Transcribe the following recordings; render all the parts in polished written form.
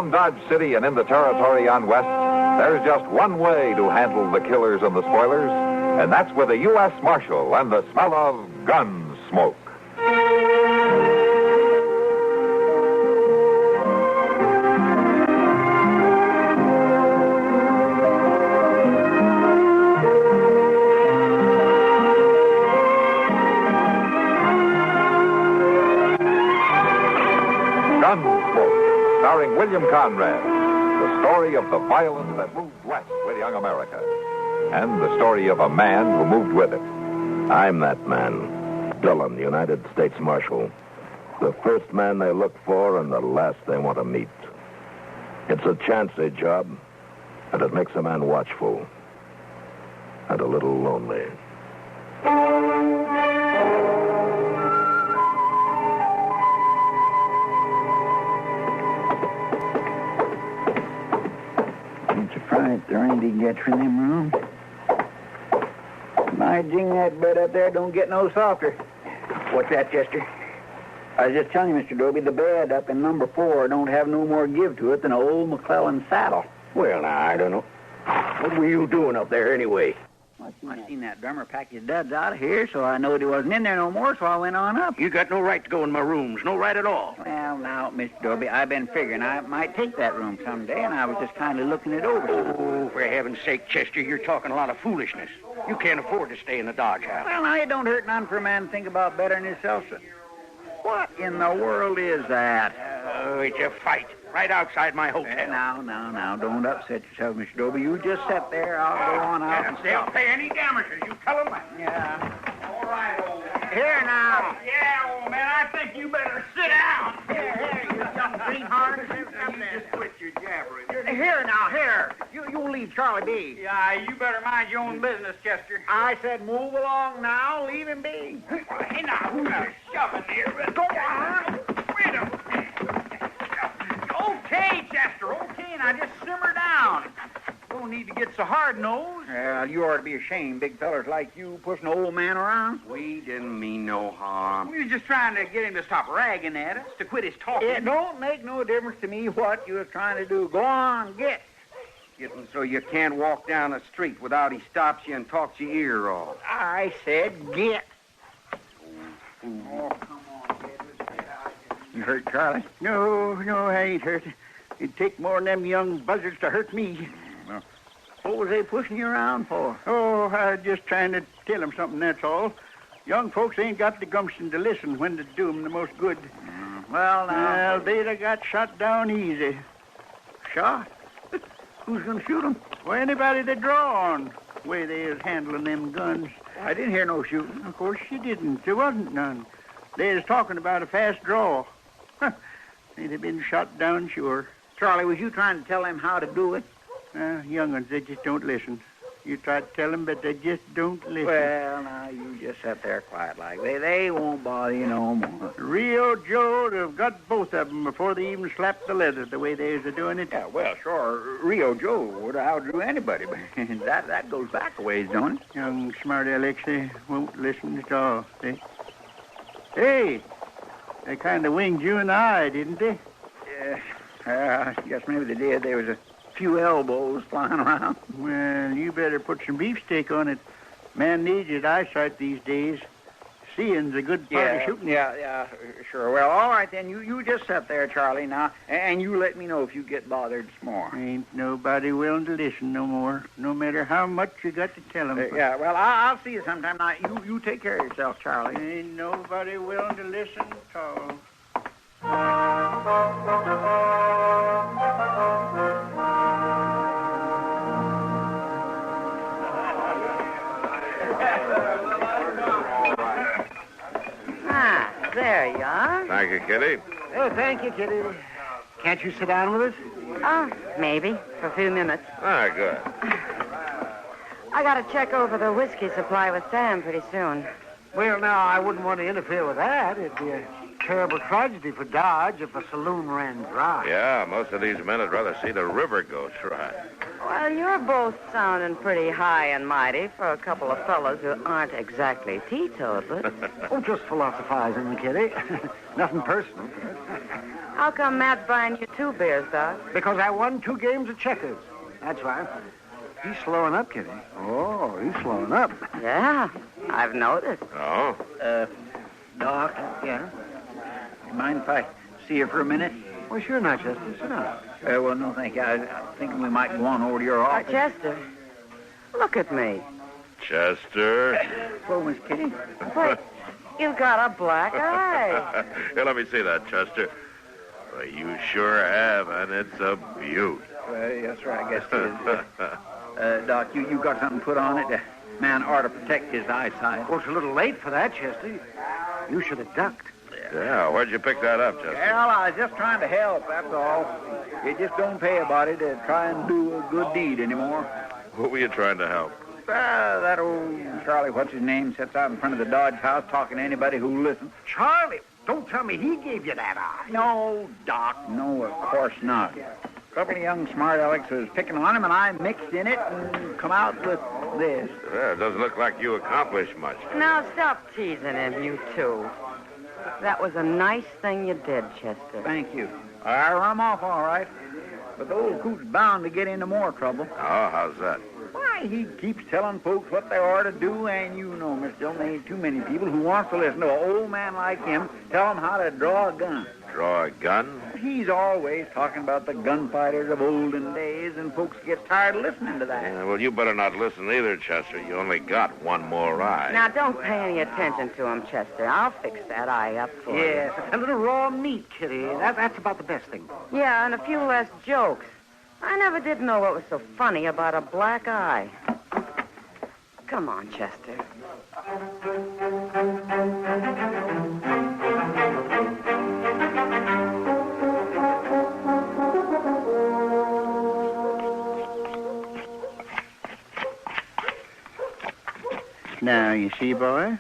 around Dodge City and in the territory on West, there's just one way to handle the killers and the spoilers, and that's with a U.S. Marshal and the smell of Gunsmoke. Gunsmoke, starring William Conrad, the story of the violence that moved west with young America, and the story of a man who moved with it. I'm that man, Dillon, United States Marshal. The first man they look for and the last they want to meet. It's a chancy job, and it makes a man watchful and a little lonely. Right, there ain't he gets in them rooms. My jing, that bed up there don't get no softer. What's that, Chester? I was just telling you, Mr. Dobie, the bed up in number 4 don't have no more give to it than an old McClellan saddle. Well, now, I don't know. What were you doing up there anyway? I seen that drummer pack his duds out of here, so I knowed he wasn't in there no more, so I went on up. You got no right to go in my rooms. No right at all. Well, now, Mr. Dobie, I've been figuring I might take that room someday, and I was just kind of looking it over. Oh, for heaven's sake, Chester, you're talking a lot of foolishness. You can't afford to stay in the Dodge House. Well, now, it don't hurt none for a man to think about bettering himself, sir. What in the world is that? Oh, it's a fight right outside my hotel. Now, don't upset yourself, Mr. Dobie. You just sit there. I'll go on out and They'll stop. pay any damages. You tell them that. Yeah. All right, old man. Here now. Yeah, old man, I think you better sit down. Here, you young greenhorn. You just quit your jabbering. Here now, here. You leave Charlie be. Yeah, you better mind your own business, Chester. I said move along now. Leave him be. Hey, now, who's shoving here? Go on. Wait a minute. Okay, Chester, okay. Now just simmer down. Don't need to get so hard-nosed. Well, you ought to be ashamed, big fellers like you pushing an old man around. We didn't mean no harm. We was just trying to get him to stop ragging at us, to quit his talking. It don't make no difference to me what you was trying to do. Go on, get. Getting so you can't walk down the street without he stops you and talks your ear off. I said get. Oh, come on, kid. Let's get out of here. You hurt Charlie? No, I ain't hurt. It'd take more than them young buzzards to hurt me. Well, what was they pushing you around for? Oh, I was just trying to tell them something, that's all. Young folks ain't got the gumption to listen when to do 'em the most good. Well, now... Well, they'd have got shot down easy. Shot? Who's going to shoot 'em? Well, anybody they draw on, the way they is handling them guns. I didn't hear no shooting. Of course you didn't. There wasn't none. They was talking about a fast draw. They'd have been shot down, sure. Charlie, was you trying to tell them how to do it? Young ones, they just don't listen. You try to tell them, but they just don't listen. Well, now, you just sit there quiet like. They won't bother you no more. Rio Joe would have got both of them before they even slapped the leather the way they was doing it. Yeah, well, sure, Rio Joe would have outdrew anybody, but that goes back a ways, don't it? Young smarty Alex, they won't listen at all. Hey, they kind of winged you in the eye, didn't they? I guess maybe they did. There was a few elbows flying around. Well, you better put some beefsteak on it. Man needs his eyesight these days. Seeing's a good part of shooting. Yeah, sure. Well, all right, then. You just sit there, Charlie, now, and you let me know if you get bothered some more. Ain't nobody willing to listen no more, no matter how much you got to tell them. Yeah, well, I'll see you sometime. Now, you take care of yourself, Charlie. Ain't nobody willing to listen at all. There you are. Thank you, Kitty. Oh, thank you, Kitty. Can't you sit down with us? Oh, maybe, for a few minutes. Ah, good. I got to check over the whiskey supply with Sam pretty soon. Well, now, I wouldn't want to interfere with that. It'd be a terrible tragedy for Dodge if the saloon ran dry. Yeah, most of these men would rather see the river go dry. Well, you're both sounding pretty high and mighty for a couple of fellas who aren't exactly teetotalers. Oh, just philosophizing, Kitty. Nothing personal. How come Matt's buying you 2 beers, Doc? Because I won 2 games of checkers. That's why. He's slowing up, Kitty. Oh, he's slowing up. Yeah, I've noticed. Oh? Doc, Yeah? you mind if I see you for a minute? Well, sure not, Chester. Sit down. Well, no, thank you. I was thinking we might go on over to your office. Chester, look at me. Chester? Hello, Miss Kitty. But you've got a black eye. Here, let me see that, Chester. Well, you sure have, and it's a beaut. Well, yes, sir, I guess it is. Doc, you got something put on it? Man ought to protect his eyesight. Well, it's a little late for that, Chester. You should have ducked. Yeah, where'd you pick that up, Chester? Well, I was just trying to help, that's all. It just don't pay a body to try and do a good deed anymore. Who were you trying to help? That old Charlie, what's his name, sits out in front of the Dodge house talking to anybody who listens. Charlie, don't tell me he gave you that eye. No, Doc, no, of course not. A couple of young smart alecks was picking on him, and I mixed in it and come out with this. Yeah, it doesn't look like you accomplished much. Now stop teasing him, you two. That was a nice thing you did, Chester. Thank you. I run him off all right, but the old coot's bound to get into more trouble. Oh, how's that? Why, he keeps telling folks what they ought to do, and you know, Miss Dillon, there ain't too many people who wants to listen to an old man like him tell them how to draw a gun. Draw a gun? He's always talking about the gunfighters of olden days, and folks get tired of listening to that. Yeah, well, you better not listen either, Chester. You only got one more eye. Now, don't pay any attention to him, Chester. I'll fix that eye up for you. Yes, a little raw meat, Kitty. That's about the best thing. Yeah, and a few less jokes. I never did know what was so funny about a black eye. Come on, Chester. Now, you see, boy,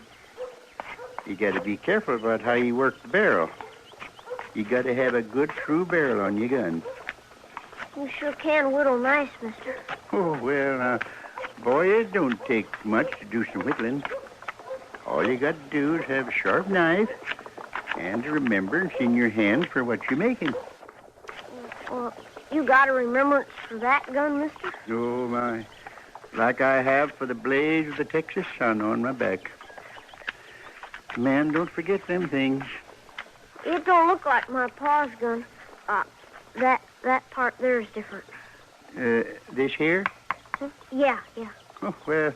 you got to be careful about how you work the barrel. You got to have a good, true barrel on your gun. You sure can whittle nice, mister. Oh, well, boy, it don't take much to do some whittling. All you got to do is have a sharp knife and a remembrance in your hand for what you're making. Well, you got a remembrance for that gun, mister? Oh, my. Like I have for the blaze of the Texas sun on my back. Man, don't forget them things. It don't look like my pa's gun. That part there is different. This here? Huh? Yeah. Oh, well,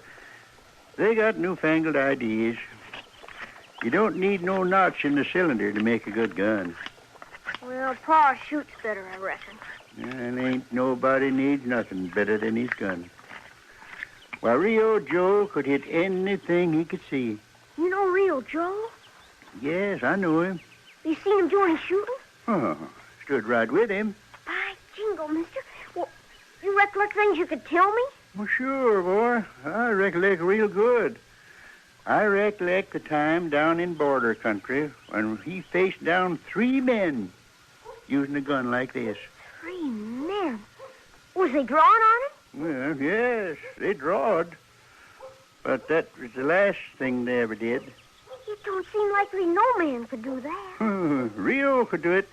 they got newfangled ideas. You don't need no notch in the cylinder to make a good gun. Well, pa shoots better, I reckon. And ain't nobody needs nothing better than his gun. Why, Rio Joe could hit anything he could see. You know Rio Joe? Yes, I know him. You seen him doing his shooting? Oh, stood right with him. By jingo, mister. Well, you recollect things you could tell me? Well, sure, boy. I recollect real good. I recollect the time down in border country when he faced down 3 men using a gun like this. 3 men? Was they drawing on him? Well, yes, they drawed. But that was the last thing they ever did. It don't seem likely no man could do that. Rio could do it.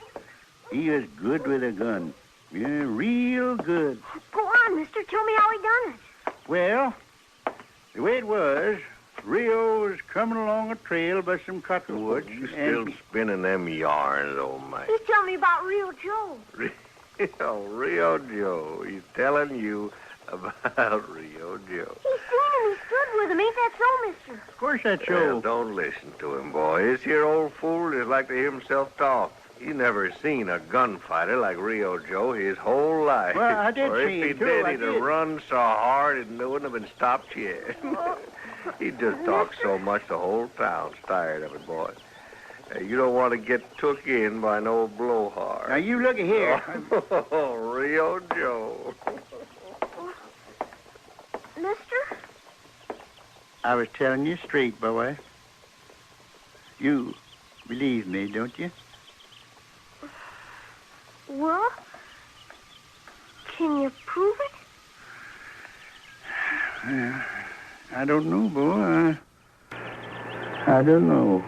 He was good with a gun. Yeah, real good. Go on, mister. Tell me how he done it. Well, the way it was, Rio was coming along a trail by some cottonwoods. You still spinning them yarns, old man. He's telling me about Rio Joe. Rio Joe. He's telling you about Rio Joe. He's seen him. He stood with him. Ain't that so, mister? Of course that's so. Well, don't listen to him, boy. This here old fool is like to hear himself talk. He never seen a gunfighter like Rio Joe his whole life. Well, I did or see if he him, too. did, I he'd did. have run so hard it wouldn't have been stopped yet. He just talks so much the whole town's tired of it, boy. You don't want to get took in by no blowhard. Now, you look here. Oh, Rio Joe. Mister? I was telling you straight, boy. You believe me, don't you? Well, can you prove it? Yeah, I don't know, boy. I don't know.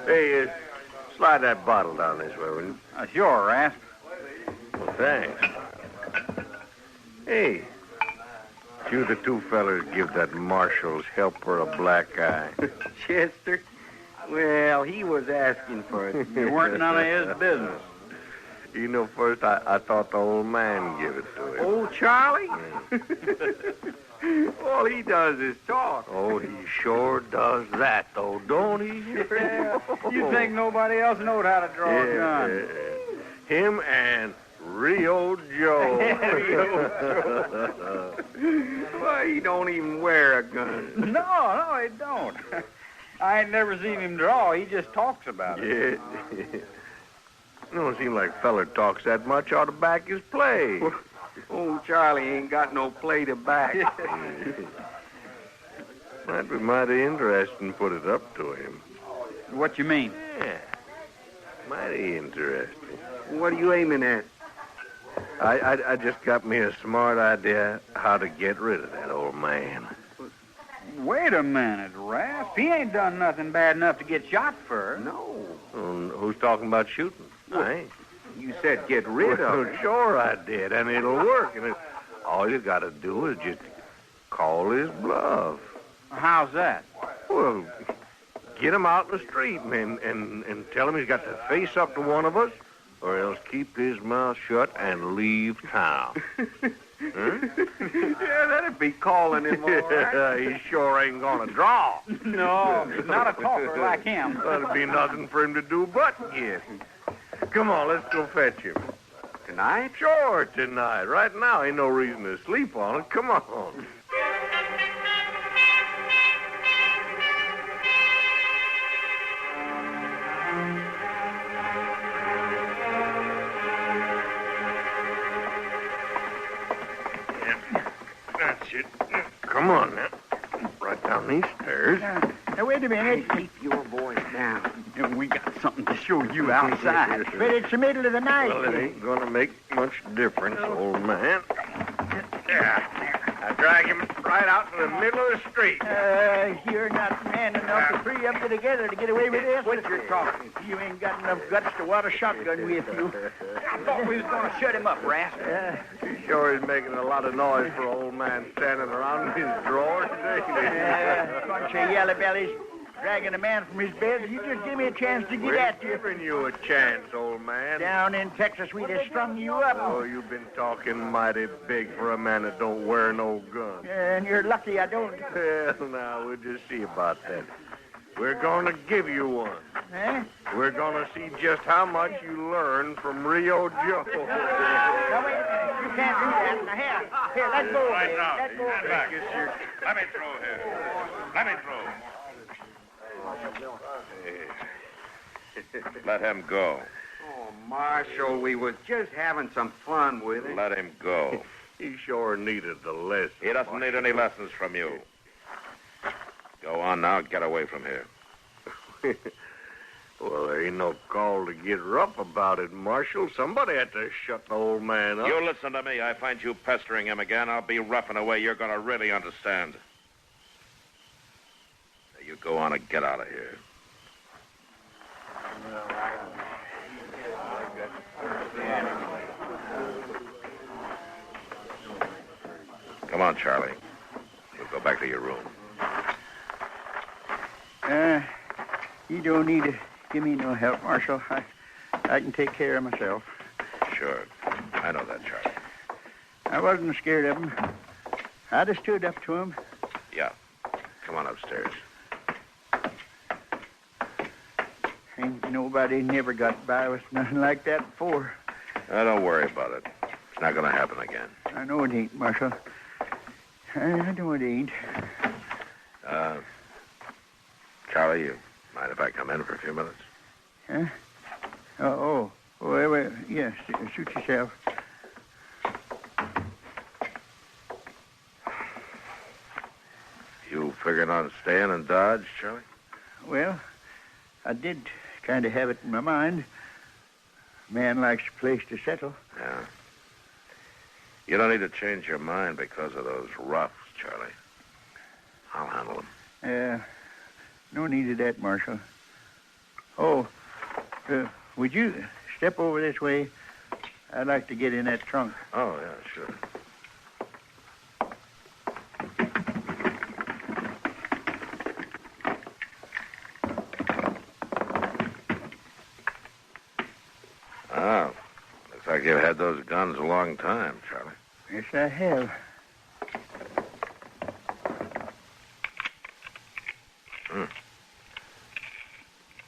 Hey, slide that bottle down this way, will you? Sure, Rasp. Well, thanks. Hey, you the two fellers give that marshal's helper a black eye. Chester? Well, he was asking for it. It weren't none of his business. You know, first I thought the old man gave it to him. Old Charlie? Yeah. All he does is talk. Oh, he sure does that, though, don't he? Yeah. You think nobody else knowed how to draw a gun? Him and Rio Joe. Why, he don't even wear a gun. No, he don't. I ain't never seen him draw. He just talks about it. Yeah. It don't seem like feller talks that much ought to back his play. Old Charlie ain't got no play to back. Might be mighty interesting put it up to him. What you mean? Yeah, mighty interesting. What are you aiming at? I just got me a smart idea how to get rid of that old man. Wait a minute, Raph. He ain't done nothing bad enough to get shot for. No. Who's talking about shooting? I ain't. You said get rid of him. Sure I did, and it'll work. And all you got to do is just call his bluff. How's that? Well, get him out in the street and tell him he's got to face up to one of us, or else keep his mouth shut and leave town. Huh? Yeah, that'd be calling him all right. He sure ain't gonna draw. No, not a talker like him. That'd be nothing for him to do but get. Come on, let's go fetch him. Tonight? Sure, tonight. Right now, ain't no reason to sleep on it. Come on. That's it. Come on now. Right down these stairs. Now, wait a minute. Keep your voice down. We got something to show you outside. But it's the middle of the night. Well, it ain't gonna make much difference, old man. Yeah. I drag him right out in the middle of the street. You're not man enough to three up together to get away with this. What you're talking? You ain't got enough guts to wad a shotgun with you. I thought we was going to shut him up, Rasp. He sure is making a lot of noise for an old man standing around in his drawers, ain't he? Bunch of yellow bellies dragging a man from his bed. You just give me a chance to get We're at you. giving you a chance, old man. Down in Texas, we'd have strung you up. Oh, you've been talking mighty big for a man that don't wear no gun. And you're lucky I don't. Well, now, we'll just see about that. We're going to give you one. Huh? We're going to see just how much you learn from Rio Joe. Now, wait a minute. You can't do that. Now, here, let go of it. Let go of it. Let me throw here. Let me throw. Let him go. Oh, Marshal, we was just having some fun with it. Let him go. He sure needed the lesson. He doesn't need any lessons from you. Go on now. Get away from here. Well, there ain't no call to get rough about it, Marshal. Somebody had to shut the old man up. You listen to me. I find you pestering him again, I'll be rough in a way you're going to really understand. Now, you go on and get out of here. Come on, Charlie. We'll go back to your room. You don't need to give me no help, Marshal. I can take care of myself. Sure. I know that, Charlie. I wasn't scared of him. I just stood up to him. Yeah. Come on upstairs. Ain't nobody never got by with nothing like that before. Don't worry about it. It's not going to happen again. I know it ain't, Marshal. I know it ain't. Charlie, you mind if I come in for a few minutes? Huh? Wait. Yes, suit yourself. You figuring on staying in Dodge, Charlie? Well, I did kind of have it in my mind. Man likes a place to settle. Yeah. You don't need to change your mind because of those roughs, Charlie. I'll handle them. No need of that, Marshal. Would you step over this way? I'd like to get in that trunk. Oh, yeah, sure. Oh, looks like you've had those guns a long time, Charlie. Yes, I have.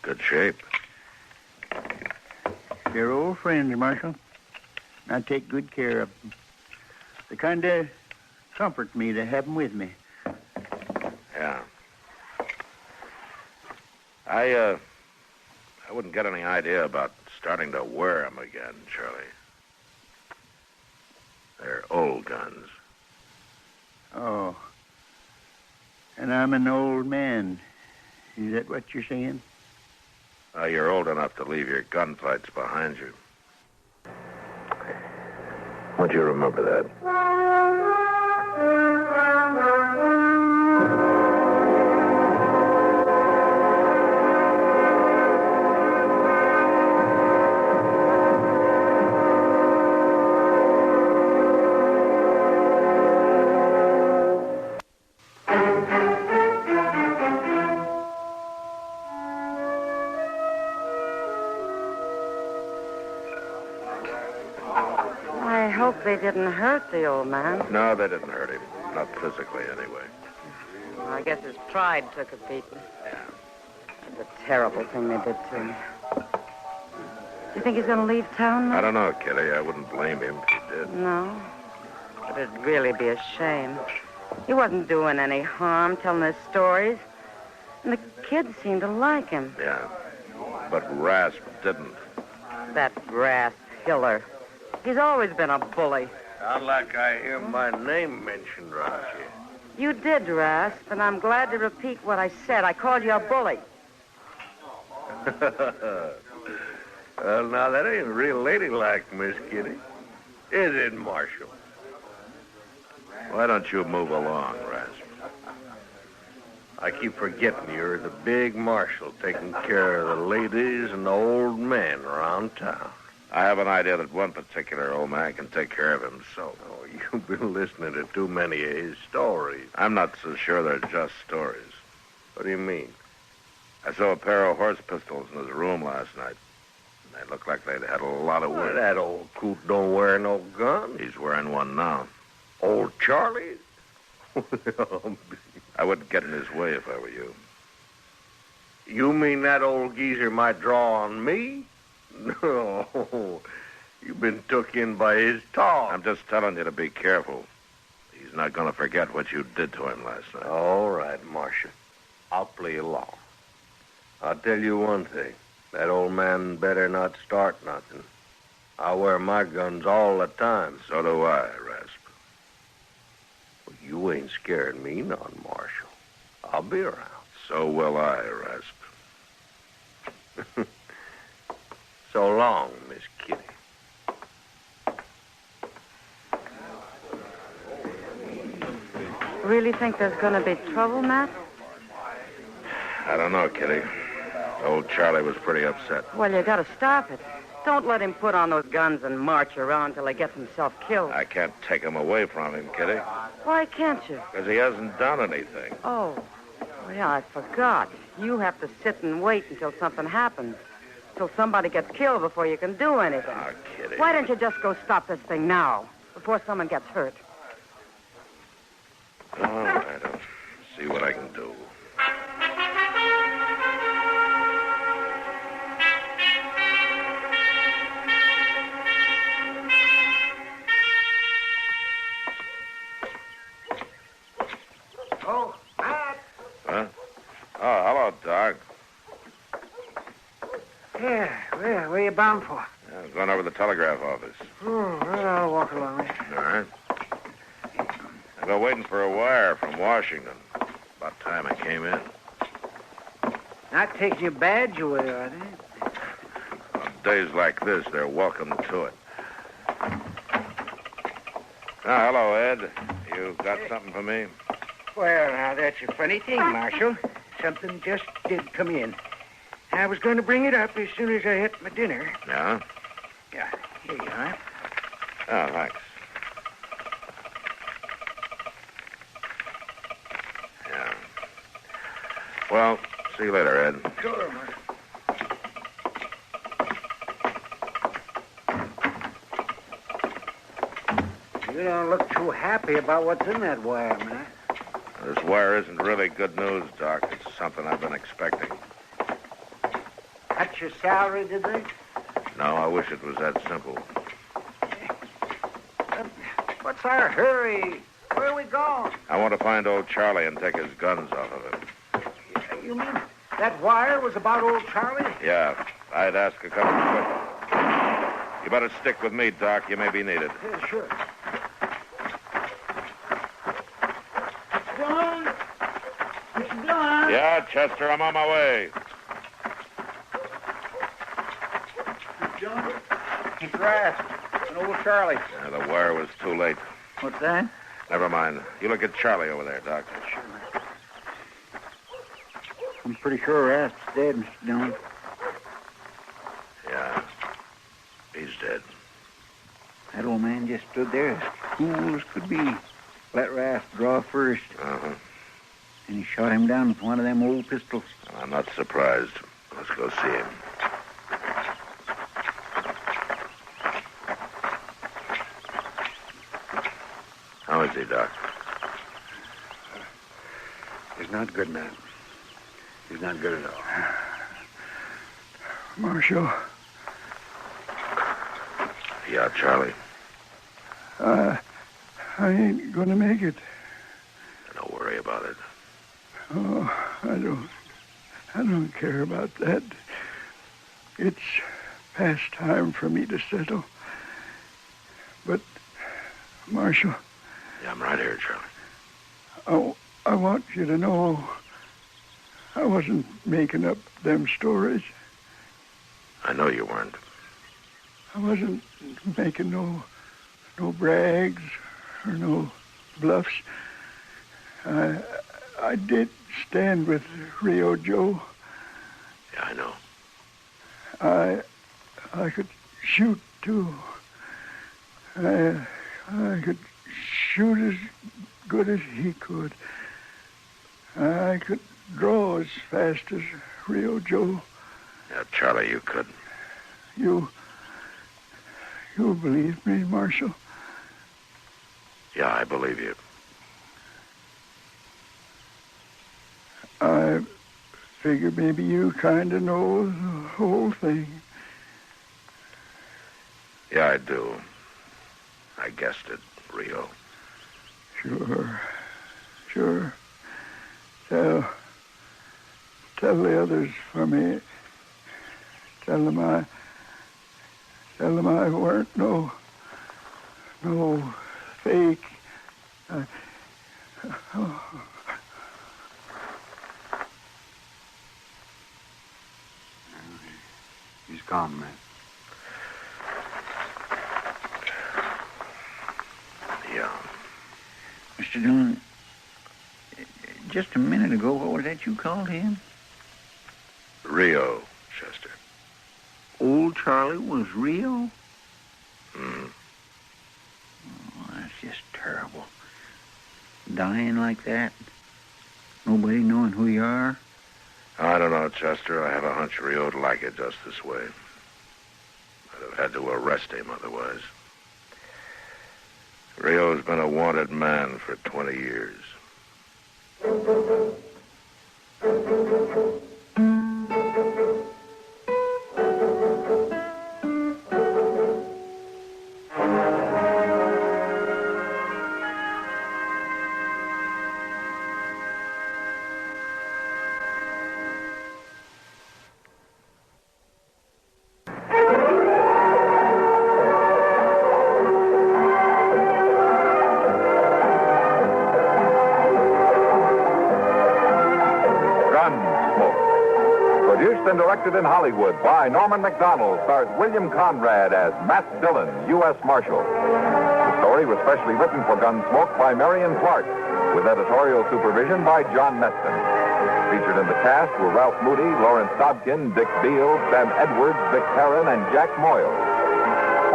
Good shape. They're old friends, Marshal. I take good care of them. They kind of comfort me to have them with me. Yeah. I wouldn't get any idea about starting to wear them again, Charlie. They're old guns. Oh. And I'm an old man. Is that what you're saying? You're old enough to leave your gunfights behind you. Won't you remember that? I hope they didn't hurt the old man. No, they didn't hurt him. Not physically, anyway. Well, I guess his pride took a beating. Yeah. It's a terrible thing they did to him. Do you think he's going to leave town now? I don't know, Kitty. I wouldn't blame him if he did. No. But it'd really be a shame. He wasn't doing any harm, telling his stories. And the kids seemed to like him. Yeah. But Rasp didn't. That brass Hiller. He's always been a bully. Sound like I hear my name mentioned around here. You did, Rasp, and I'm glad to repeat what I said. I called you a bully. Well, now, that ain't real ladylike, Miss Kitty. Is it, Marshal? Why don't you move along, Rasp? I keep forgetting you're the big marshal taking care of the ladies and the old men around town. I have an idea that one particular old man can take care of himself. Oh, you've been listening to too many of his stories. I'm not so sure they're just stories. What do you mean? I saw a pair of horse pistols in his room last night. They looked like they'd had a lot of Well, work. that old coot don't wear no gun. He's wearing one now. Old Charlie? I wouldn't get in his way if I were you. You mean that old geezer might draw on me? No. You've been took in by his talk. I'm just telling you to be careful. He's not going to forget what you did to him last night. All right, Marshal. I'll play along. I'll tell you one thing. That old man better not start nothing. I wear my guns all the time. So do I, Rasp. Well, you ain't scaring me none, Marshal. I'll be around. So will I, Rasp. So long, Miss Kitty. Really think there's going to be trouble, Matt? I don't know, Kitty. Old Charlie was pretty upset. Well, you got to stop it. Don't let him put on those guns and march around till he gets himself killed. I can't take him away from him, Kitty, Why can't you? because he hasn't done anything. Oh, yeah, I forgot. You have to sit and wait until something happens. Till somebody gets killed before you can do anything. Oh, Kitty. Why don't you just go stop this thing now, before someone gets hurt? All right, I'll see what I can do. Oh, Matt. Huh? Oh, hello, Doc. Yeah, where you bound for? Yeah, I'm going over to the telegraph office. Oh, well, I'll walk along. All right. I've been waiting for a wire from Washington. About time it came in. Not taking your badge away, are they? On days like this, they're welcome to it. Hello, Ed. You got something for me? Well, now, that's a funny thing, Marshal. Something just did come in. I was going to bring it up as soon as I had my dinner. Yeah? Yeah, here you are. Oh, thanks. Yeah. Well, see you later, Ed. Sure, Marshal. You don't look too happy about what's in that wire, man. This wire isn't really good news, Doc. It's something I've been expecting. Cut your salary, did they? No, I wish it was that simple. What's our hurry? Where are we going? I want to find old Charlie and take his guns off of him. You mean that wire was about old Charlie? Yeah, I'd ask a couple of questions. You better stick with me, Doc. You may be needed. Yeah, sure. Yeah, Chester, I'm on my way. John, it's Rast and old Charlie. Yeah, the wire was too late. What's that? Never mind. You look at Charlie over there, Doc. Sure. I'm pretty sure Rast's dead, Mr. Dillon. Yeah, he's dead. That old man just stood there as cool as could be. Let Rast draw first. Uh-huh. And he shot him down with one of them old pistols. I'm not surprised. Let's go see him. How is he, Doc? He's not good, man. He's not good at all. Marshal, Yeah, Charlie. I ain't gonna make it. Don't worry about it. Oh, I don't care about that. It's past time for me to settle. But, Marshal. Yeah, I'm right here, Charlie. I want you to know I wasn't making up them stories. I know you weren't. I wasn't making no brags or no bluffs. I did stand with Rio Joe. Yeah, I know. I could shoot too. I could shoot as good as he could. I could draw as fast as Rio Joe. Yeah, Charlie, you could. You believe me, Marshal? Yeah, I believe you. I figure maybe you kind of know the whole thing. Yeah, I do. I guessed it, Rio. Sure. Tell the others for me. Tell them I weren't no fake. He's gone, man. Yeah. Mr. Dillon, just a minute ago, what was that you called him? Rio, Chester. Old Charlie was Rio? Hmm. Oh, that's just terrible. Dying like that. Nobody knowing who you are. I don't know, Chester. I have a hunch Rio'd like it just this way. I'd have had to arrest him otherwise. Rio's been a wanted man for 20 years. Produced and directed in Hollywood by Norman McDonald, stars William Conrad as Matt Dillon, U.S. Marshal. The story was specially written for Gunsmoke by Marion Clark, with editorial supervision by John Meston. Featured in the cast were Ralph Moody, Lawrence Dobkin, Dick Beale, Sam Edwards, Vic Perrin, and Jack Moyle.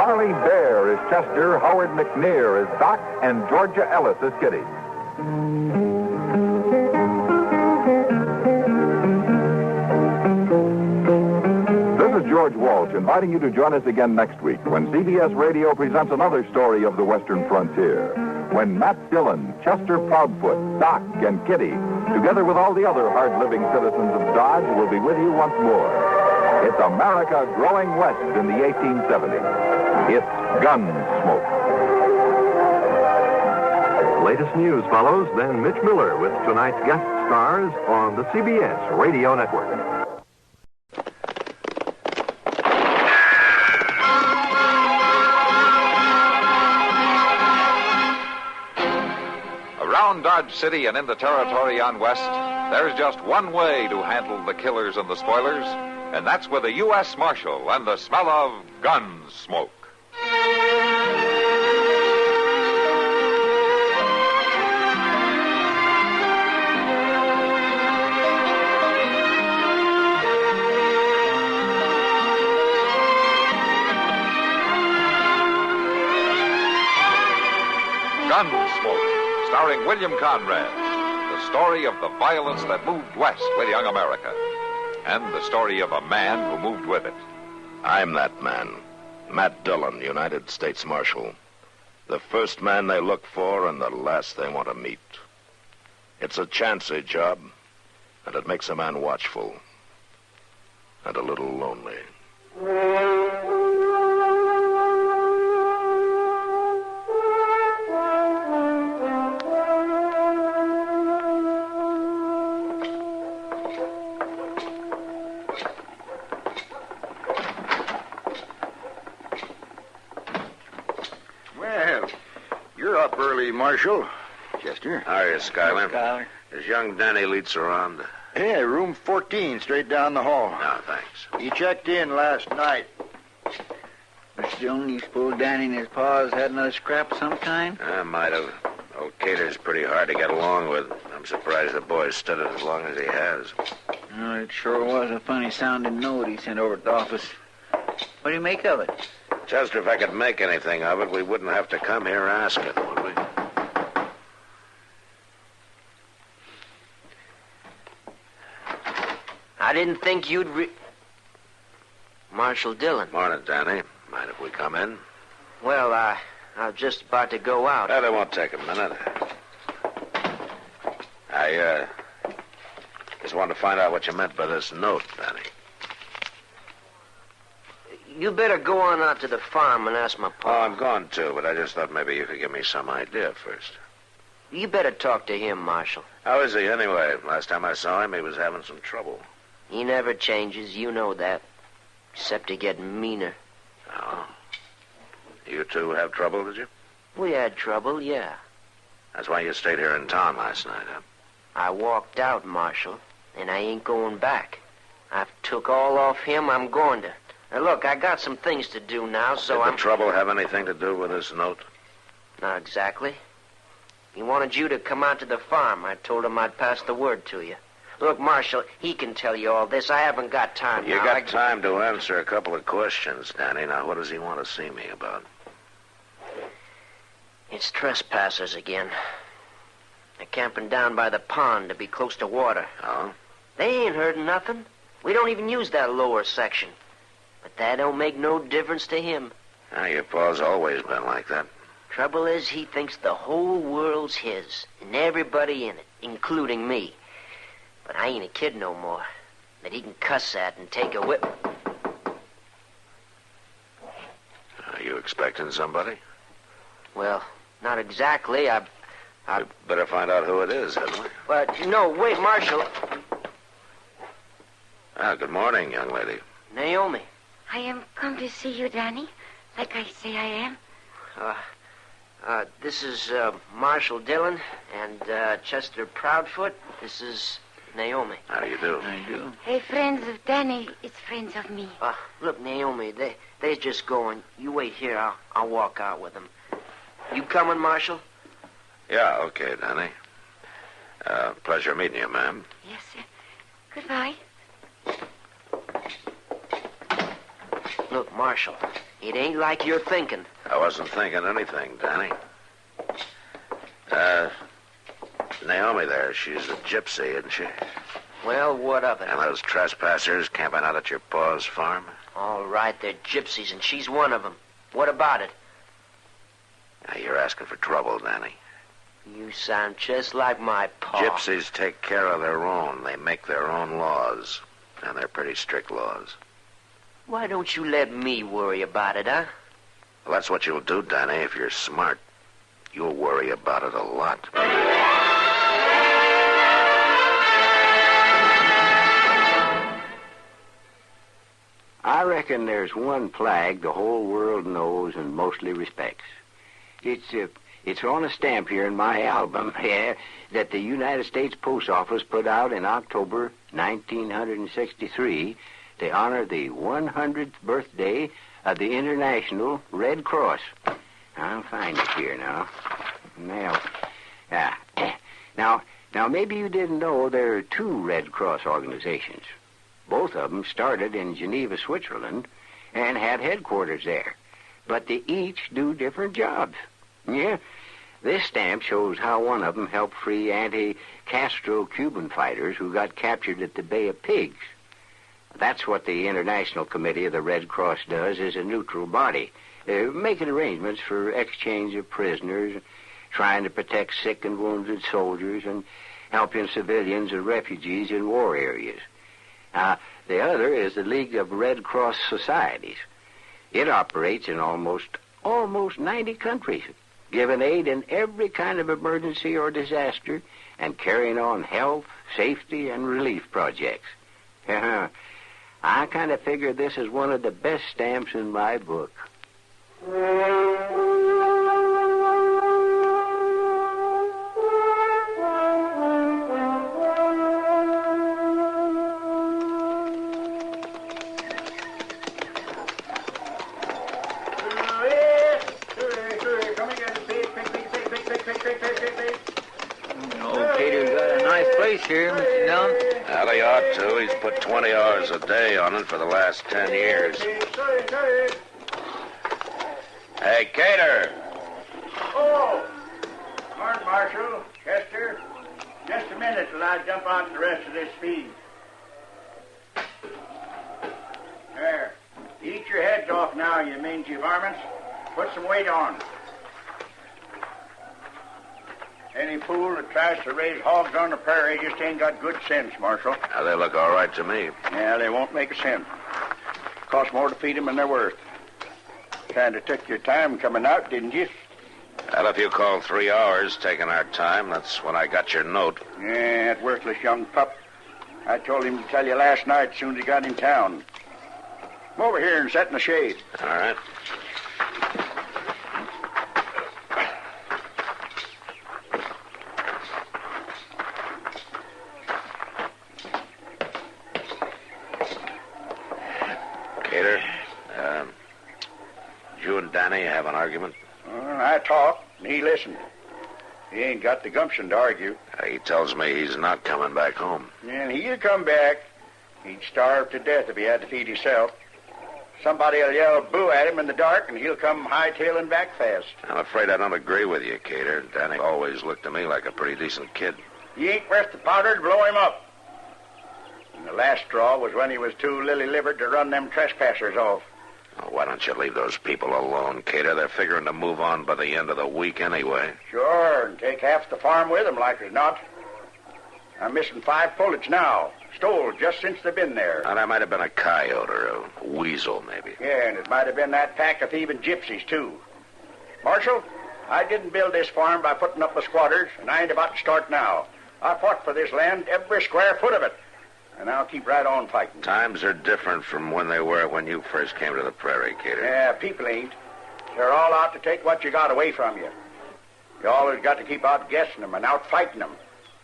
Harley Bear is Chester, Howard McNear is Doc, and Georgia Ellis is Kitty. This is George Walsh inviting you to join us again next week when CBS Radio presents another story of the Western frontier. When Matt Dillon, Chester Proudfoot, Doc, and Kitty, together with all the other hard-living citizens of Dodge, will be with you once more. It's America growing west in the 1870s. It's Gunsmoke. Latest news follows, then Mitch Miller with tonight's guest stars on the CBS Radio Network. Around Dodge City and in the territory on west, there's just one way to handle the killers and the spoilers, and that's with a U.S. Marshal and the smell of Gunsmoke. Gunsmoke, starring William Conrad, the story of the violence that moved west with young America, and the story of a man who moved with it. I'm that man, Matt Dillon, United States Marshal. The first man they look for and the last they want to meet. It's a chancy job, and it makes a man watchful and a little lonely. Marshal. Chester. How are you, Schuyler? Schuyler. Is young Danny Leitz around? Yeah, room 14, straight down the hall. No, thanks. He checked in last night. Mr. Dillon, you suppose Danny and his pa's had another scrap of some kind? I might have. Old Cater's pretty hard to get along with. I'm surprised the boy's stood it as long as he has. Well, it sure was a funny-sounding note he sent over at the office. What do you make of it? Chester, if I could make anything of it, we wouldn't have to come here asking, would we? I didn't think you'd Marshal Dillon. Morning, Danny. Mind if we come in? Well, I was just about to go out. Well, it won't take a minute. I just wanted to find out what you meant by this note, Danny. You better go on out to the farm and ask my pa. Oh, I'm going to, but I just thought maybe you could give me some idea first. You better talk to him, Marshal. How is he, anyway? Last time I saw him, he was having some trouble. He never changes, you know that. Except to get meaner. Oh. You two have trouble, did you? We had trouble, yeah. That's why you stayed here in town last night, huh? I walked out, Marshal, and I ain't going back. I've took all off him, I'm going to. Now, look, I got some things to do now, so Did the trouble have anything to do with this note? Not exactly. He wanted you to come out to the farm. I told him I'd pass the word to you. Look, Marshal, he can tell you all this. I haven't got time You now. got time to answer a couple of questions, Danny. Now, what does he want to see me about? It's trespassers again. They're camping down by the pond to be close to water. Oh? They ain't heard nothing. We don't even use that lower section. But that don't make no difference to him. Now, your pa's always been like that. Trouble is, he thinks the whole world's his, and everybody in it, including me. But I ain't a kid no more. That he can cuss at and take a whip. Are you expecting somebody? Well, not exactly. I We'd better find out who it is, hadn't we? But, no, wait, Marshal. Ah, good morning, young lady. Naomi. I am come to see you, Danny, like I say I am. This is Marshal Dillon and Chester Proudfoot. This is Naomi. How do you do? I do. Hey, friends of Danny, it's friends of me. Look, Naomi, they're just going. You wait here. I'll walk out with them. You coming, Marshal? Yeah, okay, Danny. Pleasure meeting you, ma'am. Yes, sir. Goodbye. Look, Marshal, it ain't like you're thinking. I wasn't thinking anything, Danny. Naomi there, she's a gypsy, isn't she? Well, what of it? And those trespassers camping out at your pa's farm? All right, they're gypsies, and she's one of them. What about it? Now, you're asking for trouble, Danny. You sound just like my pa. Gypsies take care of their own. They make their own laws. And they're pretty strict laws. Why don't you let me worry about it, huh? Well, that's what you'll do, Danny, if you're smart. You'll worry about it a lot. I reckon there's one flag the whole world knows and mostly respects. It's on a stamp here in my album, that the United States Post Office put out in October 1963 to honor the 100th birthday of the International Red Cross. I'll find it here now. Now, maybe you didn't know there are two Red Cross organizations. Both of them started in Geneva, Switzerland, and had headquarters there. But they each do different jobs. Yeah, this stamp shows how one of them helped free anti-Castro Cuban fighters who got captured at the Bay of Pigs. That's what the International Committee of the Red Cross does as a neutral body, making arrangements for exchange of prisoners, trying to protect sick and wounded soldiers, and helping civilians and refugees in war areas. The other is the League of Red Cross Societies. It operates in almost 90 countries, giving aid in every kind of emergency or disaster and carrying on health, safety, and relief projects. I kind of figure this is one of the best stamps in my book. Here, Mr. Dillon? Well, he ought to. He's put 20 hours a day on it for the last 10 years. Hey, Cater. Oh! Morning, Marshal. Chester. Just a minute till I jump out the rest of this feed. There. Eat your heads off now, you mangy varmints. Put some weight on. Any fool that tries to raise hogs on the prairie just ain't got good sense, Marshal. Now, they look all right to me. Yeah, they won't make a cent. Costs more to feed them than they're worth. Kind of took your time coming out, didn't you? Well, if you call 3 hours taking our time, that's when I got your note. Yeah, that worthless young pup. I told him to tell you last night as soon as he got in town. Come over here and sit in the shade. All right. Cater, you and Danny have an argument? I talked, and he listened. He ain't got the gumption to argue. He tells me he's not coming back home. And he'll come back. He'd starve to death if he had to feed himself. Somebody'll yell boo at him in the dark, and he'll come hightailing back fast. I'm afraid I don't agree with you, Cater. Danny always looked to me like a pretty decent kid. He ain't worth the powder to blow him up. And the last straw was when he was too lily-livered to run them trespassers off. Oh, why don't you leave those people alone, Cater? They're figuring to move on by the end of the week anyway. Sure, and take half the farm with them, like as not. I'm missing 5 pullets now. Stole just since they've been there. Now, that might have been a coyote or a weasel, maybe. Yeah, and it might have been that pack of thieving gypsies, too. Marshal, I didn't build this farm by putting up the squatters, and I ain't about to start now. I fought for this land, every square foot of it. And I'll keep right on fighting. Times are different from when they were when you first came to the prairie, Cater. Yeah, people ain't. They're all out to take what you got away from you. You always got to keep outguessing them and out-fighting them.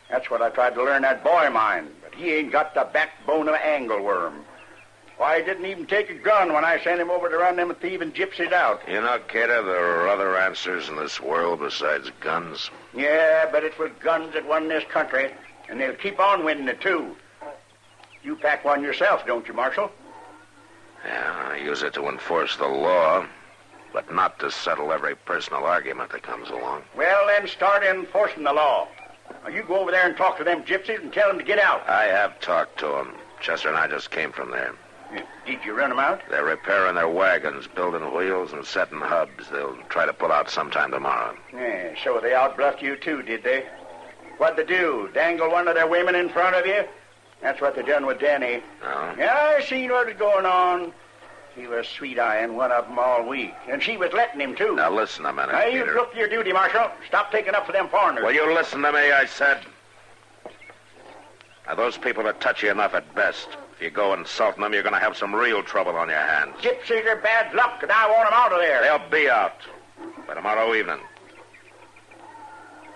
That's what I tried to learn that boy of mine, but he ain't got the backbone of an angleworm. Why, he didn't even take a gun when I sent him over to run them thieving gypsies out. You know, Cater, there are other answers in this world besides guns. Yeah, but it was guns that won this country, and they'll keep on winning it, too. You pack one yourself, don't you, Marshal? Yeah, I use it to enforce the law, but not to settle every personal argument that comes along. Well, then start enforcing the law. Now, you go over there and talk to them gypsies and tell them to get out. I have talked to them. Chester and I just came from there. Did you run them out? They're repairing their wagons, building wheels, and setting hubs. They'll try to pull out sometime tomorrow. Yeah, so they outbluffed you, too, did they? What'd they do? Dangle one of their women in front of you? That's what they done with Danny. No? Yeah, I seen what was going on. He was sweet-eyeing one of them all week. And she was letting him, too. Now, listen a minute, Now, you Peter. look to your duty, Marshal. Stop taking up for them foreigners. Will you listen to me, I said? Now, those people are touchy enough at best. If you go insulting them, you're going to have some real trouble on your hands. Gypsies are bad luck, and I want them out of there. They'll be out by tomorrow evening.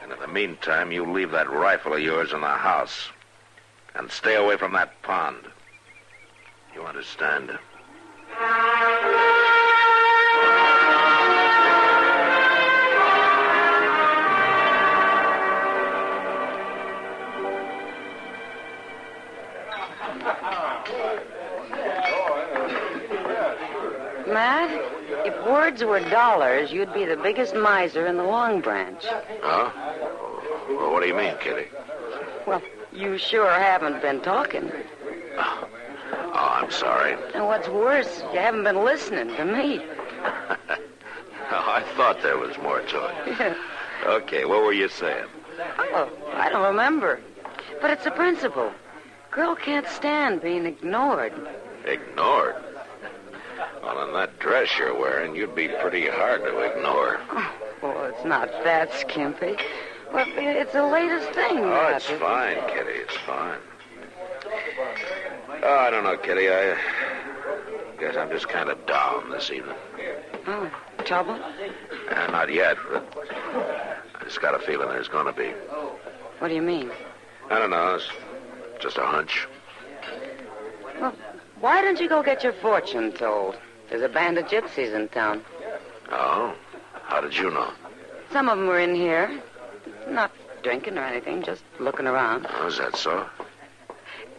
And in the meantime, you leave that rifle of yours in the house and stay away from that pond. You understand? Matt, if words were dollars, you'd be the biggest miser in the Long Branch. Huh? Well, what do you mean, Kitty? Well, you sure haven't been talking. Oh, I'm sorry. And what's worse, you haven't been listening to me. Oh, I thought there was more to it. Okay, what were you saying? Oh, I don't remember. But it's a principle. Girl can't stand being ignored. Ignored? Well, in that dress you're wearing, you'd be pretty hard to ignore. Oh, well, it's not that skimpy. Well, it's the latest thing. Oh, it's fine, Kitty. It's fine. Oh, I don't know, Kitty. I guess I'm just kind of down this evening. Oh, trouble? Not yet, but I just got a feeling there's going to be. What do you mean? I don't know. It's just a hunch. Well, why don't you go get your fortune told? There's a band of gypsies in town. Oh? How did you know? Some of them were in here. Not drinking or anything, just looking around. Oh, is that so?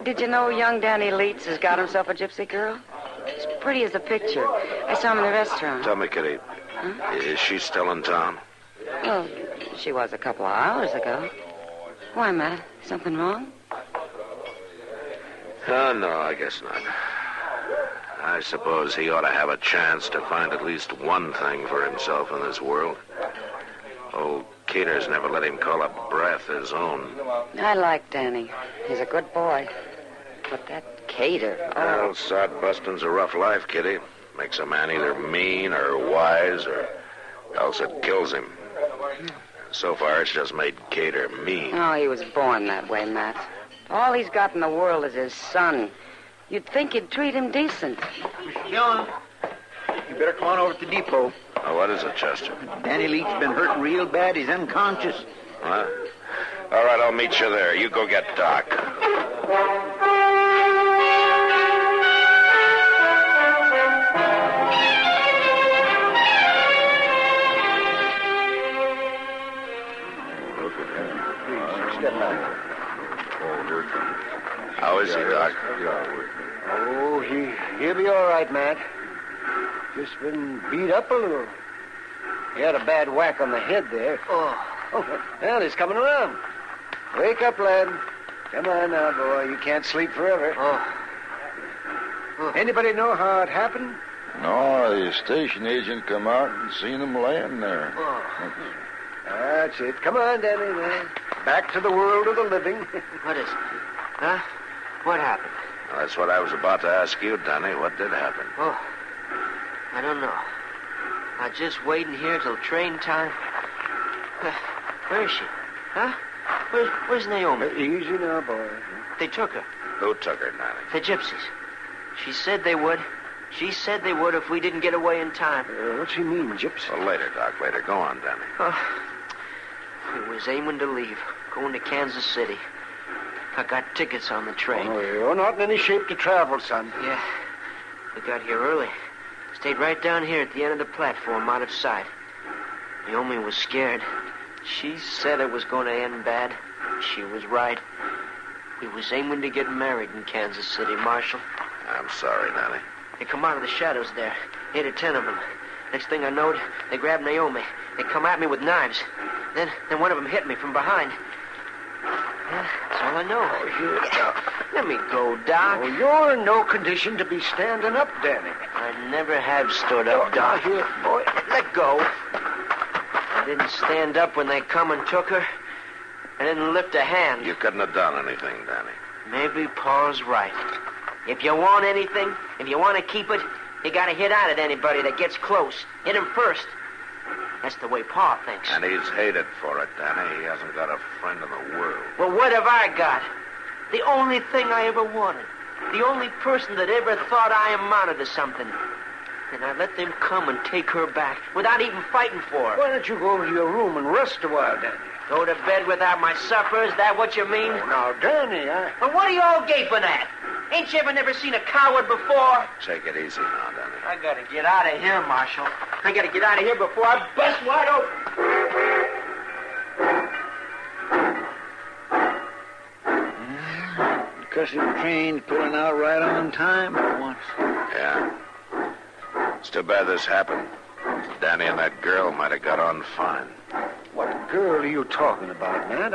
Did you know young Danny Leeds has got himself a gypsy girl? As pretty as a picture. I saw him in the restaurant. Tell me, Kitty, is she still in town? Well, she was a couple of hours ago. Why, Matt? Something wrong? Oh, no, I guess not. I suppose he ought to have a chance to find at least one thing for himself in this world. Old Cater's never let him call a breath his own. I like Danny. He's a good boy. But that Cater... Well, sod busting's a rough life, Kitty. Makes a man either mean or wise, or else it kills him. So far, it's just made Cater mean. Oh, he was born that way, Matt. All he's got in the world is his son. You'd think he'd treat him decent. Mr. Dillon, you better come on over to the depot. Oh, what is it, Chester? Danny Leach's been hurting real bad. He's unconscious. Huh? All right, I'll meet you there. You go get Doc. How is he, Doc? Oh, he'll be all right, Matt. Just been beat up a little. He had a bad whack on the head there. Oh, well, he's coming around. Wake up, lad. Come on now, boy. You can't sleep forever. Anybody know how it happened? No, the station agent come out and seen him laying there. That's it. Come on, Danny, man. Back to the world of the living. What is it? Huh? What happened? Well, that's what I was about to ask you, Danny. What did happen? Oh, I don't know. I'm just waiting here till train time. Where is she? Huh? Where's Naomi? Easy now, boy. They took her. Who took her, Nanny? The gypsies. She said they would. She said they would if we didn't get away in time. What's she mean, gypsy? Well, later, Doc, later. Go on, Danny. We was aiming to leave, going to Kansas City. I got tickets on the train. Oh, you're not in any shape to travel, son. Yeah. We got here early. Stayed right down here at the end of the platform, out of sight. Naomi was scared. She said it was going to end bad. She was right. We was aiming to get married in Kansas City, Marshal. I'm sorry, Danny. They come out of the shadows there. 8 or 10 of them. Next thing I knowed, they grabbed Naomi. They come at me with knives. Then one of them hit me from behind. Yeah, that's all I know. Let me go, Doc. Oh, you're in no condition to be standing up, Danny. I never have stood up, Doc. Here, boy. Let go. I didn't stand up when they come and took her. I didn't lift a hand. You couldn't have done anything, Danny. Maybe Paul's right. If you want anything, if you want to keep it, you got to hit out at anybody that gets close. Hit him first. That's the way Pa thinks. And he's hated for it, Danny. He hasn't got a friend in the world. Well, what have I got? The only thing I ever wanted. The only person that ever thought I amounted to something. And I let them come and take her back without even fighting for her. Why don't you go over to your room and rest a while, Danny? Go to bed without my supper? Is that what you mean? Oh, now, Danny, Well, what are you all gaping at? Ain't you ever never seen a coward before? Take it easy now, Danny. I gotta get out of here, Marshal. I gotta get out of here before I bust wide open. Cussing train's pulling out right on time for once. Yeah. It's too bad this happened. Danny and that girl might have got on fine. What girl are you talking about, Matt?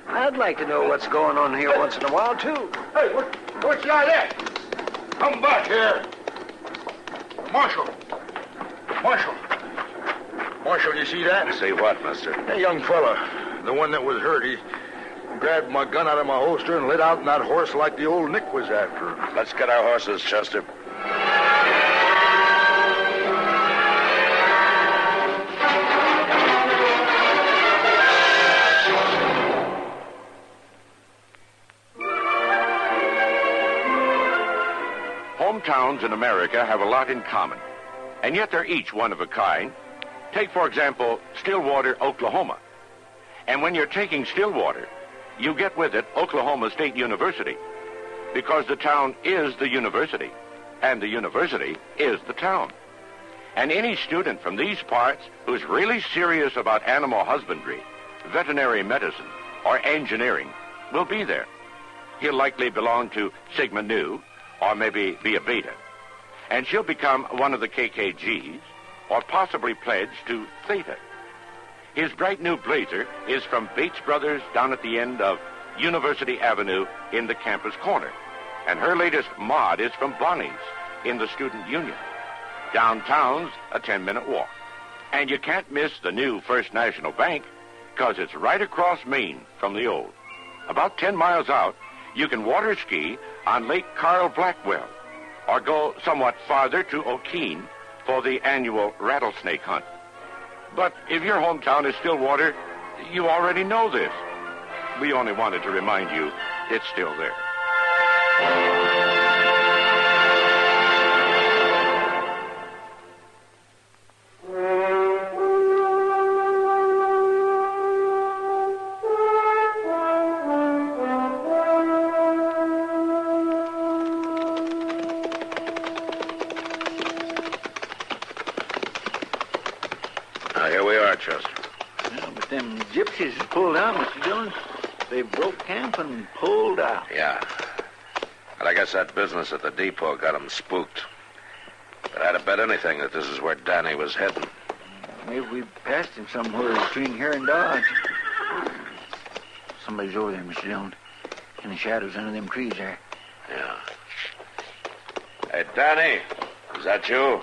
I'd like to know what's going on here once in a while, too. Hey, what's the idea? Come back here. Marshal, you see that? See what, mister? That young fella, the one that was hurt, he grabbed my gun out of my holster and lit out on that horse like the old Nick was after him. Let's get our horses, Chester. Hometowns in America have a lot in common, and yet they're each one of a kind. Take, for example, Stillwater, Oklahoma. And when you're taking Stillwater, you get with it Oklahoma State University, because the town is the university, and the university is the town. And any student from these parts who's really serious about animal husbandry, veterinary medicine, or engineering will be there. He'll likely belong to Sigma Nu, or maybe be a Beta. And she'll become one of the KKGs, or possibly pledge to Theta. His bright new blazer is from Bates Brothers down at the end of University Avenue in the campus corner. And her latest mod is from Bonnie's in the Student Union. Downtown's a 10-minute walk. And you can't miss the new First National Bank, because it's right across Maine from the old. About 10 miles out, you can water ski on Lake Carl Blackwell, or go somewhat farther to O'Keene for the annual rattlesnake hunt. But if your hometown is Stillwater, you already know this. We only wanted to remind you it's still there. But them gypsies has pulled out, Mr. Dillon. They broke camp and pulled out. Yeah. But I guess that business at the depot got them spooked. But I'd have bet anything that this is where Danny was heading. Maybe we passed him somewhere between here and Dodge. Somebody's over there, Mr. Dillon. In the shadows under them trees there. Yeah. Hey, Danny, is that you?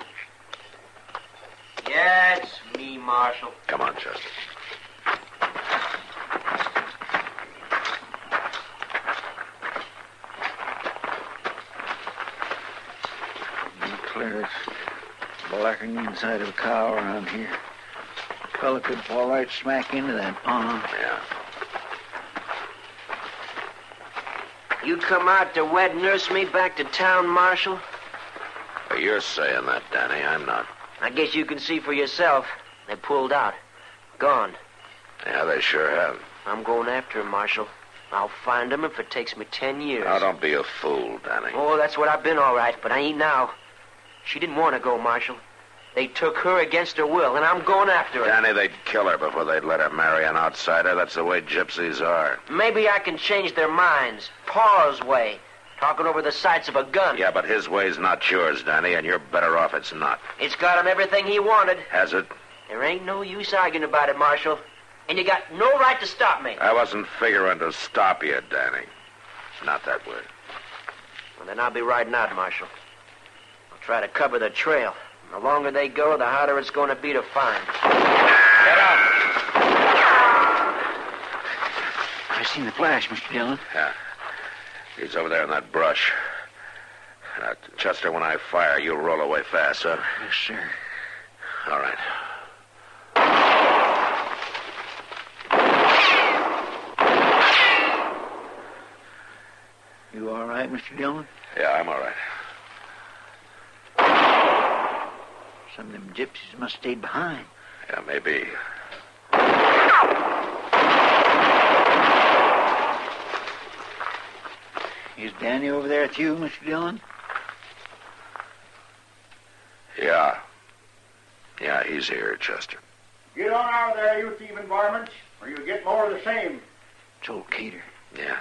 Yeah, it's me, Marshal. Come on, Chester. Clear, it's blacker than the inside of a cow around here. A fella could fall right smack into that pond. Yeah. You come out to wet nurse me back to town, Marshal? Well, you're saying that, Danny. I'm not. I guess you can see for yourself. They pulled out. Gone. Yeah, they sure have. I'm going after him, Marshal. I'll find them if it takes me 10 years. Now, don't be a fool, Danny. Oh, that's what I've been all right, but I ain't now. She didn't want to go, Marshal. They took her against her will, and I'm going after her. Danny, they'd kill her before they'd let her marry an outsider. That's the way gypsies are. Maybe I can change their minds. Pa's way. Talking over the sights of a gun. Yeah, but his way's not yours, Danny, and you're better off it's not. It's got him everything he wanted. Has it? There ain't no use arguing about it, Marshal. And you got no right to stop me. I wasn't figuring to stop you, Danny. Not that way. Well, then I'll be riding out, Marshal. I'll try to cover the trail. The longer they go, the harder it's going to be to find. Get out! I seen the flash, Mr. Dillon. Yeah. He's over there in that brush. Chester, when I fire, you'll roll away fast, huh? Yes, sir. All right. You all right, Mr. Dillon? Yeah, I'm all right. Some of them gypsies must have stayed behind. Yeah, maybe. Is Danny over there with you, Mr. Dillon? Yeah. Yeah, he's here, Chester. Get on out of there, you thieving varmints, or you'll get more of the same. It's old Cater. Yeah.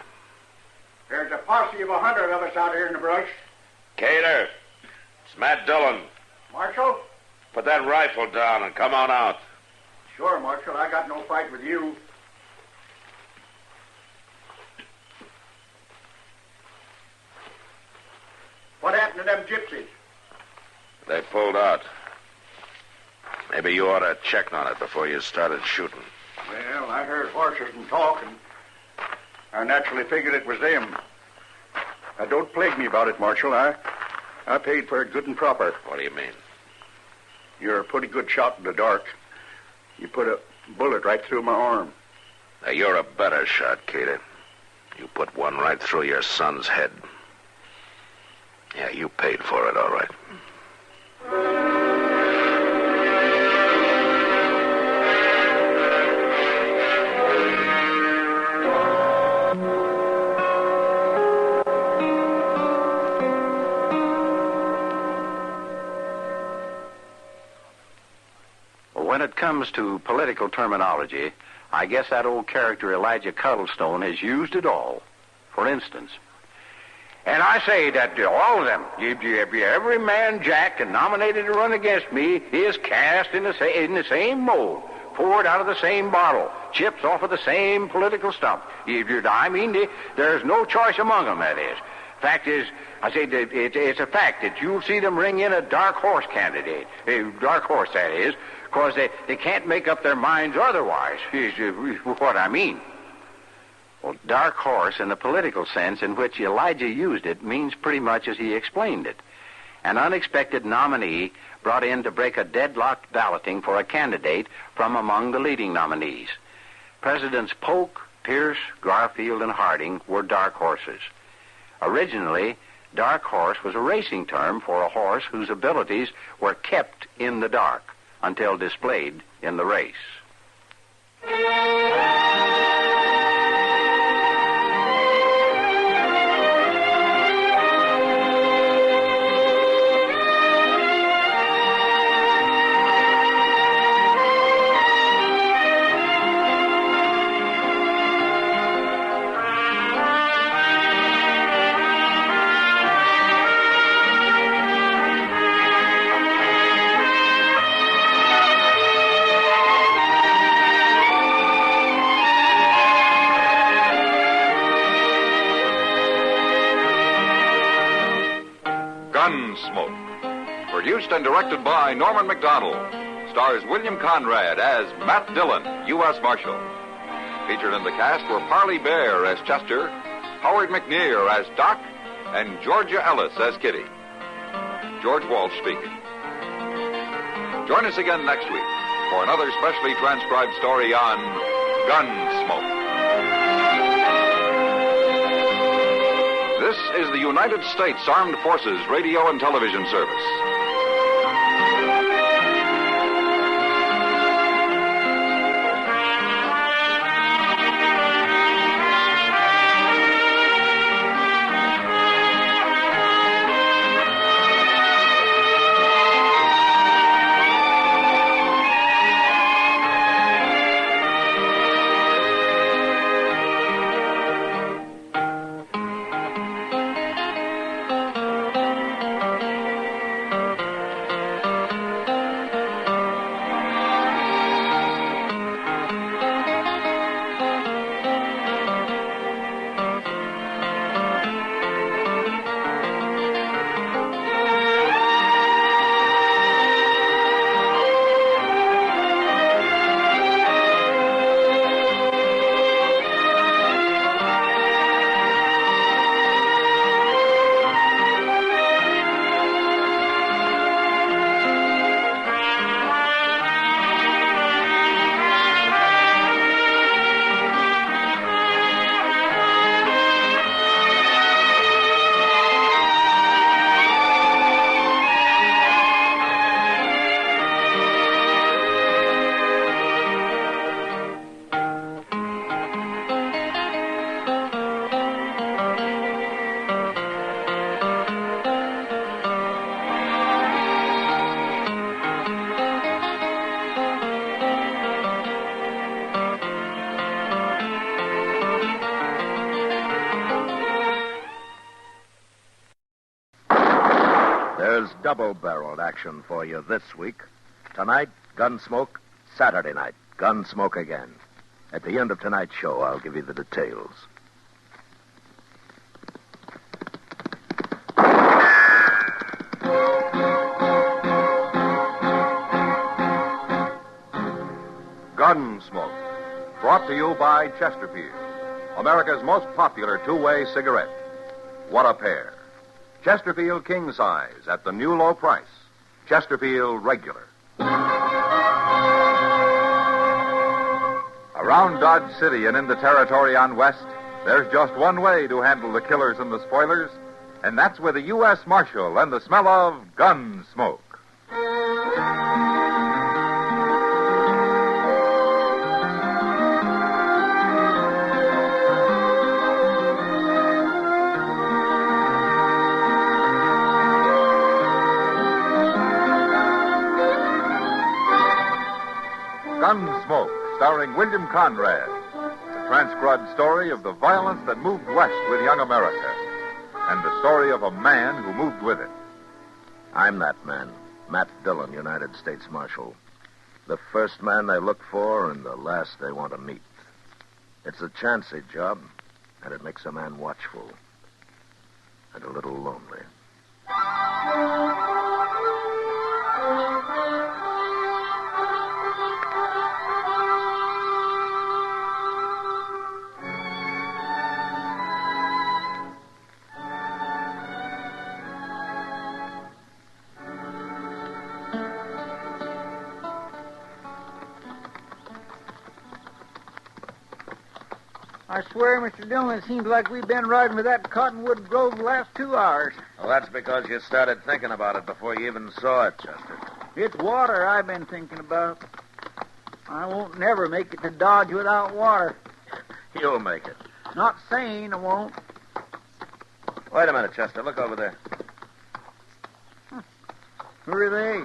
There's a posse of 100 of us out here in the brush. Cater, it's Matt Dillon. Marshal? Put that rifle down and come on out. Sure, Marshal. I got no fight with you. What happened to them gypsies? They pulled out. Maybe you ought to check on it before you started shooting. Well, I heard horses and talk, and I naturally figured it was them. Now, don't plague me about it, Marshal. I paid for it good and proper. What do you mean? You're a pretty good shot in the dark. You put a bullet right through my arm. Now, you're a better shot, Cater. You put one right through your son's head. Yeah, you paid for it, all right. When it comes to political terminology, I guess that old character Elijah Cuddlestone has used it all. For instance, and I say that all of them, every man Jack and nominated to run against me is cast in the same mold, poured out of the same bottle, chips off of the same political stump. There's no choice among them, that is. Fact is, I say that it's a fact that you'll see them ring in a dark horse candidate. A dark horse, that is, because they can't make up their minds otherwise, is what I mean. Well, dark horse, in the political sense in which Elijah used it, means pretty much as he explained it. An unexpected nominee brought in to break a deadlocked balloting for a candidate from among the leading nominees. Presidents Polk, Pierce, Garfield, and Harding were dark horses. Originally, dark horse was a racing term for a horse whose abilities were kept in the dark until displayed in the race. Gunsmoke. Produced and directed by Norman McDonald. Stars William Conrad as Matt Dillon, U.S. Marshal. Featured in the cast were Parley Bear as Chester, Howard McNear as Doc, and Georgia Ellis as Kitty. George Walsh speaking. Join us again next week for another specially transcribed story on Gunsmoke. This is the United States Armed Forces Radio and Television Service. double-barreled action for you this week. Tonight, Gunsmoke. Saturday night, Gunsmoke again. At the end of tonight's show, I'll give you the details. Gunsmoke, brought to you by Chesterfield, America's most popular two-way cigarette. What a pair. Chesterfield King Size at the new low price. Chesterfield Regular. Around Dodge City and in the territory on West, there's just one way to handle the killers and the spoilers, and that's with a U.S. Marshal and the smell of Gunsmoke. Gunsmoke, starring William Conrad. The transcribed story of the violence that moved west with young America, and the story of a man who moved with it. I'm that man, Matt Dillon, United States Marshal. The first man they look for and the last they want to meet. It's a chancy job, and it makes a man watchful and a little lonely. I swear, Mr. Dillon, it seems like we've been riding with that cottonwood grove the last 2 hours. Well, that's because you started thinking about it before you even saw it, Chester. It's water I've been thinking about. I won't never make it to Dodge without water. You'll make it. Not saying I won't. Wait a minute, Chester. Look over there. Who are they?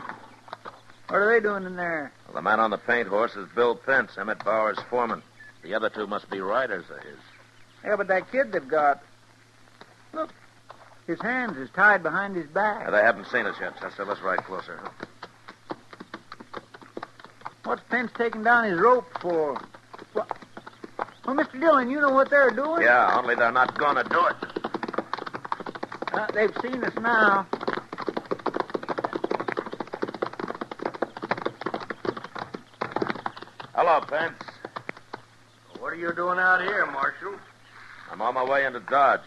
What are they doing in there? Well, the man on the paint horse is Bill Pence, Emmett Bauer's foreman. The other two must be riders of his. Yeah, but that kid they've got... Look, his hands is tied behind his back. They haven't seen us yet, Chester. Let's ride closer. What's Pence taking down his rope for? Well, Mr. Dillon, you know what they're doing? Yeah, only they're not going to do it. They've seen us now. Hello, Pence. What are you doing out here, Marshal? I'm on my way into Dodge.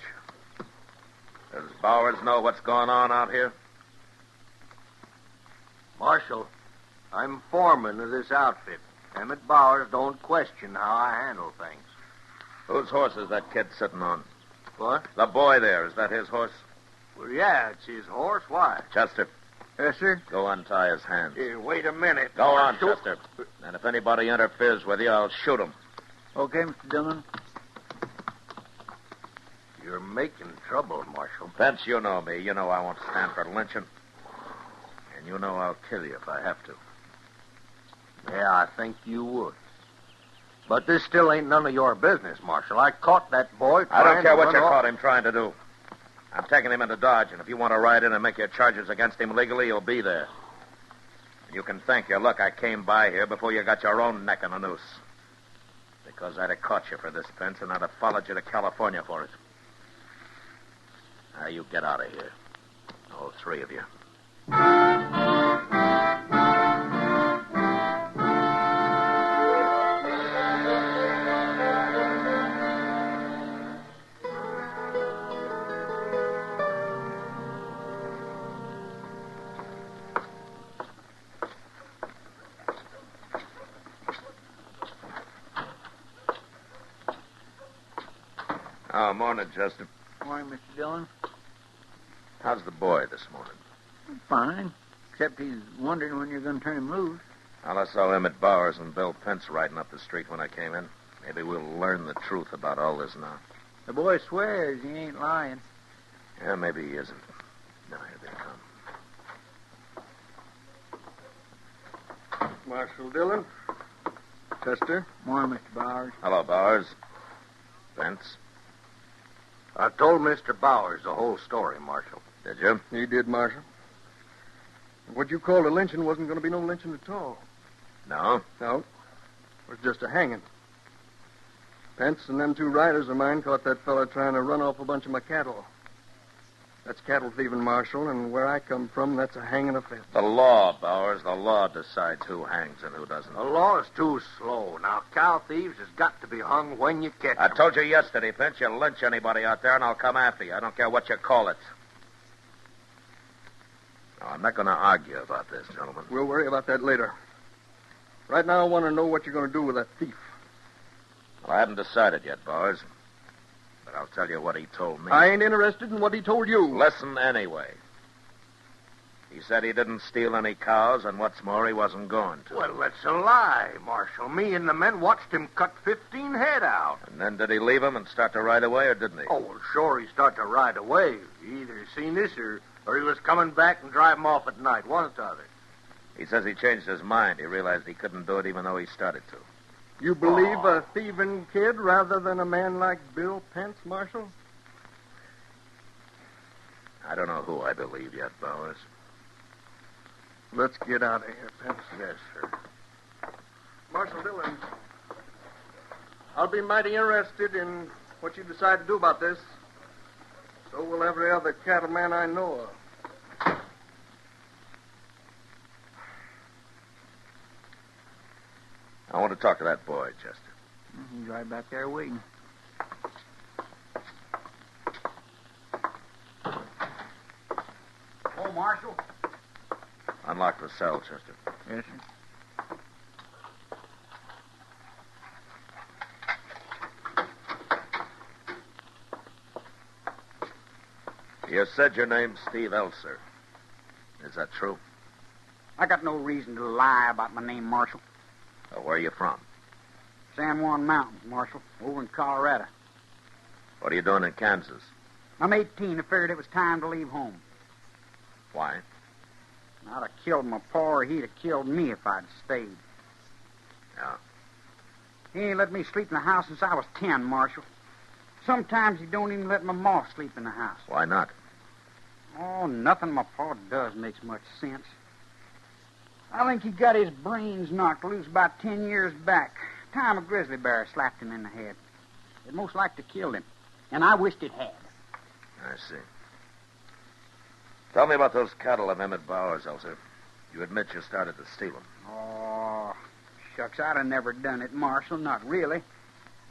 Does Bowers know what's going on out here? Marshal, I'm foreman of this outfit. Emmett Bowers don't question how I handle things. Whose horse is that kid sitting on? What? The boy there. Is that his horse? Well, yeah, it's his horse. Why? Chester. Yes, sir? Go untie his hands. Here, wait a minute. Go on, Marshal. Chester. And if anybody interferes with you, I'll shoot him. Okay, Mr. Dillon. You're making trouble, Marshal. Pence, you know me. You know I won't stand for lynching. And you know I'll kill you if I have to. Yeah, I think you would. But this still ain't none of your business, Marshal. I caught that boy I don't care to what run you off. caught him trying to do. I'm taking him into Dodge, and if you want to ride in and make your charges against him legally, you'll be there. And you can thank your luck I came by here before you got your own neck in a noose. Because I'd have caught you for this, Pence, and I'd have followed you to California for it. Now, you get out of here. All three of you. Oh, morning, Chester. Morning, Mr. Dillon. How's the boy this morning? Fine. Except he's wondering when you're going to turn him loose. Well, I saw Emmett Bowers and Bill Pence riding up the street when I came in. Maybe we'll learn the truth about all this now. The boy swears he ain't lying. Yeah, maybe he isn't. Now, here they come. Marshal Dillon. Chester. Morning, Mr. Bowers. Hello, Bowers. Pence. I told Mr. Bowers the whole story, Marshal. Did you? You did, Marshal. what you called a lynching wasn't going to be no lynching at all. No? No. It was just a hanging. Pence and them 2 riders of mine caught that fella trying to run off a bunch of my cattle. That's cattle thieving, Marshal, and where I come from, that's a hanging offense. The law, Bowers. The law decides who hangs and who doesn't. The law is too slow. Now, cow thieves has got to be hung when you catch I them. told you yesterday, Pence, you lynch anybody out there and I'll come after you. I don't care what you call it. No, I'm not going to argue about this, gentlemen. We'll worry about that later. Right now, I want to know what you're going to do with that thief. Well, I haven't decided yet, Bowers. But I'll tell you what he told me. I ain't interested in what he told you. Listen anyway. He said he didn't steal any cows, and what's more, he wasn't going to. Well, that's a lie, Marshal. Me and the men watched him cut 15 head out. And then did he leave him and start to ride away, or didn't he? Oh, well, sure, he started to ride away. He either seen this or he was coming back and drive him off at night, one or the other. He says he changed his mind. He realized he couldn't do it even though he started to. You believe a thieving kid rather than a man like Bill Pence, Marshal? I don't know who I believe yet, Bowers. Let's get out of here, Pence. Yes, sir. Marshal Dillon, I'll be mighty interested in what you decide to do about this. So will every other cattleman I know of. I want to talk to that boy, Chester. He's right back there waiting. Oh, Marshal. Unlock the cell, Chester. Yes, sir. You said your name's Steve Elser. Is that true? I got no reason to lie about my name, Marshal. Where are you from? San Juan Mountains, Marshal, over in Colorado. What are you doing in Kansas? I'm 18. I figured it was time to leave home. Why? I'd have killed my pa or he'd have killed me if I'd stayed. Yeah. He ain't let me sleep in the house since I was 10, Marshal. Sometimes he don't even let my ma sleep in the house. Why not? Oh, nothing my pa does makes much sense. I think he got his brains knocked loose about 10 years back. Time a grizzly bear slapped him in the head. It most likely killed him, and I wished it had. I see. Tell me about those cattle of Emmett Bowers, Elser. You admit you started to steal them. Oh, shucks, I'd have never done it, Marshal. Not really.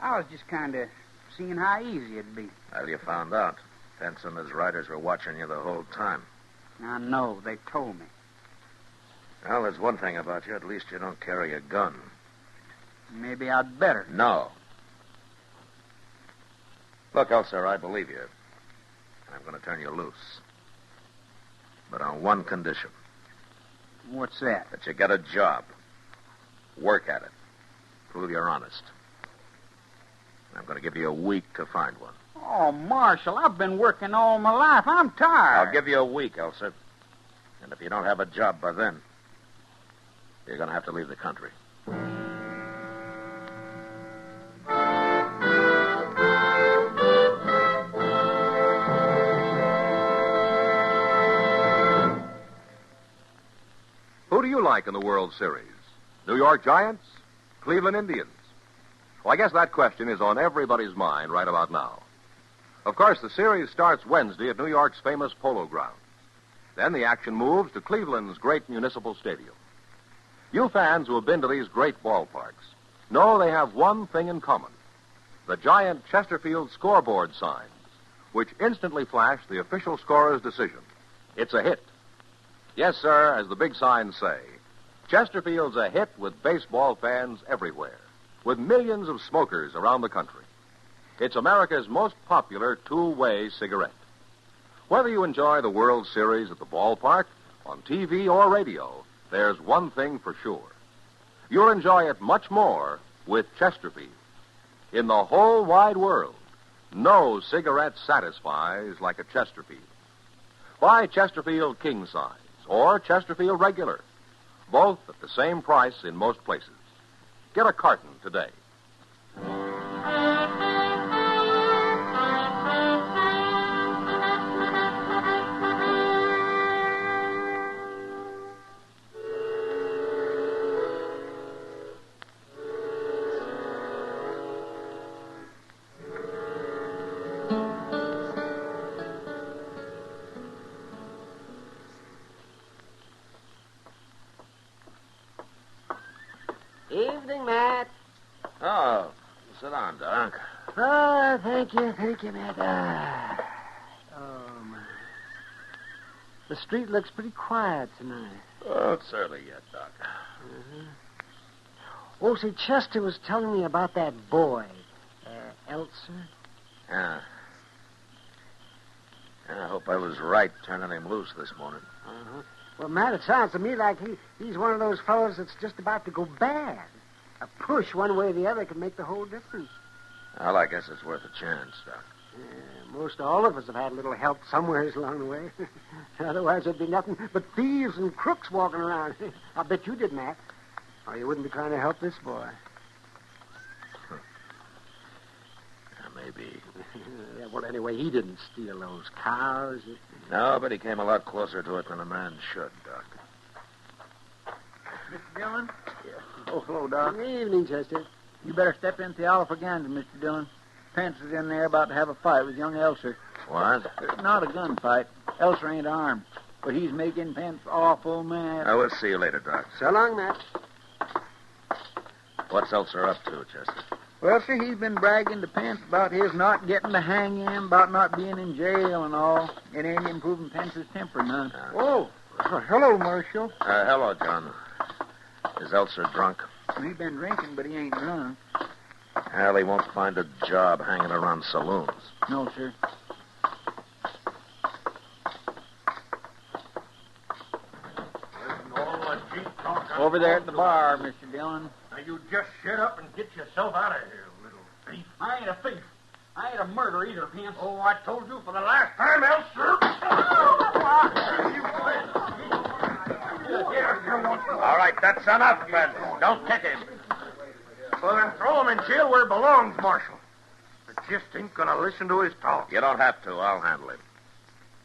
I was just kind of seeing how easy it'd be. Well, you found out. Pence and his riders were watching you the whole time. I know. They told me. Well, there's one thing about you. At least you don't carry a gun. Maybe I'd better. No. Look, Elser, I believe you. And I'm going to turn you loose. But on one condition. What's that? That you get a job. Work at it. Prove you're honest. I'm going to give you a week to find one. Oh, Marshal, I've been working all my life. I'm tired. I'll give you a week, Elser. And if you don't have a job by then, you're going to have to leave the country. Who do you like in the World Series? New York Giants? Cleveland Indians? Well, I guess that question is on everybody's mind right about now. Of course, the series starts Wednesday at New York's famous Polo Grounds. Then the action moves to Cleveland's great municipal stadium. You fans who have been to these great ballparks know they have one thing in common. The giant Chesterfield scoreboard signs, which instantly flash the official scorer's decision. It's a hit. Yes, sir, as the big signs say, Chesterfield's a hit with baseball fans everywhere, with millions of smokers around the country. It's America's most popular two-way cigarette. Whether you enjoy the World Series at the ballpark, on TV or radio, there's one thing for sure. You'll enjoy it much more with Chesterfield. In the whole wide world, no cigarette satisfies like a Chesterfield. Buy Chesterfield King Size or Chesterfield Regular, both at the same price in most places. Get a carton today. Evening, Matt. Oh, sit down, Doc. Oh, thank you, Matt. My. The street looks pretty quiet tonight. Oh, it's early yet, Doc. Oh, see, Chester was telling me about that boy, Elser. Yeah. I hope I was right turning him loose this morning. Well, Matt, it sounds to me like he's one of those fellows that's just about to go bad. A push one way or the other can make the whole difference. Well, I guess it's worth a chance, Doc. Most all of us have had a little help somewhere along the way. Otherwise, there'd be nothing but thieves and crooks walking around. I bet you did, Matt. Or you wouldn't be trying to help this boy. Maybe. Yeah, well, anyway, he didn't steal those cows. No, but he came a lot closer to it than a man should, Doc. Mr. Dillon? Oh, hello, Doc. Good evening, Chester. You better step into the Oliver Gander, Mr. Dillon. Pence is in there about to have a fight with young Elser. What? Not a gunfight. Elser ain't armed. But he's making Pence awful mad. I will see you later, Doc. So long, Matt. What's Elser up to, Chester? Well, sir, he's been bragging to Pence about his not getting to hang him, about not being in jail and all. It ain't improving Pence's temper none. Oh, hello, Marshal. Hello, John. Is Elser drunk? He's been drinking, but he ain't drunk. Well, he won't find a job hanging around saloons. No, sir. Over there at the bar, Mr. Dillon. Now, you just shut up and get yourself out of here, little thief. I ain't a thief. I ain't a murderer either, Pence. Oh, I told you for the last time, Elser. All right, that's enough, Ben. Don't kick him. Well, then throw him in jail where he belongs, Marshal. I just ain't going to listen to his talk. You don't have to. I'll handle him.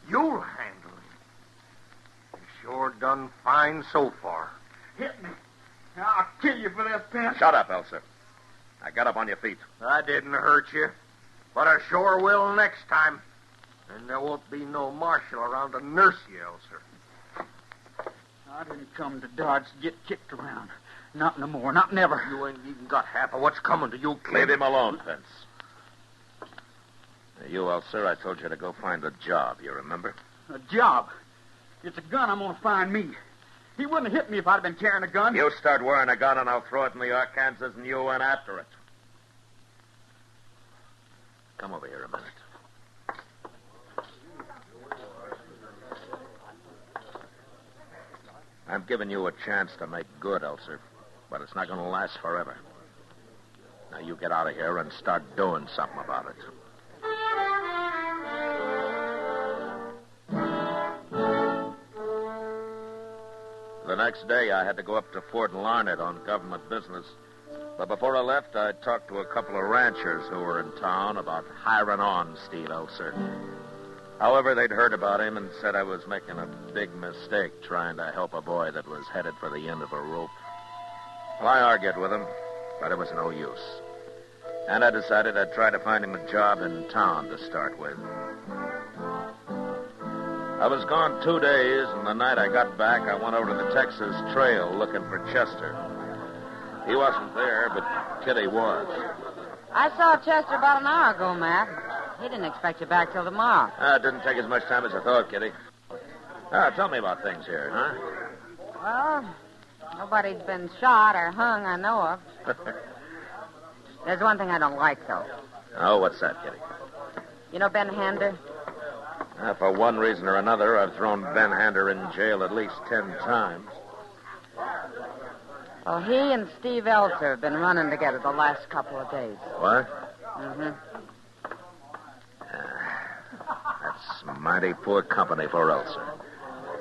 You'll handle him. He sure done fine so far. Hit me. I'll kill you for this, Pence. Shut up, Elser. Now get up on your feet. I didn't hurt you, but I sure will next time. And there won't be no marshal around to nurse you, Elser. I didn't come to Dodge to get kicked around. Not no more. Not never. You ain't even got half of what's coming to you, kid. Leave him alone, Pence. Now, you, Elser, I told you to go find a job, you remember? A job? It's a gun I'm going to find me. He wouldn't have hit me if I'd been carrying a gun. You start wearing a gun and I'll throw it in the Arkansas and you went after it. Come over here a minute. I'm giving you a chance to make good, Elser, but it's not going to last forever. Now you get out of here and start doing something about it. The next day, I had to go up to Fort Larned on government business. But before I left, I talked to a couple of ranchers who were in town about hiring on Steve Elser. However, they'd heard about him and said I was making a big mistake trying to help a boy that was headed for the end of a rope. Well, I argued with them, but it was no use. And I decided I'd try to find him a job in town to start with. I was gone 2 days, and the night I got back, I went over to the Texas Trail looking for Chester. He wasn't there, but Kitty was. I saw Chester about an hour ago, Matt. He didn't expect you back till tomorrow. It didn't take as much time as I thought, Kitty. Tell me about things here, huh? Well, nobody's been shot or hung I know of. There's one thing I don't like, though. Oh, what's that, Kitty? You know Ben Hander? For one reason or another, I've thrown Ben Hander in jail at least 10 times. Well, he and Steve Elser have been running together the last couple of days. What? Mm-hmm. That's mighty poor company for Elser.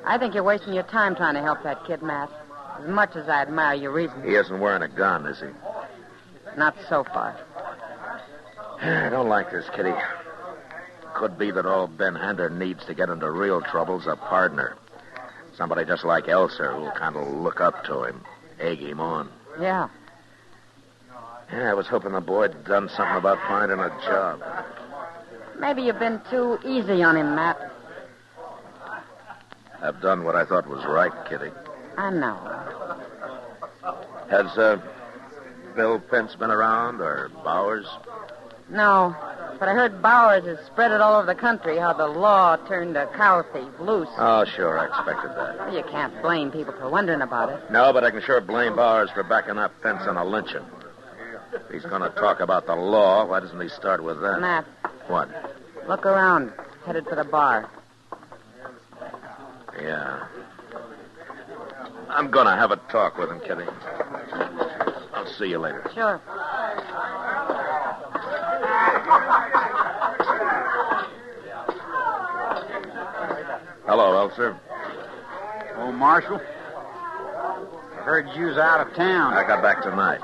I think you're wasting your time trying to help that kid, Matt. As much as I admire your reason. He isn't wearing a gun, is he? Not so far. I don't like this, Kitty. Could be that all Ben Hander needs to get into real trouble's a partner. Somebody just like Elser who'll kind of look up to him, egg him on. Yeah. Yeah, I was hoping the boy had done something about finding a job. Maybe you've been too easy on him, Matt. I've done what I thought was right, Kitty. I know. Bill Pence been around, or Bowers? No, but I heard Bowers has spread it all over the country how the law turned a cow thief loose. Oh, sure, I expected that. Well, you can't blame people for wondering about it. No, but I can sure blame Bowers for backing up Pence on a lynching. If he's going to talk about the law, why doesn't he start with that? Matt. What? Look around. Headed for the bar. Yeah. I'm going to have a talk with him, Kitty. I'll see you later. Sure. Hello, Elser. Oh, Marshal. I heard you was out of town. I got back tonight.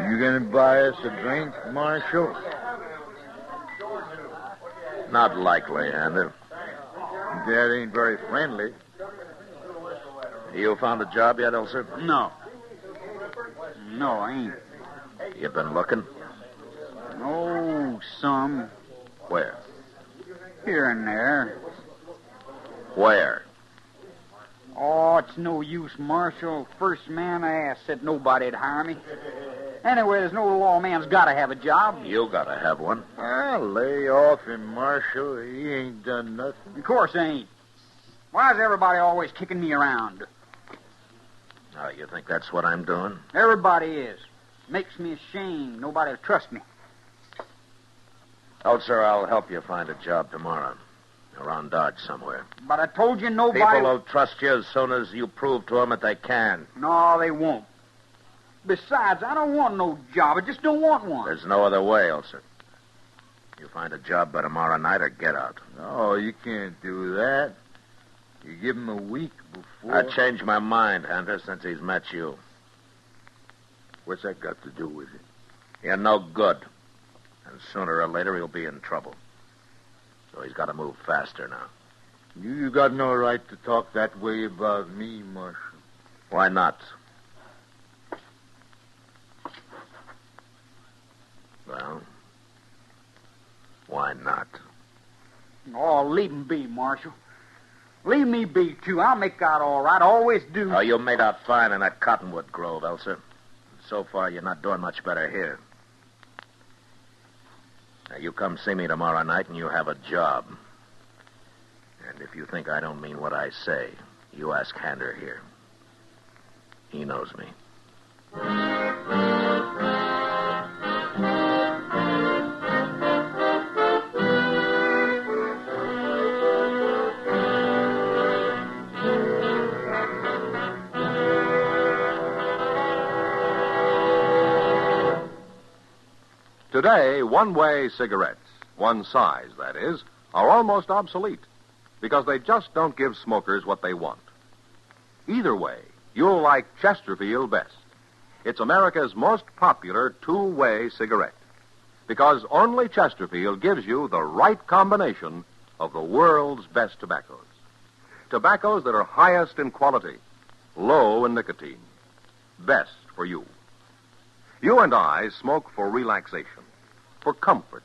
You gonna buy us a drink, Marshal? Not likely, Hander. That ain't very friendly. You found a job yet, Elser? No. No, I ain't. You been looking? Oh, some. Where? Here and there. Where? Oh, it's no use, Marshal. First man I asked said nobody'd hire me. Anyway, there's no lawman's got to have a job. You got to have one. Lay off him, Marshal. He ain't done nothing. Of course ain't. Why is everybody always kicking me around? Oh, you think that's what I'm doing? Everybody is. Makes me ashamed. Nobody'll trust me. Elser, I'll help you find a job tomorrow. Around Dodge somewhere. But I told you nobody... People will trust you as soon as you prove to them that they can. No, they won't. Besides, I don't want no job. I just don't want one. There's no other way, Elser. You find a job by tomorrow night or get out. No, you can't do that. You give him a week before... I changed my mind, Hunter, since he's met you. What's that got to do with it? You're no good. And sooner or later, he'll be in trouble. So he's got to move faster now. You got no right to talk that way about me, Marshal. Why not? Well, why not? Oh, leave him be, Marshal. Leave me be, too. I'll make out all right. I always do. Oh, you made out fine in that cottonwood grove, Elser. So far, you're not doing much better here. Now, you come see me tomorrow night and you have a job. And if you think I don't mean what I say, you ask Hander here. He knows me. Today, one-way cigarettes, one size, that is, are almost obsolete because they just don't give smokers what they want. Either way, you'll like Chesterfield best. It's America's most popular two-way cigarette because only Chesterfield gives you the right combination of the world's best tobaccos. Tobaccos that are highest in quality, low in nicotine, best for you. You and I smoke for relaxation, for comfort,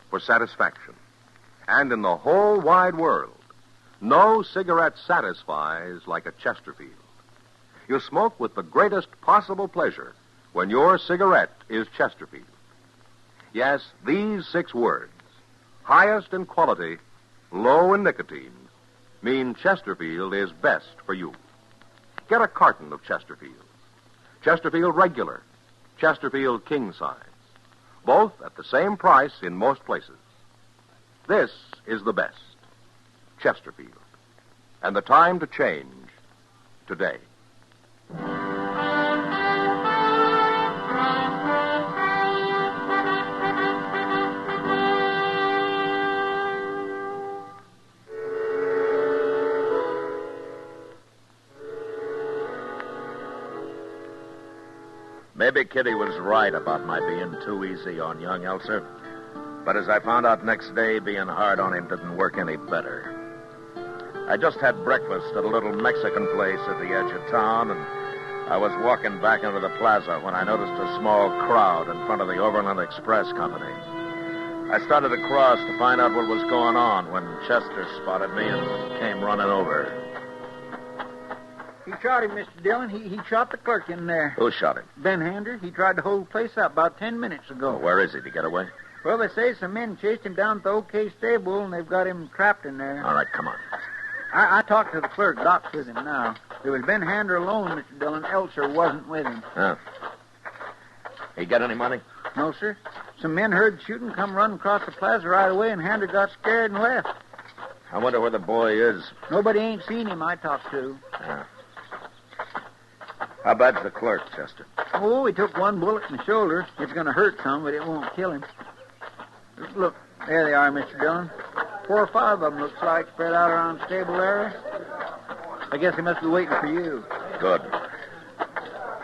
for satisfaction. And in the whole wide world, no cigarette satisfies like a Chesterfield. You smoke with the greatest possible pleasure when your cigarette is Chesterfield. Yes, these 6 words, highest in quality, low in nicotine, mean Chesterfield is best for you. Get a carton of Chesterfield. Chesterfield Regular, Chesterfield King Size, both at the same price in most places. This is the best, Chesterfield. And the time to change, today. Maybe Kitty was right about my being too easy on young Elser. But as I found out next day, being hard on him didn't work any better. I just had breakfast at a little Mexican place at the edge of town, and I was walking back into the plaza when I noticed a small crowd in front of the Overland Express Company. I started across to find out what was going on when Chester spotted me and came running over. He shot him, Mr. Dillon. He shot the clerk in there. Who shot him? Ben Hander. He tried to hold the place up about 10 minutes ago. Well, where is he? Did he get away? Well, they say some men chased him down to the OK stable, and they've got him trapped in there. All right, come on. I talked to the clerk. Doc's with him now. There was Ben Hander alone, Mr. Dillon. Elser wasn't with him. Huh. He got any money? No, sir. Some men heard shooting, come running across the plaza right away, and Hander got scared and left. I wonder where the boy is. Nobody ain't seen him I talked to. Yeah. How bad's the clerk, Chester? Oh, he took one bullet in the shoulder. It's going to hurt some, but it won't kill him. Look, there they are, Mr. Dillon. 4 or 5 of them, looks like, spread out around the stable area. I guess they must be waiting for you. Good.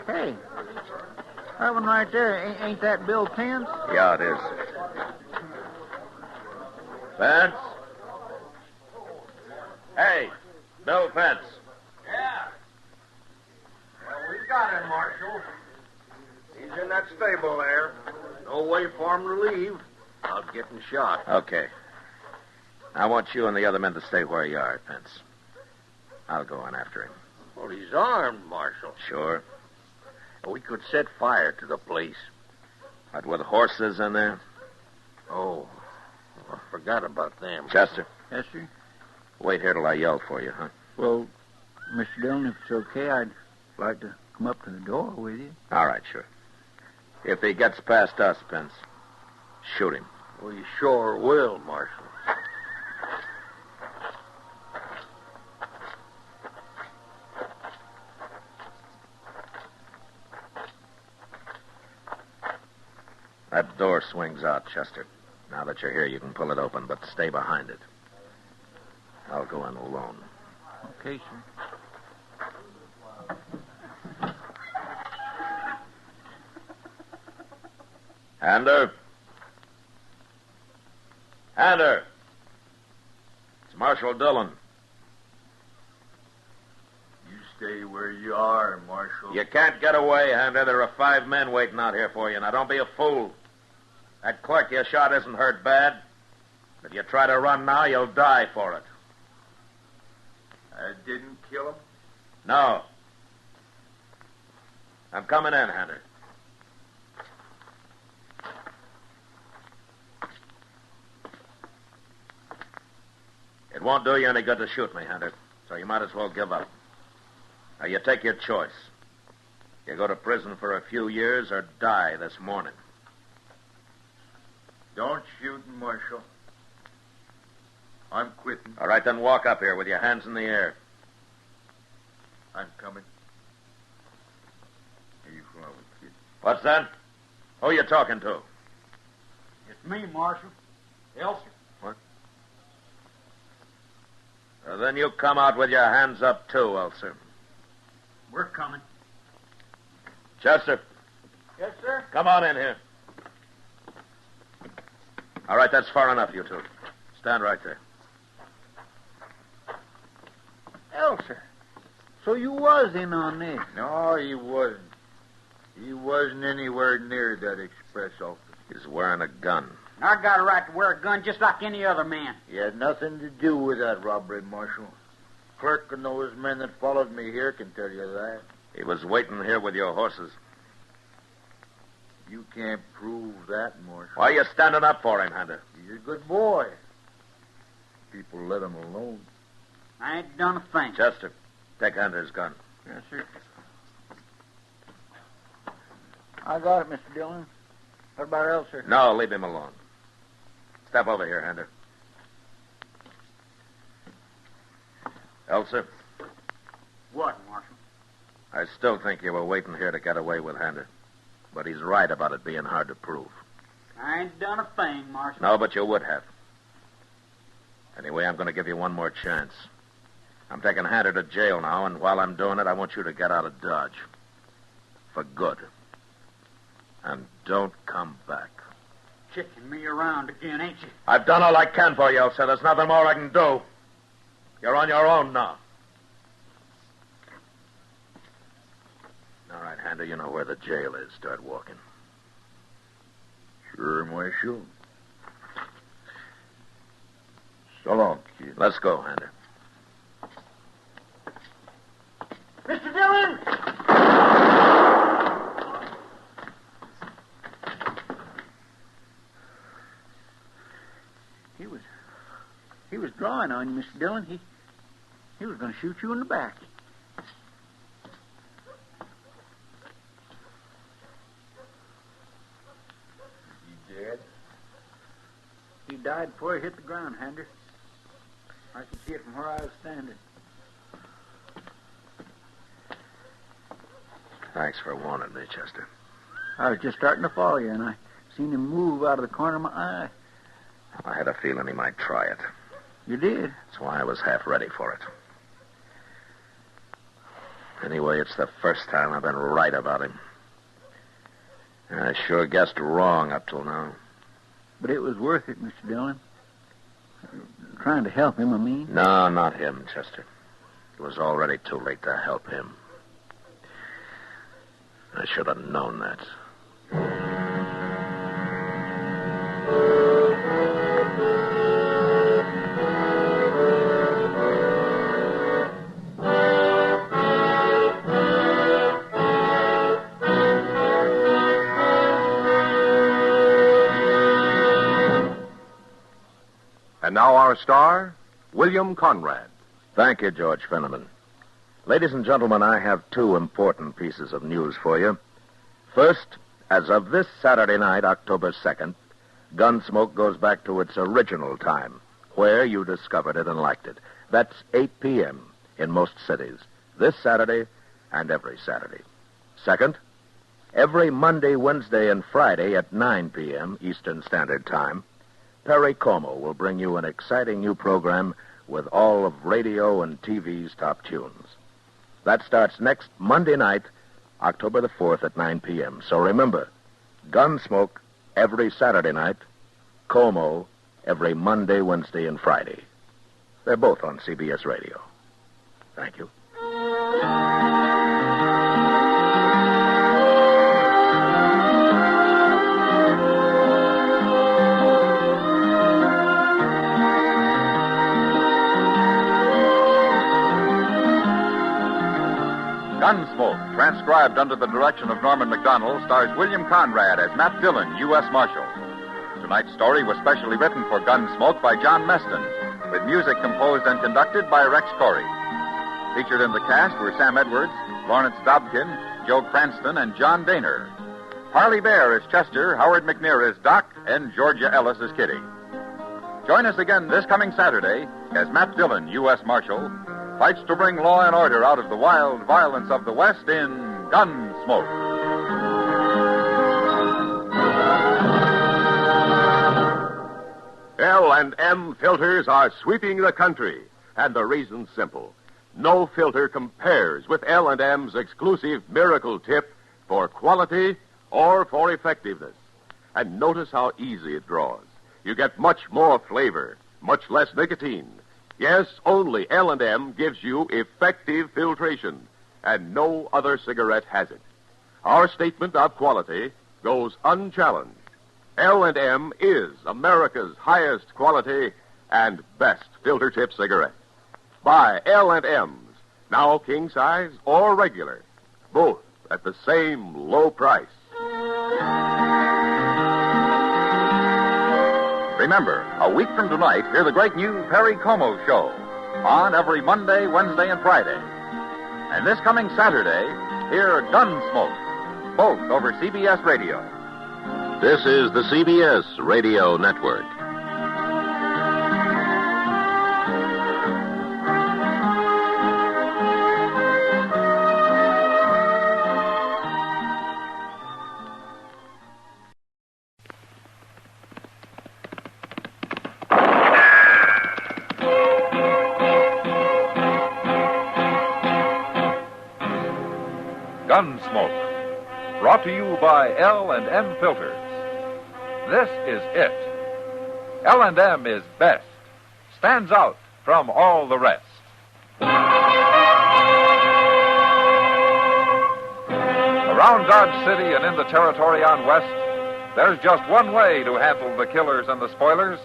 Hey, that one right there, ain't that Bill Pence? Yeah, it is. Pence? Hey, Bill Pence. Yeah. Well, we got him, Marshal. He's in that stable there. No way for him to leave without getting shot. Okay. I want you and the other men to stay where you are, Pence. I'll go in after him. Well, he's armed, Marshal. Sure. We could set fire to the place. But with horses in there? Oh, I forgot about them. Chester. Yes, sir? Wait here till I yell for you, huh? Well, Mr. Dillon, if it's okay, I'd like to come up to the door with you. All right, sure. If he gets past us, Pence, shoot him. We sure will, Marshal. That door swings out, Chester. Now that you're here, you can pull it open, but stay behind it. I'll go in alone. Okay, sir. Hander? Hander! It's Marshal Dillon. You stay where you are, Marshal. You can't get away, Hander. There are 5 men waiting out here for you. Now, don't be a fool. That clerk you shot isn't hurt bad. If you try to run now, you'll die for it. I didn't kill him? No. I'm coming in, Hander. It won't do you any good to shoot me, Hander, so you might as well give up. Now, you take your choice. You go to prison for a few years or die this morning. Don't shoot, Marshal. I'm quitting. All right, then walk up here with your hands in the air. I'm coming. Here you go, kid. What's that? Who you talking to? It's me, Marshal. Elser. What? Then you come out with your hands up, too, Elser. We're coming. Chester. Yes, sir? Come on in here. All right, that's far enough, you two. Stand right there. Elser, so you was in on this? No, he wasn't. He wasn't anywhere near that express office. He's wearing a gun. I got a right to wear a gun just like any other man. He had nothing to do with that robbery, Marshal. Clerk and those men that followed me here can tell you that. He was waiting here with your horses. You can't prove that, Marshal. Why are you standing up for him, Hunter? He's a good boy. People let him alone. I ain't done a thing. Chester, take Hunter's gun. Yes, sir. I got it, Mr. Dillon. What about Elser? No, leave him alone. Step over here, Hunter. Elser? What, Marshal? I still think you were waiting here to get away with Hunter. But he's right about it being hard to prove. I ain't done a thing, Marshal. No, but you would have. Anyway, I'm going to give you one more chance. I'm taking Hunter to jail now, and while I'm doing it, I want you to get out of Dodge. For good. And don't come back. Kicking me around again, ain't you? I've done all I can for you, Elsa. There's nothing more I can do. You're on your own now. All right, Hunter, you know where the jail is. Start walking. Sure, Marshal. So long, kid. Let's go, Hunter. Mr. on you, Mr. Dillon. He was going to shoot you in the back. He dead? He died before he hit the ground, Hander. I could see it from where I was standing. Thanks for warning me, Chester. I was just starting to follow you, and I seen him move out of the corner of my eye. I had a feeling he might try it. You did? That's why I was half ready for it. Anyway, it's the first time I've been right about him. I sure guessed wrong up till now. But it was worth it, Mr. Dillon. Trying to help him, I mean. No, not him, Chester. It was already too late to help him. I should have known that. And now our star, William Conrad. Thank you, George Fenneman. Ladies and gentlemen, I have two important pieces of news for you. First, as of this Saturday night, October 2nd, Gunsmoke goes back to its original time, where you discovered it and liked it. That's 8 p.m. in most cities, this Saturday and every Saturday. Second, every Monday, Wednesday, and Friday at 9 p.m. Eastern Standard Time, Perry Como will bring you an exciting new program with all of radio and TV's top tunes. That starts next Monday night, October the 4th at 9 p.m. So remember, Gunsmoke every Saturday night, Como every Monday, Wednesday, and Friday. They're both on CBS Radio. Thank you. Gunsmoke, transcribed under the direction of Norman Macdonald, stars William Conrad as Matt Dillon, U.S. Marshal. Tonight's story was specially written for Gunsmoke by John Meston, with music composed and conducted by Rex Corey. Featured in the cast were Sam Edwards, Lawrence Dobkin, Joe Cranston, and John Daner. Parley Bear is Chester, Howard McNear is Doc, and Georgia Ellis is Kitty. Join us again this coming Saturday as Matt Dillon, U.S. Marshal, fights to bring law and order out of the wild violence of the West in Gunsmoke. L&M filters are sweeping the country, and the reason's simple. No filter compares with L&M's exclusive Miracle Tip for quality or for effectiveness. And notice how easy it draws. You get much more flavor, much less nicotine. Yes, only L&M gives you effective filtration, and no other cigarette has it. Our statement of quality goes unchallenged. L&M is America's highest quality and best filter tip cigarette. Buy L&M's, now king size or regular, both at the same low price. Remember, a week from tonight, hear the great new Perry Como Show, on every Monday, Wednesday, and Friday. And this coming Saturday, hear Gunsmoke, both over CBS Radio. This is the CBS Radio Network. Gunsmoke, brought to you by L&M Filters. This is it. L&M is best. Stands out from all the rest. Around Dodge City and in the territory on West, there's just one way to handle the killers and the spoilers,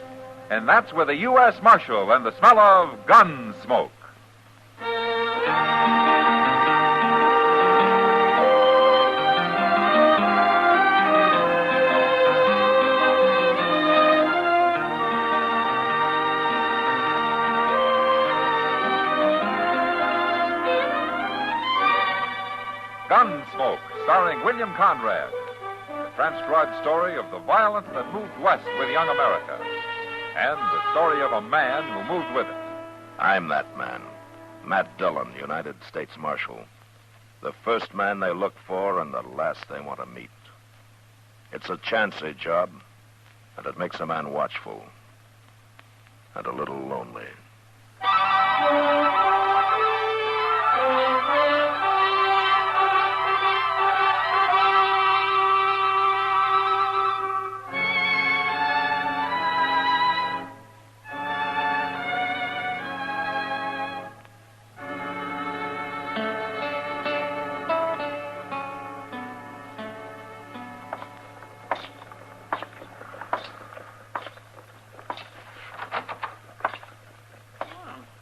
and that's with a U.S. Marshal and the smell of Gunsmoke. Gunsmoke, starring William Conrad. The transcribed story of the violence that moved west with young America. And the story of a man who moved with it. I'm that man. Matt Dillon, United States Marshal. The first man they look for and the last they want to meet. It's a chancy job, and it makes a man watchful and a little lonely.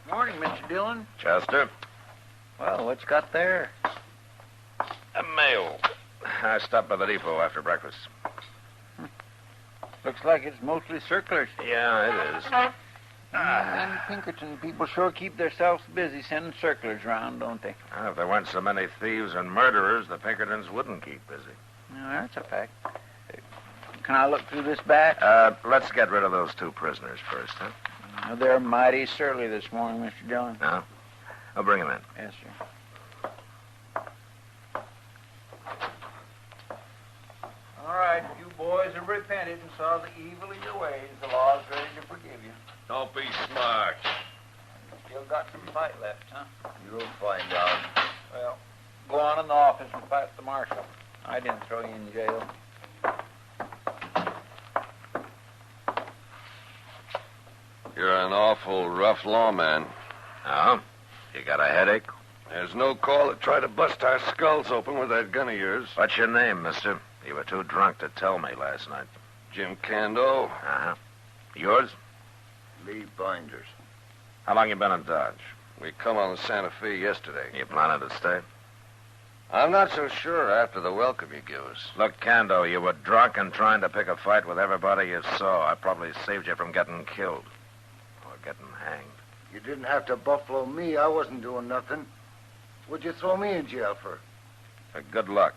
Morning, Mr. Dillon. Chester? Well, what's got there? A mail. I stopped by the depot after breakfast. Looks like it's mostly circulars. Yeah, it is. Them Pinkerton people sure keep themselves busy sending circulars around, don't they? Well, if there weren't so many thieves and murderers, the Pinkertons wouldn't keep busy. No, that's a fact. Can I look through this batch? Let's get rid of those two prisoners first, huh? They're mighty surly this morning, Mr. Dillon. No? I'll bring them in. Yes, sir. All right, you boys have repented and saw the evil of your ways. The law's ready to forgive you. Don't be smart. Still got some fight left, huh? You'll find out. Well, go on in the office and fight the marshal. I didn't throw you in jail. You're an awful rough lawman. Oh? You got a headache? There's no call to try to bust our skulls open with that gun of yours. What's your name, mister? You were too drunk to tell me last night. Jim Cando. Uh-huh. Yours? Lee Binders. How long you been in Dodge? We come on the Santa Fe yesterday. You planning to stay? I'm not so sure after the welcome you give us. Look, Cando, you were drunk and trying to pick a fight with everybody you saw. I probably saved you from getting killed. Or getting hanged. You didn't have to buffalo me. I wasn't doing nothing. What'd you throw me in jail for? Good luck.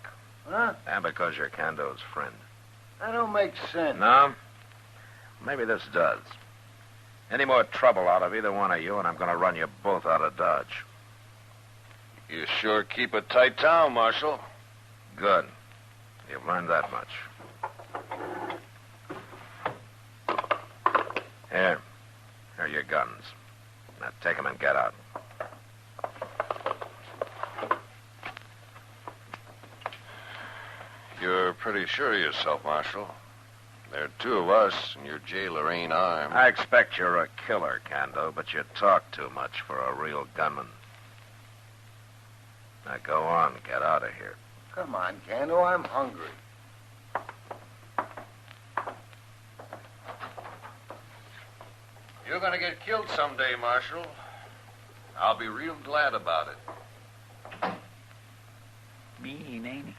Huh? And because you're Cando's friend. That don't make sense. No? Maybe this does. Any more trouble out of either one of you, and I'm going to run you both out of Dodge. You sure keep a tight town, Marshal. Good. You've learned that much. Here. Here are your guns. Now take them and get out. You're pretty sure of yourself, Marshal. There are two of us, and your jailer ain't armed. I expect you're a killer, Cando, but you talk too much for a real gunman. Now go on, get out of here. Come on, Cando, I'm hungry. You're going to get killed someday, Marshal. I'll be real glad about it. Mean, ain't he?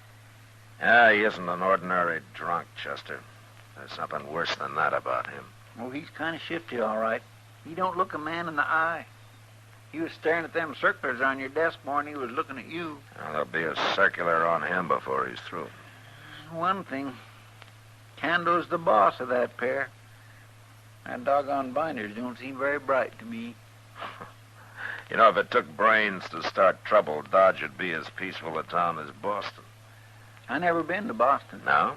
He isn't an ordinary drunk, Chester. There's something worse than that about him. Oh, he's kind of shifty, all right. He don't look a man in the eye. He was staring at them circulars on your desk more than he was looking at you. Well, there'll be a circular on him before he's through. One thing, Cando's the boss of that pair. That doggone Binders don't seem very bright to me. You know, if it took brains to start trouble, Dodge would be as peaceful a town as Boston. I never been to Boston. No?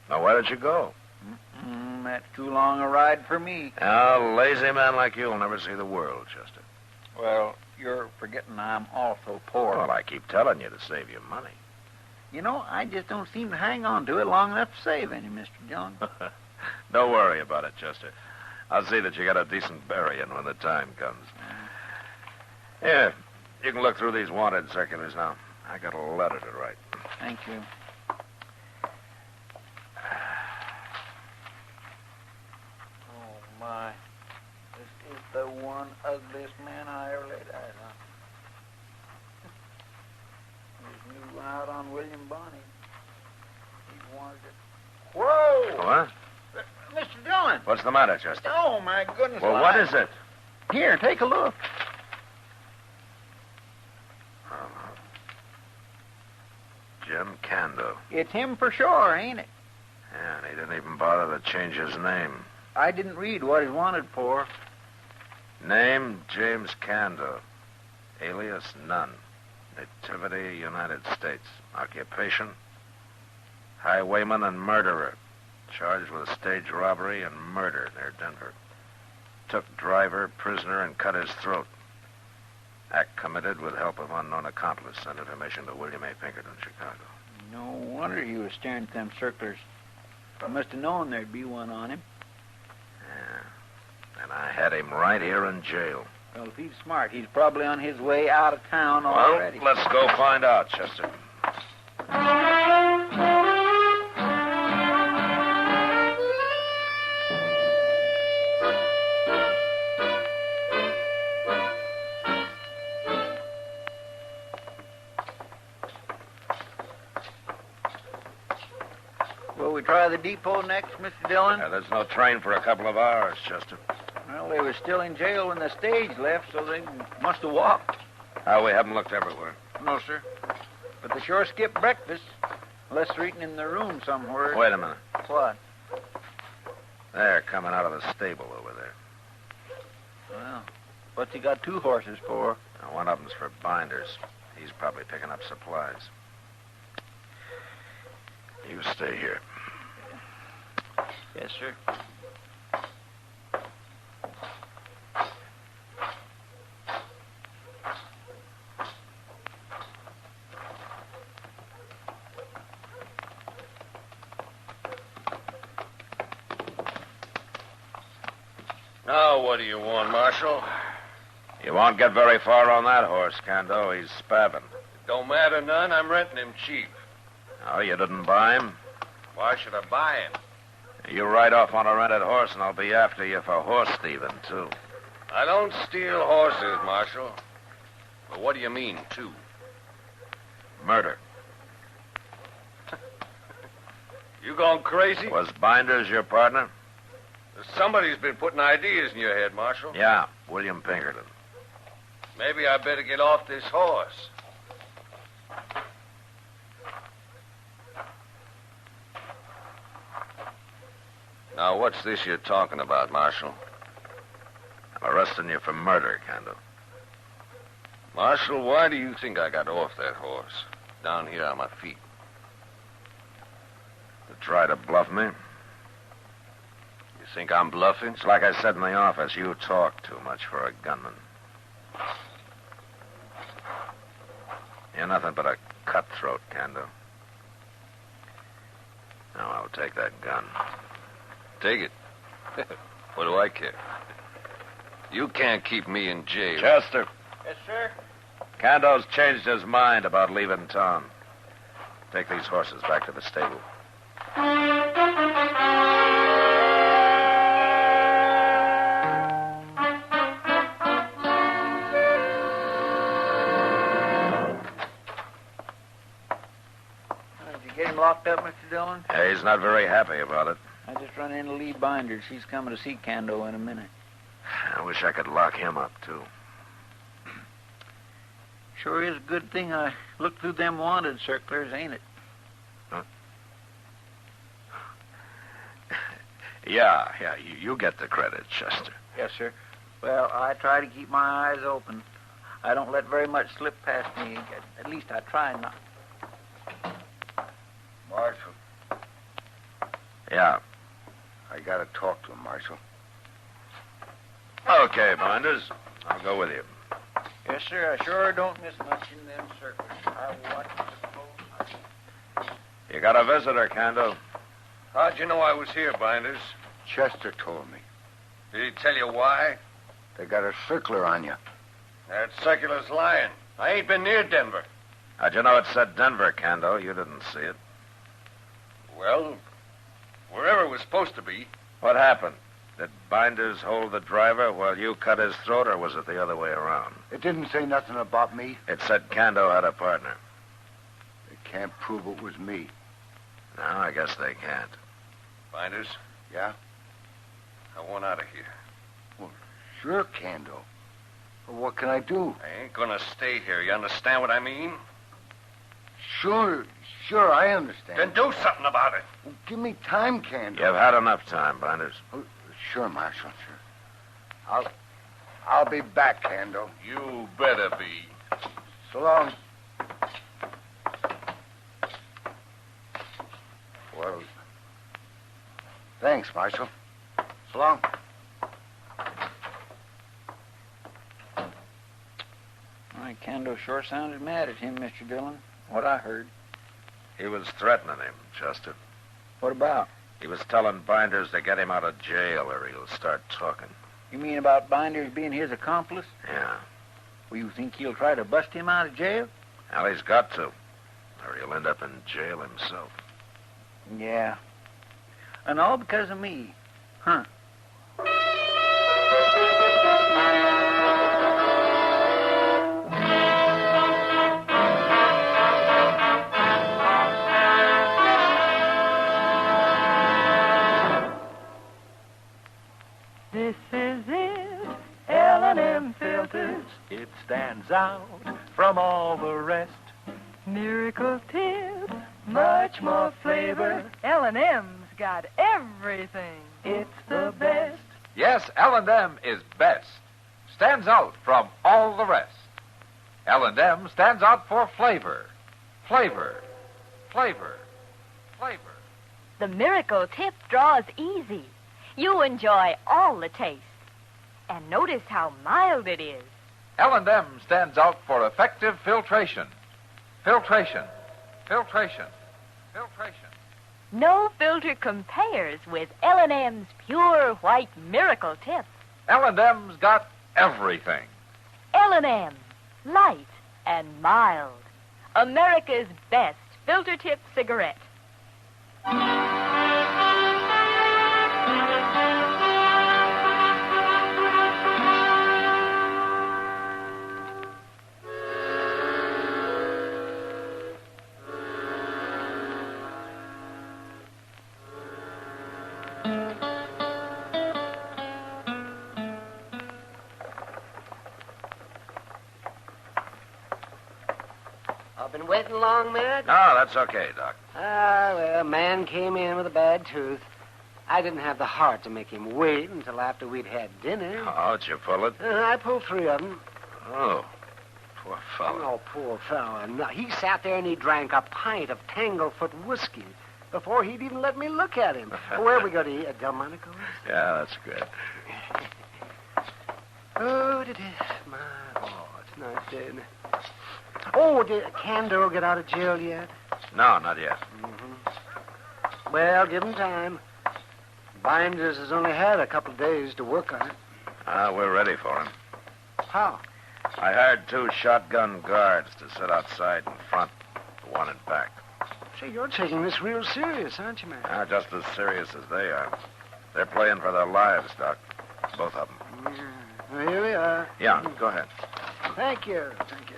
Now, where did you go? That's too long a ride for me. A lazy man like you will never see the world, Chester. Well, you're forgetting I'm also poor. Well, I keep telling you to save your money. You know, I just don't seem to hang on to it long enough to save any, Mr. Dillon. Don't worry about it, Chester. I'll see that you get a decent burying when the time comes. Here, you can look through these wanted circulars now. I got a letter to write. Thank you. Oh, my. This is the one ugliest man I ever laid eyes on. This new one out on William Bonney. He wanted it. Whoa! What? Mr. Dillon! What's the matter, Chester? Oh, my goodness. Well, what is it? Here, take a look. Jim Cando. It's him for sure, ain't it? Yeah, and he didn't even bother to change his name. I didn't read what he's wanted for. Name, James Cando. Alias, none. Nativity, United States. Occupation, highwayman and murderer. Charged with stage robbery and murder near Denver. Took driver, prisoner, and cut his throat. Act committed with help of unknown accomplice. Sent information to William A. Pinkerton, Chicago. No wonder he was staring at them circlers. I must have known there'd be one on him. Yeah. And I had him right here in jail. Well, if he's smart, he's probably on his way out of town already. Well, let's go find out, Chester. Will we try the depot next, Mr. Dillon? There's no train for a couple of hours, Chester. Well, they were still in jail when the stage left, so they must have walked. We haven't looked everywhere. No, sir. But they sure skipped breakfast, unless they're eating in their room somewhere. Wait a minute. What? They're coming out of the stable over there. Well, what's he got 2 horses for? Now, one of them's for Binders. He's probably picking up supplies. You stay here. Yes, sir. Now, what do you want, Marshal? You won't get very far on that horse, Cando. He's spabbing. Don't matter none. I'm renting him cheap. Oh, you didn't buy him? Why should I buy him? You ride off on a rented horse, and I'll be after you for horse thieving, too. I don't steal horses, Marshal. But what do you mean, too? Murder. You gone crazy? Was Binders your partner? Somebody's been putting ideas in your head, Marshal. Yeah, William Pinkerton. Maybe I better get off this horse. Now, what's this you're talking about, Marshal? I'm arresting you for murder, Cando. Marshal, why do you think I got off that horse? Down here on my feet. To try to bluff me? You think I'm bluffing? It's like I said in the office, you talk too much for a gunman. You're nothing but a cutthroat, Cando. Now, I'll take that gun. Take it. What do I care? You can't keep me in jail. Chester. Yes, sir. Cando's changed his mind about leaving town. Take these horses back to the stable. Did you get him locked up, Mr. Dillon? Yeah, he's not very happy about it. I just run into Lee Binders. She's coming to see Cando in a minute. I wish I could lock him up, too. Sure is a good thing I looked through them wanted circulars, ain't it? Huh? Yeah, you get the credit, Chester. Yes, sir. Well, I try to keep my eyes open. I don't let very much slip past me. At least I try not. Marshal. Yeah. I gotta talk to him, Marshal. Okay, Binders. I'll go with you. Yes, sir. I sure don't miss much in them circles. I watch the close. You got a visitor, Cando. How'd you know I was here, Binders? Chester told me. Did he tell you why? They got a circular on you. That circular's lying. I ain't been near Denver. How'd you know it said Denver, Cando? You didn't see it. Well, wherever it was supposed to be. What happened? Did Binders hold the driver while you cut his throat, or was it the other way around? It didn't say nothing about me. It said Cando had a partner. They can't prove it was me. No, I guess they can't. Binders? Yeah? I want out of here. Well, sure, Cando. But what can I do? I ain't gonna stay here. You understand what I mean? Sure, I understand. Then do something about it. Well, give me time, Candle. You've had enough time, Binders. Oh, sure, Marshal, sure. I'll be back, Candle. You better be. So long. Well, thanks, Marshal. So long. My Kendo sure sounded mad at him, Mr. Dillon. What I heard. He was threatening him, Chester. What about? He was telling Binders to get him out of jail or he'll start talking. You mean about Binders being his accomplice? Yeah. Well, you think he'll try to bust him out of jail? Well, he's got to. Or he'll end up in jail himself. Yeah. And all because of me. Huh. This is it, L&M filters. It stands out from all the rest. Miracle tip, much more flavor. L&M's got everything. It's the best. Yes, L&M is best. Stands out from all the rest. L&M stands out for flavor. Flavor. Flavor. Flavor. The Miracle Tip draws easy. You enjoy all the taste. And notice how mild it is. L&M stands out for effective filtration. Filtration. Filtration. Filtration. No filter compares with L&M's pure white Miracle Tip. L&M's got everything. L&M, light and mild. America's best filter tip cigarette. I've been waiting long, Matt? No, that's okay, Doc. Well, a man came in with a bad tooth. I didn't have the heart to make him wait until after we'd had dinner. Oh, did you pull it? I pulled 3 of them. Oh, poor fellow. Oh, poor fellow. No, he sat there and he drank a pint of Tanglefoot whiskey before he'd even let me look at him. Where are we going to eat? At Delmonico's? Yeah, that's good. Oh, it's nice day, isn't it? Oh, did Cando get out of jail yet? No, not yet. Mm-hmm. Well, give him time. Binders has only had a couple of days to work on it. We're ready for him. How? I hired 2 shotgun guards to sit outside in front, 1 in back. Say, you're taking this real serious, aren't you, man? Just as serious as they are. They're playing for their lives, Doc. Both of them. Yeah. Well, here we are. Yeah, go ahead. Thank you. Thank you.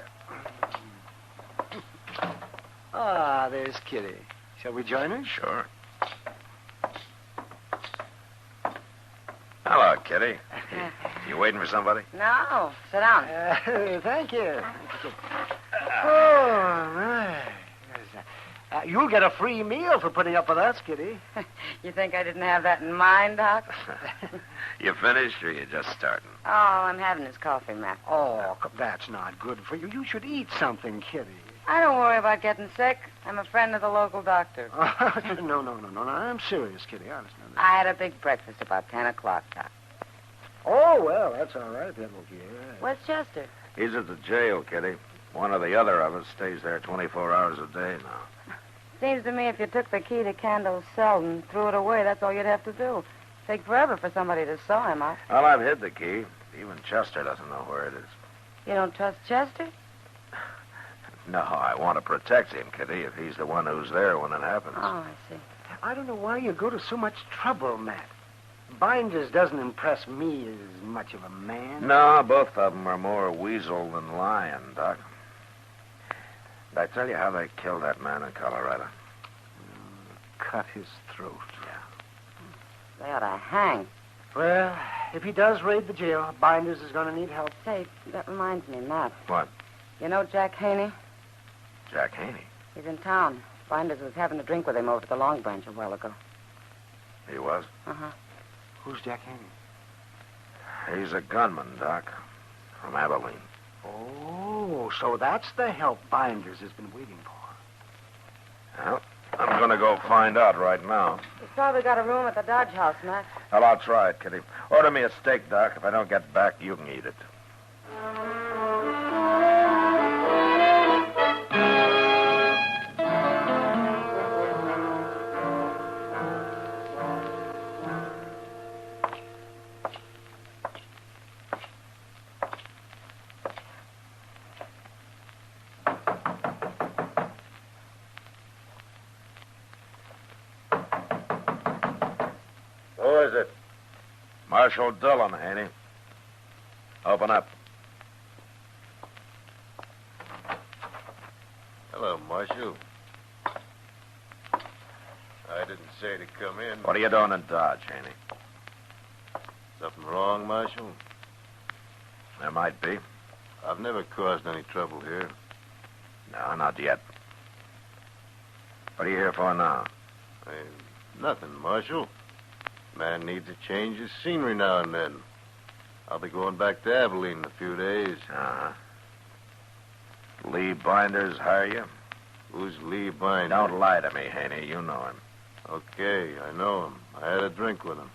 There's Kitty. Shall we join her? Sure. Hello, Kitty. You waiting for somebody? No, sit down. Thank you. Oh, my. You'll get a free meal for putting up with us, Kitty. You think I didn't have that in mind, Doc? You finished or you just starting? Oh, I'm having this coffee, Matt. Oh, that's not good for you. You should eat something, Kitty. I don't worry about getting sick. I'm a friend of the local doctor. No. I'm serious, Kitty. Honest. No. I had a big breakfast about 10 o'clock, Doc. Oh, well, that's all right then. Okay. Where's Chester? He's at the jail, Kitty. One or the other of us stays there 24 hours a day now. Seems to me if you took the key to Candle's cell and threw it away, that's all you'd have to do. Take forever for somebody to saw him out. Well, I've hid the key. Even Chester doesn't know where it is. You don't trust Chester? No, I want to protect him, Kitty, if he's the one who's there when it happens. Oh, I see. I don't know why you go to so much trouble, Matt. Binders doesn't impress me as much of a man. No, both of them are more weasel than lion, Doc. Did I tell you how they killed that man in Colorado? Cut his throat. They ought to hang. Well, if he does raid the jail, Binders is going to need help. Say, that reminds me, Matt. What? You know Jack Haney? Jack Haney? He's in town. Binders was having a drink with him over at the Long Branch a while ago. He was? Uh-huh. Who's Jack Haney? He's a gunman, Doc. From Abilene. Oh, so that's the help Binders has been waiting for. Well, I'm going to go find out right now. He's probably got a room at the Dodge House, Matt. Well, I'll try it, Kitty. Order me a steak, Doc. If I don't get back, you can eat it. Who is it? Marshal Dillon, Haney. Open up. Hello, Marshal. I didn't say to come in. What are you doing in Dodge, Haney? Something wrong, Marshal? There might be. I've never caused any trouble here. No, not yet. What are you here for now? Nothing, Marshal. Man needs a change of scenery now and then. I'll be going back to Abilene in a few days. Uh-huh. Lee Binders hire you? Who's Lee Binders? Don't lie to me, Haney. You know him. Okay, I know him. I had a drink with him.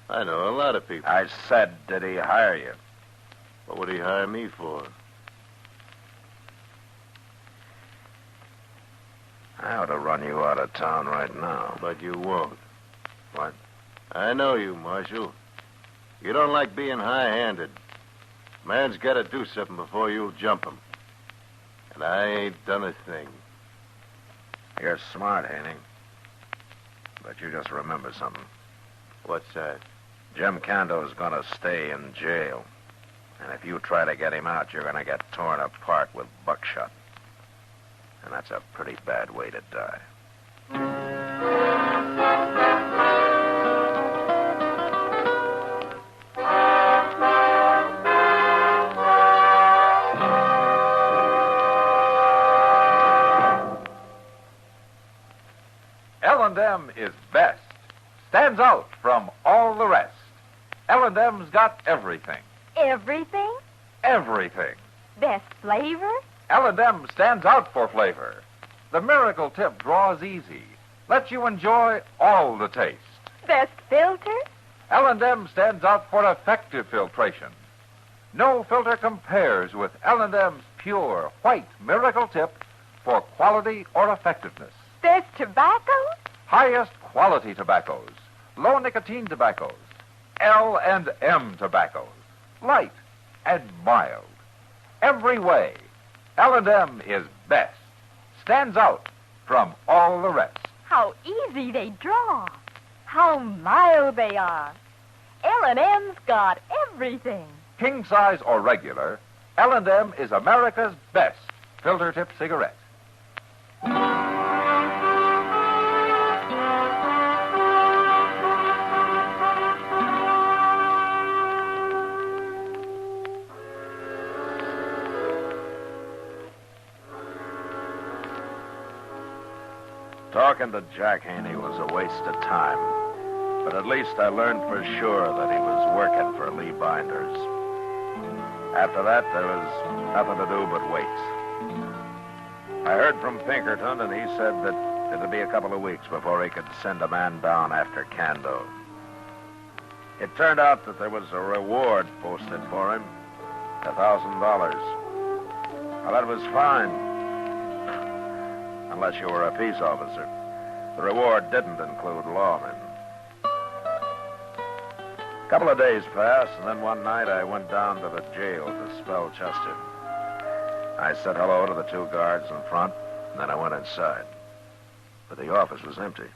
I know a lot of people. I said, did he hire you? What would he hire me for? I ought to run you out of town right now. But you won't. What? I know you, Marshal. You don't like being high-handed. Man's got to do something before you'll jump him. And I ain't done a thing. You're smart, Haney. But you just remember something. What's that? Jim Cando's going to stay in jail. And if you try to get him out, you're going to get torn apart with buckshot. And that's a pretty bad way to die. L&M is best. Stands out from all the rest. L&M's got everything. Everything? Everything. Best flavor? L&M stands out for flavor. The miracle tip draws easy. Lets you enjoy all the taste. Best filter? L&M stands out for effective filtration. No filter compares with L&M's pure, white miracle tip for quality or effectiveness. Best tobacco? Highest quality tobaccos. Low nicotine tobaccos. L&M tobaccos. Light and mild. Every way, L&M is best. Stands out from all the rest. How easy they draw. How mild they are. L&M's got everything. King size or regular, L&M is America's best filter tip cigarette. Talking to Jack Haney was a waste of time. But at least I learned for sure that he was working for Lee Binders. After that, there was nothing to do but wait. I heard from Pinkerton, and he said that it'd be a couple of weeks before he could send a man down after Cando. It turned out that there was a reward posted for him, $1,000. Well, that was fine. Unless you were a peace officer. The reward didn't include lawmen. A couple of days passed, and then one night I went down to the jail to spell Chester. I said hello to the two guards in front, and then I went inside. But the office was empty.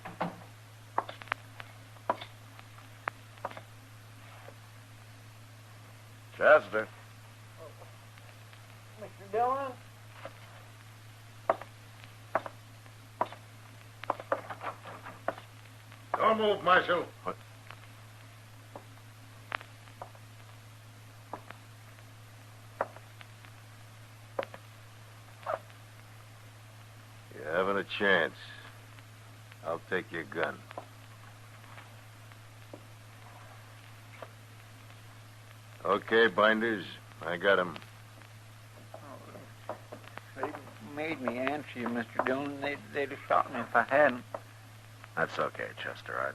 Chester. Mr. Dillon? Don't move, Marshal. What? Yeah? Haven't a chance. I'll take your gun. Okay, Binders. I got him. They made me answer you, Mr. Dillon. They'd have shot me if I hadn't. That's okay, Chester. I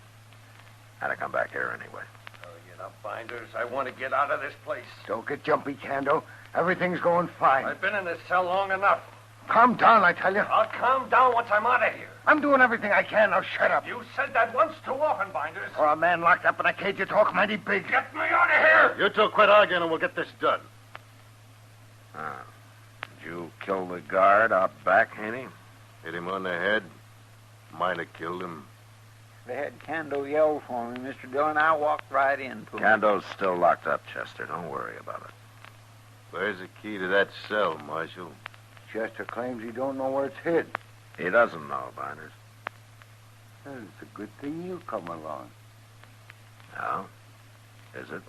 had to come back here anyway. Oh, get up, Binders. I want to get out of this place. Don't get jumpy, Kando. Everything's going fine. I've been in this cell long enough. Calm down, I tell you. I'll calm down once I'm out of here. I'm doing everything I can. Now shut up. You said that once too often, Binders. For a man locked up in a cage, you talk mighty big. Get me out of here! You two quit arguing and we'll get this done. Did you kill the guard out back, Haney? Hit him on the head. Might have killed him. They had Kando yell for me, Mr. Dillon. I walked right into him. Kando's still locked up, Chester. Don't worry about it. Where's the key to that cell, Marshal? Chester claims he don't know where it's hid. He doesn't know, Binders. Well, it's a good thing you come along. Oh? Is it?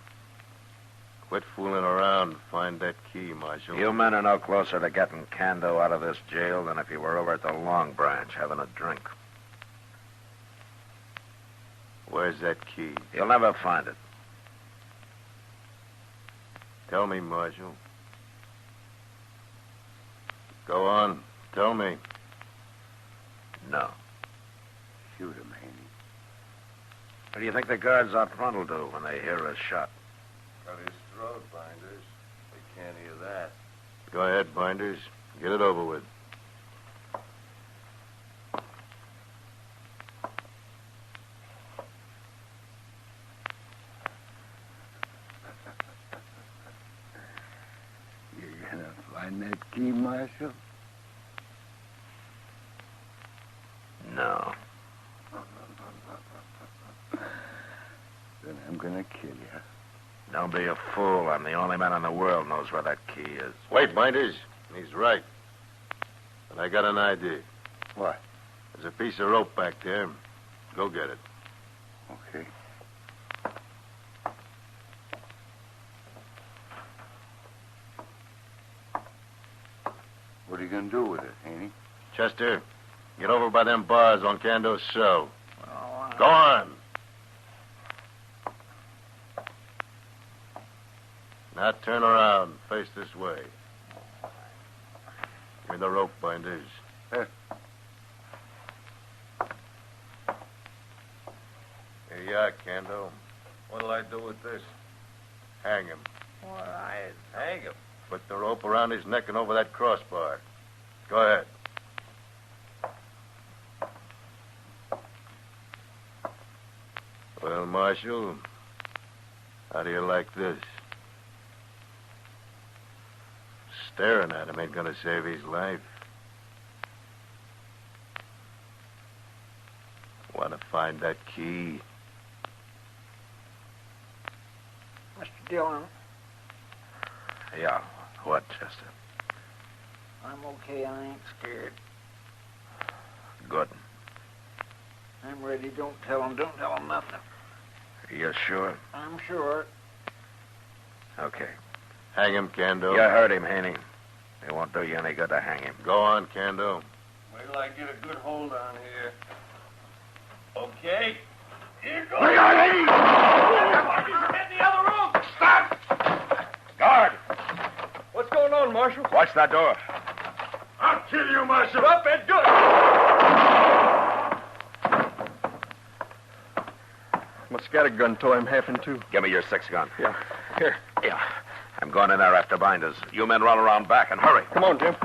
Quit fooling around. Find that key, Marshal. You men are no closer to getting Kando out of this jail than if you were over at the Long Branch having a drink. Where's that key? You'll never find it. Tell me, Marshal. Go on. Tell me. No. Shoot him, Haney. What do you think the guards out front will do when they hear us shot? Cut his throat, Binders. They can't hear that. Go ahead, Binders. Get it over with. You're gonna find that key, Marshal? No. Then I'm gonna kill you. Don't be a fool. I'm the only man in the world knows where that key is. Wait, Binders. He's right. But I got an idea. What? There's a piece of rope back there. Go get it. Okay. What are you gonna do with it, Haney? Chester, get over by them bars on Kando's cell. Go on. Now turn around. Face this way. Give me the rope, Binders. Here. Here you are, Kando. What'll I do with this? Hang him. Well, I... Hang him? Put the rope around his neck and over that crossbar. Go ahead. Well, Marshal, how do you like this? Staring at him ain't gonna save his life. Want to find that key? Mr. Dillon, Yeah. What, Chester? I'm okay. I ain't scared. Good. I'm ready. Don't tell them nothing. You sure? I'm sure. Okay. Hang him, Kando. You heard him, Haney. It won't do you any good to hang him. Go on, Kando. Wait till I get a good hold on here. Okay. Here goes. Wait, Haney! In the other room. Stop! Guard! What's going on, Marshal? Watch that door. I'll kill you, Marshal. Up and do it. My scattergun tore him half in two. Give me your 6-gun. Yeah. Here. Yeah. I'm going in there after Binders. You men run around back and hurry. Come on, Jim.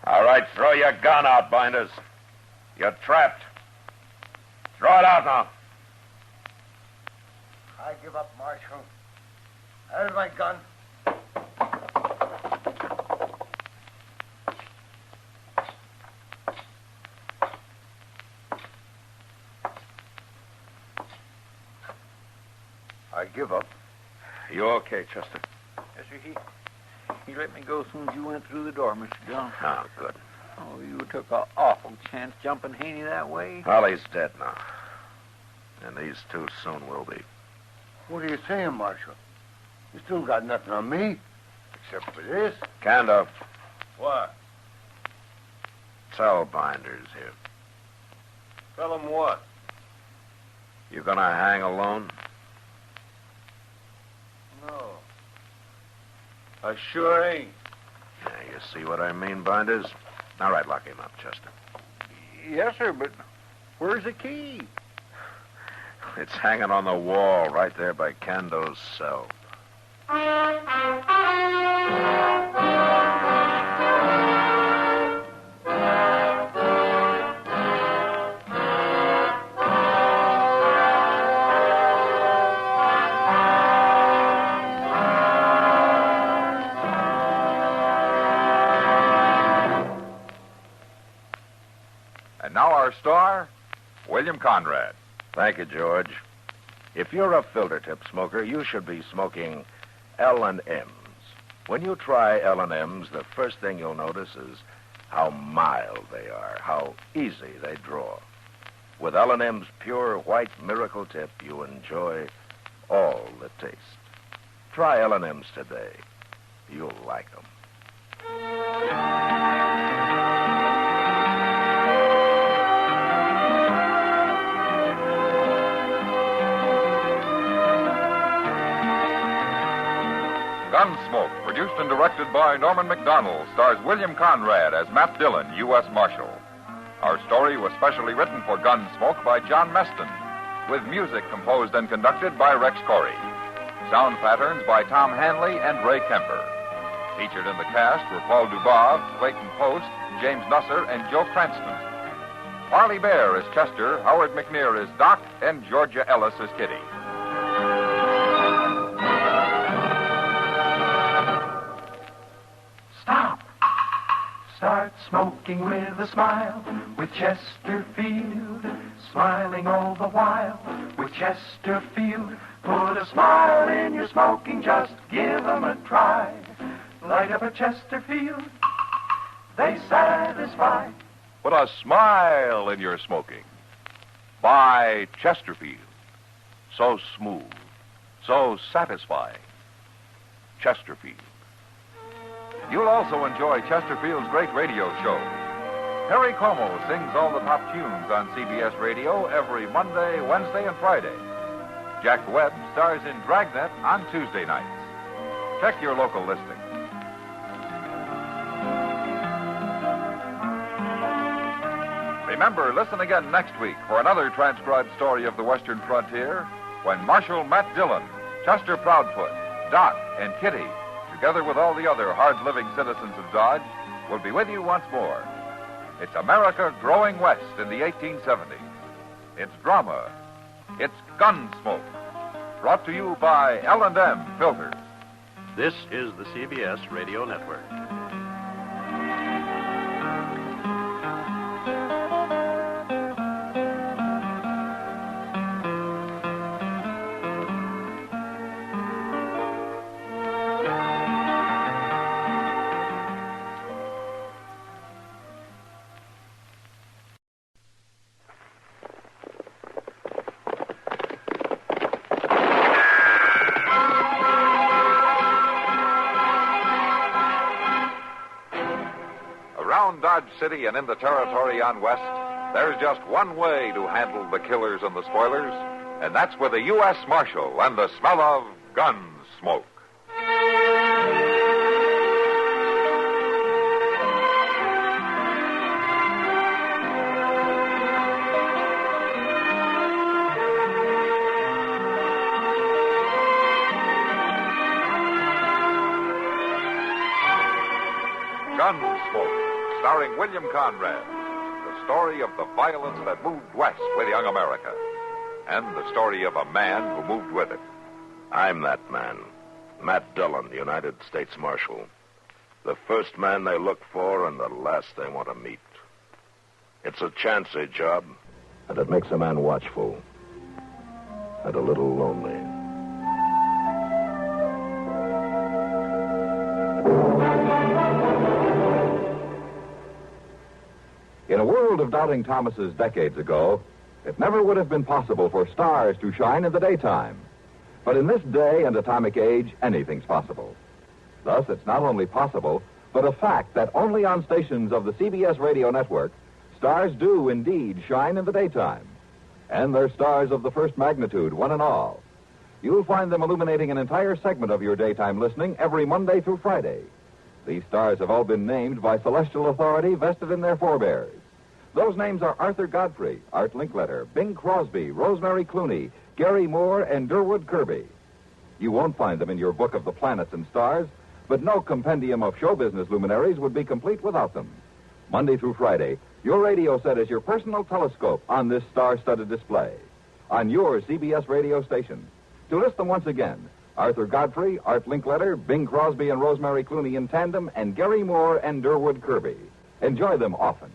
All right, throw your gun out, Binders. You're trapped. Throw it out now. I give up, Marshal. There's my gun. I give up. You okay, Chester? Yes, sir. He let me go as soon as you went through the door, Mr. Dillon. Oh, good. Oh, you took an awful chance jumping Haney that way. Well, he's dead now. And these two soon will be. What are you saying, Marshal? You still got nothing on me, except for this. Kando, What? cell binders here. Tell him what? You gonna hang alone? No. I sure ain't. Yeah, you see what I mean, Binders? All right, lock him up, Chester. Yes, sir, but where's the key? It's hanging on the wall right there by Kando's cell. And now our star, William Conrad. Thank you, George. If you're a filter tip smoker, you should be smoking L&M's. When you try L&M's, the first thing you'll notice is how mild they are, how easy they draw. With L&M's pure white miracle tip, you enjoy all the taste. Try L&M's today. You'll like them. Gunsmoke, produced and directed by Norman McDonald, stars William Conrad as Matt Dillon, U.S. Marshal. Our story was specially written for Gunsmoke by John Meston, with music composed and conducted by Rex Corey. Sound patterns by Tom Hanley and Ray Kemper. Featured in the cast were Paul Dubov, Clayton Post, James Nusser, and Joe Cranston. Parley Bear is Chester, Howard McNear is Doc, and Georgia Ellis is Kitty. Start smoking with a smile, with Chesterfield, smiling all the while, with Chesterfield. Put a smile in your smoking, just give 'em a try. Light up a Chesterfield, they satisfy. Put a smile in your smoking. Buy Chesterfield. So smooth, so satisfying. Chesterfield. You'll also enjoy Chesterfield's great radio show. Harry Como sings all the top tunes on CBS Radio every Monday, Wednesday, and Friday. Jack Webb stars in Dragnet on Tuesday nights. Check your local listing. Remember, listen again next week for another transcribed story of the Western frontier when Marshal Matt Dillon, Chester Proudfoot, Doc, and Kitty, together with all the other hard-living citizens of Dodge, will be with you once more. It's America growing west in the 1870s. It's drama. It's Gunsmoke. Brought to you by L&M Filters. This is the CBS Radio Network. Dodge City and in the territory on west, there's just one way to handle the killers and the spoilers, and that's with a U.S. Marshal and the smell of gun smoke. Gunsmoke, starring William Conrad, the story of the violence that moved west with young America, and the story of a man who moved with it. I'm that man, Matt Dillon, the United States Marshal. The first man they look for and the last they want to meet. It's a chancy job, and it makes a man watchful and a little lonely. In a world of doubting Thomases decades ago, it never would have been possible for stars to shine in the daytime. But in this day and atomic age, anything's possible. Thus, it's not only possible, but a fact that only on stations of the CBS radio network, stars do indeed shine in the daytime. And they're stars of the first magnitude, one and all. You'll find them illuminating an entire segment of your daytime listening every Monday through Friday. These stars have all been named by celestial authority vested in their forebears. Those names are Arthur Godfrey, Art Linkletter, Bing Crosby, Rosemary Clooney, Gary Moore, and Durwood Kirby. You won't find them in your book of the planets and stars, but no compendium of show business luminaries would be complete without them. Monday through Friday, your radio set is your personal telescope on this star-studded display. On your CBS radio station. To list them once again, Arthur Godfrey, Art Linkletter, Bing Crosby and Rosemary Clooney in tandem, and Gary Moore and Durwood Kirby. Enjoy them often.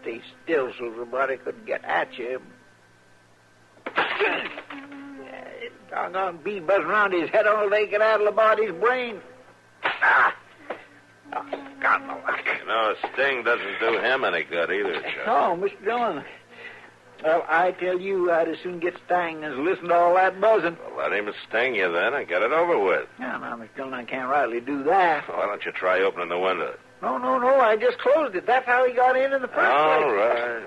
Stay still so somebody couldn't get at you. Doggone bee buzzing around his head all day, get out of the body's brain. Oh, God, no luck. You know, a sting doesn't do him any good either, Chuck. Oh, Mr. Dillon. Well, I tell you, I'd as soon get stung as listen to all that buzzing. Well, let him sting you then and get it over with. No, Mr. Dillon, I can't rightly do that. Why don't you try opening the window? No, I just closed it. That's how he got in the first place. All right.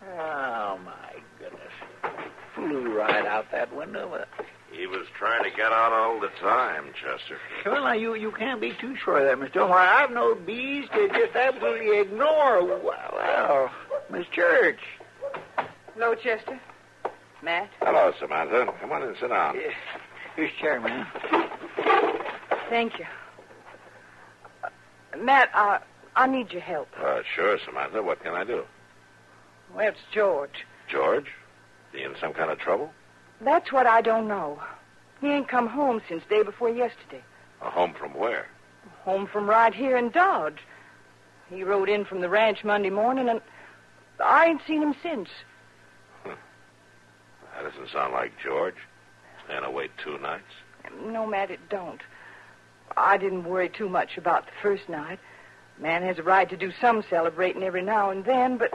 Oh, my goodness. Flew right out that window. He was trying to get out all the time, Chester. Well, now, you can't be too sure of that, Mr. Dillon. Why, I've known bees to just absolutely ignore, well, Miss Church. Hello, Chester. Matt. Hello, Samantha. Come on and sit down. Here's chair, man. Thank you. Matt, I need your help. Sure, Samantha. What can I do? Well, it's George. George? Is he in some kind of trouble? That's what I don't know. He ain't come home since day before yesterday. Home from where? Home from right here in Dodge. He rode in from the ranch Monday morning, and I ain't seen him since. That doesn't sound like George. Staying away 2 nights? No, Matt, it don't. I didn't worry too much about the first night. Man has a right to do some celebrating every now and then, but...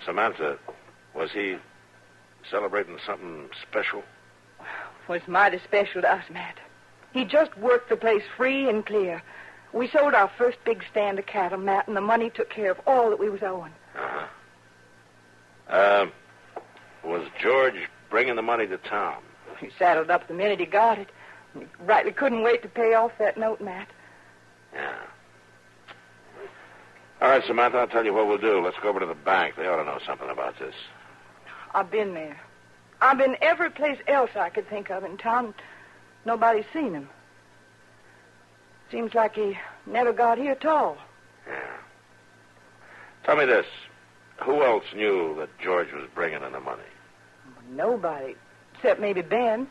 Samantha, was he celebrating something special? Was mighty special to us, Matt. He just worked the place free and clear. We sold our first big stand of cattle, Matt, and the money took care of all that we was owing. Was George bringing the money to town? He saddled up the minute he got it. He rightly couldn't wait to pay off that note, Matt. Yeah. All right, Samantha, I'll tell you what we'll do. Let's go over to the bank. They ought to know something about this. I've been there. I've been every place else I could think of in town. Nobody's seen him. Seems like he never got here at all. Yeah. Tell me this. Who else knew that George was bringing in the money? Nobody, except maybe Ben.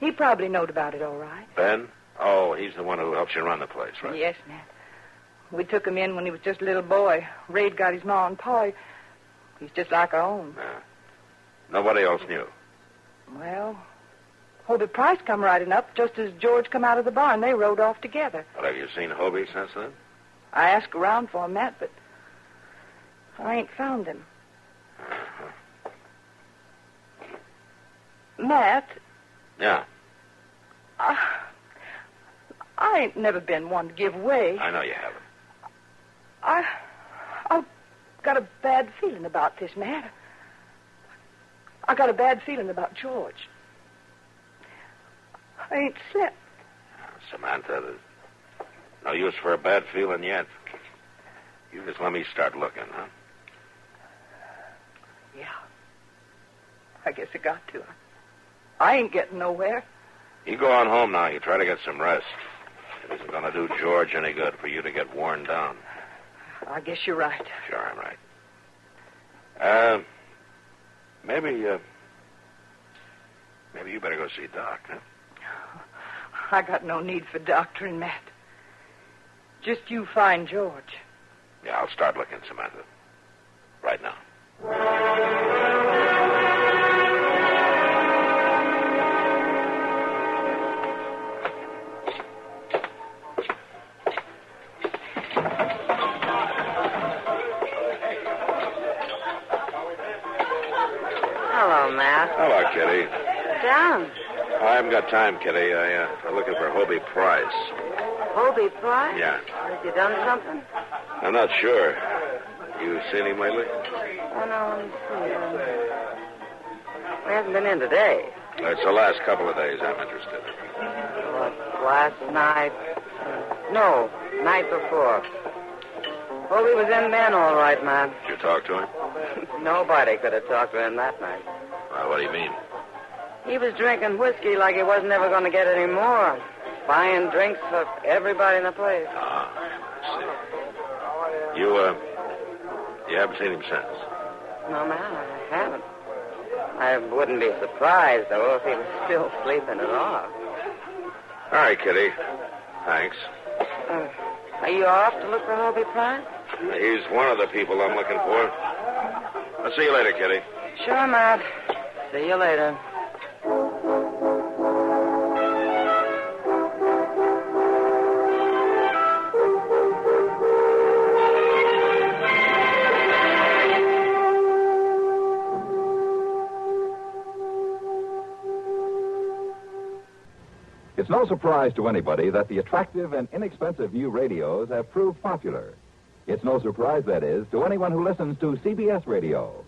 He probably knowed about it all right. Ben? Oh, he's the one who helps you run the place, right? Yes, Matt. We took him in when he was just a little boy. Ray'd got his ma and pa. He's just like our own. Yeah. Nobody else knew? Well, Hobie Price come riding up just as George come out of the barn. They rode off together. Well, have you seen Hobie since then? I asked around for him, Matt, but I ain't found him. Matt? Yeah? I ain't never been one to give way. I know you haven't. I've got a bad feeling about this, Matt. I got a bad feeling about George. I ain't slept. Samantha, there's no use for a bad feeling yet. You just let me start looking, huh? Yeah. I guess I got to. I ain't getting nowhere. You go on home now. You try to get some rest. It isn't going to do George any good for you to get worn down. I guess you're right. Sure, I'm right. Maybe you better go see Doc, huh? I got no need for doctoring, Matt. Just you find George. Yeah, I'll start looking, Samantha. Right now. Hello, Matt. Hello, Kitty. Sit down. I haven't got time, Kitty. I'm looking for Hobie Price. Hobie Price? Yeah. Has he done something? I'm not sure. You seen him lately? Oh, no, let me see. He hasn't been in today. It's the last couple of days I'm interested. What, last night? No, night before. Hobie was in then, all right, man. Did you talk to him? Nobody could have talked to him that night. Well, what do you mean? He was drinking whiskey like he wasn't ever going to get any more. Buying drinks for everybody in the place. Ah, I see. You haven't seen him since? No, man, I haven't. I wouldn't be surprised, though, if he was still sleeping it off. All right, Kitty. Thanks. Are you off to look for Hobie Price? He's one of the people I'm looking for. I'll see you later, Kitty. Sure, Matt. See you later. It's no surprise to anybody that the attractive and inexpensive new radios have proved popular. It's no surprise, that is, to anyone who listens to CBS radio.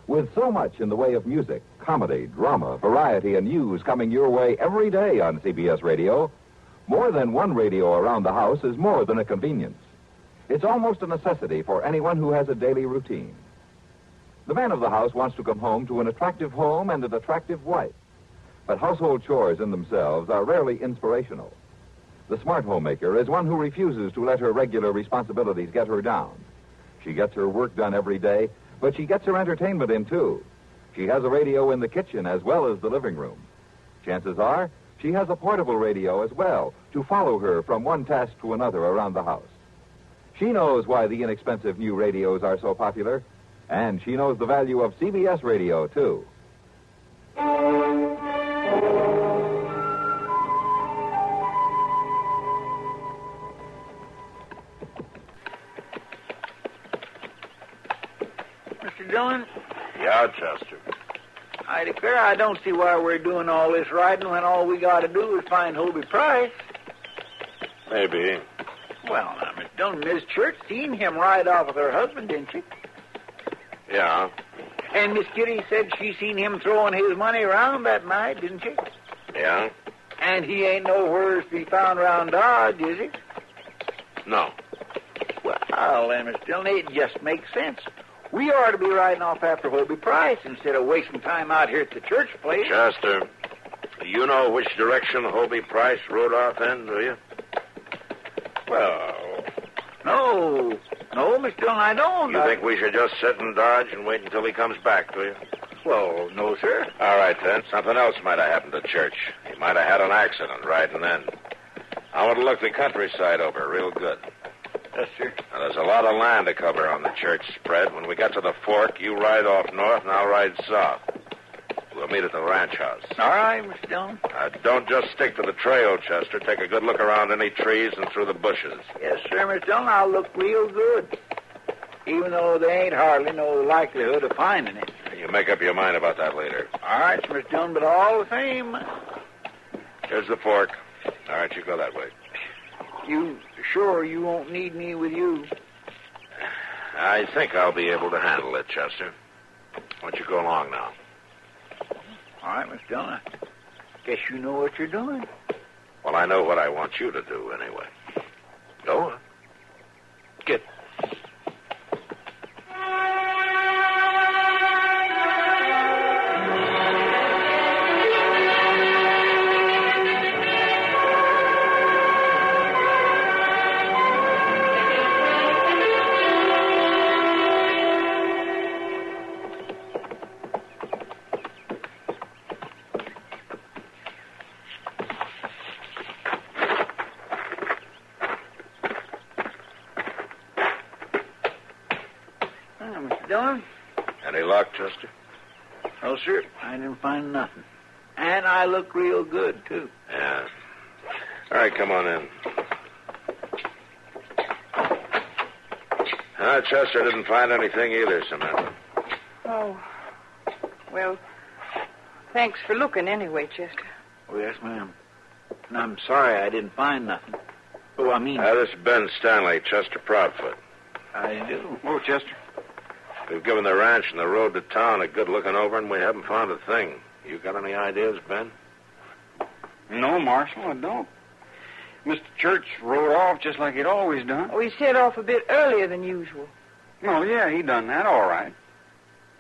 With so much in the way of music, comedy, drama, variety, and news coming your way every day on CBS radio, more than one radio around the house is more than a convenience. It's almost a necessity for anyone who has a daily routine. The man of the house wants to come home to an attractive home and an attractive wife. But household chores in themselves are rarely inspirational. The smart homemaker is one who refuses to let her regular responsibilities get her down. She gets her work done every day, but she gets her entertainment in, too. She has a radio in the kitchen as well as the living room. Chances are she has a portable radio as well to follow her from one task to another around the house. She knows why the inexpensive new radios are so popular, and she knows the value of CBS radio, too. Mr. Dillon? Yeah, Chester. I declare I don't see why we're doing all this riding when all we got to do is find Hobie Price. Maybe. Well, now, Miss Dillon, Miss Church seen him ride off with her husband, didn't she? Yeah. And Miss Kitty said she seen him throwing his money around that night, didn't she? Yeah? And he ain't nowhere to be found around Dodge, is he? No. Well, then, Miss Dillon, it just makes sense. We ought to be riding off after Hobie Price instead of wasting time out here at the church place. Chester, you know which direction Hobie Price rode off in, do you? Well... No, Miss Dillon, I don't. You think we should just sit and dodge and wait until he comes back, do you? Well, no, sir. All right, then. Something else might have happened to church. He might have had an accident riding in. I want to look the countryside over real good. Yes, sir. Now, there's a lot of land to cover on the church spread. When we get to the fork, you ride off north and I'll ride south. We'll meet at the ranch house. All right, Miss Dillon. Don't just stick to the trail, Chester. Take a good look around any trees and through the bushes. Yes, sir, Miss Dillon. I'll look real good. Even though there ain't hardly no likelihood of finding it. You make up your mind about that later. All right, Miss Dillon, but all the same... Here's the fork. All right, you go that way. You sure you won't need me with you? I think I'll be able to handle it, Chester. Why don't you go along now? All right, Miss Dillon. I guess you know what you're doing. Well, I know what I want you to do, anyway. Go on. Get. Dillon? Any luck, Chester? No, sir. I didn't find nothing. And I look real good, too. Yeah. All right, come on in. Chester didn't find anything either, Samantha. Oh. Well, thanks for looking anyway, Chester. Oh, yes, ma'am. And I'm sorry I didn't find nothing. Oh, I mean... This is Ben Stanley, Chester Proudfoot. I do. Oh, Chester. We've given the ranch and the road to town a good looking over, and we haven't found a thing. You got any ideas, Ben? No, Marshal, I don't. Mr. Church rode off just like he'd always done. Oh, he set off a bit earlier than usual. Well, yeah, he done that all right.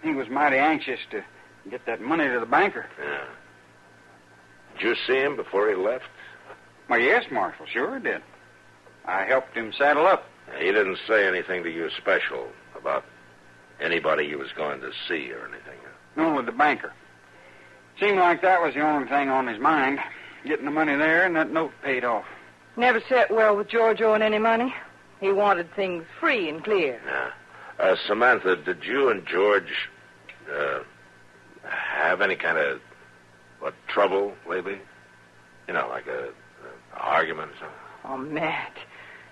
He was mighty anxious to get that money to the banker. Yeah. Did you see him before he left? Well, yes, Marshal, sure he did. I helped him saddle up. He didn't say anything to you special about anybody he was going to see or anything? Only the banker. Seemed like that was the only thing on his mind. Getting the money there and that note paid off. Never sat well with George owing any money. He wanted things free and clear. Yeah. Samantha, did you and George have any kind of trouble lately? You know, like a argument or something? Oh, Matt,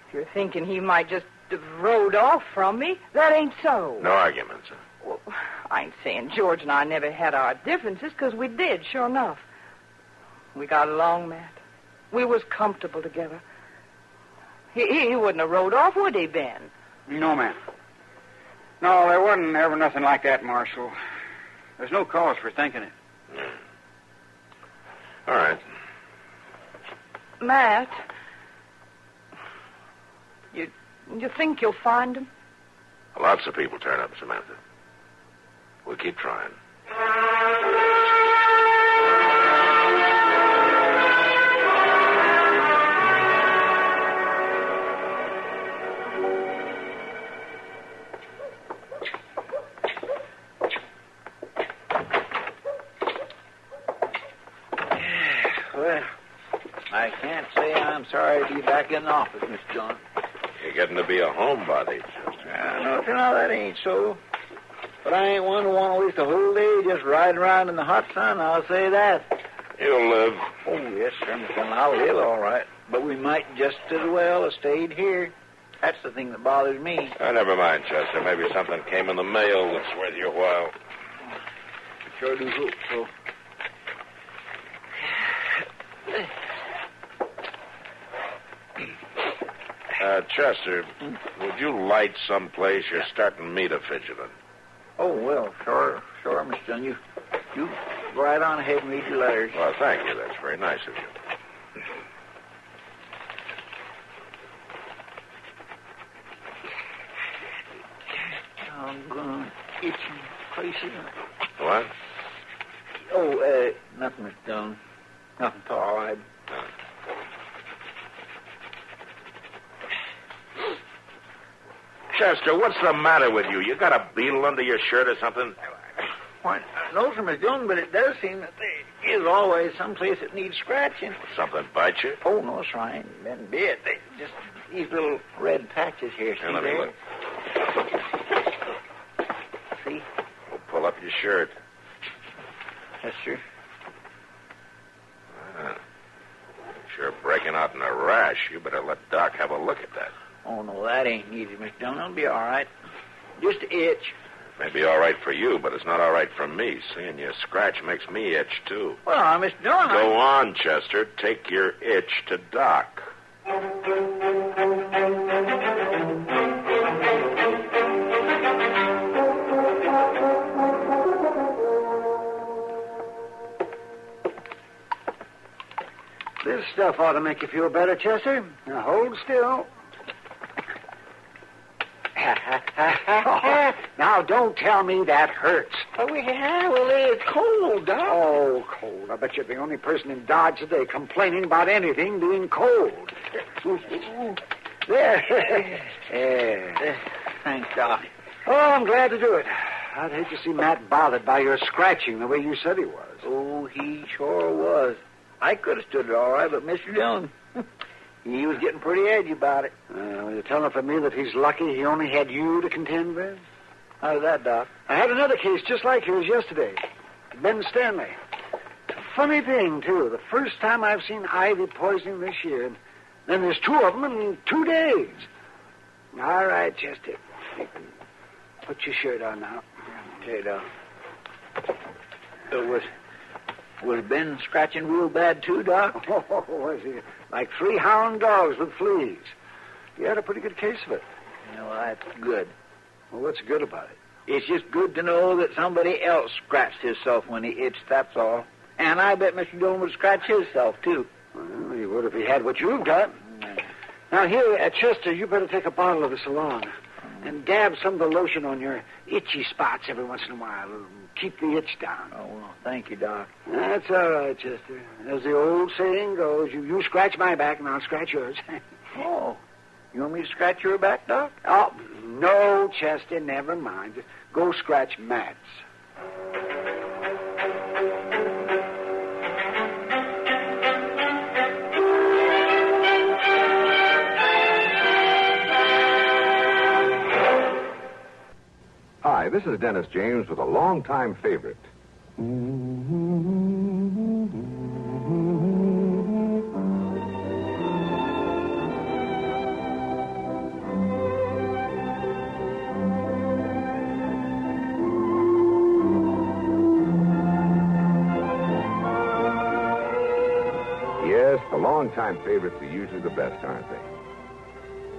if you're thinking he might just have rode off from me, that ain't so. No arguments, huh? Well, I ain't saying George and I never had our differences, because we did, sure enough. We got along, Matt. We was comfortable together. He wouldn't have rode off, would he, Ben? No, ma'am. No, there wasn't ever nothing like that, Marshal. There's no cause for thinking it. All right. Matt, you think you'll find him? Lots of people turn up, Samantha. We'll keep trying. Well, I can't say I'm sorry to be back in the office, Miss John. You're getting to be a homebody, Chester. No, that ain't so. But I ain't one to want to waste a whole day just riding around in the hot sun, I'll say that. You'll live. Oh, yes, sir, Miss John, I'll live all right. But we might just as well have stayed here. That's the thing that bothers me. Never mind, Chester. Maybe something came in the mail that's worth your while. I sure do hope so. Chester, would you light someplace? You're starting me to fidgeting. Oh, well, sure, Miss John. You go right on ahead and read your letters. Well, thank you. That's very nice of you. I'm going to itchy places. What? Oh, nothing, Miss John. Nothing at all. Chester, what's the matter with you? You got a beetle under your shirt or something? Why, no, sir, Miss Jones, but it does seem that there is always some place that needs scratching. Something bite you? Oh, no, sir, I ain't been bit. They just these little red patches here. Let me look. See? Well, pull up your shirt. Yes, sir. Sure breaking out in a rash. You better let Doc have a look at that. Oh, no, that ain't easy, Miss Jones. It'll be all right. Just itch. May be all right for you, but it's not all right for me. Seeing you scratch makes me itch, too. Well, Miss Jones... Go on, Chester. Take your itch to Doc. This stuff ought to make you feel better, Chester. Now, hold still. Now, don't tell me that hurts. Oh, yeah, well, it's cold, Doc. Oh, cold. I bet you're the only person in Dodge today complaining about anything being cold. There. Thanks, Doc. Oh, I'm glad to do it. I'd hate to see Matt bothered by your scratching the way you said he was. Oh, he sure was. I could have stood it all right, but Mr. Dillon, he was getting pretty edgy about it. You're telling for me that he's lucky he only had you to contend with? How's that, Doc? I had another case just like yours yesterday. Ben Stanley. Funny thing, too. The first time I've seen ivy poisoning this year. And then there's 2 of them in 2 days. All right, Chester. You can put your shirt on now. Okay, Doc. Was Ben scratching real bad, too, Doc? Oh, was he? Like 3 hound dogs with fleas. He had a pretty good case of it. Well, that's good. Well, what's good about it? It's just good to know that somebody else scratched himself when he itched, that's all. And I bet Mr. Dillon would scratch himself, too. Well, he would if he had what you've got. Now, here at Chester, you better take a bottle of this along and dab some of the lotion on your itchy spots every once in a while. It'll keep the itch down. Oh, well, thank you, Doc. That's all right, Chester. As the old saying goes, you scratch my back and I'll scratch yours. Oh, you want me to scratch your back, Doc? Oh, no, Chester, never mind. Just go scratch Matt's. Hi, this is Dennis James with a longtime favorite. Yes, the longtime favorites are usually the best, aren't they?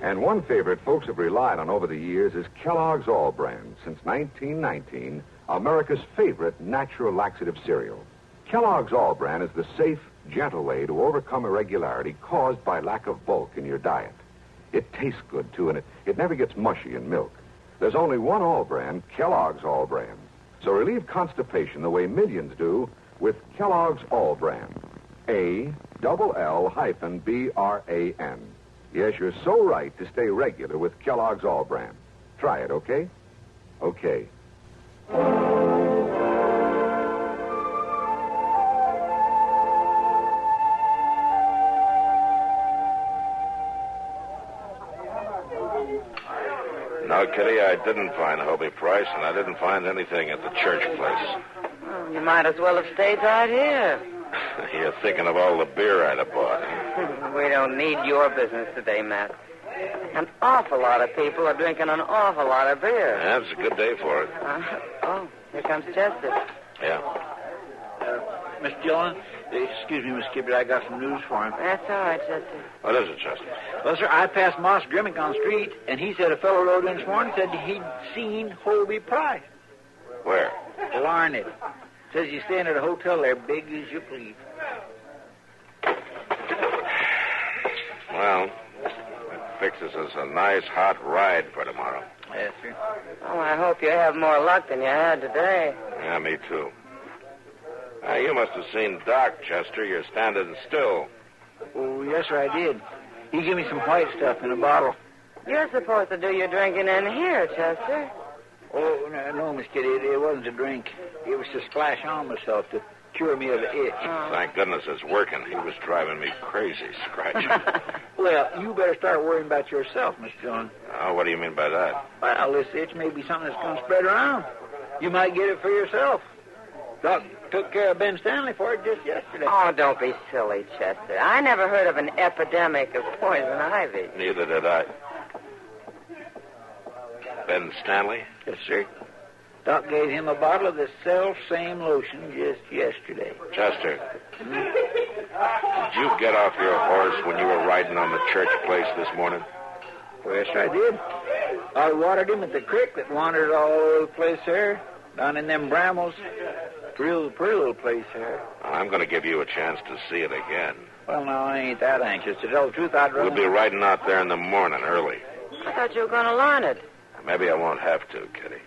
And one favorite folks have relied on over the years is Kellogg's All Brand. Since 1919, America's favorite natural laxative cereal. Kellogg's All Brand is the safe, gentle way to overcome irregularity caused by lack of bulk in your diet. It tastes good, too, and it never gets mushy in milk. There's only one All Brand, Kellogg's All Brand. So relieve constipation the way millions do with Kellogg's All Brand. ALL-BRAN. Yes, you're so right to stay regular with Kellogg's All Brand. Try it, okay? Okay. No, Kitty, I didn't find Hobie Price, and I didn't find anything at the church place. Well, you might as well have stayed right here. You're thinking of all the beer I'd have bought. We don't need your business today, Matt. An awful lot of people are drinking an awful lot of beer. Yeah, it's a good day for it. Oh, here comes Chester. Yeah. Miss Dillon, excuse me, Miss Kibble, I got some news for him. That's all right, Chester. What is it, Chester? Well, sir, I passed Moss Grimmick on the street, and he said a fellow rode in this morning said he'd seen Hobie Price. Where? Larned. Says he's staying at a hotel there, big as you please. Well, that fixes us a nice hot ride for tomorrow. Yes, sir. Oh, I hope you have more luck than you had today. Yeah, me too. You must have seen Doc, Chester. You're standing still. Oh, yes, sir, I did. He gave me some white stuff in a bottle. You're supposed to do your drinking in here, Chester. Oh, no, Miss Kitty, it wasn't a drink. It was to splash on myself to cure me of the itch. Oh. Thank goodness it's working. He was driving me crazy, scratching. Well, you better start worrying about yourself, Miss Dillon. Oh, what do you mean by that? Well, this itch may be something that's going to spread around. You might get it for yourself. Doc took care of Ben Stanley for it just yesterday. Oh, don't be silly, Chester. I never heard of an epidemic of poison ivy. Neither did I. Ben Stanley? Yes, sir. Doc gave him a bottle of the self-same lotion just yesterday. Chester, did you get off your horse when you were riding on the church place this morning? Well, yes, I did. I watered him at the creek that wandered all over the place there, down in them brambles. Real pretty little place there. I'm going to give you a chance to see it again. Well, no, I ain't that anxious. To tell the truth, I'd rather... We'll be riding out there in the morning early. I thought you were going to learn it. Maybe I won't have to, Kitty.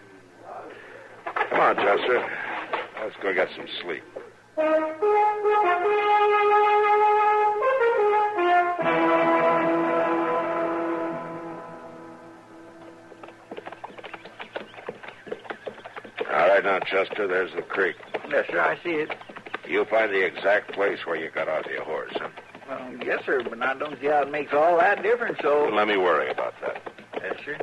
Come on, Chester. Let's go get some sleep. All right, now, Chester, there's the creek. Yes, sir, I see it. You'll find the exact place where you got off your horse, huh? Well, yes, sir, but I don't see how it makes all that difference, so... Let me worry about that. Yes, sir.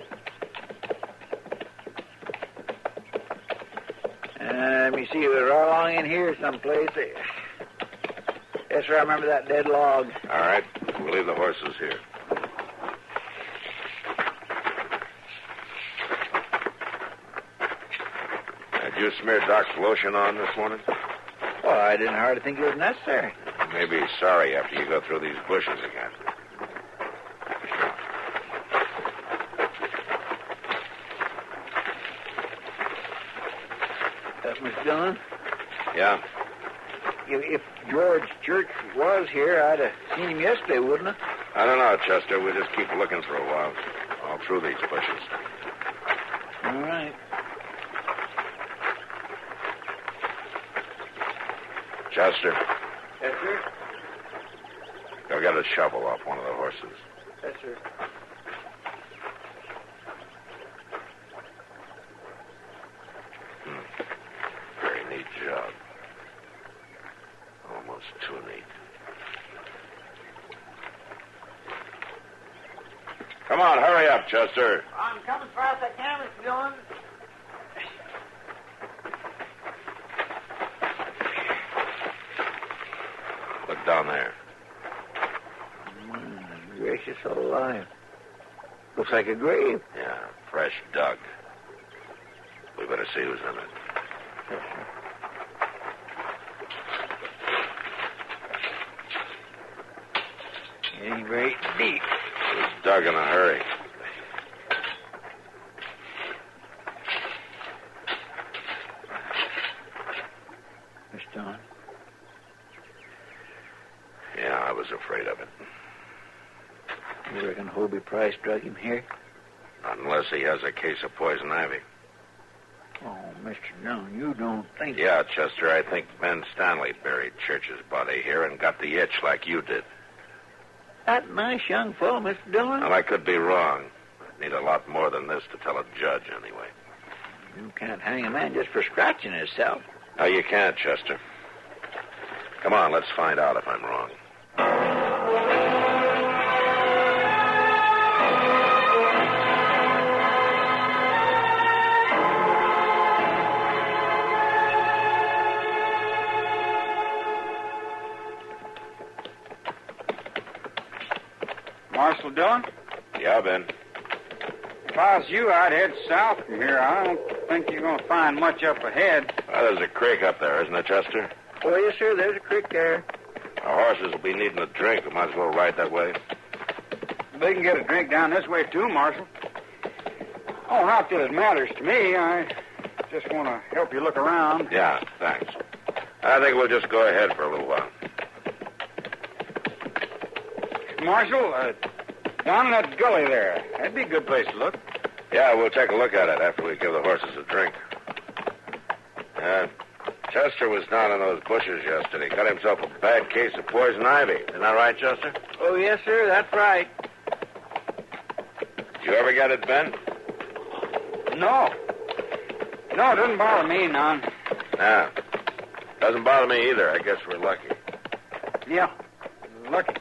Let me see. We're all along in here someplace. Yes, sir, I remember that dead log. All right. We'll leave the horses here. Did you smear Doc's lotion on this morning? Well, I didn't hardly think it was necessary. You may be sorry after you go through these bushes again. Mr. Dillon? Yeah? If George Church was here, I'd have seen him yesterday, wouldn't I? I don't know, Chester. We'll just keep looking for a while. All through these bushes. All right. Chester, Yes, sir? go get a shovel off one of the horses. Yes, sir. Very neat job. Almost too neat. Come on, hurry up, Chester. I'm coming as fast as I can, Mr. Dillon. Look down there. Gracious alive. Looks like a grave. Yeah, fresh dug. We better see who's in it. Yes, sir. It ain't very deep. It was dug in a hurry. Mr. Dillon. Yeah, I was afraid of it. You reckon Hobie Price drug him here? Unless he has a case of poison ivy. Oh, Mr. Dillon, you don't think... Yeah, Chester, I think Ben Stanley buried Church's body here and got the itch like you did. That nice young fellow, Mr. Dillon? Well, I could be wrong. I'd need a lot more than this to tell a judge, anyway. You can't hang a man just for scratching himself. No, you can't, Chester. Come on, let's find out if I'm wrong. Marshal Dillon? Yeah, Ben. If I was you, I'd head south from here. I don't think you're going to find much up ahead. Well, there's a creek up there, isn't there, Chester? Oh, yes, sir. There's a creek there. Our horses will be needing a drink. We might as well ride that way. They can get a drink down this way, too, Marshal. Oh, not that it matters to me. I just want to help you look around. Yeah, thanks. I think we'll just go ahead for a little while. Marshal, down in that gully there. That'd be a good place to look. Yeah, we'll take a look at it after we give the horses a drink. Chester was down in those bushes yesterday. Got himself a bad case of poison ivy. Isn't that right, Chester? Oh, yes, sir. That's right. You ever get it, Ben? No. No, it doesn't bother me none. Nah. Doesn't bother me either. I guess we're lucky. Yeah, lucky.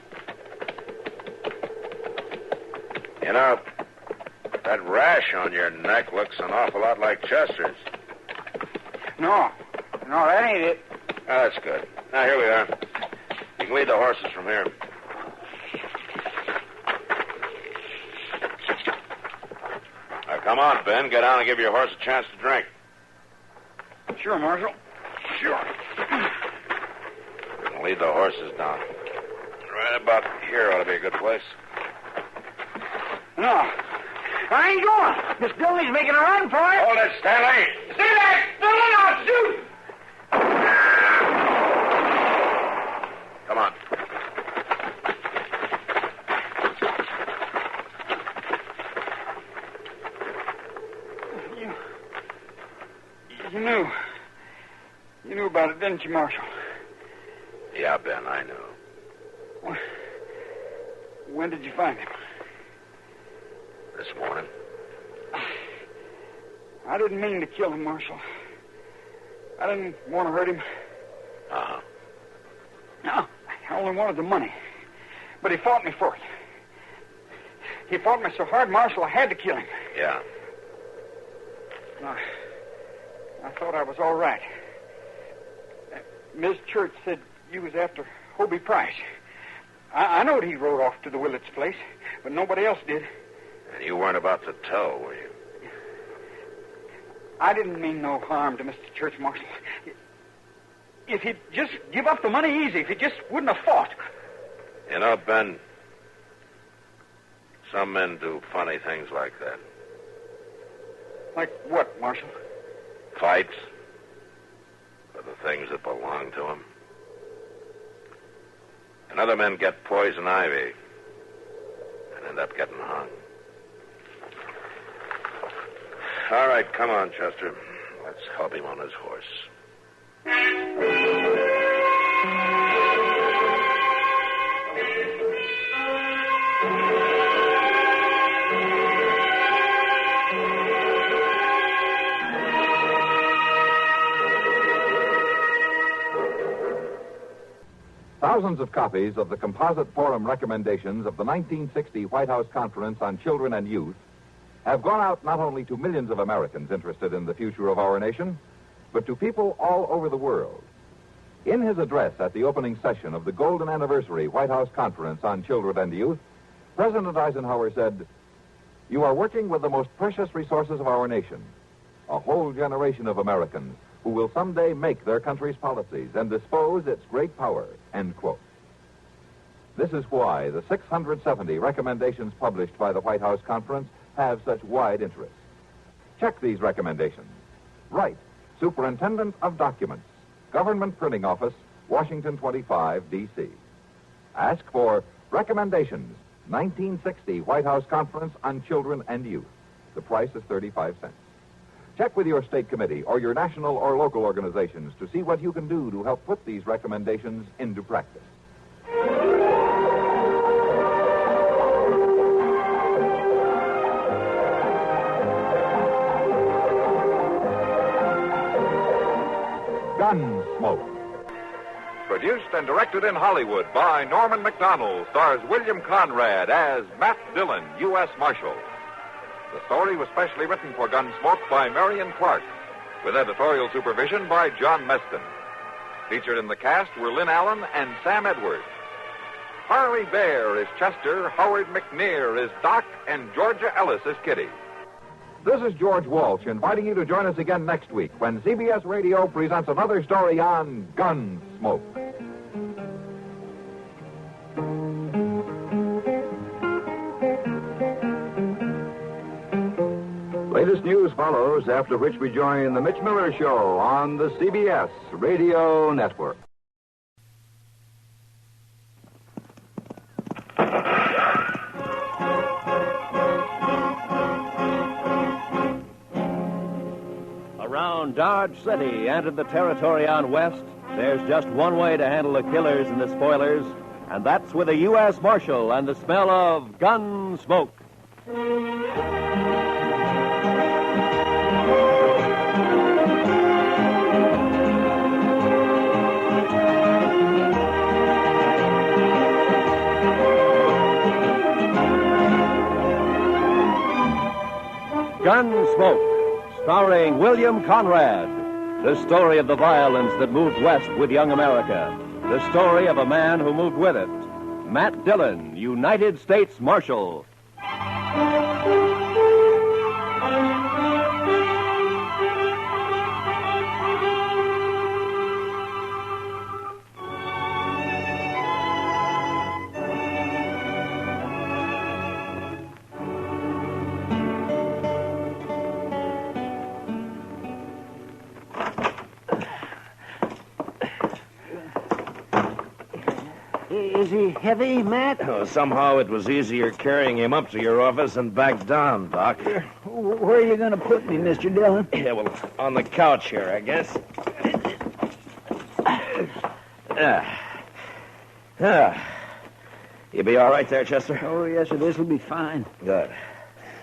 You know, that rash on your neck looks an awful lot like Chester's. No, that ain't it. Oh, that's good. Now, here we are. You can lead the horses from here. Now, come on, Ben. Get down and give your horse a chance to drink. Sure, Marshal. Sure. You can lead the horses down. Right about here ought to be a good place. No, I ain't going. Miss Dillon's making a run for it. Hold it, Stanley. See that? Dillon, I'll shoot. Come on. You knew about it, didn't you, Marshal? Yeah, Ben, I knew. When did you find him? This morning. I didn't mean to kill him, Marshal. I didn't want to hurt him. Uh-huh. No, I only wanted the money. But he fought me for it. He fought me so hard, Marshal, I had to kill him. Yeah. I thought I was all right. Ms. Church said you was after Hobie Price. I knowed he rode off to the Willits' place, but nobody else did. And you weren't about to tell, were you? I didn't mean no harm to Mr. Church Marshal. If he'd just give up the money easy, if he just wouldn't have fought. You know, Ben, some men do funny things like that. Like what, Marshal? Fights for the things that belong to them. And other men get poison ivy and end up getting hung. All right, come on, Chester. Let's help him on his horse. Thousands of copies of the composite forum recommendations of the 1960 White House Conference on Children and Youth have gone out not only to millions of Americans interested in the future of our nation, but to people all over the world. In his address at the opening session of the Golden Anniversary White House Conference on Children and Youth, President Eisenhower said, "You are working with the most precious resources of our nation, a whole generation of Americans who will someday make their country's policies and dispose its great power," end quote. This is why the 670 recommendations published by the White House Conference have such wide interest. Check these recommendations. Write, Superintendent of Documents, Government Printing Office, Washington 25, D.C. Ask for Recommendations, 1960 White House Conference on Children and Youth. The price is 35 cents. Check with your state committee or your national or local organizations to see what you can do to help put these recommendations into practice. Gunsmoke. Produced and directed in Hollywood by Norman McDonald, stars William Conrad as Matt Dillon, U.S. Marshal. The story was specially written for Gunsmoke by Marion Clark, with editorial supervision by John Meston. Featured in the cast were Lynn Allen and Sam Edwards. Harley Bear is Chester, Howard McNear is Doc, and Georgia Ellis is Kitty. This is George Walsh inviting you to join us again next week when CBS Radio presents another story on Gunsmoke. Latest news follows, after which we join the Mitch Miller Show on the CBS Radio Network. Around Dodge City and in the territory on West, there's just one way to handle the killers and the spoilers, and that's with a U.S. Marshal and the smell of gun smoke. Gunsmoke, starring William Conrad. The story of the violence that moved west with young America. The story of a man who moved with it. Matt Dillon, United States Marshal. Is he heavy, Matt? Oh, somehow it was easier carrying him up to your office and back down, Doc. Where are you going to put me, Mr. Dillon? Yeah, well, on the couch here, I guess. You be all right there, Chester? Oh, yes, sir. This'll be fine. Good.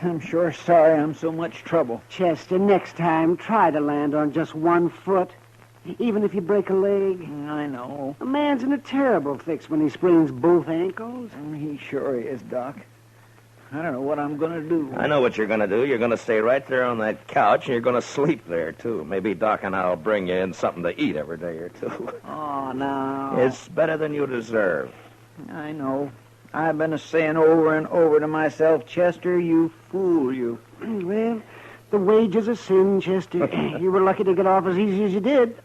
I'm sure sorry I'm so much trouble. Chester, next time, try to land on just one foot. Even if you break a leg. I know. A man's in a terrible fix when he sprains both ankles. He sure is, Doc. I don't know what I'm going to do. I know what you're going to do. You're going to stay right there on that couch, and you're going to sleep there, too. Maybe Doc and I'll bring you in something to eat every day or two. Oh, no. It's better than you deserve. I know. I've been saying over and over to myself, Chester, you fool, you. Well, the wages of sin, Chester. You were lucky to get off as easy as you did.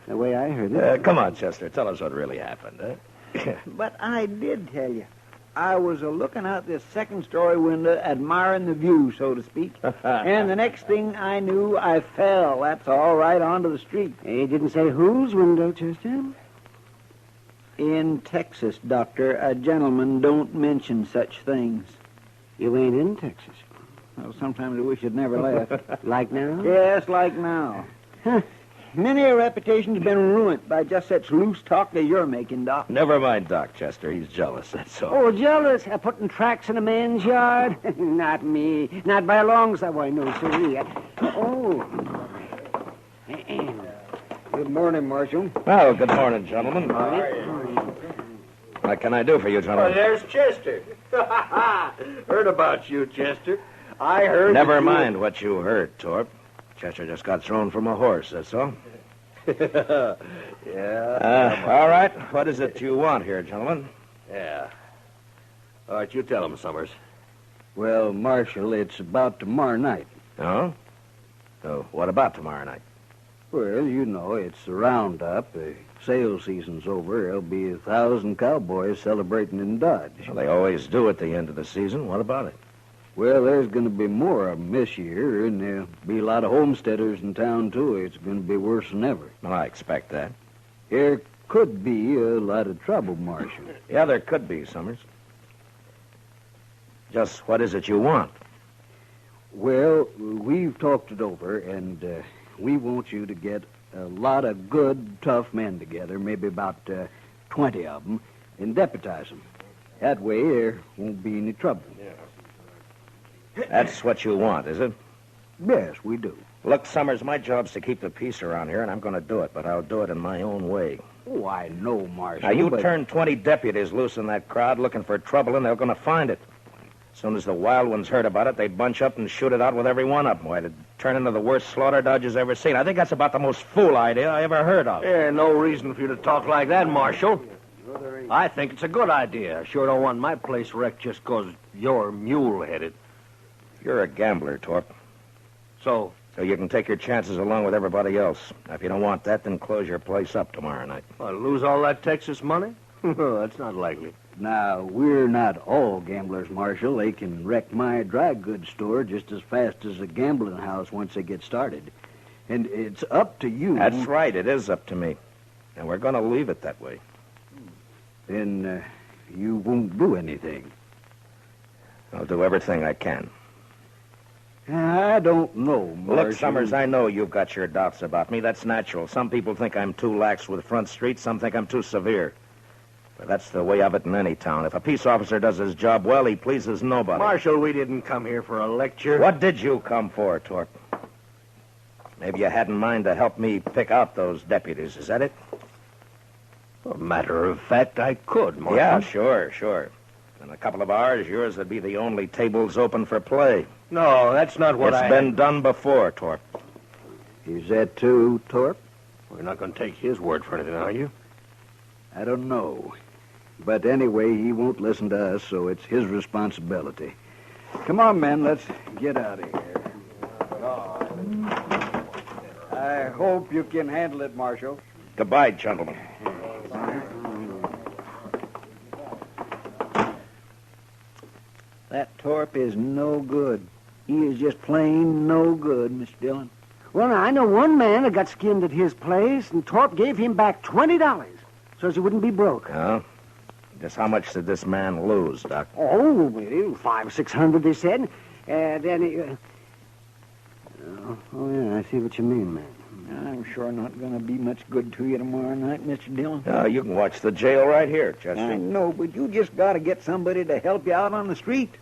The way I heard it. Come on, Chester. Tell us what really happened, eh? But I did tell you. I was looking out this second-story window, admiring the view, so to speak. And the next thing I knew, I fell. That's all right onto the street. He didn't say whose window, Chester. In Texas, Doctor, a gentleman don't mention such things. You ain't in Texas. Well, sometimes I wish I'd never left. Like now? Yes, like now. Many a reputation's been ruined by just such loose talk that you're making, Doc. Never mind Doc, Chester. He's jealous, that's all. Oh, jealous? Putting tracks in a man's yard? Not me. Not by a long shot. Why, no, sirree. Oh. Good morning, Marshal. Well, good morning, gentlemen. What can I do for you, gentlemen? Oh, there's Chester. Heard about you, Chester. I heard... Never mind what you heard, Torp. Chester just got thrown from a horse, that's all. Yeah. All right. What is it you want here, gentlemen? Yeah. All right, you tell him, Summers. Well, Marshal, it's about tomorrow night. Oh? So what about tomorrow night? Well, you know, it's the roundup. The sale season's over. There'll be 1,000 cowboys celebrating in Dodge. Well, they always do at the end of the season. What about it? Well, there's going to be more of them this year, and there'll be a lot of homesteaders in town, too. It's going to be worse than ever. Well, I expect that. There could be a lot of trouble, Marshal. Yeah, there could be, Summers. Just what is it you want? Well, we've talked it over, and we want you to get a lot of good, tough men together, maybe about 20 of them, and deputize them. That way there won't be any trouble. That's what you want, is it? Yes, we do. Look, Summers, my job's to keep the peace around here, and I'm going to do it, but I'll do it in my own way. Oh, I know, Marshal. Now, you but... turn 20 deputies loose in that crowd looking for trouble, and they're going to find it. As soon as the wild ones heard about it, they'd bunch up and shoot it out with every one of them. Why, it'd turn into the worst slaughter Dodge's ever seen. I think that's about the most fool idea I ever heard of. Yeah, no reason for you to talk like that, Marshal. I think it's a good idea. I sure don't want my place wrecked just 'cause you're mule-headed. You're a gambler, Torp. So you can take your chances along with everybody else. Now, if you don't want that, then close your place up tomorrow night. Lose all that Texas money? That's not likely. Now, we're not all gamblers, Marshal. They can wreck my dry goods store just as fast as a gambling house once they get started. And it's up to you. That's right. It is up to me. And we're going to leave it that way. Then you won't do anything. I'll do everything I can. I don't know, Marshal. Look, Summers, I know you've got your doubts about me. That's natural. Some people think I'm too lax with Front Street. Some think I'm too severe. But that's the way of it in any town. If a peace officer does his job well, he pleases nobody. Marshal, we didn't come here for a lecture. What did you come for, Torp? Maybe you had in mind to help me pick out those deputies. Is that it? Well, matter of fact, I could, Marshal. Yeah, sure. In a couple of hours, yours would be the only tables open for play. No, that's not what It's been done before, Torp. Is that true, Torp? We're not going to take his word for anything, are you? I don't know. But anyway, he won't listen to us, so it's his responsibility. Come on, men, let's get out of here. I hope you can handle it, Marshal. Goodbye, gentlemen. That Torp is no good. He is just plain no good, Mr. Dillon. Well, now, I know one man that got skinned at his place, and Torp gave him back $20 so he wouldn't be broke. Oh? Just how much did this man lose, Doc? Oh, well, $500-600, they said. Then he... Oh, yeah, I see what you mean, man. I'm sure not going to be much good to you tomorrow night, Mr. Dillon. You can watch the jail right here, Chester. I know, but you just got to get somebody to help you out on the street.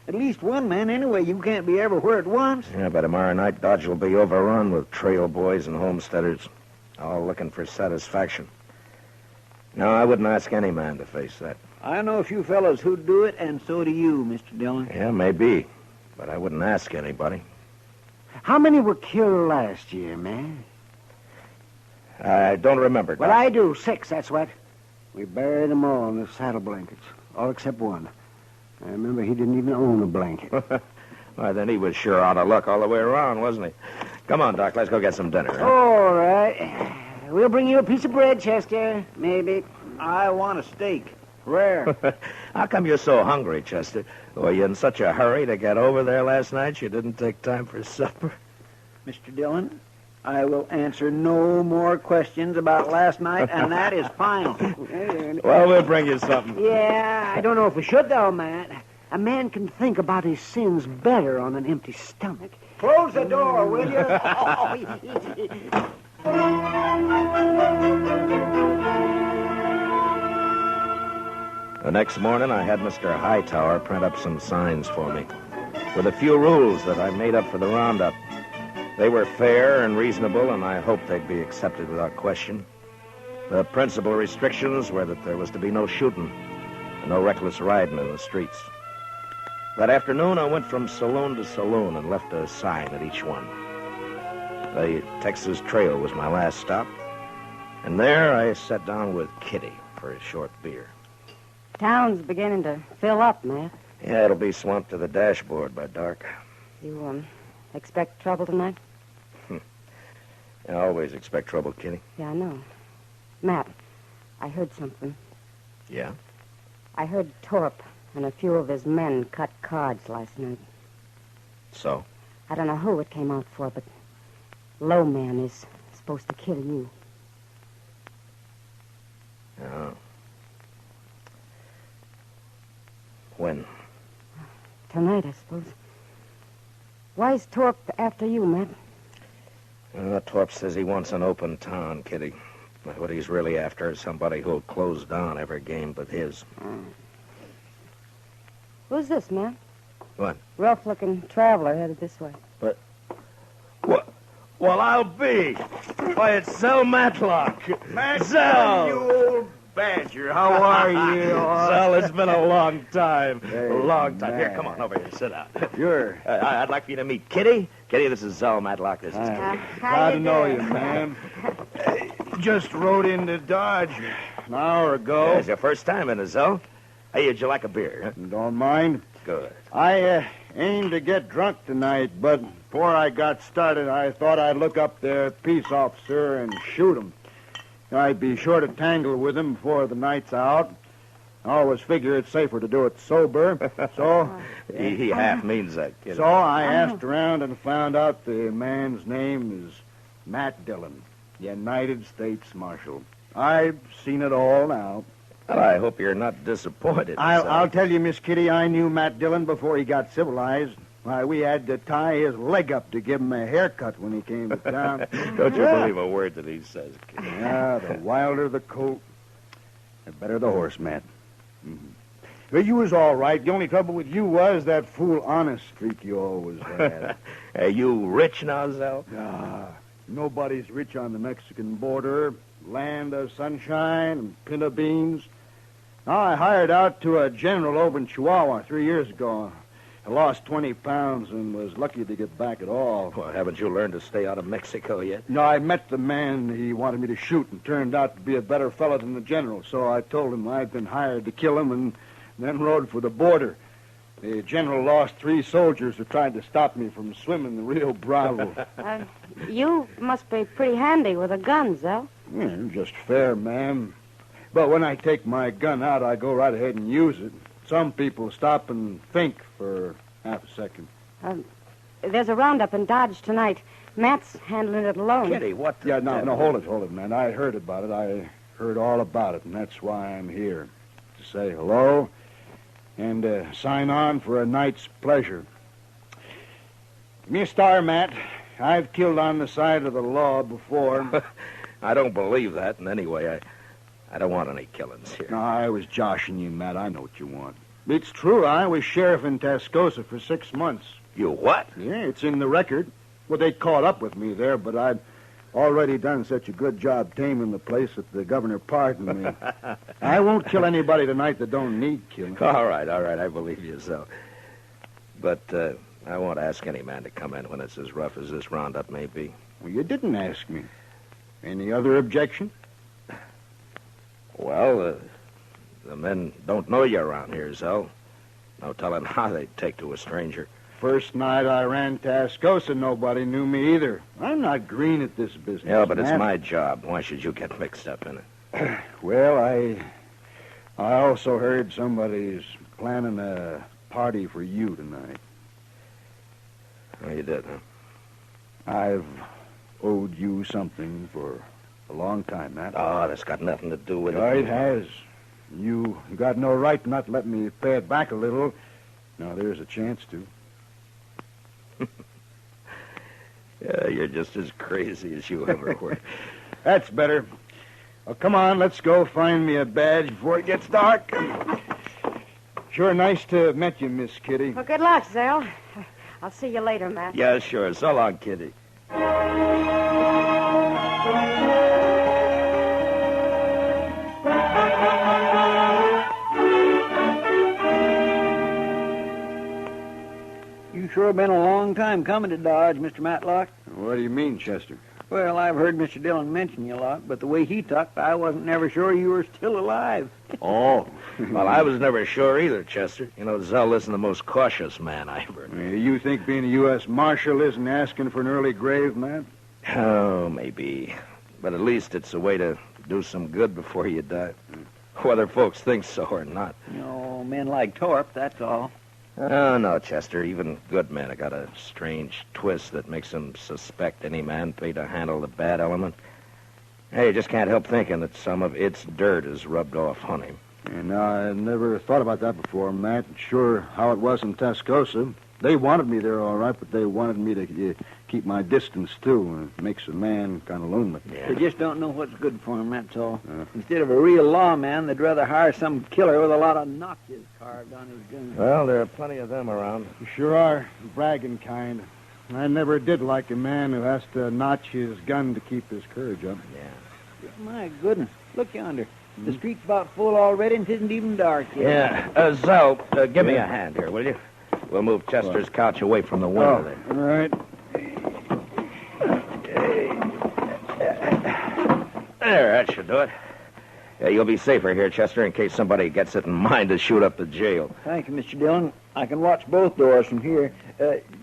At least one man, anyway. You can't be everywhere at once. Yeah, by tomorrow night, Dodge will be overrun with trail boys and homesteaders, all looking for satisfaction. No, I wouldn't ask any man to face that. I know a few fellows who'd do it, and so do you, Mr. Dillon. Yeah, maybe. But I wouldn't ask anybody. How many were killed last year, man? I don't remember. Well, I do. 6, that's what. We buried them all in the saddle blankets, all except one. I remember he didn't even own a blanket. Well, then he was sure out of luck all the way around, wasn't he? Come on, Doc, let's go get some dinner. Huh? All right. We'll bring you a piece of bread, Chester. Maybe. I want a steak. Rare. How come you're so hungry, Chester? Were you in such a hurry to get over there last night you didn't take time for supper? Mr. Dillon, I will answer no more questions about last night, and that is final. Well, we'll bring you something. Yeah, I don't know if we should, though, Matt. A man can think about his sins better on an empty stomach. Close the door, will you? The next morning, I had Mr. Hightower print up some signs for me with a few rules that I made up for the roundup. They were fair and reasonable, and I hoped they'd be accepted without question. The principal restrictions were that there was to be no shooting and no reckless riding in the streets. That afternoon, I went from saloon to saloon and left a sign at each one. The Texas Trail was my last stop, and there I sat down with Kitty for a short beer. Town's beginning to fill up, Matt. Yeah, it'll be swamped to the dashboard by dark. You, expect trouble tonight? I always expect trouble, Kitty. Yeah, I know. Matt, I heard something. Yeah? I heard Torp and a few of his men cut cards last night. So? I don't know who it came out for, but Low Man is supposed to kill you. Oh. When? Tonight, I suppose. Why's Torp after you, Matt? Torp says he wants an open town, Kitty. What he's really after is somebody who'll close down every game but his. Who's this, Matt? What? Rough-looking traveler headed this way. But... What? Well, I'll be. Why, it's Zell Matlock. Zell! You old badger. How are you? Zell, it's been a long time. Hey, a long time. Here, man. come on over here. Sit down. Sure. I'd like for you to meet Kitty. Kitty, this is Zell Matlock. This is Kitty. Glad to know you, ma'am. Just rode into Dodge an hour ago. Yeah, it's your first time in it, Zell. Hey, would you like a beer? Huh? Don't mind. Good. I aimed to get drunk tonight, but before I got started, I thought I'd look up the peace officer and shoot him. I'd be sure to tangle with him before the night's out. I always figure it's safer to do it sober. So he half means that, kid. So I asked around and found out the man's name is Matt Dillon, United States Marshal. I've seen it all now. Well, I hope you're not disappointed. I'll tell you, Miss Kitty, I knew Matt Dillon before he got civilized. Why, we had to tie his leg up to give him a haircut when he came to town. Don't you believe a word that he says, kid. Yeah, the wilder the colt, the better the horse, Matt. Mm-hmm. But you was all right. The only trouble with you was that fool honest streak you always had. Are you rich now, Zell? Nobody's rich on the Mexican border. Land of sunshine and pinto beans. I hired out to a general over in Chihuahua 3 years ago. I lost 20 pounds and was lucky to get back at all. Well, haven't you learned to stay out of Mexico yet? No, I met the man he wanted me to shoot and turned out to be a better fellow than the general. So I told him I'd been hired to kill him and then rode for the border. The general lost 3 soldiers who tried to stop me from swimming the Rio Bravo. You must be pretty handy with a gun, Zell. Yeah, just fair, ma'am. But when I take my gun out, I go right ahead and use it. Some people stop and think for half a second. There's a roundup in Dodge tonight. Matt's handling it alone. Kitty, what? Yeah, no, hold it, man. I heard about it. I heard all about it, and that's why I'm here. To say hello and sign on for a night's pleasure. Give me a star, Matt. I've killed on the side of the law before. I don't believe that, and anyway, I don't want any killings here. No, I was joshing you, Matt. I know what you want. It's true. I was sheriff in Tascosa for 6 months. You what? Yeah, it's in the record. Well, they caught up with me there, but already done such a good job taming the place that the governor pardoned me. I won't kill anybody tonight that don't need killing. All right, I believe you so. But I won't ask any man to come in when it's as rough as this roundup may be. Well, you didn't ask me. Any other objection? Well, the men don't know you around here, Zell. No telling how they'd take to a stranger. First night I ran Tascosa, nobody knew me either. I'm not green at this business. Yeah, but it's man. my job. Why should you get mixed up in it? Well, I also heard somebody's planning a party for you tonight. Oh, you did, huh? I've owed you something for a long time, Matt. Oh, that's got nothing to do with it. It has. You got no right not to let me pay it back a little. Now, there's a chance to. Yeah, you're just as crazy as you ever were. That's better. Well, come on, let's go find me a badge before it gets dark. Sure nice to have met you, Miss Kitty. Well, good luck, Zell. I'll see you later, Matt. Yeah, sure. So long, Kitty. You sure been a long time coming to Dodge, Mr. Matlock. What do you mean, Chester? Well, I've heard Mr. Dillon mention you a lot, but the way he talked, I wasn't never sure you were still alive. Oh. Well, I was never sure either, Chester. You know, Zell isn't the most cautious man I ever knew. You think being a U.S. Marshal isn't asking for an early grave, man? Oh, maybe. But at least it's a way to do some good before you die. Whether folks think so or not. No, men like Torp, that's all. Oh, no, Chester. Even good men have got a strange twist that makes them suspect any man paid to handle the bad element. Hey, you just can't help thinking that some of its dirt is rubbed off on him. And I never thought about that before, Matt. Sure how it was in Tascosa. They wanted me there all right, but they wanted me to keep my distance, too. It makes a man kind of lonely. They just don't know what's good for him, that's all. Instead of a real lawman, they'd rather hire some killer with a lot of notches carved on his gun. Well, there are plenty of them around. You sure are. Bragging kind. I never did like a man who has to notch his gun to keep his courage up. Yeah. My goodness. Look yonder. The street's about full already and it isn't even dark yet. Yeah. Zell, give me a hand here, will you? We'll move Chester's couch away from the window there. All right. There, that should do it. You'll be safer here, Chester, in case somebody gets it in mind to shoot up the jail. Thank you, Mr. Dillon. I can watch both doors from here.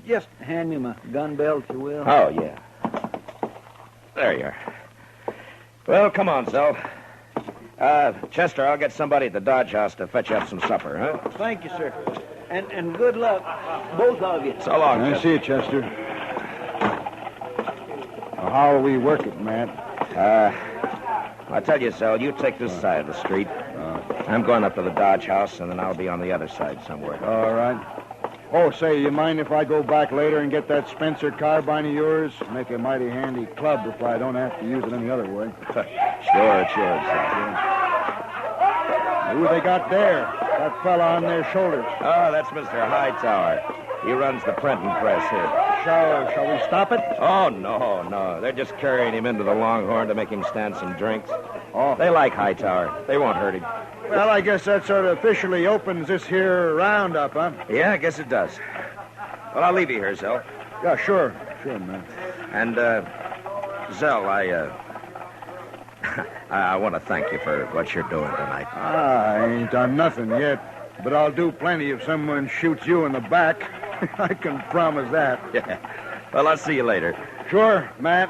Just hand me my gun belt, if you will. Oh, yeah. There you are. Well, come on, Zell. Chester, I'll get somebody at the Dodge House to fetch you up some supper, huh? Thank you, sir. And good luck, both of you. So long, I Chester. see you, Chester. Well, how will we work it, Matt? I tell you, Zell, you take this side of the street. I'm going up to the Dodge House, and then I'll be on the other side somewhere. All right. Oh, say, you mind if I go back later and get that Spencer carbine of yours? Make a mighty handy club if I don't have to use it any other way. Sure, Zell. Who they got there? That fella on their shoulders. Oh, that's Mr. Hightower. He runs the printing press here. Shall we stop it? Oh, no. They're just carrying him into the Longhorn to make him stand some drinks. Oh. They like Hightower. They won't hurt him. Well, I guess that sort of officially opens this here roundup, huh? Yeah, I guess it does. Well, I'll leave you here, Zell. Yeah, sure. Sure, man. And, Zell, I want to thank you for what you're doing tonight. I ain't done nothing yet, but I'll do plenty if someone shoots you in the back. I can promise that. Yeah. Well, I'll see you later. Sure, Matt.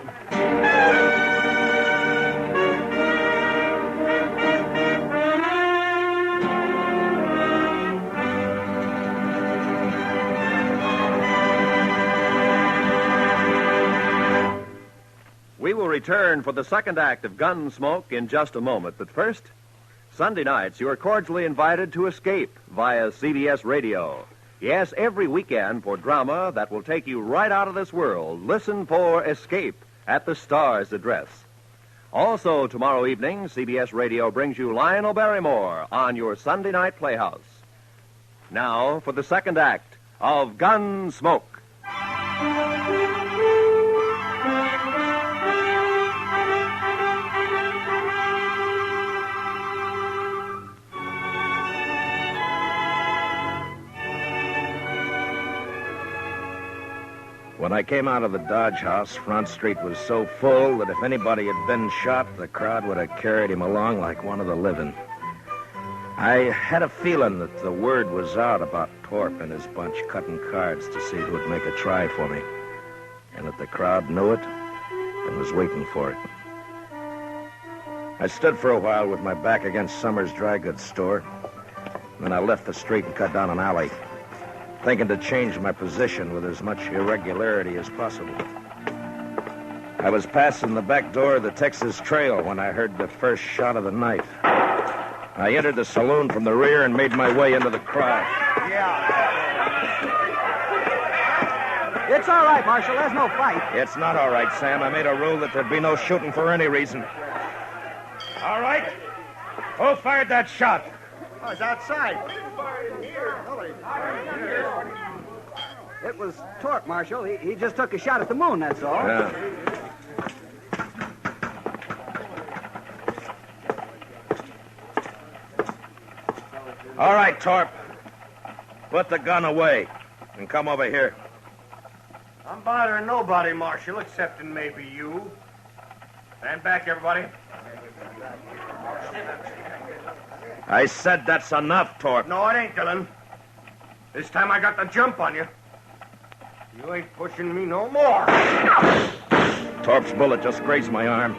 We will return for the second act of Gunsmoke in just a moment. But first, Sunday nights, you are cordially invited to Escape via CBS Radio. Yes, every weekend for drama that will take you right out of this world. Listen for Escape at the Star's address. Also, tomorrow evening, CBS Radio brings you Lionel Barrymore on your Sunday night playhouse. Now, for the second act of Gunsmoke. When I came out of the Dodge House, Front Street was so full that if anybody had been shot, the crowd would have carried him along like one of the living. I had a feeling that the word was out about Torp and his bunch cutting cards to see who'd make a try for me, and that the crowd knew it and was waiting for it. I stood for a while with my back against Summers' dry goods store. Then I left the street and cut down an alley, thinking to change my position with as much irregularity as possible. I was passing the back door of the Texas Trail when I heard the first shot of the night. I entered the saloon from the rear and made my way into the crowd. It's all right, Marshal. There's no fight. It's not all right, Sam. I made a rule that there'd be no shooting for any reason. All right. Who fired that shot? Oh, it's outside. It was Torp, Marshal. He just took a shot at the moon, that's all. Yeah. All right, Torp. Put the gun away and come over here. I'm bothering nobody, Marshal, excepting maybe you. Stand back, everybody. I said that's enough, Torp. No, it ain't, Dillon. This time I got the jump on you. You ain't pushing me no more. Torp's bullet just grazed my arm.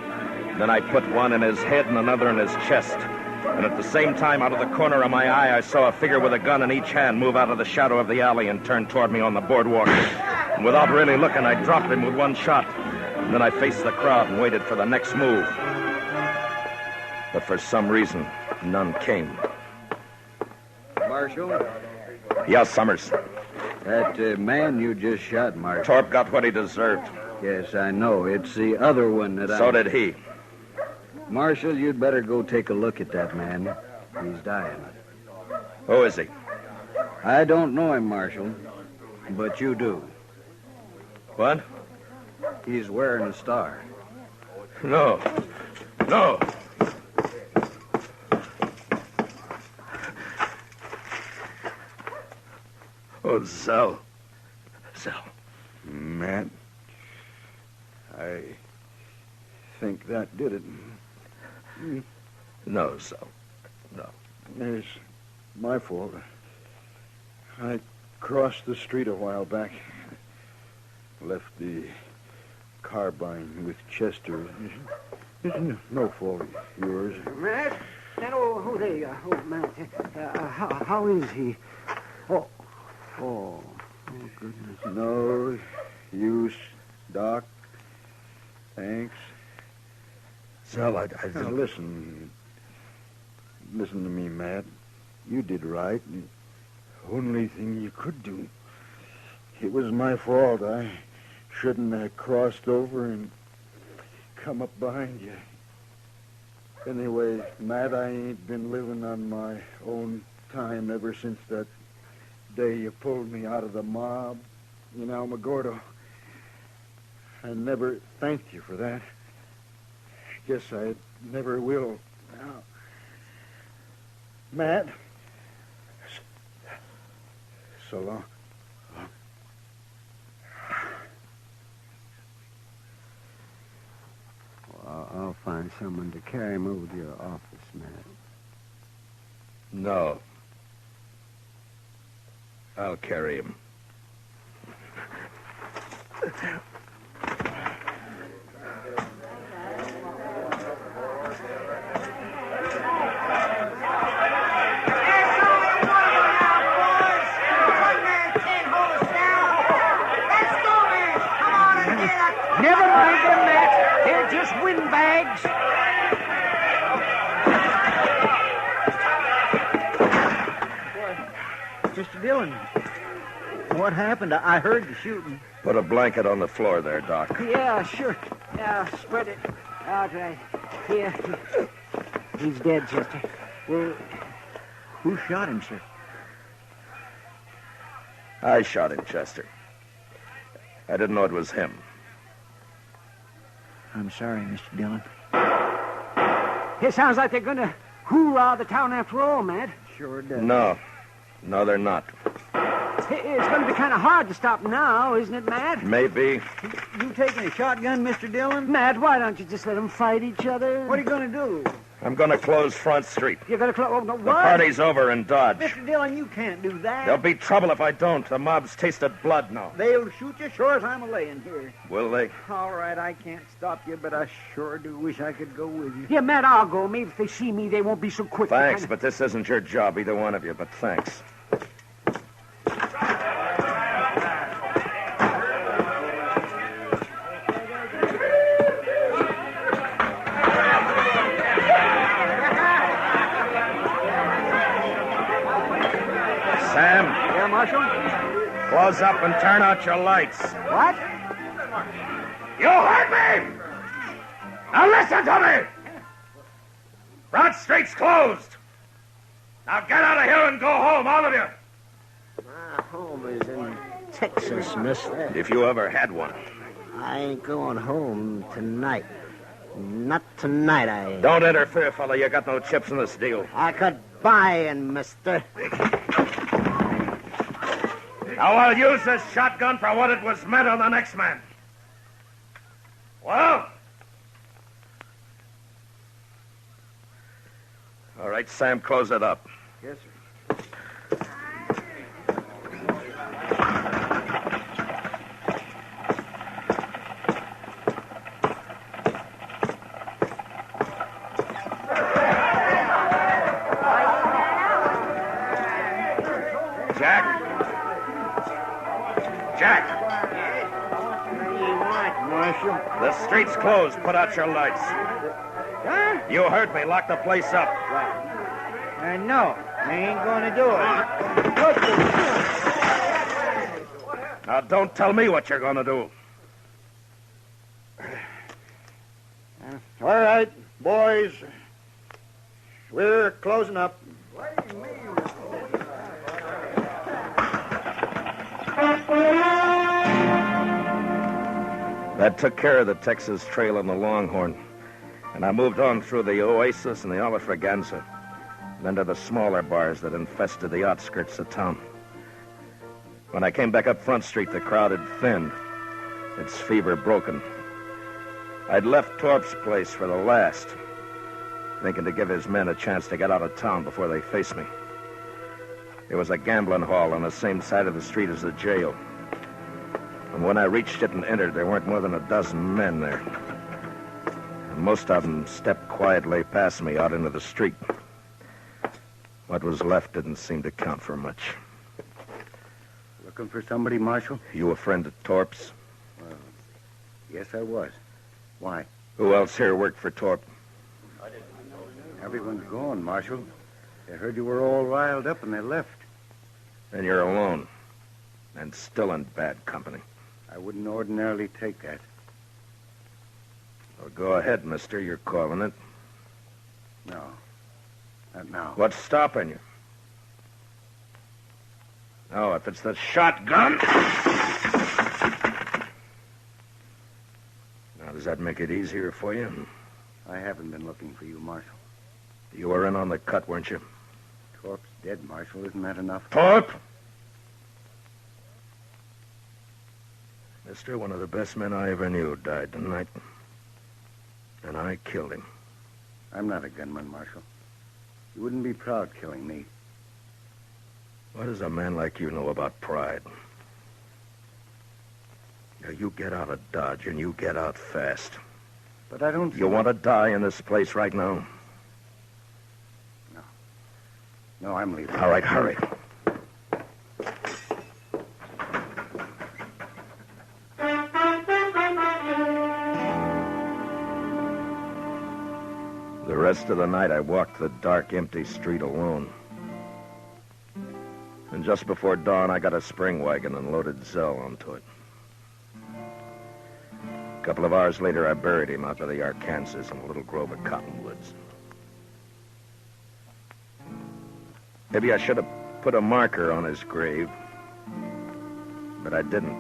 Then I put one in his head and another in his chest. And at the same time, out of the corner of my eye, I saw a figure with a gun in each hand move out of the shadow of the alley and turn toward me on the boardwalk. And without really looking, I dropped him with one shot. And then I faced the crowd and waited for the next move. But for some reason, none came. Marshal? Yes, Summers. That man you just shot, Marshal. Torp got what he deserved. Yes, I know. It's the other one that So did he. Marshal, you'd better go take a look at that man. He's dying. Who is he? I don't know him, Marshal, but you do. What? He's wearing a star. No. No. Oh, Zell. Zell. Matt, I think that did it. No, Zell. No. It's my fault. I crossed the street a while back. Left the carbine with Chester. It's no fault of yours. Matt? Matt. How is he? Oh, goodness. No use, Doc. Thanks. Zell, I Now, listen. Listen to me, Matt. You did right. The only thing you could do. It was my fault. I shouldn't have crossed over and come up behind you. Anyway, Matt, I ain't been living on my own time ever since that day you pulled me out of the mob in Alamogordo. I never thanked you for that. Guess I never will. Now, Matt, so long. Well, I'll find someone to carry him over to your office, Matt. No. I'll carry him. Never mind them, Matt. They're just windbags. Mr. Dillon, what happened? I heard the shooting. Put a blanket on the floor there, Doc. Yeah, sure. Yeah, spread it out right here. He's dead, Chester. Well, who shot him, sir? I shot him, Chester. I didn't know it was him. I'm sorry, Mr. Dillon. It sounds like they're going to hoorah the town after all, Matt. Sure does. No. No, they're not. It's going to be kind of hard to stop now, isn't it, Matt? Maybe. You taking a shotgun, Mr. Dillon? Matt, why don't you just let them fight each other? What are you going to do? I'm going to close Front Street. You're going to close... Oh, no, The what? party's over in Dodge. Mr. Dillon, you can't do that. There'll be trouble if I don't. The mob's tasted blood now. They'll shoot you sure as I'm a-laying here. Will they? All right, I can't stop you, but I sure do wish I could go with you. Yeah, Matt, I'll go. Maybe if they see me, they won't be so quick. Thanks, but this isn't your job, either one of you, but thanks. Sam. Yeah, Marshal? Close up and turn out your lights. What? You heard me! Now listen to me! Front Street's closed. Now get out of here and go home, all of you. My home is in Texas, mister. If you ever had one. I ain't going home tonight. Not tonight, I ain't. Don't interfere, fella. You got no chips in this deal. I could buy in, mister. Now I'll use this shotgun for what it was meant on the next man. Well? All right, Sam, close it up. Yes, sir. Jack, What do you want, Marshal? the street's closed. Put out your lights. Huh? You heard me. Lock the place up. No, I ain't going to do it. Now, don't tell me what you're going to do. All right, boys. We're closing up. That took care of the Texas Trail and the Longhorn. And I moved on through the Oasis and the Olafraganza, then to the smaller bars that infested the outskirts of town. When I came back up Front Street, the crowd had thinned, its fever broken. I'd left Torp's place for the last, thinking to give his men a chance to get out of town before they faced me. There was a gambling hall on the same side of the street as the jail. And when I reached it and entered, there weren't more than a dozen men there. And most of them stepped quietly past me out into the street. What was left didn't seem to count for much. Looking for somebody, Marshal? You a friend of Torp's? Well, yes, I was. Why? Who else here worked for Torp? Everyone's gone, Marshal. They heard you were all riled up and they left. And you're alone. And still in bad company. I wouldn't ordinarily take that. Well, go ahead, mister. You're calling it. No. Not now. What's stopping you? Oh, if it's the shotgun. Now, does that make it easier for you? I haven't been looking for you, Marshal. You were in on the cut, weren't you? Torp's dead, Marshal. Isn't that enough? Torp? Mister, one of the best men I ever knew died tonight. And I killed him. I'm not a gunman, Marshal. You wouldn't be proud killing me. What does a man like you know about pride? Now, you get out of Dodge, and you get out fast. But I don't... You want to die in this place right now? No, I'm leaving. All right, hurry. The rest of the night, I walked the dark, empty street alone. And just before dawn, I got a spring wagon and loaded Zell onto it. A couple of hours later, I buried him out by the Arkansas in a little grove of cottonwoods. Maybe I should have put a marker on his grave, but I didn't.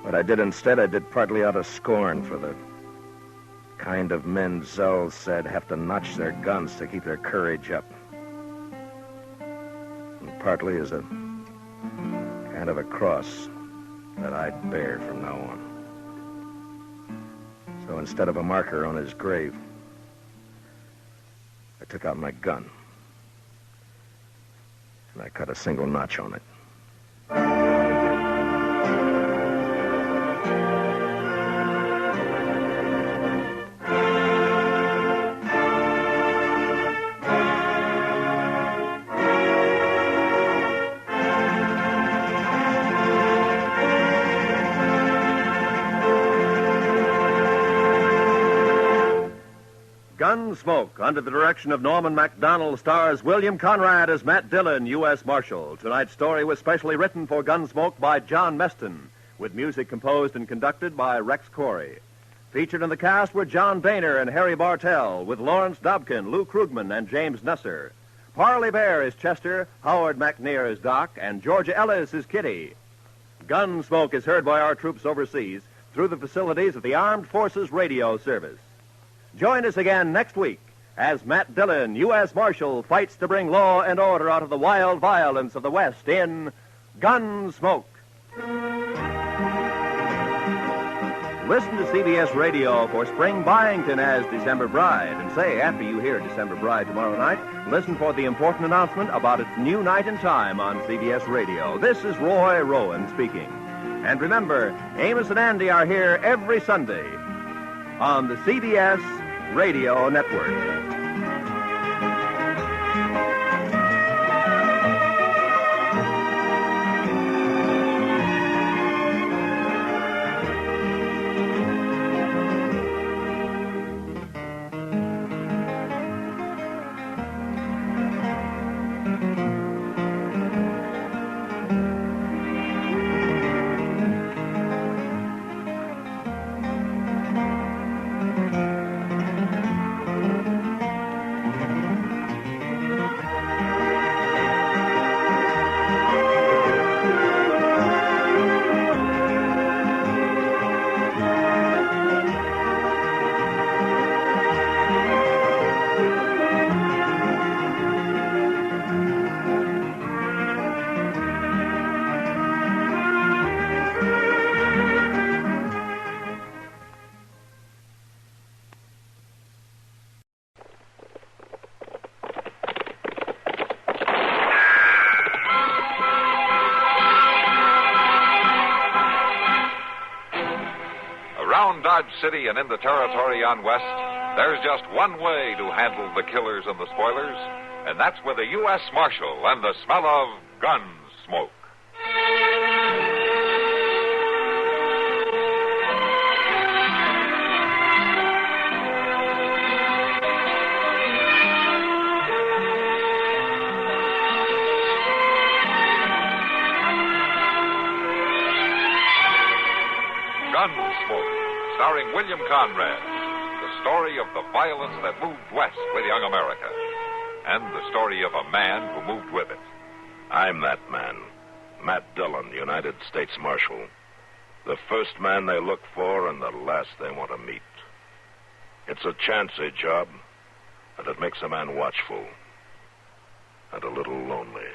What I did instead, I did partly out of scorn for the kind of men Zell said have to notch their guns to keep their courage up. And partly as a kind of a cross that I'd bear from now on. So instead of a marker on his grave, I took out my gun and I cut a single notch on it. Gunsmoke, under the direction of Norman Macdonald, stars William Conrad as Matt Dillon, U.S. Marshal. Tonight's story was specially written for Gunsmoke by John Meston, with music composed and conducted by Rex Corey. Featured in the cast were John Boehner and Harry Bartell, with Lawrence Dobkin, Lou Krugman, and James Nusser. Parley Bear is Chester, Howard McNear is Doc, and Georgia Ellis is Kitty. Gunsmoke is heard by our troops overseas through the facilities of the Armed Forces Radio Service. Join us again next week as Matt Dillon, U.S. Marshal, fights to bring law and order out of the wild violence of the West in Gunsmoke. Listen to CBS Radio for Spring Byington as December Bride. And say, after you hear December Bride tomorrow night, listen for the important announcement about its new night and time on CBS Radio. This is Roy Rowan speaking. And remember, Amos and Andy are here every Sunday on the CBS Radio Network. Dodge City and in the territory on West, there's just one way to handle the killers and the spoilers, and that's with a U.S. Marshal and the smell of gun smoke. Gunsmoke, starring William Conrad, the story of the violence that moved west with young America, and the story of a man who moved with it. I'm that man, Matt Dillon, United States Marshal. The first man they look for and the last they want to meet. It's a chancy job, and it makes a man watchful and a little lonely.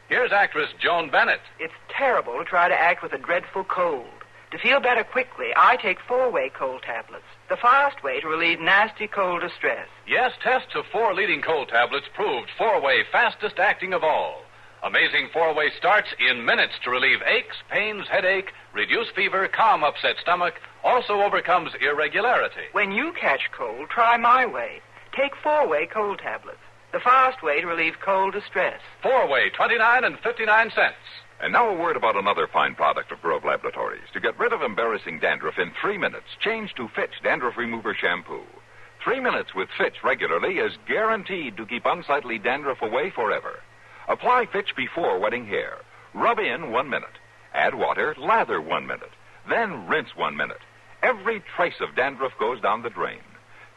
Here's actress Joan Bennett. It's terrible to try to act with a dreadful cold. To feel better quickly, I take 4-way cold tablets, the fast way to relieve nasty cold distress. Yes, tests of 4 leading cold tablets proved 4-way fastest acting of all. Amazing 4-way starts in minutes to relieve aches, pains, headache, reduce fever, calm upset stomach, also overcomes irregularity. When you catch cold, try my way. Take 4-way cold tablets, the fast way to relieve cold distress. 4-way, 29 and 59 cents. And now a word about another fine product of Grove Laboratories. To get rid of embarrassing dandruff in 3 minutes, change to Fitch Dandruff Remover Shampoo. 3 minutes with Fitch regularly is guaranteed to keep unsightly dandruff away forever. Apply Fitch before wetting hair. Rub in 1 minute. Add water, lather 1 minute. Then rinse 1 minute. Every trace of dandruff goes down the drain.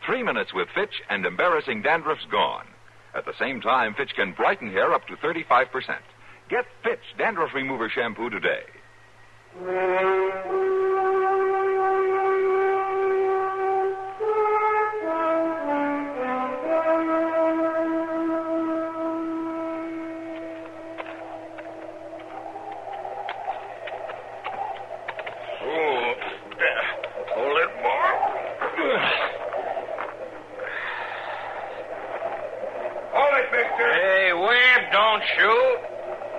3 minutes with Fitch and embarrassing dandruff's gone. At the same time, Fitch can brighten hair up to 35%. Get Fitch Dandruff Remover Shampoo today. Hey, Webb, don't shoot.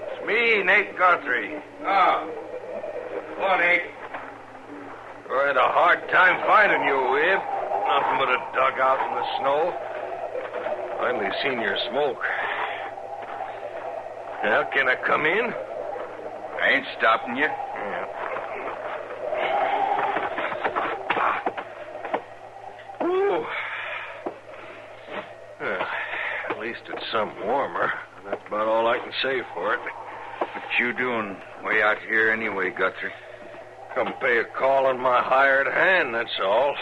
It's me, Nate Guthrie. Oh. Hello, Nate. I had a hard time finding you, Webb. Nothing but a dugout in the snow. Finally seen your smoke. Well, can I come in? I ain't stopping you. Yeah. Ooh. At least it's some warmer. That's about all I can say for it. What you doing way out here anyway, Guthrie? Come pay a call on my hired hand, that's all.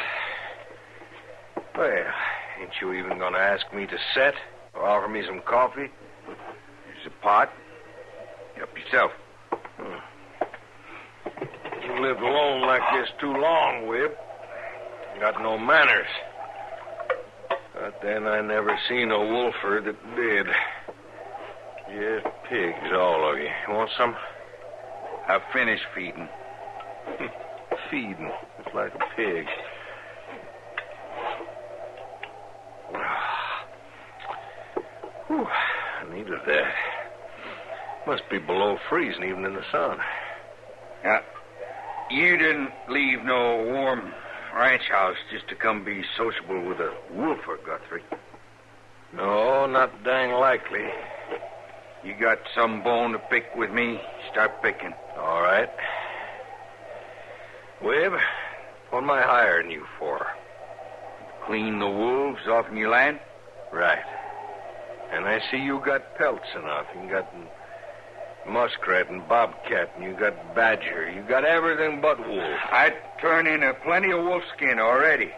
Well, ain't you even going to ask me to set or offer me some coffee? Here's a pot. Help yourself. You lived alone like this too long, Webb. Got no manners. But then I never seen a wolfer that did. Just pigs, all of you. Want some? I've finished feeding. Feeding. It's like a pig. Whew, I needed that. Must be below freezing even in the sun. Yeah. You didn't leave no warm ranch house just to come be sociable with a wolfer, Guthrie. No, not dang likely. You got some bone to pick with me? Start picking. All right. Webb, what am I hiring you for? Clean the wolves off in your land? Right. And I see you got pelts enough. You got muskrat and bobcat, and you got badger. You got everything but wolf. I'd turn in plenty of wolf skin already.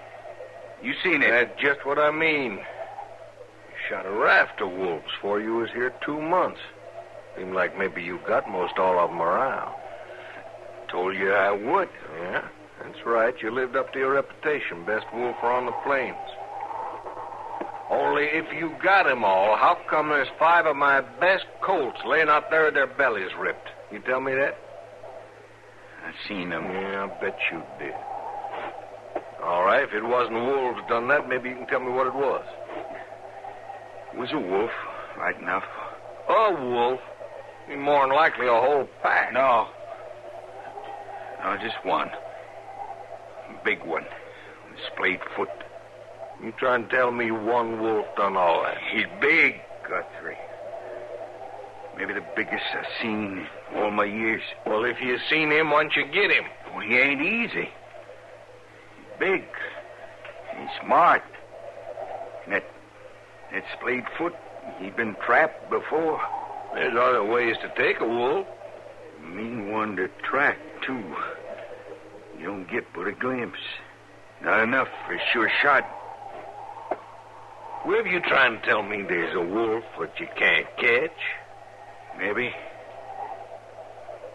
You seen it. That's just what I mean. You shot a raft of wolves before you was here 2 months. Seemed like maybe you got most all of them around. Told you I would. Yeah, that's right. You lived up to your reputation. Best wolfer on the plains. Only if you got 'em all, how come there's 5 of my best colts laying out there with their bellies ripped? You tell me that? I seen them. Yeah, I bet you did. All right, if it wasn't wolves done that, maybe you can tell me what it was. It was a wolf, right enough. A wolf? More than likely a whole pack. No, just one. A big one. With a splayed foot. You trying to tell me one wolf done all that? He's big, Guthrie. Maybe the biggest I've seen in all my years. Well, if you seen him, why don't you get him? Well, he ain't easy. He's big. He's smart. And that splayed foot, he's been trapped before. There's other ways to take a wolf. Mean one to track, too. You don't get but a glimpse. Not enough for a sure shot. Where you trying to tell me there's a wolf that you can't catch? Maybe.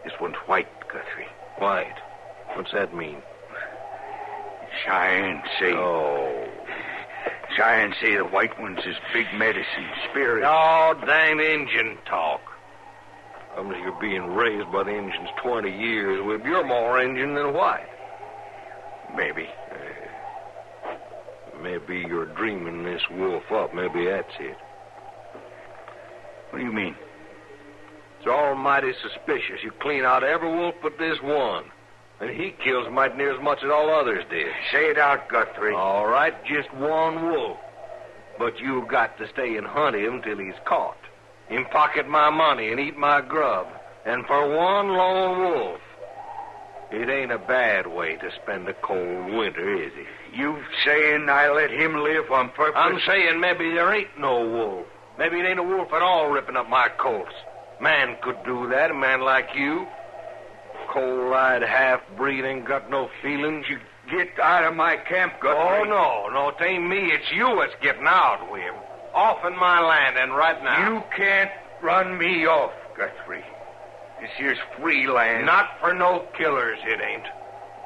This one's white, Guthrie. White? What's that mean? Cheyenne say. Oh. Cheyenne say the white one's his big medicine spirit. Oh, dang Injun talk. Unless you're being raised by the Injuns 20 years, well, you're more Injun than white. Maybe. Maybe you're dreaming this wolf up. Maybe that's it. What do you mean? It's almighty suspicious. You clean out every wolf but this one. And he kills mighty near as much as all others did. Say it out, Guthrie. All right, just one wolf. But you got to stay and hunt him till he's caught. Him pocket my money and eat my grub. And for one lone wolf, it ain't a bad way to spend a cold winter, is it? You saying I let him live on purpose? I'm saying maybe there ain't no wolf. Maybe it ain't a wolf at all ripping up my colts. Man could do that, a man like you. Cold-eyed half-breed ain't got no feelings. You get out of my camp, Guthrie. Oh, no, it ain't me. It's you that's getting out, William. Off in my land, and right now. You can't run me off, Guthrie. This here's free land. Not for no killers, it ain't.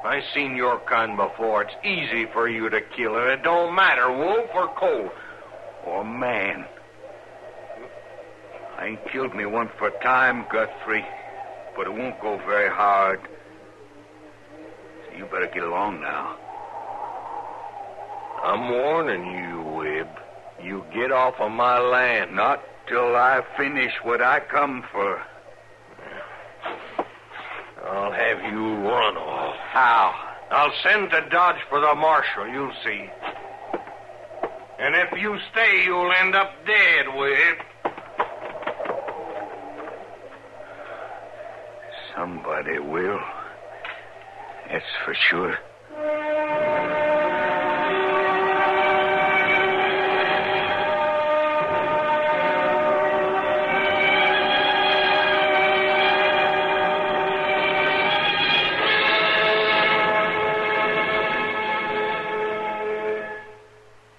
I seen your kind before. It's easy for you to kill, and it don't matter, wolf or colt. Or man. I ain't killed me one for time, Guthrie, but it won't go very hard. So you better get along now. I'm warning you, Wib. You get off of my land. Not till I finish what I come for. I'll have you run off. How? I'll send to Dodge for the marshal, you'll see. And if you stay, you'll end up dead, Wib. Somebody will. That's for sure.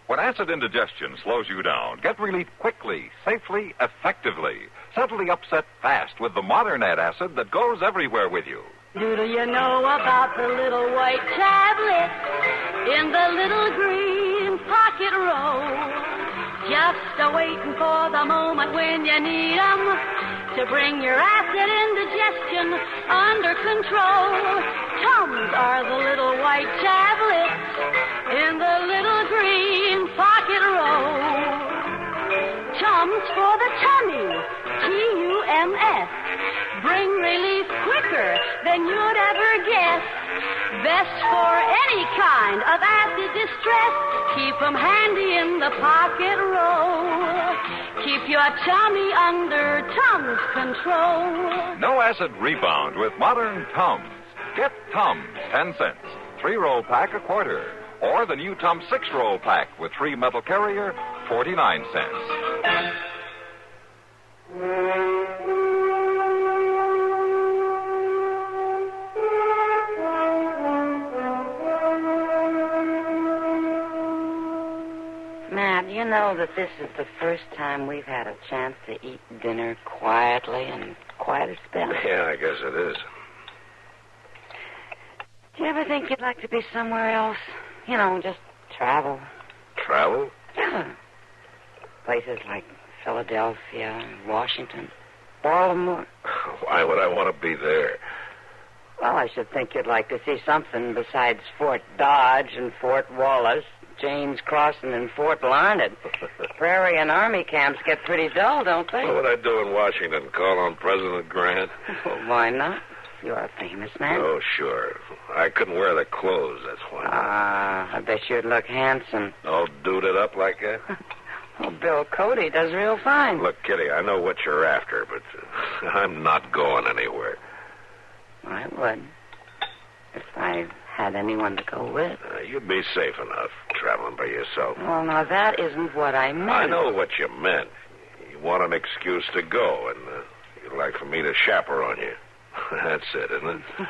When acid indigestion slows you down, get relief quickly, safely, effectively. Suddenly upset fast with the modern antacid that goes everywhere with you. Do you know about the little white tablet in the little green pocket roll? Just a-waiting for the moment when you need 'em to bring your acid indigestion under control. Tums are the little white tablets in the little green pocket roll. Tums for the tummy, Tums. Bring relief quicker than you'd ever guess. Best for any kind of acid distress. Keep 'em handy in the pocket roll. Keep your tummy under Tums control. No acid rebound with modern Tums. Get Tums, 10 cents. 3-roll pack, a quarter. Or the new Tums 6-roll pack with 3 metal carrier, 49 cents. Matt, you know that this is the first time we've had a chance to eat dinner quietly in quite a spell. Yeah, I guess it is. Do you ever think you'd like to be somewhere else? You know, just travel. Travel? Yeah. Places like Philadelphia, Washington, Baltimore. Why would I want to be there? Well, I should think you'd like to see something besides Fort Dodge and Fort Wallace, James Crossing and Fort Larned. Prairie and Army camps get pretty dull, don't they? What would I do in Washington? Call on President Grant? Well, why not? You're a famous man. Oh, sure. I couldn't wear the clothes, that's why. I bet you'd look handsome. All duded up like that? Well, Bill Cody does real fine. Look, Kitty, I know what you're after, but I'm not going anywhere. I would. If I had anyone to go with. You'd be safe enough traveling by yourself. Well, now, that isn't what I meant. I know what you meant. You want an excuse to go, and you'd like for me to chaperone you. That's it, isn't it?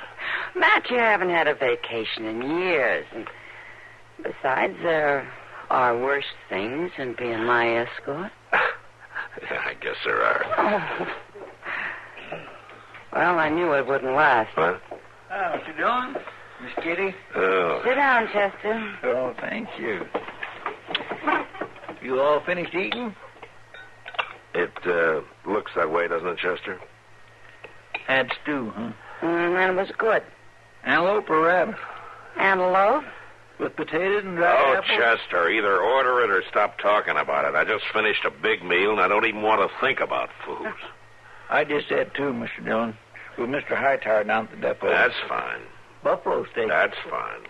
Matt, you haven't had a vacation in years. And besides, there are worse things than being my escort. Yeah, I guess there are. Oh. Well, I knew it wouldn't last. What? What you doing, Miss Kitty? Oh. Sit down, Chester. Oh, thank you. You all finished eating? It looks that way, doesn't it, Chester? Had stew, huh? And it was good. Antelope or rabbit? Antelope? With potatoes and dried Oh, apples? Chester, either order it or stop talking about it. I just finished a big meal, and I don't even want to think about food. I just had two, Mr. Dillon. With Mr. Hightower down at the depot. That's fine. Buffalo steak. That's fine.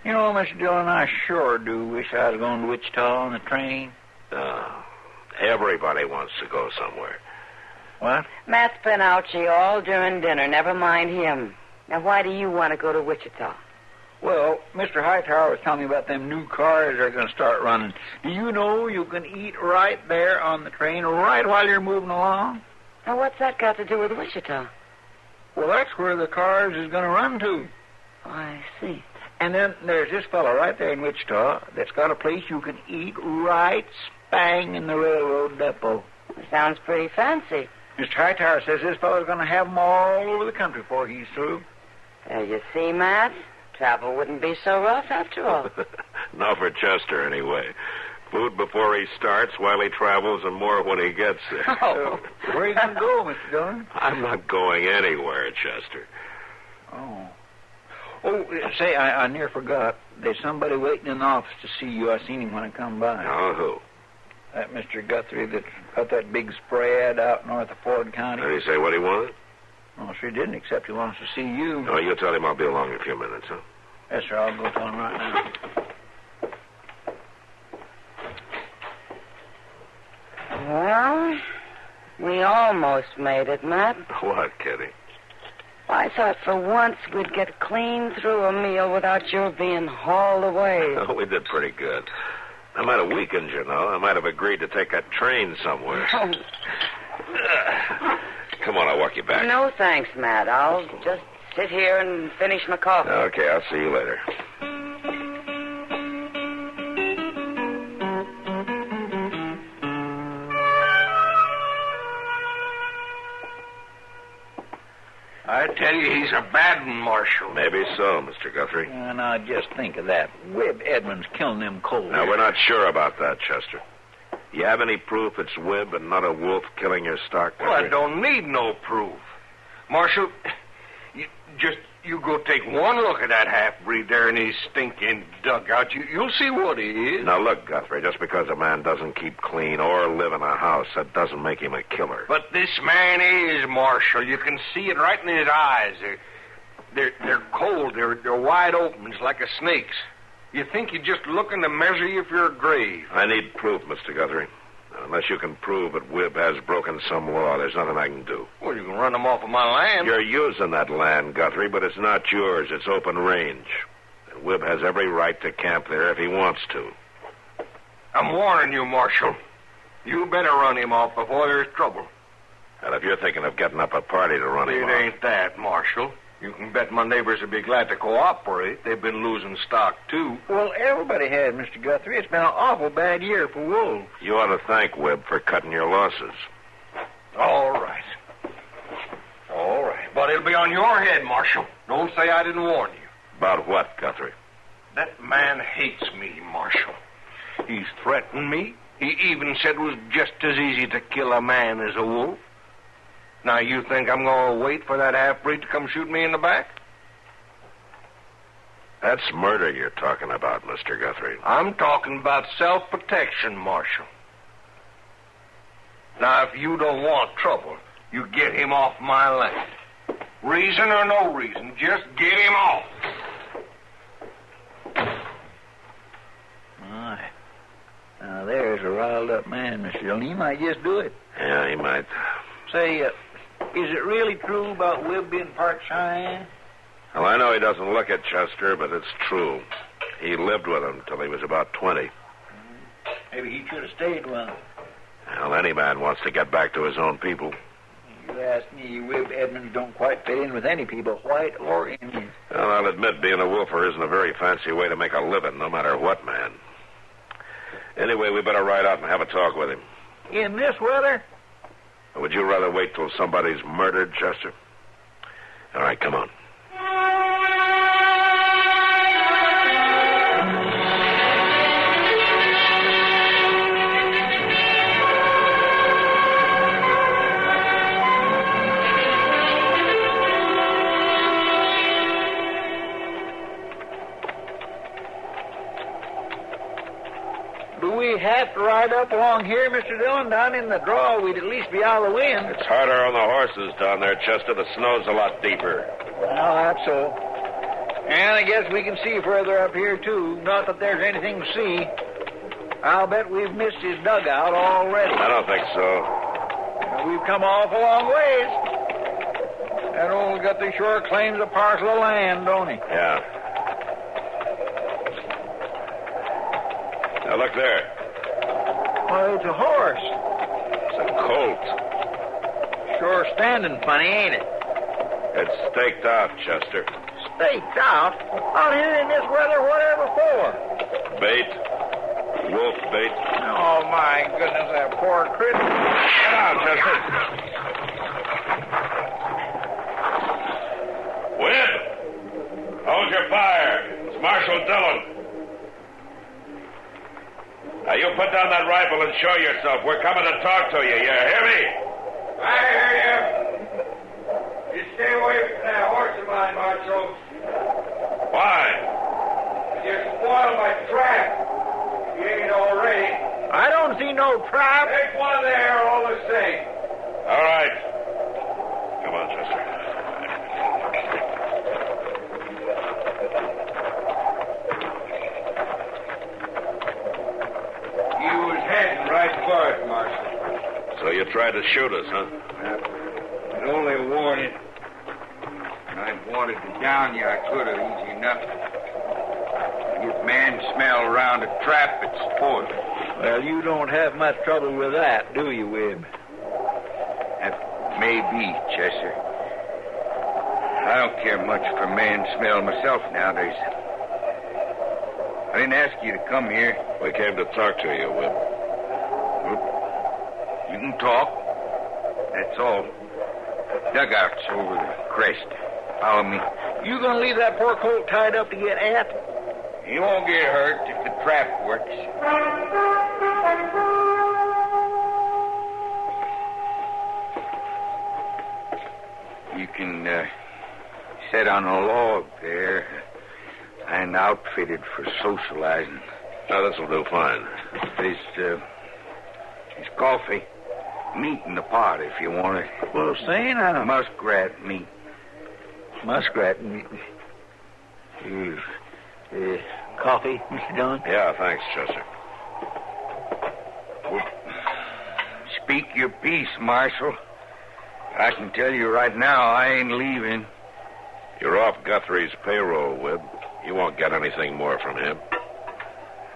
You know, Mr. Dillon, I sure do wish I was going to Wichita on the train. Everybody wants to go somewhere. What? Matt's been out all during dinner. Never mind him. Now, why do you want to go to Wichita? Well, Mr. Hightower was telling me about them new cars they're going to start running. Do you know you can eat right there on the train, right while you're moving along? Now, what's that got to do with Wichita? Well, that's where the cars is going to run to. Oh, I see. And then there's this fellow right there in Wichita that's got a place you can eat right spang in the railroad depot. Sounds pretty fancy. Mr. Hightower says this fellow's going to have them all over the country before he's through. You see, Matt? Travel wouldn't be so rough after all. Not for Chester, anyway. Food before he starts, while he travels, and more when he gets there. Oh. Where are you going to go, Mr. Dillon? I'm not going anywhere, Chester. Oh. Oh, say, I near forgot. There's somebody waiting in the office to see you. I seen him when I come by. Oh, who? That Mr. Guthrie that's got that big spray ad out north of Ford County. Did he say what he wanted? Oh, sure didn't, except he wants to see you. Oh, you tell him I'll be along in a few minutes, huh? Yes, sir. I'll go tell him right now. Well, we almost made it, Matt. What, Kitty? I thought for once we'd get clean through a meal without your being hauled away. Oh, we did pretty good. I might have weakened, you know. I might have agreed to take a train somewhere. Oh. Come on, I'll walk you back. No, thanks, Matt. I'll just sit here and finish my coffee. Okay, I'll see you later. I tell you, he's a bad one, Marshal. Maybe so, Mr. Guthrie. Now, just think of that. Webb Edmonds killing them cold. Now, we're not sure about that, Chester. You have any proof it's Webb and not a wolf killing your stock? Well, I don't need no proof. Marshal, you go take one look at that half-breed there in his stinking dugout. You'll see what he is. Now, look, Guthrie, just because a man doesn't keep clean or live in a house, that doesn't make him a killer. But this man is, Marshal. You can see it right in his eyes. They're cold. They're wide open. It's like a snake's. You think you're just looking to measure you for your grave. I need proof, Mr. Guthrie. Unless you can prove that Webb has broken some law, there's nothing I can do. Well, you can run him off of my land. You're using that land, Guthrie, but it's not yours. It's open range. And Webb has every right to camp there if he wants to. I'm warning you, Marshal. You better run him off before there's trouble. And if you're thinking of getting up a party to run him off... It ain't that, Marshal. You can bet my neighbors would be glad to cooperate. They've been losing stock, too. Well, everybody has, Mr. Guthrie. It's been an awful bad year for wolves. You ought to thank Webb for cutting your losses. All right. All right. But it'll be on your head, Marshal. Don't say I didn't warn you. About what, Guthrie? That man hates me, Marshal. He's threatened me. He even said it was just as easy to kill a man as a wolf. Now, you think I'm going to wait for that half-breed to come shoot me in the back? That's murder you're talking about, Mr. Guthrie. I'm talking about self-protection, Marshal. Now, if you don't want trouble, you get him off my land. Reason or no reason, just get him off. My. Now, there's a riled-up man, Mr. Dillon. He might just do it. Yeah, he might. Say, is it really true about Webb being part Cheyenne? Well, I know he doesn't look at Chester, but it's true. He lived with him till he was about 20. Maybe he should have stayed with him. Well, any man wants to get back to his own people. You ask me, Webb Edmonds don't quite fit in with any people, white or Indian. Well, I'll admit being a wolfer isn't a very fancy way to make a living, no matter what, man. Anyway, we better ride out and have a talk with him. In this weather? Would you rather wait till somebody's murdered, Chester? All right, come on. Do we have to ride up along here, Mr. Dillon? Down in the draw, we'd at least be out of the wind. It's harder on the horses down there, Chester. The snow's a lot deeper. Well, that's so. And I guess we can see further up here, too. Not that there's anything to see. I'll bet we've missed his dugout already. I don't think so. We've come off a long ways. That old Guthrie sure claims a parcel of land, don't he? Yeah. Now, look there. Well, it's a horse. It's a colt. Sure standing funny, ain't it? It's staked out, Chester. Staked out? Out here in this weather, whatever for? Bait. Wolf bait. Oh, my goodness, that poor critter. Get out, Chester. Marshal Dillon. Now, you put down that rifle and show yourself. We're coming to talk to you. You hear me? I hear you. You stay away from that horse of mine, Marshal. Why? You spoiled my trap. You ain't already. I don't see no trap. Take one there all the same. All right. Come on, Chester. You was heading right for it, Marshal. So you tried to shoot us, huh? I'd only warning. I'd wanted to down you, I could have, easy enough. Get man smell around a trap, it's spoiled. Well, you don't have much trouble with that, do you, Webb? That may be, Chester. I don't care much for man smell myself nowadays. I didn't ask you to come here. We came to talk to you, Webb. You can talk. That's all. Dugout's over the crest. Follow me. You gonna leave that poor colt tied up to get at? He won't get hurt if the trap works. You can sit on a log there and outfitted for socializing. Now, this will do fine. There's coffee. Meat in the pot if you want it. Well, say now. Muskrat meat. Muskrat meat. Coffee, Mr. Dillon? Yeah, thanks, Chester. Well, speak your piece, Marshal. I can tell you right now, I ain't leaving. You're off Guthrie's payroll, Webb. You won't get anything more from him.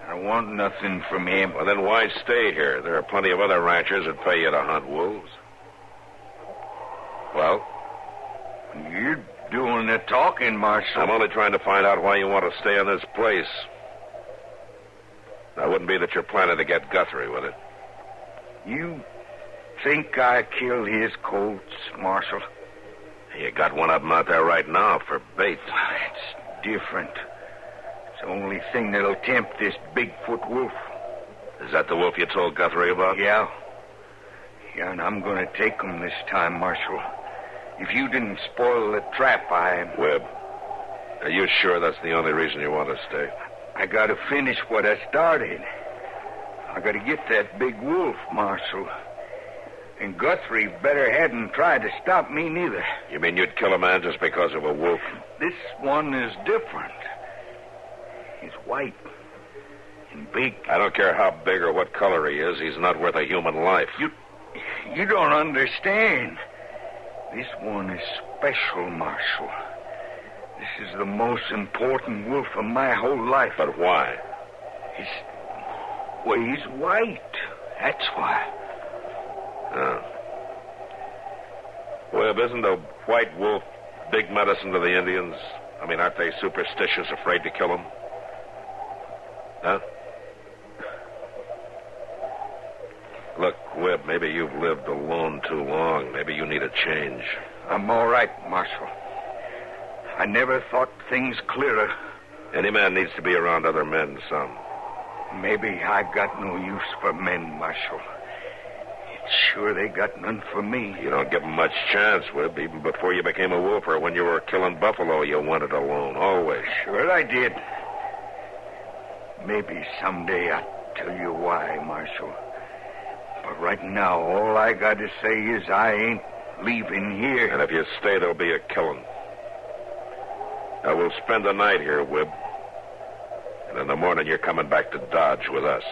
I want nothing from him. Well, then why stay here? There are plenty of other ranchers that pay you to hunt wolves. Well, you're doing the talking, Marshal. I'm only trying to find out why you want to stay in this place. That wouldn't be that you're planning to get Guthrie, would it? You think I killed his colts, Marshal? You got one of them out there right now for bait. It's different. It's the only thing that'll tempt this Bigfoot wolf. Is that the wolf you told Guthrie about? Yeah. Yeah, and I'm going to take him this time, Marshal. If you didn't spoil the trap, Webb, are you sure that's the only reason you want to stay? I got to finish what I started. I got to get that big wolf, Marshal. And Guthrie better hadn't tried to stop me neither. You mean you'd kill a man just because of a wolf? This one is different. He's white and big. I don't care how big or what color he is. He's not worth a human life. You don't understand. This one is special, Marshal. This is the most important wolf of my whole life. But why? He's white. That's why. Oh. Webb, isn't a white wolf big medicine to the Indians? I mean, aren't they superstitious, afraid to kill him? Huh? Look, Webb, maybe you've lived alone too long. Maybe you need a change. I'm all right, Marshal. I never thought things clearer. Any man needs to be around other men some. Maybe I got no use for men, Marshal. Sure, they got none for me. You don't give them much chance, Webb. Even before you became a wolf or when you were killing buffalo, you wanted alone, always. Sure I did. Maybe someday I'll tell you why, Marshal. But right now, all I got to say is I ain't leaving here. And if you stay, there'll be a killing. Now, we'll spend the night here, Webb. And in the morning, you're coming back to Dodge with us.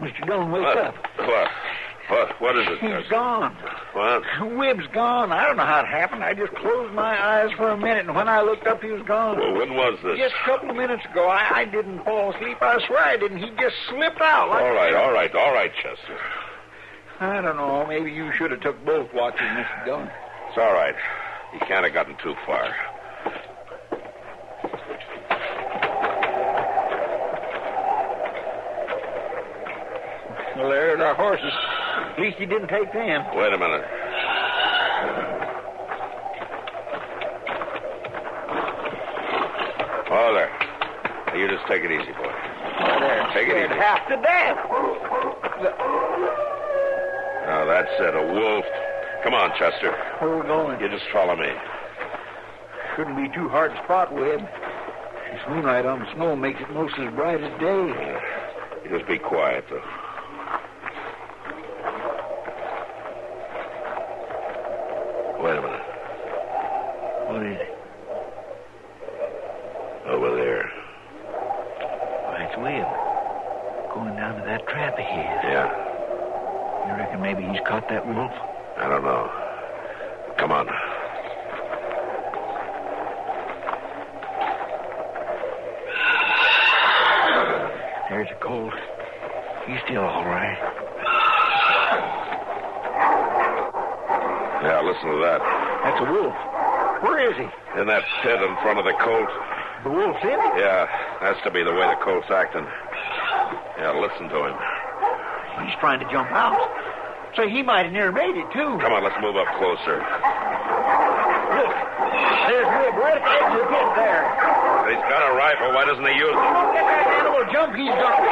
Mr. Dillon, wake up. What is it? He's gone. What? Webb's gone. I don't know how it happened. I just closed my eyes for a minute, and when I looked up, he was gone. Well, when was this? Just a couple of minutes ago. I didn't fall asleep. I swear I didn't. He just slipped out. All right, Chester. I don't know. Maybe you should have took both watches, Mr. Dillon. It's all right. He can't have gotten too far. Well, there's our horses. At least he didn't take them. Wait a minute. Oh, there. You just take it easy, boy. There. Take it easy. Half to death. Now, that's it. A wolf. Come on, Chester. Where are we going? You just follow me. Shouldn't be too hard to spot, Webb. This moonlight on the snow makes it most as bright as day. You just be quiet, though. Wait a minute. What is it? Over there. Why, it's Webb. Going down to that trap of his. Yeah. You reckon maybe he's caught that wolf? I don't know. Come on. There's a colt. He's still all right. Yeah, listen to that. That's a wolf. Where is he? In that pit in front of the colt. The wolf's in it? Yeah, has to be the way the colt's acting. Yeah, listen to him. He's trying to jump out. So he might have near made it, too. Come on, let's move up closer. Look, there's Webb right at the edge of the pit there. He's got a rifle. Why doesn't he use it? Look at that animal jump. He's going to...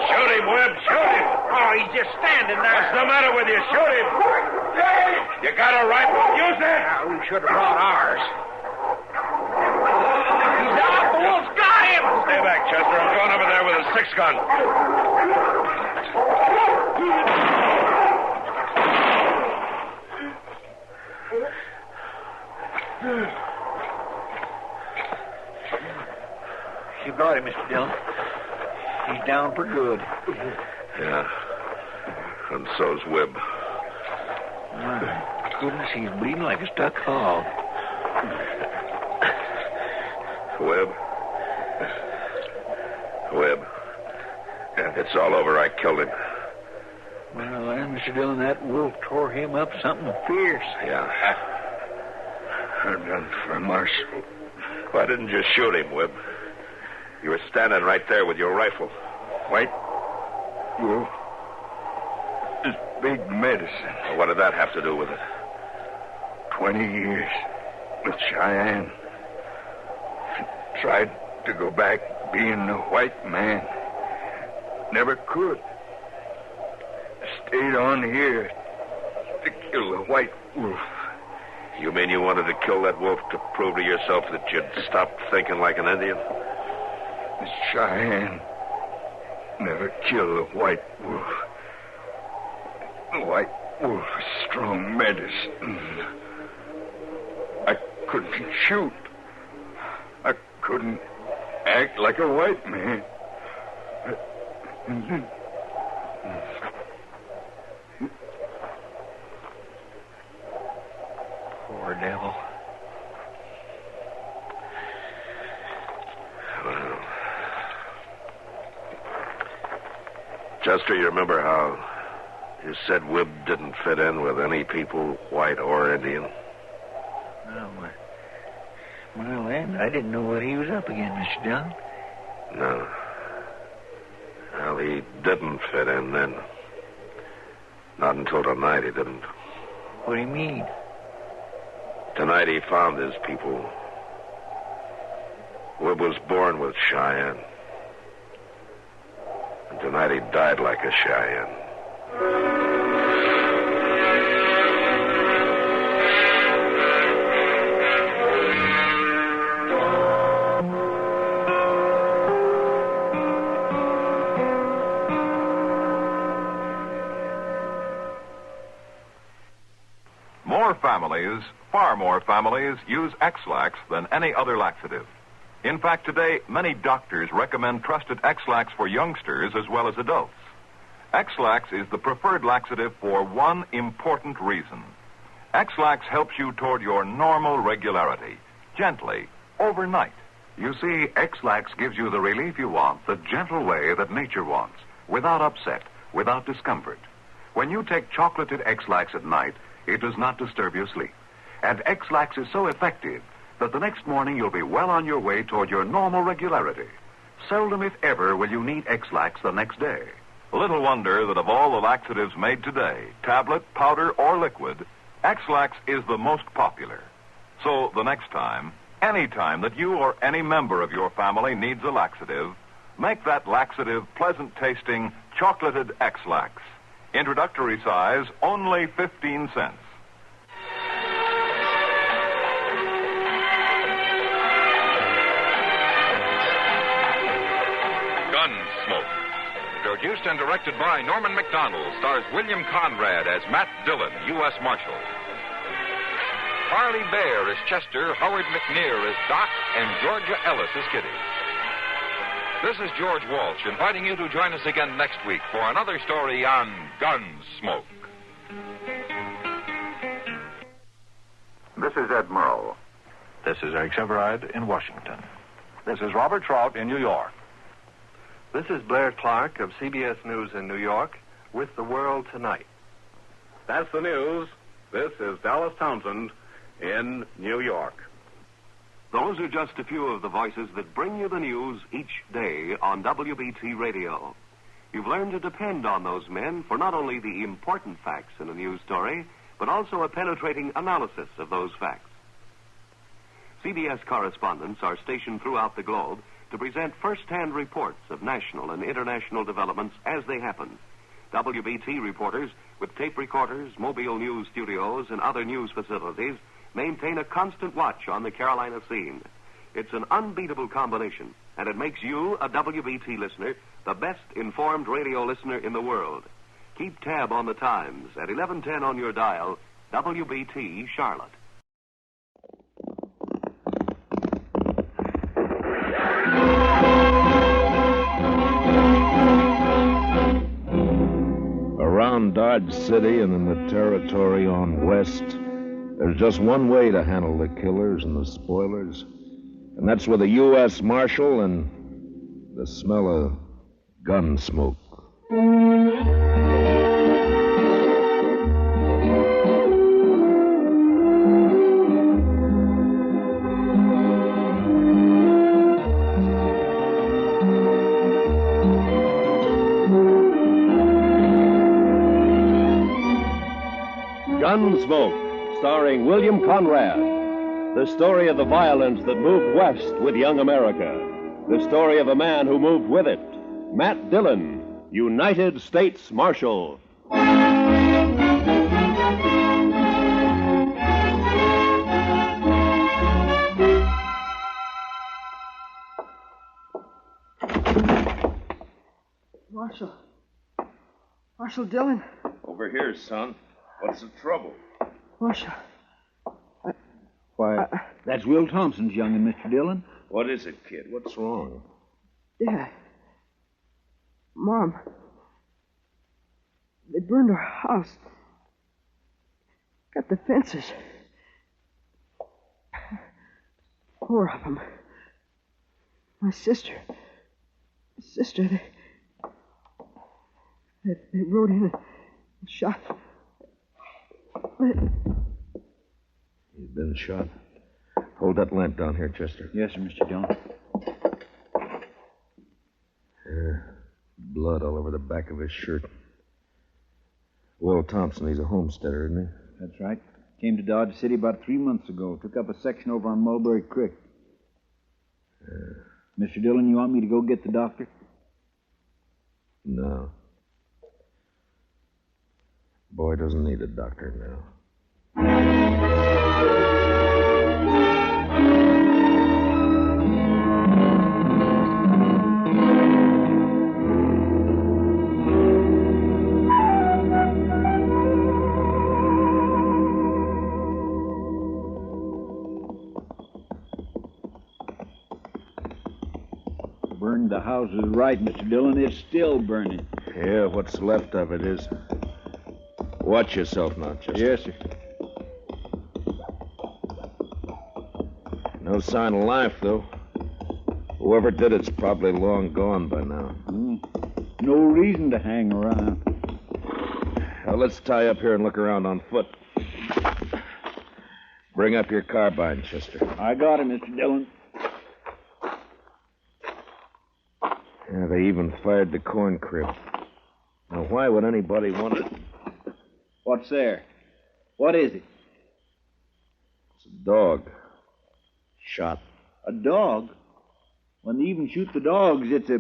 Shoot him, Webb. Shoot him. Oh, he's just standing there. What's the matter with you? Shoot him. You got a rifle? Use it. We should have brought ours. He's out. The wolf's got him. Stay back, Chester. I'm going over there with a 6-gun. You got him, Mr. Dillon. He's down for good. Yeah. And so's Webb. My goodness, he's bleeding like a stuck hog. Webb. Webb. It's all over. I killed him. Well, then, Mr. Dillon, that wolf tore him up something fierce. Yeah. I'm done for, Marshal. Why didn't you shoot him, Webb? You were standing right there with your rifle. White wolf is big medicine. Well, what did that have to do with it? 20 years with Cheyenne. Tried to go back being the white man. Never could. Stayed on here to kill the white wolf. You mean you wanted to kill that wolf to prove to yourself that you'd stopped thinking like an Indian? Miss Cheyenne never killed a white wolf. The white wolf is strong medicine. I couldn't shoot. I couldn't act like a white man. Poor devil. Well, Chester, you remember how you said Webb didn't fit in with any people, white or Indian? Well, then, I didn't know what he was up against, Mr. Dillon. No. Well, he didn't fit in then. Not until tonight he didn't. What do you mean? Tonight he found his people. Webb was born with Cheyenne. And tonight he died like a Cheyenne. Far more families, use X-Lax than any other laxative. In fact, today, many doctors recommend trusted X-Lax for youngsters as well as adults. X-Lax is the preferred laxative for one important reason. X-Lax helps you toward your normal regularity, gently, overnight. You see, X-Lax gives you the relief you want the gentle way that nature wants, without upset, without discomfort. When you take chocolated X-Lax at night, it does not disturb your sleep. And X-Lax is so effective that the next morning you'll be well on your way toward your normal regularity. Seldom, if ever, will you need X-Lax the next day. Little wonder that of all the laxatives made today, tablet, powder, or liquid, X-Lax is the most popular. So the next time, any time that you or any member of your family needs a laxative, make that laxative pleasant-tasting, chocolated X-Lax. Introductory size, only 15 cents. Gunsmoke. Produced and directed by Norman Macdonald, stars William Conrad as Matt Dillon, U.S. Marshal. Harley Bear as Chester, Howard McNear as Doc, and Georgia Ellis as Kitty. This is George Walsh inviting you to join us again next week for another story on Gunsmoke. This is Ed Murrow. This is Eric Severide in Washington. This is Robert Trout in New York. This is Blair Clark of CBS News in New York with The World Tonight. That's the news. This is Dallas Townsend in New York. Those are just a few of the voices that bring you the news each day on WBT Radio. You've learned to depend on those men for not only the important facts in a news story, but also a penetrating analysis of those facts. CBS correspondents are stationed throughout the globe to present first-hand reports of national and international developments as they happen. WBT reporters with tape recorders, mobile news studios, and other news facilities maintain a constant watch on the Carolina scene. It's an unbeatable combination, and it makes you, a WBT listener, the best informed radio listener in the world. Keep tab on the times at 1110 on your dial, WBT Charlotte. Around Dodge City and in the territory on west, there's just one way to handle the killers and the spoilers, and that's with a U.S. Marshal and the smell of gun smoke. Gunsmoke, starring William Conrad. The story of the violence that moved west with young America. The story of a man who moved with it. Matt Dillon, United States Marshal. Marshal Dillon. Over here, son. What's the trouble? Marshal. Why, that's Will Thompson's young'un, Mr. Dillon. What is it, kid? What's wrong? Dad. Mom. They burned our house. Got the fences. 4 of them. My sister. They rode in and shot. You've been shot. Hold that lamp down here, Chester. Yes, sir, Mr. Dillon. Blood all over the back of his shirt. Will Thompson, he's a homesteader, isn't he? That's right. Came to Dodge City about 3 months ago. Took up a section over on Mulberry Creek. Mr. Dillon, you want me to go get the doctor? No. Boy doesn't need a doctor now. Burned the houses right, Mr. Dillon. It's still burning. Yeah, what's left of it is. Watch yourself now, Chester. Yes, sir. No sign of life, though. Whoever did it's probably long gone by now. No reason to hang around. Now, let's tie up here and look around on foot. Bring up your carbine, Chester. I got it, Mr. Dillon. Yeah, they even fired the corn crib. Now, why would anybody want it? What's there? What is it? It's a dog. Shot. A dog? When they even shoot the dogs, it's a...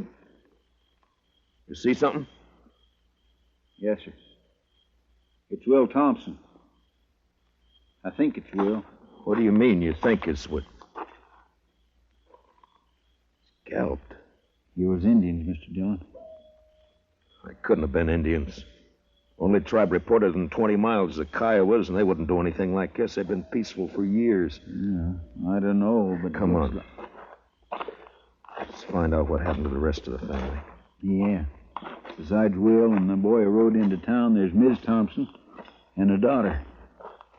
You see something? Yes, sir. It's Will Thompson. I think it's Will. What do you mean you think it's what? Scalped. You was Indians, Mr. Dillon. They couldn't have been Indians. Only tribe reported in 20 miles is the Kiowas, and they wouldn't do anything like this. They've been peaceful for years. Yeah, I don't know, but... Come on. Let's find out what happened to the rest of the family. Yeah. Besides Will and the boy who rode into town, there's Miss Thompson and a daughter.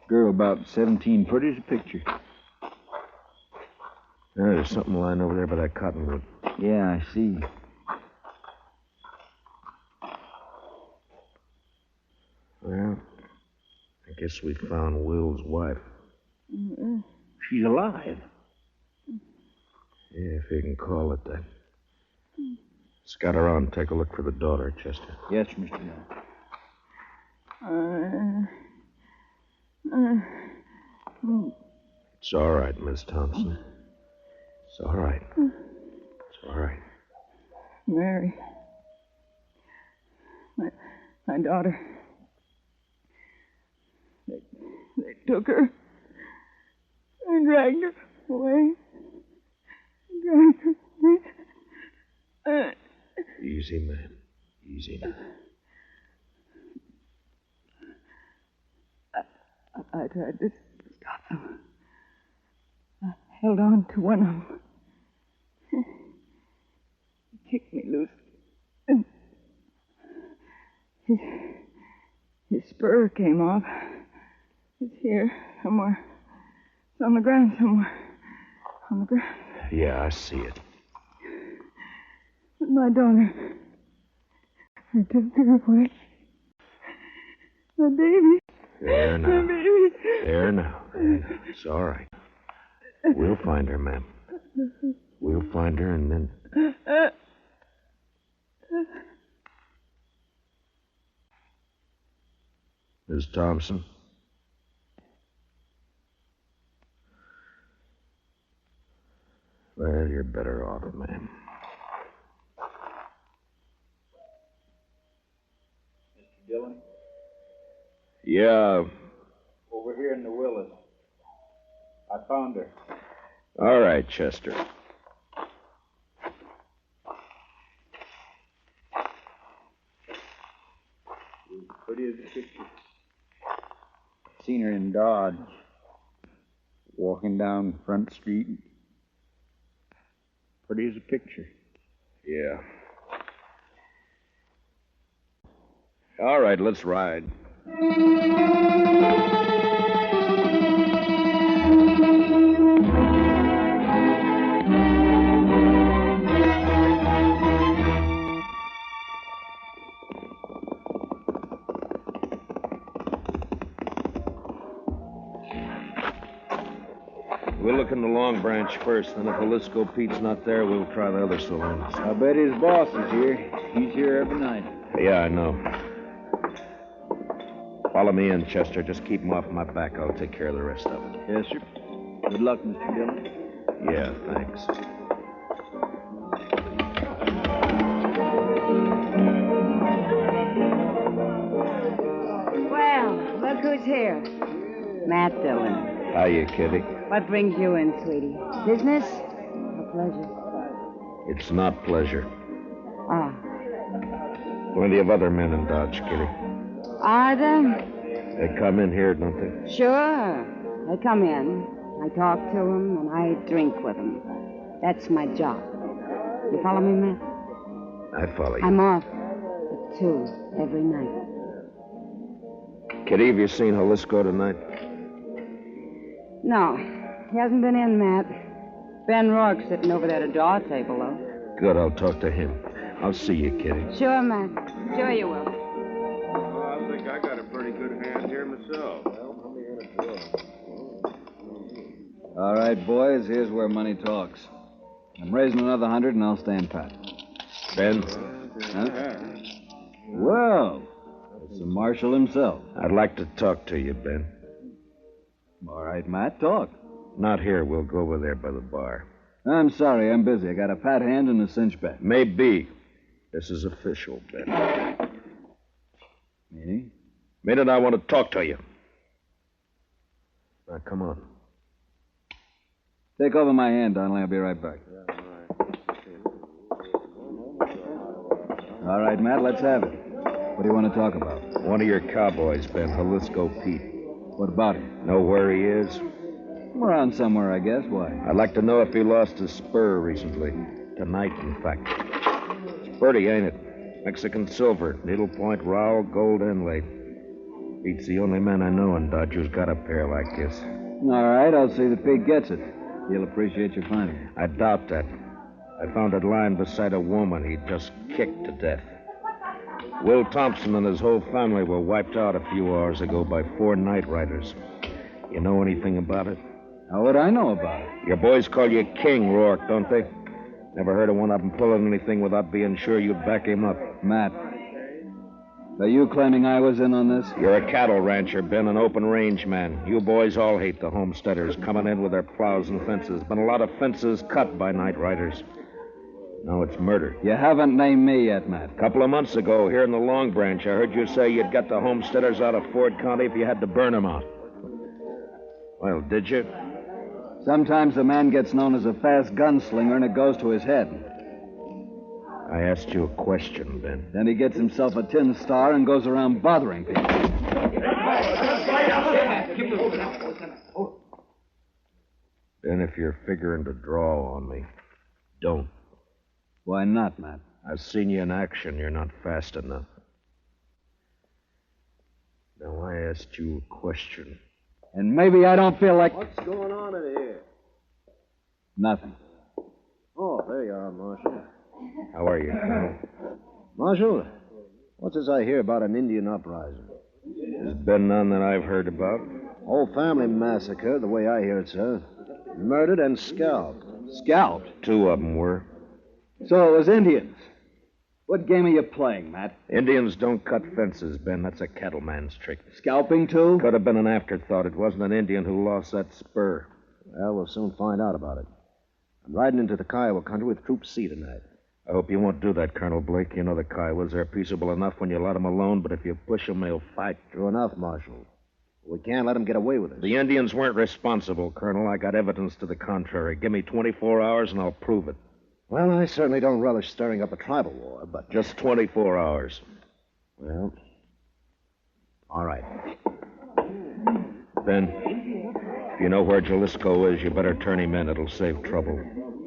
Girl about 17, pretty as a picture. There's something lying over there by that cottonwood. Yeah, I see. Well, I guess we found Will's wife. Mm-mm. She's alive. Yeah, if you can call it that. Scout around and take a look for the daughter, Chester. Yes, Mr. Dillon. It's all right, Miss Thompson. It's all right. It's all right. Mary. My daughter. They took her and dragged her away. Dragged her away. Easy, man. Easy now. I tried to stop them. I held on to one of them. He kicked me loose. And his spur came off. It's here somewhere. It's on the ground somewhere. On the ground. Yeah, I see it. But my daughter. I took her away. My baby. There now. My baby. There now. It's all right. We'll find her, ma'am. We'll find her and then... Miss Thompson? Well, you're better off, ma'am. Mr. Dillon? Yeah. Over here in the Willis. I found her. All right, Chester. Pretty as a picture. Seen her in Dodge. Walking down Front Street. Pretty as a picture. Yeah. All right, let's ride. We'll look in the Long Branch first, then if Jalisco Pete's not there, we'll try the other saloons. I bet his boss is here. He's here every night. Yeah, I know. Follow me in, Chester. Just keep him off my back. I'll take care of the rest of it. Yes, sir. Good luck, Mr. Dillon. Yeah, thanks. Well, look who's here. Matt Dillon. Hiya, Kitty. What brings you in, sweetie? Business or pleasure? It's not pleasure. Ah. Plenty of other men in Dodge, Kitty. Are there? They come in here, don't they? Sure. They come in. I talk to them, and I drink with them. That's my job. You follow me, Matt? I follow you. I'm off at 2 every night. Kitty, have you seen Jalisco tonight? No. He hasn't been in, Matt. Ben Rourke's sitting over there at a draw table, though. Good, I'll talk to him. I'll see you, Kitty. Sure, Matt. Sure you will. I think I got a myself. All right, boys, here's where money talks. I'm raising another 100 and I'll stand pat. Ben? Huh? Well, it's the marshal himself. I'd like to talk to you, Ben. All right, Matt, talk. Not here. We'll go over there by the bar. I'm sorry, I'm busy. I got a pat hand and a cinch bet. Maybe. This is official, Ben. Meaning? Meaning I want to talk to you. Now, come on. Take over my hand, Donnelly. I'll be right back. All right, Matt, let's have it. What do you want to talk about? One of your cowboys, Ben, Jalisco Pete. What about him? Know where he is? Around somewhere, I guess. Why? I'd like to know if he lost his spur recently. Tonight, in fact. It's pretty, ain't it? Mexican silver, needlepoint rowel, gold inlay. Pete's the only man I know in Dodge who's got a pair like this. All right, I'll see that Pete gets it. He'll appreciate your finding it. I doubt that. I found it lying beside a woman he'd just kicked to death. Will Thompson and his whole family were wiped out a few hours ago by 4 night riders. You know anything about it? How would I know about it? Your boys call you King, Rourke, don't they? Never heard of one of them pulling anything without being sure you'd back him up. Matt, are you claiming I was in on this? You're a cattle rancher, Ben, an open range man. You boys all hate the homesteaders coming in with their plows and fences. Been a lot of fences cut by night riders. Now it's murder. You haven't named me yet, Matt. A couple of months ago, here in the Long Branch, I heard you say you'd get the homesteaders out of Ford County if you had to burn them out. Well, did you? Sometimes a man gets known as a fast gunslinger and it goes to his head. I asked you a question, Ben. Then he gets himself a tin star and goes around bothering people. Ben, if you're figuring to draw on me, don't. Why not, Matt? I've seen you in action. You're not fast enough. Now, I asked you a question. And maybe I don't feel like... What's going on in here? Nothing. Oh, there you are, Marshal. How are you, Colonel? Marshal, what's this I hear about an Indian uprising? There's been none that I've heard about. Whole family massacre, the way I hear it, sir. Murdered and scalped. Scalped? 2 of them were. So it was Indians. What game are you playing, Matt? Indians don't cut fences, Ben. That's a cattleman's trick. Scalping, too? Could have been an afterthought. It wasn't an Indian who lost that spur. Well, we'll soon find out about it. I'm riding into the Kiowa country with Troop C tonight. I hope you won't do that, Colonel Blake. You know the Kiowas. They're peaceable enough when you let them alone, but if you push them, they'll fight. True enough, Marshal. We can't let them get away with it. The Indians weren't responsible, Colonel. I got evidence to the contrary. Give me 24 hours and I'll prove it. Well, I certainly don't relish stirring up a tribal war, but... Just 24 hours. Well, all right. Ben, if you know where Jalisco is, you better turn him in. It'll save trouble.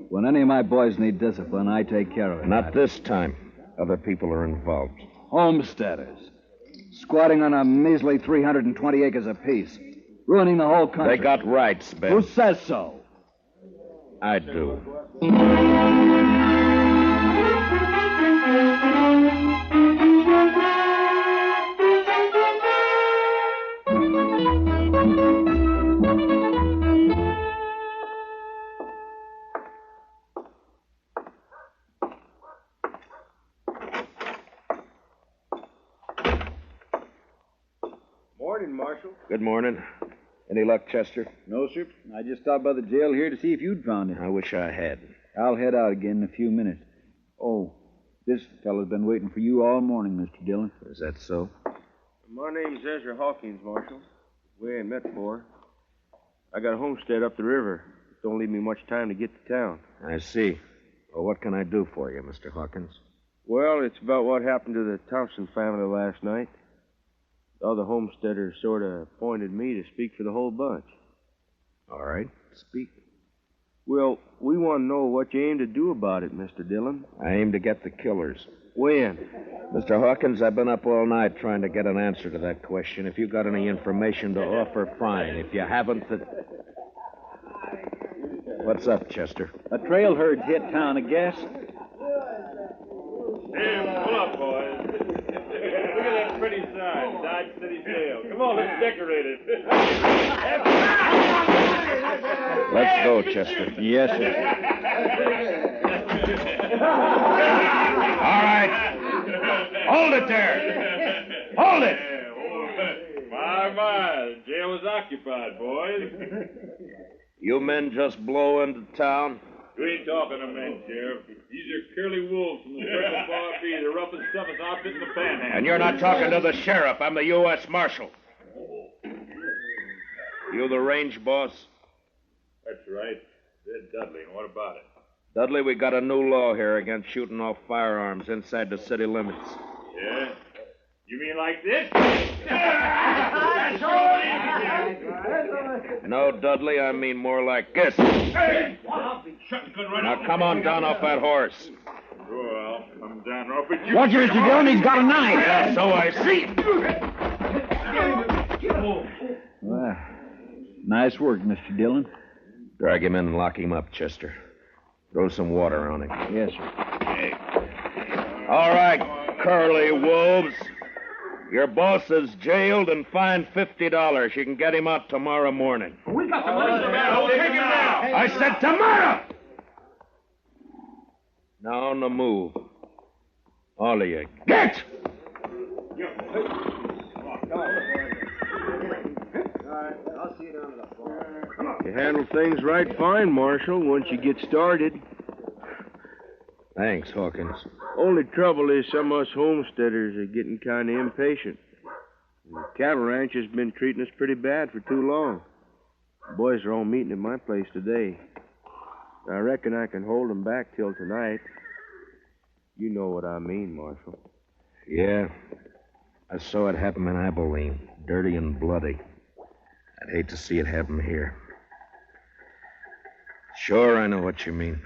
When any of my boys need discipline, I take care of it. Not this time. Other people are involved. Homesteaders. Squatting on a measly 320 acres apiece. Ruining the whole country. They got rights, Ben. Who says so? I do. Morning, Marshal. Good morning. Any luck, Chester? No, sir. I just stopped by the jail here to see if you'd found it. I wish I had. I'll head out again in a few minutes. Oh, this fellow's been waiting for you all morning, Mr. Dillon. Is that so? My name's Ezra Hawkins, Marshal. We ain't met before. I got a homestead up the river. Don't leave me much time to get to town. I see. Well, what can I do for you, Mr. Hawkins? Well, it's about what happened to the Thompson family last night. The other homesteaders sort of appointed me to speak for the whole bunch. All right, speak. Well, we want to know what you aim to do about it, Mr. Dillon. I aim to get the killers. When? Mr. Hawkins, I've been up all night trying to get an answer to that question. If you've got any information to offer, fine. If you haven't, What's up, Chester? A trail herd hit town, I guess. Hey, pull up, boys. Look at that pretty inside. Dodge City Jail. Come on, let's decorate it. Let's go, Chester. Yes, sir. All right. Hold it there. Hold it. My, the jail is occupied, boys. You men just blow into town? We ain't talking to men, Sheriff. These are curly wolves from the Circle Bar B, the roughest, toughest outfit in the Panhandle. And you're not talking to the sheriff. I'm the U.S. Marshal. You the range boss? That's right. Ed Dudley. And what about it? Dudley, we got a new law here against shooting off firearms inside the city limits. Yeah? You mean like this? No, Dudley, I mean more like this. Now come on down off that horse. Sure, I'll come down off it. Watch it, Mr. Dillon. He's got a knife. Yeah, so I see. Well, nice work, Mr. Dillon. Drag him in and lock him up, Chester. Throw some water on him. Yes, sir. All right, curly wolves. Your boss is jailed and fined $50. You can get him out tomorrow morning. We got the money, man. We'll take him now. I said tomorrow! Now on the move. All of you. Get! You handle things right fine, Marshal, once you get started. Thanks, Hawkins. Only trouble is some of us homesteaders are getting kind of impatient. The cattle ranch has been treating us pretty bad for too long. The boys are all meeting at my place today. I reckon I can hold them back till tonight. You know what I mean, Marshal. Yeah. I saw it happen in Abilene. Dirty and bloody. I'd hate to see it happen here. Sure, I know what you mean.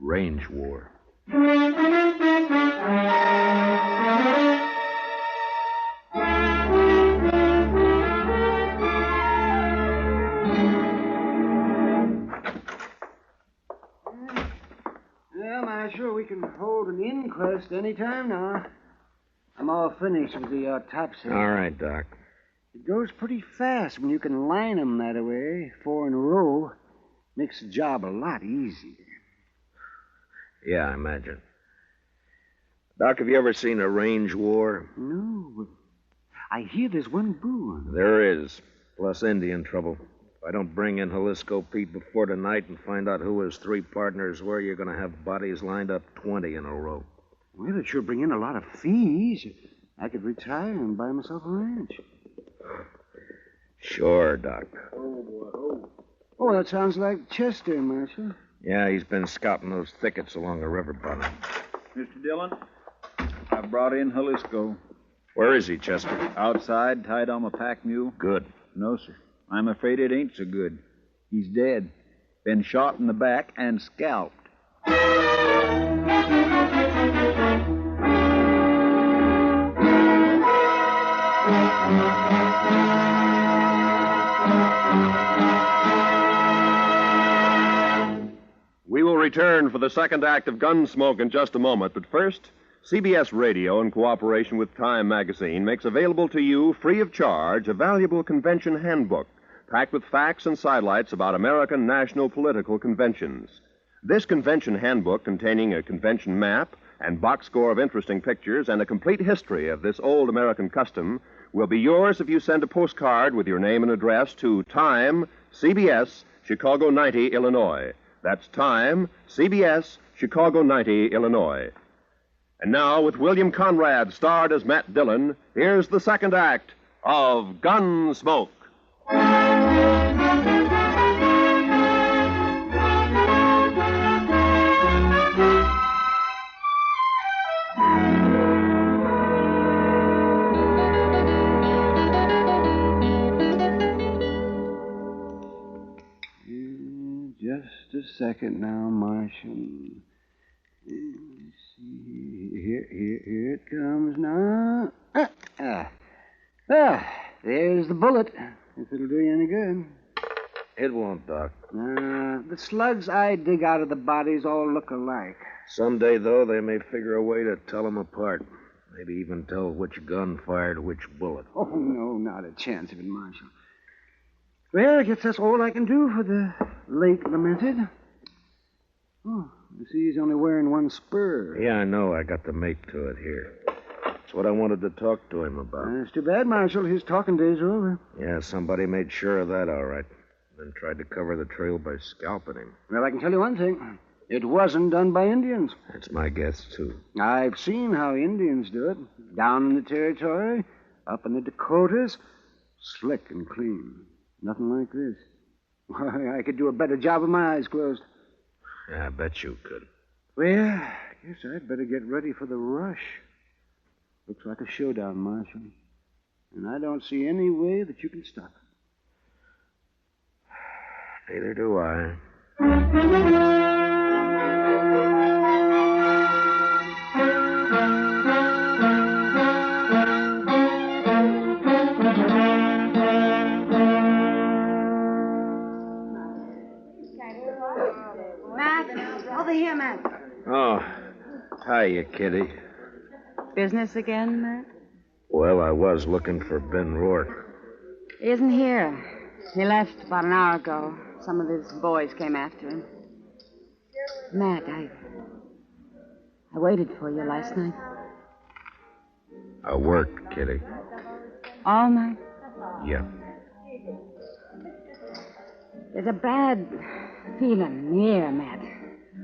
Range war. Well, Marshal, we can hold an inquest any time now. I'm all finished with the autopsy. All right, Doc. It goes pretty fast when you can line them that way, 4 in a row. Makes the job a lot easier. Yeah, I imagine. Doc, have you ever seen a range war? No, but I hear there's one brewing. There is, plus Indian trouble. If I don't bring in Jalisco Pete before tonight and find out who his 3 partners were, you're going to have bodies lined up 20 in a row. Well, it sure bring in a lot of fees. I could retire and buy myself a ranch. Sure, Doc. Oh, that sounds like Chester, Marshal. Yeah, he's been scouting those thickets along the river bottom. Mr. Dillon, I brought in Jalisco. Where is he, Chester? Outside, tied on a pack mule. Good. No, sir. I'm afraid it ain't so good. He's dead. Been shot in the back and scalped. We will return for the second act of Gunsmoke in just a moment, but first, CBS Radio, in cooperation with Time magazine, makes available to you, free of charge, a valuable convention handbook packed with facts and sidelights about American national political conventions. This convention handbook, containing a convention map and box score of interesting pictures and a complete history of this old American custom, will be yours if you send a postcard with your name and address to Time, CBS, Chicago 90, Illinois. That's Time, CBS, Chicago 90, Illinois. And now, with William Conrad starred as Matt Dillon, here's the second act of Gunsmoke. Just a second now, Marshal. Let's see. Here it comes now. There's the bullet, if it'll do you any good. It won't, Doc. The slugs I dig out of the bodies all look alike. Someday, though, they may figure a way to tell them apart. Maybe even tell which gun fired which bullet. Oh, no, not a chance of it, Marshal. Well, I guess that's all I can do for the late lamented. Oh, I see he's only wearing one spur. Yeah, I know. I got the mate to it here. That's what I wanted to talk to him about. It's too bad, Marshal. His talking days are over. Yeah, somebody made sure of that, all right. Then tried to cover the trail by scalping him. Well, I can tell you one thing. It wasn't done by Indians. That's my guess, too. I've seen how Indians do it. Down in the territory, up in the Dakotas. Slick and clean. Nothing like this. Why, I could do a better job with my eyes closed. Yeah, I bet you could. Well, I guess I'd better get ready for the rush. Looks like a showdown, Marshal. And I don't see any way that you can stop it. Neither do I. Matt, over here, Matt. Oh, hiya, Kitty. Business again, Matt? Well, I was looking for Ben Rourke. He isn't here. He left about an hour ago. Some of his boys came after him. Matt, I waited for you last night. I worked, Kitty. All night? Yeah. There's a bad feeling in the air, Matt.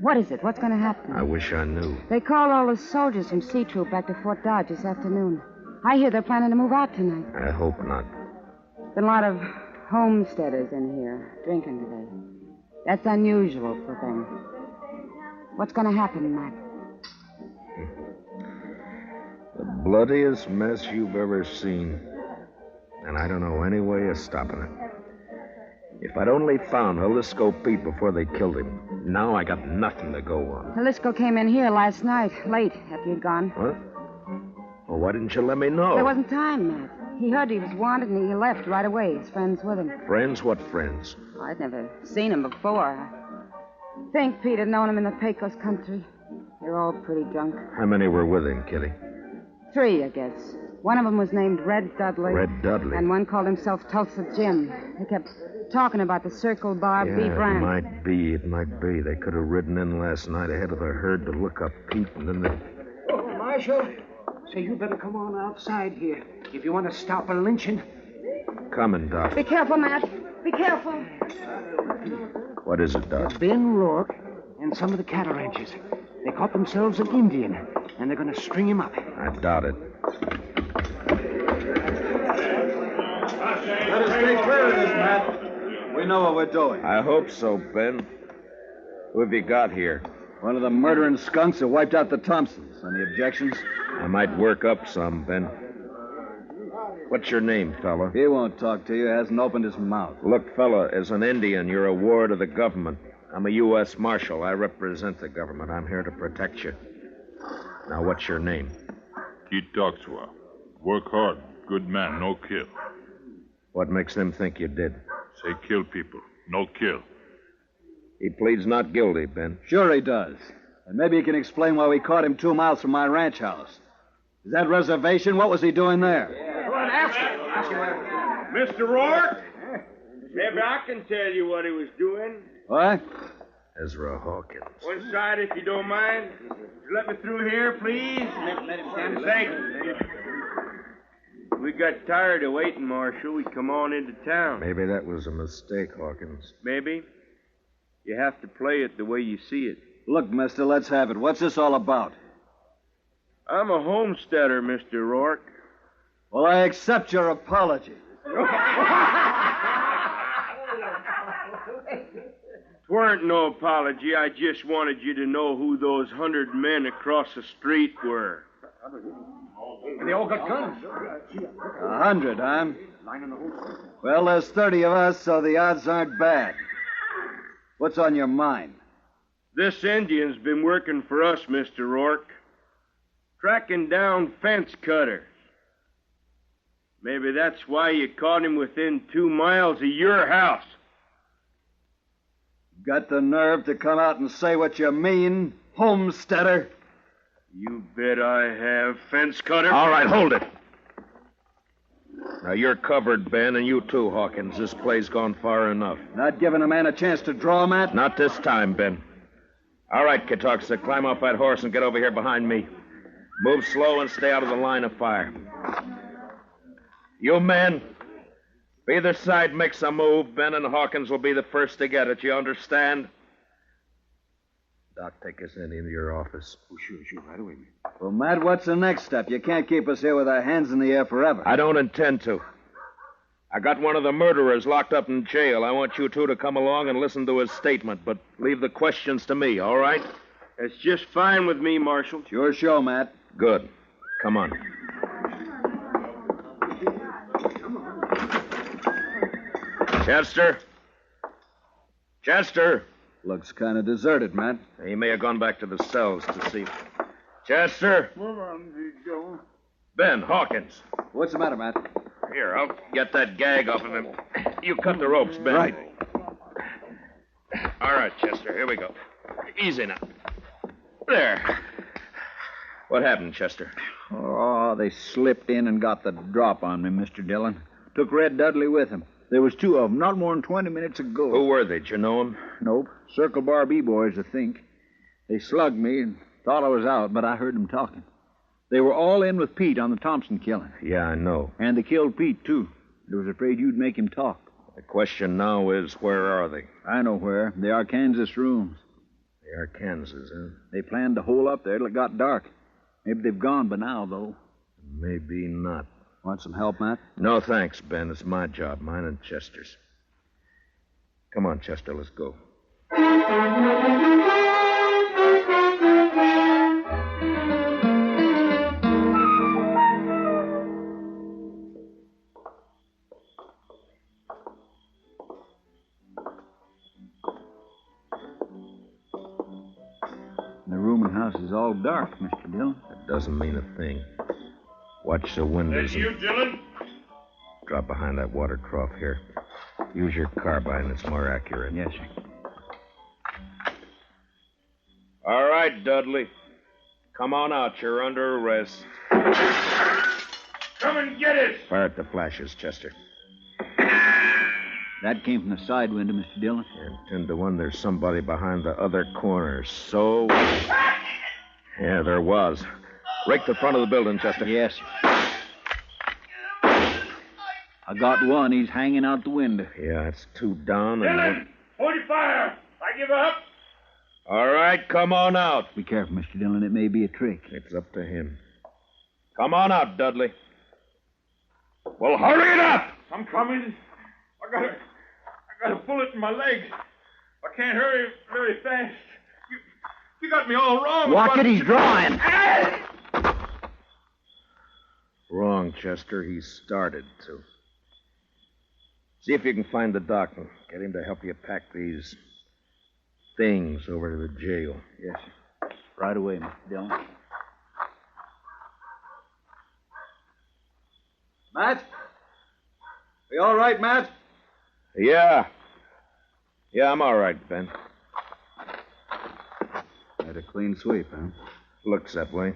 What is it? What's going to happen? I wish I knew. They called all the soldiers from C Troop back to Fort Dodge this afternoon. I hear they're planning to move out tonight. I hope not. Been a lot of homesteaders in here drinking today. That's unusual for them. What's going to happen, Matt? The bloodiest mess you've ever seen. And I don't know any way of stopping it. If I'd only found Jalisco Pete before they killed him, now I got nothing to go on. Jalisco came in here last night, late after you'd gone. What? Well, why didn't you let me know? There wasn't time, Matt. He heard he was wanted and he left right away. His friends with him. Friends? What friends? Oh, I'd never seen him before. I think Pete had known him in the Pecos country. They're all pretty drunk. How many were with him, Kitty? 3, I guess. One of them was named Red Dudley. Red Dudley? And one called himself Tulsa Jim. They kept talking about the Circle Bar B brand. It might be. They could have ridden in last night ahead of the herd to look up Pete, and then they... Oh, Marshal. Say, you better come on outside here if you want to stop a lynching. Coming, Doc. Be careful, Matt. Be careful. What is it, Doc? Ben Rourke and some of the cattle ranchers. They caught themselves an Indian, and they're going to string him up. I doubt it. Let us take care of this, Matt. We know what we're doing. I hope so, Ben. Who have you got here? One of the murdering skunks that wiped out the Thompsons. Any objections? I might work up some, Ben. What's your name, fella? He won't talk to you. Hasn't opened his mouth. Look, fella, as an Indian, you're a ward of the government. I'm a U.S. Marshal. I represent the government. I'm here to protect you. Now, what's your name? Keith Doxwa. Work hard. Good man. No kill. What makes them think you did? Say kill people. No kill. He pleads not guilty, Ben. Sure he does. And maybe he can explain why we caught him 2 miles from my ranch house. Is that reservation? What was he doing there? Go on, ask him. Mr. Rourke? Maybe I can tell you what he was doing. What? Ezra Hawkins. One side, if you don't mind. Let me through here, please. Let him stand. Thank you. We got tired of waiting, Marshal. We come on into town. Maybe that was a mistake, Hawkins. Maybe. You have to play it the way you see it. Look, mister, let's have it. What's this all about? I'm a homesteader, Mr. Rourke. Well, I accept your apology. Weren't no apology. I just wanted you to know who those 100 men across the street were. They all got guns. 100, huh? Well, there's 30 of us, so the odds aren't bad. What's on your mind? This Indian's been working for us, Mr. Rourke. Tracking down fence cutters. Maybe that's why you caught him within 2 miles of your house. Got the nerve to come out and say what you mean, homesteader? You bet I have, fence cutter. All right, hold it. Now, you're covered, Ben, and you too, Hawkins. This play's gone far enough. Not giving a man a chance to draw, Matt? Not this time, Ben. All right, Katoxa, climb off that horse and get over here behind me. Move slow and stay out of the line of fire. You men, if either side makes a move, Ben and Hawkins will be the first to get it. You understand? Doc, take us into your office. Oh, sure, right away, man. Well, Matt, what's the next step? You can't keep us here with our hands in the air forever. I don't intend to. I got one of the murderers locked up in jail. I want you two to come along and listen to his statement, but leave the questions to me, all right? That's just fine with me, Marshal. It's your show, Matt. Good. Come on. Chester? Chester? Looks kind of deserted, Matt. He may have gone back to the cells to see. Chester? Ben, Hawkins. What's the matter, Matt? Here, I'll get that gag off of him. You cut the ropes, Ben. Right. All right, Chester, here we go. Easy now. There. What happened, Chester? Oh, they slipped in and got the drop on me, Mr. Dillon. Took Red Dudley with him. There was two of them, not more than 20 minutes ago. Who were they? Did you know them? Nope. Circle Bar B-boys, I think. They slugged me and thought I was out, but I heard them talking. They were all in with Pete on the Thompson killing. Yeah, I know. And they killed Pete, too. They was afraid you'd make him talk. The question now is, where are they? I know where. The Arkansas rooms. The Arkansas, huh? They planned to hole up there till it got dark. Maybe they've gone by now, though. Maybe not. Want some help, Matt? No, thanks, Ben. It's my job, mine and Chester's. Come on, Chester, let's go. The rooming house is all dark, Mr. Dillon. That doesn't mean a thing. Watch the windows. That's you, Dillon? Drop behind that water trough here. Use your carbine. It's more accurate. Yes, sir. All right, Dudley. Come on out. You're under arrest. Come and get it! Fire at the flashes, Chester. That came from the side window, Mr. Dillon. And 10 to 1, there's somebody behind the other corner. So... Yeah, there was. Rake the front of the building, Chester. Yes, sir. I got one. He's hanging out the window. Yeah, it's two down and... Dillon! Hold your fire! I give up! All right, come on out. Be careful, Mr. Dillon. It may be a trick. It's up to him. Come on out, Dudley. Well, hurry it up! I'm coming. I got a bullet in my leg. I can't hurry very fast. You got me all wrong. Watch it, he's drawing. Wrong, Chester. He started to. See if you can find the doc and get him to help you pack these things over to the jail. Yes, sir. Right away, Mr. Dillon. Matt? Are you all right, Matt? Yeah. Yeah, I'm all right, Ben. Had a clean sweep, huh? Looks that way.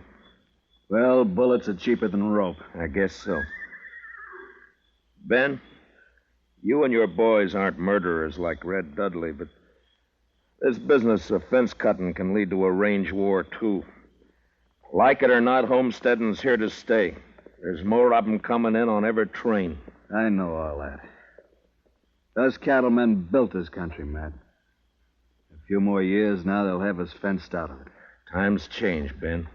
Well, bullets are cheaper than rope. I guess so. Ben, you and your boys aren't murderers like Red Dudley, but this business of fence cutting can lead to a range war, too. Like it or not, homesteading's here to stay. There's more of them coming in on every train. I know all that. Those cattlemen built this country, Matt. A few more years, now they'll have us fenced out of it. Times change, Ben.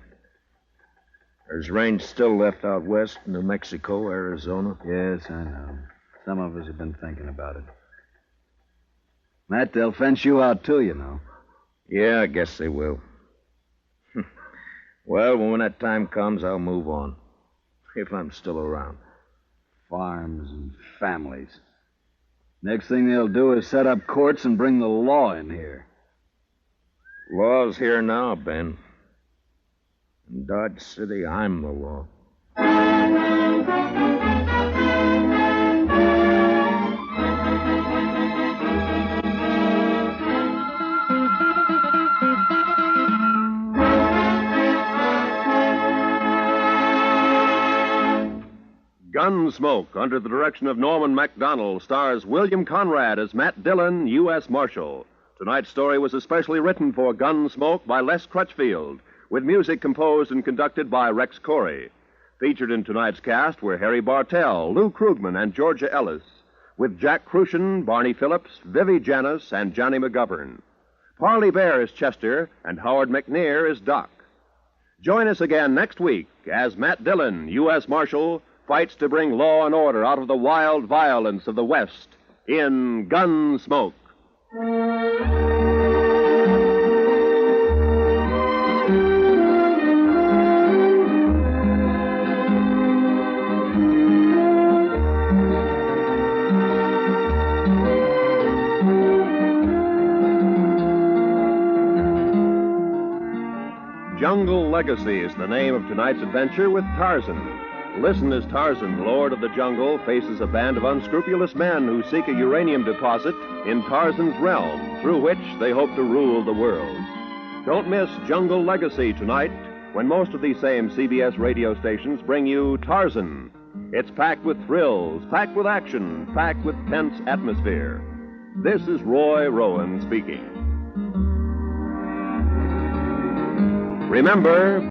There's range still left out west, New Mexico, Arizona. Yes, I know. Some of us have been thinking about it. Matt, they'll fence you out, too, you know. Yeah, I guess they will. Well, when that time comes, I'll move on. If I'm still around. Farms and families. Next thing they'll do is set up courts and bring the law in here. Law's here now, Ben. In Dodge City, I'm the law. Gunsmoke, under the direction of Norman MacDonald, stars William Conrad as Matt Dillon, U.S. Marshal. Tonight's story was especially written for Gunsmoke by Les Crutchfield, with music composed and conducted by Rex Corey. Featured in tonight's cast were Harry Bartell, Lou Krugman, and Georgia Ellis, with Jack Crucian, Barney Phillips, Vivi Janis, and Johnny McGovern. Parley Bear is Chester, and Howard McNear is Doc. Join us again next week as Matt Dillon, U.S. Marshal, fights to bring law and order out of the wild violence of the West in Gunsmoke. Jungle Legacy is the name of tonight's adventure with Tarzan. Listen as Tarzan, Lord of the Jungle, faces a band of unscrupulous men who seek a uranium deposit in Tarzan's realm, through which they hope to rule the world. Don't miss Jungle Legacy tonight, when most of these same CBS radio stations bring you Tarzan. It's packed with thrills, packed with action, packed with tense atmosphere. This is Roy Rowan speaking. Remember...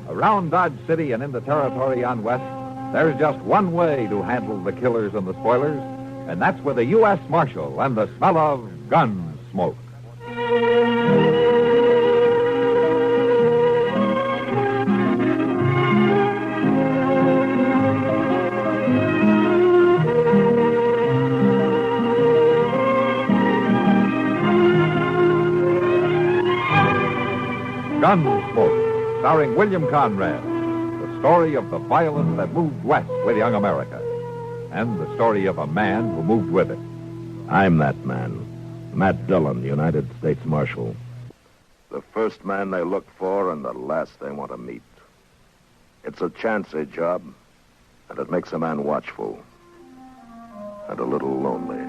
Around Dodge City and in the territory on West, there's just one way to handle the killers and the spoilers, and that's with a U.S. Marshal and the smell of gun smoke. Gunsmoke, starring William Conrad, the story of the violence that moved west with young America, and the story of a man who moved with it. I'm that man, Matt Dillon, United States Marshal. The first man they look for and the last they want to meet. It's a chancy job, and it makes a man watchful and a little lonely.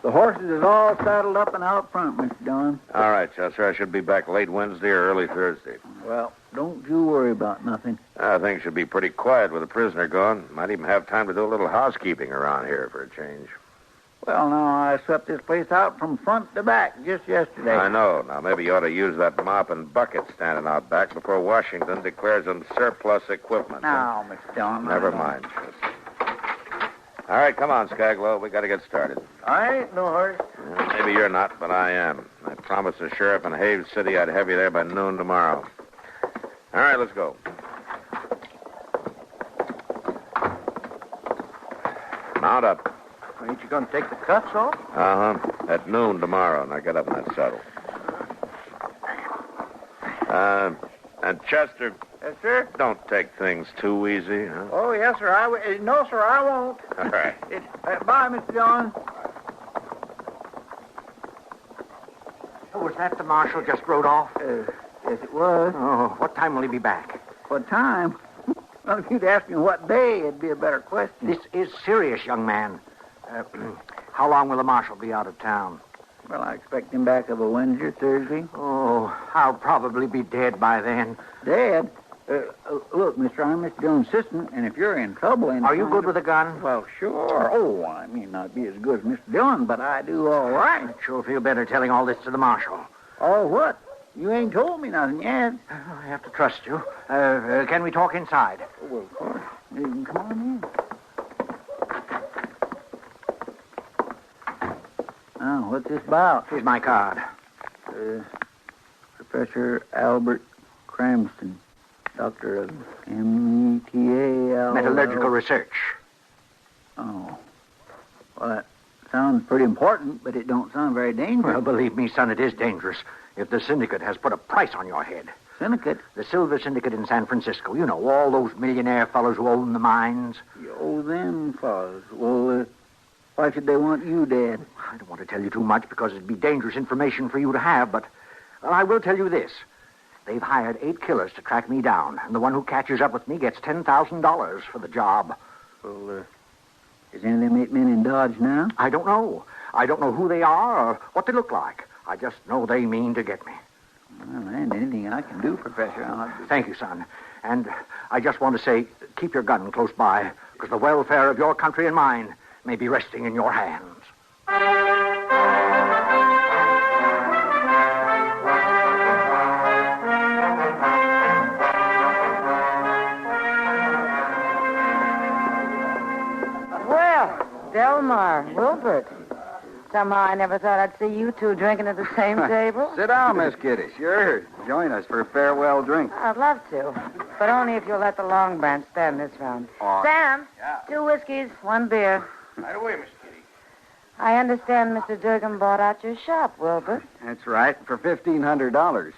The horses is all saddled up and out front, Mr. Dillon. All right, Chester. I should be back late Wednesday or early Thursday. Well, don't you worry about nothing. Things should be pretty quiet with the prisoner gone. Might even have time to do a little housekeeping around here for a change. Well, now, I swept this place out from front to back just yesterday. I know. Now, maybe you ought to use that mop and bucket standing out back before Washington declares them surplus equipment. Now, Mr. Dillon. Never mind. All right, come on, Skaglow. We got to get started. I ain't no hurry. Maybe you're not, but I am. I promised the sheriff in Haves City I'd have you there by noon tomorrow. All right, let's go. Mount up. Ain't you going to take the cuffs off? Uh-huh. At noon tomorrow. Now get up in that saddle. And Chester... Yes, sir? Don't take things too easy, huh? Oh, yes, sir. No, sir, I won't. All right. Bye, Mr. Dillon. Oh, was that the marshal just rode off? Yes, it was. Oh, what time will he be back? What time? Well, if you'd asked me what day, it'd be a better question. This is serious, young man. How long will the marshal be out of town? Well, I expect him back of a Wednesday or Thursday. Oh, I'll probably be dead by then. Dead? Look, mister, I'm Mr. Dillon's assistant, and if you're in trouble... Are you good with a gun? Well, sure. Oh, I may not be as good as Mr. Dillon, but I do all right. I'd sure feel better telling all this to the marshal. Oh, what? You ain't told me nothing yet. I have to trust you. Can we talk inside? Oh, well, of course. You can come on in. Now, what's this about? Here's my card. Professor Albert Cramston, doctor of META... Metallurgical research. Oh. Well, Sounds pretty important, but it don't sound very dangerous. Well, believe me, son, it is dangerous. If the syndicate has put a price on your head. Syndicate? The Silver Syndicate in San Francisco. You know, all those millionaire fellows who own the mines. You owe them fellows. Well, why should they want you dead? I don't want to tell you too much because it'd be dangerous information for you to have, but well, I will tell you this. They've hired 8 killers to track me down, and the one who catches up with me gets $10,000 for the job. Well, is any of them 8 men in Dodge now? I don't know. I don't know who they are or what they look like. I just know they mean to get me. Well, there ain't anything I can do, Professor. Thank you, son. And I just want to say, keep your gun close by, because the welfare of your country and mine may be resting in your hands. Well, Delmar, Wilbert. Somehow I never thought I'd see you two drinking at the same table. Sit down, Miss Kitty. Sure. Join us for a farewell drink. I'd love to, but only if you'll let the Long Branch stand this round. Oh. Sam, Yeah. 2 whiskeys, 1 beer. Right away, Miss Kitty. I understand Mr. Durgan bought out your shop, Wilbur. That's right, for $1,500.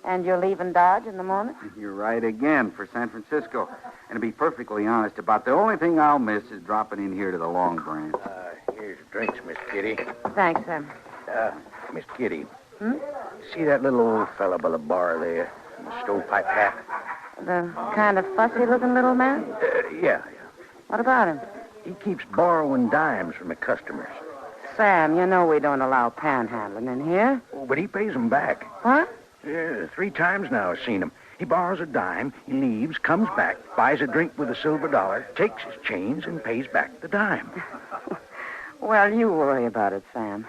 And you're leaving Dodge in the morning? You're right again, for San Francisco. And to be perfectly honest, about the only thing I'll miss is dropping in here to the Long Branch. Here's drinks, Miss Kitty. Thanks, Sam. Miss Kitty. See that little old fella by the bar there? In the stovepipe hat? The kind of fussy-looking little man? Yeah. What about him? He keeps borrowing dimes from the customers. Sam, you know we don't allow panhandling in here. Oh, but he pays them back. What? Yeah, 3 times now I've seen him. He borrows a dime, he leaves, comes back, buys a drink with a silver dollar, takes his change, and pays back the dime. Well, you worry about it, Sam.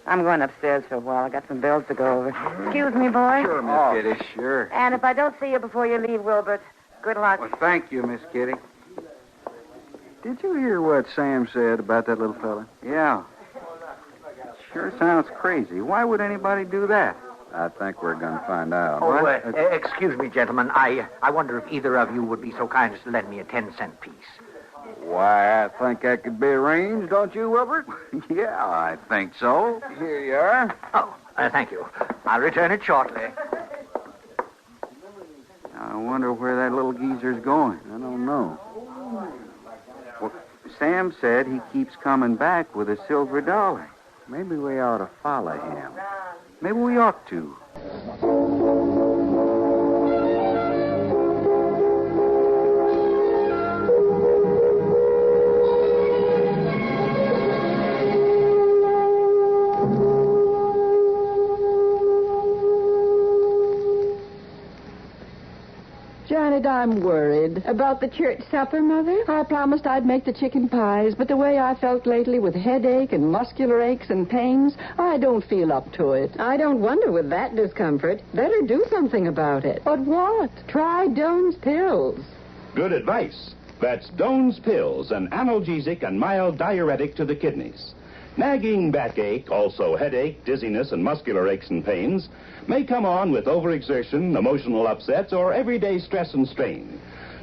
I'm going upstairs for a while. I got some bills to go over. Excuse me, boy. Sure, Miss Kitty, sure. And if I don't see you before you leave, Wilbert, good luck. Well, thank you, Miss Kitty. Did you hear what Sam said about that little fella? Yeah. Sure sounds crazy. Why would anybody do that? I think we're going to find out. Oh, excuse me, gentlemen. I wonder if either of you would be so kind as to lend me a 10-cent piece. Why, I think that could be arranged, don't you, Wilbert? Yeah, I think so. Here you are. Oh, thank you. I'll return it shortly. I wonder where that little geezer's going. I don't know. Well, Sam said he keeps coming back with a silver dollar. Maybe we ought to follow him. Maybe we ought to. Janet, I'm worried. About the church supper, Mother? I promised I'd make the chicken pies, but the way I felt lately with headache and muscular aches and pains, I don't feel up to it. I don't wonder with that discomfort. Better do something about it. But what? Try Doan's pills. Good advice. That's Doan's Pills, an analgesic and mild diuretic to the kidneys. Nagging backache, also headache, dizziness, and muscular aches and pains may come on with overexertion, emotional upsets, or everyday stress and strain.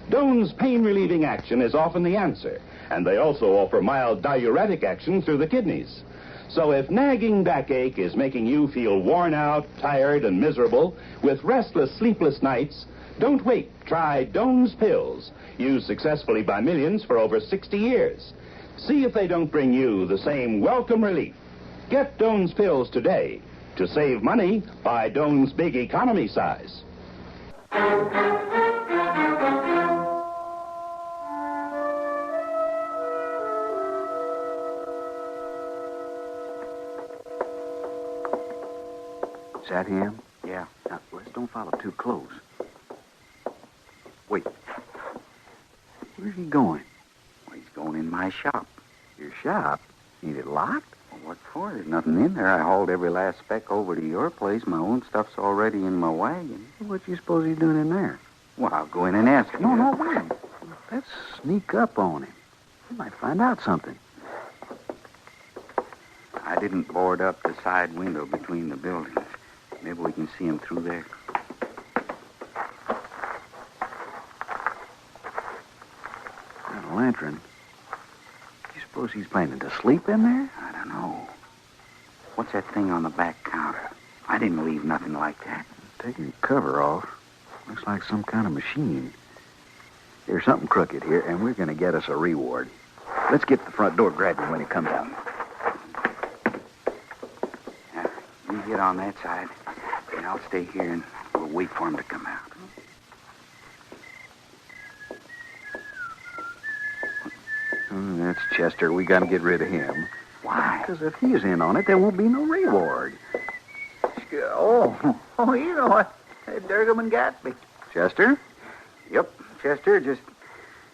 Doan's pain-relieving action is often the answer, and they also offer mild diuretic action through the kidneys. So if nagging backache is making you feel worn out, tired, and miserable, with restless, sleepless nights, don't wait. Try Doan's Pills, used successfully by millions for over 60 years. See if they don't bring you the same welcome relief. Get Doan's Pills today. To save money, buy Doan's Big Economy size. Is that him? Yeah. Now, let's don't follow too close. Wait. Where's he going? Well, he's going in my shop. Your shop? Ain't it locked? Well, what for? There's nothing in there. I hauled every last speck over to your place. My own stuff's already in my wagon. What do you suppose he's doing in there? Well, I'll go in and ask him. No, wait. Let's sneak up on him. We might find out something. I didn't board up the side window between the buildings. Maybe we can see him through there. That lantern. You suppose he's planning to sleep in there? What's that thing on the back counter? I didn't leave nothing like that. Taking the cover off. Looks like some kind of machine. There's something crooked here, and we're going to get us a reward. Let's get the front door grabbing when he comes out. Now, you get on that side, and I'll stay here and we'll wait for him to come out. That's Chester. We got to get rid of him. Why? Because if he's in on it, there won't be no reward. Oh, you know what? Durgam and Gatsby. Chester? Yep, Chester, just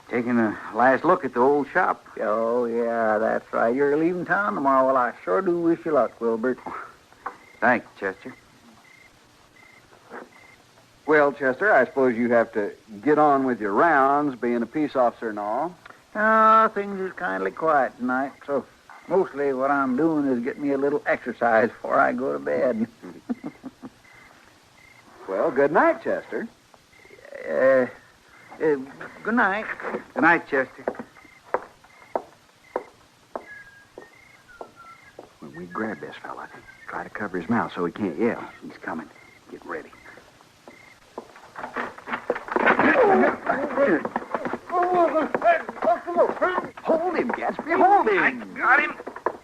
taking a last look at the old shop. Oh, yeah, that's right. You're leaving town tomorrow. Well, I sure do wish you luck, Wilbert. Thanks, Chester. Well, Chester, I suppose you have to get on with your rounds, being a peace officer and all. Things is kindly quiet tonight, so mostly what I'm doing is getting me a little exercise before I go to bed. Well, good night, Chester. Good night. Good night, Chester. When we grab this fella, try to cover his mouth so he can't yell. He's coming. Get ready. Hold him, Gatsby. Hold him. I got him.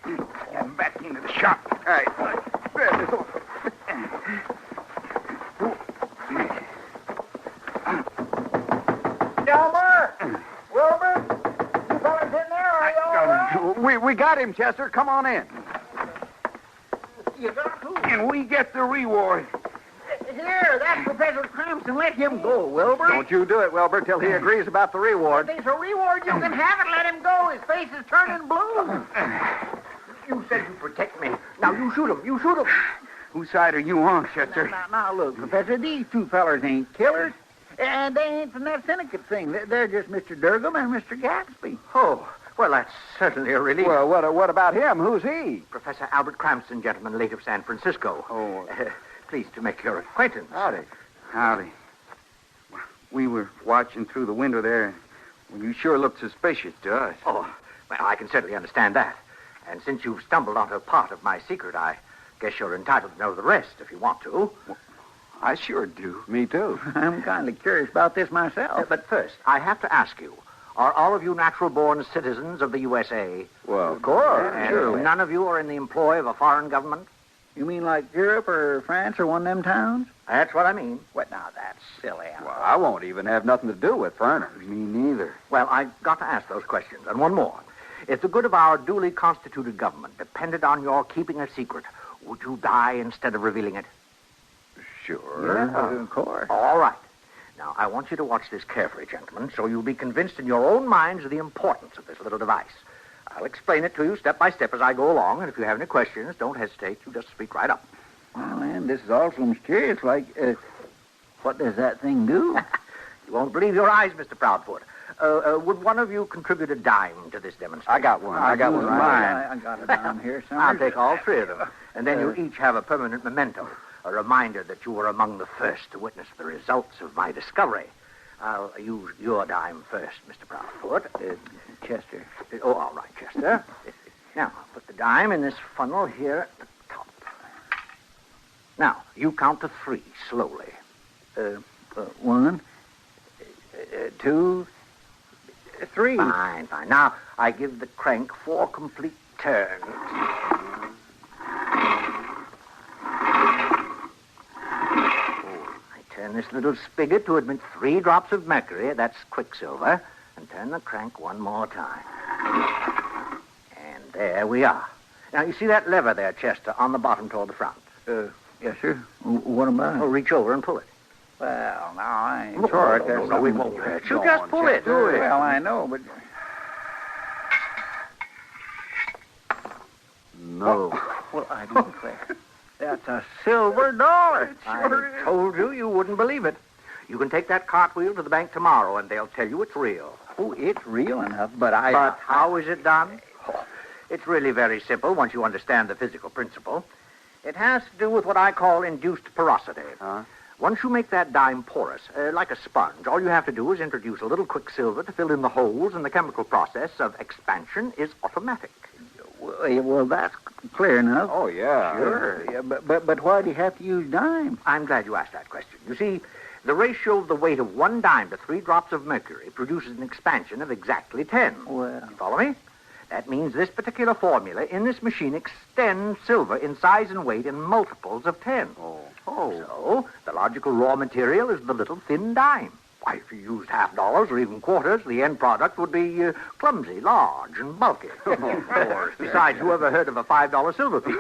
Get him back into the shop. All right. Grab this over. Delmer! Wilbur! You fellas in there? Are you all right? We got him, Chester. Come on in. You got who? And we get the reward. Here, that's Professor Crampton. Let him go, Wilbur. Don't you do it, Wilbur, till he agrees about the reward. If there's a reward, you can have it. Let him go. His face is turning blue. You said you protect me. Now, you shoot him. You shoot him. Whose side are you on, Chester? Now, look, Professor, these two fellers ain't killers. And they ain't from that syndicate thing. They're just Mr. Durgam and Mr. Gatsby. Oh, well, that's certainly a relief. Well, what about him? Who's he? Professor Albert Cranston, gentleman, late of San Francisco. Oh. Pleased to make your acquaintance. Howdy. Howdy. We were watching through the window there. Well, you sure looked suspicious to us. Oh, well, I can certainly understand that. And since you've stumbled onto part of my secret, I guess you're entitled to know the rest if you want to. Well, I sure do. Me too. I'm kind of curious about this myself. But first, I have to ask you, are all of you natural-born citizens of the USA? Well, of course. And Surely. none of you are in the employ of a foreign government? You mean like Europe or France or one of them towns? That's what I mean. What, now, that's silly. Well, I won't even have nothing to do with foreigners. Me neither. Well, I've got to ask those questions. And one more. If the good of our duly constituted government depended on your keeping a secret, would you die instead of revealing it? Sure. Yeah, of course. All right. Now, I want you to watch this carefully, gentlemen, so you'll be convinced in your own minds of the importance of this little device. I'll explain it to you step by step as I go along, and if you have any questions, don't hesitate. You just speak right up. Well, man, this is all so mysterious. Like, what does that thing do? You won't believe your eyes, Mr. Proudfoot. Would one of you contribute a dime to this demonstration? I got one. I got one. I got it down here somewhere. I'll take all three of them, and then you each have a permanent memento, a reminder that you were among the first to witness the results of my discovery. I'll use your dime first, Mr. Proudfoot. Chester. Oh, all right, Chester. Now, put the dime in this funnel here at the top. Now, you count to three, slowly. 1, 2, 3. Fine. Now, I give the crank 4 complete turns. I turn this little spigot to admit 3 drops of mercury, that's quicksilver, and turn the crank one more time. And there we are. Now, you see that lever there, Chester, on the bottom toward the front? Yes, sir. What about it? Oh, reach over and pull it. Well, now, I ain't sure. No, it won't hurt you. Just pull it. Do it. Well, I know, but... No. Well, I declare. That's a silver dollar. I told you you wouldn't believe it. You can take that cartwheel to the bank tomorrow, and they'll tell you it's real. Oh, it's real enough, but But how is it done? Oh, it's really very simple once you understand the physical principle. It has to do with what I call induced porosity. Once you make that dime porous, like a sponge, all you have to do is introduce a little quicksilver to fill in the holes, and the chemical process of expansion is automatic. Well, that's clear enough. Oh, yeah. Sure. Yeah, but why do you have to use dimes? I'm glad you asked that question. You see, the ratio of the weight of 1 dime to 3 drops of mercury produces an expansion of exactly 10. Well. You follow me? That means this particular formula in this machine extends silver in size and weight in multiples of 10. Oh. So, the logical raw material is the little thin dime. Why, if you used half dollars or even quarters, the end product would be clumsy, large, and bulky. Of course. Besides, who ever heard of a $5 silver piece?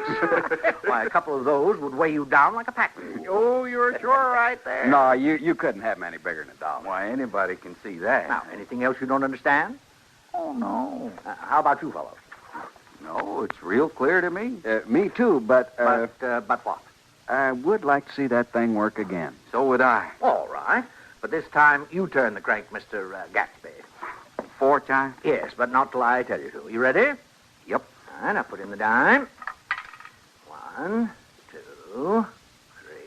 Why, a couple of those would weigh you down like a pack mule. Oh, you're sure right there. No, you couldn't have them any bigger than $1. Why, anybody can see that. Now, anything else you don't understand? Oh, no. How about you fellows? No, it's real clear to me. Me too, but But what? I would like to see that thing work again. So would I. All right. But this time, you turn the crank, Mr. Gatsby. 4 times? Yes, but not till I tell you to. You ready? Yep. All right, now put in the dime. 1, 2,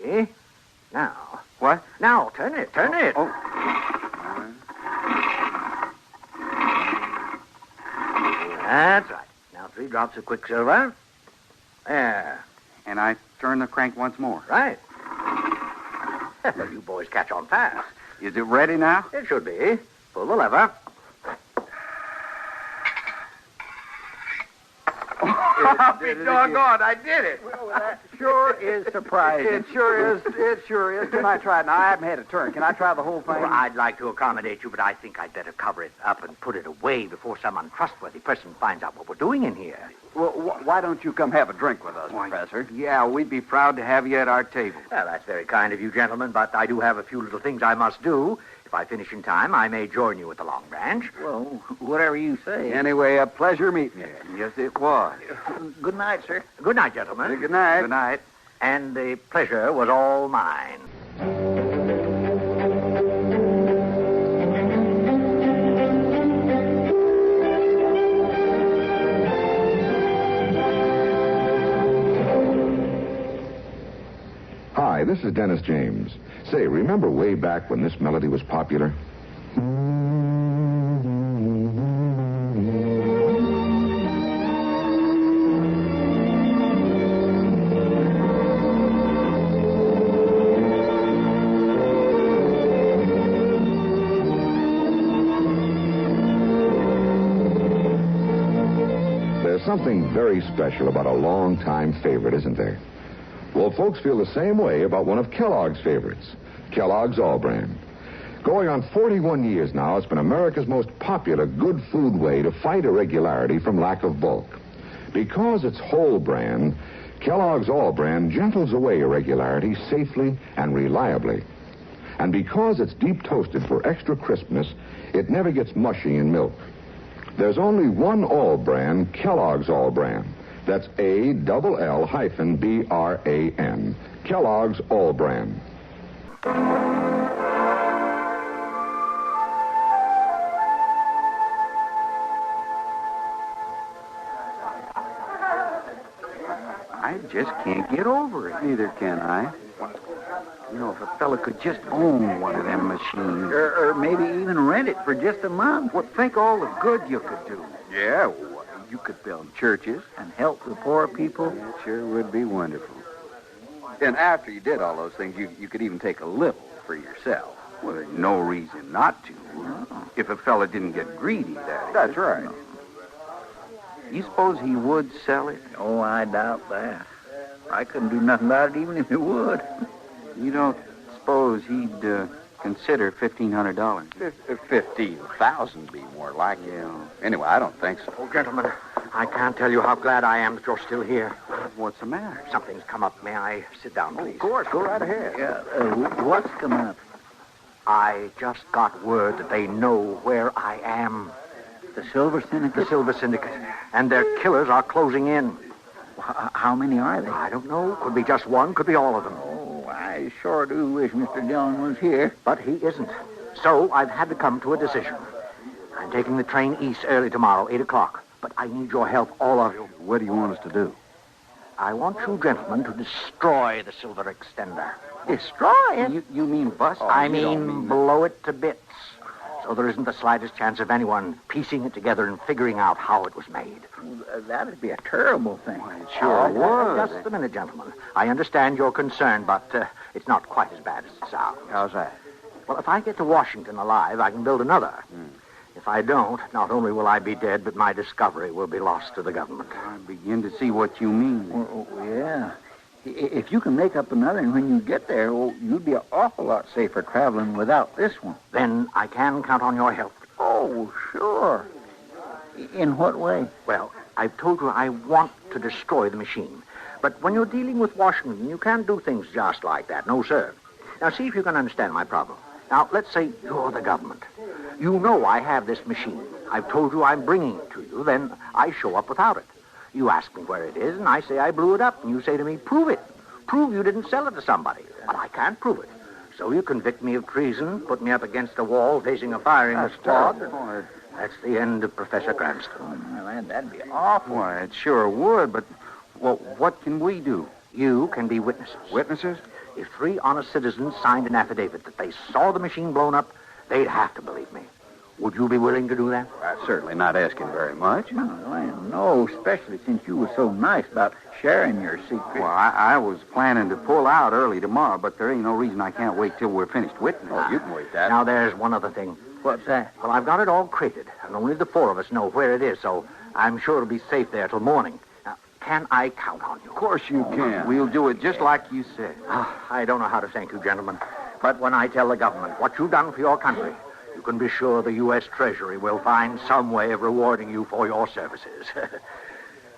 3. Now. What? Now, turn it. Oh. That's right. Now 3 drops of quicksilver. There. And I turn the crank once more. Right. Well, you boys catch on fast. Is it ready now? It should be. Pull the lever. I'll be doggone, I did it. Well, that sure is surprising. It sure is. Can I try it? Now, I haven't had a turn. Can I try the whole thing? Well, I'd like to accommodate you, but I think I'd better cover it up and put it away before some untrustworthy person finds out what we're doing in here. Well, why don't you come have a drink with us, Professor? Yeah, we'd be proud to have you at our table. Well, that's very kind of you, gentlemen, but I do have a few little things I must do. If I finish in time, I may join you at the Long Branch. Well, whatever you say. Anyway, a pleasure meeting you. Yes, it was. Good night, sir. Good night, gentlemen. Good night. Good night. And the pleasure was all mine. Hi, this is Dennis James. Say, remember way back when this melody was popular? There's something very special about a long-time favorite, isn't there? Well, folks feel the same way about one of Kellogg's favorites, Kellogg's All Brand. Going on 41 years now, it's been America's most popular good food way to fight irregularity from lack of bulk. Because it's whole brand, Kellogg's All Brand gentles away irregularity safely and reliably. And because it's deep toasted for extra crispness, it never gets mushy in milk. There's only one All Brand, Kellogg's All Brand. That's ALL-BRAN. Kellogg's All Brand. I just can't get over it. Neither can I. You know, if a fella could just own one of them machines. Or maybe even rent it for just a month. Well, think all the good you could do. Yeah, well, you could build churches. And help the poor people. It sure would be wonderful. And after you did all those things, you could even take a little for yourself. Well, there's no reason not to. If a fella didn't get greedy, that is. That's right. You suppose he would sell it? Oh, I doubt that. I couldn't do nothing about it even if he would. You don't suppose he'd consider $1,500? 15,000 be more like it. Yeah. Anyway, I don't think so. Oh, gentlemen, I can't tell you how glad I am that you're still here. What's the matter? Something's come up. May I sit down, please? Of course, go right ahead. Yeah, what's coming up? I just got word that they know where I am. The Silver Syndicate? The Silver Syndicate. And their killers are closing in. How many are they? I don't know. Could be just one, could be all of them. Oh, I sure do wish Mr. Dillon was here. But he isn't. So I've had to come to a decision. I'm taking the train east early tomorrow, 8 o'clock. But I need your help, all of you. What do you want us to do? I want you gentlemen to destroy the Silver Extender. Destroy it? You mean bust? I mean blow it to bits. so there isn't the slightest chance of anyone piecing it together and figuring out how it was made. That'd be a terrible thing. It sure would. Just a minute, gentlemen. I understand your concern, but it's not quite as bad as it sounds. How's that? Well, if I get to Washington alive, I can build another. If I don't, not only will I be dead, but my discovery will be lost to the government. I begin to see what you mean. Yeah. If you can make up another, and when you get there, you'd be an awful lot safer traveling without this one. Then I can count on your help. Oh, sure. In what way? Well, I've told you I want to destroy the machine. But when you're dealing with Washington, you can't do things just like that. No, sir. Now, see if you can understand my problem. Now, let's say you're the government. You know I have this machine. I've told you I'm bringing it to you. Then I show up without it. You ask me where it is, and I say I blew it up. And you say to me, prove it. Prove you didn't sell it to somebody. But I can't prove it. So you convict me of treason, put me up against a wall facing a firing squad. That's the end of Professor Cranston. Oh, man, that'd be awful. Why, it sure would, but well, what can we do? You can be witnesses. Witnesses? If 3 honest citizens signed an affidavit that they saw the machine blown up, they'd have to believe me. Would you be willing to do that? That's certainly not asking very much. No, especially since you were so nice about sharing your secret. Well, I was planning to pull out early tomorrow, but there ain't no reason I can't wait till we're finished witnessing. Oh, you can wait that. Now, there's one other thing. What's that? Well, I've got it all crated, and only the 4 of us know where it is, so I'm sure it'll be safe there till morning. Now, can I count on you? Of course you can. We'll do it just like you said. I don't know how to thank you, gentlemen, but when I tell the government what you've done for your country, you can be sure the U.S. Treasury will find some way of rewarding you for your services.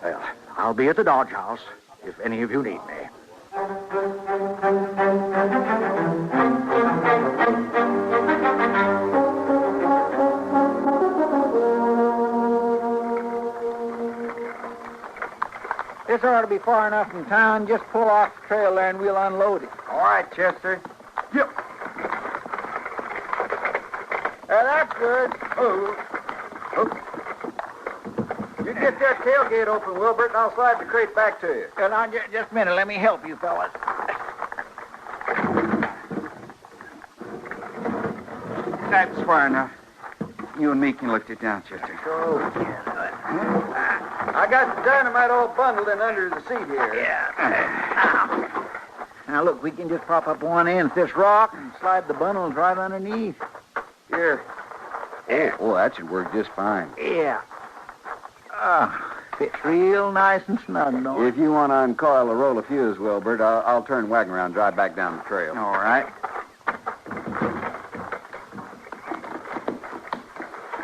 Well, I'll be at the Dodge House if any of you need me. This ought to be far enough from town. Just pull off the trail there and we'll unload it. All right, Chester. Yep. That's good. You get that tailgate open, Wilbert, and I'll slide the crate back to you. Now, just a minute. Let me help you, fellas. That's far enough. You and me can lift it down, Chester. I got the dynamite all bundled in under the seat here. Yeah. Now, look, we can just prop up one end of this rock and slide the bundles right underneath. Here. Oh, that should work just fine. Yeah. Fits real nice and snug, don't it? If you want to uncoil the roll of fuse, Wilbert, I'll turn wagon around and drive back down the trail. All right.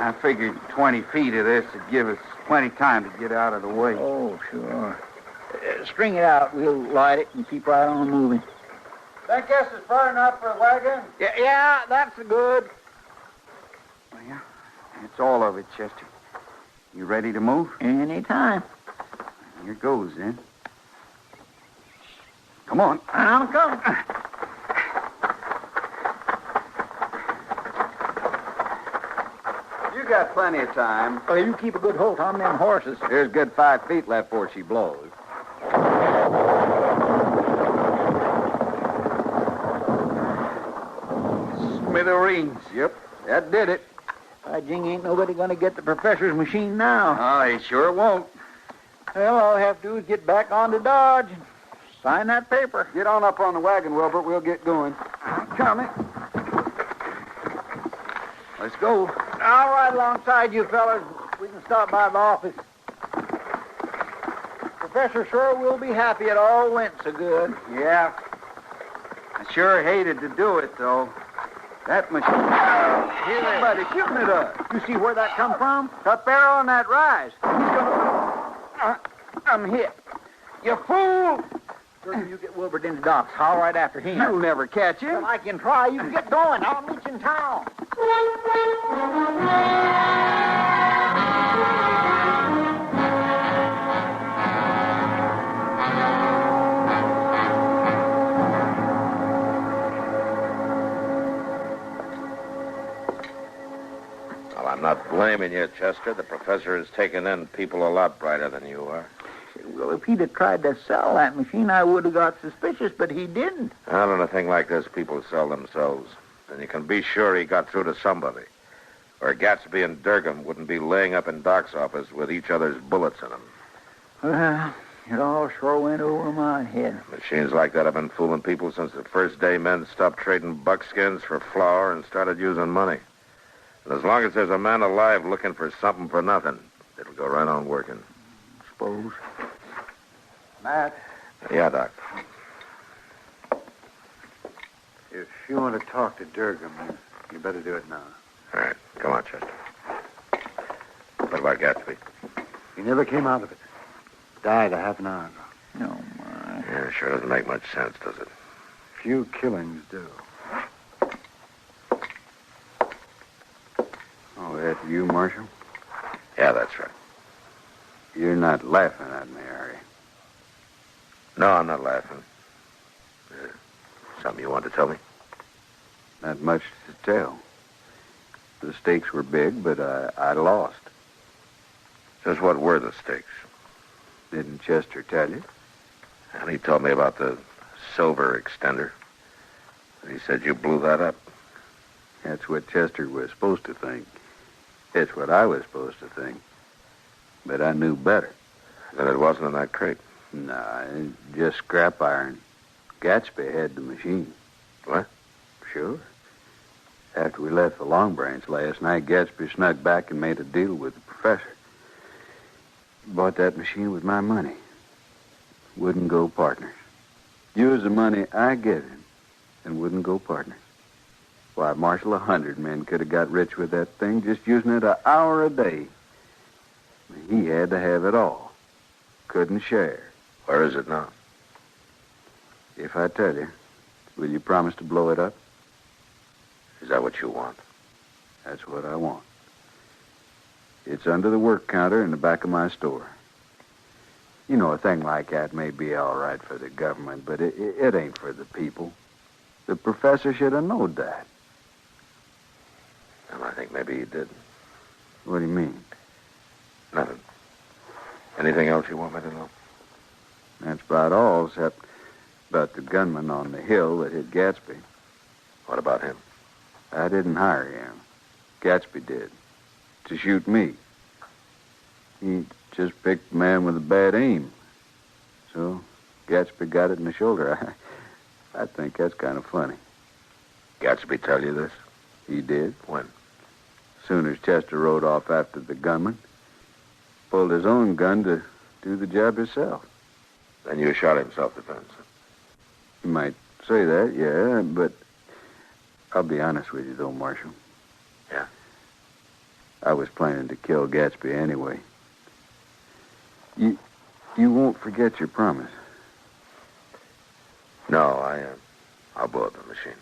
I figured 20 feet of this would give us plenty of time to get out of the way. Oh, sure. String it out. We'll light it and keep right on moving. Think this is far enough for a wagon? Yeah, that's good. Well, it's all of it, Chester. You ready to move? Anytime. Here goes, then. Come on. I'm coming. You got plenty of time. Oh, you keep a good hold on them horses. There's good 5 feet left before she blows. Smithereens. Yep, that did it. By jing, ain't nobody going to get the professor's machine now. Oh, he sure won't. Well, all I have to do is get back on to Dodge and sign that paper. Get on up on the wagon, Wilbert. We'll get going. Coming. Let's go. I'll ride alongside you fellas. We can stop by the office. Professor sure will be happy it all went so good. Yeah. I sure hated to do it, though. That machine... Here, somebody shooting at us. You see where that come from? Up there on that rise. I'm hit. You fool! Sure, you get Wilbert into Doc's. I'll right after him. You'll never catch him. Well, I can try. You get going. I'll meet you in town. Well, I'm not blaming you, Chester. The professor has taken in people a lot brighter than you are. Well, if he'd have tried to sell that machine, I would have got suspicious, but he didn't. Out on a thing like this, people sell themselves. And you can be sure he got through to somebody. Or Gatsby and Durgan wouldn't be laying up in Doc's office with each other's bullets in them. Well, it all sure went over my head. Machines like that have been fooling people since the first day men stopped trading buckskins for flour and started using money. And as long as there's a man alive looking for something for nothing, it'll go right on working. Suppose. Matt? Yeah, Doc. If you want to talk to Durgan, you better do it now. All right. Come on, Chester. What about Gatsby? He never came out of it. Died a half an hour ago. No, my. Yeah, sure doesn't make much sense, does it? Few killings do. Oh, that's you, Marshal? Yeah, that's right. You're not laughing at me, are you? No, I'm not laughing. Something you want to tell me? Not much to tell. The stakes were big, but I lost. Just what were the stakes? Didn't Chester tell you? And he told me about the silver extender. He said you blew that up. That's what Chester was supposed to think. It's what I was supposed to think. But I knew better. Then it wasn't in that crate. Nah, just scrap iron. Gatsby had the machine. What? Sure. After we left the Long Branch last night, Gatsby snuck back and made a deal with the professor. Bought that machine with my money. Wouldn't go partners. Used the money I gave him and wouldn't go partners. Why, Marshal, 100 men could have got rich with that thing just using it an hour a day. He had to have it all. Couldn't share. Where is it now? If I tell you, will you promise to blow it up? Is that what you want? That's what I want. It's under the work counter in the back of my store. You know, a thing like that may be all right for the government, but it ain't for the people. The professor should have known that. Well, I think maybe he did. What do you mean? Nothing. Anything else you want me to know? That's about all, except about the gunman on the hill that hit Gatsby. What about him? I didn't hire him. Gatsby did. To shoot me. He just picked a man with a bad aim. So Gatsby got it in the shoulder. I think that's kind of funny. Gatsby tell you this? He did. When? Soon as Chester rode off after the gunman. Pulled his own gun to do the job himself. Then you shot him self-defense. You might say that, yeah, but I'll be honest with you, though, Marshal. Yeah? I was planning to kill Gatsby anyway. You won't forget your promise. No, I'll blow up the machine.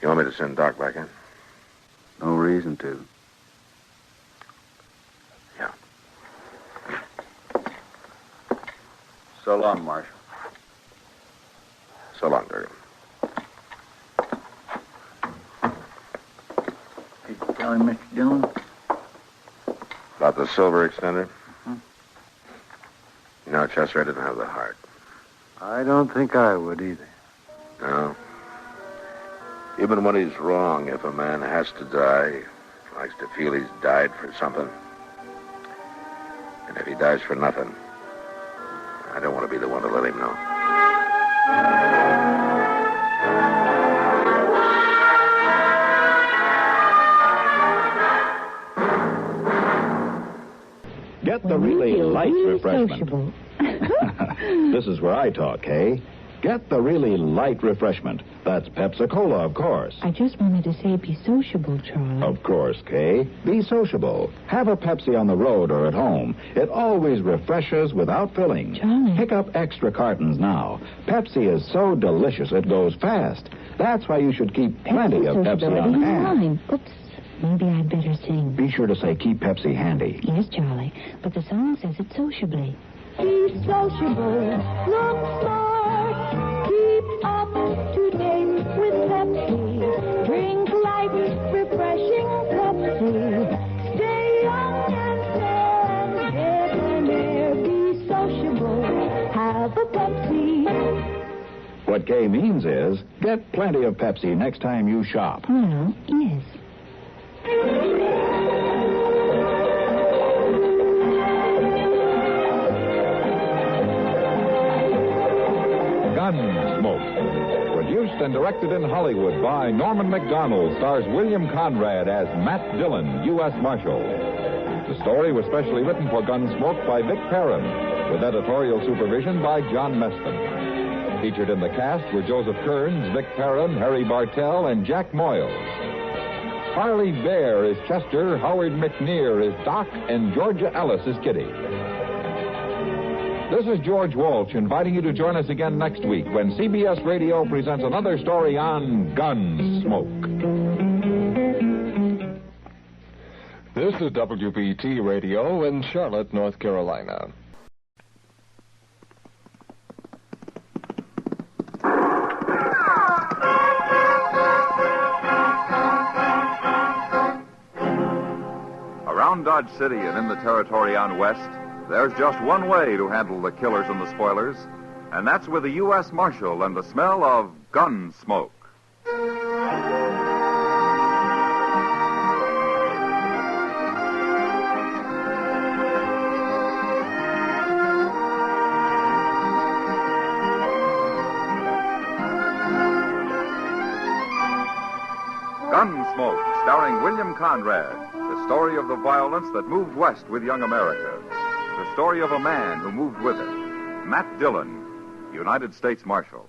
You want me to send Doc back in? No reason to. Yeah. So long, Marshal. So long, Durgan. Did you tell him, Mr. Dillon? About the silver extender? You know, Chester, I didn't have the heart. I don't think I would either. No. Even when he's wrong, if a man has to die, he likes to feel he's died for something. And if he dies for nothing, I don't want to be the one to let him know. Get the really light refreshment. This is where I talk, Kay. Get the really light refreshment. That's Pepsi-Cola, of course. I just wanted to say be sociable, Charlie. Of course, Kay. Be sociable. Have a Pepsi on the road or at home. It always refreshes without filling. Charlie. Pick up extra cartons now. Pepsi is so delicious it goes fast. That's why you should keep plenty of Pepsi on hand. Oops. Maybe I'd better sing. Be sure to say keep Pepsi handy. Yes, Charlie. But the song says it sociably. Be sociable. Look smart. Keep up to date with Pepsi. Drink light, refreshing Pepsi. Stay young and fair. Get an air. Be sociable. Have a Pepsi. What Kay means is get plenty of Pepsi next time you shop. Well, yes. Gunsmoke. Produced and directed in Hollywood by Norman McDonald, stars William Conrad as Matt Dillon, U.S. Marshal. The story was specially written for Gunsmoke by Vic Perrin, with editorial supervision by John Meston. Featured in the cast were Joseph Kearns, Vic Perrin, Harry Bartell, and Jack Moyles. Harley Bear is Chester, Howard McNear is Doc, and Georgia Ellis is Kitty. This is George Walsh inviting you to join us again next week when CBS Radio presents another story on Gunsmoke. This is WBT Radio in Charlotte, North Carolina. Around Dodge City and in the territory on West, there's just one way to handle the killers and the spoilers, and that's with the U.S. Marshal and the smell of gun smoke. Gunsmoke, starring William Conrad, the story of the violence that moved west with young America. The story of a man who moved with it. Matt Dillon, United States Marshal.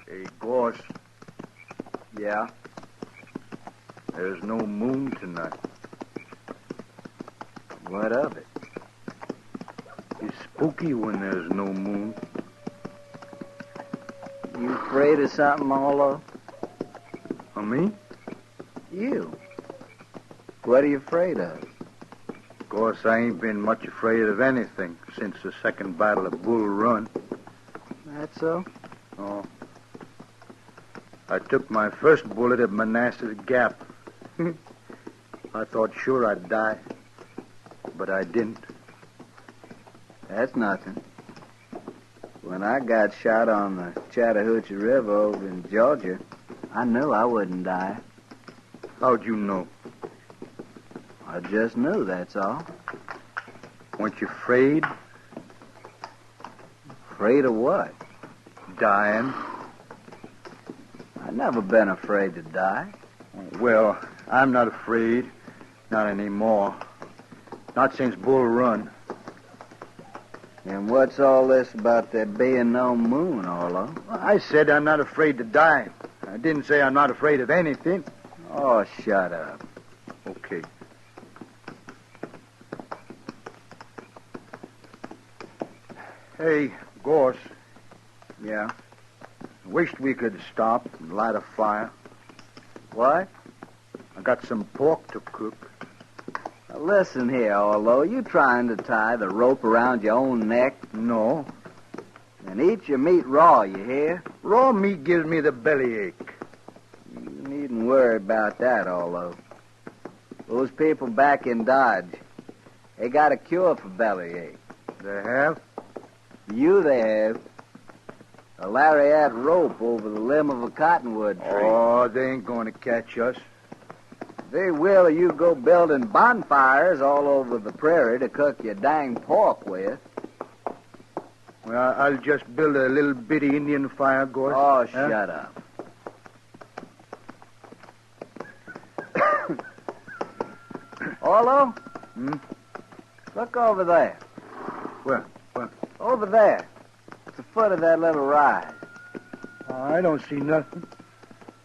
Hey, Gorse. Yeah? There's no moon tonight. What of it? It's spooky when there's no moon. You afraid of something, Arlo? Of me? You. What are you afraid of? Of course, I ain't been much afraid of anything since the second battle of Bull Run. That so? Oh. I took my first bullet at Manassas Gap. I thought sure I'd die, but I didn't. That's nothing. When I got shot on the Chattahoochee River over in Georgia, I knew I wouldn't die. How'd you know? I just knew, that's all. Weren't you afraid? Afraid of what? Dying. I've never been afraid to die. Well, I'm not afraid. Not anymore. Not since Bull Run. And what's all this about there being no moon, Orlo? I said I'm not afraid to die. I didn't say I'm not afraid of anything. Oh, shut up. Okay. Hey, Gorse. Yeah? Wished we could stop and light a fire. What? I got some pork to cook. Now listen here, Orlo. You trying to tie the rope around your own neck? No. And eat your meat raw, you hear? Raw meat gives me the bellyache. You needn't worry about that, Orlo. Those people back in Dodge, they got a cure for bellyache. They have? They have. A lariat rope over the limb of a cottonwood tree. Oh, they ain't going to catch us. They will if you go building bonfires all over the prairie to cook your dang pork with. Well, I'll just build a little bitty Indian fire, Gorse. Oh, shut up. Orlo? Look over there. Where? Over there. At the foot of that little rise. I don't see nothing.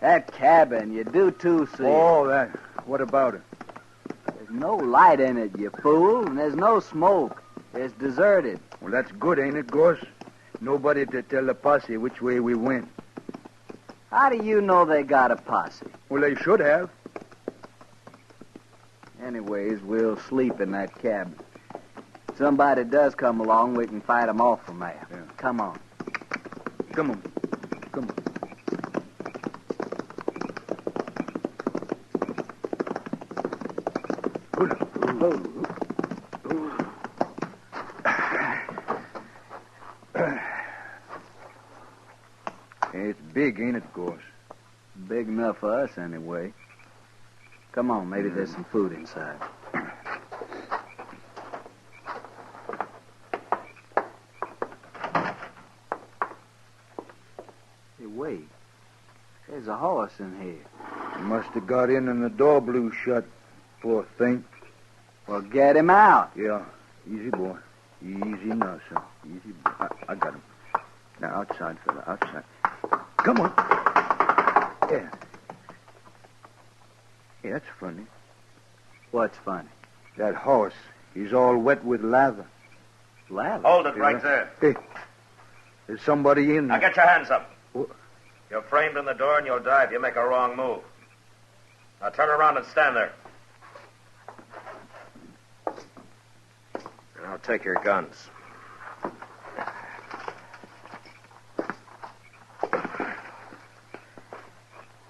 That cabin, you do too see. Oh, that. What about it? There's no light in it, you fool, and there's no smoke. It's deserted. Well, that's good, ain't it, Gorse? Nobody to tell the posse which way we went. How do you know they got a posse? Well, they should have. Anyways, we'll sleep in that cabin. Somebody does come along, we can fight 'em off from there. Yeah. Come on. Come on. Come on. It's big, ain't it, Gorse? Big enough for us, anyway. Come on, maybe there's some food inside. Hey, wait. There's a horse in here. He must have got in and the door blew shut, poor thing. Well, get him out. Yeah. Easy, boy. Easy now, son. Easy, boy. I got him. Now, outside, fella, outside. Come on. Yeah. Hey, that's funny. What's funny? That horse, he's all wet with lather. Lather? Hold it right there. Hey, there's somebody in Now there. get your hands up. What? You're framed in the door and you'll die if you make a wrong move. Now turn around and stand there. Now take your guns.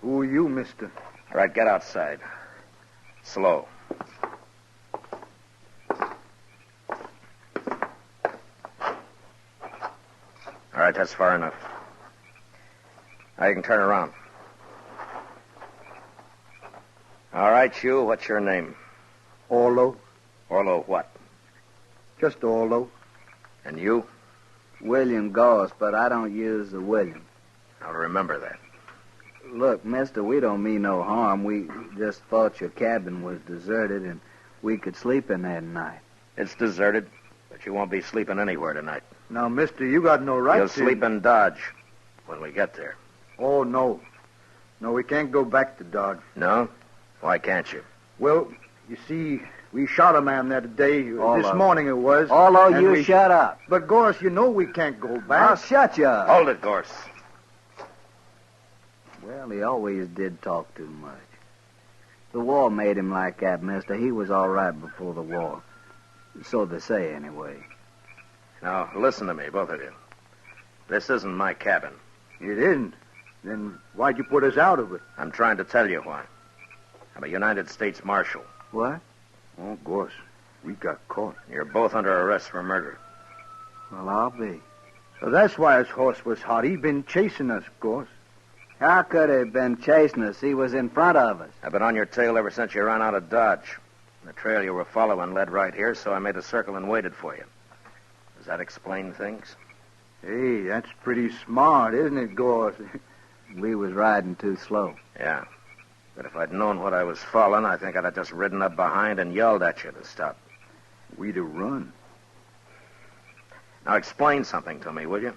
Who are you, mister? All right, get outside. Slow. All right, that's far enough. Now you can turn around. All right, you, what's your name? Orlo. Orlo what? Just Orlo. And you? William Goss, but I don't use the William. I'll remember that. Look, mister, we don't mean no harm. We just thought your cabin was deserted and we could sleep in there tonight. It's deserted, but you won't be sleeping anywhere tonight. Now, mister, you got no right You'll to... sleep in Dodge when we get there. Oh, no. No, we can't go back to Dodge. No? Why can't you? Well, you see, we shot a man that day. Orlo. This morning it was. Orlo, and you shut up. But, Gorse, you know we can't go back. I'll shut you up. Hold it, Gorse. Well, he always did talk too much. The war made him like that, mister. He was all right before the war. So they say, anyway. Now, listen to me, both of you. This isn't my cabin. It isn't. Then why'd you put us out of it? I'm trying to tell you why. I'm a United States Marshal. What? Oh, Gorse, we got caught. You're both under arrest for murder. Well, I'll be. So that's why his horse was hot. He'd been chasing us, Gorse. How could he have been chasing us? He was in front of us. I've been on your tail ever since you ran out of Dodge. The trail you were following led right here, so I made a circle and waited for you. Does that explain things? Hey, that's pretty smart, isn't it, Gorse? We was riding too slow. Yeah. But if I'd known what I was following, I think I'd have just ridden up behind and yelled at you to stop. We'd have run. Now explain something to me, will you?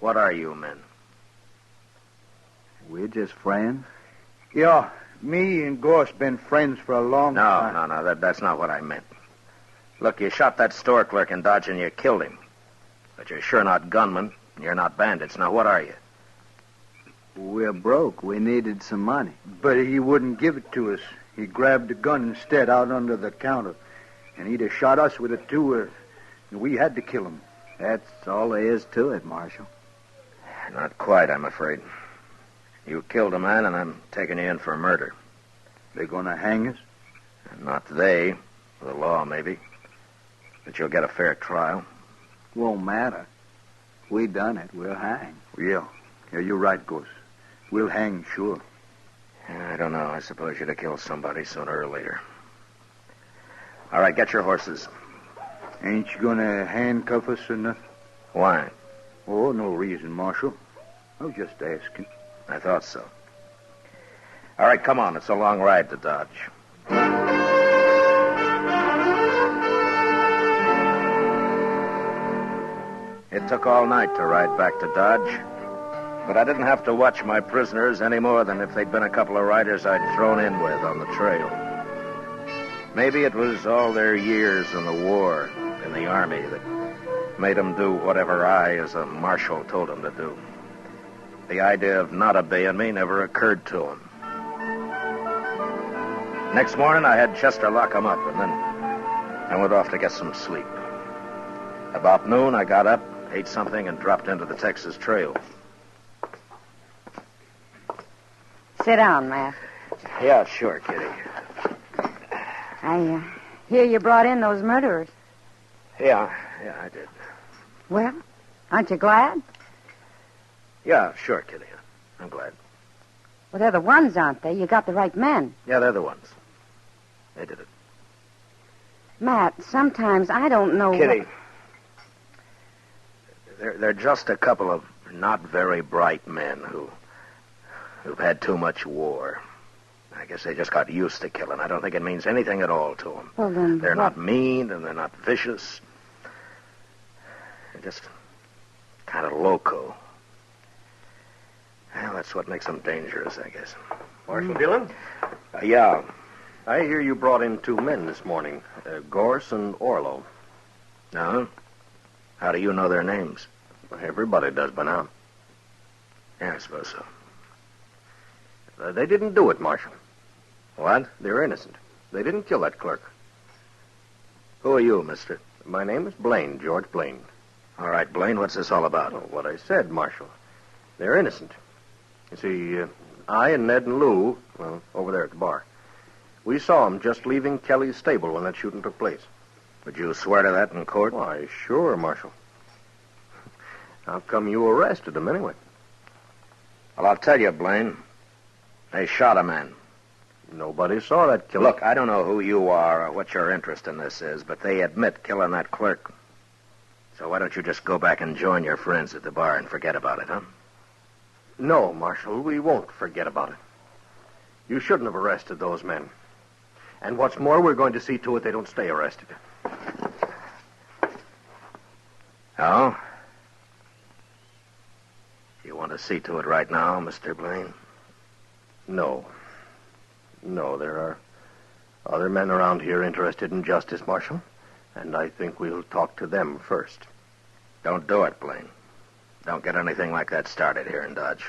What are you men? We're just friends. Yeah, me and Gorse been friends for a long time. No, that's not what I meant. Look, you shot that store clerk in Dodge and you killed him. But you're sure not gunmen, and you're not bandits. Now, what are you? We're broke. We needed some money. But he wouldn't give it to us. He grabbed a gun instead out under the counter. And he'd have shot us with it, too. We had to kill him. That's all there is to it, Marshal. Not quite, I'm afraid. You killed a man, and I'm taking you in for murder. They're going to hang us? Not they. The law, maybe. But you'll get a fair trial. Won't matter. We done it. We'll hang. Yeah, you're right, Gorse. We'll hang, sure. I don't know. I suppose you'd have killed somebody sooner or later. All right, get your horses. Ain't you going to handcuff us or nothing? Why? Oh, no reason, Marshal. I was just asking. I thought so. All right, come on. It's a long ride to Dodge. It took all night to ride back to Dodge, but I didn't have to watch my prisoners any more than if they'd been a couple of riders I'd thrown in with on the trail. Maybe it was all their years in the war, in the Army, that made them do whatever I, as a marshal, told them to do. The idea of not obeying me never occurred to them. Next morning, I had Chester lock them up, and then I went off to get some sleep. About noon, I got up, ate something, and dropped into the Texas Trail. Sit down, Matt. Yeah, sure, Kitty. I hear you brought in those murderers. Yeah, I did. Well, aren't you glad? Yeah, sure, Kitty. I'm glad. Well, they're the ones, aren't they? You got the right men. Yeah, they're the ones. They did it. Matt, sometimes I don't know... Kitty, they're just a couple of not very bright men who've had too much war. I guess they just got used to killing. I don't think it means anything at all to them. Well, then They're what? not mean, and they're not vicious. They're just kind of loco. Well, that's what makes them dangerous, I guess. Marshal Dillon? Yeah. I hear you brought in 2 men this morning, Gorse and Orlo. No? How do you know their names? Everybody does by now. Yeah, I suppose so. They didn't do it, Marshal. What? They're innocent. They didn't kill that clerk. Who are you, mister? My name is Blaine, George Blaine. All right, Blaine, what's this all about? Oh, what I said, Marshal. They're innocent. You see, I and Ned and Lou, well, over there at the bar, we saw them just leaving Kelly's stable when that shooting took place. Would you swear to that in court? Why, sure, Marshal. How come you arrested them anyway? Well, I'll tell you, Blaine. They shot a man. Nobody saw that killing. Look, I don't know who you are or what your interest in this is, but they admit killing that clerk. So why don't you just go back and join your friends at the bar and forget about it, huh? No, Marshal, we won't forget about it. You shouldn't have arrested those men. And what's more, we're going to see to it they don't stay arrested. Oh? You want to see to it right now, Mr. Blaine? No. No, there are other men around here interested in justice, Marshal. And I think we'll talk to them first. Don't do it, Blaine. Don't get anything like that started here in Dodge.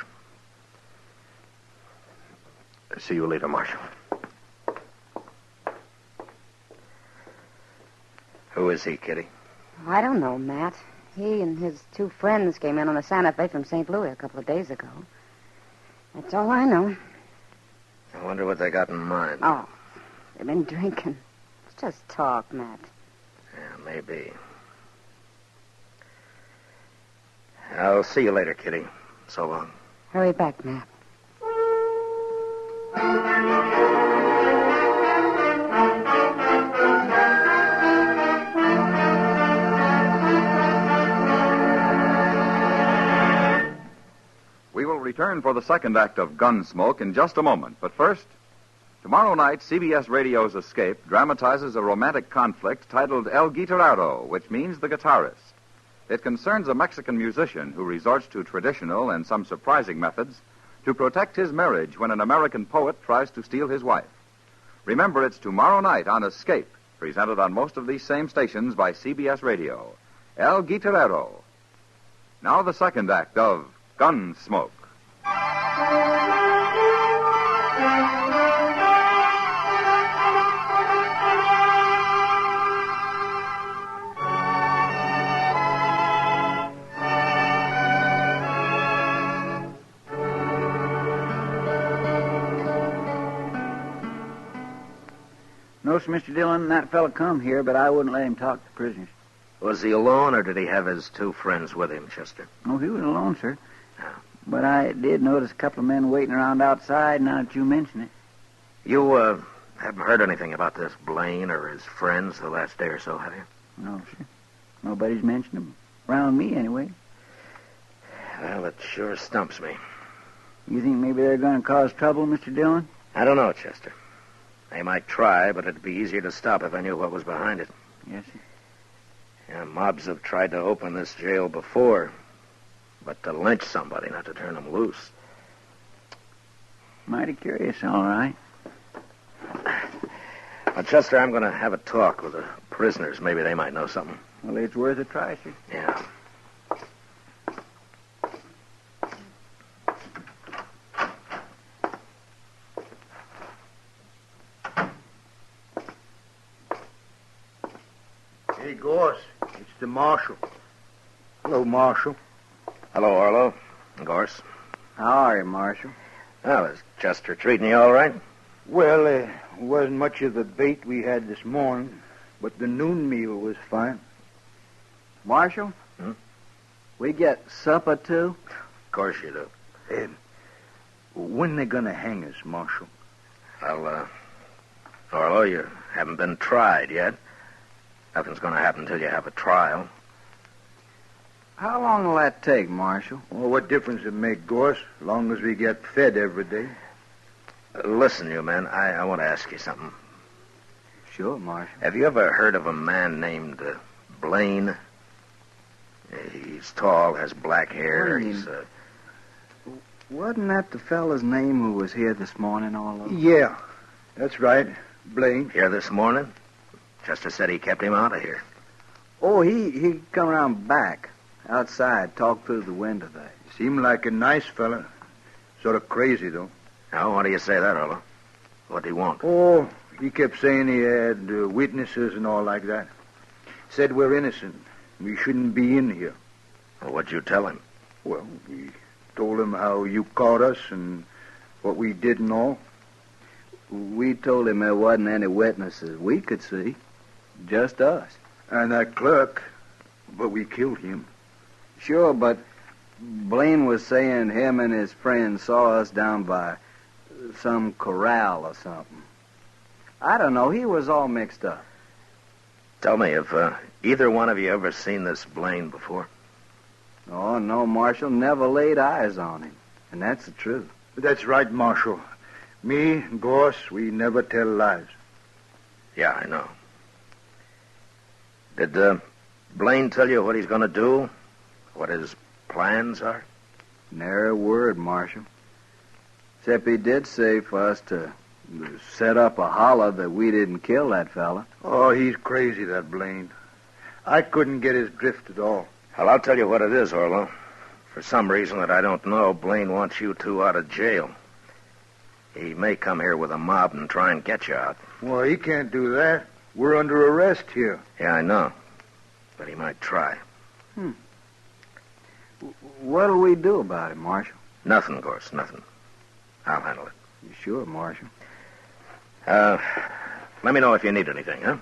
See you later, Marshal. Who is he, Kitty? I don't know, Matt. He and his 2 friends came in on the Santa Fe from St. Louis a couple of days ago. That's all I know. I wonder what they got in mind. Oh, they've been drinking. It's just talk, Matt. Yeah, maybe. I'll see you later, Kitty. So long. Hurry back, Matt. We will return for the second act of Gunsmoke in just a moment. But first, tomorrow night, CBS Radio's Escape dramatizes a romantic conflict titled El Guitarrero, which means the guitarist. It concerns a Mexican musician who resorts to traditional and some surprising methods to protect his marriage when an American poet tries to steal his wife. Remember, it's tomorrow night on Escape, presented on most of these same stations by CBS Radio. El Guitarrero. Now the second act of Gunsmoke. No, sir, Mr. Dillon, that fella come here, but I wouldn't let him talk to prisoners. Was he alone, or did he have his 2 friends with him, Chester? Oh, he was alone, sir. But I did notice a couple of men waiting around outside now that you mention it. You, haven't heard anything about this Blaine or his friends the last day or so, have you? No, sir. Nobody's mentioned them. Around me, anyway. Well, it sure stumps me. You think maybe they're going to cause trouble, Mr. Dillon? I don't know, Chester. They might try, but it'd be easier to stop if I knew what was behind it. Yes, sir. Yeah, mobs have tried to open this jail before, but to lynch somebody, not to turn them loose. Mighty curious, all right. Well, Chester, I'm going to have a talk with the prisoners. Maybe they might know something. Well, it's worth a try, sir. Yeah. Hey, Gorse. It's the marshal. Hello, Marshal. Hello, Orlo. Gorse. How are you, Marshal? Well, is Chester treating you all right? Well, it wasn't much of the bait we had this morning, but the noon meal was fine. Marshal? We get supper, too? Of course you do. When they gonna hang us, Marshal? Well, Orlo, you haven't been tried yet. Nothing's going to happen until you have a trial. How long will that take, Marshal? Well, what difference it make, Gorse, as long as we get fed every day? Listen, you men, I want to ask you something. Sure, Marshal. Have you ever heard of a man named Blaine? He's tall, has black hair. Blaine. Wasn't that the fella's name who was here this morning, Orlo? Yeah, that's right. Blaine. Here this morning? Chester said he kept him out of here. Oh, he come around back, outside, talked through the window there. Seemed like a nice fella. Sort of crazy, though. Now, why do you say that, Orlo? What do he want? Oh, he kept saying he had witnesses and all like that. Said we're innocent. We shouldn't be in here. Well, what'd you tell him? Well, we told him how you caught us and what we did and all. We told him there wasn't any witnesses we could see. Just us. And that clerk, but we killed him. Sure, but Blaine was saying him and his friends saw us down by some corral or something. I don't know. He was all mixed up. Tell me, have either one of you ever seen this Blaine before? Oh, no, Marshal. Never laid eyes on him. And that's the truth. That's right, Marshal. Me and Gorse, we never tell lies. Yeah, I know. Did Blaine tell you what he's going to do? What his plans are? Nary a word, Marshal. Except he did say for us to set up a holler that we didn't kill that fella. Oh, he's crazy, that Blaine. I couldn't get his drift at all. Well, I'll tell you what it is, Orlo. For some reason that I don't know, Blaine wants you two out of jail. He may come here with a mob and try and get you out. Well, he can't do that. We're under arrest here. Yeah, I know. But he might try. What'll we do about it, Marshal? Nothing, Gorse, nothing. I'll handle it. You sure, Marshal? Let me know if you need anything, huh?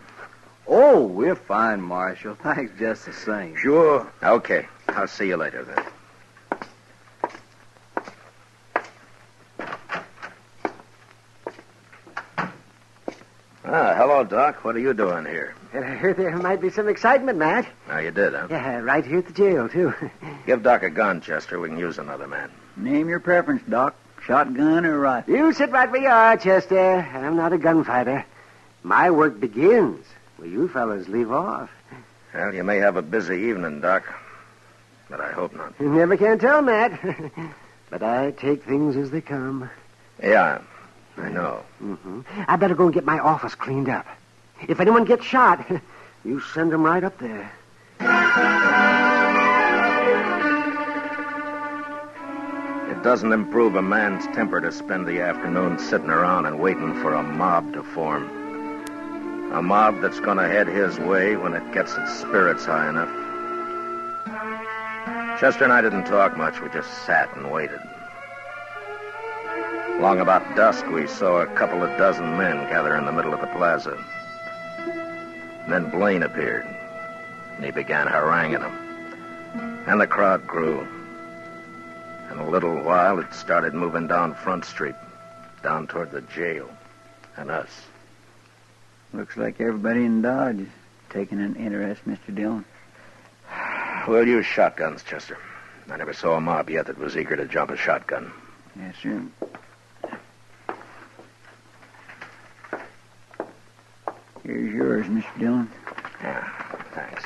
Oh, we're fine, Marshal. Thanks just the same. Sure. Okay. I'll see you later, then. Hello, Doc. What are you doing here? I heard there might be some excitement, Matt. Oh, you did, huh? Yeah, right here at the jail, too. Give Doc a gun, Chester. We can use another man. Name your preference, Doc. Shotgun or rifle? You sit right where you are, Chester. I'm not a gunfighter. My work begins where you fellas leave off. Well, you may have a busy evening, Doc. But I hope not. You never can tell, Matt. But I take things as they come. Yeah, I know. Mm-hmm. I better go and get my office cleaned up. If anyone gets shot, you send them right up there. It doesn't improve a man's temper to spend the afternoon sitting around and waiting for a mob to form. A mob that's going to head his way when it gets its spirits high enough. Chester and I didn't talk much. We just sat and waited. Long about dusk, we saw a couple of dozen men gather in the middle of the plaza. And then Blaine appeared, and he began haranguing them. And the crowd grew. In a little while, it started moving down Front Street, down toward the jail, and us. Looks like everybody in Dodge is taking an interest, Mr. Dillon. We'll use shotguns, Chester. I never saw a mob yet that was eager to jump a shotgun. Yes, sir. Here's yours, Mr. Dillon. Yeah, thanks.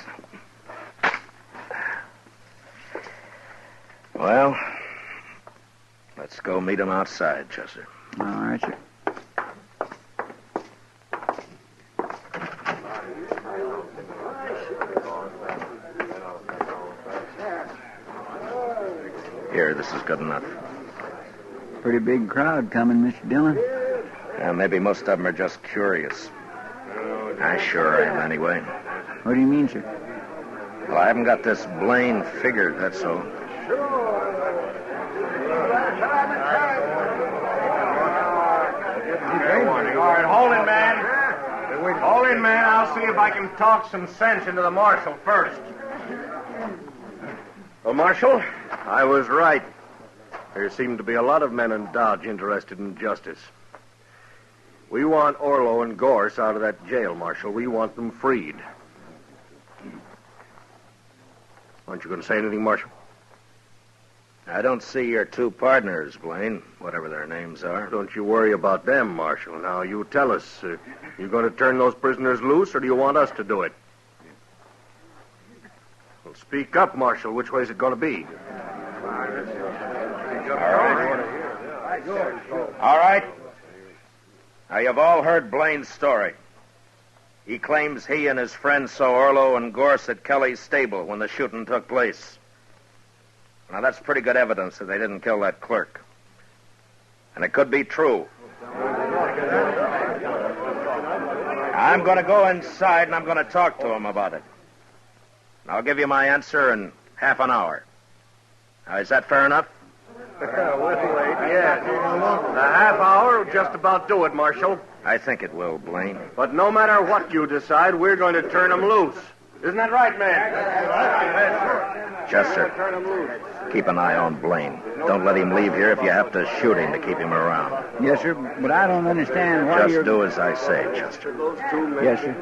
Well, let's go meet him outside, Chester. All right, sir. Here, this is good enough. Pretty big crowd coming, Mr. Dillon. Maybe most of them are just curious. I sure am, anyway. What do you mean, sir? Well, I haven't got this Blaine figured, that's all. All right, hold it, man. Hold it, man. I'll see if I can talk some sense into the marshal first. Well, Marshal, I was right. There seem to be a lot of men in Dodge interested in justice. We want Orlo and Gorse out of that jail, Marshal. We want them freed. Aren't you going to say anything, Marshal? I don't see your two partners, Blaine, whatever their names are. Don't you worry about them, Marshal. Now, you tell us. You going to turn those prisoners loose, or do you want us to do it? Well, speak up, Marshal. Which way is it going to be? All right. Now, you've all heard Blaine's story. He claims he and his friends saw Orlo and Gorse at Kelly's stable when the shooting took place. Now, that's pretty good evidence that they didn't kill that clerk. And it could be true. I'm going to go inside and I'm going to talk to him about it. And I'll give you my answer in half an hour. Now, is that fair enough? Yes. A half hour will just about do it, Marshal. I think it will, Blaine. But no matter what you decide, we're going to turn them loose. Isn't that right, man? Chester, keep an eye on Blaine. Don't let him leave here if you have to shoot him to keep him around. Yes, sir, but I don't understand why Just do as I say, Chester. Yes, sir.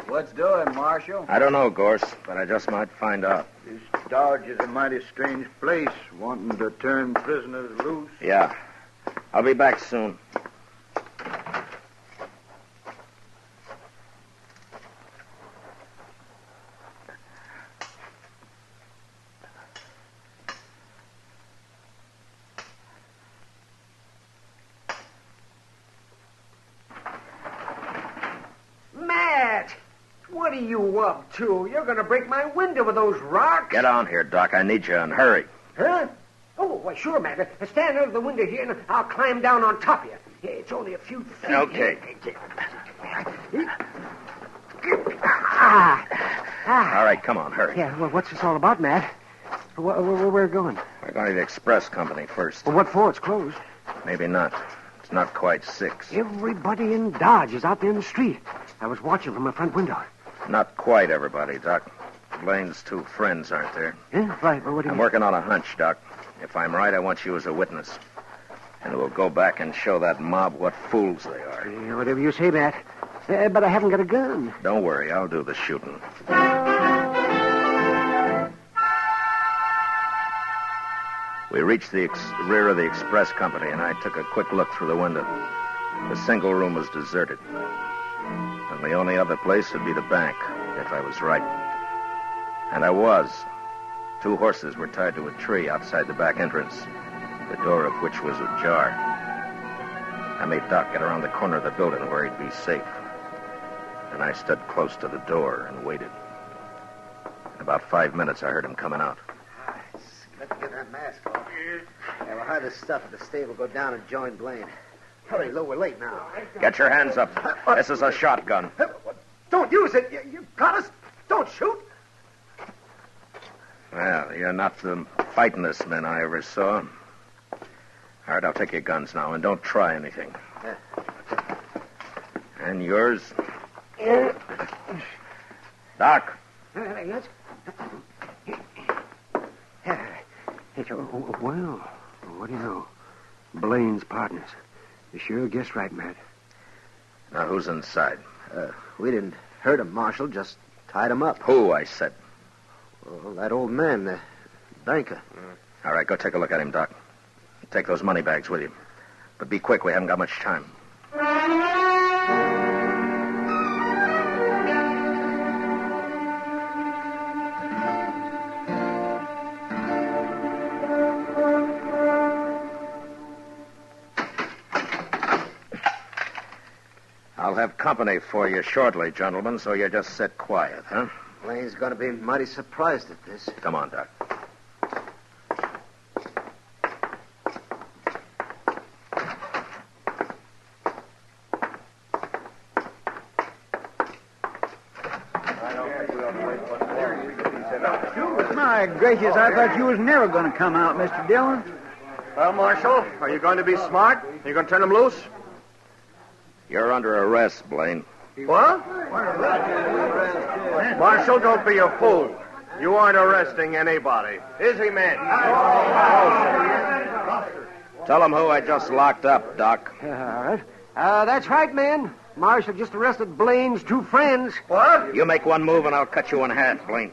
What's doing, Marshal? I don't know, Gorse, but I just might find out. This Dodge is a mighty strange place, wanting to turn prisoners loose. Yeah. I'll be back soon. Matt! What are you up to? You're going to break my window with those rocks. Get on here, Doc. I need you, and hurry. Huh? Oh, why, sure, Matt. Stand under the window here, and I'll climb down on top of you. It's only a few feet. Okay. Ah. All right, come on, hurry. Yeah, well, what's this all about, Matt? Where we're going? We're going to the express company first. Well, what for? It's closed. Maybe not. It's not quite 6. Everybody in Dodge is out there in the street. I was watching from my front window. Not quite everybody, Doc. Blaine's 2 friends aren't there. Yeah, right. Well, what do you I'm mean? working on a hunch, Doc. If I'm right, I want you as a witness. And we'll go back and show that mob what fools they are. Yeah, whatever you say, Matt. But I haven't got a gun. Don't worry, I'll do the shooting. We reached the rear of the express company, and I took a quick look through the window. The single room was deserted. And the only other place would be the bank, if I was right. And I was. 2 horses were tied to a tree outside the back entrance, the door of which was ajar. I made Doc get around the corner of the building where he'd be safe. And I stood close to the door and waited. In about 5 minutes, I heard him coming out. Let's get that mask off. Yeah, we'll have this stuff at the stable. Go down and join Blaine. Hurry, Lou, we're late now. Get your hands up. This is a shotgun. Don't use it. You got us. Don't shoot. Well, you're not the fightingest men I ever saw. All right, I'll take your guns now, and don't try anything. And yours? Doc. Yes. Well, what do you know? Blaine's partners. You sure guessed right, Matt. Now, who's inside? We didn't hurt him, Marshal. Just tied him up. Who, I said? Well, that old man, the banker. All right, go take a look at him, Doc. Take those money bags with you. But be quick, we haven't got much time. I'll have company for you shortly, gentlemen, so you just sit quiet, huh? Blaine's going to be mighty surprised at this. Come on, Doc. My gracious, I thought you was never going to come out, Mr. Dillon. Well, Marshal, are you going to be smart? Are you going to turn him loose? You're under arrest, Blaine. What? Marshal, don't be a fool. You aren't arresting anybody. Is he, man? Tell him who I just locked up, Doc. All right. That's right, man. Marshal just arrested Blaine's two friends. What? You make one move and I'll cut you in half, Blaine.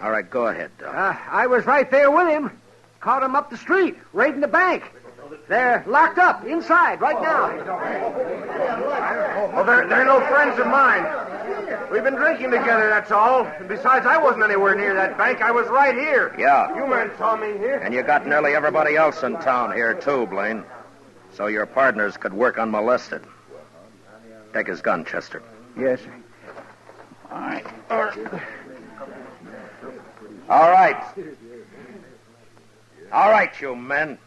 All right, go ahead, Doc. I was right there with him. Caught him up the street, raiding the bank. They're locked up inside right now. Well, they're no friends of mine. We've been drinking together, that's all. And besides, I wasn't anywhere near that bank. I was right here. Yeah. You men saw me here. And you got nearly everybody else in town here, too, Blaine. So your partners could work unmolested. Take his gun, Chester. Yes, sir. All right. All right. All right, you men.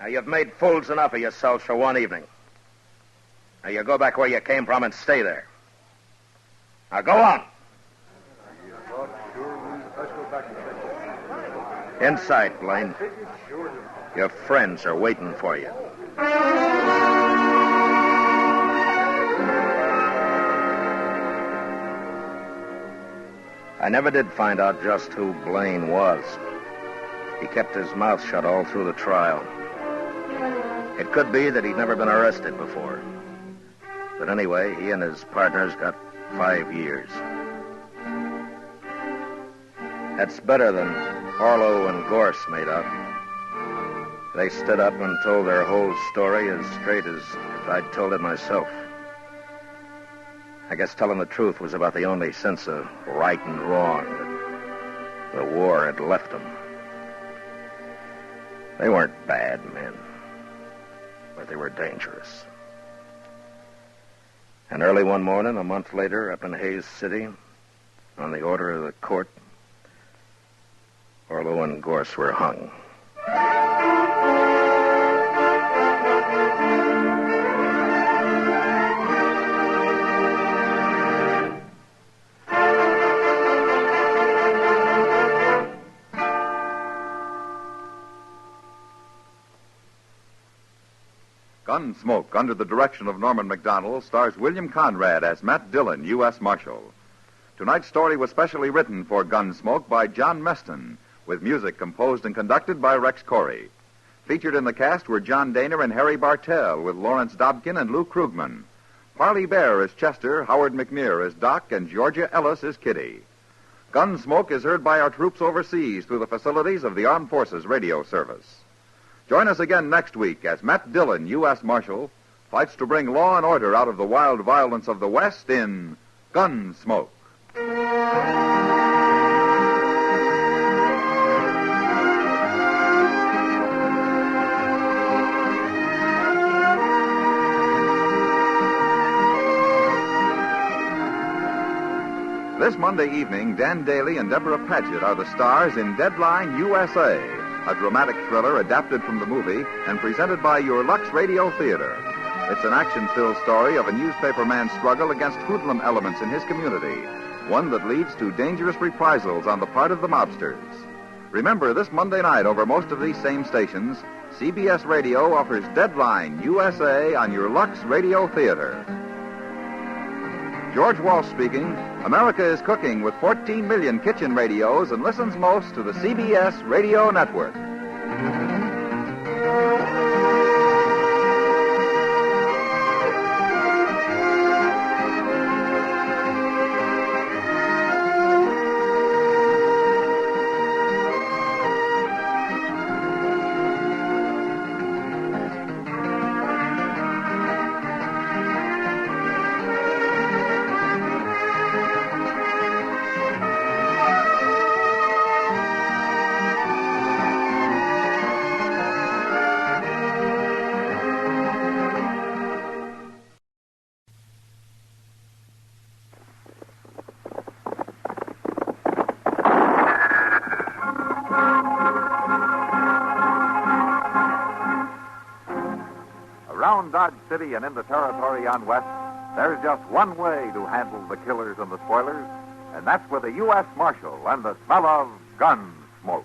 Now, you've made fools enough of yourselves for one evening. Now, you go back where you came from and stay there. Now, go on. Inside, Blaine. Your friends are waiting for you. I never did find out just who Blaine was. He kept his mouth shut all through the trial. It could be that he'd never been arrested before. But anyway, he and his partners got 5 years. That's better than Orlo and Gorse made out. They stood up and told their whole story as straight as if I'd told it myself. I guess telling the truth was about the only sense of right and wrong that the war had left them. They weren't bad men, but they were dangerous. And early one morning, a month later, up in Hayes City, on the order of the court, Orlo and Gorse were hung. Gunsmoke, under the direction of Norman Macdonald, stars William Conrad as Matt Dillon, U.S. Marshal. Tonight's story was specially written for Gunsmoke by John Meston, with music composed and conducted by Rex Corey. Featured in the cast were John Daner and Harry Bartell, with Lawrence Dobkin and Lou Krugman. Parley Bear as Chester, Howard McNear as Doc, and Georgia Ellis as Kitty. Gunsmoke is heard by our troops overseas through the facilities of the Armed Forces Radio Service. Join us again next week as Matt Dillon, U.S. Marshal, fights to bring law and order out of the wild violence of the West in Gunsmoke. This Monday evening, Dan Daly and Deborah Paget are the stars in Deadline USA, a dramatic thriller adapted from the movie and presented by your Lux Radio Theater. It's an action-filled story of a newspaper man's struggle against hoodlum elements in his community, one that leads to dangerous reprisals on the part of the mobsters. Remember, this Monday night over most of these same stations, CBS Radio offers Deadline USA on your Lux Radio Theater. George Walsh speaking. America is cooking with 14 million kitchen radios and listens most to the CBS Radio Network. Around Dodge City and in the territory on west, there's just one way to handle the killers and the spoilers, and that's with a U.S. Marshal and the smell of Gunsmoke.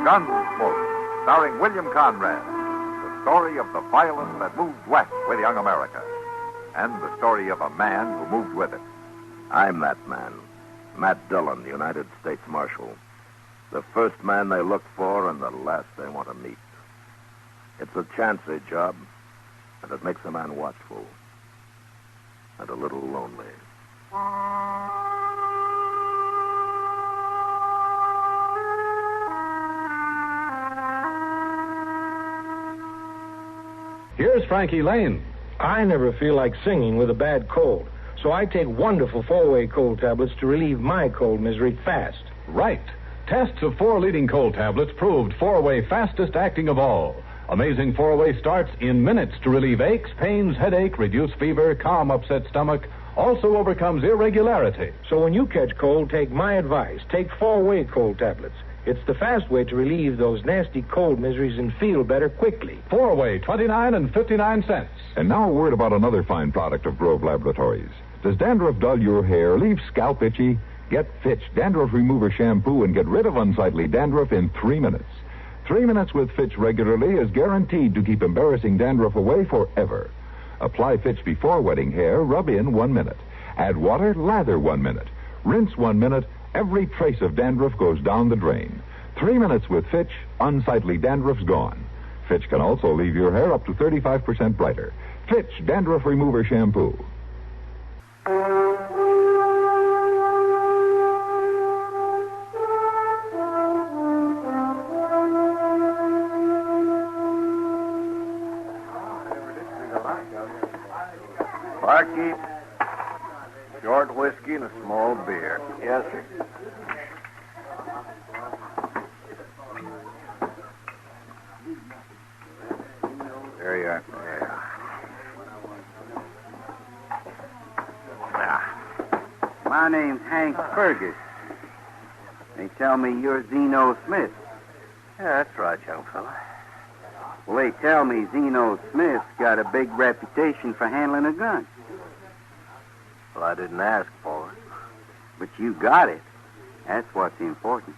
Gunsmoke, starring William Conrad. The story of the violence that moved west with young America. And the story of a man who moved with it. I'm that man. Matt Dillon, United States Marshal. The first man they look for and the last they want to meet. It's a chancy job, and it makes a man watchful. And a little lonely. Here's Frankie Lane. I never feel like singing with a bad cold, so I take wonderful four-way cold tablets to relieve my cold misery fast. Right. Tests of 4 leading cold tablets proved four-way fastest acting of all. Amazing four-way starts in minutes to relieve aches, pains, headache, reduce fever, calm upset stomach, also overcomes irregularity. So when you catch cold, take my advice. Take four-way cold tablets. It's the fast way to relieve those nasty cold miseries and feel better quickly. Four-way, 29 and 59 cents. And now a word about another fine product of Grove Laboratories. Does dandruff dull your hair, leave scalp itchy? Get Fitch Dandruff Remover Shampoo and get rid of unsightly dandruff in 3 minutes. 3 minutes with Fitch regularly is guaranteed to keep embarrassing dandruff away forever. Apply Fitch before wetting hair, rub in 1 minute. Add water, lather 1 minute. Rinse 1 minute. Every trace of dandruff goes down the drain. 3 minutes with Fitch, unsightly dandruff's gone. Fitch can also leave your hair up to 35% brighter. Fitch Dandruff Remover Shampoo. Barkeep, short whiskey and a small beer. Yes, sir. There you are. My name's Hank Fergus. They tell me you're Zeno Smith. Yeah, that's right, young fella. Well, they tell me Zeno Smith's got a big reputation for handling a gun. Well, I didn't ask for it. But you got it. That's what's important.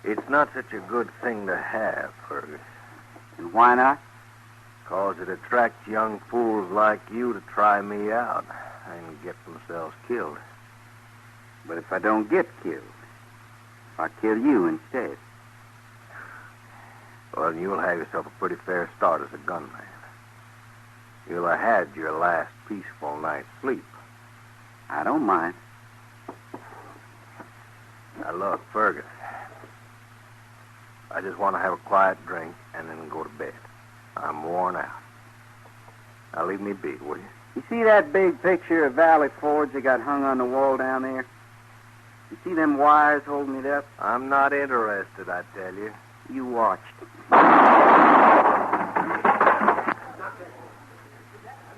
It's not such a good thing to have, Fergus. And why not? 'Cause it attracts young fools like you to try me out and get themselves killed. But if I don't get killed, I'll kill you instead. Well, then you'll have yourself a pretty fair start as a gunman. You'll have had your last peaceful night's sleep. I don't mind. Now, look, Fergus. I just want to have a quiet drink and then go to bed. I'm worn out. Now, leave me be, will you? You see that big picture of Valley Forge they got hung on the wall down there? You see them wires holding it up? I'm not interested, I tell you. You watched.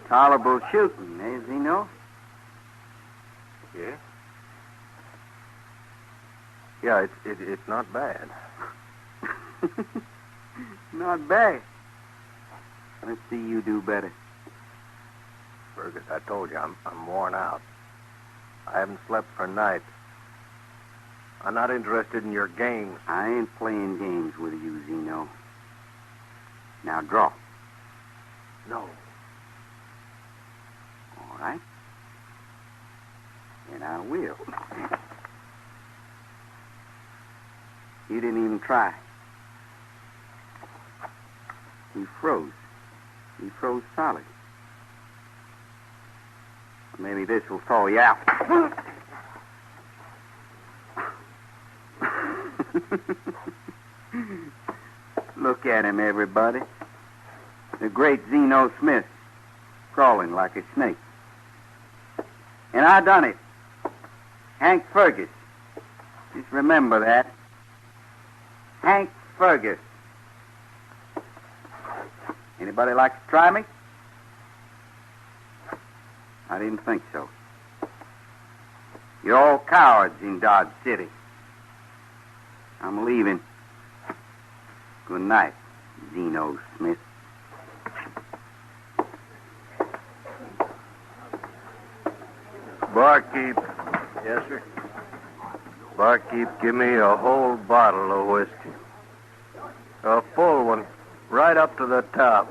Tolerable shooting, eh, Zeno? Yeah? Yeah, it's not bad. Not bad. Let's see you do better. Fergus, I told you, I'm worn out. I haven't slept for nights. I'm not interested in your games. I ain't playing games with you, Zeno. Now draw. No. All right. And I will. You didn't even try. He froze. He froze solid. Maybe this will thaw you out. Look at him, everybody. The great Zeno Smith, crawling like a snake. And I done it. Hank Fergus. Just remember that. Hank Fergus. Anybody like to try me? I didn't think so. You're all cowards in Dodge City. I'm leaving. Good night, Zeno Smith. Barkeep. Yes, sir. Barkeep, give me a whole bottle of whiskey. A full one, right up to the top.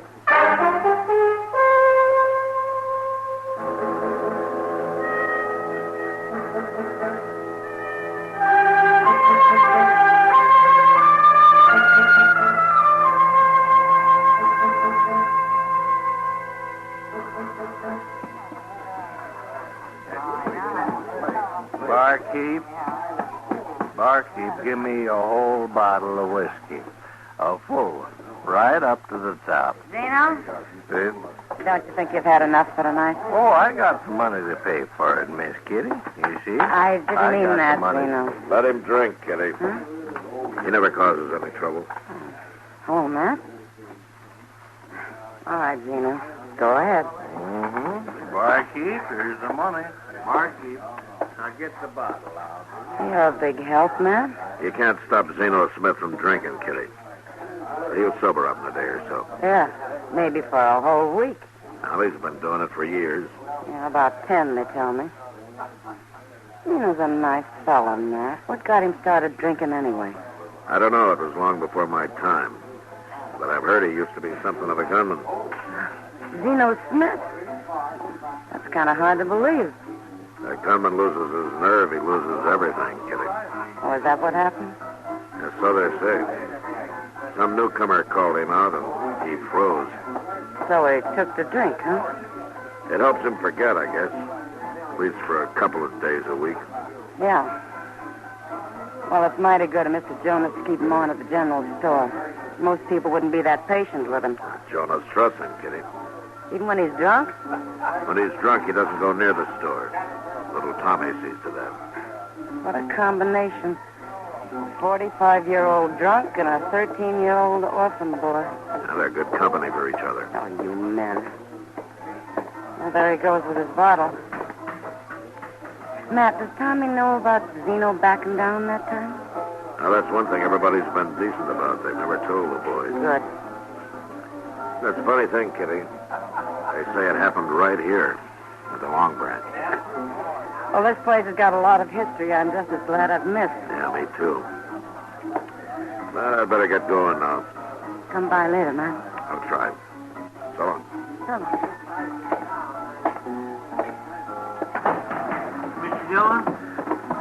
Barkeep, give me a whole bottle of whiskey. A full one, right up to the top. Zeno? See? Don't you think you've had enough for tonight? Oh, I got the money to pay for it, Miss Kitty. You see? I didn't mean got that, the money. Zeno. Let him drink, Kitty. He never causes any trouble. Oh, Matt? All right, Zeno. Go ahead. Mm-hmm. Barkeep, here's the money. Barkeep, now get the bottle out. You're a big help, Matt. You can't stop Zeno Smith from drinking, Kitty. He'll sober up in a day or so. Yeah, maybe for a whole week. Now, he's been doing it for years. Yeah, about 10, they tell me. Zeno's a nice fellow, Matt. What got him started drinking anyway? I don't know. It was long before my time. But I've heard he used to be something of a gunman. Zeno Smith? That's kind of hard to believe. A gunman loses his nerve, he loses everything, Kitty. Oh, is that what happened? Yeah, so they say. Some newcomer called him out and he froze. So he took to drink, huh? It helps him forget, I guess. At least for a couple of days a week. Yeah. Well, it's mighty good of Mr. Jonas to keep him on at the general store. Most people wouldn't be that patient with him. Jonas trusts him, Kitty. Even when he's drunk? When he's drunk, he doesn't go near the store. Little Tommy sees to that. What a combination. A 45-year-old drunk and a 13-year-old orphan boy. Now, they're good company for each other. Oh, you men. Well, there he goes with his bottle. Matt, does Tommy know about Zeno backing down that time? Now, that's one thing everybody's been decent about. They've never told the boys. Good. That's a funny thing, Kitty. They say it happened right here at the Long Branch. Well, this place has got a lot of history I'm just as glad I've missed. Yeah, me too. But I'd better get going now. Come by later, Matt. I'll try. So long. So long. Mr. Dillon?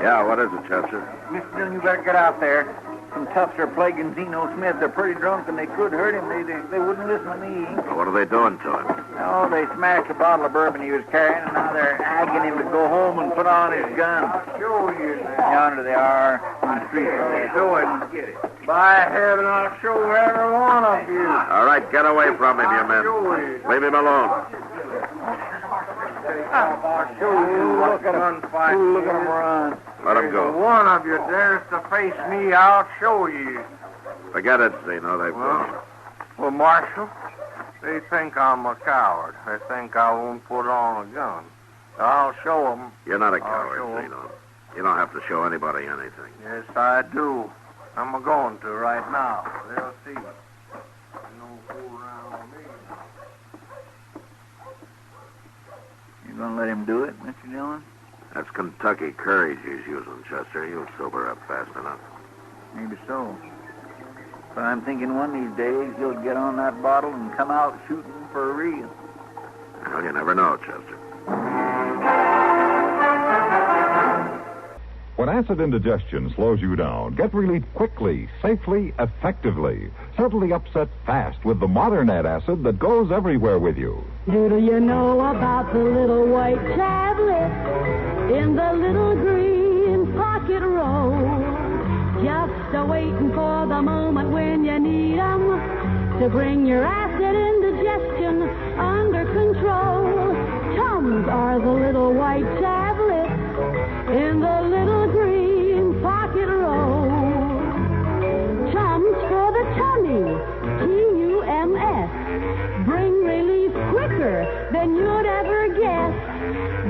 Yeah, what is it, Chester? Mr. Dillon, you better get out there. Some toughs are plaguing Zeno Smith. They're pretty drunk, and they could hurt him. They wouldn't listen to me. Well, what are they doing to him? Oh, they smashed a bottle of bourbon he was carrying, and now they're agging him to go home and put on his gun. Show you Yonder they are on the street there. Show it. Get it. By heaven, I'll show every one of you. All right, get away from him, you men. Leave him alone. I'll show you. Look at him fight. Look at him run. Let him go. If one of you dares to face me, I'll show you. Forget it, Zeno. They've gone. Well, Marshal, they think I'm a coward. They think I won't put on a gun. I'll show them. You're not a I'll coward, show 'em. Zeno. You don't have to show anybody anything. Yes, I do. I'm going to right now. They'll see. No fool around with me. You gonna let him do it, Mr. Dillon? That's Kentucky courage he's using, Chester. He'll sober up fast enough. Maybe so. But I'm thinking one of these days he'll get on that bottle and come out shooting for real. Well, you never know, Chester. When acid indigestion slows you down, get relief quickly, safely, effectively. Settle the upset fast with the modern antacid that goes everywhere with you. Do you know about the little white tablet in the little green pocket roll? Just a-waiting for the moment when you need 'em to bring your acid indigestion under control. Tums are the little white tablets in the little green pocket roll. Tums for the tummy, Tums. than you'd ever guess.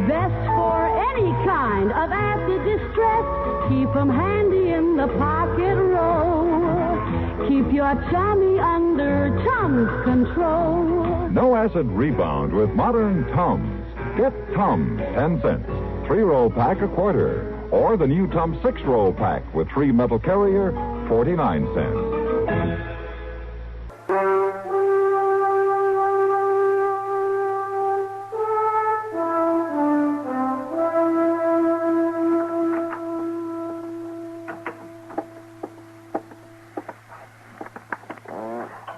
Best for any kind of acid distress. Keep 'em handy in the pocket row. Keep your tummy under Tums control. No acid rebound with modern Tums. Get Tums, 10 cents. 3-roll pack, a quarter. Or the new Tums 6-roll pack with 3 metal carrier, 49 cents.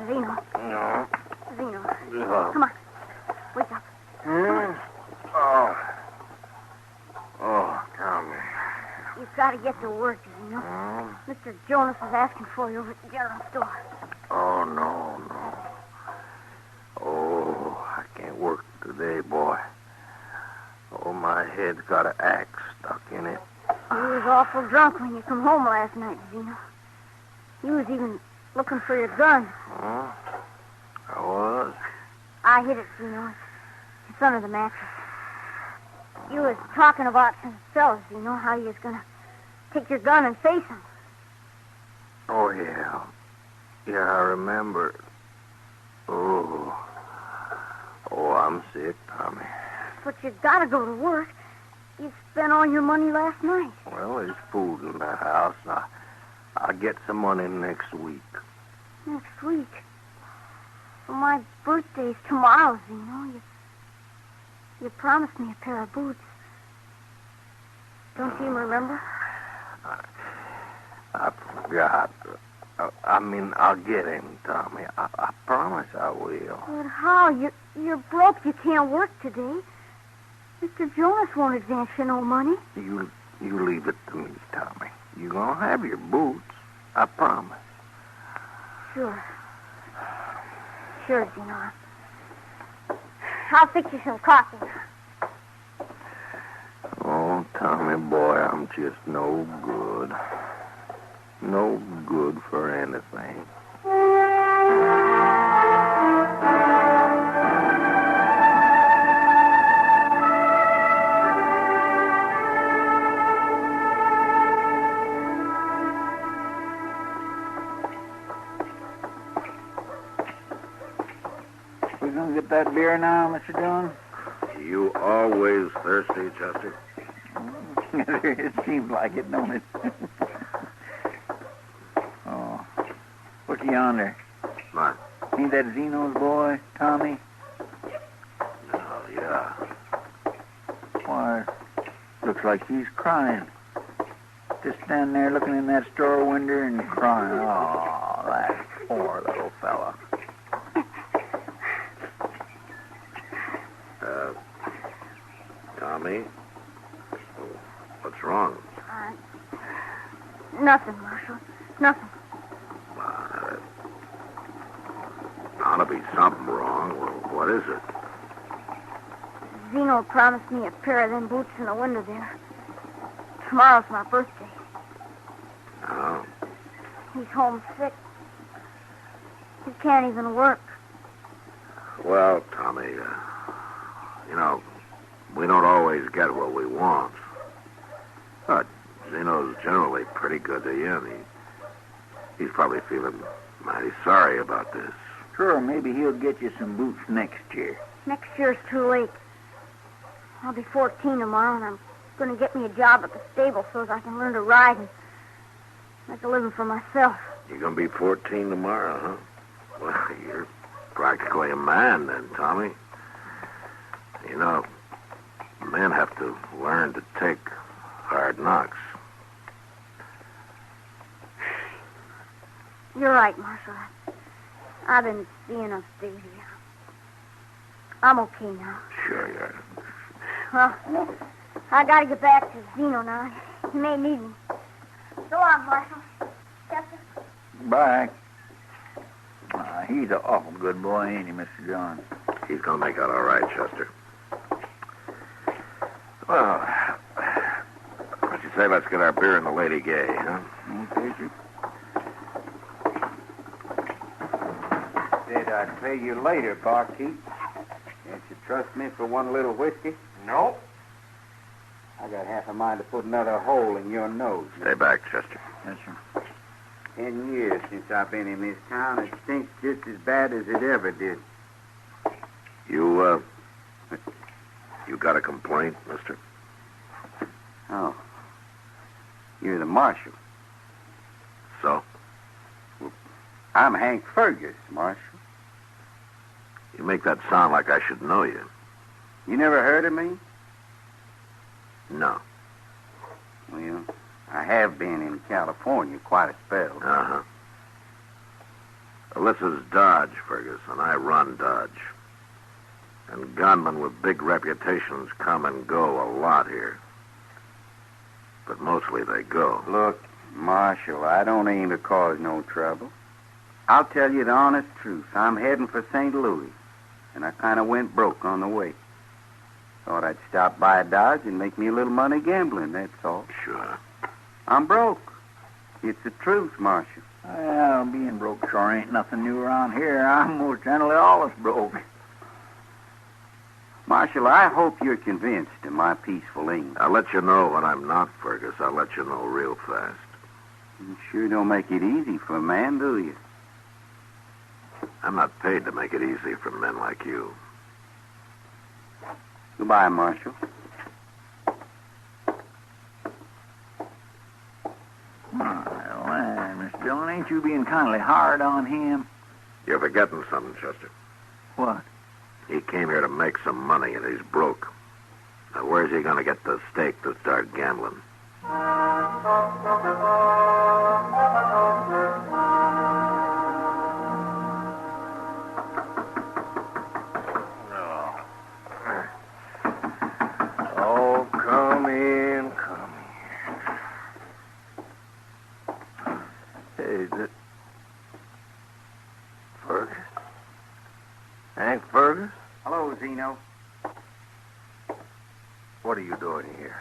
Zeno. Come on. Wake up. Oh, Tommy. You've got to get to work, Zeno. Mr. Jonas is asking for you over at the general store. Oh, no. Oh, I can't work today, boy. Oh, my head's got an axe stuck in it. You was awful drunk when you come home last night, Zeno. You was even looking for your gun. Huh? I was? I hid it, Zeno. It's under the mattress. You was talking about some fellas, Zeno, how you was going to take your gun and face them. Oh, yeah. Yeah, I remember. Oh, I'm sick, Tommy. But you got to go to work. You spent all your money last night. Well, there's food in the house. I'll get some money next week. Next week? Well, my birthday's tomorrow, Zeno. You promised me a pair of boots. Don't you remember? I forgot. I'll get him, Tommy. I promise I will. But how? You're broke. You can't work today. Mr. Jonas won't advance you no money. You leave it to me, Tommy. You're going to have your boots. I promise. Sure, Zeno. I'll fix you some coffee. Oh, Tommy, boy, I'm just no good. No good for anything. We gonna get that beer now, Mr. Dillon? You always thirsty, Chester? It seems like it, don't it? Oh. What's yonder? What? Ain't that Zeno's boy, Tommy? Oh, yeah. Why, looks like he's crying. Just standing there looking in that store window and crying. Oh, that poor little fella. Tommy? What's wrong? Nothing, Marshal. Nothing. Ought to be something wrong. Well, what is it? Zeno promised me a pair of them boots in the window there. Tomorrow's my birthday. Oh. He's homesick. He can't even work. Well, Tommy, we don't always get what we want. But Zeno's generally pretty good to you, and he's probably feeling mighty sorry about this. Sure, maybe he'll get you some boots next year. Next year's too late. I'll be 14 tomorrow, and I'm going to get me a job at the stable so that I can learn to ride and make a living for myself. You're going to be 14 tomorrow, huh? Well, you're practically a man then, Tommy. Men have to learn to take hard knocks. You're right, Marshal. I've been seeing enough Davy. I'm okay now. Sure you are. Well, I got to get back to Zeno now. He may need me. So long, Marshal. Chester? Bye. He's an awful good boy, ain't he, Mr. John? He's going to make out all right, Chester. Well, what you say, let's get our beer in the Lady Gay, huh? Okay, sir. Said I'd pay you later, barkeep. Can't you trust me for one little whiskey? No. I got half a mind to put another hole in your nose. Stay back, Chester. Yes, sir. 10 years since I've been in this town. It stinks just as bad as it ever did. You got a complaint, mister? Oh. You're the marshal. So? I'm Hank Fergus, Marshal. You make that sound like I should know you. You never heard of me? No. Well, I have been in California quite a spell. Uh-huh. Well, this is Dodge, Fergus, and I run Dodge. And gunmen with big reputations come and go a lot here. But mostly they go. Look, Marshal, I don't aim to cause no trouble. I'll tell you the honest truth. I'm heading for St. Louis, and I kind of went broke on the way. Thought I'd stop by Dodge and make me a little money gambling, that's all. Sure. I'm broke. It's the truth, Marshal. Well, being broke sure ain't nothing new around here. I'm most generally always broke. Marshal, I hope you're convinced of my peaceful aim. I'll let you know when I'm not, Fergus. I'll let you know real fast. You sure don't make it easy for a man, do you? I'm not paid to make it easy for men like you. Goodbye, Marshal. Well, Mr. Dillon, ain't you being kindly hard on him? You're forgetting something, Chester. What? He came here to make some money, and he's broke. Now, where's he going to get the stake to start gambling? Oh, come in, come in. Hey, is it Fergus? Hank Fergus? Hello, Zeno. What are you doing here?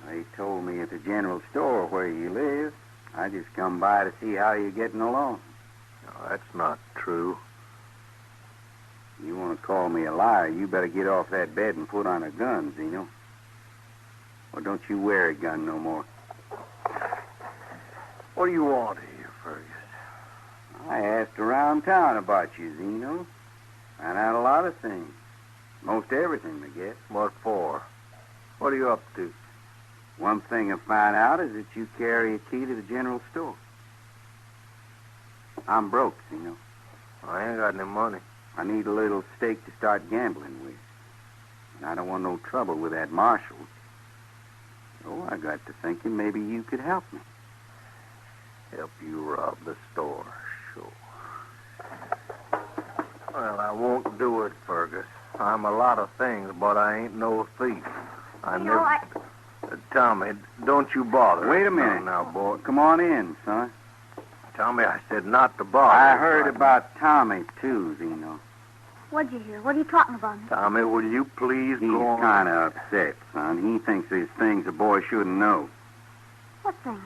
They told me at the general store where you live. I just come by to see how you're getting along. No, that's not true. You want to call me a liar, you better get off that bed and put on a gun, Zeno. Or don't you wear a gun no more. What do you want here, Fergus? I asked around town about you, Zeno. Found out a lot of things. Most everything, I guess. What for? What are you up to? One thing I found out is that you carry a key to the general store. I'm broke, Zeno. I ain't got any money. I need a little stake to start gambling with. And I don't want no trouble with that marshal. So I got to thinking maybe you could help me. Help you rob the store, sure. Well, I won't do it, Fergus. I'm a lot of things, but I ain't no thief. Tommy, don't you bother. Wait a minute. Now, boy. Come on in, son. Tommy, I said not to bother. I heard about Tommy, too, Zeno. What'd you hear? What are you talking about? Tommy, will you please go on? He's kind of upset, son. He thinks there's things a boy shouldn't know. What things?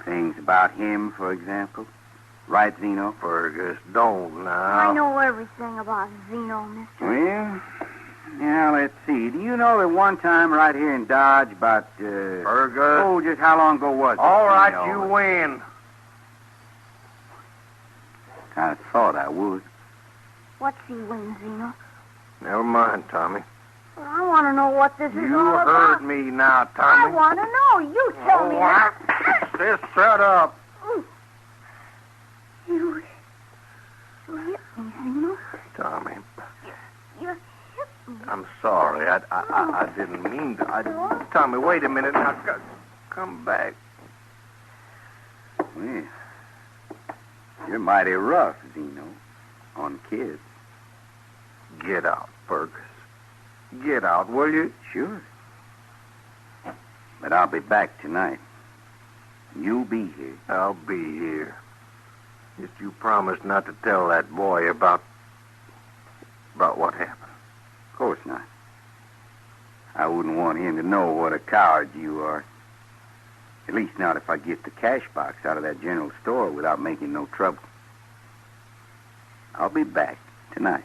Things about him, for example. Right, Zeno? Fergus, don't now. I know everything about Zeno, mister. Well, now, let's see. Do you know that one time right here in Dodge about, Fergus? Oh, just how long ago was it? All right, Zeno? you win. Kind of thought I would. What's he win, Zeno? Never mind, Tommy. Well, I want to know what this is You all about. heard me now, Tommy. I want to know. You tell me that. Just shut up. You hit me, Zeno. Tommy, You hit me. I'm sorry. I didn't mean to. Tommy, wait a minute. Now, come back. Well, you're mighty rough, Zeno, on kids. Get out, Fergus. Get out, will you? Sure. But I'll be back tonight. You'll be here. I'll be here. Just you promise not to tell that boy about what happened. Of course not. I wouldn't want him to know what a coward you are. At least not if I get the cash box out of that general store without making no trouble. I'll be back tonight.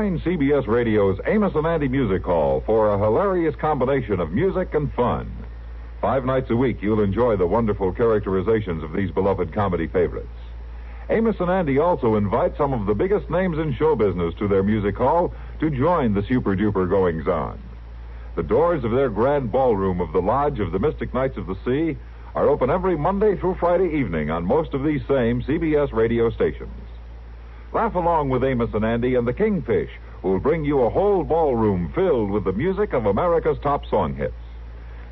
Join CBS Radio's Amos and Andy Music Hall for a hilarious combination of music and fun. 5 nights a week, you'll enjoy the wonderful characterizations of these beloved comedy favorites. Amos and Andy also invite some of the biggest names in show business to their music hall to join the super-duper goings-on. The doors of their grand ballroom of the Lodge of the Mystic Knights of the Sea are open every Monday through Friday evening on most of these same CBS radio stations. Laugh along with Amos and Andy and the Kingfish, who will bring you a whole ballroom filled with the music of America's top song hits.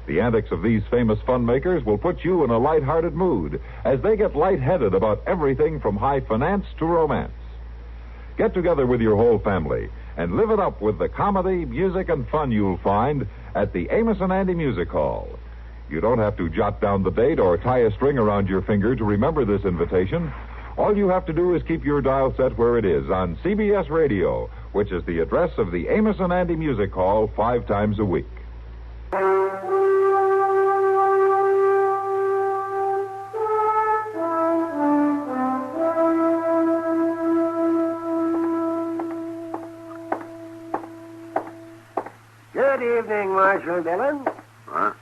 The antics of these famous fun makers will put you in a light-hearted mood as they get light-headed about everything from high finance to romance. Get together with your whole family and live it up with the comedy, music, and fun you'll find at the Amos and Andy Music Hall. You don't have to jot down the date or tie a string around your finger to remember this invitation. All you have to do is keep your dial set where it is on CBS Radio, which is the address of the Amos and Andy Music Hall 5 times a week. Good evening, Marshal Dillon. Huh?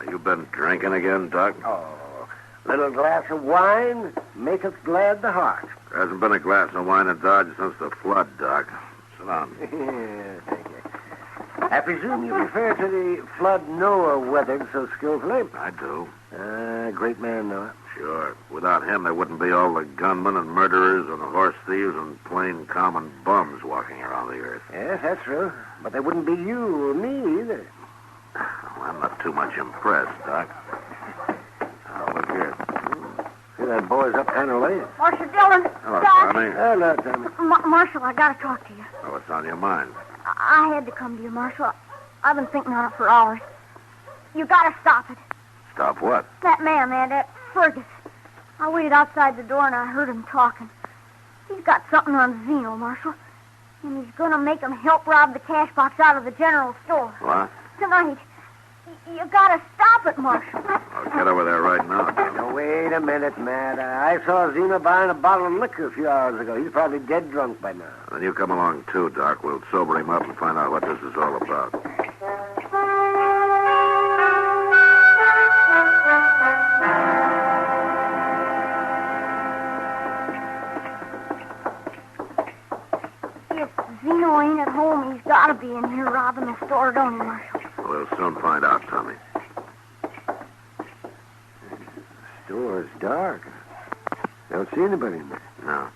You been drinking again, Doc? Oh, little glass of wine maketh glad the heart. There hasn't been a glass of wine in Dodge since the flood, Doc. Sit down. Thank you. I presume you refer to the flood Noah weathered so skillfully? I do. Great man, Noah. Sure. Without him, there wouldn't be all the gunmen and murderers and horse thieves and plain common bums walking around the earth. Yes, that's true. But there wouldn't be you or me either. Well, I'm not too much impressed, Doc. Now, look here. See that boy's up Tanner Lane. Marshal Dillon. Hello, Doc. Tommy. Hello, Tommy. Marshal, I gotta talk to you. Oh, what's on your mind? I had to come to you, Marshal. I've been thinking on it for hours. You gotta stop it. Stop what? That man, that Fergus. I waited outside the door and I heard him talking. He's got something on Zeno, Marshal. And he's gonna make him help rob the cash box out of the general store. What? Tonight. You gotta stop it, Marshal. I'll get over there right now, Tommy. Now, wait a minute, Matt. I saw Zeno buying a bottle of liquor a few hours ago. He's probably dead drunk by now. Then you come along, too, Doc. We'll sober him up and find out what this is all about. If Zeno ain't at home, he's gotta be in here robbing the store, don't he, Marshal? We'll soon find out, Tommy. The store's dark. Don't see anybody in there. No.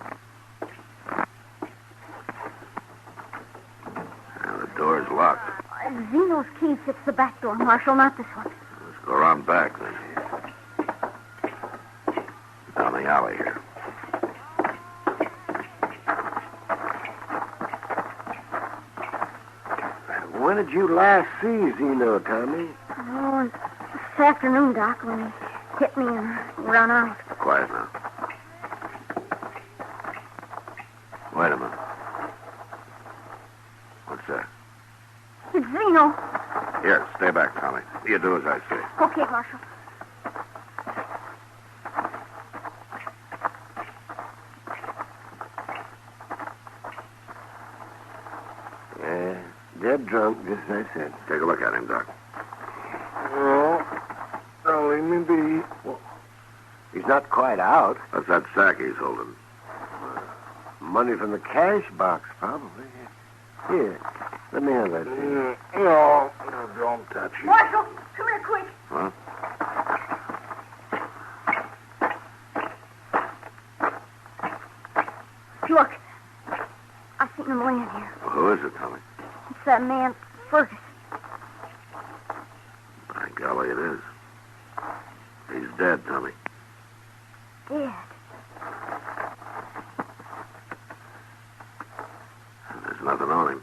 Now, the door's locked. Zeno's key fits the back door, Marshal, not this one. Let's go around back, then. Down the alley here. When did you last see Zeno, Tommy? Oh, this afternoon, Doc, when he hit me and run out. Quiet now. Wait a minute. What's that? It's Zeno. Here, stay back, Tommy. You do as I say. Okay, Marshal. Yeah, dead drunk, just as I said. Take a look at him, Doc. Oh, leave me be. Well, he's not quite out. What's that sack he's holding? Money from the cash box, probably. Here, let me have that thing. No, don't touch it. Marshal, come here quick. Huh? Look, I seen him laying here. Well, who is it, Tommy? It's that man, Fergus. By golly, it is. He's dead, Tommy. Dead. There's nothing on him.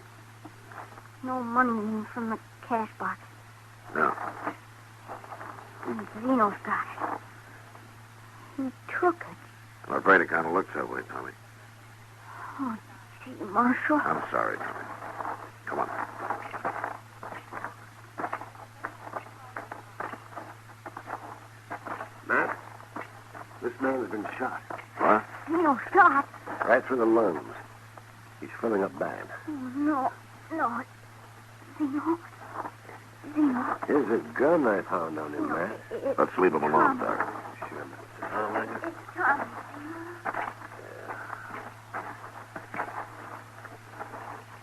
No money in from the cash box. No. And Zeno's got it. He took it. I'm afraid it kind of looks that way, Tommy. Oh, gee, Marshal. I'm sorry, Tommy. Come on. Matt, this man's been shot. What? Zeno shot. Right through the lungs. He's filling up bad. Oh, no. No. Zeno. Zeno. Here's a gun I found on him, Matt. Let's leave him alone, Doc. Sure, Mr. It's Tommy.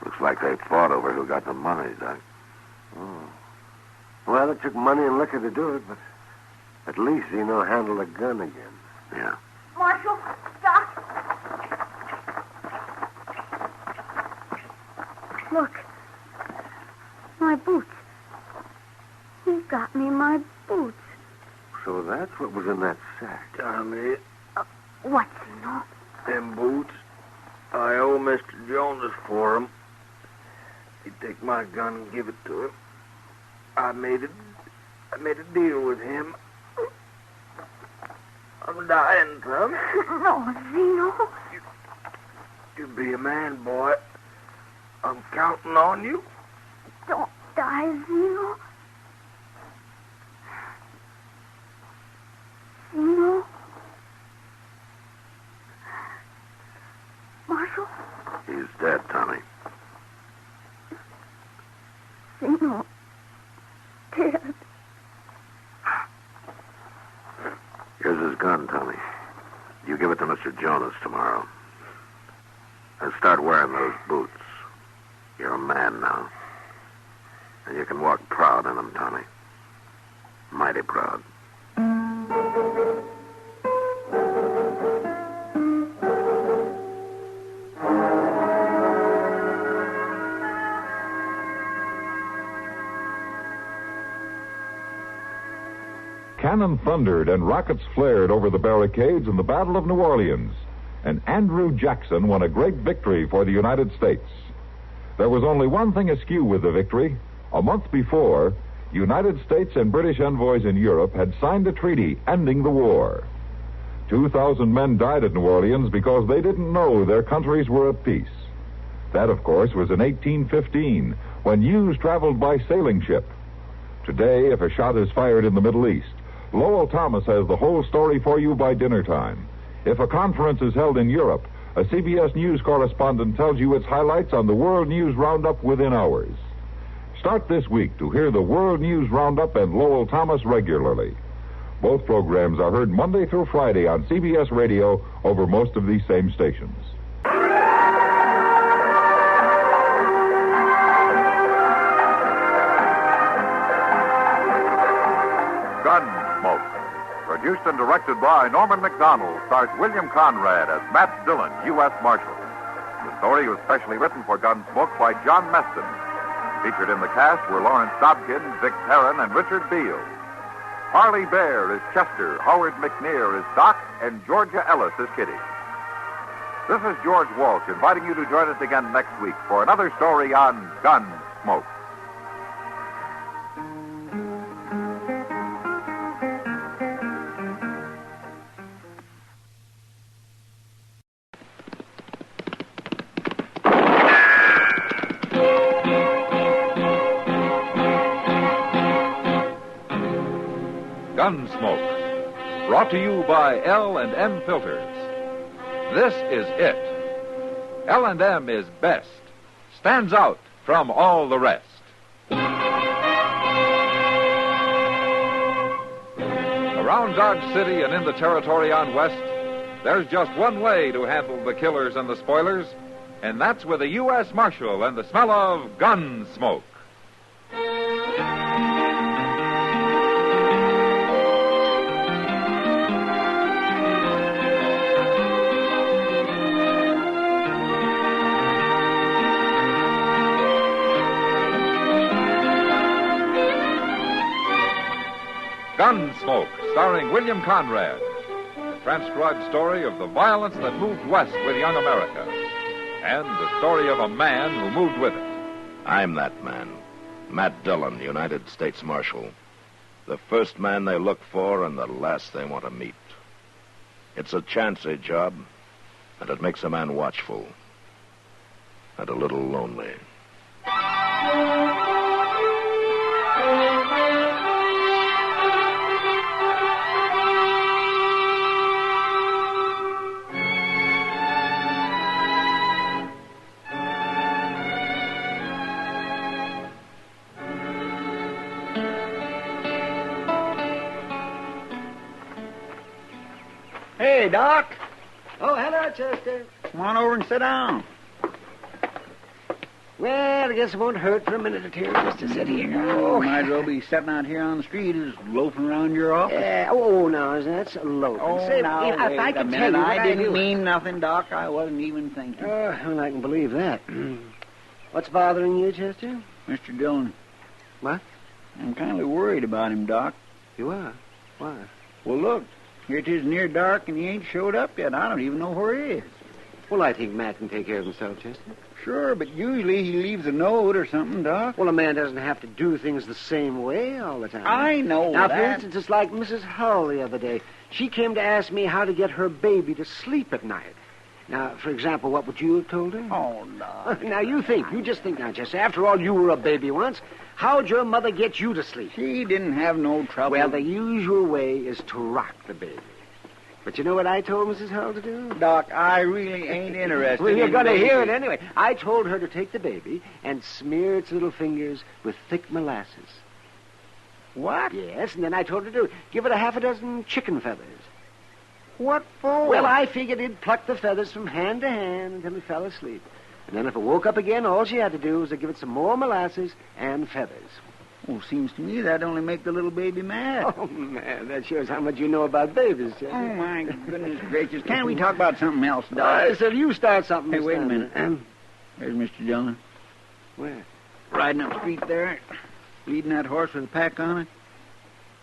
Looks like they fought over who got the money, Doc. Oh. Well, it took money and liquor to do it, but at least Zeno handled a gun again. Yeah. Marshal, Doc. Look. My boots. He got me my boots. So that's what was in that sack. Tommy, What, Zeno? them boots, I owe Mr. Jonas for 'em. He'd take my gun and give it to him. I made a deal with him. I'm dying, Tom. No, Zeno. You be a man, boy. I'm counting on you. Don't die, Zeno. Zeno? Marshal? He's dead, Tommy. Zeno. Dead. Here's his gun, Tommy. You give it to Mr. Jonas tomorrow. And start wearing those boots. You're a man now. And you can walk proud in them, Tommy. Mighty proud. Cannon thundered and rockets flared over the barricades in the Battle of New Orleans, and Andrew Jackson won a great victory for the United States. There was only one thing askew with the victory. A month before, United States and British envoys in Europe had signed a treaty ending the war. 2,000 men died at New Orleans because they didn't know their countries were at peace. That, of course, was in 1815, when news traveled by sailing ship. Today, if a shot is fired in the Middle East, Lowell Thomas has the whole story for you by dinner time. If a conference is held in Europe, a CBS News correspondent tells you its highlights on the World News Roundup within hours. Start this week to hear the World News Roundup and Lowell Thomas regularly. Both programs are heard Monday through Friday on CBS Radio over most of these same stations. Gunsmoke. Produced and directed by Norman McDonald, stars William Conrad as Matt Dillon, U.S. Marshal. The story was specially written for Gunsmoke by John Meston. Featured in the cast were Lawrence Dobkin, Vic Perrin, and Richard Beale. Harley Bear is Chester, Howard McNear is Doc, and Georgia Ellis is Kitty. This is George Walsh inviting you to join us again next week for another story on Gunsmoke. Gunsmoke, brought to you by L&M Filters. This is it. L&M is best, stands out from all the rest. Around Dodge City and in the territory on West, there's just one way to handle the killers and the spoilers, and that's with a U.S. Marshal and the smell of Gunsmoke. Gunsmoke, starring William Conrad. The transcribed story of the violence that moved west with young America. And the story of a man who moved with it. I'm that man. Matt Dillon, United States Marshal. The first man they look for and the last they want to meet. It's a chancy job, and it makes a man watchful. And a little lonely. Hey, Doc. Oh, hello, Chester. Come on over and sit down. Well, I guess it won't hurt for a minute or two just to sit here. Oh, might as well be sitting out here on the street as loafing around your office. No, that's loafing. Oh, Say, now, if wait I a can minute. tell you what I didn't do. mean nothing, Doc. I wasn't even thinking. Well, I can believe that. What's bothering you, Chester? Mr. Dillon. What? I'm kind of worried about him, Doc. You are? Why? Well, look. Here it is near dark, and he ain't showed up yet. I don't even know where he is. Well, I think Matt can take care of himself, Chester. Sure, but usually he leaves a note or something, Doc. Well, a man doesn't have to do things the same way all the time. I know now, that. for instance, it's like Mrs. Hull the other day. She came to ask me how to get her baby to sleep at night. Now, for example, what would you have told her? Oh, no. Now, you just think now, Chester. After all, you were a baby once. How'd your mother get you to sleep? She didn't have no trouble. Well, the usual way is to rock the baby. But you know what I told Mrs. Hull to do? Doc, I really ain't interested. Well, you're in going to baby. hear it anyway. I told her to take the baby and smear its little fingers with thick molasses. What? Yes, and then I told her to give it a half a dozen chicken feathers. What for? Well, I figured he'd pluck the feathers from hand to hand until he fell asleep. And then if it woke up again, all she had to do was to give it some more molasses and feathers. Well, seems to me that'd only make the little baby mad. Oh, man, that shows how much you know about babies, Chester. Oh, my goodness gracious. Can't we talk about something else, Doc? I said you start something. Hey, this wait a time. minute. There's Mr. Dillon. Where? Riding up the street there, leading that horse with a pack on it.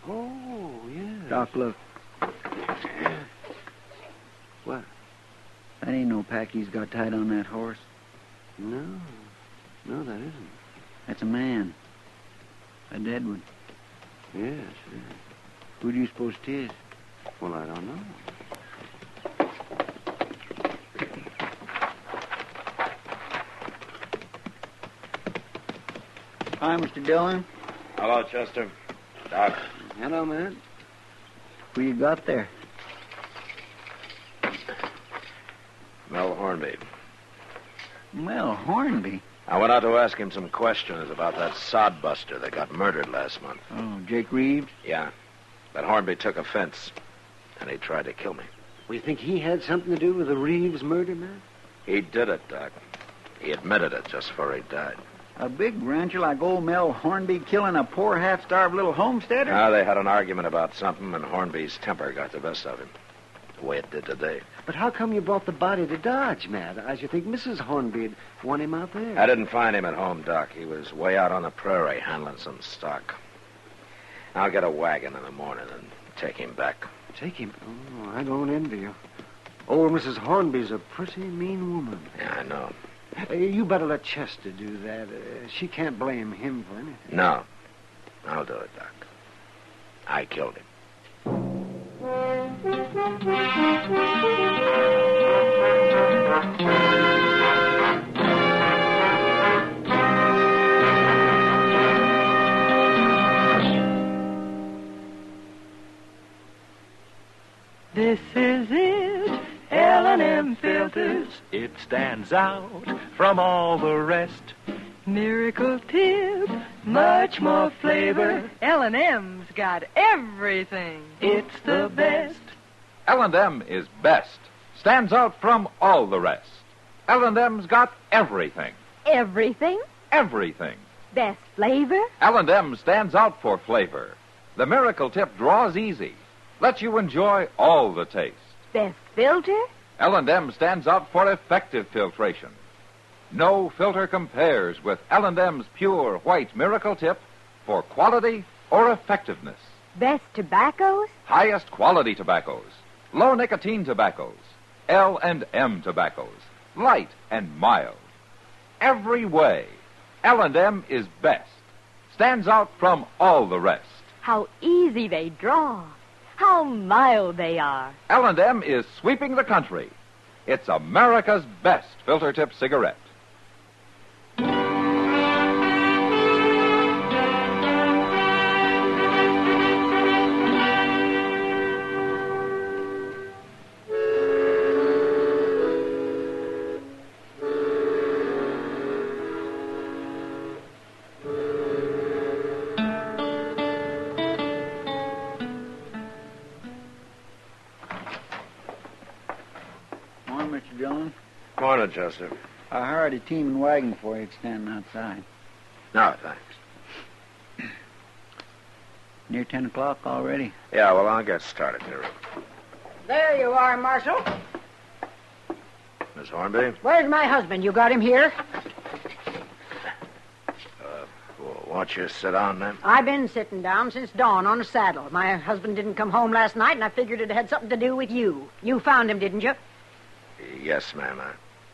Oh, yeah. Doc, look. What? That ain't no pack he's got tied on that horse. No, that isn't. That's a man. A dead one. Yes. Who do you suppose it is? Well, I don't know. Hi, Mr. Dillon. Hello, Chester. Doc. Hello, man. Who you got there? Mel Hornby. Mel Hornby? I went out to ask him some questions about that sodbuster that got murdered last month. Oh, Jake Reeves? Yeah. But Hornby took offense, and he tried to kill me. We think he had something to do with the Reeves murder, man? He did it, Doc. He admitted it just before he died. A big rancher like old Mel Hornby killing a poor, half-starved little homesteader? Now, they had an argument about something, and Hornby's temper got the best of him. The way it did today. But how come you brought the body to Dodge, Matt? I should think Mrs. Hornby'd want him out there. I didn't find him at home, Doc. He was way out on the prairie handling some stock. I'll get a wagon in the morning and take him back. Take him? Oh, I don't envy you. Old Mrs. Hornby's a pretty mean woman. Yeah, I know. You better let Chester do that. She can't blame him for anything. No. I'll do it, Doc. I killed him. This is it, L&M Filters. It stands out from all the rest. Miracle tip, much more flavor. L&M's got everything. It's the best. L&M is best. Stands out from all the rest. L&M's got everything. Everything? Everything. Best flavor? L&M stands out for flavor. The Miracle Tip draws easy. Lets you enjoy all the taste. Best filter? L&M stands out for effective filtration. No filter compares with L&M's pure white Miracle Tip for quality or effectiveness. Best tobaccos? Highest quality tobaccos. Low nicotine tobaccos. L&M tobaccos. Light and mild. Every way, L&M is best. Stands out from all the rest. How easy they draw. How mild they are. L&M is sweeping the country. It's America's best filter tip cigarette. Morning, Chester. I hired a team and wagon for you. It's standing outside. No, thanks. Near 10 o'clock already? Yeah, well, I'll get started here. There you are, Marshal. Miss Hornby? Where's my husband? You got him here? Won't you sit down, ma'am? I've been sitting down since dawn on a saddle. My husband didn't come home last night, and I figured it had something to do with you. You found him, didn't you? Yes, ma'am.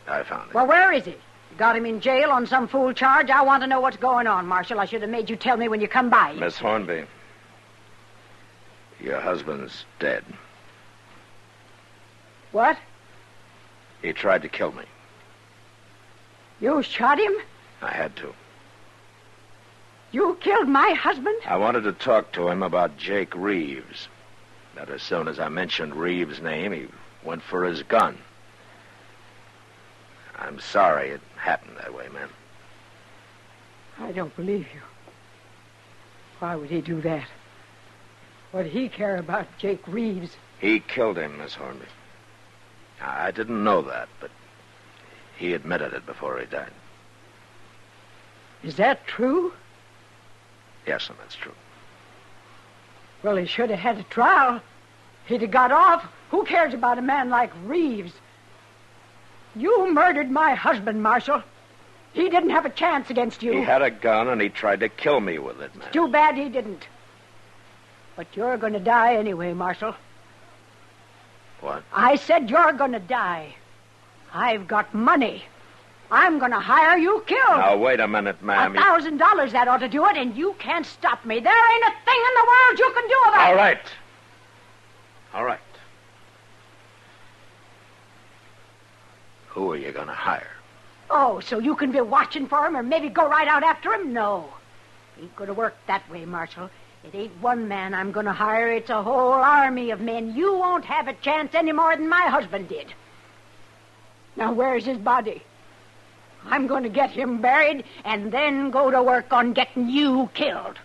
I found him. Well, where is he? You got him in jail on some fool charge? I want to know what's going on, Marshal. I should have made you tell me when you come by. Miss Hornby, your husband's dead. What? He tried to kill me. You shot him? I had to. You killed my husband? I wanted to talk to him about Jake Reeves. But as soon as I mentioned Reeves' name, he went for his gun. I'm sorry it happened that way, ma'am. I don't believe you. Why would he do that? What'd he care about Jake Reeves? He killed him, Miss Hornby. I didn't know that, but he admitted it before he died. Is that true? Yes, and that's true. Well, he should have had a trial. He'd have got off. Who cares about a man like Reeves? You murdered my husband, Marshal. He didn't have a chance against you. He had a gun, and he tried to kill me with it, ma'am. Too bad he didn't. But you're going to die anyway, Marshal. What? I said you're going to die. I've got money. I'm going to hire you killed. Now, wait a minute, ma'am. $1,000, that ought to do it, and you can't stop me. There ain't a thing in the world you can do about it. All right. All right. Who are you going to hire? Oh, so you can be watching for him or maybe go right out after him? No. Ain't going to work that way, Marshal. It ain't one man I'm going to hire. It's a whole army of men. You won't have a chance any more than my husband did. Now, where's his body? I'm going to get him buried and then go to work on getting you killed.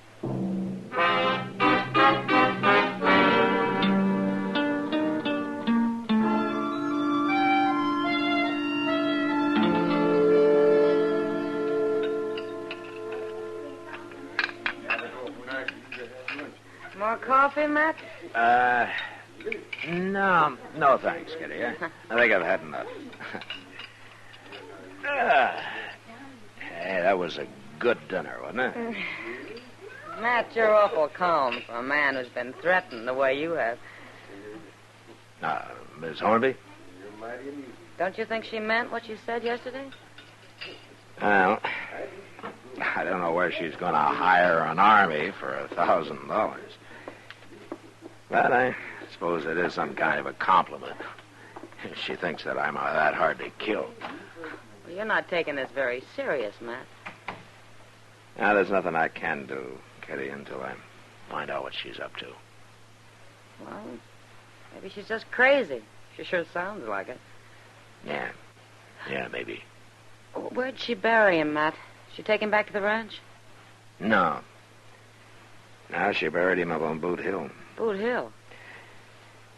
More coffee, Matt? No, thanks, Kitty. I think I've had enough. Hey, that was a good dinner, wasn't it? Matt, you're awful calm for a man who's been threatened the way you have. Miss Hornby? Don't you think she meant what she said yesterday? Well, I don't know where she's going to hire an army for $1,000. But I suppose it is some kind of a compliment. She thinks that I'm that hard to kill. Well, you're not taking this very serious, Matt. Now, there's nothing I can do, Kitty, until I find out what she's up to. Well, maybe she's just crazy. She sure sounds like it. Yeah, maybe. Where'd she bury him, Matt? She take him back to the ranch? No. Now she buried him up on Boot Hill. Boot Hill?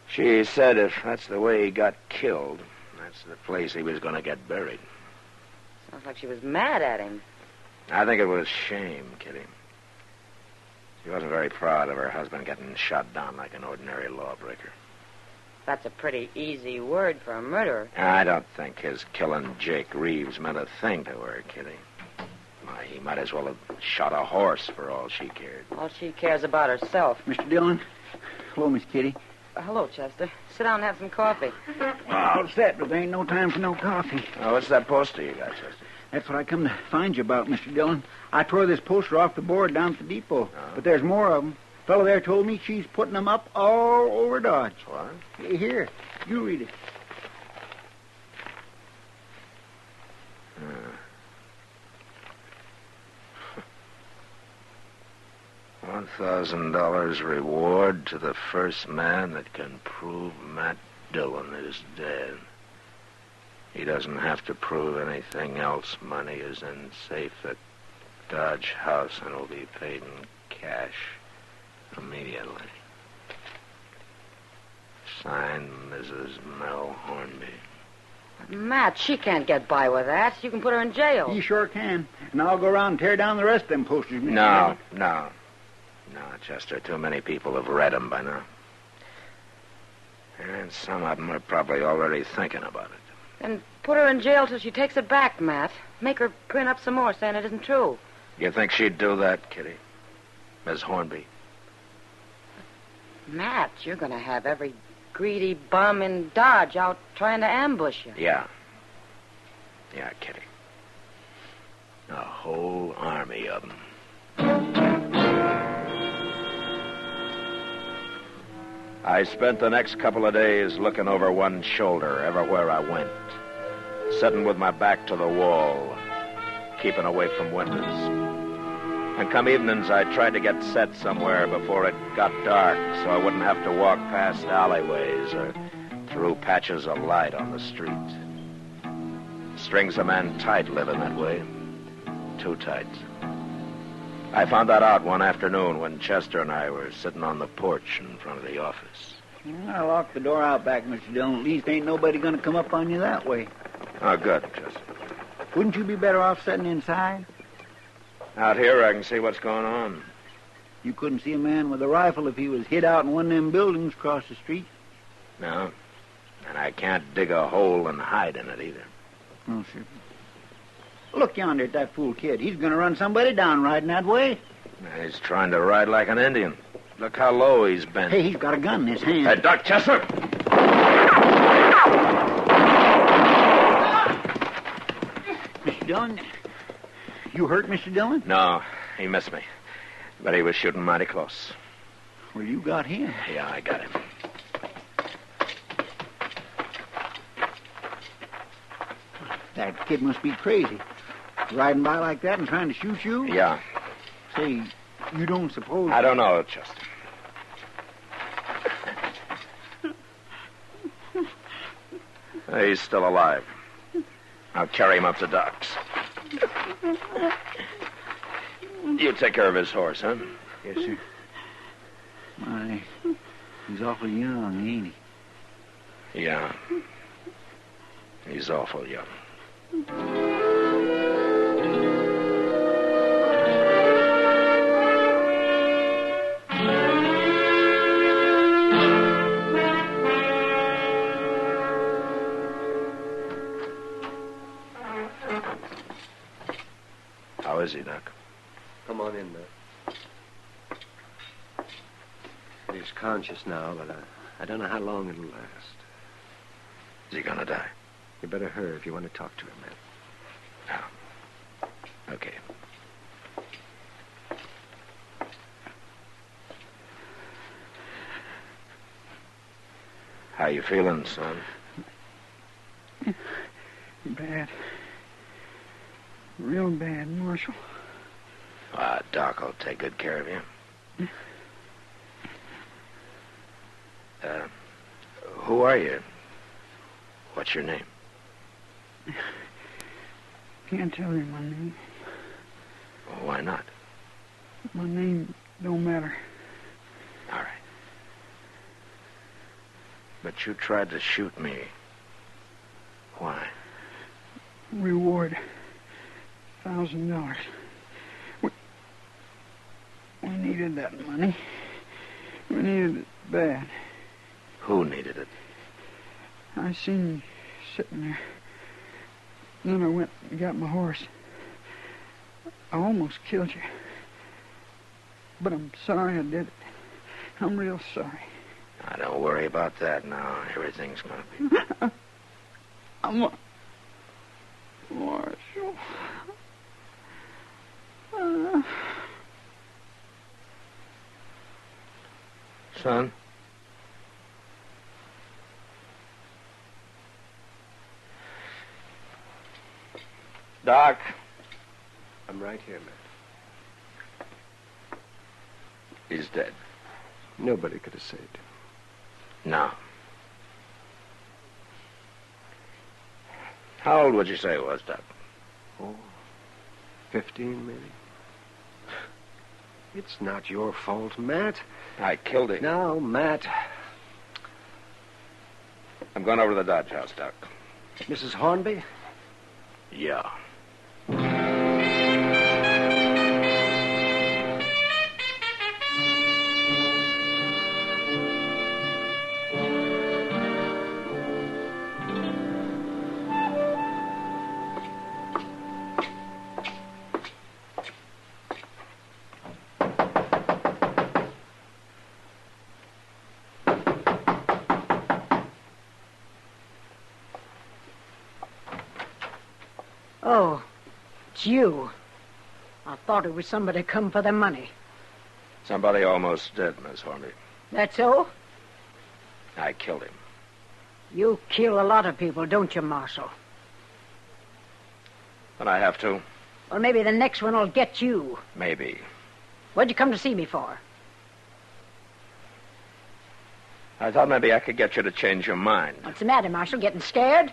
She said if that's the way he got killed, that's the place he was going to get buried. Sounds like she was mad at him. I think it was shame, Kitty. She wasn't very proud of her husband getting shot down like an ordinary lawbreaker. That's a pretty easy word for a murderer. I don't think his killing Jake Reeves meant a thing to her, Kitty. Why, he might as well have shot a horse for all she cared. All she cares about herself. Mr. Dillon. Hello, Miss Kitty. Hello, Chester. Sit down and have some coffee. All set, but there ain't no time for no coffee. Oh, what's that poster you got, Chester? That's what I come to find you about, Mr. Dillon. I tore this poster off the board down at the depot, but there's more of them. Fellow there told me she's putting them up all over Dodge. What? Here, you read it. $1,000 reward to the first man that can prove Matt Dillon is dead. He doesn't have to prove anything else. Money is in safe at Dodge House and will be paid in cash immediately. Signed, Mrs. Mel Hornby. Matt, she can't get by with that. You can put her in jail. You sure can. And I'll go around and tear down the rest of them posters. Mr. No, Dillon. no, Chester. Too many people have read them by now. And some of them are probably already thinking about it. And put her in jail till she takes it back, Matt. Make her print up some more saying it isn't true. You think she'd do that, Kitty? Miss Hornby? Matt, you're going to have every greedy bum in Dodge out trying to ambush you. Yeah. Yeah, Kitty. A whole army of them. I spent the next couple of days looking over one shoulder everywhere I went, sitting with my back to the wall, keeping away from windows. And come evenings, I tried to get set somewhere before it got dark so I wouldn't have to walk past alleyways or through patches of light on the street. Strings a man tight living that way. Too tight. I found that out one afternoon when Chester and I were sitting on the porch in front of the office. I locked the door out back, Mr. Dillon. At least ain't nobody going to come up on you that way. Oh, good, Chester. Wouldn't you be better off sitting inside? Out here, I can see what's going on. You couldn't see a man with a rifle if he was hid out in one of them buildings across the street. No. And I can't dig a hole and hide in it either. Oh, sure. Look yonder at that fool kid. He's going to run somebody down riding that way. He's trying to ride like an Indian. Look how low he's bent. Hey, he's got a gun in his hand. Hey, Doc Chester! Mr. Dillon, you hurt Mr. Dillon? No, he missed me. But he was shooting mighty close. Well, you got him. Yeah, I got him. That kid must be crazy. Riding by like that and trying to shoot you? Yeah. Say, you don't suppose... I don't know, Chester. He's still alive. I'll carry him up to Doc's. You take care of his horse, huh? Yes, sir. My, he's awful young, ain't he? Yeah. He's awful young. How is he, Doc? Come on in, Matt. He's conscious now, but I don't know how long it'll last. Is he gonna die? You better hurry if you want to talk to him, Matt. Oh. Okay. How you feeling, son? Bad. Real bad, Marshal. Doc will take good care of you. Who are you? What's your name? Can't tell you my name. Why not? My name don't matter. All right. But you tried to shoot me. Why? Reward. $1,000. We needed that money. We needed it bad. Who needed it? I seen you sitting there. Then I went and got my horse. I almost killed you. But I'm sorry I did it. I'm real sorry. Now, don't worry about that now. Everything's going to be... I'm a... Marshal. Son? Doc? I'm right here, Matt. He's dead. Nobody could have saved him. No. How old would you say he was, Doc? Oh, 15, maybe. It's not your fault, Matt. I killed him. No, Matt. I'm going over to the Dodge House, Doc. Mrs. Hornby? Yeah. Oh, it's you. I thought it was somebody come for the money. Somebody almost did, Miss Hornby. That so? I killed him. You kill a lot of people, don't you, Marshal? But I have to. Well, maybe the next one will get you. Maybe. What'd you come to see me for? I thought maybe I could get you to change your mind. What's the matter, Marshal? Getting scared?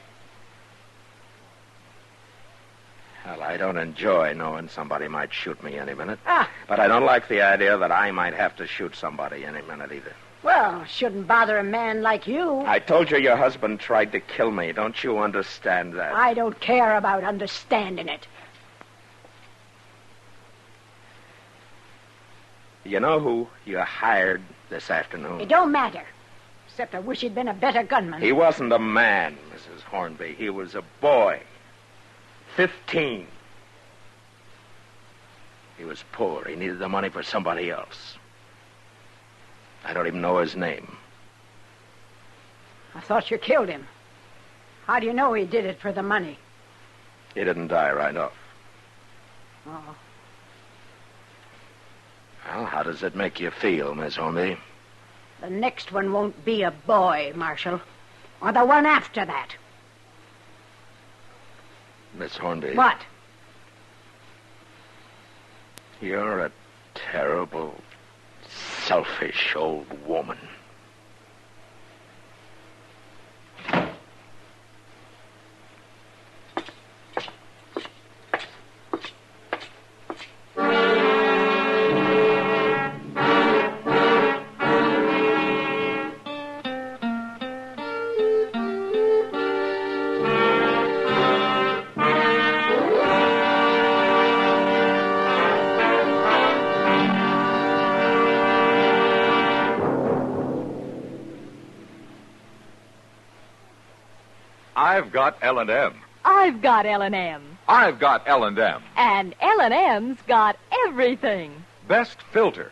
Well, I don't enjoy knowing somebody might shoot me any minute. Ah. But I don't like the idea that I might have to shoot somebody any minute either. Well, shouldn't bother a man like you. I told you your husband tried to kill me. Don't you understand that? I don't care about understanding it. You know who you hired this afternoon? It don't matter. Except I wish he'd been a better gunman. He wasn't a man, Mrs. Hornby. He was a boy. 15. He was poor. He needed the money for somebody else. I don't even know his name. I thought you killed him. How do you know he did it for the money? He didn't die right off. Oh. Well, how does it make you feel, Miss Hornby? The next one won't be a boy, Marshal. Or the one after that. Miss Hornby. What? You're a terrible, selfish old woman. I've got L&M. I've got L&M. I've got L&M. And L&M's got everything. Best filter.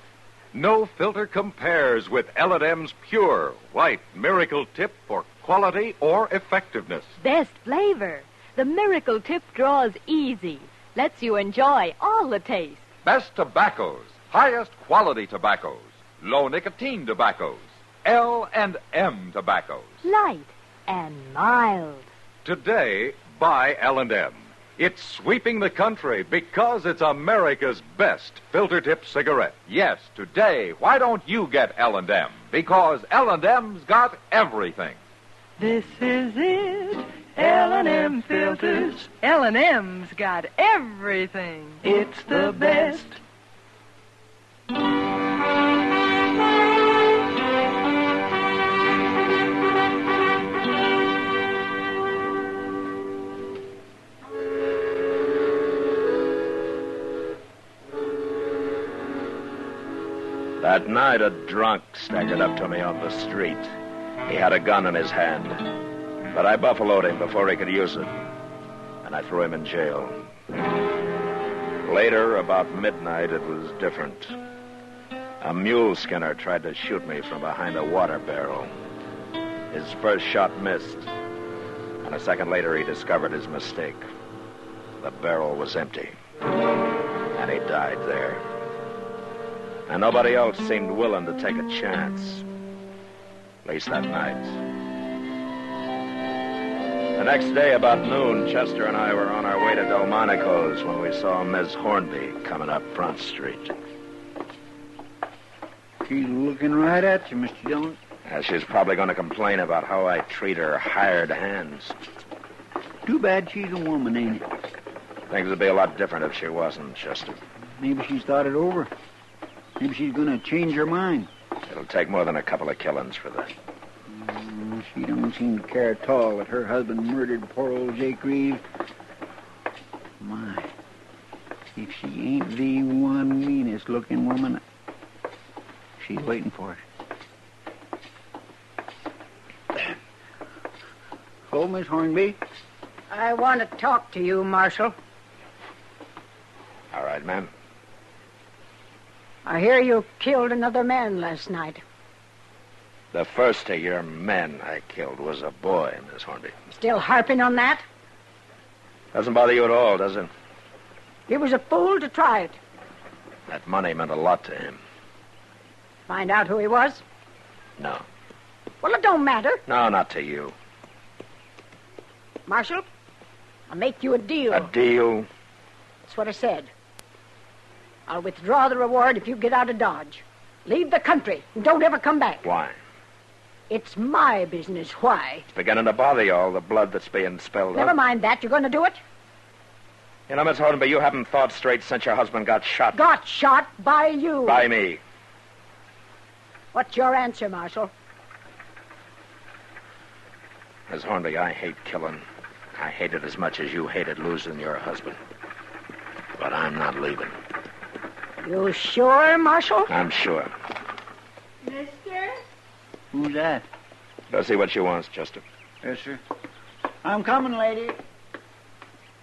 No filter compares with L&M's pure, white Miracle Tip for quality or effectiveness. Best flavor. The Miracle Tip draws easy. Lets you enjoy all the taste. Best tobaccos. Highest quality tobaccos. Low nicotine tobaccos. L&M tobaccos. Light and mild. Today, buy L&M. It's sweeping the country because it's America's best filter tip cigarette. Yes, today, why don't you get L&M? Because L&M's got everything. This is it. L&M filters. L&M's got everything. It's the best. That night, a drunk staggered up to me on the street. He had a gun in his hand, but I buffaloed him before he could use it, and I threw him in jail. Later, about midnight, it was different. A mule skinner tried to shoot me from behind a water barrel. His first shot missed, and a second later, he discovered his mistake. The barrel was empty, and he died there. And nobody else seemed willing to take a chance. At least that night. The next day, about noon, Chester and I were on our way to Delmonico's when we saw Miss Hornby coming up Front Street. She's looking right at you, Mr. Dillon. She's probably going to complain about how I treat her hired hands. Too bad she's a woman, ain't it? Things would be a lot different if she wasn't, Chester. Maybe she's thought it over. Maybe she's going to change her mind. It'll take more than a couple of killings for that. She don't seem to care at all that her husband murdered poor old Jake Reeves. My, if she ain't the one meanest-looking woman, she's waiting for it. Hello, Miss Hornby. I want to talk to you, Marshal. All right, ma'am. I hear you killed another man last night. The first of your men I killed was a boy, Miss Hornby. Still harping on that? Doesn't bother you at all, does it? He was a fool to try it. That money meant a lot to him. Find out who he was? No. Well, it don't matter. No, not to you. Marshal, I'll make you a deal. A deal? That's what I said. I'll withdraw the reward if you get out of Dodge. Leave the country and don't ever come back. Why? It's my business. Why? It's beginning to bother you, all the blood that's being spilled Never out. mind that. You're going to do it? You know, Miss Hornby, you haven't thought straight since your husband got shot. Got shot by you. By me. What's your answer, Marshal? Miss Hornby, I hate killing. I hate it as much as you hated losing your husband. But I'm not leaving. You sure, Marshal? I'm sure. Mister? Who's that? Go see what she wants, Chester. Yes, sir. I'm coming, lady.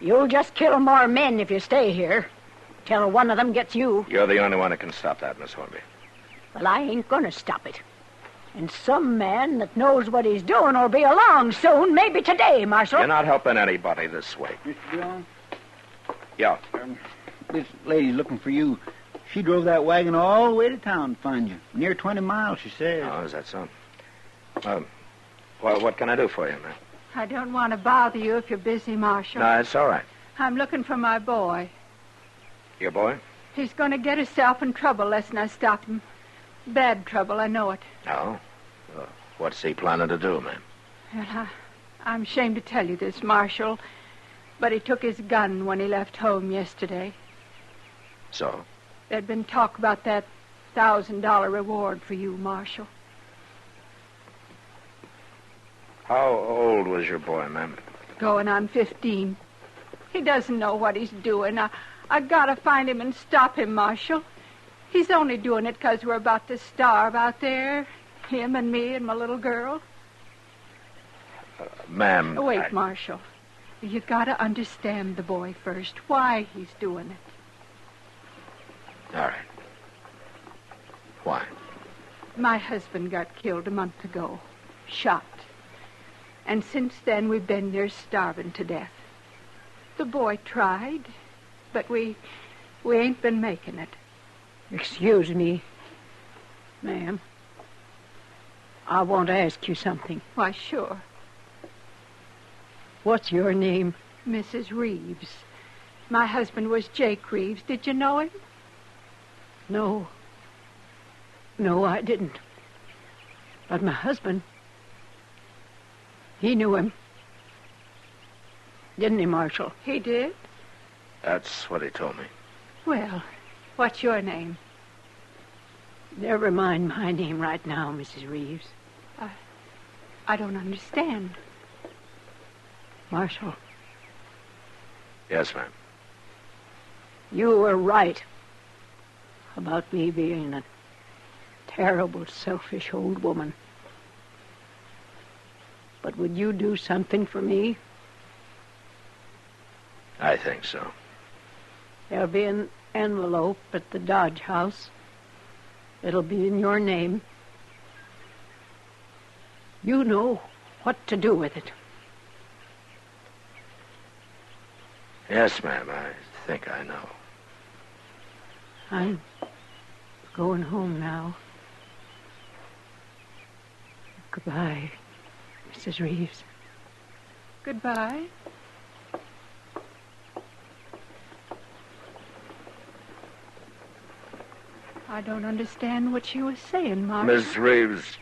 You'll just kill more men if you stay here. Till one of them gets you. You're the only one who can stop that, Miss Hornby. Well, I ain't gonna stop it. And some man that knows what he's doing will be along soon, maybe today, Marshal. You're not helping anybody this way. Mr. Dillon? Yeah. This lady's looking for you. She drove that wagon all the way to town to find you. Near 20 miles, she says. Oh, is that so? Well, what can I do for you, ma'am? I don't want to bother you if you're busy, Marshal. No, it's all right. I'm looking for my boy. Your boy? He's going to get himself in trouble lest I stop him. Bad trouble, I know it. Oh? What's he planning to do, ma'am? Well, I'm ashamed to tell you this, Marshal, but he took his gun when he left home yesterday. So? There'd been talk about that $1,000 reward for you, Marshal. How old was your boy, ma'am? Going on 15. He doesn't know what he's doing. I gotta find him and stop him, Marshal. He's only doing it 'cause we're about to starve out there. Him and me and my little girl. Ma'am... Wait, Marshal. You gotta understand the boy first. Why he's doing it. All right. Why? My husband got killed a month ago. Shot. And since then, we've been near starving to death. The boy tried, but we ain't been making it. Excuse me, ma'am. I want to ask you something. Why, sure. What's your name? Mrs. Reeves. My husband was Jake Reeves. Did you know him? No. No, I didn't. But my husband, he knew him. Didn't he, Marshal? He did? That's what he told me. Well, what's your name? Never mind my name right now, Mrs. Reeves. I don't understand. Marshal. Yes, ma'am. You were right about me being a terrible, selfish old woman. But would you do something for me? I think so. There'll be an envelope at the Dodge House. It'll be in your name. You know what to do with it. Yes, ma'am, I think I know. I'm going home now. Goodbye, Mrs. Reeves. Goodbye. I don't understand what she was saying, Marshal. Miss Reeves,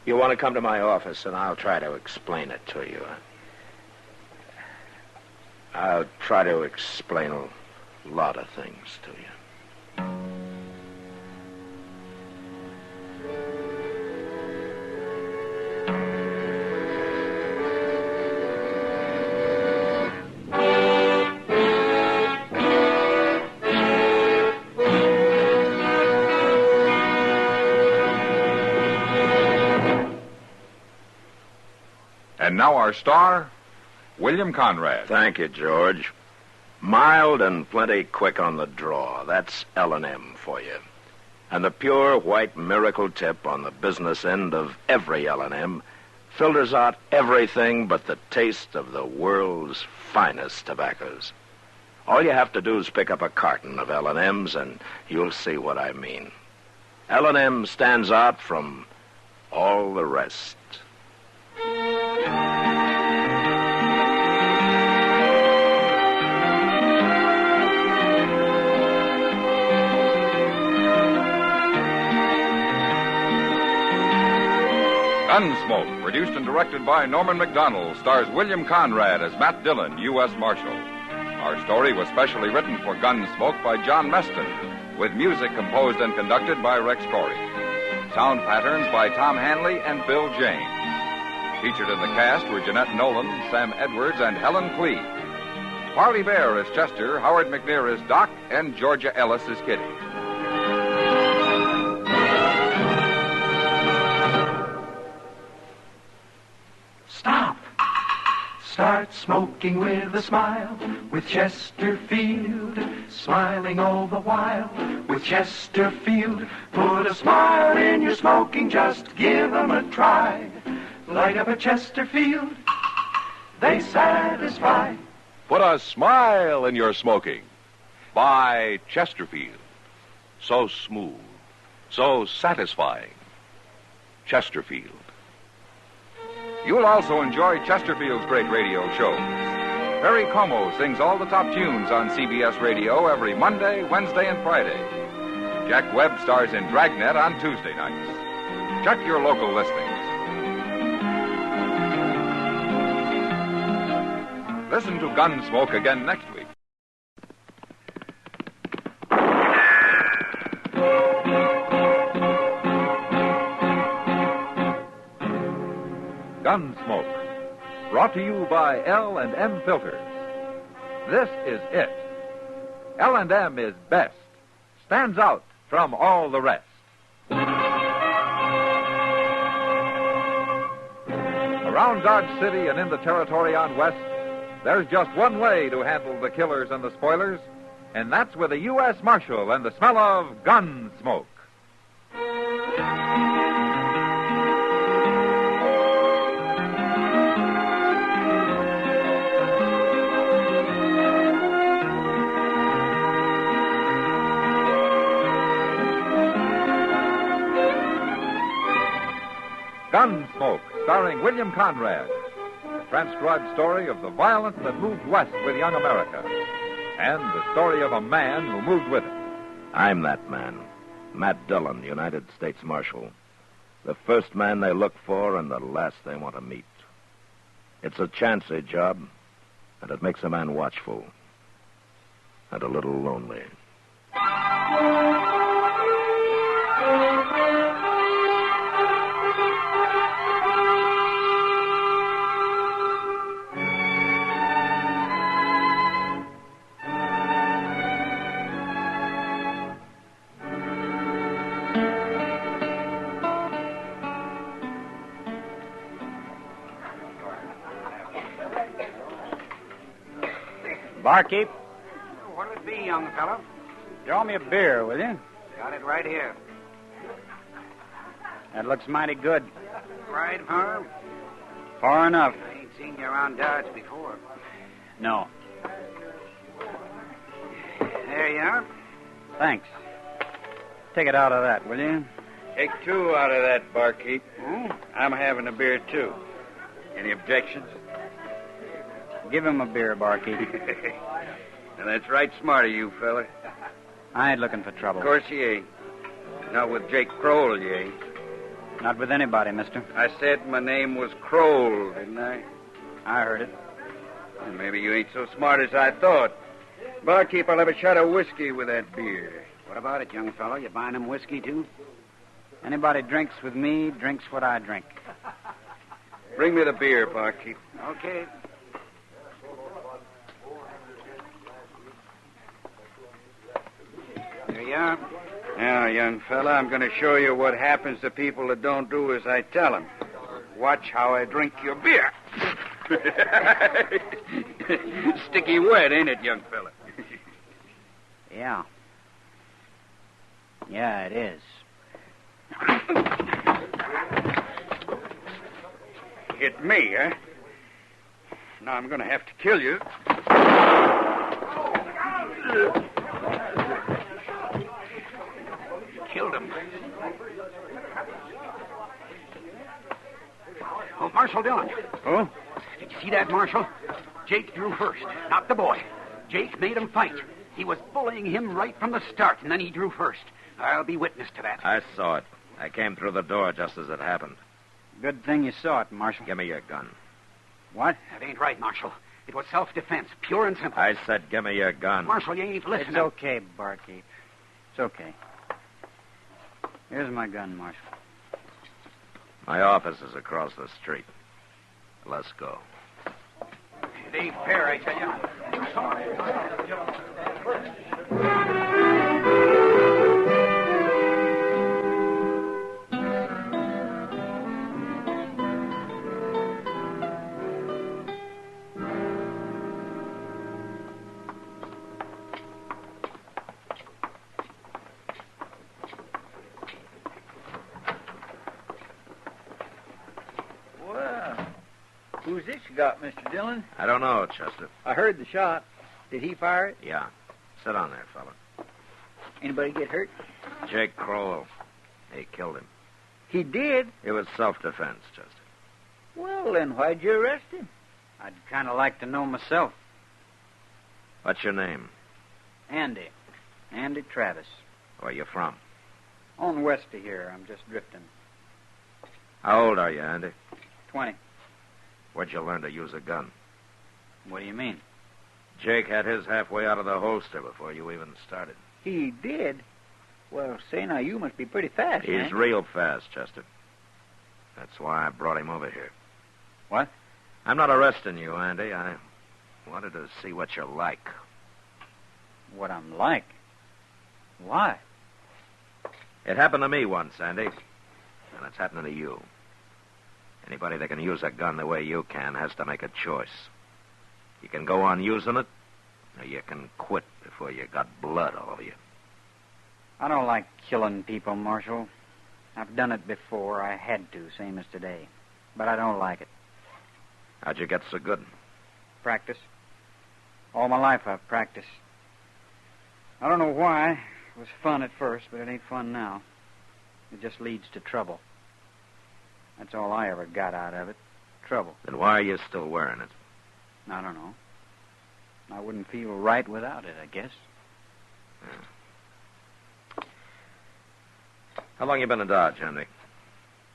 you want to come to my office, and I'll try to explain it to you. I'll try to explain a lot of things to you. And now our star, William Conrad. Thank you, George. Mild and plenty quick on the draw. That's L&M for you. And the pure white miracle tip on the business end of every L&M filters out everything but the taste of the world's finest tobaccos. All you have to do is pick up a carton of L&M's and you'll see what I mean. L&M stands out from all the rest. Gunsmoke, produced and directed by Norman Macdonald, stars William Conrad as Matt Dillon, U.S. Marshal. Our story was specially written for Gunsmoke by John Meston, with music composed and conducted by Rex Corey. Sound patterns by Tom Hanley and Bill James. Featured in the cast were Jeanette Nolan, Sam Edwards, and Helen Clee. Parley Bear is Chester, Howard McNear is Doc, and Georgia Ellis is Kitty. Stop. Start smoking with a smile, with Chesterfield, smiling all the while, with Chesterfield. Put a smile in your smoking, just give 'em a try. Light up a Chesterfield, they satisfy. Put a smile in your smoking. By Chesterfield. So smooth, so satisfying. Chesterfield. You'll also enjoy Chesterfield's great radio shows. Perry Como sings all the top tunes on CBS Radio every Monday, Wednesday, and Friday. Jack Webb stars in Dragnet on Tuesday nights. Check your local listings. Listen to Gunsmoke again next week. Gunsmoke, brought to you by L&M Filters. This is it. L&M is best, stands out from all the rest. Around Dodge City and in the territory on West, there's just one way to handle the killers and the spoilers, and that's with a U.S. Marshal and the smell of Gunsmoke. Gunsmoke, starring William Conrad. A transcribed story of the violence that moved west with young America. And the story of a man who moved with it. I'm that man, Matt Dillon, United States Marshal. The first man they look for and the last they want to meet. It's a chancy job, and it makes a man watchful. And a little lonely. Barkeep, What'll it be, young fellow? draw me a beer, will you? Got it right here. That looks mighty good. Right, huh? Far enough. I ain't seen you around Dodge before. No. There you are. Thanks. Take it out of that, will you? Take two out of that, barkeep. Hmm? I'm having a beer, too. Any objections? Give him a beer, barkeep. And that's right smart of you, fella. I ain't looking for trouble. Of course you ain't. Not with Jake Kroll, you ain't. Not with anybody, mister. I said my name was Kroll, didn't I? I heard it. Well, maybe you ain't so smart as I thought. Barkeep, I'll have a shot of whiskey with that beer. What about it, young fellow? You buying him whiskey, too? Anybody drinks with me drinks what I drink. Bring me the beer, barkeep. Okay. There you are. Now, young fella, I'm going to show you what happens to people that don't do as I tell them. Watch how I drink your beer. Sticky wet, ain't it, young fella? Yeah. Yeah, it is. Hit me, huh? Now I'm going to have to kill you. Killed him. Oh, Marshal Dillon. Oh? Did you see that, Marshal? Jake drew first, not the boy. Jake made him fight. He was bullying him right from the start, and then he drew first. I'll be witness to that. I saw it. I came through the door just as it happened. Good thing you saw it, Marshal. Give me your gun. What? That ain't right, Marshal. It was self-defense, pure and simple. I said give me your gun. Marshal, you ain't listening. It's okay, Barkeep. It's okay. Here's my gun, Marshal. My office is across the street. Let's go. It ain't fair, I tell you. Who's this you got, Mr. Dillon? I don't know, Chester. I heard the shot. Did he fire it? Yeah. Sit on there, fella. Anybody get hurt? Jake Crowell. They killed him. He did? It was self-defense, Chester. Well, then why'd you arrest him? I'd kind of like to know myself. What's your name? Andy. Andy Travis. Where you from? On west of here. I'm just drifting. How old are you, Andy? 20. Where'd you learn to use a gun? What do you mean? Jake had his halfway out of the holster before you even started. He did? Well, say now, you must be pretty fast, He's real fast, Chester. That's why I brought him over here. What? I'm not arresting you, Andy. I wanted to see what you're like. What I'm like? Why? It happened to me once, Andy. And it's happening to you. Anybody that can use a gun the way you can has to make a choice. You can go on using it, or you can quit before you got blood all over you. I don't like killing people, Marshal. I've done it before. I had to, same as today. But I don't like it. How'd you get so good? Practice. All my life I've practiced. I don't know why. It was fun at first, but it ain't fun now. It just leads to trouble. That's all I ever got out of it. Trouble. Then why are you still wearing it? I don't know. I wouldn't feel right without it, I guess. Yeah. How long you been in Dodge, Andy?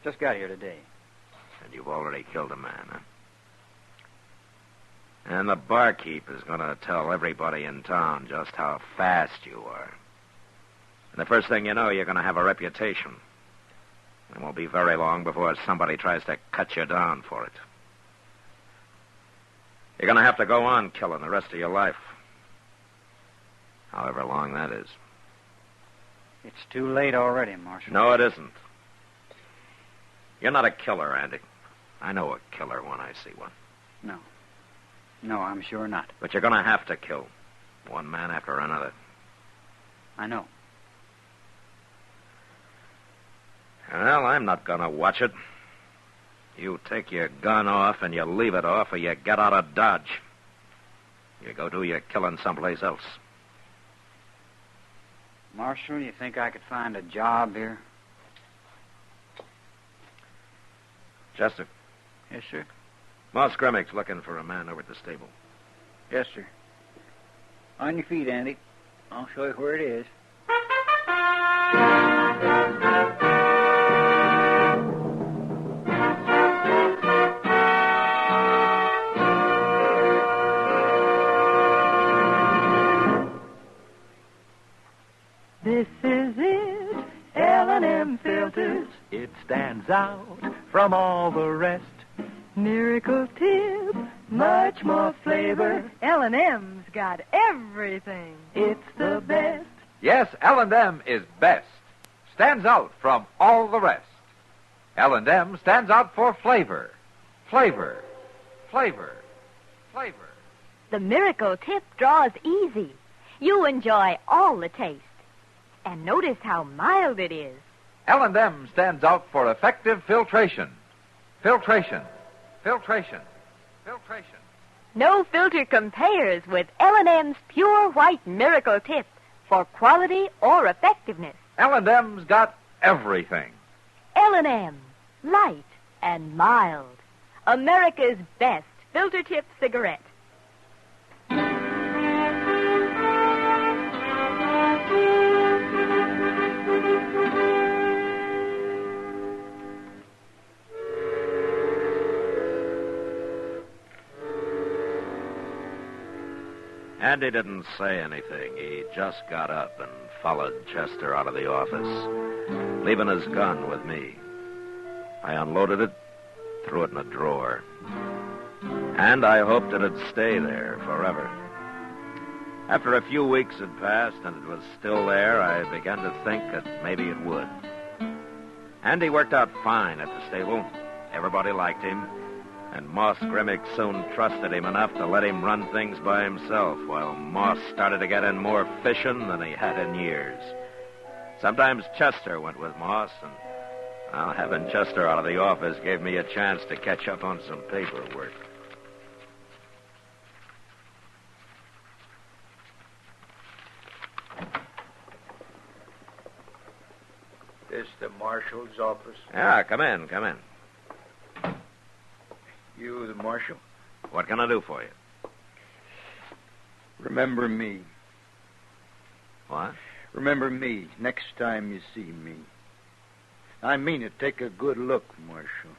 Just got here today. And you've already killed a man, huh? And the barkeep is going to tell everybody in town just how fast you are. And the first thing you know, you're going to have a reputation. It won't be very long before somebody tries to cut you down for it. You're going to have to go on killing the rest of your life. However long that is. It's too late already, Marshal. No, it isn't. You're not a killer, Andy. I know a killer when I see one. No. No, I'm sure not. But you're going to have to kill. One man after another. I know. Well, I'm not going to watch it. You take your gun off and you leave it off or you get out of Dodge. You go do your killing someplace else. Marshal, you think I could find a job here? Chester. Yes, sir. Moss Grimmick's looking for a man over at the stable. Yes, sir. On your feet, Andy. I'll show you where it is. This is it, L&M Filters. It stands out from all the rest. Miracle tip, much more flavor. L&M's got everything. It's the best. Yes, L&M is best. Stands out from all the rest. L&M stands out for flavor. Flavor. Flavor. Flavor. The miracle tip draws easy. You enjoy all the taste. And notice how mild it is. L&M stands out for effective filtration. Filtration. Filtration. Filtration. No filter compares with L&M's pure white miracle tip for quality or effectiveness. L&M's got everything. L&M, light and mild. America's best filter tip cigarette. Andy didn't say anything. He just got up and followed Chester out of the office, leaving his gun with me. I unloaded it, threw it in a drawer. And I hoped it'd stay there forever. After a few weeks had passed and it was still there, I began to think that maybe it would. Andy worked out fine at the stable. Everybody liked him. And Moss Grimmick soon trusted him enough to let him run things by himself, while Moss started to get in more fishing than he had in years. Sometimes Chester went with Moss, and having Chester out of the office gave me a chance to catch up on some paperwork. This the marshal's office? Yeah, come in, come in. You the marshal? What can I do for you? Remember me. What? Remember me next time you see me. I mean it. Take a good look, Marshal.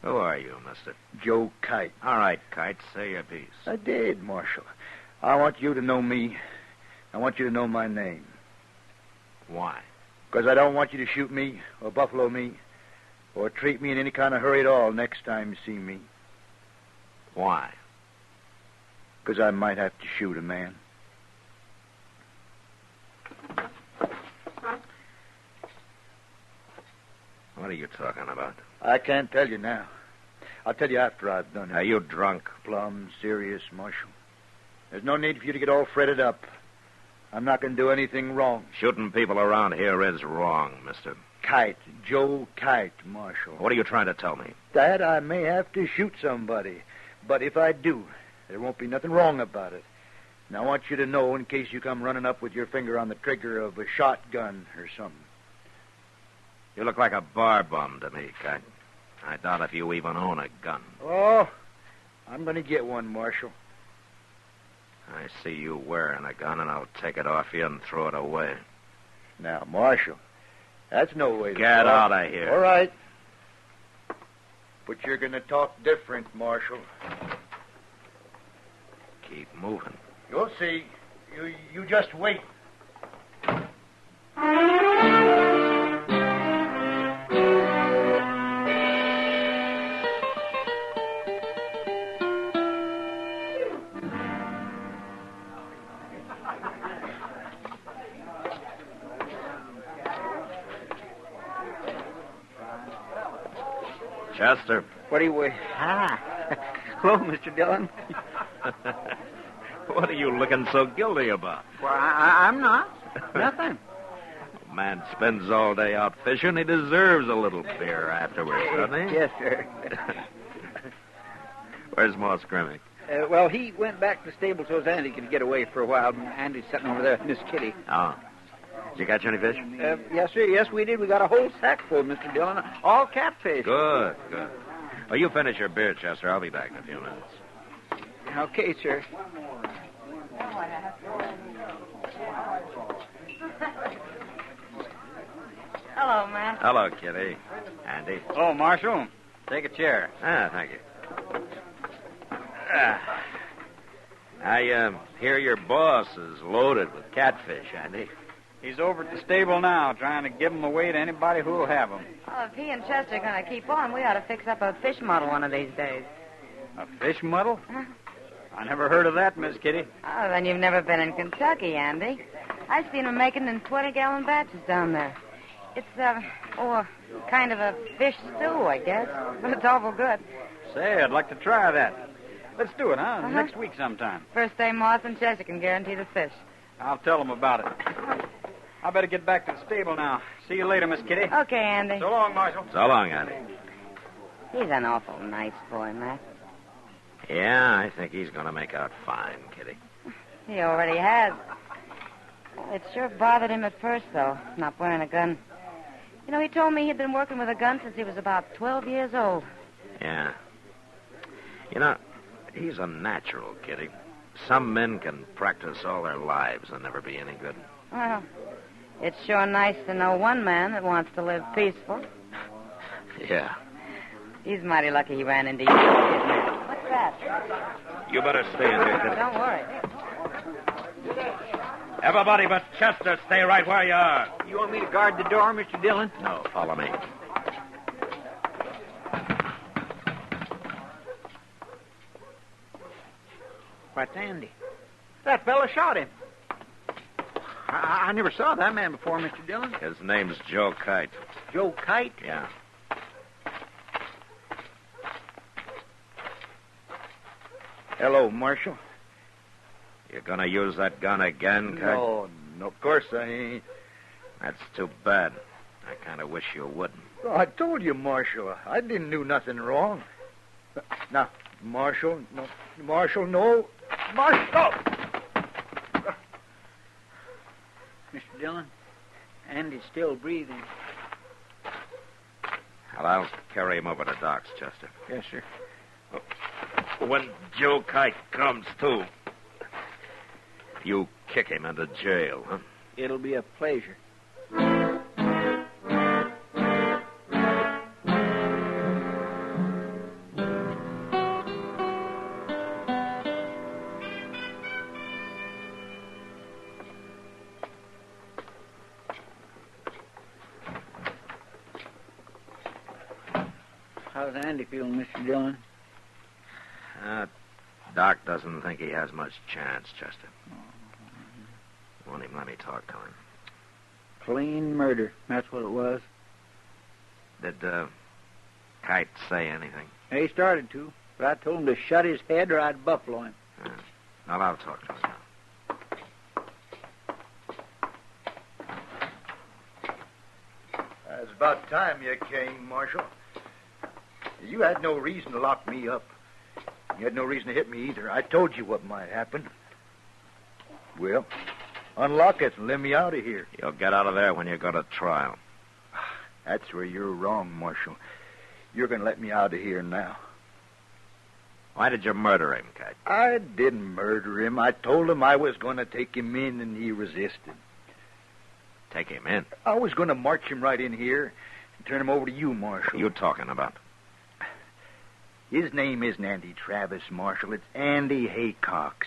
Who are you, mister? Joe Kite. All right, Kite, say your piece. I did, Marshal. I want you to know me. I want you to know my name. Why? Because I don't want you to shoot me or buffalo me or treat me in any kind of hurry at all next time you see me. Why? Because I might have to shoot a man. What are you talking about? I can't tell you now. I'll tell you after I've done it. Are you drunk? Plumb serious, Marshal. There's no need for you to get all fretted up. I'm not going to do anything wrong. Shooting people around here is wrong, mister. Kite. Joe Kite, Marshal. What are you trying to tell me? That I may have to shoot somebody. But if I do, there won't be nothing wrong about it. And I want you to know in case you come running up with your finger on the trigger of a shotgun or something. You look like a bar bum to me, Kite. I doubt if you even own a gun. Oh, I'm going to get one, Marshal. I see you wearing a gun, and I'll take it off you and throw it away. Now, Marshal, that's no way to Get talk. out of here. All right. But you're going to talk different, Marshal. Keep moving. You'll see. You just wait. Chester. What do you... Ah. Hello, Mr. Dillon. What are you looking so guilty about? Well, I'm not. Nothing. Man spends all day out fishing. He deserves a little beer afterwards, doesn't he? Yes, sir. Where's Moss Grimmick? Well, he went back to the stable so Andy could get away for a while. Andy's sitting over there with Miss Kitty. Oh. Did you catch any fish? Yes, sir. Yes, we did. We got a whole sack full, Mr. Dillon. All catfish. Good, good. Well, you finish your beer, Chester. I'll be back in a few minutes. Okay, sir. Hello, Matt. Hello, Kitty. Andy. Oh, Marshal. Take a chair. Thank you. I hear your boss is loaded with catfish, Andy. He's over at the stable now, trying to give them away to anybody who'll have them. Well, if he and Chester are going to keep on, we ought to fix up a fish muddle one of these days. A fish muddle? I never heard of that, Miss Kitty. Oh, then you've never been in Kentucky, Andy. I've seen them making in 20-gallon batches down there. It's Oh, kind of a fish stew, I guess. But it's awful good. Say, I'd like to try that. Let's do it, huh? Uh-huh. Next week sometime. First day Moss and Chester can guarantee the fish. I'll tell them about it. I better get back to the stable now. See you later, Miss Kitty. Okay, Andy. So long, Marshal. So long, Andy. He's an awful nice boy, Matt. Yeah, I think he's going to make out fine, Kitty. He already has. It sure bothered him at first, though, not wearing a gun. You know, he told me he'd been working with a gun since he was about 12 years old. Yeah. You know, he's a natural, Kitty. Some men can practice all their lives and never be any good. Well, it's sure nice to know one man that wants to live peaceful. Yeah. He's mighty lucky he ran into you. What's that? You better stay in here, Kitty. Don't worry. Everybody but Chester, stay right where you are. You want me to guard the door, Mr. Dillon? No, follow me. What's Andy? That fella shot him. I never saw that man before, Mr. Dillon. His name's Joe Kite. Joe Kite? Yeah. Hello, Marshal. You gonna use that gun again, Kite? No, of course I ain't. That's too bad. I kind of wish you wouldn't. Oh, I told you, Marshal, I didn't do nothing wrong. Now, Marshal, no. Marshal, no. Marshal! Mr. Dillon, Andy's still breathing. Well, I'll carry him over to Doc's, Chester. Yes, sir. When Joe Kite comes to, you kick him into jail, huh? It'll be a pleasure. How's Andy feeling, Mr. Dillon? Doc doesn't think he has much chance, Chester. Won't even let me talk to him. Clean murder. That's what it was. Did Kite say anything? He started to, but I told him to shut his head or I'd buffalo him. Well, I'll talk to him now. It's about time you came, Marshal. You had no reason to lock me up. You had no reason to hit me either. I told you what might happen. Well, unlock it and let me out of here. You'll get out of there when you go to trial. That's where you're wrong, Marshal. You're going to let me out of here now. Why did you murder him, Kite? I didn't murder him. I told him I was going to take him in, and he resisted. Take him in? I was going to march him right in here and turn him over to you, Marshal. You talking about? His name isn't Andy Travis, Marshal. It's Andy Haycox.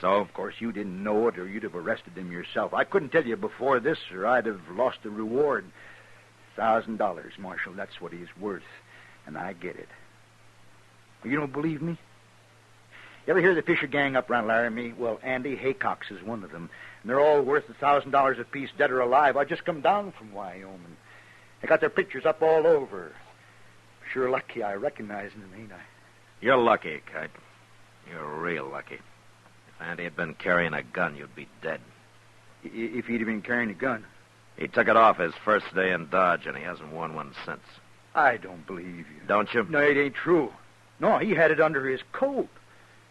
So, of course, you didn't know it, or you'd have arrested him yourself. I couldn't tell you before this, or I'd have lost the reward. $1,000, Marshal. That's what he's worth, and I get it. You don't believe me? You ever hear the Fisher gang up around Laramie? Well, Andy Haycox is one of them, and they're all worth $1,000 apiece, dead or alive. I just come down from Wyoming. They got their pictures up all over. Sure lucky I recognize them, ain't I? You're lucky, Kite. You're real lucky. If Andy had been carrying a gun, you'd be dead. If he'd have been carrying a gun? He took it off his first day in Dodge, and he hasn't worn one since. I don't believe you. Don't you? No, it ain't true. No, he had it under his coat.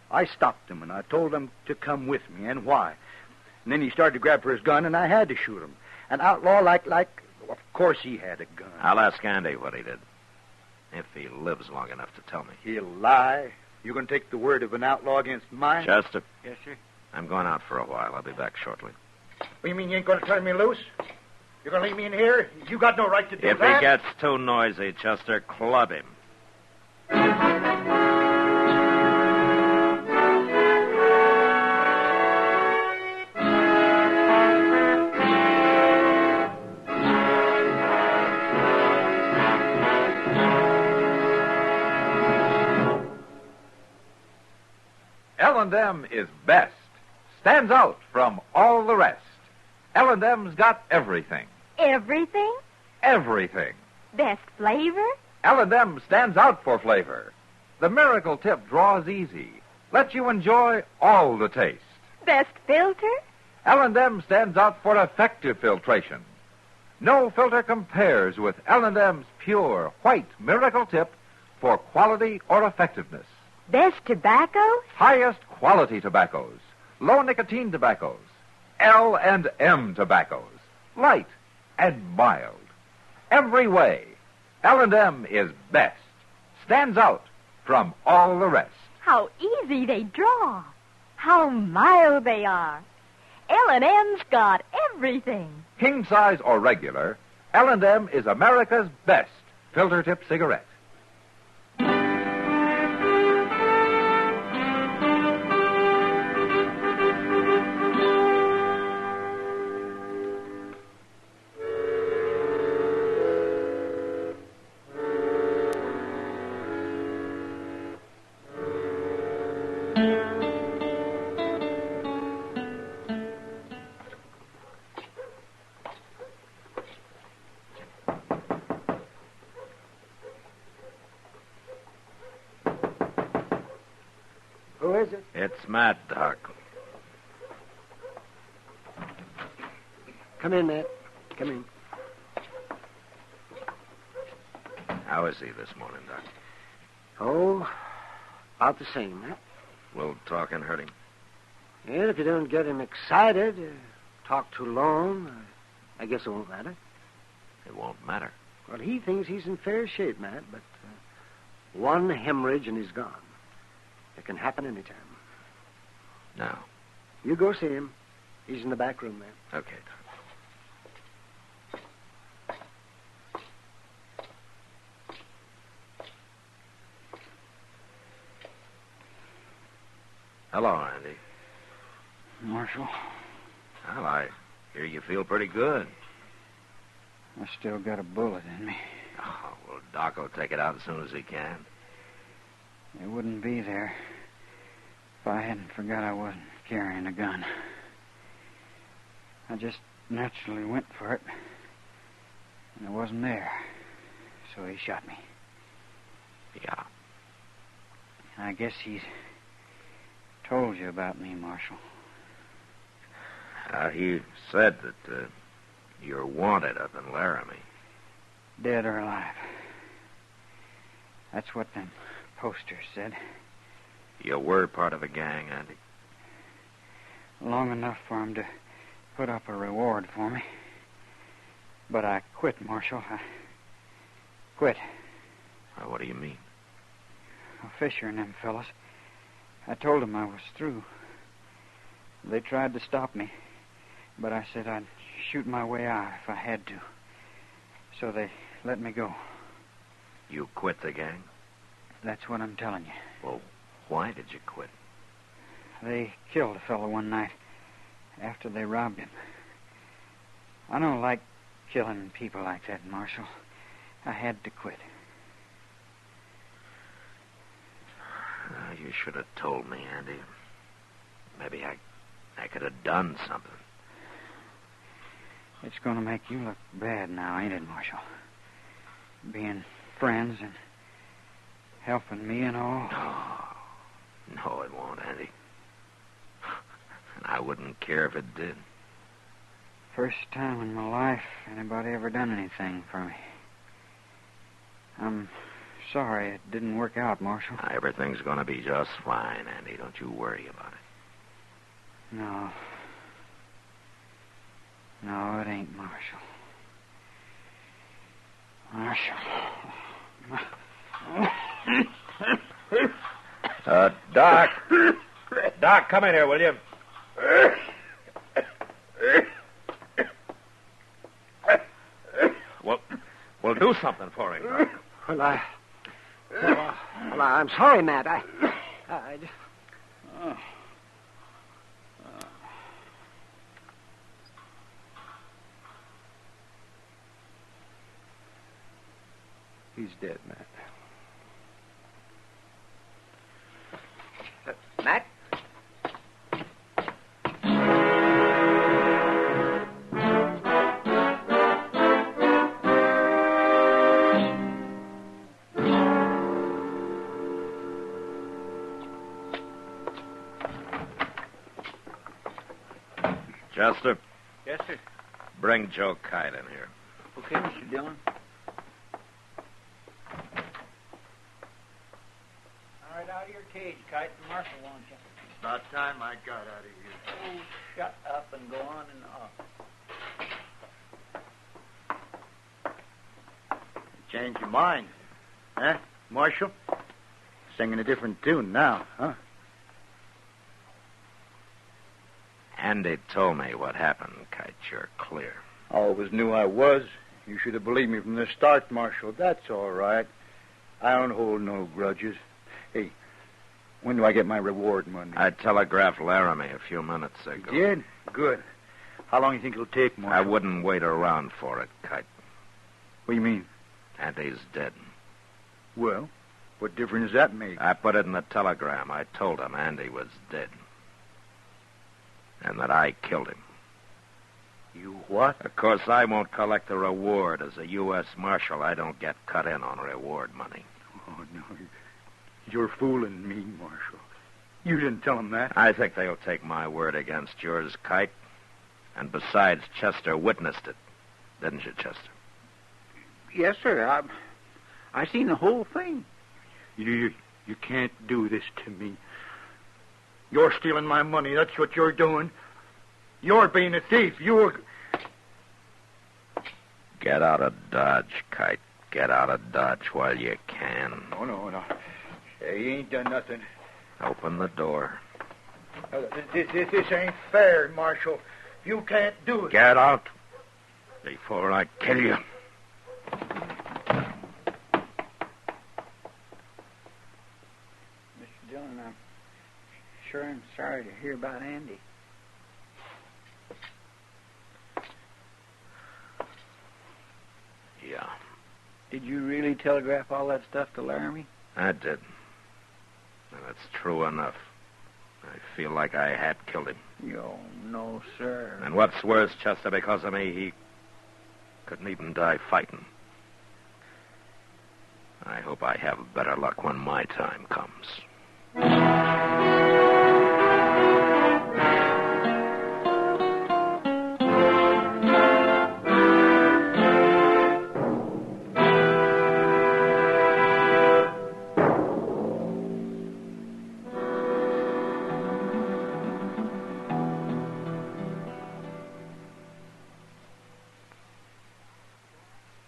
I stopped him, and I told him to come with me, and why. And then he started to grab for his gun, and I had to shoot him. An outlaw like... Of course he had a gun. I'll ask Andy what he did. If he lives long enough to tell me. He'll lie. You going to take the word of an outlaw against mine? Chester. Yes, sir. I'm going out for a while. I'll be back shortly. What, you mean you ain't going to turn me loose? You're going to leave me in here? You got no right to do that. If he gets too noisy, Chester, club him. L&M is best. Stands out from all the rest. L&M's got everything. Everything? everything. Best flavor? L&M stands out for flavor. The miracle tip draws easy, lets you enjoy all the taste. Best filter? L&M stands out for effective filtration. No filter compares with L&M's pure, white miracle tip for quality or effectiveness. Best tobacco? Highest quality tobaccos, low nicotine tobaccos, L&M tobaccos, light and mild. Every way, L&M is best, stands out from all the rest. How easy they draw. How mild they are. L&M's got everything. King size or regular, L&M is America's best filter tip cigarette. Who is it? It's Matt, Doc. Come in, Matt. Come in. How is he this morning, Doc? Oh, about the same, Matt. A little talking hurt him. And if you don't get him excited, talk too long, I guess it won't matter. It won't matter. Well, he thinks he's in fair shape, Matt, but one hemorrhage and he's gone. It can happen anytime. Now. You go see him. He's in the back room, man. Okay, Doc. Hello, Andy. Marshal, Well, I hear you feel pretty good. I still got a bullet in me. Oh, well, Doc will take it out as soon as he can. It wouldn't be there if I hadn't forgot I wasn't carrying a gun. I just naturally went for it, and it wasn't there, so he shot me. Yeah. I guess he's told you about me, Marshal. He said that you're wanted up in Laramie. Dead or alive. That's what them posters said. You were part of a gang, Andy. Long enough for him to put up a reward for me. But I quit, Marshal. I quit. What do you mean? Fisher and them fellas. I told them I was through. They tried to stop me, but I said I'd shoot my way out if I had to. So they let me go. You quit the gang? That's what I'm telling you. Well, why did you quit? They killed a fellow one night after they robbed him. I don't like killing people like that, Marshal. I had to quit. You should have told me, Andy. Maybe I could have done something. It's going to make you look bad now, ain't it, Marshal? Being friends and helping me and all. No, it won't, Andy. And I wouldn't care if it did. First time in my life anybody ever done anything for me. I'm sorry it didn't work out, Marshal. Everything's going to be just fine, Andy. Don't you worry about it. No. No, it ain't, Marshal. Doc. Doc, come in here, will you? Well, do something for him, Doc. Well, I'm sorry, Matt. I just... He's dead, Matt. Matt? Chester, Yes, sir. bring Joe Kite in here. Okay, Mr. Dillon. All right, out of your cage, Kite. The marshal wants you. About time I got out of here. Oh, shut up and go on in the office. Change your mind. Huh, Marshal? Singing a different tune now, huh? Andy told me what happened, Kite. You're clear. I always knew I was. You should have believed me from the start, Marshal. That's all right. I don't hold no grudges. Hey, when do I get my reward money? I telegraphed Laramie a few minutes ago. You did? Good. How long do you think it'll take, Marshal? I wouldn't wait around for it, Kite. What do you mean? Andy's dead. Well, what difference does that make? I put it in the telegram. I told him Andy was dead. And that I killed him. You what? Of course, I won't collect the reward. As a U.S. Marshal, I don't get cut in on reward money. Oh, no. You're fooling me, Marshal. You didn't tell him that. I think they'll take my word against yours, Kite. And besides, Chester witnessed it. Didn't you, Chester? Yes, sir. I seen the whole thing. You can't do this to me. You're stealing my money. That's what you're doing. You're being a thief. Get out of Dodge, Kite. Get out of Dodge while you can. No. Hey, you ain't done nothing. Open the door. This ain't fair, Marshal. You can't do it. Get out before I kill you. Mr. Dillon, I'm sure sorry to hear about Andy. Yeah. Did you really telegraph all that stuff to Laramie? I did. And it's true enough. I feel like I had killed him. Oh, no, sir. And what's worse, Chester, because of me, he couldn't even die fighting. I hope I have better luck when my time comes.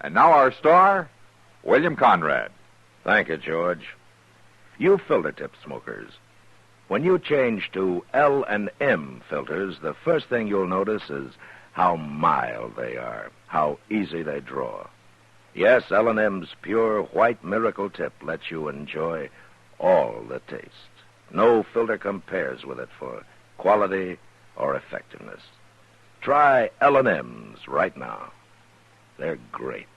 And now our star, William Conrad. Thank you, George. You filter tip smokers. When you change to L&M filters, the first thing you'll notice is how mild they are, how easy they draw. Yes, L&M's pure white miracle tip lets you enjoy all the taste. No filter compares with it for quality or effectiveness. Try L&M's right now. They're great.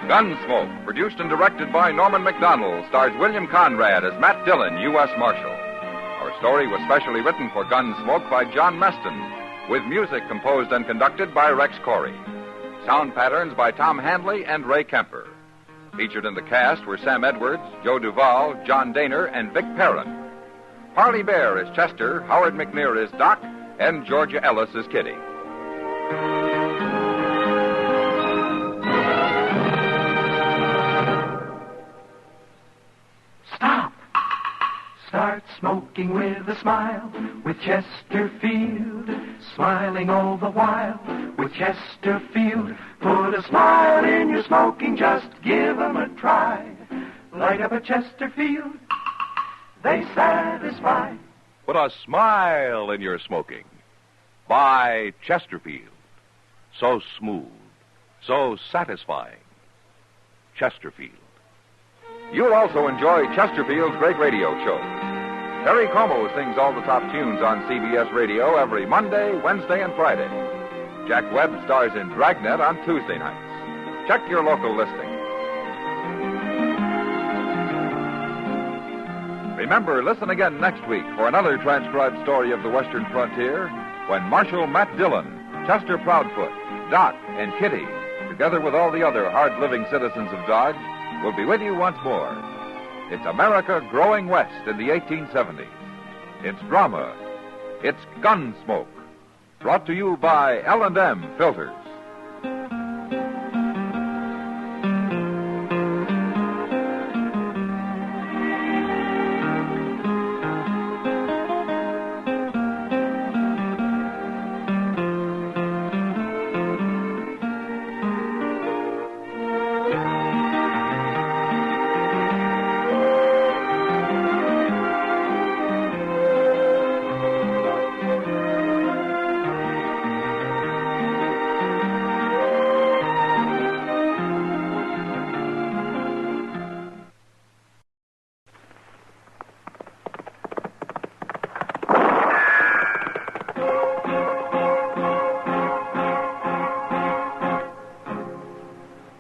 Gunsmoke, produced and directed by Norman Macdonald, stars William Conrad as Matt Dillon, U.S. Marshal. Our story was specially written for Gunsmoke by John Meston, with music composed and conducted by Rex Corey. Sound patterns by Tom Handley and Ray Kemper. Featured in the cast were Sam Edwards, Joe Duvall, John Daner, and Vic Perrin. Harley Bear is Chester, Howard McNear is Doc, and Georgia Ellis is Kitty. Start smoking with a smile, with Chesterfield, smiling all the while, with Chesterfield. Put a smile in your smoking, just give 'em a try. Light up a Chesterfield, they satisfy. Put a smile in your smoking. Buy Chesterfield. So smooth, so satisfying. Chesterfield. You'll also enjoy Chesterfield's great radio show. Terry Como sings all the top tunes on CBS Radio every Monday, Wednesday, and Friday. Jack Webb stars in Dragnet on Tuesday nights. Check your local listing. Remember, listen again next week for another transcribed story of the Western frontier when Marshal Matt Dillon, Chester Proudfoot, Doc, and Kitty, together with all the other hard-living citizens of Dodge, will be with you once more. It's America growing west in the 1870s. It's drama. It's Gunsmoke. Brought to you by L&M Filters.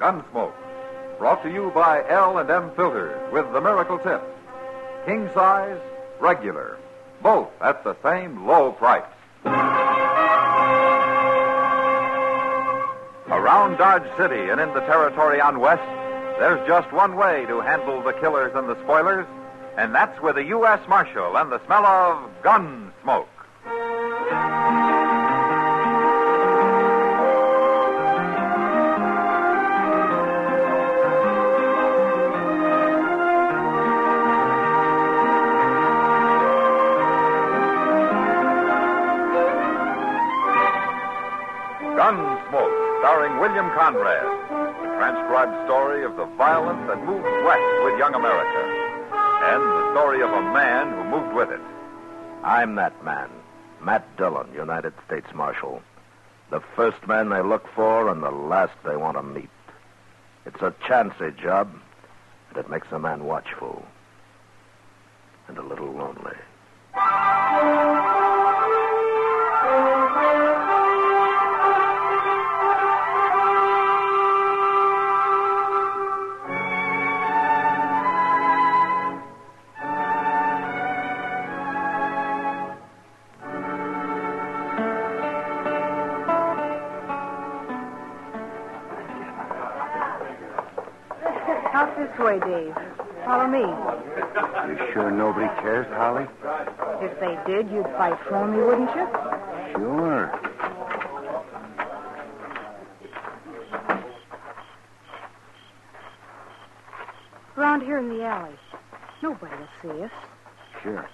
Gunsmoke, brought to you by L&M Filters with the miracle tip. King size, regular, both at the same low price. Around Dodge City and in the territory on West, there's just one way to handle the killers and the spoilers, and that's with a U.S. Marshal and the smell of Gunsmoke. Gunsmoke, starring William Conrad, the transcribed story of the violence that moved west with young America, and the story of a man who moved with it. I'm that man, Matt Dillon, United States Marshal. The first man they look for and the last they want to meet. It's a chancy job, and it makes a man watchful and a little lonely. Out this way, Dave. Follow me. You sure nobody cares, Holly? If they did, you'd fight for me, wouldn't you? Sure. Around here in the alley. Nobody will see us. Sure.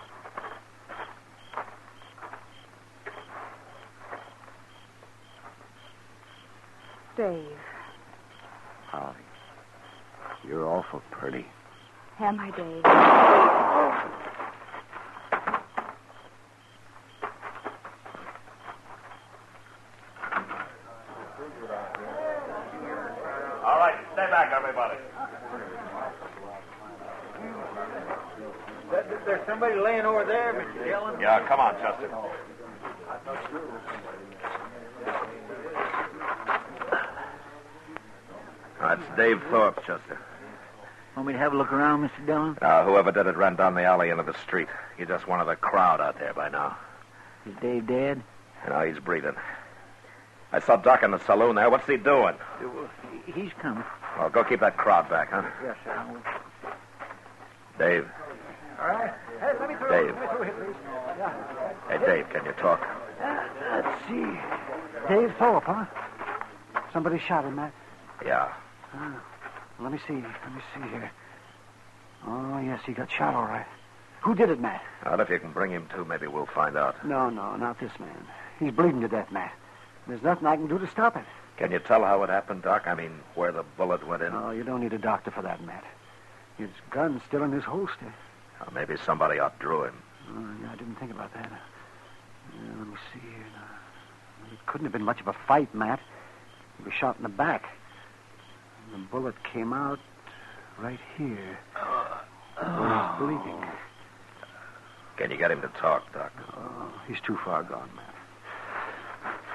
Dave. Holly, you're awful pretty. Am I, Dave? All right, stay back, everybody. There's somebody laying over there, Mr. Dillon. Yeah, come on, Chester. That's Dave Thorpe, Chester. Want me to have a look around, Mr. Dillon? Whoever did it ran down the alley into the street. You're just one of the crowd out there by now. Is Dave dead? No, he's breathing. I saw Doc in the saloon there. What's he doing? He's coming. Well, go keep that crowd back, huh? Yes, sir. I will. Dave. All right. Hey, let me through. Dave. Let me through here, please. Yeah. Hey, Dave, can you talk? Let's see. Dave Thorpe, huh? Somebody shot him, Matt. Yeah. Let me see here. Oh, yes, he got shot all right. Who did it, Matt? Well, if you can bring him to, maybe we'll find out. No, not this man. He's bleeding to death, Matt. There's nothing I can do to stop it. Can you tell how it happened, Doc? I mean, where the bullet went in? Oh, you don't need a doctor for that, Matt. His gun's still in his holster. Well, maybe somebody outdrew him. Oh, yeah, I didn't think about that. Let me see here now. It couldn't have been much of a fight, Matt. He was shot in the back. And the bullet came out right here. Where he's bleeding. Can you get him to talk, Doc? Oh, he's too far gone, Matt.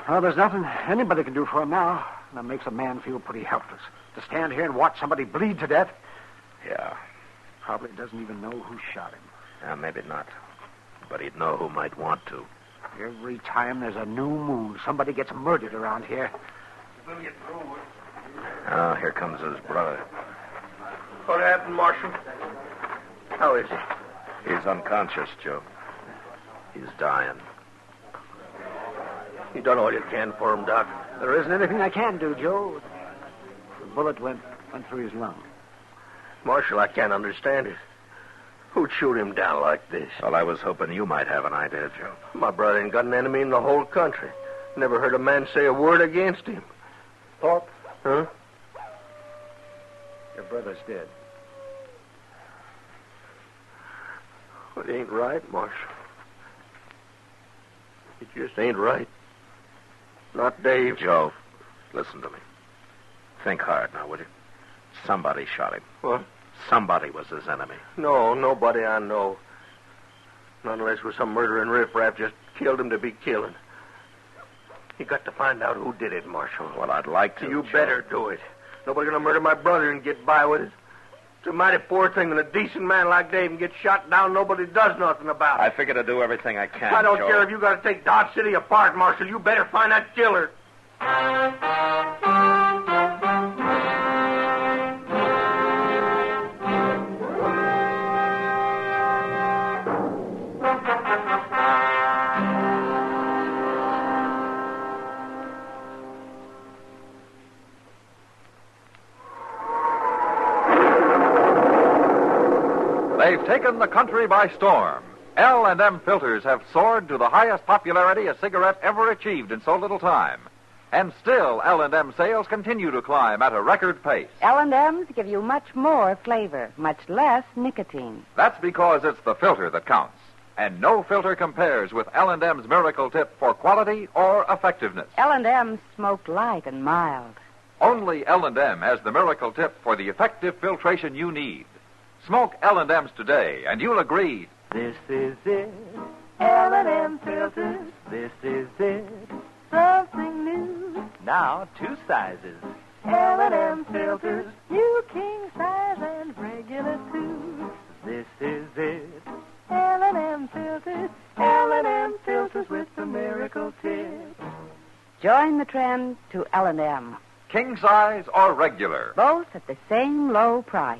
Well, there's nothing anybody can do for him now. That makes a man feel pretty helpless. To stand here and watch somebody bleed to death. Yeah. Probably doesn't even know who shot him. Maybe not. But he'd know who might want to. Every time there's a new moon, somebody gets murdered around here. Oh, here comes his brother. What happened, Marshal? How is he? He's unconscious, Joe. He's dying. You done all you can for him, Doc. There isn't anything I can do, Joe. The bullet went through his lung. Marshal, I can't understand it. Who'd shoot him down like this? Well, I was hoping you might have an idea, Joe. My brother ain't got an enemy in the whole country. Never heard a man say a word against him. Thorpe? Huh? Your brother's dead. Well, it ain't right, Marshal. It just ain't right. Not Dave. Joe, listen to me. Think hard now, will you? Somebody shot him. What? Somebody was his enemy. No, nobody I know. Not unless it was some murdering riffraff just killed him to be killing. You got to find out who did it, Marshal. Well, I'd like to. You Joe. better do it. Nobody's going to murder my brother and get by with it. It's a mighty poor thing when a decent man like Dave can get shot down, nobody does nothing about it. I figure to do everything I can, I don't Joe. care if you got to take Dodge City apart, Marshal. You better find that killer. They've taken the country by storm. L&M filters have soared to the highest popularity a cigarette ever achieved in so little time. And still, L&M sales continue to climb at a record pace. L&M's give you much more flavor, much less nicotine. That's because it's the filter that counts. And no filter compares with L&M's Miracle Tip for quality or effectiveness. L&M's smoke light and mild. Only L&M has the Miracle Tip for the effective filtration you need. Smoke L&M's today, and you'll agree. This is it, L&M filters. This is it, something new. Now 2 sizes. L&M filters, new king size and regular too. This is it, L&M filters. L&M filters with the Miracle Tip. Join the trend to L&M. King size or regular. Both at the same low price.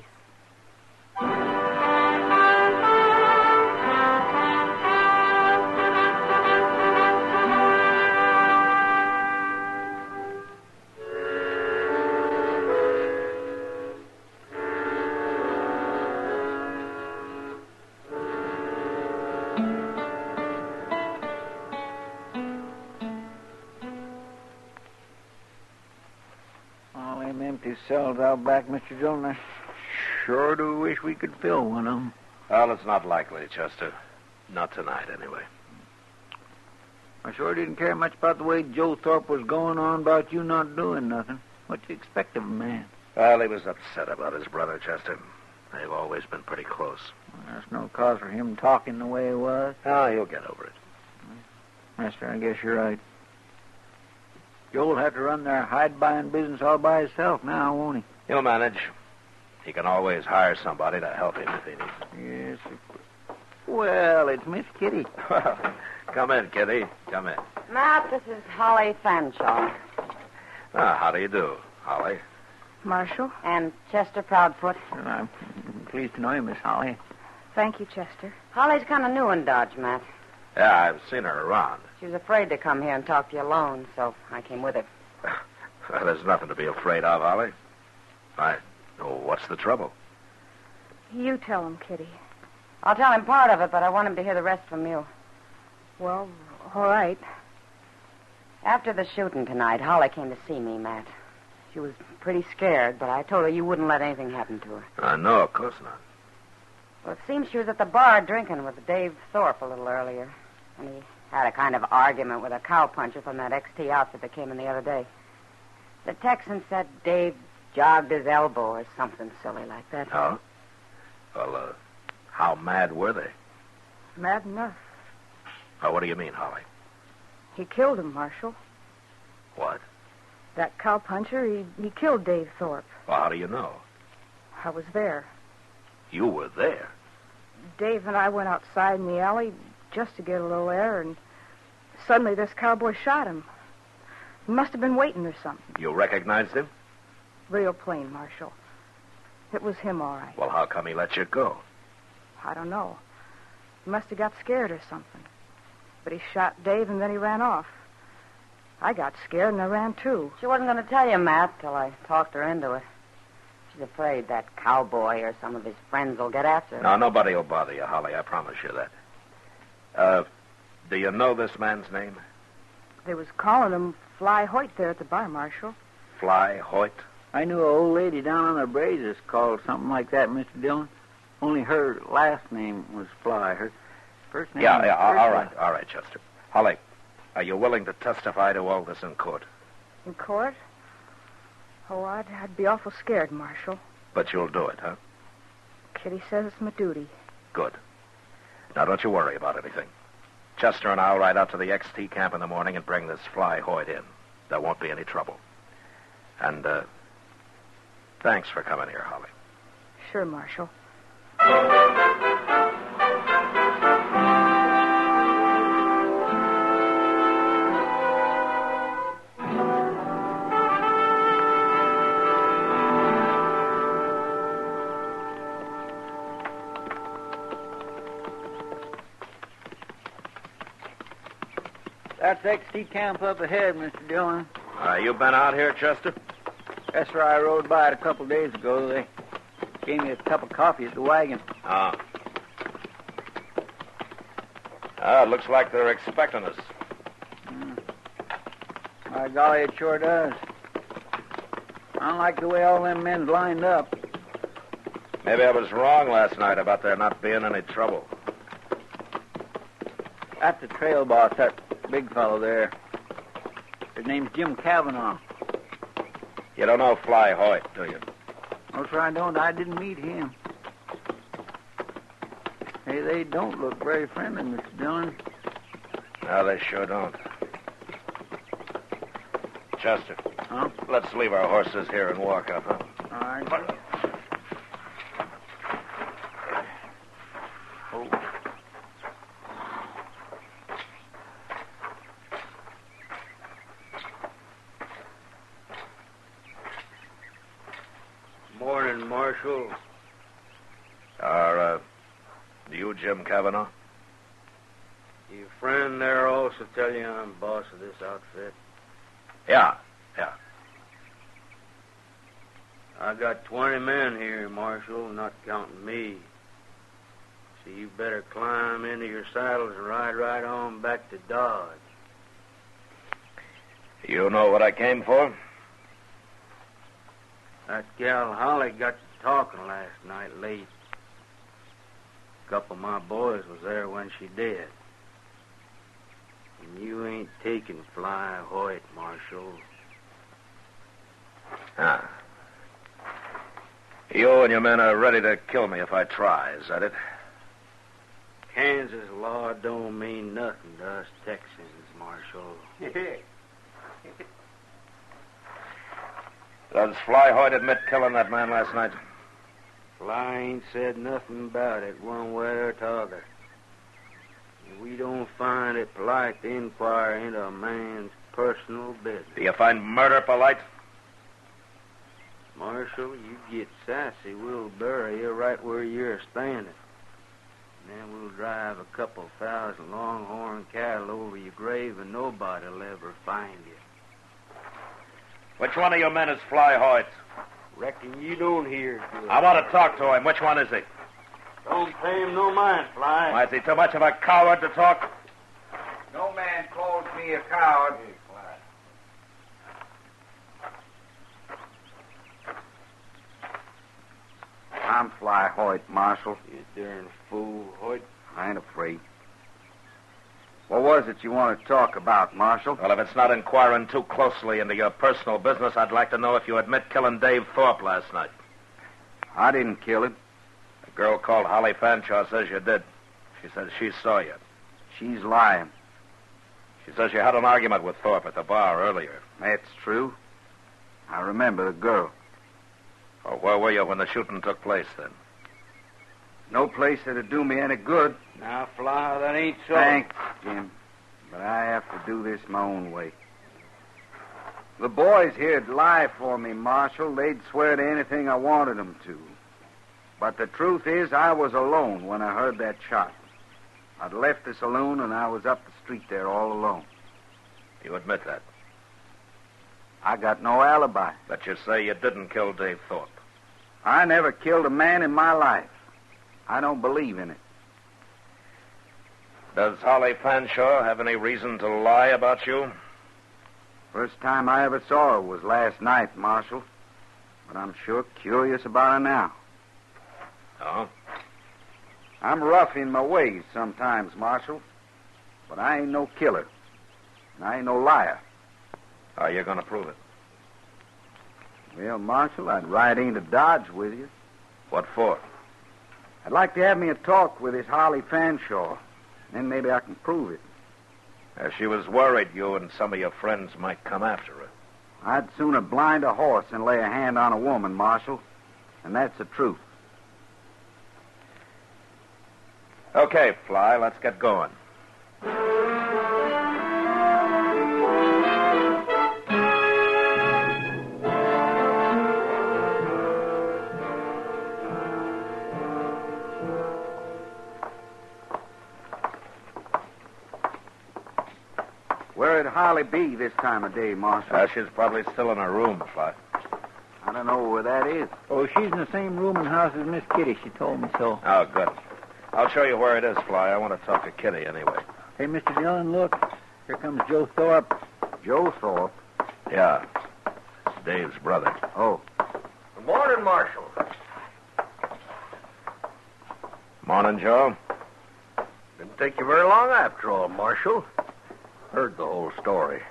All them empty cells out back, Mr. Jones, I sure do wish we could fill one of them. Well, it's not likely, Chester. Not tonight, anyway. I sure didn't care much about the way Joe Thorpe was going on about you not doing nothing. What do you expect of a man? Well, he was upset about his brother, Chester. They've always been pretty close. Well, that's no cause for him talking the way he was. Oh, he'll get over it. Master, I guess you're right. Joe'll have to run their hide-buying business all by himself now, won't he? He'll manage. He can always hire somebody to help him if he needs it. Yes. Well, it's Miss Kitty. Come in, Kitty. Come in. Matt, this is Holly Fanshawe. How do you do, Holly? Marshal? And Chester Proudfoot. Well, I'm pleased to know you, Miss Holly. Thank you, Chester. Holly's kind of new in Dodge, Matt. Yeah, I've seen her around. She was afraid to come here and talk to you alone, so I came with her. Well, there's nothing to be afraid of, Holly. What's the trouble? You tell him, Kitty. I'll tell him part of it, but I want him to hear the rest from you. Well, all right. After the shooting tonight, Holly came to see me, Matt. She was pretty scared, but I told her you wouldn't let anything happen to her. No, of course not. Well, it seems she was at the bar drinking with Dave Thorpe a little earlier. And he had a kind of argument with a cowpuncher from that XT outfit that came in the other day. The Texan said Dave jogged his elbow or something silly like that. Oh? Well, how mad were they? Mad enough. Oh, what do you mean, Holly? He killed him, Marshal. What? That cowpuncher, he killed Dave Thorpe. Well, how do you know? I was there. You were there? Dave and I went outside in the alley just to get a little air, and suddenly this cowboy shot him. He must have been waiting or something. You recognized him? Real plain, Marshal. It was him, all right. Well, how come he let you go? I don't know. He must have got scared or something. But he shot Dave and then he ran off. I got scared and I ran too. She wasn't going to tell you, Matt, till I talked her into it. She's afraid that cowboy or some of his friends will get after her. No, nobody will bother you, Holly. I promise you that. Do you know this man's name? They was calling him Fly Hoyt there at the bar, Marshal. Fly Hoyt? I knew an old lady down on the Brazos called something like that, Mr. Dillon. Only her last name was Fly. Her first name was all right, Chester. Holly, are you willing to testify to all this in court? In court? Oh, I'd be awful scared, Marshal. But you'll do it, huh? Kitty says it's my duty. Good. Now, don't you worry about anything. Chester and I'll ride out to the XT camp in the morning and bring this Fly Hoyt in. There won't be any trouble. And, thanks for coming here, Holly. Sure, Marshal. That's XT camp up ahead, Mr. Dillon. You been out here, Chester? That's where I rode by it a couple of days ago. They gave me a cup of coffee at the wagon. It looks like they're expecting us. By golly, it sure does. I don't like the way all them men's lined up. Maybe I was wrong last night about there not being any trouble. That's the trail boss, that big fellow there. His name's Jim Cavanaugh. You don't know Fly Hoyt, do you? No, sir, I don't. I didn't meet him. Hey, they don't look very friendly, Mr. Dillon. No, they sure don't. Chester. Huh? Let's leave our horses here and walk up, huh? All right. Morning, Marshal. You Jim Cavanaugh? Your friend there also tell you I'm boss of this outfit? Yeah. I got 20 men here, Marshal, not counting me. So you better climb into your saddles and ride right on back to Dodge. You know what I came for? That gal Holly got to talking last night late. A couple of my boys was there when she did. And you ain't taking Fly Hoyt, Marshal. You and your men are ready to kill me if I try, is that it? Kansas law don't mean nothing to us Texans, Marshal. Does Fly Hoyt admit killing that man last night? Fly ain't said nothing about it one way or t'other. We don't find it polite to inquire into a man's personal business. Do you find murder polite? Marshal, you get sassy, we'll bury you right where you're standing. And then we'll drive a couple thousand longhorn cattle over your grave and nobody'll ever find you. Which one of your men is Fly Hoyt? Reckon you don't hear good. I want to talk to him. Which one is he? Don't pay him no mind, Fly. Why, is he too much of a coward to talk? No man calls me a coward. I'm Fly Hoyt, Marshal. You darn fool, Hoyt. I ain't afraid. What was it you want to talk about, Marshal? Well, if it's not inquiring too closely into your personal business, I'd like to know if you admit killing Dave Thorpe last night. I didn't kill him. A girl called Holly Fanshaw says you did. She says she saw you. She's lying. She says you had an argument with Thorpe at the bar earlier. That's true. I remember the girl. Oh, where were you when the shooting took place, then? No place that'd do me any good. Now, Fly, that ain't so. Thanks, Jim. But I have to do this my own way. The boys here'd lie for me, Marshal. They'd swear to anything I wanted them to. But the truth is, I was alone when I heard that shot. I'd left the saloon and I was up the street there all alone. You admit that? I got no alibi. But you say you didn't kill Dave Thorpe. I never killed a man in my life. I don't believe in it. Does Holly Fanshawe have any reason to lie about you? First time I ever saw her was last night, Marshal. But I'm sure curious about her now. Oh? I'm rough in my ways sometimes, Marshal. But I ain't no killer. And I ain't no liar. How are you going to prove it? Well, Marshal, I'd ride into Dodge with you. What for? I'd like to have me a talk with this Holly Fanshawe. Then maybe I can prove it. She was worried you and some of your friends might come after her. I'd sooner blind a horse than lay a hand on a woman, Marshal. And that's the truth. Okay, Fly, let's get going. Where'd Holly be this time of day, Marshal? She's probably still in her room, Fly. I don't know where that is. Oh, she's in the same room and house as Miss Kitty. She told me so. Oh, good. I'll show you where it is, Fly. I want to talk to Kitty anyway. Hey, Mr. Dillon, look. Here comes Joe Thorpe. Joe Thorpe? Yeah. It's Dave's brother. Oh. Good morning, Marshal. Morning, Joe. Didn't take you very long after all, Marshal. Heard the whole story.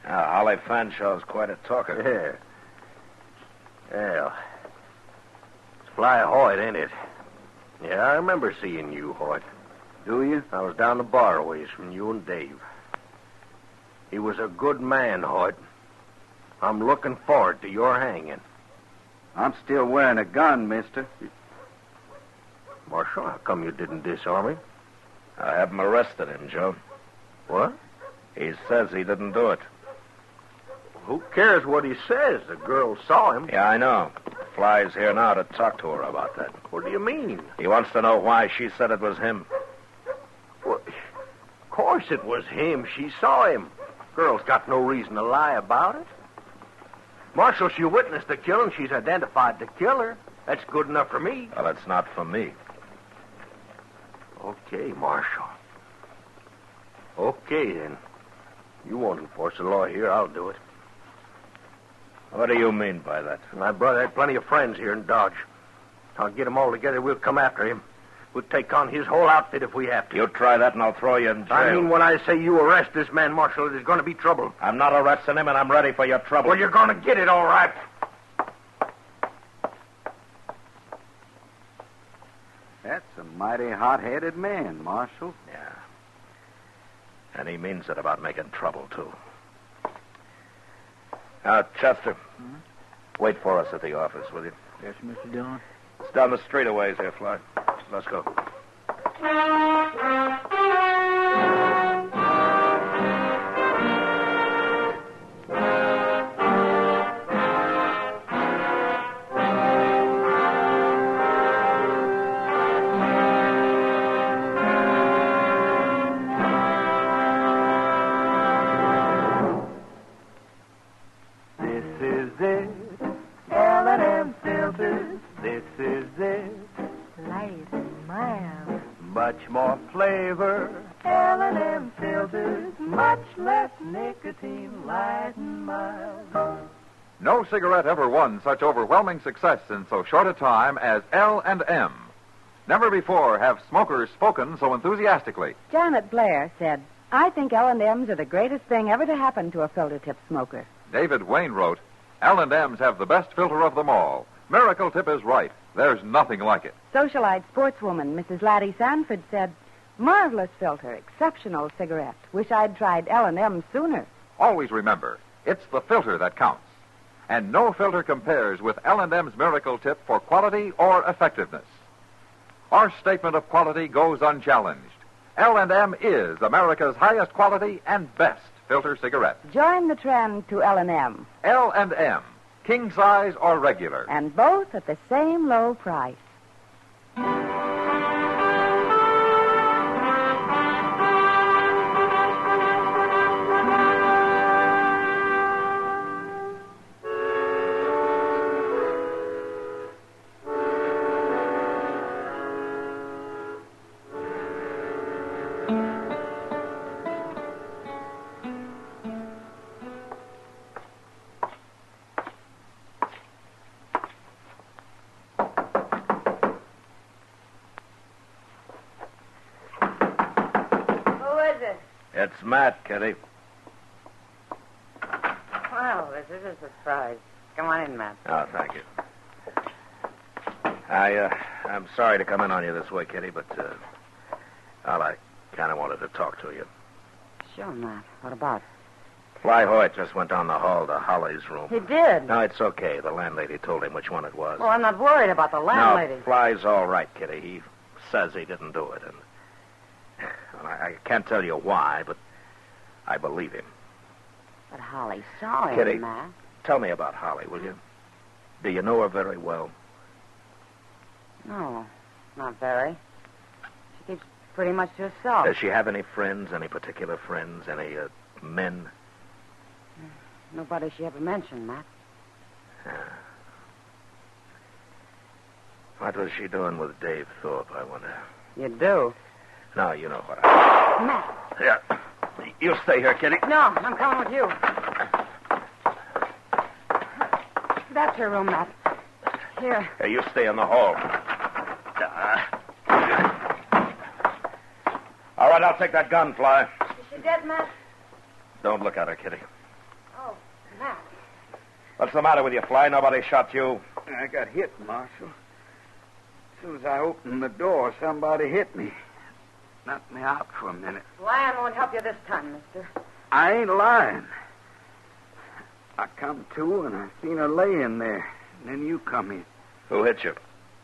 Yeah, Holly Fanshawe's quite a talker. Yeah. Well, it's Fly Hoyt, ain't it? Yeah, I remember seeing you, Hoyt. Do you? I was down the bar ways from you and Dave. He was a good man, Hoyt. I'm looking forward to your hanging. I'm still wearing a gun, mister. Marshal, how come you didn't disarm him? I haven't arrested him, Joe. What? He says he didn't do it. Who cares what he says? The girl saw him. Yeah, I know. Fly's here now to talk to her about that. What do you mean? He wants to know why she said it was him. Well, of course it was him. She saw him. Girl's got no reason to lie about it. Marshal, she witnessed the killing. She's identified the killer. That's good enough for me. Well, it's not for me. Okay, Marshal. Okay, then. You won't enforce the law here. I'll do it. What do you mean by that? My brother had plenty of friends here in Dodge. I'll get them all together. We'll come after him. We'll take on his whole outfit if we have to. You try that and I'll throw you in jail. I mean, when I say you arrest this man, Marshal, there's going to be trouble. I'm not arresting him and I'm ready for your trouble. Well, you're going to get it, all right. That's a mighty hot-headed man, Marshal. Yeah. And he means it about making trouble, too. Now, Chester, wait for us at the office, will you? Yes, Mr. Dillon. It's down the street a ways here, Fly. Let's go. Much more flavor, L&M filters, much less nicotine, light and mild. No cigarette ever won such overwhelming success in so short a time as L&M. Never before have smokers spoken so enthusiastically. Janet Blair said, I think L&Ms are the greatest thing ever to happen to a filter-tip smoker. David Wayne wrote, L&Ms have the best filter of them all. Miracle Tip is right. There's nothing like it. Socialite sportswoman Mrs. Laddie Sanford said, marvelous filter, exceptional cigarette. Wish I'd tried L&M sooner. Always remember, it's the filter that counts. And no filter compares with L&M's Miracle Tip for quality or effectiveness. Our statement of quality goes unchallenged. L&M is America's highest quality and best filter cigarette. Join the trend to L&M. L&M, king size or regular. And both at the same low price. It's Matt, Kitty. Well, this is a surprise. Come on in, Matt. Oh, thank you. I'm sorry to come in on you this way, Kitty, but, I kind of wanted to talk to you. Sure, Matt. What about? Fly Hoyt just went down the hall to Holly's room. He did? No, it's okay. The landlady told him which one it was. Well, I'm not worried about the landlady. No, Fly's all right, Kitty. He says he didn't do it, and I can't tell you why, but I believe him. But Holly saw him, Kitty, Matt. Tell me about Holly, will you? Do you know her very well? No, not very. She keeps pretty much to herself. Does she have any friends, any particular friends, any men? Nobody she ever mentioned, Matt. What was she doing with Dave Thorpe, I wonder? You do? No, you know what Matt. Yeah. You stay here, Kitty. No, I'm coming with you. That's her room, Matt. Here. Hey, you stay in the hall. All right, I'll take that gun, Fly. Is she dead, Matt? Don't look at her, Kitty. Oh, Matt. What's the matter with you, Fly? Nobody shot you. I got hit, Marshal. As soon as I opened the door, somebody hit me. Knocked me out for a minute. Lying won't help you this time, mister. I ain't lying. I come to and I seen her laying there. And then you come in. Who hit you?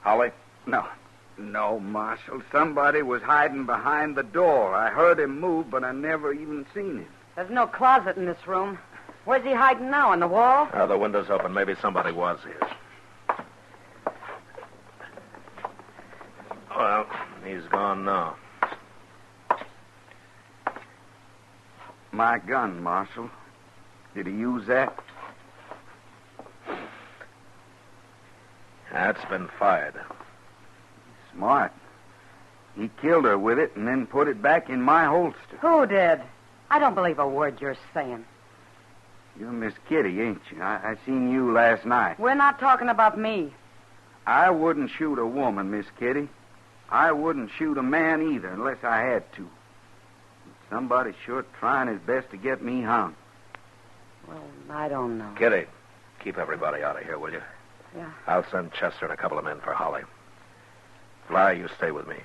Holly? No, Marshal. Somebody was hiding behind the door. I heard him move, but I never even seen him. There's no closet in this room. Where's he hiding now? On the wall? Oh, the window's open. Maybe somebody was here. Well, he's gone now. My gun, Marshal. Did he use that? That's been fired. Smart. He killed her with it and then put it back in my holster. Who did? I don't believe a word you're saying. You're Miss Kitty, ain't you? I seen you last night. We're not talking about me. I wouldn't shoot a woman, Miss Kitty. I wouldn't shoot a man either unless I had to. Somebody's sure trying his best to get me hung. Well, I don't know. Kitty, keep everybody out of here, will you? Yeah. I'll send Chester and a couple of men for Holly. Fly, you stay with me.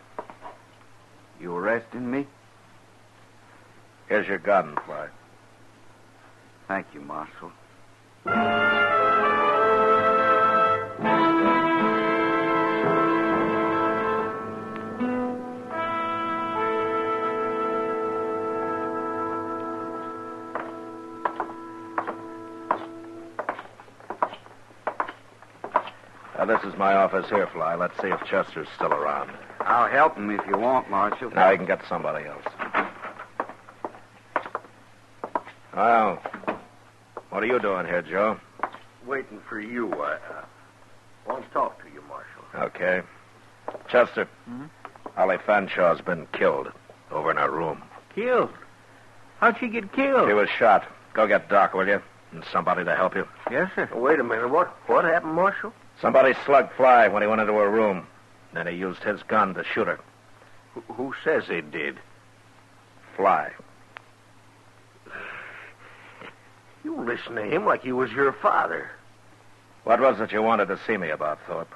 You arresting me? Here's your gun, Fly. Thank you, Marshal. This is my office here, Fly. Let's see if Chester's still around. I'll help him if you want, Marshal. Now you can get somebody else. Well, what are you doing here, Joe? Waiting for you. I want to talk to you, Marshal. Okay. Chester, Holly Fanshaw's been killed over in her room. Killed? How'd she get killed? She was shot. Go get Doc, will you? And somebody to help you. Yes, sir. Wait a minute. What happened, Marshal? Somebody slugged Fly when he went into her room. Then he used his gun to shoot her. Who says he did? Fly. You listen to him like he was your father. What was it you wanted to see me about, Thorpe?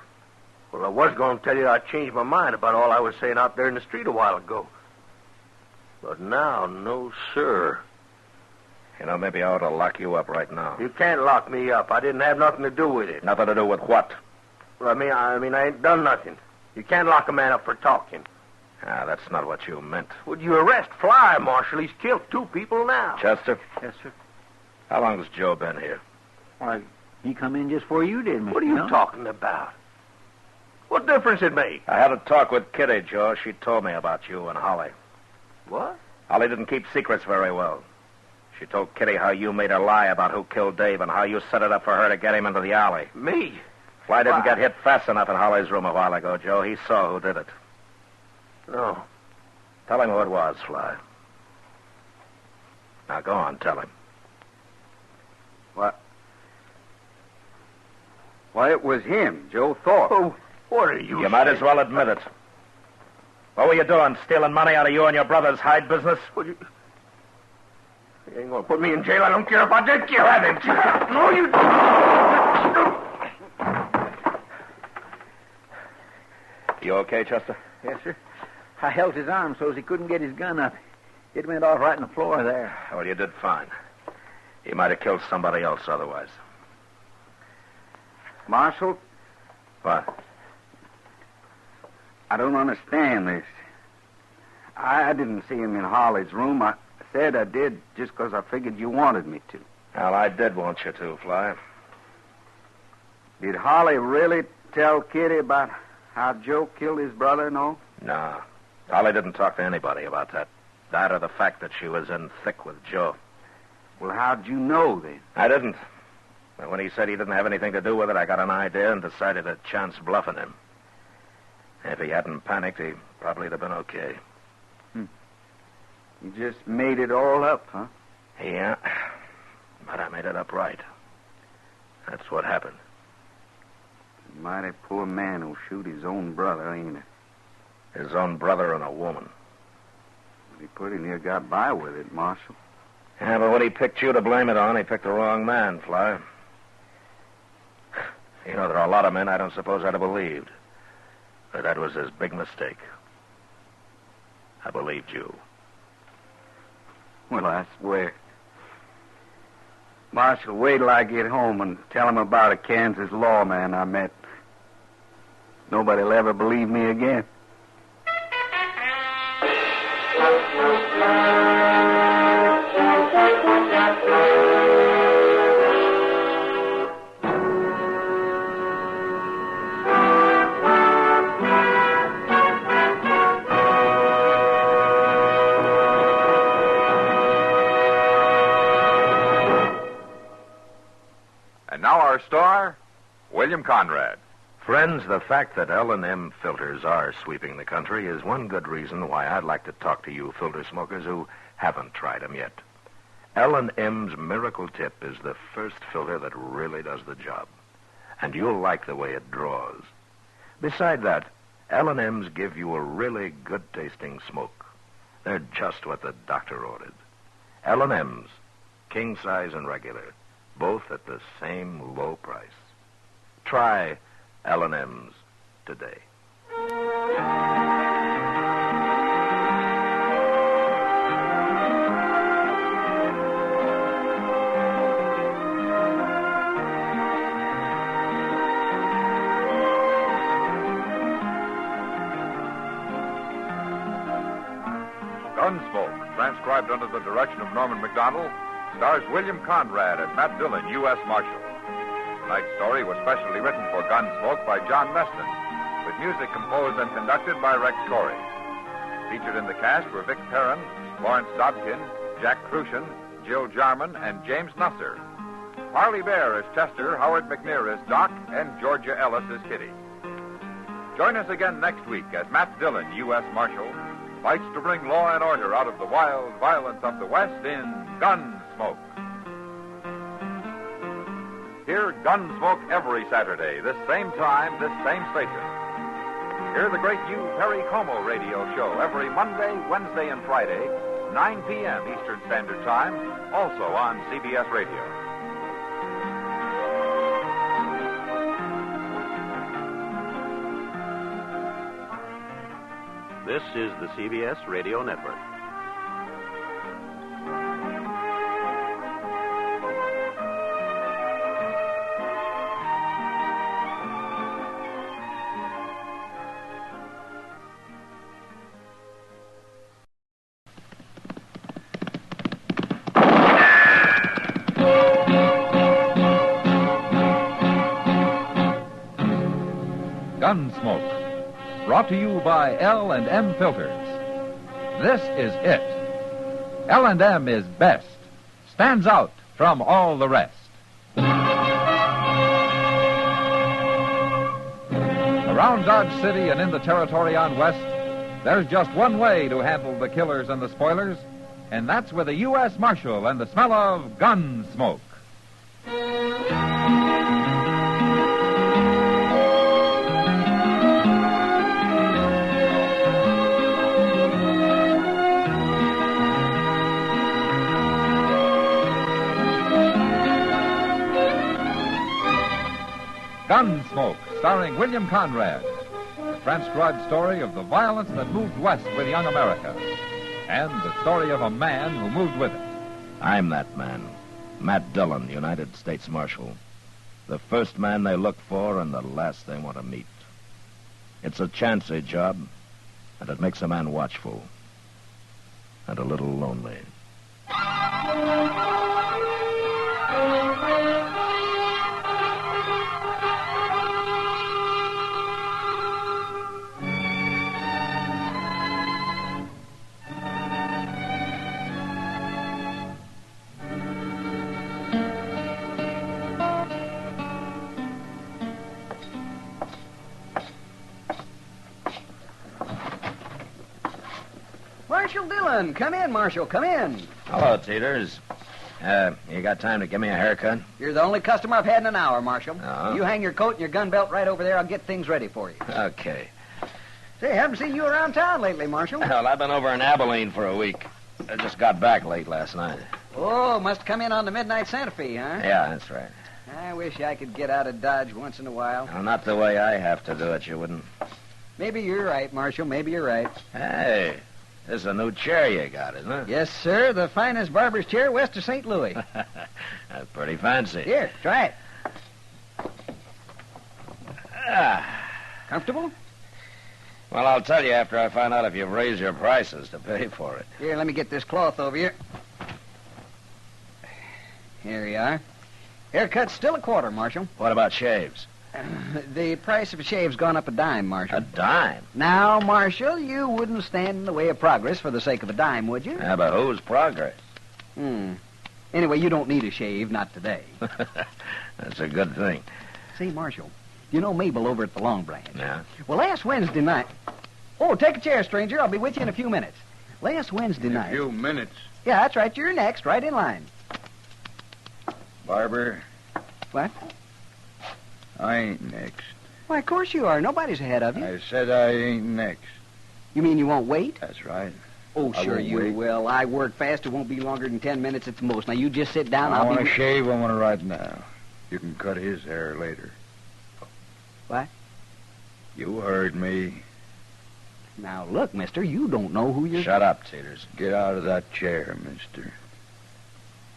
Well, I was going to tell you I changed my mind about all I was saying out there in the street a while ago. But now, no, sir. You know, maybe I ought to lock you up right now. You can't lock me up. I didn't have nothing to do with it. Nothing to do with what? Well, I mean, I ain't done nothing. You can't lock a man up for talking. Ah, that's not what you meant. Would you arrest Fly, Marshal? He's killed 2 people now. Chester, Yes, sir. how long has Joe been here? Why, he come in just before you did, Mr. What are you Dillon. talking about? What difference it make? I had a talk with Kitty, Joe. She told me about you and Holly. What? Holly didn't keep secrets very well. She told Kitty how you made her lie about who killed Dave and how you set it up for her to get him into the alley. Me? Fly didn't Why? get hit fast enough in Holly's room a while ago, Joe. He saw who did it. No. Tell him who it was, Fly. Now go on, tell him. What? Why, it was him, Joe Thorpe. Oh, what are you You might as well admit it. What were you doing, stealing money out of you and your brother's hide business? You ain't gonna put me in jail. I don't care if I did kill him. No, you You okay, Chester? Yes, sir. I held his arm so as he couldn't get his gun up. It went off right on the floor there. Well, you did fine. He might have killed somebody else otherwise. Marshal, What? I don't understand this. I didn't see him in Holly's room. I said I did just because I figured you wanted me to. Well, I did want you to, Fly. Did Holly really tell Kitty about how Joe killed his brother and all? No. Holly didn't talk to anybody about that. That or the fact that she was in thick with Joe. Well, how'd you know then? I didn't. But when he said he didn't have anything to do with it, I got an idea and decided to chance bluffing him. If he hadn't panicked, he probably'd have been okay. You just made it all up, huh? Yeah. But I made it up right. That's what happened. Mighty poor man who'll shoot his own brother, ain't it? His own brother and a woman. He pretty near got by with it, Marshal. Yeah, but when he picked you to blame it on, he picked the wrong man, Fly. You know, there are a lot of men I don't suppose I'd have believed. But that was his big mistake. I believed you. Well, I swear. Marshal, wait till I get home and tell him about a Kansas lawman I met. Nobody'll ever believe me again. And now our star, William Conrad. Friends, the fact that L&M filters are sweeping the country is one good reason why I'd like to talk to you filter smokers who haven't tried them yet. L&M's Miracle Tip is the first filter that really does the job. And you'll like the way it draws. Beside that, L&M's give you a really good-tasting smoke. They're just what the doctor ordered. L&M's, king size and regular, both at the same low price. Try L&M's today. Gunsmoke, transcribed under the direction of Norman Macdonald, stars William Conrad as Matt Dillon, U.S. Marshal. Tonight's story was specially written for Gunsmoke by John Meston, with music composed and conducted by Rex Corey. Featured in the cast were Vic Perrin, Lawrence Dobkin, Jack Crucian, Jill Jarman, and James Nusser. Harley Bear as Chester, Howard McNear as Doc, and Georgia Ellis as Kitty. Join us again next week as Matt Dillon, U.S. Marshal, fights to bring law and order out of the wild violence of the West in Gunsmoke. Hear Gunsmoke every Saturday, this same time, this same station. Hear the great Hugh Perry Como radio show every Monday, Wednesday, and Friday, 9 p.m. Eastern Standard Time, also on CBS Radio. This is the CBS Radio Network. Gunsmoke. Brought to you by L&M Filters. This is it. L&M is best. Stands out from all the rest. Around Dodge City and in the territory on West, there's just one way to handle the killers and the spoilers, and that's with a U.S. Marshal and the smell of gun smoke. Gunsmoke, starring William Conrad. The transcribed story of the violence that moved west with young America. And the story of a man who moved with it. I'm that man. Matt Dillon, United States Marshal. The first man they look for and the last they want to meet. It's a chancy job, and it makes a man watchful. And a little lonely. Marshal Dillon, come in, Marshal, come in. Hello, Teeters. You got time to give me a haircut? You're the only customer I've had in an hour, Marshal. Oh. You hang your coat and your gun belt right over there. I'll get things ready for you. Okay. Say, I haven't seen you around town lately, Marshal. Well, I've been over in Abilene for a week. I just got back late last night. Oh, must have come in on the midnight Santa Fe, huh? Yeah, that's right. I wish I could get out of Dodge once in a while. Well, not the way I have to do it, you wouldn't. Maybe you're right, Marshal. Maybe you're right. Hey, this is a new chair you got, isn't it? Yes, sir. The finest barber's chair west of St. Louis. That's pretty fancy. Here, try it. Ah. Comfortable? Well, I'll tell you after I find out if you've raised your prices to pay for it. Here, let me get this cloth over you. Here you are. Haircut's still a quarter, Marshal. What about shaves? The price of a shave's gone up a dime, Marshal. A dime? Now, Marshal, you wouldn't stand in the way of progress for the sake of a dime, would you? Yeah, but whose progress? Anyway, you don't need a shave, not today. That's a good thing. Say, Marshal, you know Mabel over at the Long Branch? Yeah? Well, last Wednesday night... Oh, take a chair, stranger. I'll be with you in a few minutes. Last Wednesday night... A few minutes. Yeah, that's right. You're next, right in line. Barber. What? I ain't next. Why, of course you are. Nobody's ahead of you. I said I ain't next. You mean you won't wait? That's right. Oh, I sure won't you wait. will. I work fast. It won't be longer than 10 minutes at the most. Now, you just sit down. I I'll want be... to shave. I want to right now. You can cut his hair later. What? You heard me. Now, look, mister, you don't know who you're... Shut up, Teeters. Get out of that chair, mister.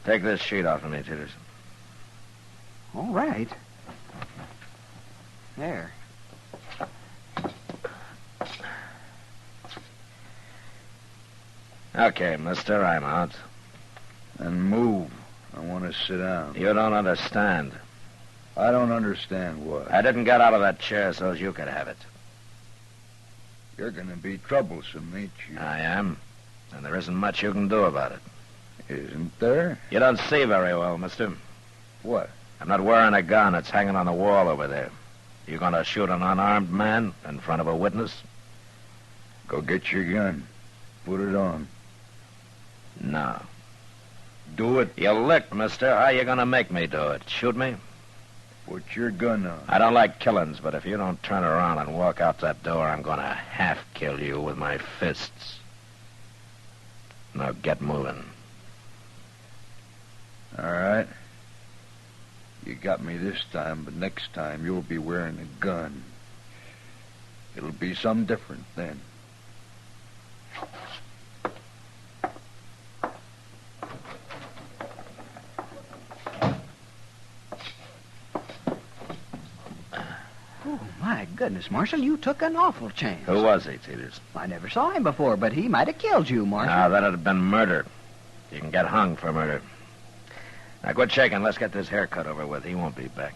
Take this sheet off of me, Teeters. All right. There. Okay, mister, I'm out. And move. I want to sit down. You don't understand. I don't understand what. I didn't get out of that chair so as you could have it. You're going to be troublesome, ain't you? I am. And there isn't much you can do about it. Isn't there? You don't see very well, mister. What? I'm not wearing a gun. It's hanging on the wall over there. You going to shoot an unarmed man in front of a witness? Go get your gun. Put it on. No. Do it. You licked, mister. How you going to make me do it? Shoot me? Put your gun on. I don't like killings, but if you don't turn around and walk out that door, I'm going to half-kill you with my fists. Now get moving. All right. You got me this time, but next time you'll be wearing a gun. It'll be some different then. Oh, my goodness, Marshal, you took an awful chance. Who was he, Teeters? I never saw him before, but he might have killed you, Marshal. No, that'd have been murder. You can get hung for murder. Now, quit shaking. Let's get this haircut over with. He won't be back.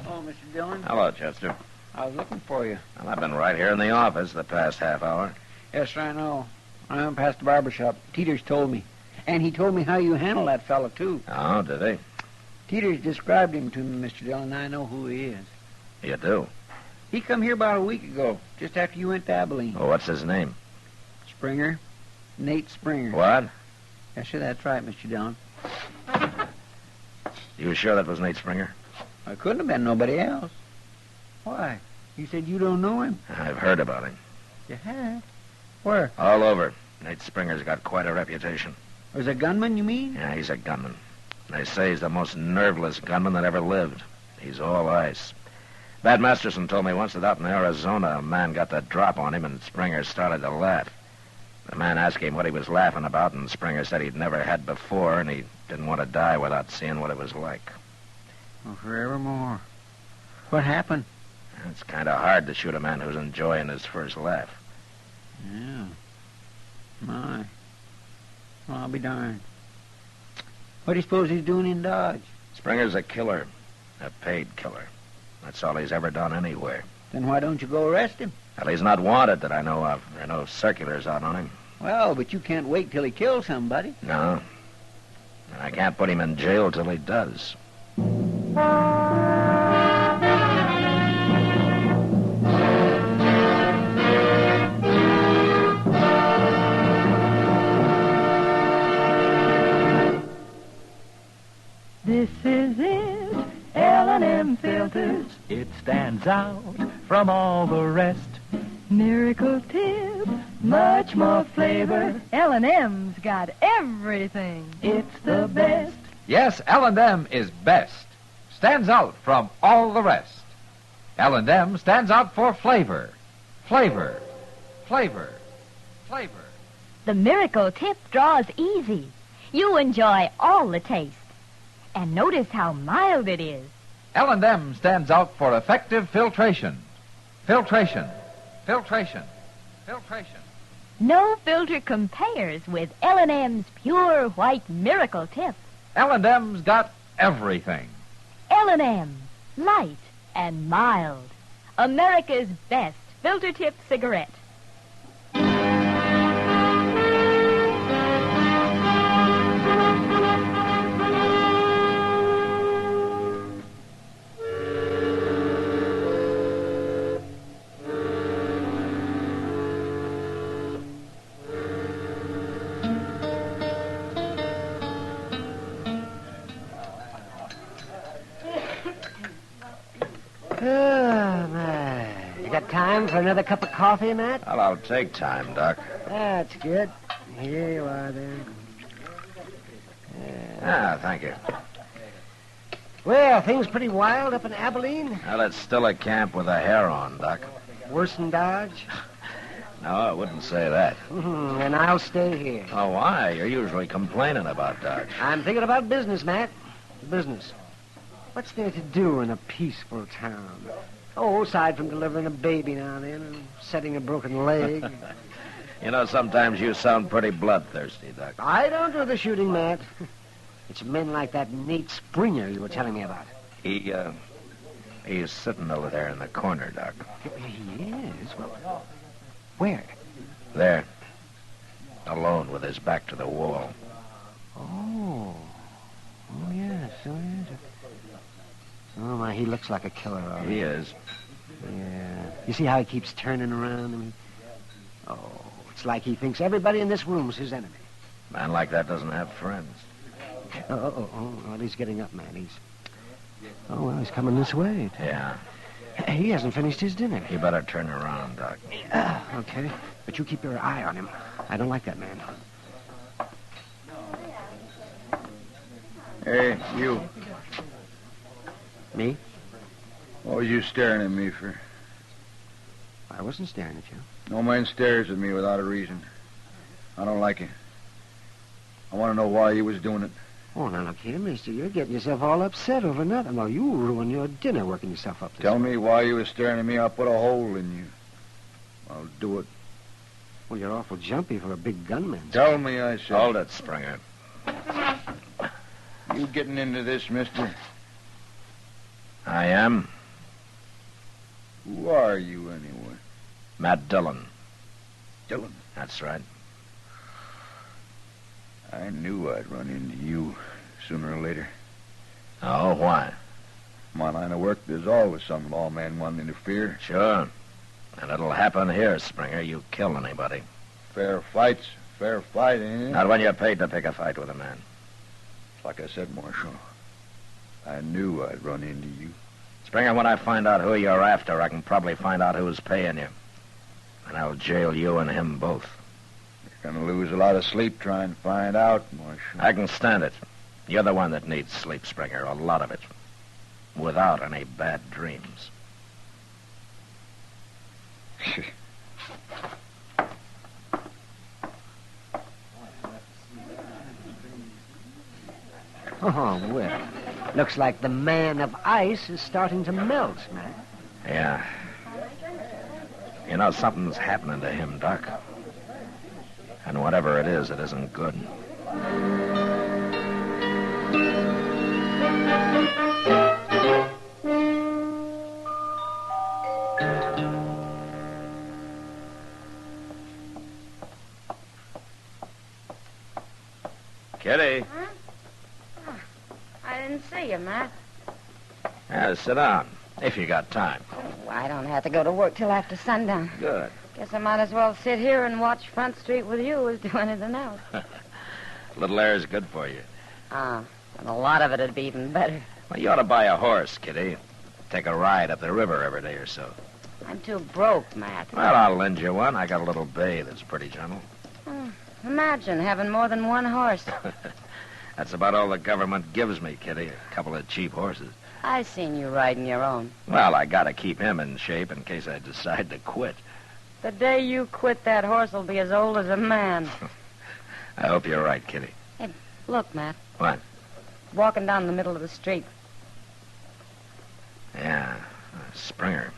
Oh, Mr. Dillon. Hello, Chester. I was looking for you. Well, I've been right here in the office the past half hour. Yes, sir, I know. I went past the barber shop. Teeters told me. And he told me how you handle that fella, too. Oh, did he? Teeters described him to me, Mr. Dillon, and I know who he is. You do? He come here about a week ago, just after you went to Abilene. Well, what's his name? Springer. Nate Springer. What? Yes, sir, that's right, Mr. Dillon. You sure that was Nate Springer? I couldn't have been nobody else. Why? You said you don't know him? I've heard about him. You have? Where? All over. Nate Springer's got quite a reputation. Was a gunman, you mean? Yeah, he's a gunman. They say he's the most nerveless gunman that ever lived. He's all ice. Bat Masterson told me once that out in Arizona, a man got the drop on him and Springer started to laugh. The man asked him what he was laughing about, and Springer said he'd never had before, and he didn't want to die without seeing what it was like. Oh, forevermore. What happened? It's kind of hard to shoot a man who's enjoying his first laugh. Yeah. My. Well, I'll be darned. What do you suppose he's doing in Dodge? Springer's a killer. A paid killer. That's all he's ever done anywhere. Then why don't you go arrest him? Well, he's not wanted that I know of. There are no circulars out on him. Well, but you can't wait till he kills somebody. No. And I can't put him in jail till he does. This is it, L&M Filters. It stands out from all the rest. Miracle tip, much more flavor. L&M's got everything. It's the best. Yes, L&M is best. Stands out from all the rest. L&M stands out for flavor. Flavor. Flavor. Flavor. The Miracle Tip draws easy. You enjoy all the taste. And notice how mild it is. L&M stands out for effective filtration. Filtration. Filtration. Filtration. No filter compares with L&M's pure white Miracle Tip. L&M's got everything. L&M, light and mild. America's best filter tip cigarette. Oh, my. You got time for another cup of coffee, Matt? Well, I'll take time, Doc. That's good. Here you are, then. Thank you. Well, things pretty wild up in Abilene? Well, it's still a camp with a hair on, Doc. Worse than Dodge? No, I wouldn't say that. And I'll stay here. Oh, why? You're usually complaining about Dodge. I'm thinking about business, Matt. Business. What's there to do in a peaceful town? Oh, aside from delivering a baby now and then and setting a broken leg. You know, sometimes you sound pretty bloodthirsty, Doc. I don't do the shooting, Matt. It's men like that Nate Springer you were telling me about. He's sitting over there in the corner, Doc. He is? Well, where? There. Alone with his back to the wall. Oh. Oh, yes. Oh, yes. Oh, my, he looks like a killer, all right. He is. Yeah. You see how he keeps turning around? I mean, it's like he thinks everybody in this room's his enemy. Man like that doesn't have friends. Well, he's getting up, man. He's coming this way. Yeah. He hasn't finished his dinner. You better turn around, Doc. Okay. But you keep your eye on him. I don't like that man. Hey, you. Me? What was you staring at me for? I wasn't staring at you. No man stares at me without a reason. I don't like it. I want to know why you was doing it. Oh, now look here, mister. You're getting yourself all upset over nothing. Well, you ruin your dinner working yourself up this Tell way. me why you was staring at me. I'll put a hole in you. I'll do it. Well, you're awful jumpy for a big gunman. Tell me, I said. Hold it, Springer. You getting into this, mister? I am. Who are you, anyway? Matt Dillon. Dillon? That's right. I knew I'd run into you sooner or later. Oh, why? My line of work, there's always some lawman wanting to interfere. Sure. And it'll happen here, Springer. You kill anybody. Fair fight's fair fight, ain't it? Not when you're paid to pick a fight with a man. Like I said, Marshal, I knew I'd run into you. Springer, when I find out who you're after, I can probably find out who's paying you. And I'll jail you and him both. You're going to lose a lot of sleep trying to find out, Marshal. I can stand it. You're the one that needs sleep, Springer, a lot of it. Without any bad dreams. Oh, well. Looks like the man of ice is starting to melt, man. Yeah. You know, something's happening to him, Doc. And whatever it isn't good. Kitty. Huh? Oh, I didn't see you, Matt. Yeah, sit down, if you got time. Oh, I don't have to go to work till after sundown. Good. Guess I might as well sit here and watch Front Street with you as do anything else. Little air is good for you. Ah, and a lot of it'd be even better. Well, you ought to buy a horse, Kitty. Take a ride up the river every day or so. I'm too broke, Matt. Well, I'll lend you one. I got a little bay that's pretty gentle. Imagine having more than one horse. That's about all the government gives me, Kitty. A couple of cheap horses. I seen you riding your own. Well, I gotta keep him in shape in case I decide to quit. The day you quit, that horse will be as old as a man. I hope you're right, Kitty. Hey, look, Matt. What? Walking down the middle of the street. Yeah, Springer.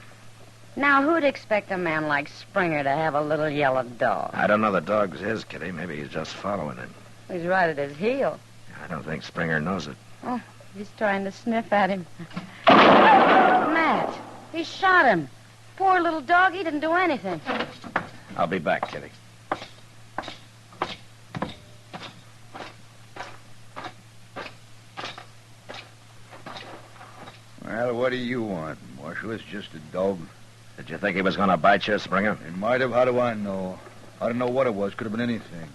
Now, who'd expect a man like Springer to have a little yellow dog? I don't know the dog's his, Kitty. Maybe he's just following him. He's right at his heel. I don't think Springer knows it. Oh, he's trying to sniff at him. Matt, he shot him. Poor little dog, he didn't do anything. I'll be back, Kitty. Well, what do you want, Marshal? It's just a dog. Did you think he was going to bite you, Springer? It might have. How do I know? I don't know what it was. Could have been anything.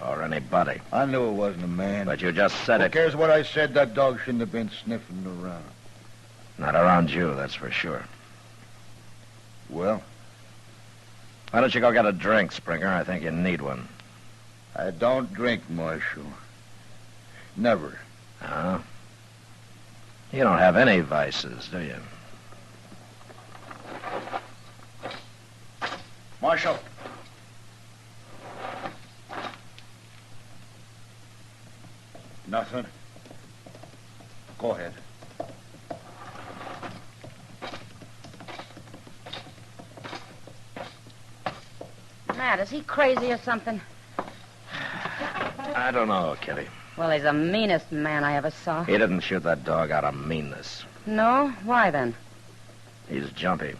Or anybody. I knew it wasn't a man. But you just said Who it. cares what I said? That dog shouldn't have been sniffing around. Not around you, that's for sure. Well? Why don't you go get a drink, Springer? I think you need one. I don't drink, Marshal. Never. Huh? You don't have any vices, do you? Marshal. Nothing. Go ahead. Matt, is he crazy or something? I don't know, Kitty. Well, he's the meanest man I ever saw. He didn't shoot that dog out of meanness. No? Why then? He's jumpy.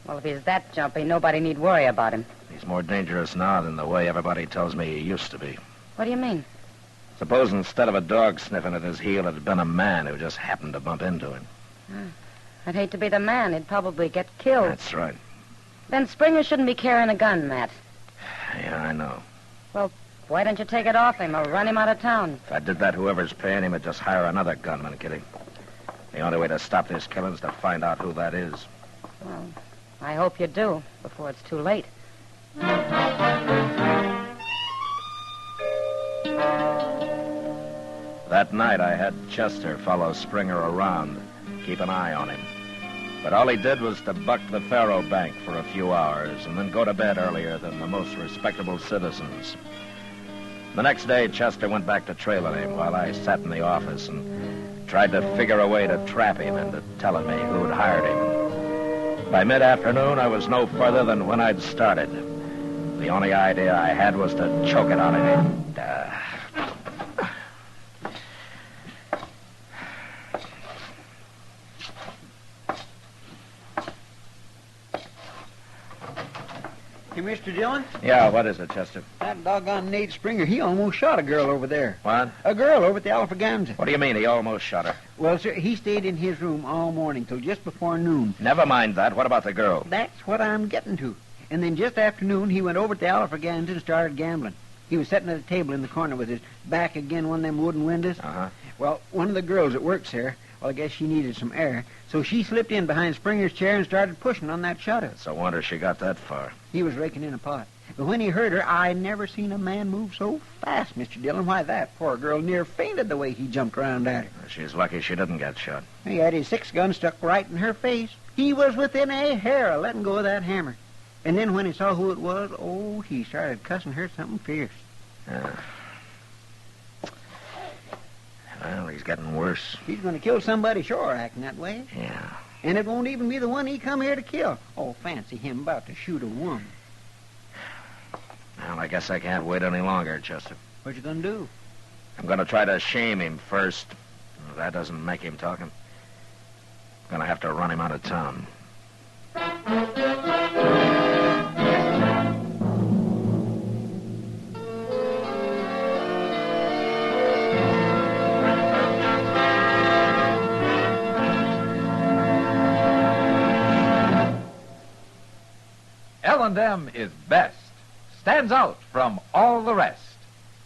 Well, if he's that jumpy, nobody need worry about him. He's more dangerous now than the way everybody tells me he used to be. What do you mean? Suppose instead of a dog sniffing at his heel, it had been a man who just happened to bump into him. I'd hate to be the man. He'd probably get killed. That's right. Then Springer shouldn't be carrying a gun, Matt. Yeah, I know. Well, why don't you take it off him or run him out of town? If I did that, whoever's paying him would just hire another gunman, Kitty. The only way to stop this killing is to find out who that is. Well, I hope you do, before it's too late. That night, I had Chester follow Springer around, keep an eye on him. But all he did was to buck the faro bank for a few hours and then go to bed earlier than the most respectable citizens. The next day, Chester went back to trailing him while I sat in the office and tried to figure a way to trap him into telling me who'd hired him. By mid-afternoon, I was no further than when I'd started. The only idea I had was to choke it out of him. Hey, Mr. Dillon? Yeah, what is it, Chester? That doggone Nate Springer, he almost shot a girl over there. What? A girl over at the Alfraganza. What do you mean he almost shot her? Well, sir, he stayed in his room all morning till just before noon. Never mind that. What about the girl? That's what I'm getting to. And then just after noon, he went over to the Alfraganza and started gambling. He was sitting at a table in the corner with his back against one of them wooden windows. Uh-huh. Well, one of the girls that works there, well, I guess she needed some air, so she slipped in behind Springer's chair and started pushing on that shutter. It's a wonder she got that far. He was raking in a pot. But when he heard her, I never seen a man move so fast, Mr. Dillon. Why, that poor girl near fainted the way he jumped around at her. She's lucky she didn't get shot. He had his 6-gun stuck right in her face. He was within a hair of letting go of that hammer. And then when he saw who it was, oh, he started cussing her something fierce. Well, he's getting worse. He's going to kill somebody, sure, acting that way. Yeah. And it won't even be the one he come here to kill. Oh, fancy him about to shoot a woman. Well, I guess I can't wait any longer, Chester. What you going to do? I'm going to try to shame him first. If that doesn't make him talking, I'm going to have to run him out of town. L&M is best. Stands out from all the rest.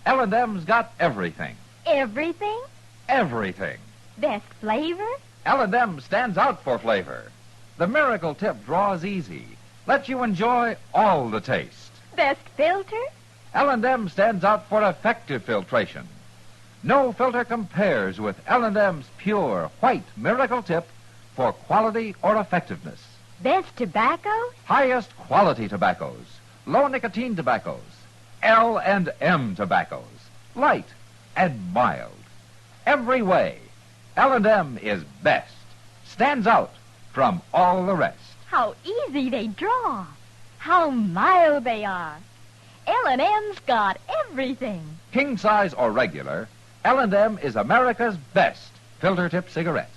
L&M's got everything. Everything? Everything. Best flavor? L&M stands out for flavor. The miracle tip draws easy. Lets you enjoy all the taste. Best filter? L&M stands out for effective filtration. No filter compares with L&M's pure white miracle tip for quality or effectiveness. Best tobacco? Highest quality tobaccos. Low nicotine tobaccos. L&M tobaccos. Light and mild. Every way, L&M is best. Stands out from all the rest. How easy they draw. How mild they are. L&M's got everything. King size or regular, L&M is America's best filter tip cigarette.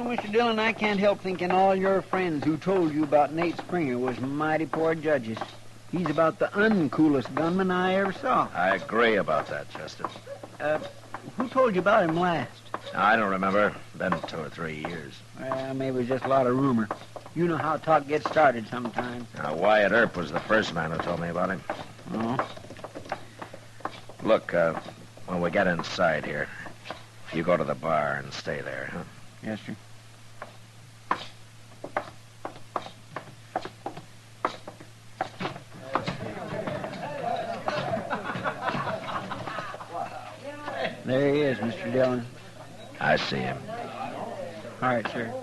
Mr. Dillon, I can't help thinking all your friends who told you about Nate Springer was mighty poor judges. He's about the uncoolest gunman I ever saw. I agree about that, Chester. Who told you about him last? I don't remember. Been 2 or 3 years. Well, maybe it was just a lot of rumor. You know how talk gets started sometimes. Wyatt Earp was the first man who told me about him. Oh? Look, when we get inside here, you go to the bar and stay there, huh? Yes, sir. There he is, Mr. Dillon. I see him. All right, sir.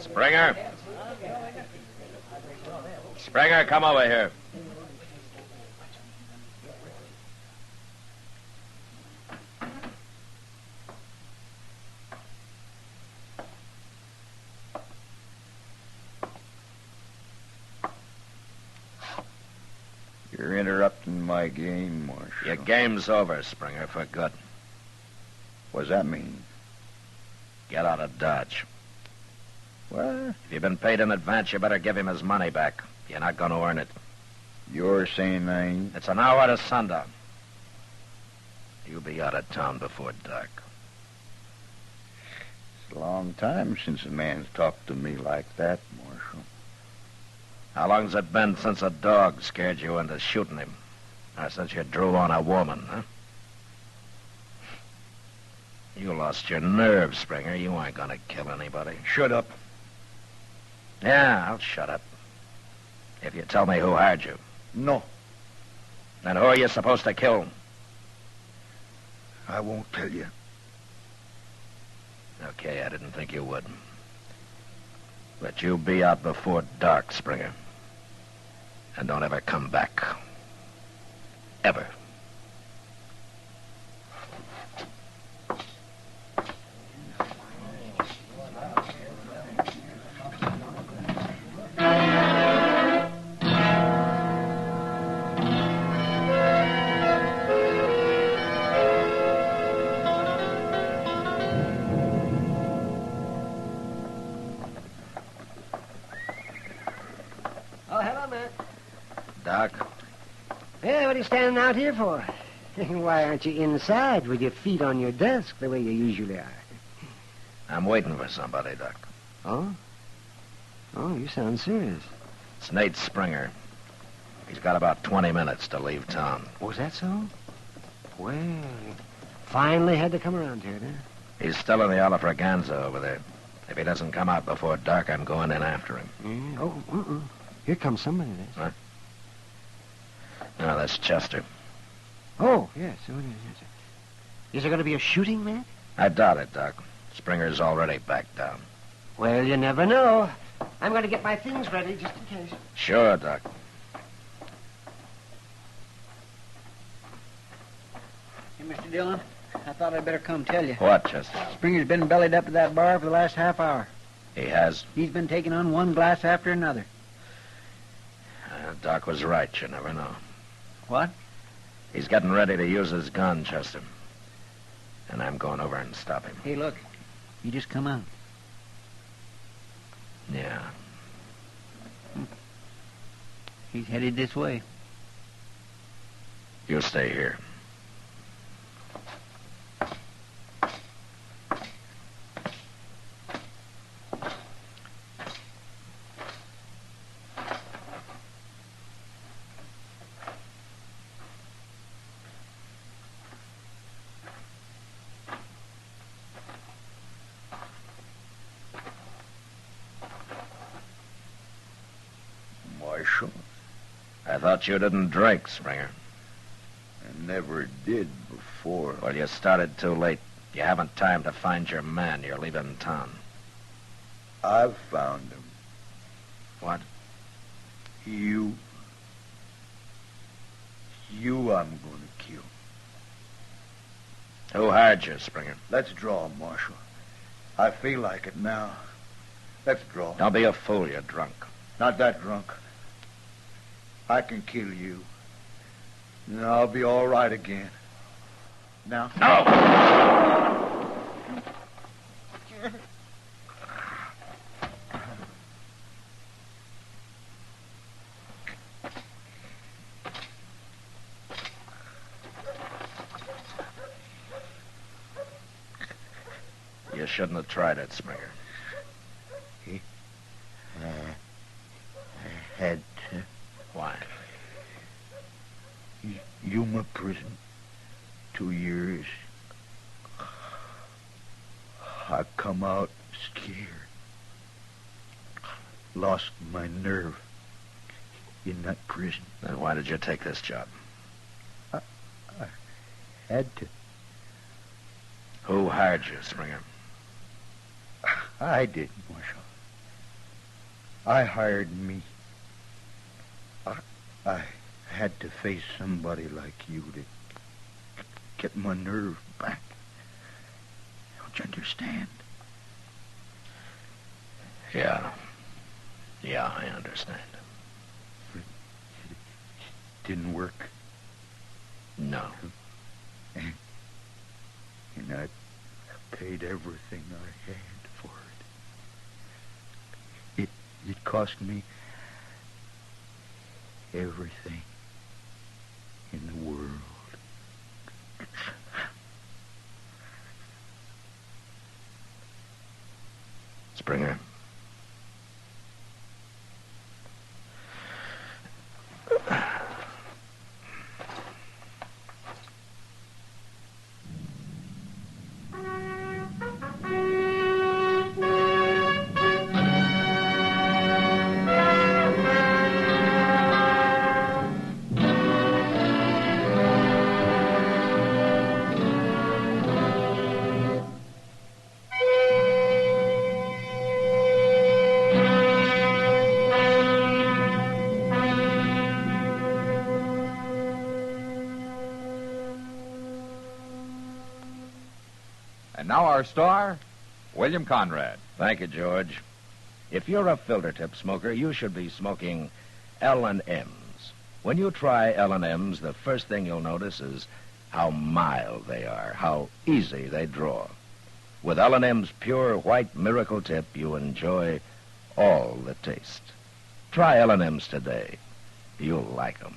Springer? Springer, come over here. You're interrupting my game, Marshal. Your game's over, Springer, for good. What does that mean? Get out of Dodge. What? If you've been paid in advance, you better give him his money back. You're not going to earn it. You're saying I ain't? It's an hour to sundown. You'll be out of town before dark. It's a long time since a man's talked to me like that, Marshal. How long's it been since a dog scared you into shooting him? Or since you drew on a woman, huh? You lost your nerve, Springer. You aren't going to kill anybody. Shut up. Yeah, I'll shut up. If you tell me who hired you. No. Then who are you supposed to kill? I won't tell you. Okay, I didn't think you would. But you be out before dark, Springer. And don't ever come back. Ever. Oh, hello, Matt. Doc? Yeah, what are you standing out here for? Why aren't you inside with your feet on your desk the way you usually are? I'm waiting for somebody, Doc. Oh? Oh, you sound serious. It's Nate Springer. He's got about 20 minutes to leave town. Was that so? Well, you finally had to come around here, huh? He's still in the Alafraganza over there. If he doesn't come out before dark, I'm going in after him. Yeah. Oh, here comes somebody. What? No, that's Chester. Oh, yes. Is there going to be a shooting, Matt? I doubt it, Doc. Springer's already back down. Well, you never know. I'm going to get my things ready just in case. Sure, Doc. Hey, Mr. Dillon, I thought I'd better come tell you. What, Chester? Springer's been bellied up at that bar for the last half hour. He has? He's been taking on one glass after another. Doc was right. You never know. What? He's getting ready to use his gun, Chester. And I'm going over and stop him. Hey, look. You just come out. Yeah. He's headed this way. You stay here. Marshal, I thought you didn't drink, Springer. I never did before. Well, you started too late. You haven't time to find your man. You're leaving town. I've found him. What? You I'm going to kill. Who hired you, Springer? Let's draw, Marshal. I feel like it now. Let's draw. Don't be a fool. You're drunk. Not that drunk. I can kill you. And I'll be all right again. Now. No! You shouldn't have tried it, Springer. I had to. Why? Yuma prison. 2 years. I come out scared. Lost my nerve in that prison. Then why did you take this job? I had to. Who hired you, Springer? I did, Marshal. I hired me. I had to face somebody like you to get my nerve back. Don't you understand? Yeah. Yeah, I understand. It didn't work. No. And I paid everything I had for it. It cost me everything in the world. Springer. And now our star, William Conrad. Thank you, George. If you're a filter tip smoker, you should be smoking L&M's. When you try L&M's, the first thing you'll notice is how mild they are, how easy they draw. With L&M's pure white miracle tip, you enjoy all the taste. Try L&M's today. You'll like them.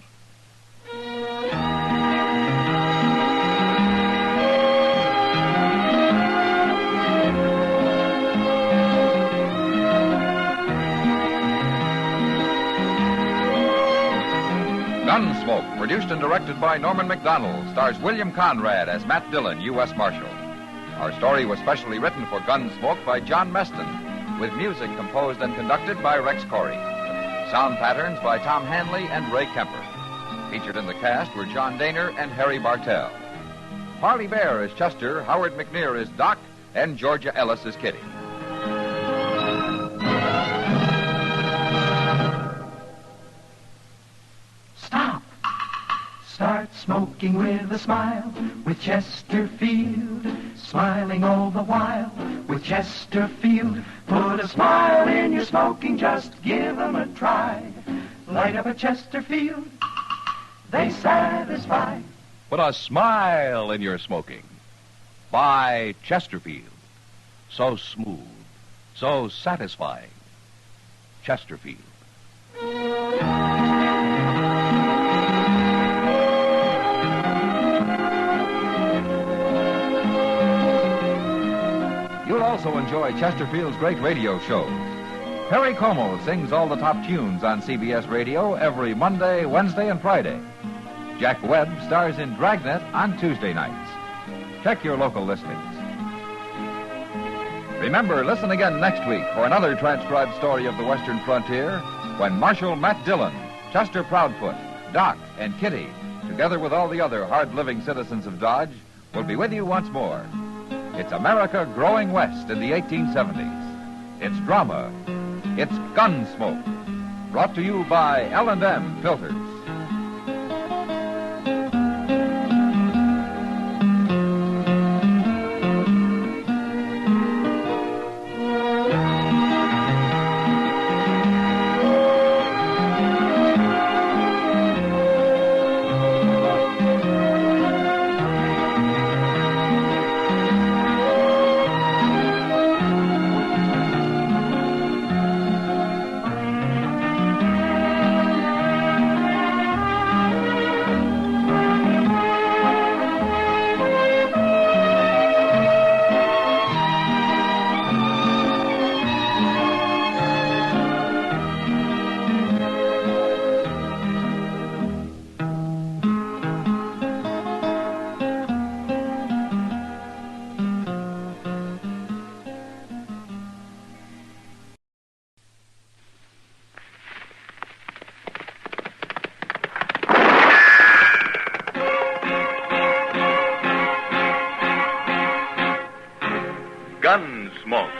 Gunsmoke, produced and directed by Norman Macdonald, stars William Conrad as Matt Dillon, U.S. Marshal. Our story was specially written for Gunsmoke by John Meston, with music composed and conducted by Rex Corey. Sound patterns by Tom Hanley and Ray Kemper. Featured in the cast were John Daner and Harry Bartell. Parley Bear is Chester, Howard McNear is Doc, and Georgia Ellis is Kitty. Start smoking with a smile, with Chesterfield, smiling all the while, with Chesterfield. Put a smile in your smoking, just give 'em a try. Light up a Chesterfield, they satisfy. Put a smile in your smoking. Buy Chesterfield. So smooth, so satisfying. Chesterfield. You'll also enjoy Chesterfield's great radio shows. Perry Como sings all the top tunes on CBS Radio every Monday, Wednesday, and Friday. Jack Webb stars in Dragnet on Tuesday nights. Check your local listings. Remember, listen again next week for another transcribed story of the Western frontier when Marshal Matt Dillon, Chester Proudfoot, Doc, and Kitty, together with all the other hard-living citizens of Dodge, will be with you once more. It's America growing west in the 1870s. It's drama. It's Gunsmoke. Brought to you by L&M Filters. Gunsmoke.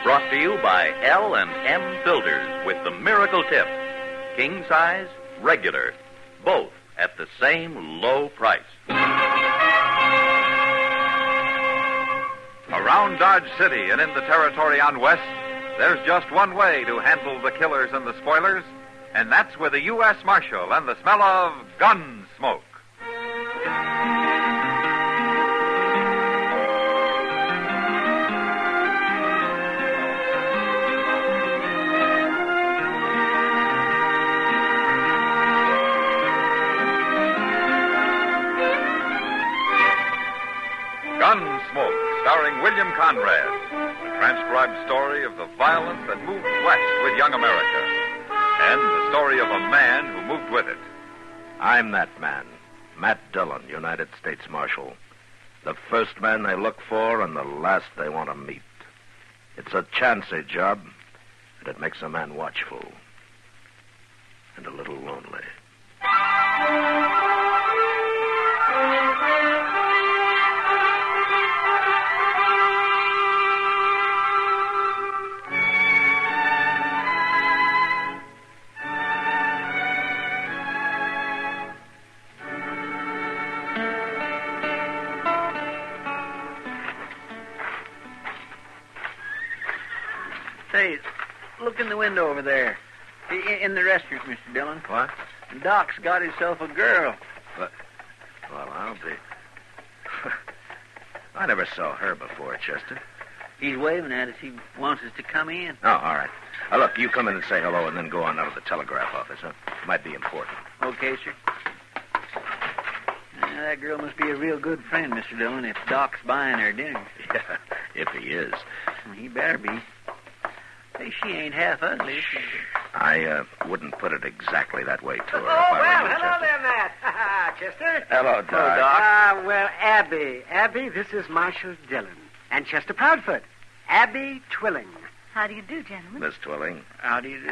Brought to you by L&M Filters with the Miracle Tip. King size, regular, both at the same low price. Around Dodge City and in the territory on West, there's just one way to handle the killers and the spoilers, and that's with a U.S. Marshal and the smell of Gunsmoke. Gunsmoke, starring William Conrad, the transcribed story of the violence that moved west with young America, and the story of a man who moved with it. I'm that man, Matt Dillon, United States Marshal. The first man they look for and the last they want to meet. It's a chancy job, and it makes a man watchful and a little lonely. Say, look in the window over there. In the restaurant, Mr. Dillon. What? Doc's got himself a girl. What? Well, I'll be... I never saw her before, Chester. He's waving at us. He wants us to come in. Oh, all right. Look, you come in and say hello and then go on out of the telegraph office, huh? Might be important. Okay, sir. That girl must be a real good friend, Mr. Dillon, if Doc's buying her dinner. Yeah, if he is. Well, he better be. Hey, she ain't half ugly. I wouldn't put it exactly that way to her. Oh, well, hello there, Matt. Chester. Hello, Doc. Hello, Doc. Well, Abby. Abby, this is Marshall Dillon. And Chester Proudfoot. Abby Twilling. How do you do, gentlemen? Miss Twilling. How do you do?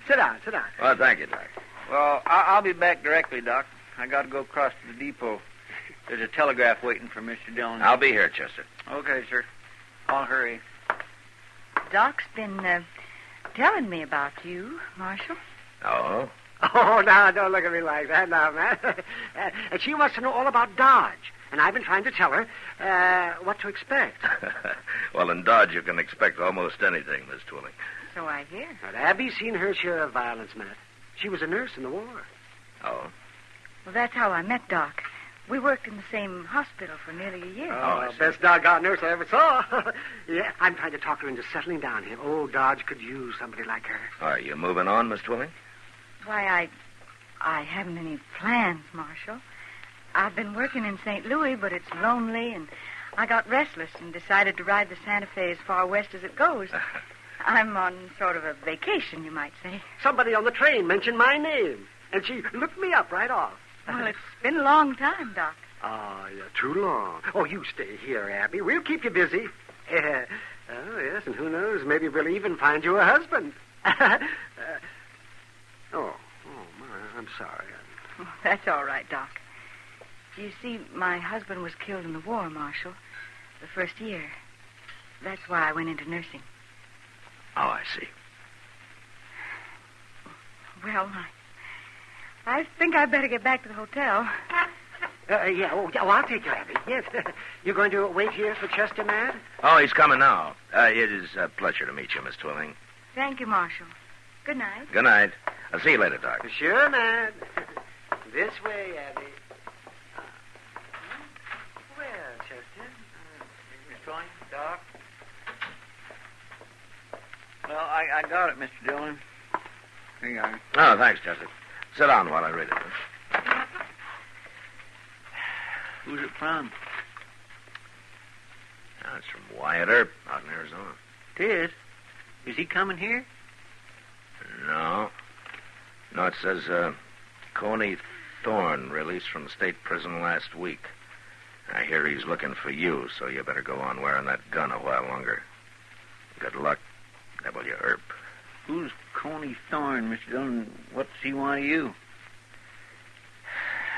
Sit down, sit down. Well, thank you, Doc. Well, I'll be back directly, Doc. I got to go across to the depot. There's a telegraph waiting for Mr. Dillon. I'll be here, Chester. Okay, sir. I'll hurry. Doc's been telling me about you, Marshall. Oh? Oh, now, don't look at me like that now, Matt. And she wants to know all about Dodge. And I've been trying to tell her what to expect. Well, in Dodge, you can expect almost anything, Miss Twilling. So I hear. But Abby's seen her share of violence, Matt. She was a nurse in the war. Oh? Well, that's how I met Doc. We worked in the same hospital for nearly a year. Oh, best doggone nurse I ever saw. Yeah, I'm trying to talk her into settling down here. Oh, Dodge could use somebody like her. Are you moving on, Miss Twilling? Why, I haven't any plans, Marshall. I've been working in St. Louis, but it's lonely, and I got restless and decided to ride the Santa Fe as far west as it goes. I'm on sort of a vacation, you might say. Somebody on the train mentioned my name, and she looked me up right off. Well, it's been a long time, Doc. Oh, yeah, too long. Oh, you stay here, Abby. We'll keep you busy. Oh, yes, and who knows, maybe we'll even find you a husband. Oh, my, I'm sorry. Oh, that's all right, Doc. You see, my husband was killed in the war, Marshall, the first year. That's why I went into nursing. Oh, I see. Well, I think I'd better get back to the hotel. Yeah, I'll take you, Abby. Yes. You're going to wait here for Chester, Matt? Oh, he's coming now. It is a pleasure to meet you, Miss Twilling. Thank you, Marshall. Good night. Good night. I'll see you later, Doc. Sure, Matt. This way, Abby. Well, Chester. Miss Twilling, Doc. Well, I got it, Mr. Dillon. Here you are. Oh, thanks, Chester. Sit down while I read it. Who's it from? Oh, it's from Wyatt Earp out in Arizona. It is? Is he coming here? No. No, it says, Coney Thorne released from state prison last week. I hear he's looking for you, so you better go on wearing that gun a while longer. Good luck, W. Earp. Who's Coney Thorne, Mr. Dillon? What's he want of you?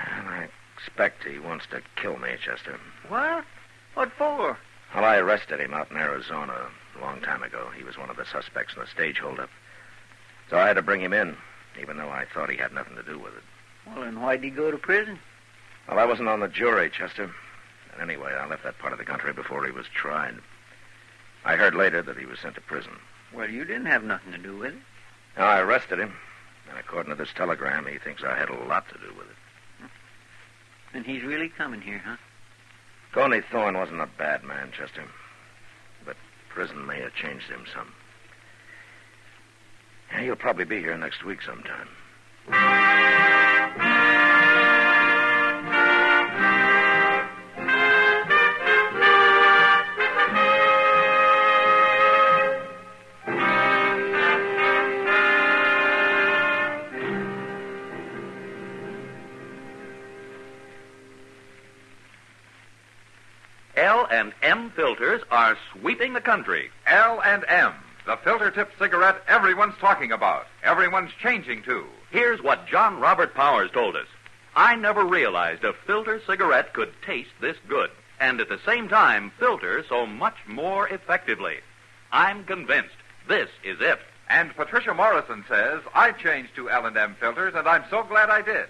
I expect he wants to kill me, Chester. What? What for? Well, I arrested him out in Arizona a long time ago. He was one of the suspects in the stage holdup. So I had to bring him in, even though I thought he had nothing to do with it. Well, then why'd he go to prison? Well, I wasn't on the jury, Chester. And anyway, I left that part of the country before he was tried. I heard later that he was sent to prison. Well, you didn't have nothing to do with it. Now, I arrested him. And according to this telegram, he thinks I had a lot to do with it. And he's really coming here, huh? Coney Thorne wasn't a bad man, Chester. But prison may have changed him some. Yeah, he'll probably be here next week sometime. L&M filters are sweeping the country. L&M, the filter tip cigarette everyone's talking about. Everyone's changing to. Here's what John Robert Powers told us. I never realized a filter cigarette could taste this good, and at the same time filter so much more effectively. I'm convinced this is it. And Patricia Morrison says, I changed to L&M filters, and I'm so glad I did.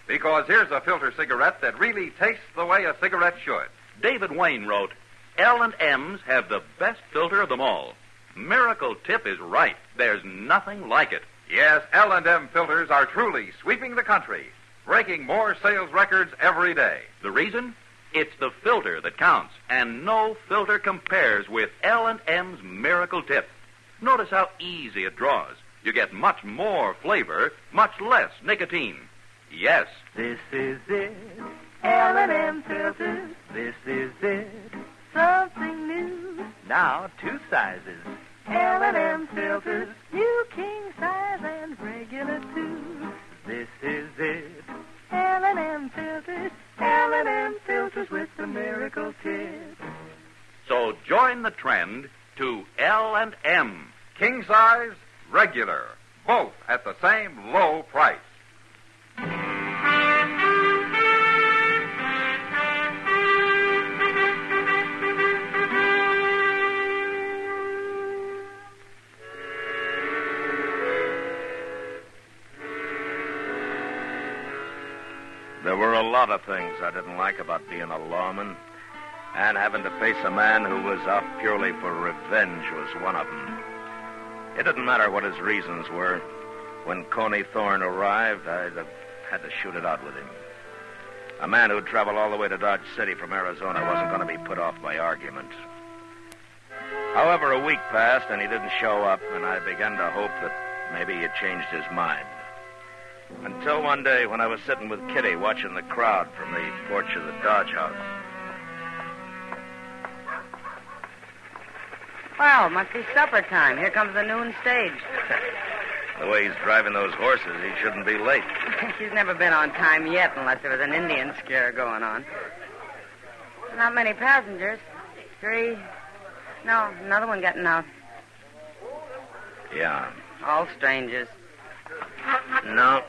Because here's a filter cigarette that really tastes the way a cigarette should. David Wayne wrote, L&M's have the best filter of them all. Miracle Tip is right. There's nothing like it. Yes, L&M filters are truly sweeping the country, breaking more sales records every day. The reason? It's the filter that counts, and no filter compares with L&M's Miracle Tip. Notice how easy it draws. You get much more flavor, much less nicotine. Yes. This is it, L&M filters. This is it, something new. Now 2 sizes. L&M filters, new king size and regular too. This is it, L&M filters. L&M filters with the Miracle Tip. So join the trend to L&M. King size, regular, both at the same low price. There were a lot of things I didn't like about being a lawman, and having to face a man who was out purely for revenge was one of them. It didn't matter what his reasons were. When Coney Thorne arrived, I'd have had to shoot it out with him. A man who'd traveled all the way to Dodge City from Arizona wasn't going to be put off by argument. However, a week passed, and he didn't show up, and I began to hope that maybe he'd changed his mind. Until one day when I was sitting with Kitty watching the crowd from the porch of the Dodge house. Well, must be supper time. Here comes the noon stage. The way he's driving those horses, he shouldn't be late. He's never been on time yet unless there was an Indian scare going on. Not many passengers. 3. No, another one getting out. Yeah. All strangers. No,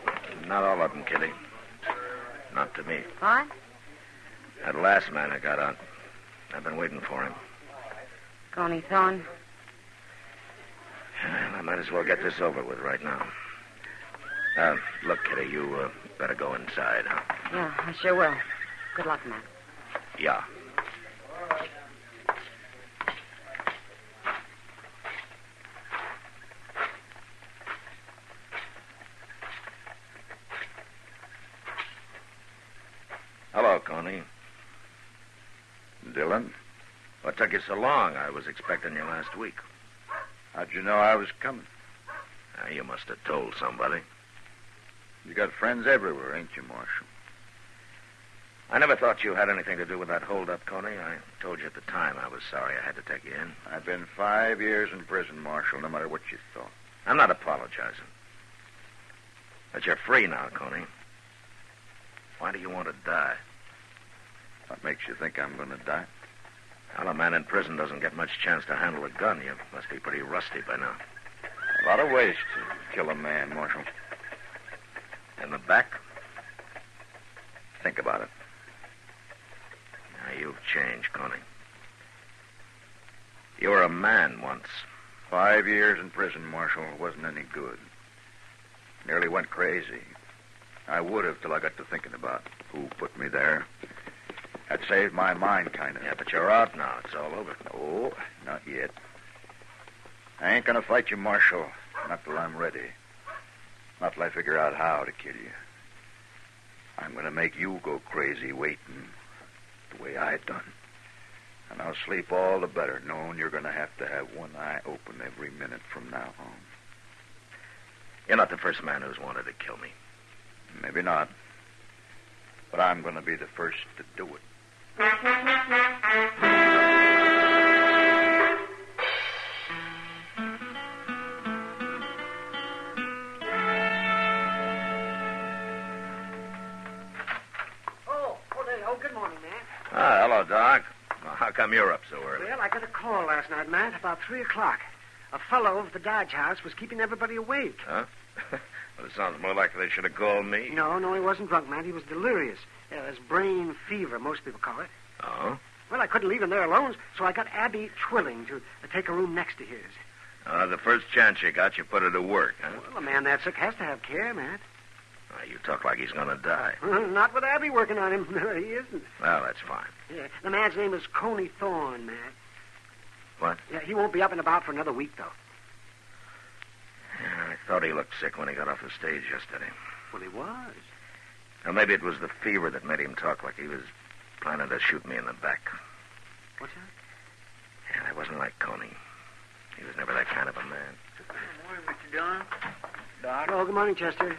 not all of them, Kitty. Not to me. What? That last man who got out. I've been waiting for him. Coney Thorne? I might as well get this over with right now. Look, Kitty, you better go inside, huh? Yeah, I sure will. Good luck, Matt. Yeah. Hello, Coney. Dillon? What took you so long? I was expecting you last week. How'd you know I was coming? You must have told somebody. You got friends everywhere, ain't you, Marshal? I never thought you had anything to do with that holdup, Coney. I told you at the time I was sorry I had to take you in. I've been 5 years in prison, Marshal, no matter what you thought. I'm not apologizing. But you're free now, Coney. Why do you want to die? What makes you think I'm going to die? Well, a man in prison doesn't get much chance to handle a gun. You must be pretty rusty by now. A lot of ways to kill a man, Marshal. In the back? Think about it. Now, you've changed, Coney. You were a man once. 5 years in prison, Marshal, wasn't any good. Nearly went crazy. I would have till I got to thinking about who put me there. That saved my mind, kind of. Yeah, but you're out now. It's all over. No, not yet. I ain't going to fight you, Marshal. Not till I'm ready. Not till I figure out how to kill you. I'm going to make you go crazy waiting the way I done. And I'll sleep all the better knowing you're going to have one eye open every minute from now on. You're not the first man who's wanted to kill me. Maybe not. But I'm going to be the first to do it. Good morning, Matt. Ah, hello, Doc. Well, how come you're up so early? Well, I got a call last night, Matt, about 3 o'clock. A fellow at the Dodge house was keeping everybody awake. Huh? Well, it sounds more like they should have called me. No, he wasn't drunk, Matt. He was delirious. It was brain fever, most people call it. Oh? Well, I couldn't leave him there alone, so I got Abby Twilling to take a room next to his. The first chance you got, you put her to work, huh? Well, a man that sick has to have care, Matt. You talk like he's going to die. Not with Abby working on him. No, he isn't. Well, that's fine. Yeah, the man's name is Coney Thorne, Matt. What? Yeah, he won't be up and about for another week, though. Yeah, I thought he looked sick when he got off the stage yesterday. Well, he was. Now, maybe it was the fever that made him talk like he was planning to shoot me in the back. What's that? Yeah, I wasn't like Coney. He was never that kind of a man. Good morning, Mr. Dillon. Doc. Oh, good morning, Chester.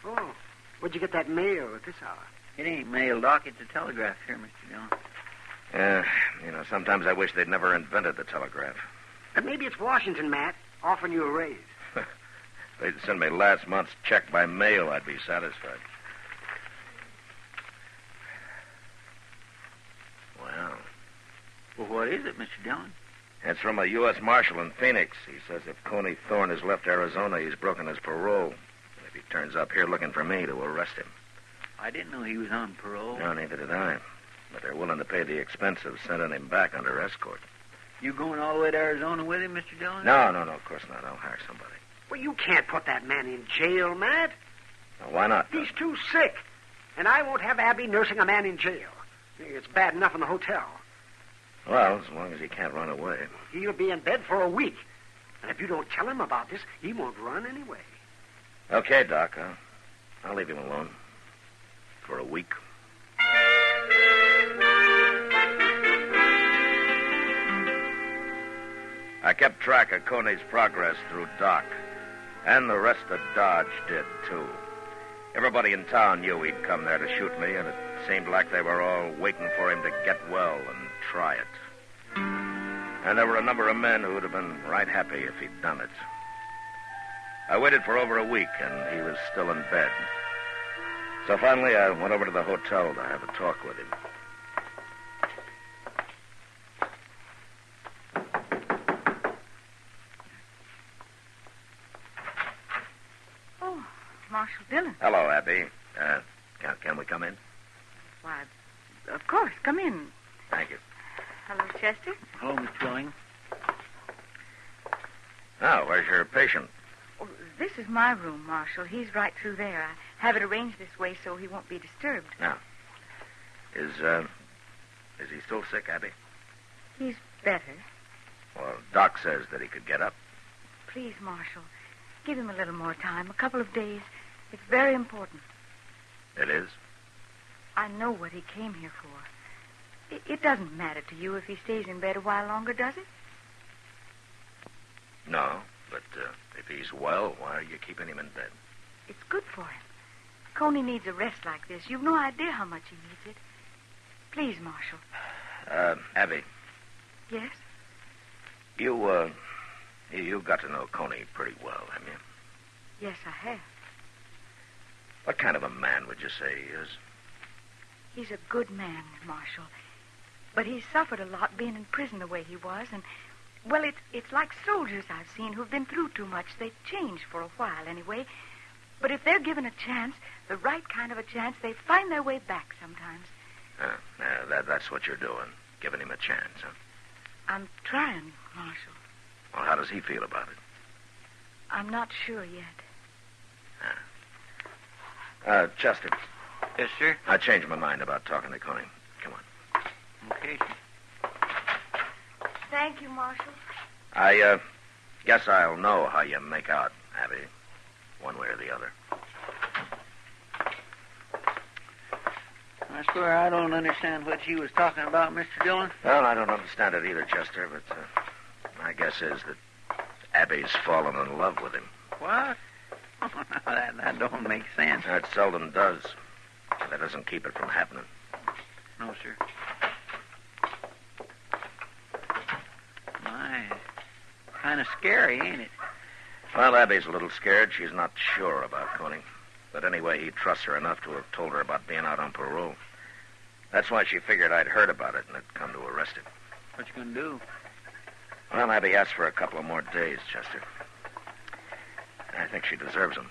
Oh, where'd you get that mail at this hour? It ain't mail, Doc. It's a telegraph here, Mr. Dillon. Yeah, sometimes I wish they'd never invented the telegraph. But maybe it's Washington, Matt, offering you a raise. If they'd send me last month's check by mail, I'd be satisfied. Wow. Well, what is it, Mr. Dillon? It's from a U.S. Marshal in Phoenix. He says if Coney Thorne has left Arizona, he's broken his parole. And if he turns up here looking for me, to arrest him. I didn't know he was on parole. No, neither did I. But they're willing to pay the expense of sending him back under escort. You going all the way to Arizona with him, Mr. Dillon? No, of course not. I'll hire somebody. Well, you can't put that man in jail, Matt. Now, why not? He's too sick. And I won't have Abby nursing a man in jail. It's bad enough in the hotel. Well, as long as he can't run away. He'll be in bed for a week. And if you don't tell him about this, he won't run anyway. Okay, Doc. I'll leave him alone. For a week. I kept track of Coney's progress through Doc. And the rest of Dodge did, too. Everybody in town knew he'd come there to shoot me, and it seemed like they were all waiting for him to get well and try it. And there were a number of men who would have been right happy if he'd done it. I waited for over a week, and he was still in bed. So finally, I went over to the hotel to have a talk with him. Oh, Marshal Dillon. Hello, Abby. Can we come in? Why, of course. Come in. Thank you. Hello, Chester. Hello, Miss Dillon. Oh, where's your patient? Oh, this is my room, Marshal. He's right through there. I have it arranged this way so he won't be disturbed. Now, is he still sick, Abby? He's better. Well, Doc says that he could get up. Please, Marshal, give him a little more time, a couple of days. It's very important. It is? I know what he came here for. It doesn't matter to you if he stays in bed a while longer, does it? No, but if he's well, why are you keeping him in bed? It's good for him. Coney needs a rest like this. You've no idea how much he needs it. Please, Marshal. Abby. Yes? You got to know Coney pretty well, haven't you? Yes, I have. What kind of a man would you say he is? He's a good man, Marshal. But he's suffered a lot being in prison the way he was, and, well, it's like soldiers I've seen who've been through too much. They change for a while, anyway. But if they're given a chance, the right kind of a chance, they find their way back sometimes. That's what you're doing, giving him a chance, huh? I'm trying, Marshal. Well, how does he feel about it? I'm not sure yet. Chester. Yes, sir? I changed my mind about talking to Coney. Come on. Okay, sir. Thank you, Marshal. I guess I'll know how you make out, Abby. One way or the other. I swear I don't understand what she was talking about, Mr. Dillon. Well, I don't understand it either, Chester, but my guess is that Abby's fallen in love with him. What? Oh, no, that don't make sense. That seldom does. That doesn't keep it from happening. No, sir. My, kind of scary, ain't it? Well, Abby's a little scared. She's not sure about Coney. But anyway, he trusts her enough to have told her about being out on parole. That's why she figured I'd heard about it and had come to arrest him. What you gonna do? Well, Abby asked for a couple of more days, Chester. I think she deserves them.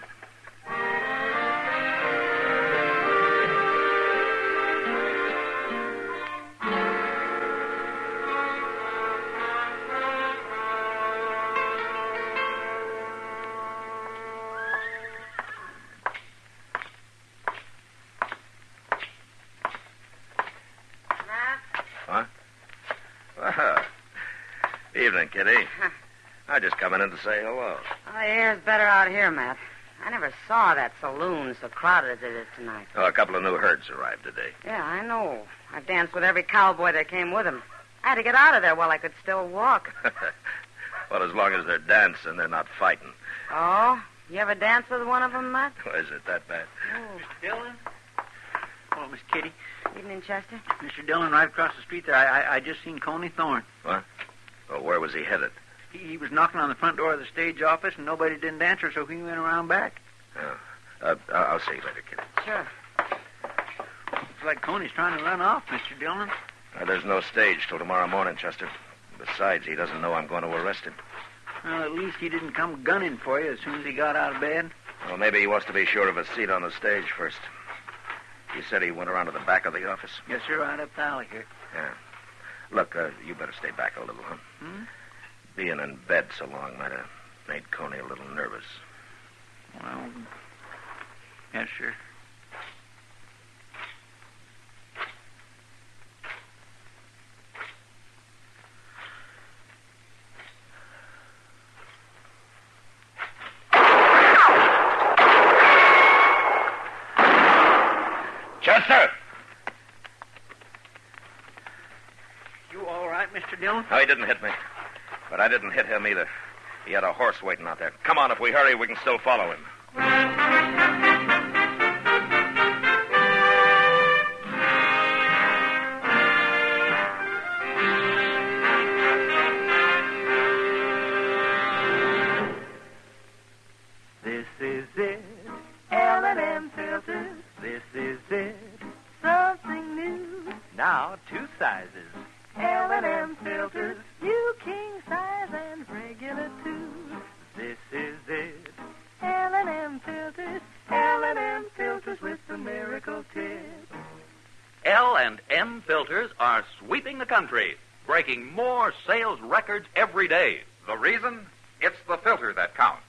Evening, Kitty. I just come in to say hello. Oh, the air's better out here, Matt. I never saw that saloon so crowded as it is tonight. Oh, a couple of new herds arrived today. Yeah, I know. I've danced with every cowboy that came with him. I had to get out of there while I could still walk. Well, as long as they're dancing, they're not fighting. Oh? You ever dance with one of them, Matt? Is it that bad? Oh. Dillon? Oh, Miss Kitty. Evening, Chester. Mr. Dillon, right across the street there. I just seen Coney Thorne. What? Well, where was he headed? He was knocking on the front door of the stage office, and nobody didn't answer, so he went around back. I'll see you later, Kitty. Sure. Looks like Coney's trying to run off, Mr. Dillon. There's no stage till tomorrow morning, Chester. Besides, he doesn't know I'm going to arrest him. Well, at least he didn't come gunning for you as soon as he got out of bed. Well, maybe he wants to be sure of a seat on the stage first. He said he went around to the back of the office. Yes, sir, right up the alley here. Yeah. Look, you better stay back a little, huh? Being in bed so long might have made Coney a little nervous. Well, yes, sir. Chester! You all right, Mr. Dillon? No, he didn't hit me. But I didn't hit him either. He had a horse waiting out there. Come on, if we hurry, we can still follow him. This is it, L&M filters. This is it, something new. Now 2 sizes. L&M filters, new king size and regular too. This is it, L&M filters. L&M filters with the miracle tip. L&M filters are sweeping the country, breaking more sales records every day. The reason? It's the filter that counts.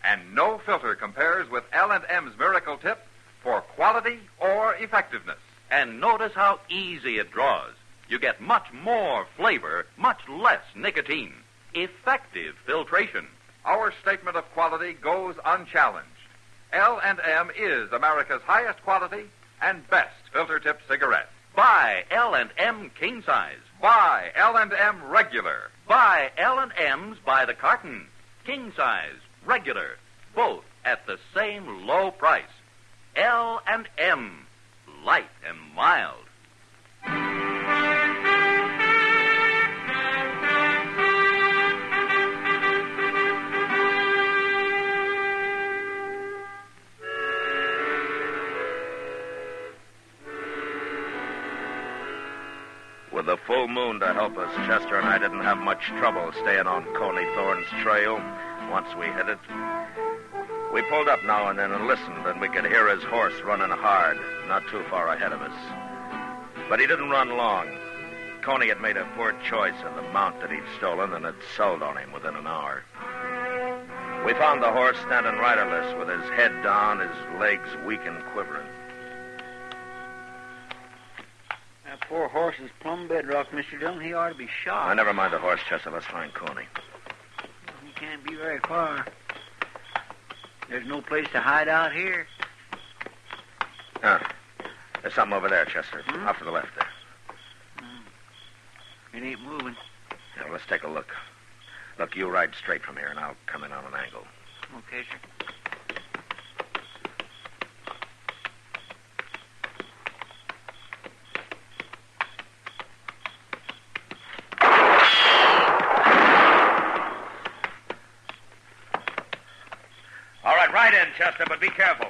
And no filter compares with L&M's Miracle Tip for quality or effectiveness. And notice how easy it draws. You get much more flavor, much less nicotine. Effective filtration. Our statement of quality goes unchallenged. L&M is America's highest quality and best filter tip cigarette. Buy L&M King Size. Buy L&M Regular. Buy L&M's by the carton. King Size, regular, both at the same low price. L&M, light and mild. With the full moon to help us, Chester and I didn't have much trouble staying on Coney Thorne's trail once we hit it. We pulled up now and then and listened, and we could hear his horse running hard, not too far ahead of us. But he didn't run long. Coney had made a poor choice in the mount that he'd stolen, and had sold on him within an hour. We found the horse standing riderless with his head down, his legs weak and quivering. That poor horse is plumb bedrock, Mr. Dillon. He ought to be shot. Now, never mind the horse, Chester. Let's find Coney. He can't be very far. There's no place to hide out here. There's something over there, Chester. Off to the left there. It ain't moving. Yeah, well, let's take a look. Look, you ride straight from here, and I'll come in on an angle. Okay, sir. All right, ride in, Chester, but be careful.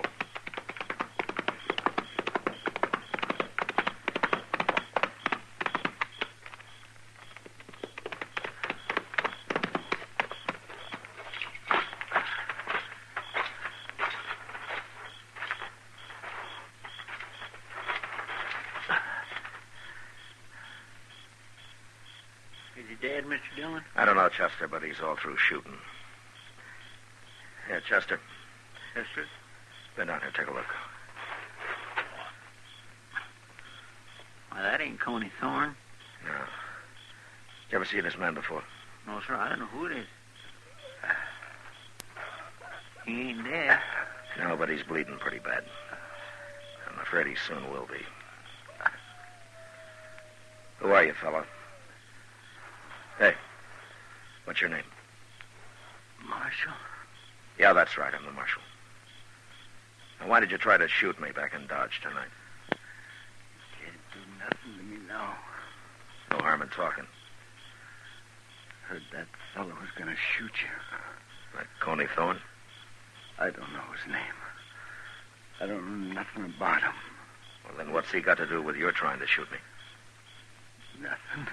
Is he dead, Mr. Dillon? I don't know, Chester, but he's all through shooting. Here, Chester. Yes, sir. Bend down here, take a look. Well, that ain't Coney Thorne. No. You ever see this man before? No, sir, I don't know who it is. He ain't dead. No, but he's bleeding pretty bad. I'm afraid he soon will be. Who are you, fella? Hey, what's your name? Marshal? Yeah, that's right. I'm the marshal. Now, why did you try to shoot me back in Dodge tonight? Can't do nothing to me now. No harm in talking. Heard that fellow was going to shoot you. That Coney Thorne? I don't know his name. I don't know nothing about him. Well, then what's he got to do with your trying to shoot me? Nothing.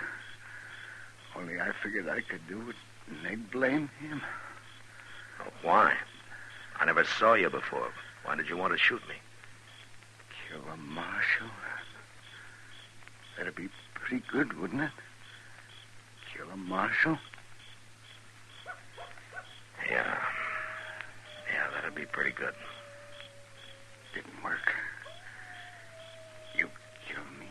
Only I figured I could do it, and they'd blame him. Oh, why? I never saw you before. Why did you want to shoot me? Kill a marshal? That'd be pretty good, wouldn't it? Kill a marshal? Yeah. Yeah, that'd be pretty good. Didn't work. You killed me.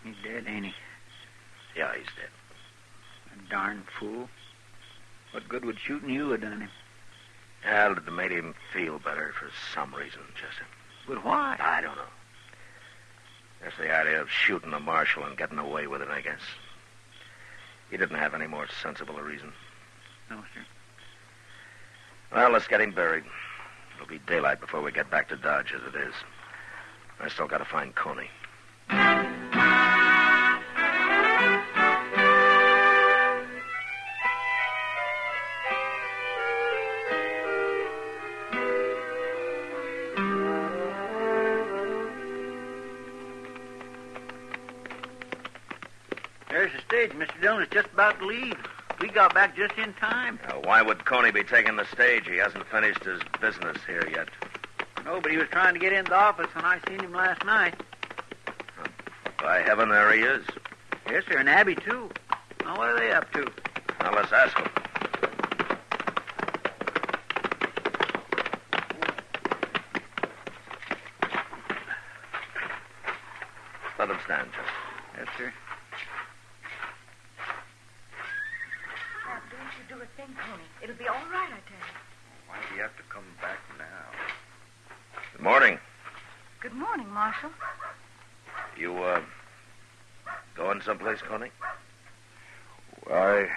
He's dead, ain't he? Yeah, he's dead. A darn fool. What good would shooting you have done him? Well, it made him feel better for some reason, Chester. But why? I don't know. That's the idea of shooting a marshal and getting away with it, I guess. He didn't have any more sensible a reason. No, sir. Well, let's get him buried. It'll be daylight before we get back to Dodge, as it is. I still got to find Coney. There's the stage. Mr. Dillon is just about to leave. We got back just in time. Why would Coney be taking the stage? He hasn't finished his business here yet. No, but he was trying to get in the office when I seen him last night. By heaven, there he is. Yes, sir, and Abby, too. Now, what are they up to? Now, let's ask him. Let him stand, Chester. Yes, sir. Now, don't you do a thing, Coney. It'll be all right, I tell you. Why do you have to come back now? Good morning. Good morning, Marshal. You, going someplace, Coney? I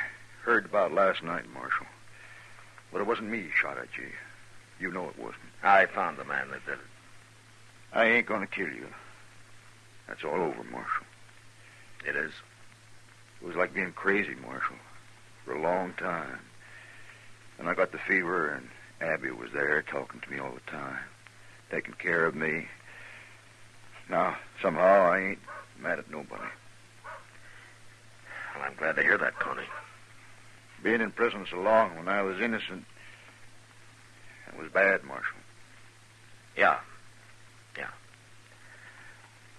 heard about last night, Marshal. But it wasn't me shot at you. You know it wasn't. I found the man that did it. I ain't gonna kill you. That's all over, Marshal. It is? It was like being crazy, Marshal, for a long time. And I got the fever, and Abby was there talking to me all the time, taking care of me. Now, somehow, I ain't mad at nobody. Well, I'm glad to hear that, Coney. Being in prison so long when I was innocent, it was bad, Marshal. Yeah.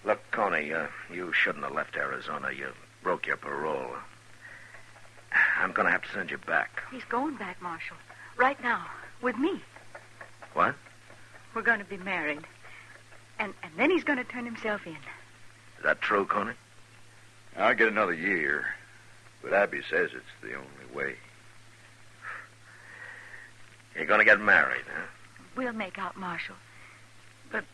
Look, Coney, you shouldn't have left Arizona. You broke your parole. I'm going to have to send you back. He's going back, Marshal. Right now. With me. What? We're going to be married. And then he's going to turn himself in. Is that true, Coney? I'll get another year, but Abby says it's the only way. You're going to get married, huh? We'll make out, Marshal. But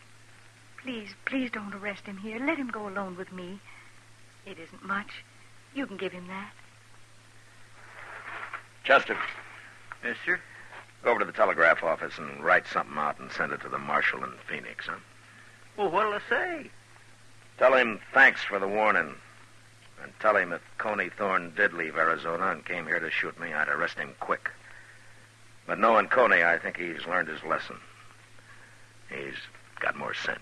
please don't arrest him here. Let him go alone with me. It isn't much. You can give him that. Chester. Yes, sir? Go over to the telegraph office and write something out and send it to the marshal in Phoenix, huh? Well, what'll I say? Tell him thanks for the warning. And tell him if Coney Thorne did leave Arizona and came here to shoot me, I'd arrest him quick. But knowing Coney, I think he's learned his lesson. He's got more sense.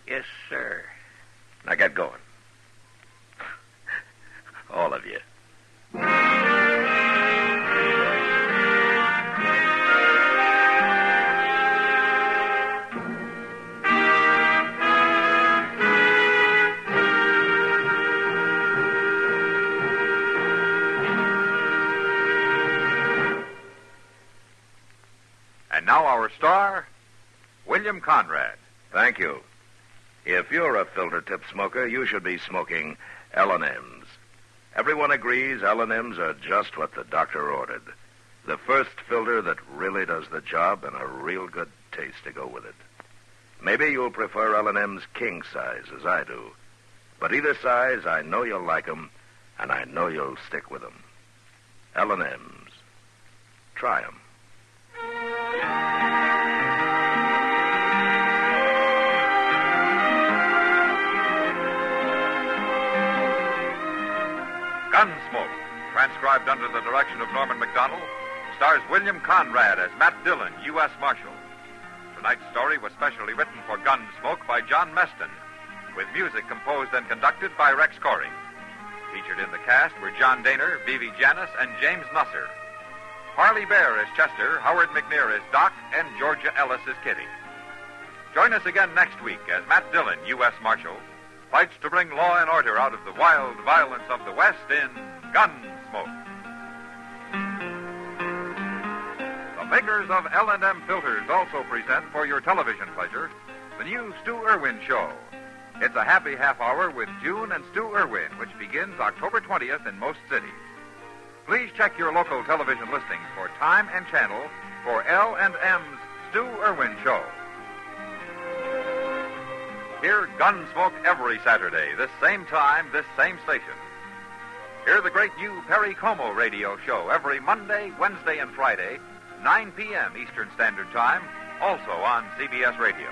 Yes, sir. Now get going. All of you. now our star, William Conrad. Thank you. If you're a filter tip smoker, you should be smoking L&M's. Everyone agrees L&M's are just what the doctor ordered. The first filter that really does the job and a real good taste to go with it. Maybe you'll prefer L&M's king size, as I do. But either size, I know you'll like them, and I know you'll stick with them. L&M's. Try them. Gunsmoke, transcribed under the direction of Norman McDonald, stars William Conrad as Matt Dillon, U.S. Marshal. Tonight's story was specially written for Gunsmoke by John Meston, with music composed and conducted by Rex Corey. Featured in the cast were John Daner, Vivi Janis, and James Nusser. Harley Bear as Chester, Howard McNear as Doc, and Georgia Ellis as Kitty. Join us again next week as Matt Dillon, U.S. Marshal, fights to bring law and order out of the wild violence of the West in Gunsmoke. The makers of L&M filters also present for your television pleasure the new Stu Irwin Show. It's a happy half hour with June and Stu Irwin, which begins October 20th in most cities. Please check your local television listings for time and channel for L&M's Stu Irwin Show. Hear Gunsmoke every Saturday, this same time, this same station. Hear the great new Perry Como radio show every Monday, Wednesday, and Friday, 9 p.m. Eastern Standard Time, also on CBS Radio.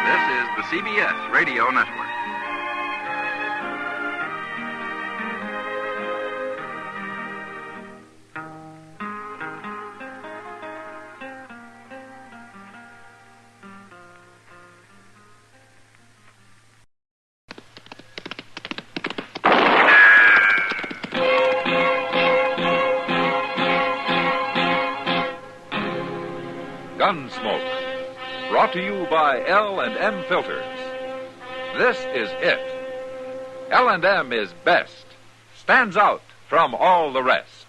This is the CBS Radio Network. Gunsmoke, brought to you by L&M Filters. This is it. L&M is best, stands out from all the rest.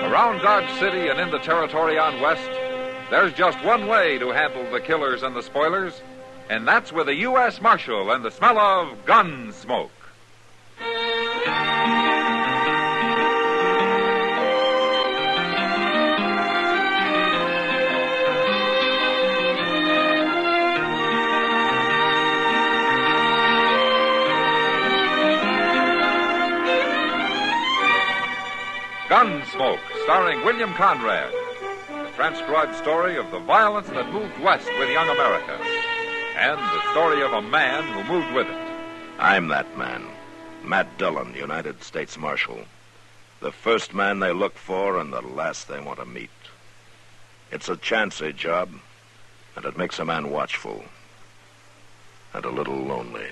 Around Dodge City and in the territory on West, there's just one way to handle the killers and the spoilers, and that's with a U.S. Marshal and the smell of Gunsmoke. Gunsmoke, starring William Conrad. The transcribed story of the violence that moved west with young America. And the story of a man who moved with it. I'm that man. Matt Dillon, United States Marshal. The first man they look for and the last they want to meet. It's a chancy job, and it makes a man watchful. And a little lonely.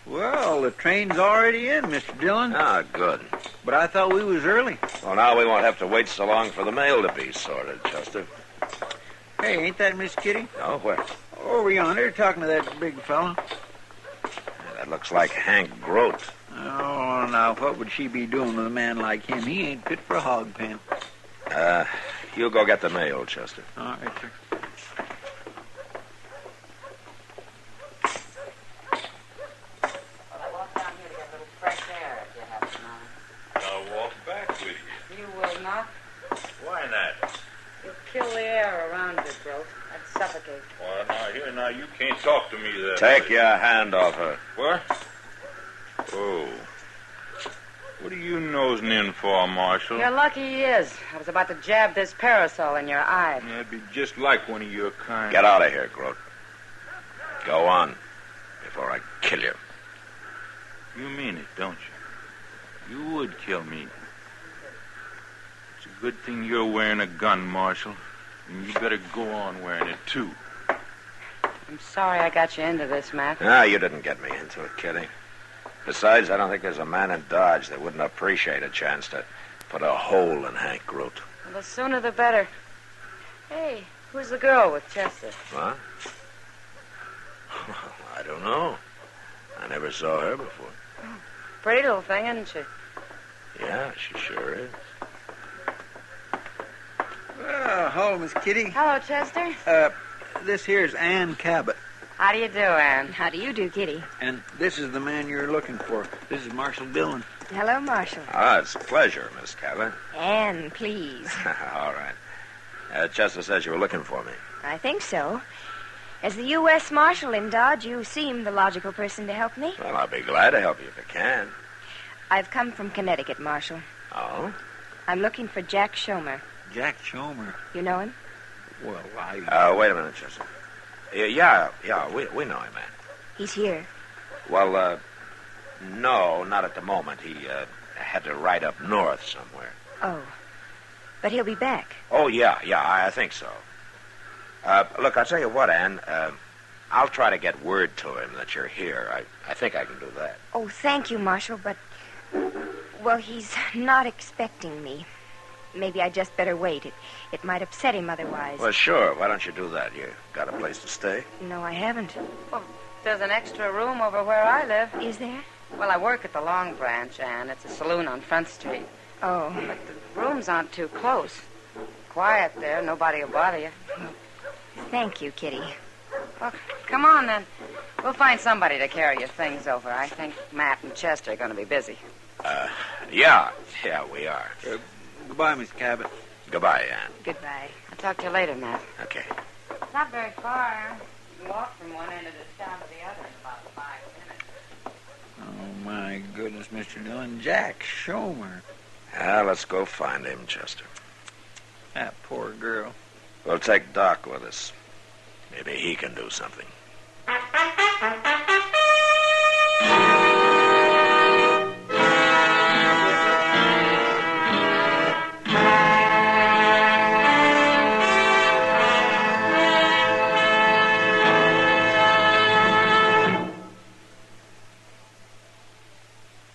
Well, the train's already in, Mr. Dillon. Ah, good. But I thought we was early. Well, now we won't have to wait so long for the mail to be sorted, Chester. Hey, ain't that Miss Kitty? Oh, where? Over yonder, talking to that big fella. That looks like Hank Grote. Oh, now, what would she be doing with a man like him? He ain't fit for a hog pen. You go get the mail, Chester. All right, sir. I'll walk back with you. You will not. Why not? You'll kill the air around you, Grote. I'd suffocate. Well, now, you can't talk to me that Take way. your hand off her. What? Oh. What are you nosing in for, Marshal? You're lucky he is. I was about to jab this parasol in your eye. That'd be just like one of your kind. Get out of here, Grote. Go on, before I kill you. You mean it, don't you? You would kill me. Good thing you're wearing a gun, Marshal. And you better go on wearing it, too. I'm sorry I got you into this, Matt. No, you didn't get me into it, Kitty. Besides, I don't think there's a man in Dodge that wouldn't appreciate a chance to put a hole in Hank Groot. Well, the sooner the better. Hey, who's the girl with Chester? What? I don't know. I never saw her before. Pretty little thing, isn't she? Yeah, she sure is. Well, hello, Miss Kitty. Hello, Chester. This here's Ann Cabot. How do you do, Ann? How do you do, Kitty? And this is the man you're looking for. This is Marshal Dillon. Hello, Marshal. Ah, it's a pleasure, Miss Cabot. Anne, please. All right. Chester says you were looking for me. I think so. As the U.S. Marshal in Dodge, you seem the logical person to help me. Well, I'll be glad to help you if I can. I've come from Connecticut, Marshal. Oh? I'm looking for Jack Schomer. Jack Schomer. You know him? Well, Wait a minute, Chester. Yeah, we know him, man. He's here. Well, no, not at the moment. He had to ride up north somewhere. Oh. But he'll be back. Oh, yeah, I think so. Look, I'll tell you what, Ann. I'll try to get word to him that you're here. I think I can do that. Oh, thank you, Marshal, but... Well, he's not expecting me. Maybe I just better wait. It might upset him otherwise. Well, sure. Why don't you do that? You got a place to stay? No, I haven't. Well, there's an extra room over where I live. Is there? Well, I work at the Long Branch, Ann. It's a saloon on Front Street. Oh. But the rooms aren't too close. Quiet there. Nobody will bother you. Thank you, Kitty. Well, come on, then. We'll find somebody to carry your things over. I think Matt and Chester are going to be busy. Yeah, we are. Goodbye, Miss Cabot. Goodbye, Ann. Goodbye. I'll talk to you later, Matt. Okay. It's not very far. You can walk from one end of this town to the other in about 5 minutes. Oh, my goodness, Mr. Dillon. Jack Schomer. Let's go find him, Chester. That poor girl. We'll take Doc with us. Maybe he can do something.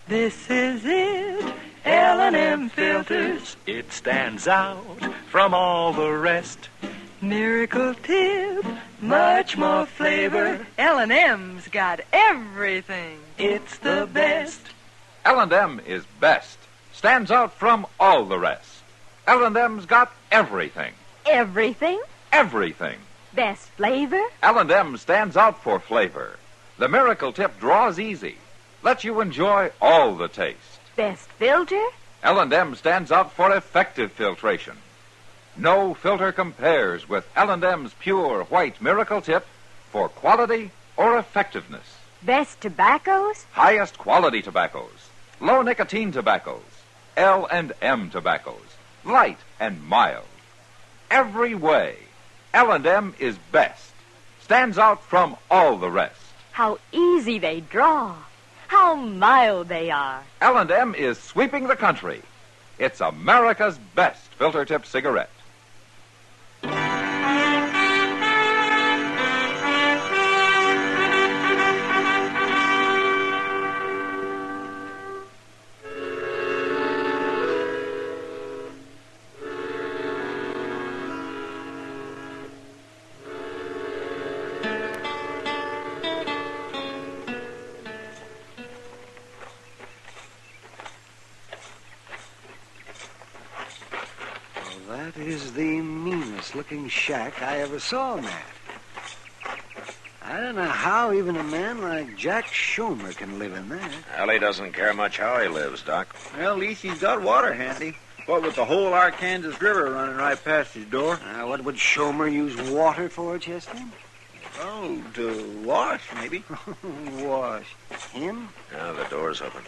This is it, L&M Filters. It stands out from all the rest. Miracle tip, much more flavor. L&M's got everything. It's the best. L&M is best. Stands out from all the rest. L&M's got everything. Everything? Everything. Best flavor? L&M stands out for flavor. The Miracle Tip draws easy. Lets you enjoy all the taste. Best filter? L&M stands out for effective filtration. No filter compares with L&M's pure white Miracle Tip for quality or effectiveness. Best tobaccos? Highest quality tobaccos. Low nicotine tobaccos. L&M tobaccos. Light and mild. Every way, L&M is best. Stands out from all the rest. How easy they draw. How mild they are. L&M is sweeping the country. It's America's best filter tip cigarette. That is the meanest looking shack I ever saw, Matt. I don't know how even a man like Jack Schomer can live in that. Well, he doesn't care much how he lives, Doc. Well, at least he's got water handy. What with the whole Arkansas River running right past his door. What would Schomer use water for, Chester? Oh, to wash, maybe. Wash him? Now the door's open.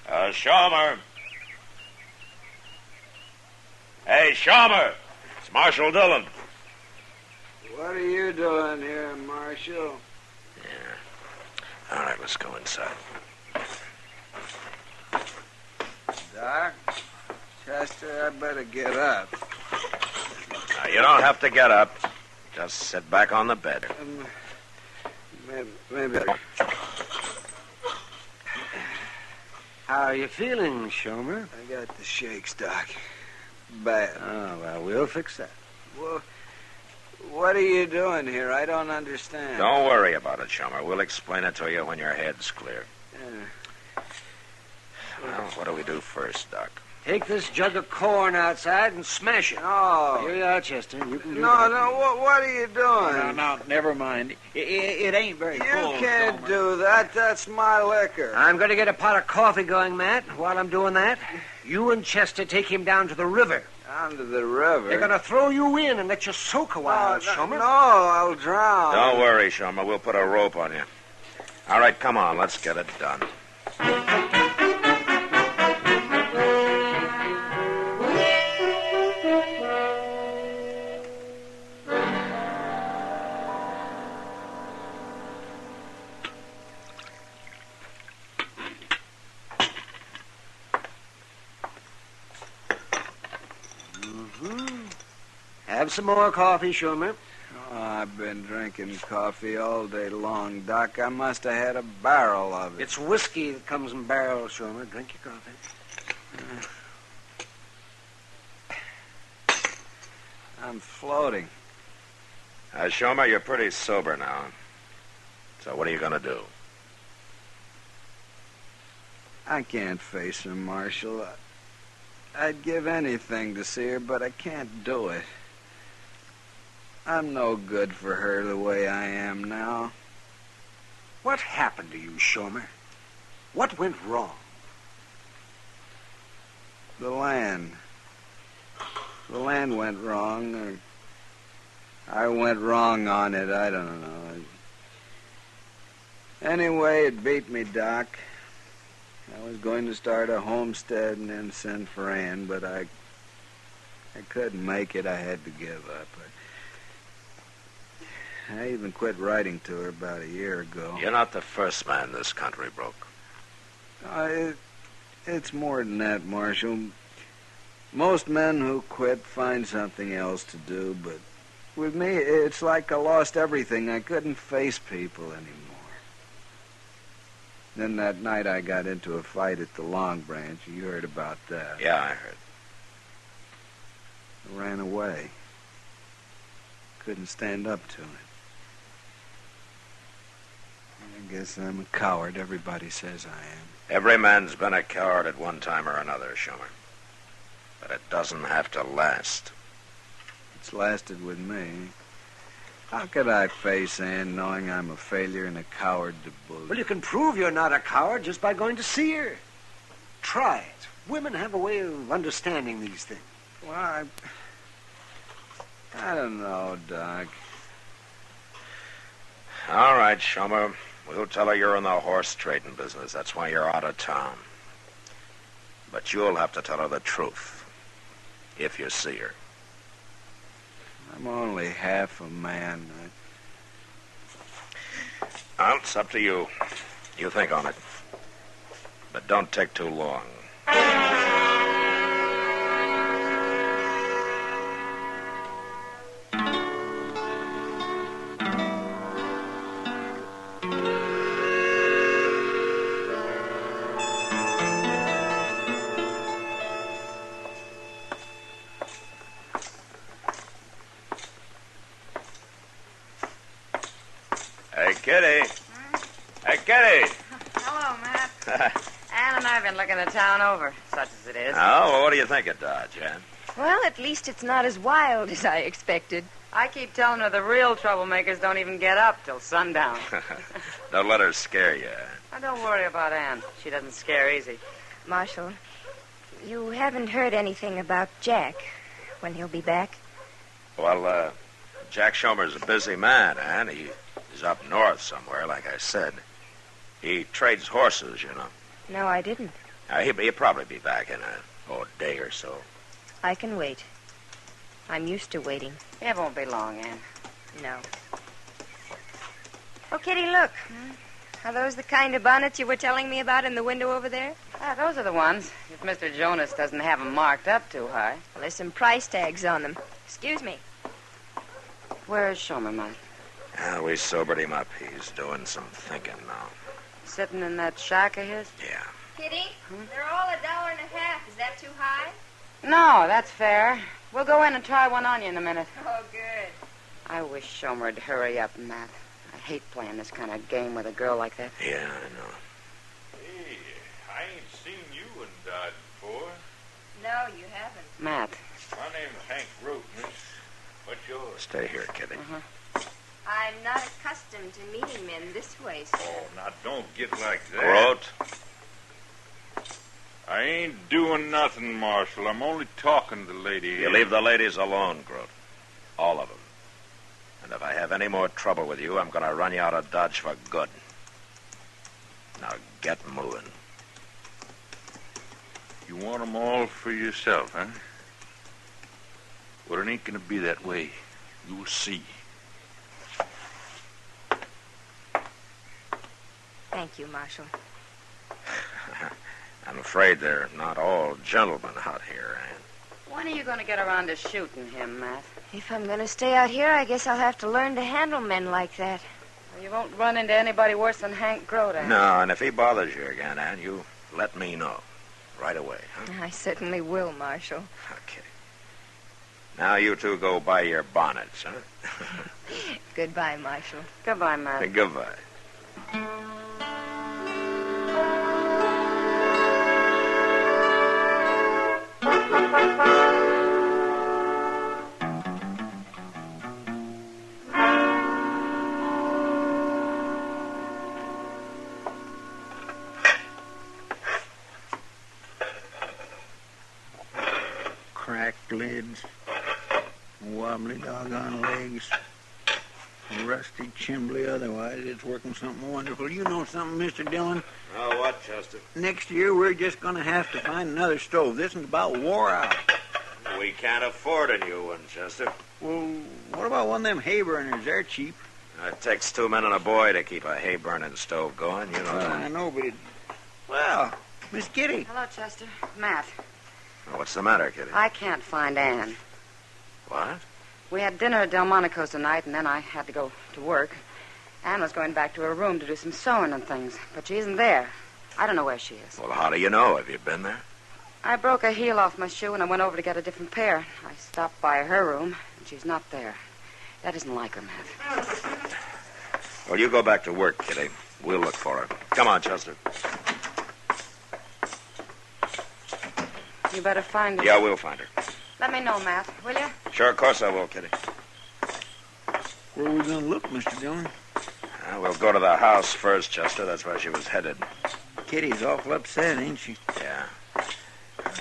Schomer. Hey, Schomer. It's Marshal Dillon. What are you doing here, Marshal? Yeah. All right, let's go inside. Doc, Chester, I better get up. Now, you don't have to get up. Just sit back on the bed. Maybe. How are you feeling, Shomer? I got the shakes, Doc. Bad. Oh, well, we'll fix that. Well, what are you doing here? I don't understand. Don't worry about it, Shomer. We'll explain it to you when your head's clear. Well, what do we do first, Doc? Take this jug of corn outside and smash it. Oh. Here you are, Chester. You can do No, what are you doing? No, never mind. It ain't very full. You can't do that. That's my liquor. I'm going to get a pot of coffee going, Matt. While I'm doing that, you and Chester take him down to the river. Down to the river? They're going to throw you in and let you soak a while, Shomer. No, I'll drown. Don't worry, Shomer. We'll put a rope on you. All right, come on. Let's get it done. Have some more coffee, Shomer. Oh, I've been drinking coffee all day long, Doc. I must have had a barrel of it. It's whiskey that comes in barrels, Shomer. Drink your coffee. I'm floating. Shomer, you're pretty sober now. So what are you going to do? I can't face her, Marshal. I'd give anything to see her, but I can't do it. I'm no good for her the way I am now. What happened to you, Shomer? What went wrong? The land. The land went wrong, or I went wrong on it. I don't know. Anyway, it beat me, Doc. I was going to start a homestead and then send for Ann, but I couldn't make it. I had to give up. I even quit writing to her about a year ago. You're not the first man this country broke. It's more than that, Marshal. Most men who quit find something else to do, but with me, it's like I lost everything. I couldn't face people anymore. Then that night I got into a fight at the Long Branch. You heard about that. Yeah, I heard. I ran away. Couldn't stand up to it. I guess I'm a coward. Everybody says I am. Every man's been a coward at one time or another, Shomer. But it doesn't have to last. It's lasted with me. How could I face Ann knowing I'm a failure and a coward to boot? Well, you can prove you're not a coward just by going to see her. Try it. Women have a way of understanding these things. Well, I don't know, Doc. All right, Shomer. We'll tell her you're in the horse trading business. That's why you're out of town. But you'll have to tell her the truth. If you see her. I'm only half a man. Well, it's up to you. You think on it. But don't take too long. Hey, Kitty. Hey, Kitty. Hello, Matt. Ann and I have been looking the town over, such as it is. Oh, well, what do you think of Dodge, Ann? Well, at least it's not as wild as I expected. I keep telling her the real troublemakers don't even get up till sundown. Don't let her scare you. Now, don't worry about Ann. She doesn't scare easy. Marshal, you haven't heard anything about Jack, when he'll be back? Well, Jack Shomer's a busy man, Ann. He's up north somewhere, like I said. He trades horses, you know. No, I didn't. He'll probably be back in a day or so. I can wait. I'm used to waiting. It won't be long, Ann. No. Oh, Kitty, look. Are those the kind of bonnets you were telling me about in the window over there? Those are the ones, if Mr. Jonas doesn't have them marked up too high. Well, there's some price tags on them. Excuse me. Where's Schomer, Matt? We sobered him up. He's doing some thinking now. Sitting in that shack of his? Yeah. Kitty, they're all $1.50. Is that too high? No, that's fair. We'll go in and try one on you in a minute. Oh, good. I wish Schomer'd hurry up, Matt. I hate playing this kind of game with a girl like that. Yeah, I know. Hey, I ain't seen you in Dodge before. No, you haven't. Matt. My name's Hank Root, miss. What's yours? Stay here, Kitty. I'm not accustomed to meeting men this way, sir. Oh, now don't get like that. Grote? I ain't doing nothing, Marshal. I'm only talking to the lady. You leave the ladies alone, Grote. All of them. And if I have any more trouble with you, I'm going to run you out of Dodge for good. Now get moving. You want them all for yourself, huh? Well, it ain't going to be that way. You'll see. Thank you, Marshal. I'm afraid they're not all gentlemen out here, Anne. When are you going to get around to shooting him, Matt? If I'm going to stay out here, I guess I'll have to learn to handle men like that. Well, you won't run into anybody worse than Hank Grote, eh? No, and if he bothers you again, Anne, you let me know. Right away, huh? I certainly will, Marshal. Okay. Now you two go buy your bonnets, huh? Goodbye, Marshal. Goodbye, Matt. Goodbye. Cracked lids, wobbly doggone legs, rusty chimbly otherwise. It's working something wonderful. You know something, Mr. Dillon? Oh, what, Chester? Next year, we're just going to have to find another stove. This one's about wore out. We can't afford a new one, Chester. Well, what about one of them hay burners? They're cheap. It takes 2 men and a boy to keep a hay-burning stove going, you know. Well, I know, but it... Well, Miss Kitty. Hello, Chester. Matt. What's the matter, Kitty? I can't find Anne. What? We had dinner at Delmonico's tonight, and then I had to go to work. Anne was going back to her room to do some sewing and things, but she isn't there. I don't know where she is. Well, how do you know? Have you been there? I broke a heel off my shoe, and I went over to get a different pair. I stopped by her room, and she's not there. That isn't like her, Matt. Well, you go back to work, Kitty. We'll look for her. Come on, Chester. You better find her. Yeah, we'll find her. Let me know, Matt, will you? Sure, of course I will, Kitty. Where are we going to look, Mr. Dillon? We'll go to the house first, Chester. That's where she was headed. Kitty's awful upset, ain't she? Yeah.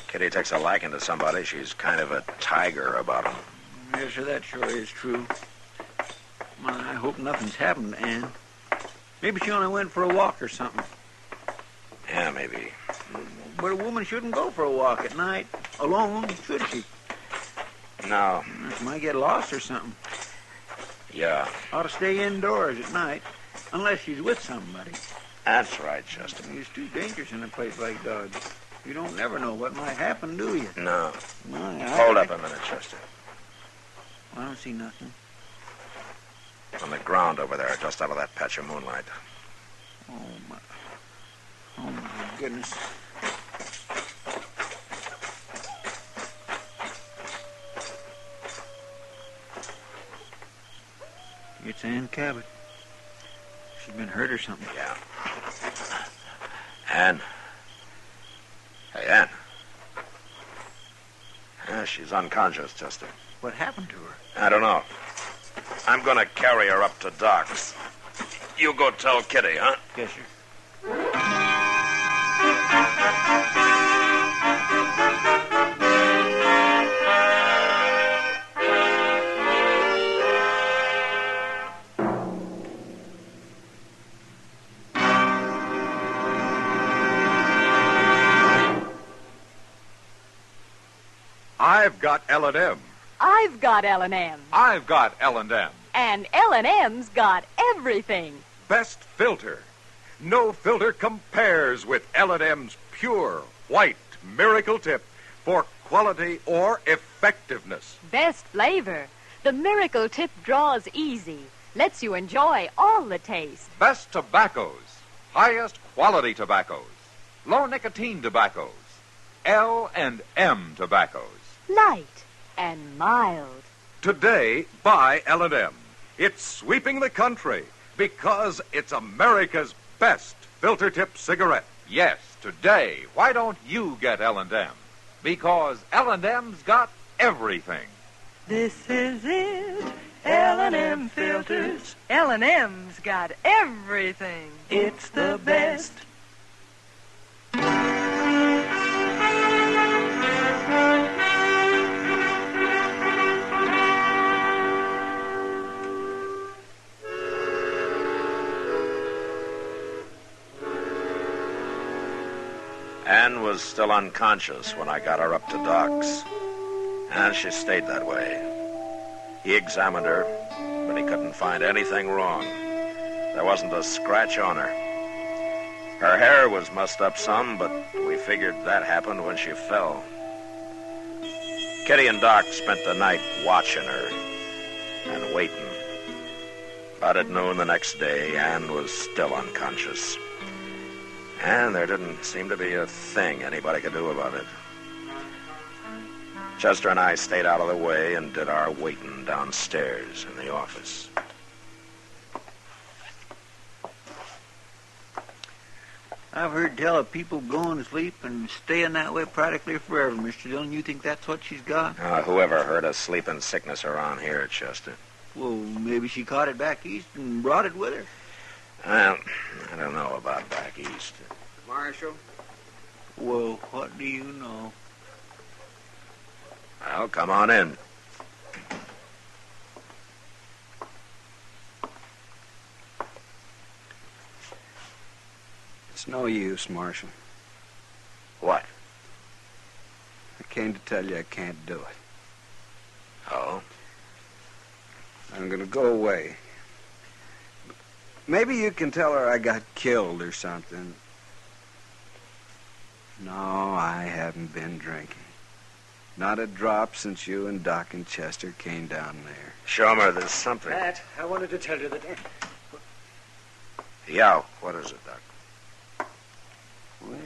Kitty takes a liking to somebody. She's kind of a tiger about him. Yes, sir, that sure is true. Well, I hope nothing's happened to Anne. Maybe she only went for a walk or something. Yeah, maybe. But a woman shouldn't go for a walk at night alone, should she? No. She might get lost or something. Yeah. Ought to stay indoors at night, unless she's with somebody. That's right, Chester. It's too dangerous in a place like Dodge. You don't never know what might happen, do you? No. Well, Hold up a minute, Chester. I don't see nothing. On the ground over there, just out of that patch of moonlight. Oh, my goodness. It's Ann Cabot. She's been hurt or something. Yeah. Ann. Hey, Ann. Yeah, she's unconscious, Chester. What happened to her? I don't know. I'm going to carry her up to Doc's. You go tell Kitty, huh? Yes, sir. I've got L&M. I've got L&M. I've got L&M. And L&M's got everything. Best filter. No filter compares with L&M's pure, white Miracle Tip for quality or effectiveness. Best flavor. The Miracle Tip draws easy. Lets you enjoy all the taste. Best tobaccos, highest quality tobaccos, low nicotine tobaccos, L&M tobaccos. Light and mild. Today, buy L&M. It's sweeping the country because it's America's best filter tip cigarette. Yes, today, why don't you get L&M? Because L&M's got everything. This is it. L&M filters. L&M's got everything. It's the best. Ann was still unconscious when I got her up to Doc's, and she stayed that way. He examined her, but he couldn't find anything wrong. There wasn't a scratch on her. Her hair was mussed up some, but we figured that happened when she fell. Kitty and Doc spent the night watching her and waiting. But at noon the next day, Ann was still unconscious. And there didn't seem to be a thing anybody could do about it. Chester and I stayed out of the way and did our waiting downstairs in the office. I've heard tell of people going to sleep and staying that way practically forever, Mr. Dillon. You think that's what she's got? Whoever heard of sleeping sickness around here, Chester? Well, maybe she caught it back east and brought it with her. Well, I don't know about back east. Marshal? Well, what do you know? Well, come on in. It's no use, Marshal. What? I came to tell you I can't do it. Oh? I'm going to go away. Maybe you can tell her I got killed or something. No, I haven't been drinking. Not a drop since you and Doc and Chester came down there. Shomer, there's something. Pat, I wanted to tell you that... Yeah, what is it, Doc? Well,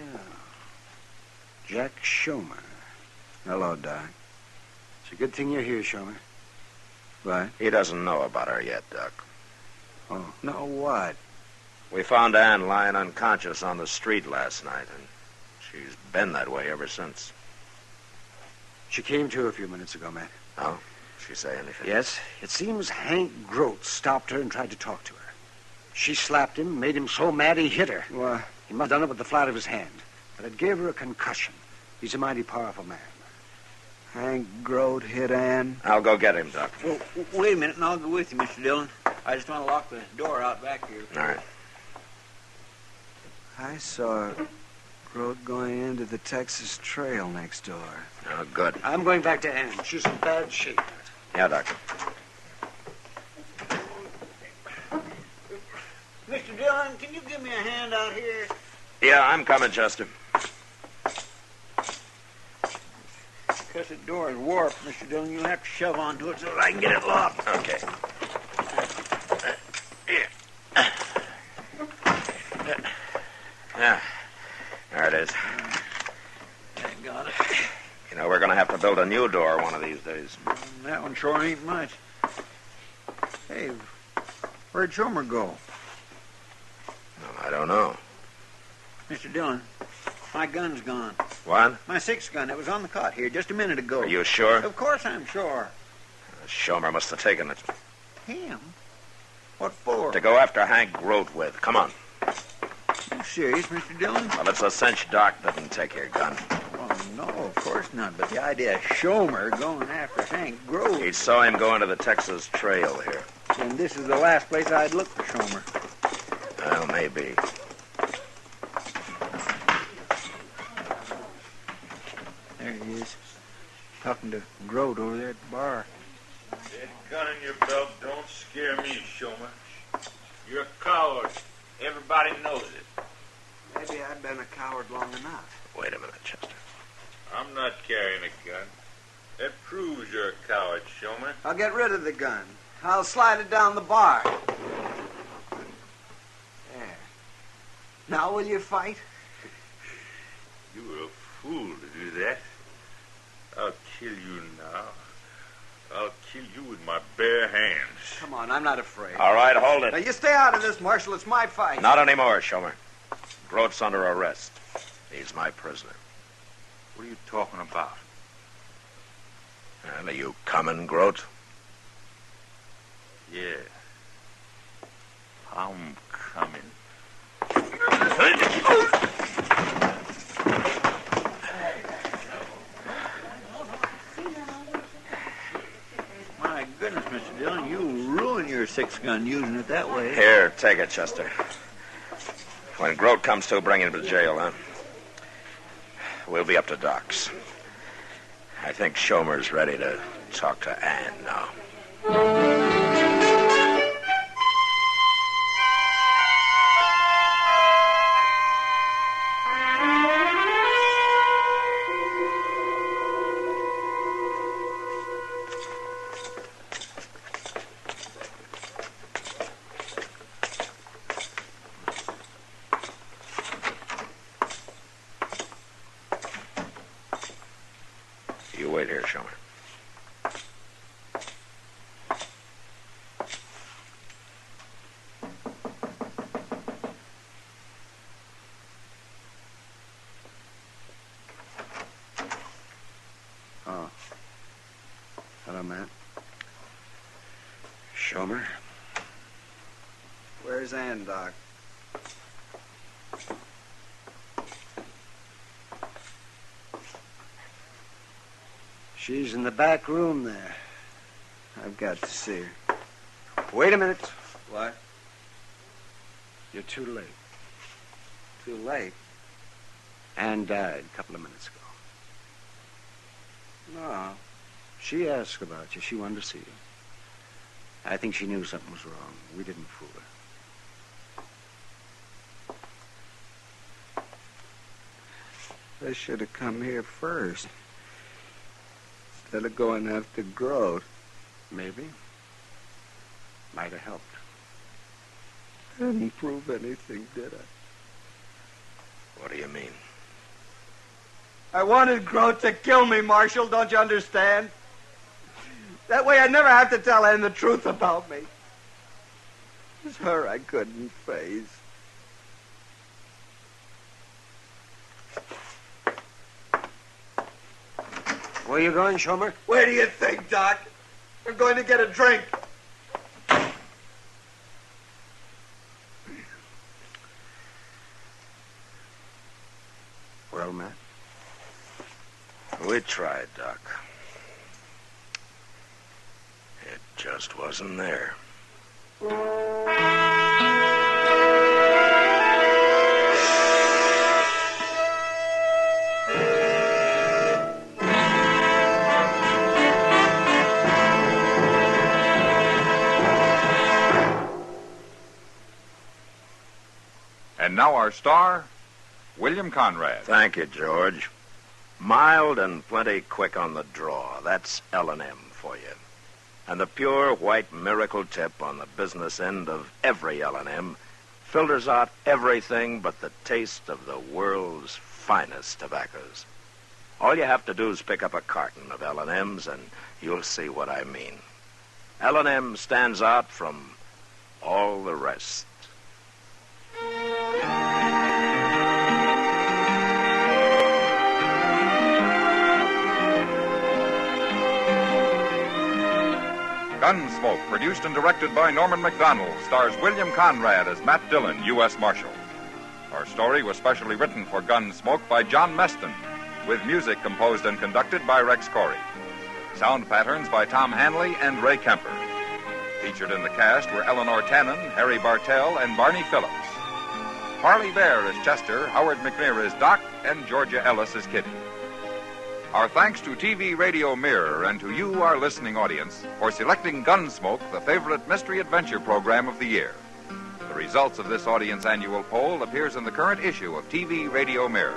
Jack Shomer. Hello, Doc. It's a good thing you're here, Shomer. What? He doesn't know about her yet, Doc. Oh, no, what? We found Ann lying unconscious on the street last night, and she's been that way ever since. She came to a few minutes ago, Matt. Oh? She say anything? Yes. It seems Hank Grote stopped her and tried to talk to her. She slapped him, made him so mad he hit her. What? He must have done it with the flat of his hand. But it gave her a concussion. He's a mighty powerful man. Hank Grote hit Ann? I'll go get him, Doc. Well, wait a minute, and I'll go with you, Mr. Dillon. I just want to lock the door out back here. All right. I saw Grote going into the Texas Trail next door. Oh, good. I'm going back to Ann. She's in bad shape. Yeah, Doc. Mr. Dillon, can you give me a hand out here? Yeah, I'm coming, Chester. Because the door is warped, Mr. Dillon. You'll have to shove onto it so that I can get it locked. Okay. Yeah. There it is. I got it. You know, we're going to have to build a new door one of these days. That one sure ain't much. Hey, where'd Shomer go? I don't know. Mr. Dillon, my gun's gone. What? My 6 gun. It was on the cot here just a minute ago. Are you sure? Of course I'm sure. Shomer must have taken it. Him? What for? To go after Hank Grote with. Come on. You serious, Mr. Dillon? Well, it's a cinch Doc didn't take your gun. Oh, no, of course not. But the idea of Shomer going after Hank Grote... He saw him go into the Texas Trail here. And this is the last place I'd look for Shomer. Well, maybe. There he is. Talking to Grote over there at the bar. That gun in your belt don't scare me, Shomer. You're a coward. Everybody Everybody knows it. Maybe I've been a coward long enough. Wait a minute, Chester. I'm not carrying a gun. That proves you're a coward, Showman. I'll get rid of the gun. I'll slide it down the bar. There. Now will you fight? You were a fool to do that. I'll kill you now. I'll kill you with my bare hands. Come on, I'm not afraid. All right, hold it. Now, you stay out of this, Marshal. It's my fight. Not anymore, Shomer. Groat's under arrest. He's my prisoner. What are you talking about? Well, are you coming, Groat? Yeah. I'm coming. My goodness, Mr. Dillon, you ruin your 6-gun using it that way. Here, take it, Chester. When Groat comes to, bring him to jail, huh? We'll be up to docks. I think Shomer's ready to talk to Ann now. You wait here, Shomer. Oh. Hello, Matt. Shomer? Where's Ann, Doc? She's in the back room there. I've got to see her. Wait a minute. What? You're too late. Too late? Ann died a couple of minutes ago. No. She asked about you. She wanted to see you. I think she knew something was wrong. We didn't fool her. I should have come here first. Instead of going after Groat. Maybe. Might have helped. Didn't prove anything, did I? What do you mean? I wanted Groat to kill me, Marshal. Don't you understand? That way I'd never have to tell Ann the truth about me. It was her I couldn't face. Where you going, Shomer? Where do you think, Doc? We're going to get a drink. Well, Matt? We tried, Doc. It just wasn't there. And now our star, William Conrad. Thank you, George. Mild and plenty quick on the draw. That's L&M for you. And the pure white miracle tip on the business end of every L&M filters out everything but the taste of the world's finest tobaccos. All you have to do is pick up a carton of L&Ms and you'll see what I mean. L&M stands out from all the rest. Gunsmoke, produced and directed by Norman Macdonald, stars William Conrad as Matt Dillon, U.S. Marshal. Our story was specially written for Gunsmoke by John Meston, with music composed and conducted by Rex Corey. Sound patterns by Tom Hanley and Ray Kemper. Featured in the cast were Eleanor Tannen, Harry Bartell, and Barney Phillips. Harley Bear as Chester, Howard McNear as Doc, and Georgia Ellis as Kitty. Our thanks to TV Radio Mirror and to you, our listening audience, for selecting Gunsmoke, the favorite mystery adventure program of the year. The The results of this audience annual poll appears in the current issue of TV Radio Mirror.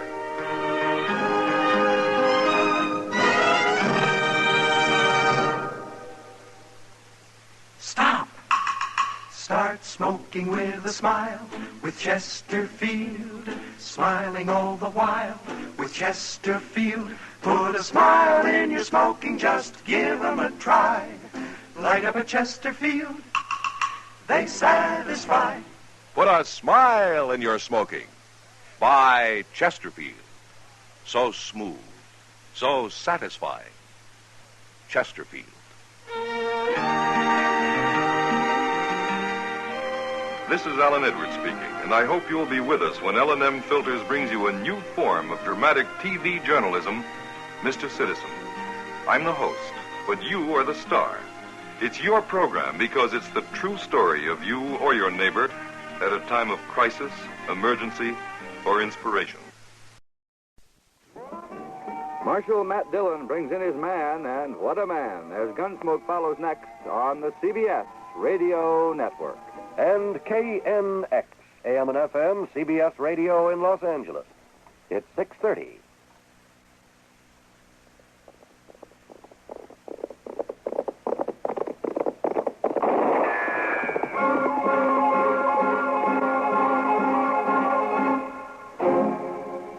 Stop. Start smoking with a smile with Chesterfield. Smiling all the while with Chesterfield. Put a smile in your smoking, just give 'em a try. Light up a Chesterfield, they satisfy. Put a smile in your smoking. Buy Chesterfield. So smooth, so satisfying. Chesterfield. This is Alan Edwards speaking, and I hope you'll be with us when L&M Filters brings you a new form of dramatic TV journalism, Mr. Citizen. I'm the host, but you are the star. It's your program because it's the true story of you or your neighbor at a time of crisis, emergency, or inspiration. Marshal Matt Dillon brings in his man, and what a man, as Gunsmoke follows next on the CBS Radio Network. And KNX, AM and FM, CBS Radio in Los Angeles. It's 6:30.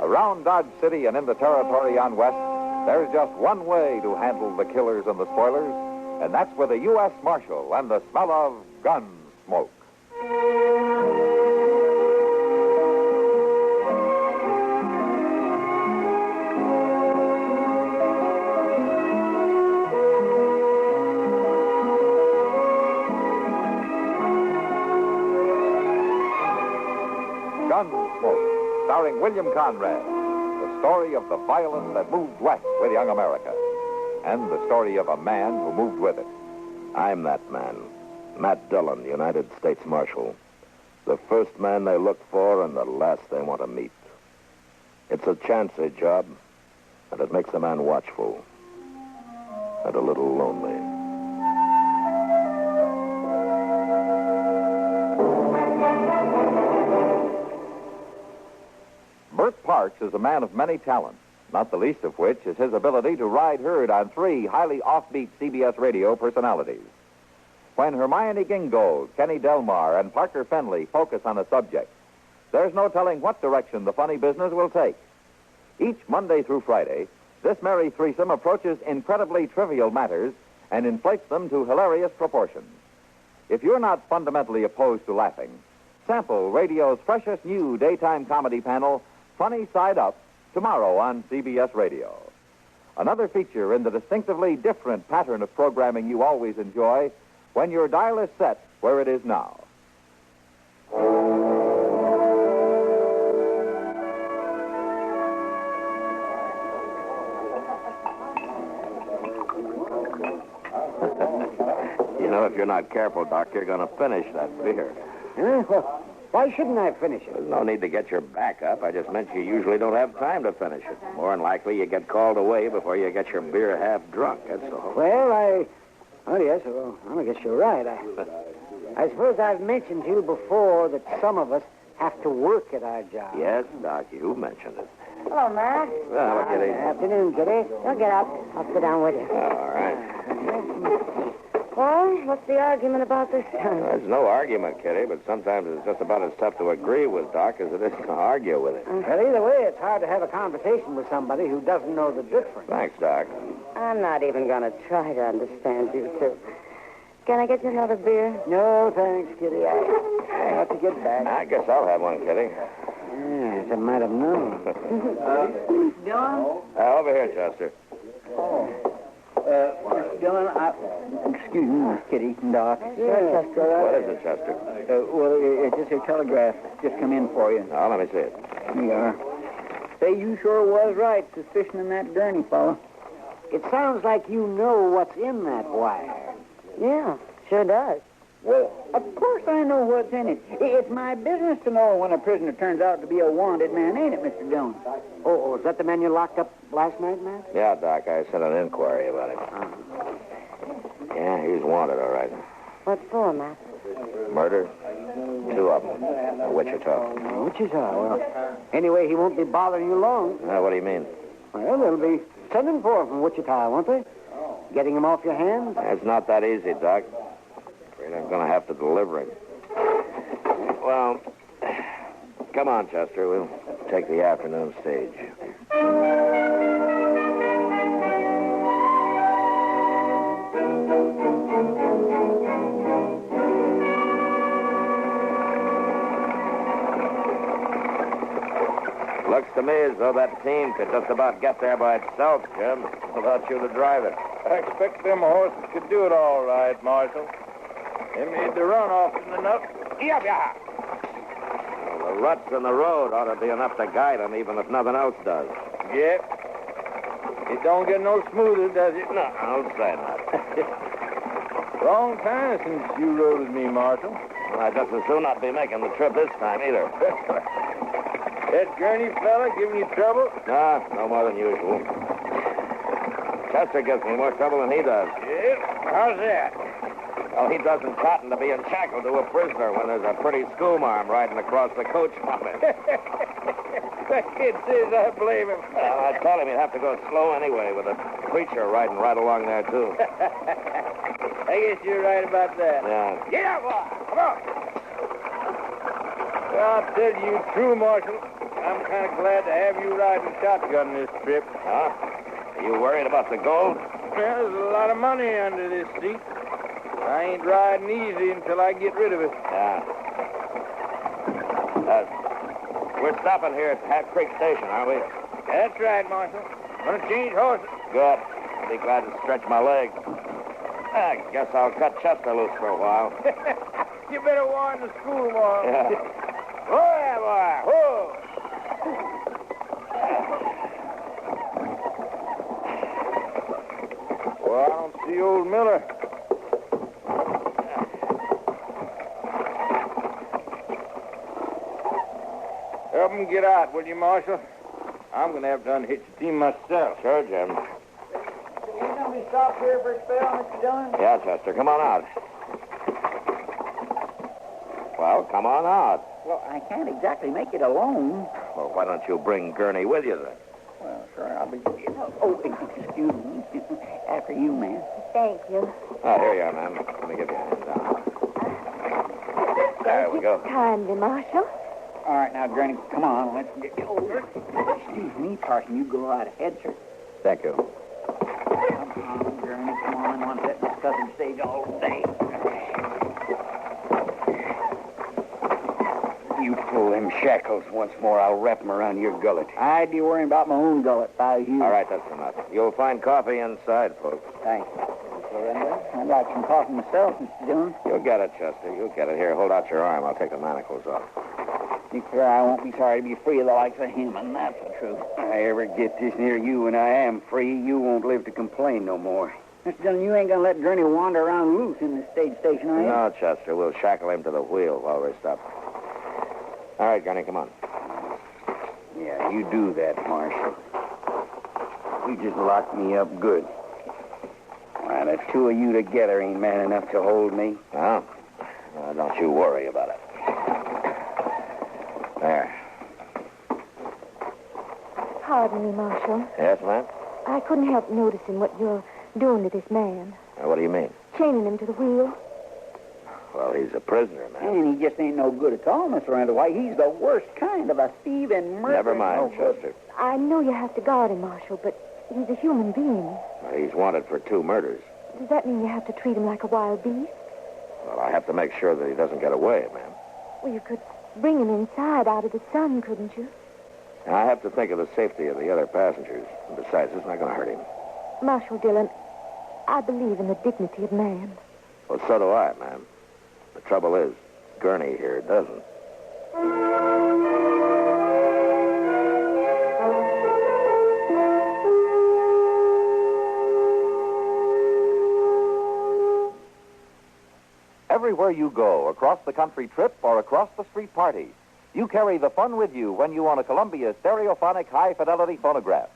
Around Dodge City and in the territory on West, there's just one way to handle the killers and the spoilers, and that's with a U.S. Marshal and the smell of gun smoke. Gunsmoke, starring William Conrad, the story of the violence that moved west with young America, and the story of a man who moved with it. I'm that man, Matt Dillon, United States Marshal. The first man they look for and the last they want to meet. It's a chancy job, and it makes a man watchful and a little lonely. Bert Parks is a man of many talents, not the least of which is his ability to ride herd on three highly offbeat CBS radio personalities. When Hermione Gingold, Kenny Delmar, and Parker Fenley focus on a subject, there's no telling what direction the funny business will take. Each Monday through Friday, this merry threesome approaches incredibly trivial matters and inflates them to hilarious proportions. If you're not fundamentally opposed to laughing, sample radio's freshest new daytime comedy panel, Funny Side Up, tomorrow on CBS Radio. Another feature in the distinctively different pattern of programming you always enjoy when your dial is set where it is now. You know, if you're not careful, Doc, you're going to finish that beer. Huh? Well, why shouldn't I finish it? There's no need to get your back up. I just meant you usually don't have time to finish it. More than likely, you get called away before you get your beer half drunk, that's all. Well, Oh, yes, well, I guess you're right. I suppose I've mentioned to you before that some of us have to work at our job. Yes, Doc, you mentioned it. Hello, Matt. Well, Kitty. Afternoon, Kitty. Don't get up. I'll sit down with you. All right. Well, what's the argument about this time? There's no argument, Kitty, but sometimes it's just about as tough to agree with Doc as it is to argue with it. Well, either way, it's hard to have a conversation with somebody who doesn't know the difference. Thanks, Doc. I'm not even going to try to understand you two. Can I get you another beer? No, thanks, Kitty. I have to get back. I guess I'll have one, Kitty. Yes, I might have known. Dillon? Over here, Chester. Mr. Dillon, excuse me, Miss Kitty, Doc. Sure, Chester. What is it, Chester? Well, it's just a telegraph. Just come in for you. Oh, let me see it. Here you are. Say, you sure was right suspicioning that Gurney fellow. It sounds like you know what's in that wire. Yeah, sure does. Well, of course I know what's in it. It's my business to know when a prisoner turns out to be a wanted man, ain't it, Mr. Dillon? Oh, is that the man you locked up last night, Matt? Yeah, Doc, I sent an inquiry about him. Yeah, he's wanted, all right. What for, Matt? Murder. 2 of them. Wichita. Wichita, well, anyway, he won't be bothering you long. What do you mean? Well, they'll be sending for him from Wichita, won't they? Getting him off your hands? It's not that easy, Doc. Afraid I'm going to have to deliver him. Well, come on, Chester. We'll take the afternoon stage. Looks to me as though that team could just about get there by itself, Jim, without you to drive it. I expect them horses could do it all right, Marshal. They made the run often enough. Yep, yeah. Well, the ruts in the road ought to be enough to guide them, even if nothing else does. Yep. It don't get no smoother, does it? No, don't say that. Long time since you rode with me, Marshal. Well, I'd just as soon not be making the trip this time, either. That Gurney fella giving you trouble? Nah, no more than usual. Chester gives me more trouble than he does. Yep. How's that? Well, he doesn't cotton to being shackled to a prisoner when there's a pretty schoolmarm riding across the coach from him. That kid says I blame him. I told him he'd have to go slow anyway, with a preacher riding right along there, too. I guess you're right about that. Yeah. Get up, boy. Come on. Well, I'll tell you true, Marshal. I'm kind of glad to have you riding shotgun this trip. Huh? Are you worried about the gold? Well, there's a lot of money under this seat. I ain't riding easy until I get rid of it. Yeah. We're stopping here at Hat Creek Station, aren't we? That's right, Marshal. Gonna change horses. Good. I'll be glad to stretch my legs. I guess I'll cut Chester loose for a while. You better warn the school, boy. Yeah. Whoa there, boy. Whoa. Well, I don't see old Miller. Help him get out, will you, Marshal? I'm going to have to unhitch the team myself. Sure, Jim. You going to be stopped here for a spell, Mr. Dillon? Yeah, Chester, come on out. Well, come on out. Well, I can't exactly make it alone. Well, why don't you bring Gurney with you, then? Well, sure, I'll be... Oh, excuse me. After you, man. Thank you. Oh, here you are, ma'am. Let me give you a hand down. There we go. Kindly, Marshal. All right, now, Granny, come on. Let's get you over. Excuse me, Parson. You go right ahead, sir. Thank you. Come on, Granny. Come on. I want to set this cussing stage all day. You pull them shackles once more, I'll wrap them around your gullet. I'd be worrying about my own gullet if I was you. All right, that's enough. You'll find coffee inside, folks. Thanks. Surrender. I'd like some coffee myself, Mr. Dillon. You'll get it, Chester. You'll get it. Here, hold out your arm. I'll take the manacles off. Declare I won't be sorry to be free of the likes of him, and that's the truth. If I ever get this near you when I am free, you won't live to complain no more. Mr. Dillon, you ain't going to let Gurney wander around loose in this stage station, are you? No, Chester. We'll shackle him to the wheel while we're stopped. All right, Gurney, come on. Yeah, you do that, Marshal. You just locked me up good. Why, the two of you together ain't man enough to hold me. No? Don't you worry about it. There. Pardon me, Marshal. Yes, ma'am? I couldn't help noticing what you're doing to this man. What do you mean? Chaining him to the wheel. Well, he's a prisoner, ma'am. And he just ain't no good at all, Mr. Randall. Why, he's the worst kind of a thief and murderer. Never mind, Chester. I know you have to guard him, Marshal, but he's a human being. Well, he's wanted for 2 murders. Does that mean you have to treat him like a wild beast? Well, I have to make sure that he doesn't get away, ma'am. Well, you could bring him inside out of the sun, couldn't you? And I have to think of the safety of the other passengers. And besides, it's not going to hurt him. Marshal Dillon, I believe in the dignity of man. Well, so do I, ma'am. The trouble is, Gurney here doesn't. Everywhere you go, across the country trip or across the street party, you carry the fun with you when you own a Columbia stereophonic high-fidelity phonograph.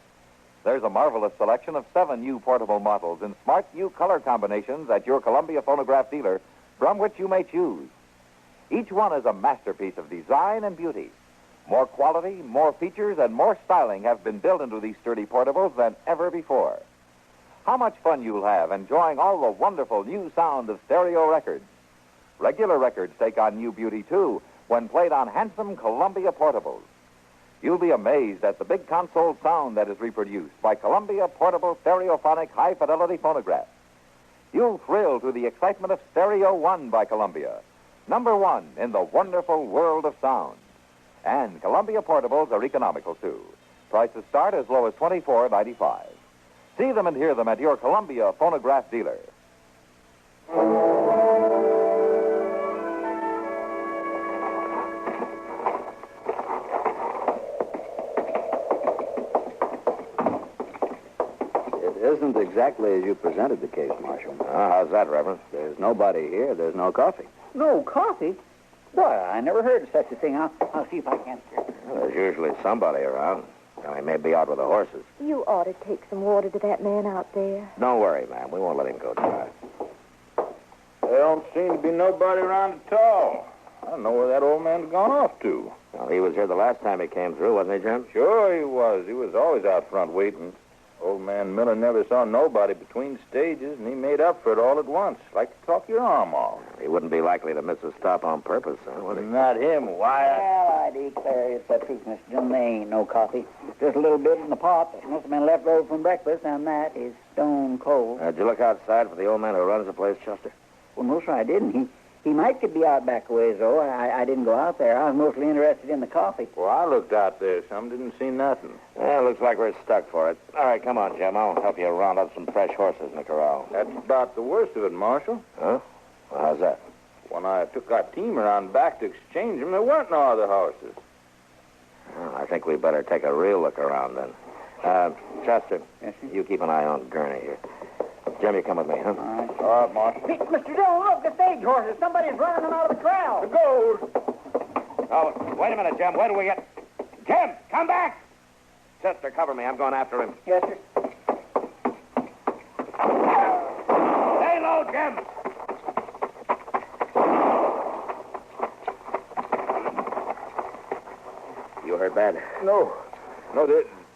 There's a marvelous selection of 7 new portable models in smart new color combinations at your Columbia phonograph dealer, from which you may choose. Each one is a masterpiece of design and beauty. More quality, more features, and more styling have been built into these sturdy portables than ever before. How much fun you'll have enjoying all the wonderful new sound of stereo records. Regular records take on new beauty, too, when played on handsome Columbia portables. You'll be amazed at the big console sound that is reproduced by Columbia portable stereophonic high-fidelity phonographs. You'll thrill to the excitement of Stereo One by Columbia, number one in the wonderful world of sound. And Columbia portables are economical, too. Prices start as low as $24.95. See them and hear them at your Columbia phonograph dealer. It isn't exactly as you presented the case, Marshal. How's that, Reverend? There's nobody here. There's no coffee. No coffee? Boy, I never heard of such a thing. I'll see if I can. Well, there's usually somebody around. He may be out with the horses. You ought to take some water to that man out there. Don't worry, ma'am. We won't let him go dry. There don't seem to be nobody around at all. I don't know where that old man's gone off to. Well, he was here the last time he came through, wasn't he, Jim? Sure he was. He was always out front waiting. Old man Miller never saw nobody between stages, and he made up for it all at once. Like to talk your arm off. He wouldn't be likely to miss a stop on purpose, would he? Not him, Wyatt. Well, I declare it's the truth, Mr. Dillon. There ain't no coffee. Just a little bit in the pot that must have been left over from breakfast, and that is stone cold. Did you look outside for the old man who runs the place, Chester? Well, no, sir, I didn't. He might could be out back a ways, though. I didn't go out there. I was mostly interested in the coffee. Well, I looked out there some, didn't see nothing. Well, looks like we're stuck for it. All right, come on, Jim. I'll help you round up some fresh horses in the corral. That's about the worst of it, Marshal. Huh? Well, how's that? When I took our team around back to exchange them, there weren't no other horses. Well, I think we better take a real look around then. Chester, yes, you keep an eye on Gurney here. Jim, you come with me, huh? All right, Marshal. Hey, Mr. Dillon, look, the stage horses. Somebody's running them out of the corral. The gold. Oh, wait a minute, Jim. Where do we get... Jim, come back! Chester, cover me. I'm going after him. Yes, sir. Stay low, Jim! You heard bad? No,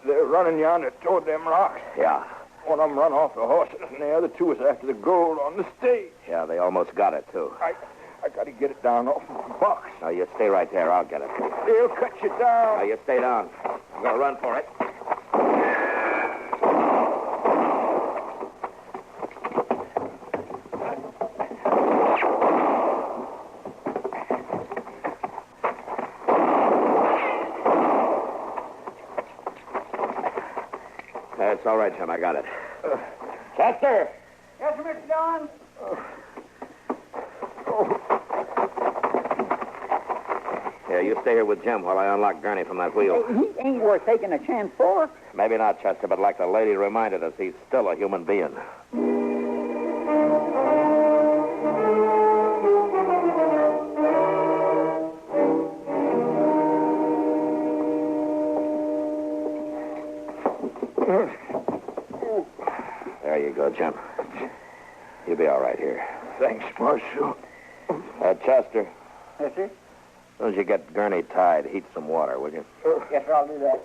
they're running yonder toward them rocks. Yeah. One of them run off the horses, and the other two was after the gold on the stage. Yeah, they almost got it, too. I got to get it down off the box. Now, you stay right there. I'll get it. They'll cut you down. Now, you stay down. I'm going to run for it. That's all right, Jim. I got it. Chester! Yes, sir, Mr. Dillon. Yeah, you stay here with Jim while I unlock Gurney from that wheel. He ain't worth taking a chance for. Maybe not, Chester, but like the lady reminded us, he's still a human being. There you go, Jim. You'll be all right here. Thanks, Marshal. Chester. Yes, sir. As soon as you get Gurney tied, heat some water, will you? Yes, sir, I'll do that.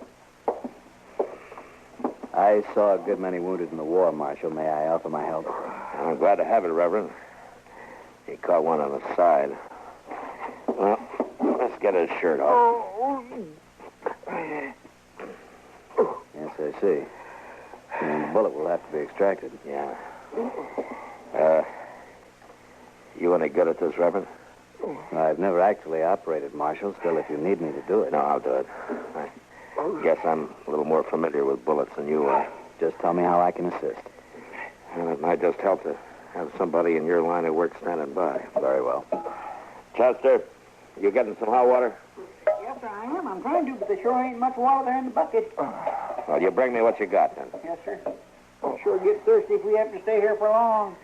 I saw a good many wounded in the war, Marshal. May I offer my help? I'm glad to have it, Reverend. He caught one on the side. Well, let's get his shirt off. Yes, I see. And the bullet will have to be extracted. Yeah. You any good at this, Reverend? I've never actually operated, Marshal. Still, if you need me to do it. No, I'll do it. I guess I'm a little more familiar with bullets than you are. Just tell me how I can assist. Well, it might just help to have somebody in your line of work standing by. Very well. Chester, you getting some hot water? Yes, sir, I am. I'm trying to, but there sure ain't much water there in the bucket. Well, you bring me what you got, then. Yes, sir. I'll sure get thirsty if we have to stay here for long.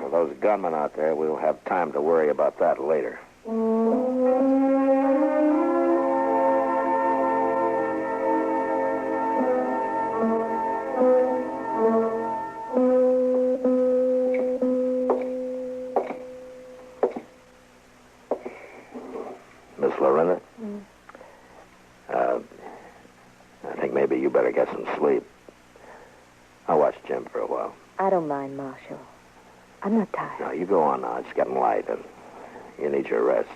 Well, those gunmen out there, we'll have time to worry about that later. Cindy, you better get some sleep. I'll watch Jim for a while. I don't mind, Marshal. I'm not tired. No, you go on now. It's getting light, and you need your rest.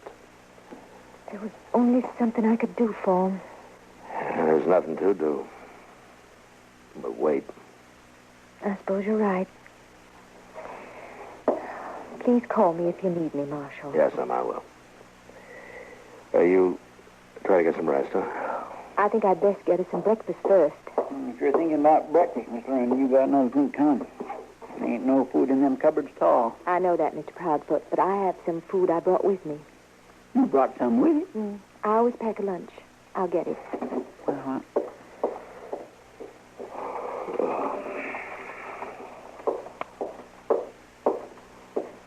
There was only something I could do for him. There's nothing to do. But wait. I suppose you're right. Please call me if you need me, Marshal. Yes, I will. You try to get some rest, huh? I think I'd best get us some breakfast first. If you're thinking about breakfast, Miss Lorraine, you got no good time. There ain't no food in them cupboards at all. I know that, Mr. Proudfoot, but I have some food I brought with me. You brought some with you? I always pack a lunch. I'll get it. Well,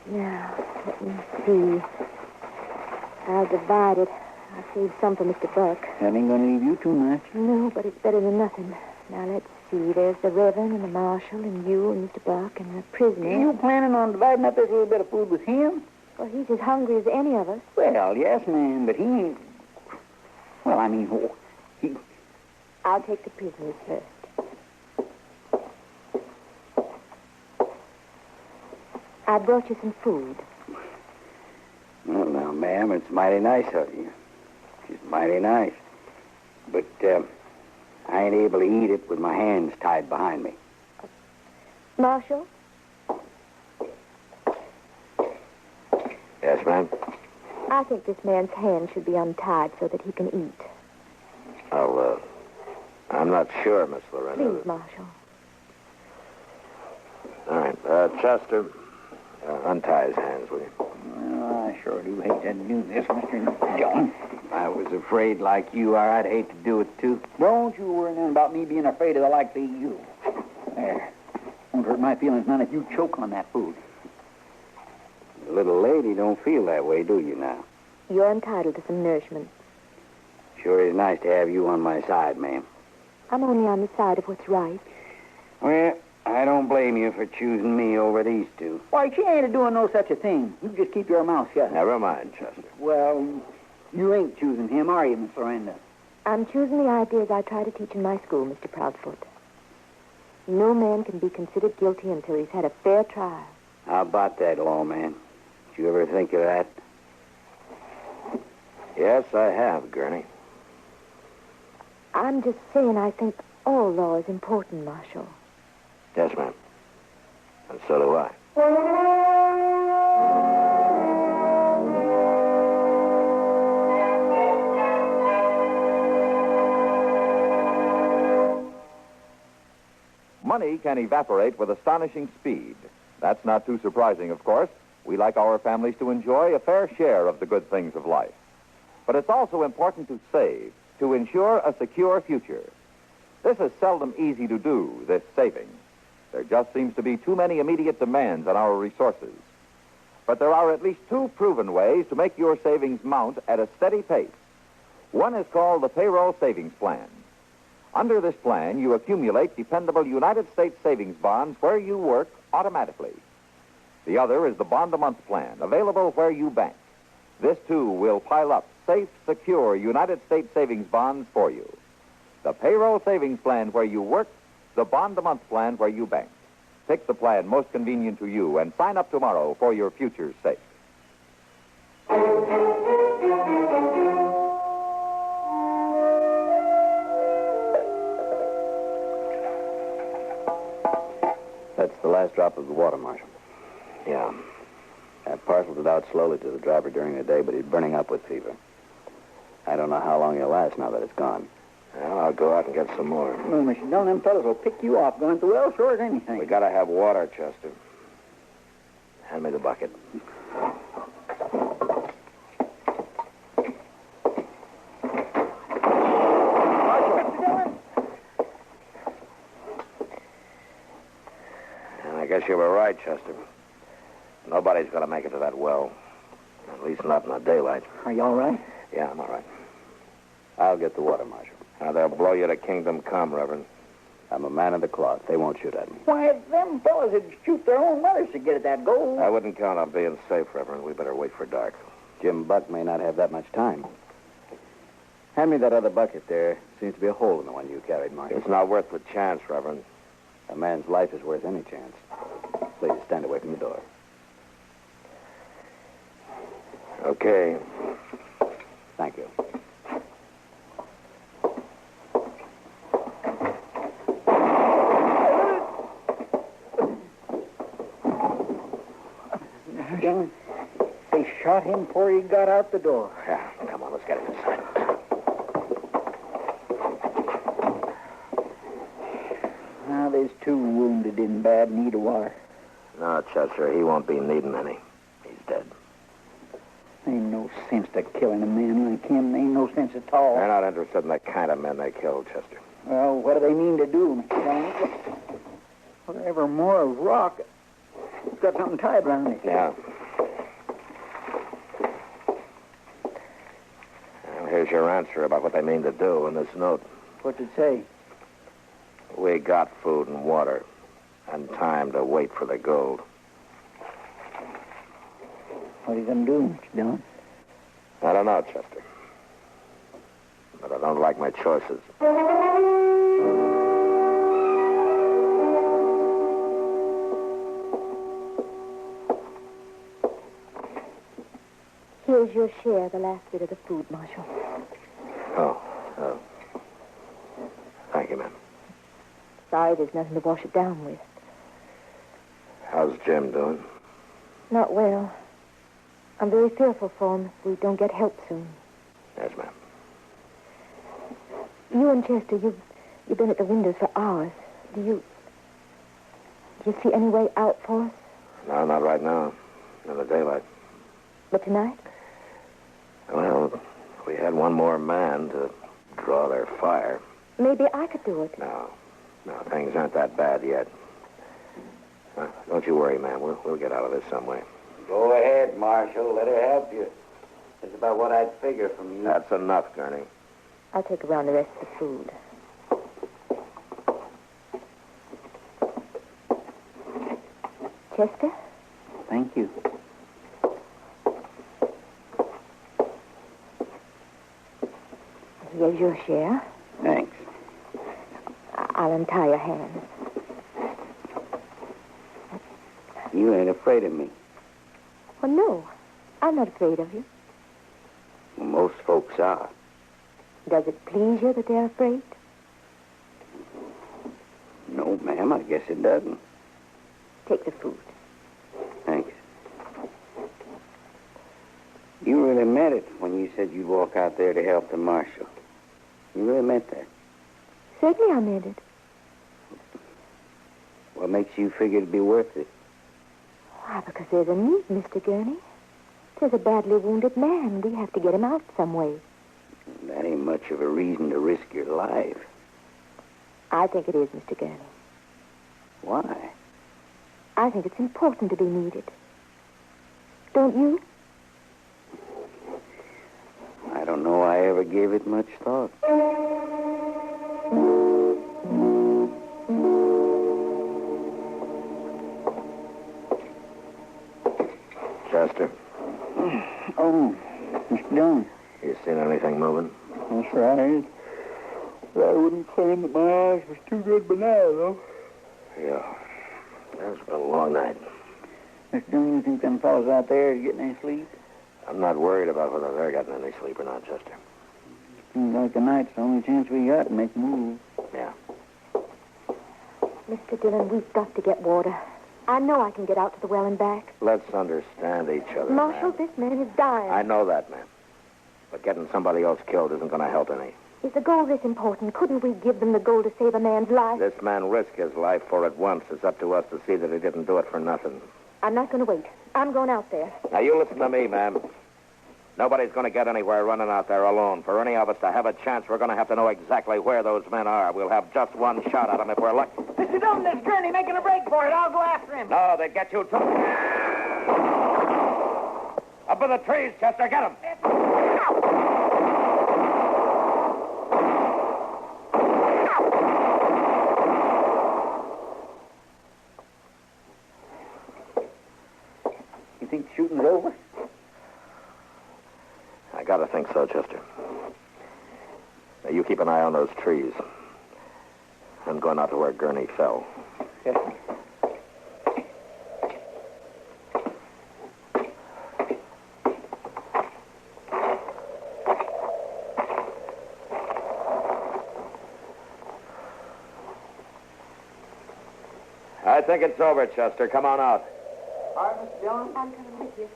Now, let me see. I'll divide it. I'll save some for Mr. Buck. that ain't gonna leave you too much. No, but it's better than nothing. Now, let's see. There's the Reverend and the Marshal and you and Mr. Buck and the prisoner. You planning on dividing up this little bit of food with him? Well, he's as hungry as any of us. Well, yes, ma'am, but he ain't... Well, I mean, he... I'll take the prisoners first. I brought you some food. Well, now, ma'am, it's mighty nice of you. It's mighty nice. But, I ain't able to eat it with my hands tied behind me. Marshal? Yes, ma'am? I think this man's hands should be untied so that he can eat. I'm not sure, Miss Loretta. Please, Marshal. All right. Chester, untie his hands, will you? Well, I sure do hate to do this, Mr. John. I was afraid like you are. I'd hate to do it, too. Don't you worry none about me being afraid of the likes of you. There. Won't hurt my feelings none if you choke on that food. The little lady don't feel that way, do you now? You're entitled to some nourishment. Sure is nice to have you on my side, ma'am. I'm only on the side of what's right. Well, I don't blame you for choosing me over these two. Why, she ain't doing no such a thing. You just keep your mouth shut. Never mind, Chester. Well, you ain't choosing him, are you, Miss Lorenda? I'm choosing the ideas I try to teach in my school, Mr. Proudfoot. No man can be considered guilty until he's had a fair trial. How about that, lawman? Did you ever think of that? Yes, I have, Gurney. I'm just saying I think all law is important, Marshal. Yes, ma'am. And so do I. Money can evaporate with astonishing speed. That's not too surprising, of course. We like our families to enjoy a fair share of the good things of life. But it's also important to save, to ensure a secure future. This is seldom easy to do, this saving. There just seems to be too many immediate demands on our resources. But there are at least two proven ways to make your savings mount at a steady pace. One is called the Payroll Savings Plan. Under this plan, you accumulate dependable United States savings bonds where you work automatically. The other is the Bond-a-Month Plan, available where you bank. This, too, will pile up safe, secure United States savings bonds for you. The Payroll Savings Plan where you work, the Bond-a-Month Plan where you bank. Pick the plan most convenient to you and sign up tomorrow for your future's sake. That's the last drop of the water, Marshal. Yeah. I parceled it out slowly to the driver during the day, but he's burning up with fever. I don't know how long he'll last now that it's gone. Well, I'll go out and get some more. Well, Mr. Dillon, them fellas will pick you off going to the well sure as anything. We gotta have water, Chester. Hand me the bucket. And I guess you were right, Chester. Nobody's gonna make it to that well. At least not in the daylight. Are you all right? Yeah, I'm all right. I'll get the water, Marshal. Now, they'll blow you to kingdom come, Reverend. I'm a man of the cloth. They won't shoot at me. Why, them fellas would shoot their own mothers to get at that gold. I wouldn't count on being safe, Reverend. We better wait for dark. Jim Buck may not have that much time. Hand me that other bucket there. Seems to be a hole in the one you carried, Marshal. It's not worth the chance, Reverend. A man's life is worth any chance. Please stand away from the door. Okay. Thank you. Young, they shot him before he got out the door. Yeah, come on, let's get him inside. Now, there's 2 wounded in bad need of water. No, Chester, he won't be needing any. He's dead. Ain't no sense to killing a man like him. Ain't no sense at all. They're not interested in the kind of men they killed, Chester. Well, what do they mean to do, Mr. Jones? Whatever more of rock. It's got something tied around it. Yeah. Well, here's your answer about what they mean to do in this note. What's it say? We got food and water and time to wait for the gold. What are you going to do, Mr. Dillon? I don't know, Chester. But I don't like my choices. Here's your share, the last bit of the food, Marshal. Oh. Thank you, ma'am. Sorry there's nothing to wash it down with. How's Jim doing? Not well. I'm very fearful for him if we don't get help soon. Yes, ma'am. You and Chester, you've been at the windows for hours. Do you see any way out for us? No, not right now. In the daylight. But tonight? Well, we had one more man to draw their fire. Maybe I could do it. No, things aren't that bad yet. Don't you worry, ma'am. We'll get out of this some way. Go ahead, Marshal. Let her help you. That's about what I'd figure from you. That's enough, Gurney. I'll take around the rest of the food. Chester? Thank you. Here's your share. Thanks. I'll untie your hands. You ain't afraid of me. Well, no. I'm not afraid of you. Well, most folks are. Does it please you that they're afraid? No, ma'am, I guess it doesn't. Take the food. Thanks. You really meant it when you said you'd walk out there to help the marshal. You really meant that. Certainly I meant it. What makes you figure it'd be worth it? Why, because there's a need, Mr. Gurney. There's a badly wounded man. We have to get him out some way. That ain't much of a reason to risk your life. I think it is, Mr. Gurney. Why? I think it's important to be needed. Don't you? I don't know I ever gave it much thought. Chester? Oh, Mr. Dillon. You seen anything moving? That's right. I wouldn't claim that my eyes was too good by now, though. Yeah. It's been a long night. Mr. Dillon, you think them fellas out there are getting any sleep? I'm not worried about whether they're getting any sleep or not, Chester. Seems like the night's the only chance we got to make a move. Yeah. Mr. Dillon, we've got to get water. I know I can get out to the well and back. Let's understand each other, Marshal, ma'am. this man is dying. I know that, ma'am. But getting somebody else killed isn't going to help any. Is the gold this important? Couldn't we give them the gold to save a man's life? This man risked his life for it once. It's up to us to see that he didn't do it for nothing. I'm not going to wait. I'm going out there. Now, you listen to me, ma'am. Nobody's going to get anywhere running out there alone. For any of us to have a chance, we're going to have to know exactly where those men are. We'll have just one shot at them if we're lucky. Mr. Dillon, this Gurney making a break for it. I'll go after him. No, they'd get you too. Up in the trees, Chester. Get him. You think the shooting's over? I gotta think so, Chester. You keep an eye on those trees. I'm going out to where Gurney fell. Okay. I think it's over, Chester. Come on out. All right, Mr. Dillon. I'm coming with you.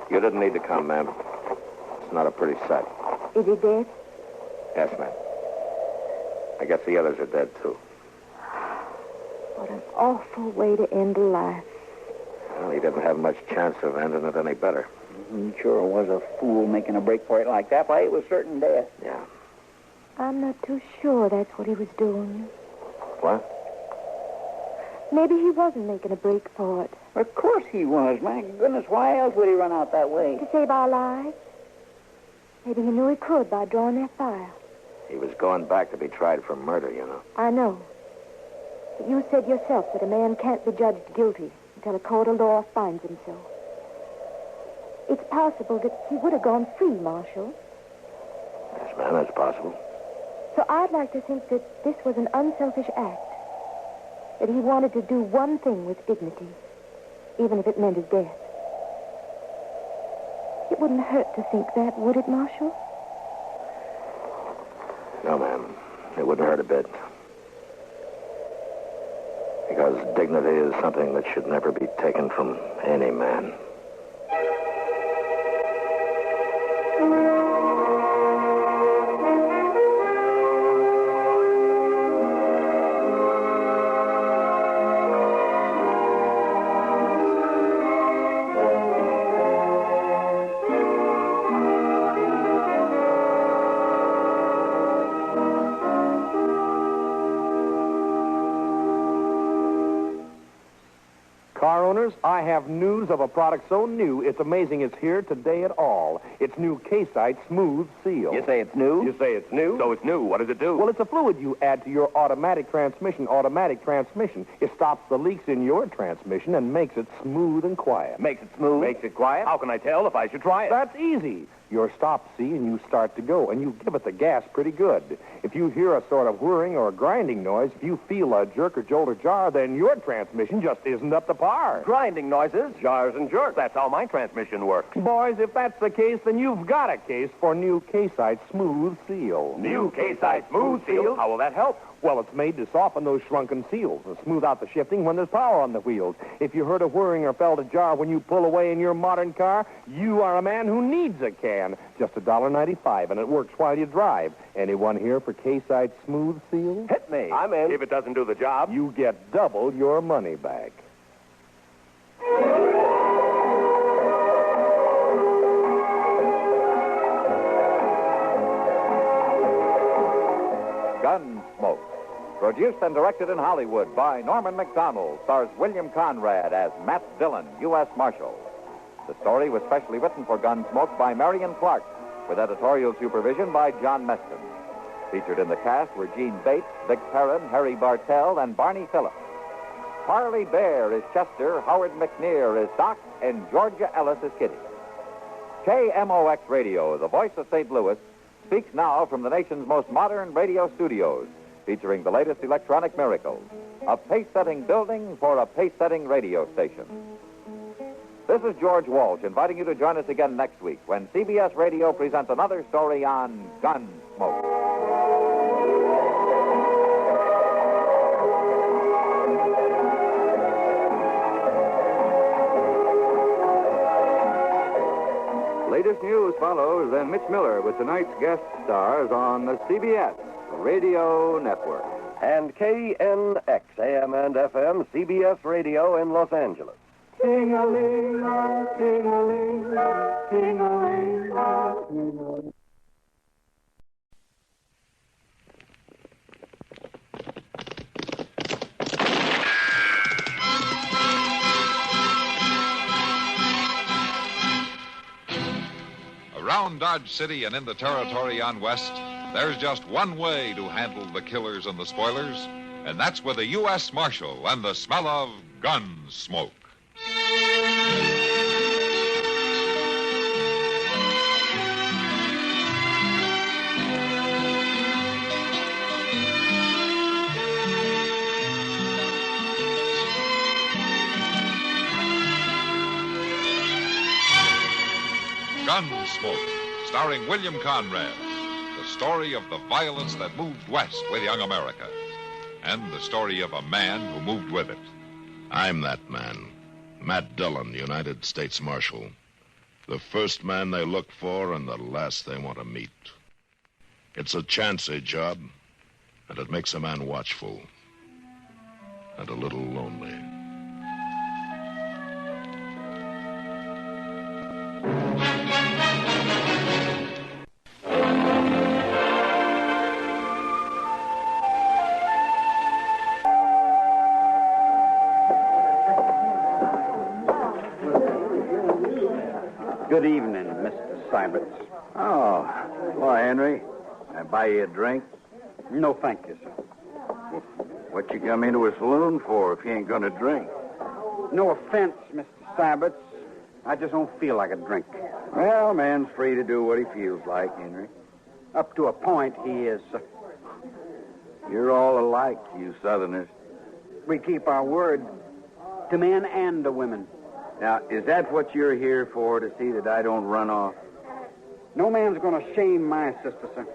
You didn't need to come, ma'am. It's not a pretty sight. Is he dead? Yes, ma'am. I guess the others are dead, too. What an awful way to end a life. Well, he didn't have much chance of ending it any better. He sure was a fool making a break for it like that. Why, it was certain death. Yeah. I'm not too sure that's what he was doing. What? Maybe he wasn't making a break for it. Of course he was. My goodness, why else would he run out that way? To save our lives. Maybe he knew he could by drawing that fire. He was going back to be tried for murder, you know. I know. But you said yourself that a man can't be judged guilty until a court of law finds him so. It's possible that he would have gone free, Marshal. Yes, ma'am, that's possible. So I'd like to think that this was an unselfish act. That he wanted to do one thing with dignity, even if it meant his death. It wouldn't hurt to think that, would it, Marshal? No, ma'am. It wouldn't hurt a bit. Because dignity is something that should never be taken from any man. Car owners, I have news of a product so new, it's amazing it's here today at all. It's new K-Site Smooth Seal. You say it's new? You say it's new? So it's new. What does it do? Well, it's a fluid you add to your automatic transmission. It stops the leaks in your transmission and makes it smooth and quiet. Makes it smooth? Makes it quiet? How can I tell if I should try it? That's easy. You're stopped, see, and you start to go, and you give it the gas pretty good. If you hear a sort of whirring or a grinding noise, if you feel a jerk or jolt or jar, then your transmission just isn't up to par. Grinding noises, jars and jerks. That's how my transmission works. Boys, if that's the case, then you've got a case for new K-Site Smooth Seal. New K-Site Smooth Seal? How will that help? Well, it's made to soften those shrunken seals and smooth out the shifting when there's power on the wheels. If you heard a whirring or felt a jar when you pull away in your modern car, you are a man who needs a can. Just $1.95, and it works while you drive. Anyone here for K-Site Smooth Seal? Hit me. I'm in. If it doesn't do the job, you get double your money back. Gunsmoke. Produced and directed in Hollywood by Norman Macdonald, stars William Conrad as Matt Dillon, U.S. Marshal. The story was specially written for Gunsmoke by Marion Clark, with editorial supervision by John Meston. Featured in the cast were Gene Bates, Vic Perrin, Harry Bartell, and Barney Phillips. Parley Bear is Chester, Howard McNear is Doc, and Georgia Ellis is Kitty. KMOX Radio, the voice of St. Louis, speaks now from the nation's most modern radio studios, featuring the latest electronic miracles. A pace-setting building for a pace-setting radio station. This is George Walsh inviting you to join us again next week when CBS Radio presents another story on Gunsmoke. Latest news follows, then Mitch Miller with tonight's guest stars on the CBS Radio Network. And KNX, AM and FM, CBS Radio in Los Angeles. Ting-a-ling, ting-a-ling, ting-a-ling, ting-a-ling. Around Dodge City and in the territory on West, there's just one way to handle the killers and the spoilers, and that's with a U.S. Marshal and the smell of gun smoke. Gunsmoke, starring William Conrad. The story of the violence that moved west with young America. And the story of a man who moved with it. I'm that man. Matt Dillon, United States Marshal. The first man they look for and the last they want to meet. It's a chancy job, and it makes a man watchful and a little lonely. Good evening, Mr. Syberts. Oh, why, Henry? I buy you a drink? No, thank you, sir. What you come into a saloon for if you ain't gonna drink? No offense, Mr. Syberts. I just don't feel like a drink. Well, man's free to do what he feels like, Henry. Up to a point, he is, sir. You're all alike, you Southerners. We keep our word to men and to women. Now, is that what you're here for, to see that I don't run off? No man's going to shame my sister, sir.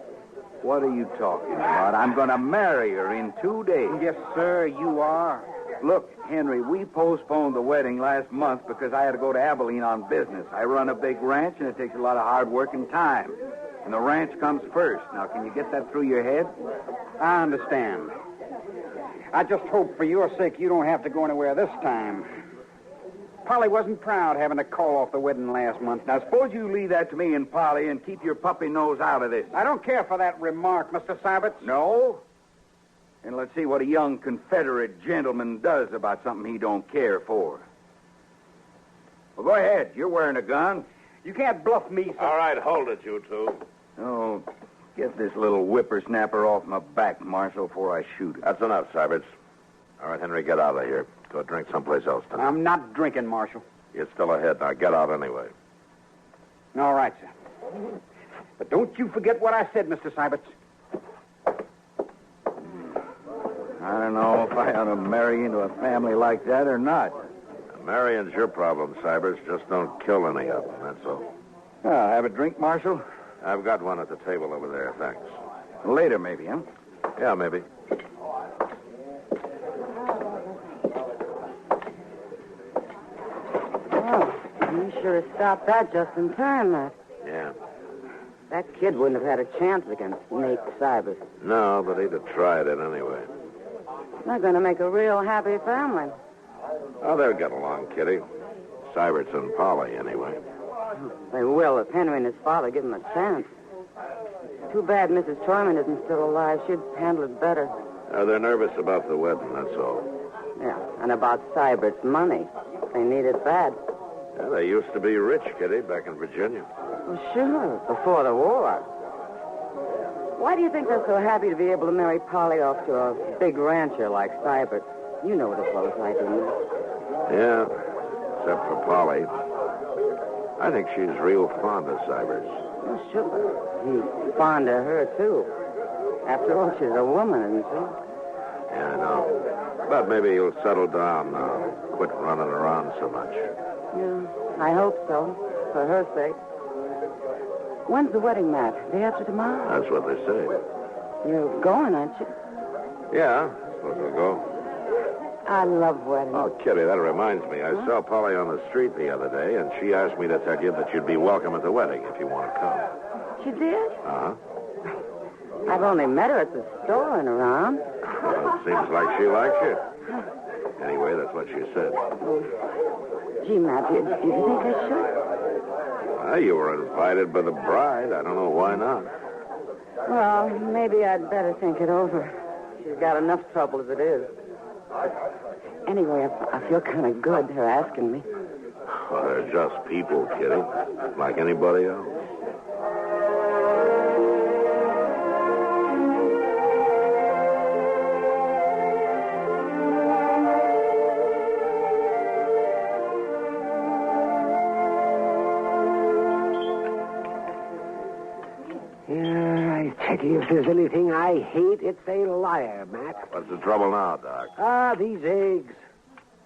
What are you talking about? I'm going to marry her in 2 days. Yes, sir, you are. Look, Henry, we postponed the wedding last month because I had to go to Abilene on business. I run a big ranch, and it takes a lot of hard work and time. And the ranch comes first. Now, can you get that through your head? I understand. I just hope for your sake you don't have to go anywhere this time. Polly wasn't proud having to call off the wedding last month. Now, suppose you leave that to me and Polly and keep your puppy nose out of this. I don't care for that remark, Mr. Syberts. No? And let's see what a young Confederate gentleman does about something he don't care for. Well, go ahead. You're wearing a gun. You can't bluff me, sir. All right, hold it, you two. Oh, get this little whippersnapper off my back, Marshal, before I shoot it. That's enough, Syberts. All right, Henry, get out of here. Go drink someplace else tonight. I'm not drinking, Marshal. You're still ahead. Now get out anyway. All right, sir. But don't you forget what I said, Mr. Syberts. I don't know if I ought to marry into a family like that or not. Marrying's your problem, Syberts. Just don't kill any of them, that's all. Have a drink, Marshal? I've got one at the table over there, thanks. Later, maybe, huh? Yeah, maybe. You sure stopped that just in time, Matt. Yeah. That kid wouldn't have had a chance against Nate Syberts. No, but he'd have tried it anyway. They're going to make a real happy family. Oh, they'll get along, Kitty. Syberts and Polly, anyway. They will if Henry and his father give them a chance. Too bad Mrs. Troyman isn't still alive. She'd handle it better. They're nervous about the wedding, that's all. Yeah, and about Syberts' money. They need it bad. Yeah, they used to be rich, Kitty, back in Virginia. Well, sure, before the war. Why do you think they're so happy to be able to marry Polly off to a big rancher like Syberts? You know what a fellow's like, don't you? Yeah, except for Polly. I think she's real fond of Syberts. Well, sure. He's fond of her, too. After all, she's a woman, isn't she? Yeah, I know. But maybe he'll settle down now. Quit running around so much. Yeah, I hope so, for her sake. When's the wedding, Matt? Day after tomorrow? That's what they say. You're going, aren't you? Yeah, I suppose we'll go. I love weddings. Oh, Kitty, that reminds me. I saw Polly on the street the other day, and she asked me to tell you that you'd be welcome at the wedding if you want to come. She did? Uh-huh. I've only met her at the store and around. Well, it seems like she likes you. Anyway, that's what she said. Gee, Matt, do you think I should? Well, you were invited by the bride. I don't know why not. Well, maybe I'd better think it over. She's got enough trouble as it is. But anyway, I feel kind of good her asking me. Well, they're just people, Kitty. Like anybody else. If there's anything I hate, it's a liar, Matt. What's the trouble now, Doc? These eggs.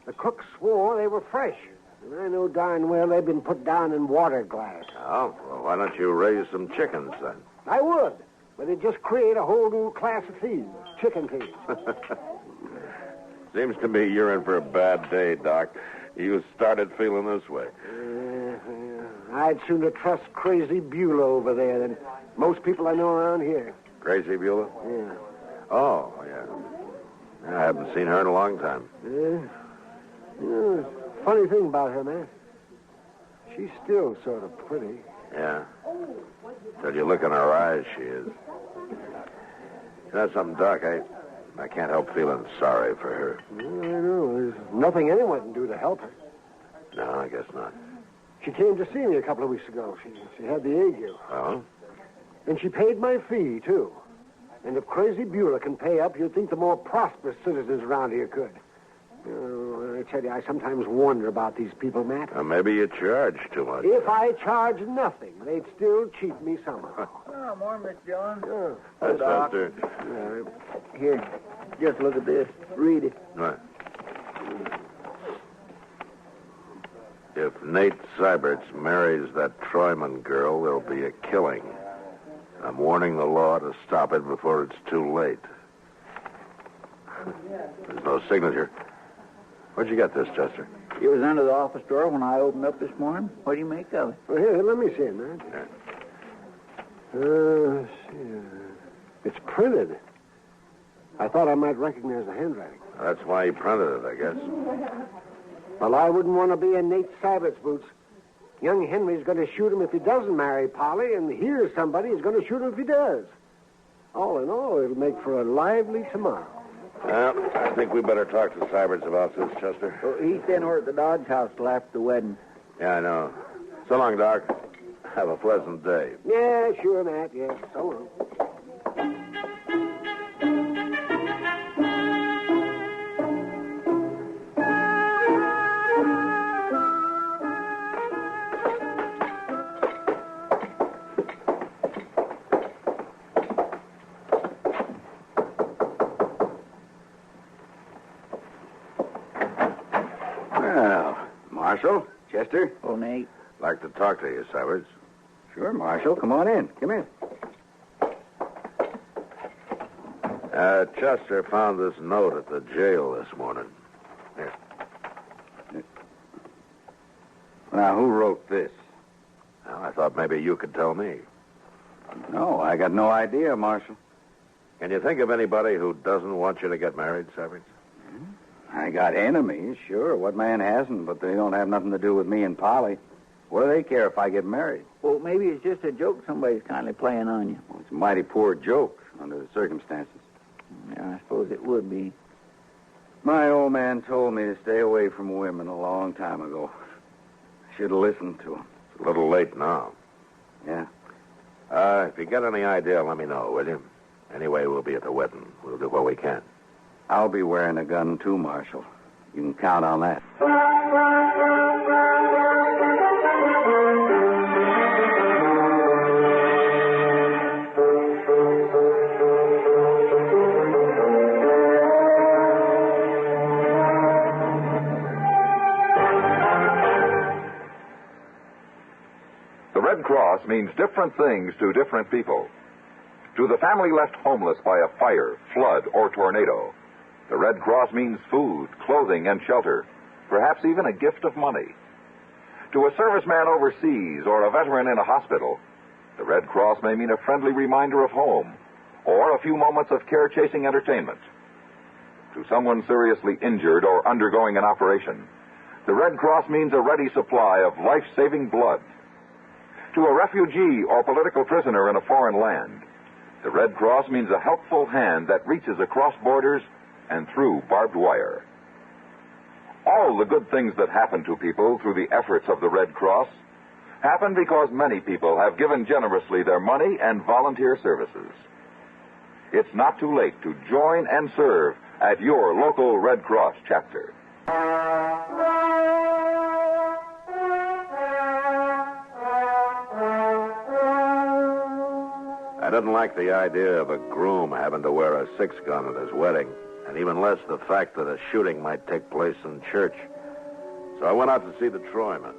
The cook swore they were fresh. And I know darn well they've been put down in water glass. Oh, well, why don't you raise some chickens then? I would, but it'd just create a whole new class of thieves, chicken thieves. Seems to me you're in for a bad day, Doc. You started feeling this way. I'd sooner trust Crazy Beulah over there than most people I know around here. Crazy Beulah? Yeah. Oh, yeah. I haven't seen her in a long time. Funny thing about her, man. She's still sort of pretty. Yeah. Till you look in her eyes, she is. You know something, Doc? I can't help feeling sorry for her. I know. There's nothing anyone can do to help her. No, I guess not. She came to see me a couple of weeks ago. She had the ague. Oh? And she paid my fee, too. And if Crazy Beulah can pay up, you'd think the more prosperous citizens around here could. I tell you, I sometimes wonder about these people, Matt. Maybe you charge too much. If I charge nothing, they'd still cheat me somehow. Oh, more, Miss Jones. Oh. Hi, Chester. Here, just look at this. Read it. Right. If Nate Syberts marries that Troyman girl, there'll be a killing. I'm warning the law to stop it before it's too late. There's no signature. Where'd you get this, Chester? It was under the office door when I opened up this morning. What do you make of it? Well, here, let me see it, man. It's printed. I thought I might recognize the handwriting. That's why he printed it, I guess. Well, I wouldn't want to be in Nate Sybert's boots. Young Henry's going to shoot him if he doesn't marry Polly, and here's somebody who's going to shoot him if he does. All in all, it'll make for a lively tomorrow. Well, I think we better talk to Syberts about this, Chester. Oh, he's been over at the Dodge House till after the wedding. Yeah, I know. So long, Doc. Have a pleasant day. Yeah, sure, Matt. Yeah, so long. Marshal, Chester. Oh, Nate. Like to talk to you, Syberts. Sure, Marshal. Come on in. Come in. Chester found this note at the jail this morning. Here. Now, who wrote this? Well, I thought maybe you could tell me. No, I got no idea, Marshal. Can you think of anybody who doesn't want you to get married, Syberts? I got enemies, sure. What man hasn't? But they don't have nothing to do with me and Polly. What do they care if I get married? Well, maybe it's just a joke somebody's kindly playing on you. Well, it's a mighty poor joke under the circumstances. Yeah, I suppose it would be. My old man told me to stay away from women a long time ago. I should have listened to him. It's a little late now. Yeah. If you get any idea, let me know, will you? Anyway, we'll be at the wedding. We'll do what we can. I'll be wearing a gun, too, Marshal. You can count on that. The Red Cross means different things to different people. To the family left homeless by a fire, flood, or tornado, the Red Cross means food, clothing, and shelter, perhaps even a gift of money. To a serviceman overseas or a veteran in a hospital, the Red Cross may mean a friendly reminder of home or a few moments of care-chasing entertainment. To someone seriously injured or undergoing an operation, the Red Cross means a ready supply of life-saving blood. To a refugee or political prisoner in a foreign land, the Red Cross means a helpful hand that reaches across borders and through barbed wire. All the good things that happen to people through the efforts of the Red Cross happen because many people have given generously their money and volunteer services. It's not too late to join and serve at your local Red Cross chapter. I didn't like the idea of a groom having to wear a 6-gun at his wedding, and even less the fact that a shooting might take place in church. So I went out to see the Troymans.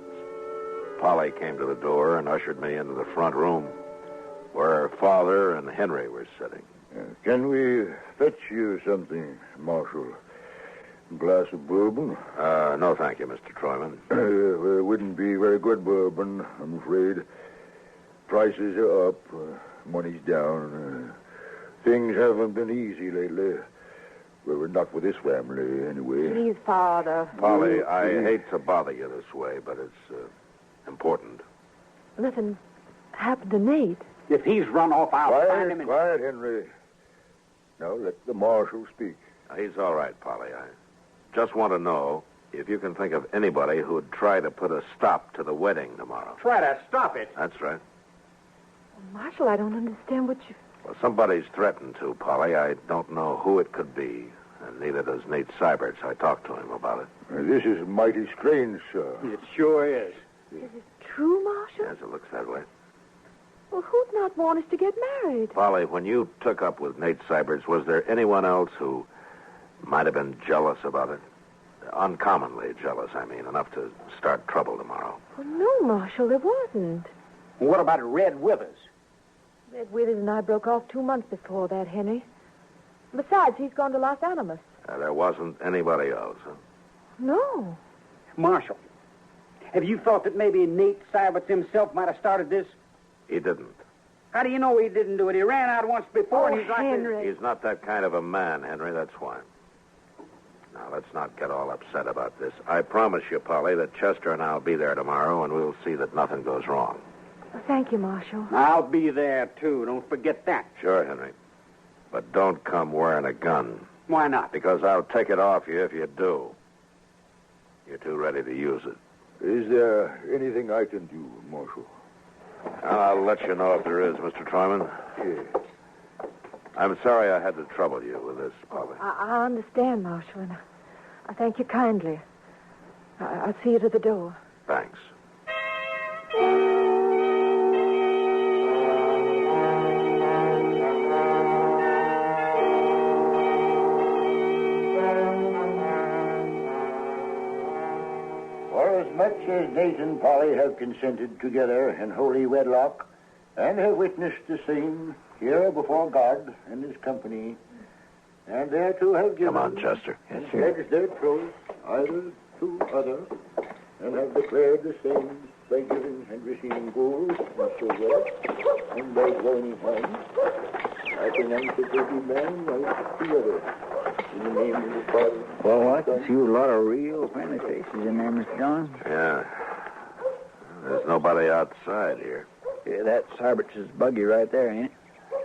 Polly came to the door and ushered me into the front room where her father and Henry were sitting. Can we fetch you something, Marshal? A glass of bourbon? No, thank you, Mr. Troyman. It wouldn't be very good bourbon, I'm afraid. Prices are up, money's down. Things haven't been easy lately. Well, not with this family, anyway. Please, Father. Polly, I hate to bother you this way, but it's important. Nothing happened to Nate. If he's run off, I'll find him. Quiet, Henry. Now let the marshal speak. He's all right, Polly. I just want to know if you can think of anybody who'd try to put a stop to the wedding tomorrow. Try to stop it? That's right. Marshal, I don't understand what you... Well, somebody's threatened to, Polly. I don't know who it could be, and neither does Nate Syberts. I talked to him about it. This is mighty strange, sir. It sure is. Is it true, Marshal? Yes, it looks that way. Well, who'd not want us to get married? Polly, when you took up with Nate Syberts, was there anyone else who might have been jealous about it? Uncommonly jealous, I mean, enough to start trouble tomorrow. Well, no, Marshal, there wasn't. What about Red Withers? Red Withers and I broke off 2 months before that, Henry. Besides, he's gone to Los Alamos. There wasn't anybody else, huh? No. Marshal, have you thought that maybe Nate Syberts himself might have started this? He didn't. How do you know he didn't do it? He ran out once before, and he's like... Henry. He's not that kind of a man, Henry, that's why. Now, let's not get all upset about this. I promise you, Polly, that Chester and I'll be there tomorrow, and we'll see that nothing goes wrong. Well, thank you, Marshal. I'll be there, too. Don't forget that. Sure, Henry. But don't come wearing a gun. Why not? Because I'll take it off you if you do. You're too ready to use it. Is there anything I can do, Marshal? I'll let you know if there is, Mr. Troyman. Yeah. I'm sorry I had to trouble you with this, Polly. I understand, Marshal, and I thank you kindly. I'll see you to the door. Thanks. Much as Nate and Polly have consented together in holy wedlock and have witnessed the same here before God and his company, and thereto have given... Come on, Chester. Yes, sir. Pledged their troth either to other, and have declared the same by giving and receiving gold and silver, and by joining hands, I pronounce that every man like the other. In the name of the Father. Well, I can see a lot of real friendly faces in there, Mr. John. Yeah. There's nobody outside here. Yeah, that's Syberts' buggy right there, ain't it?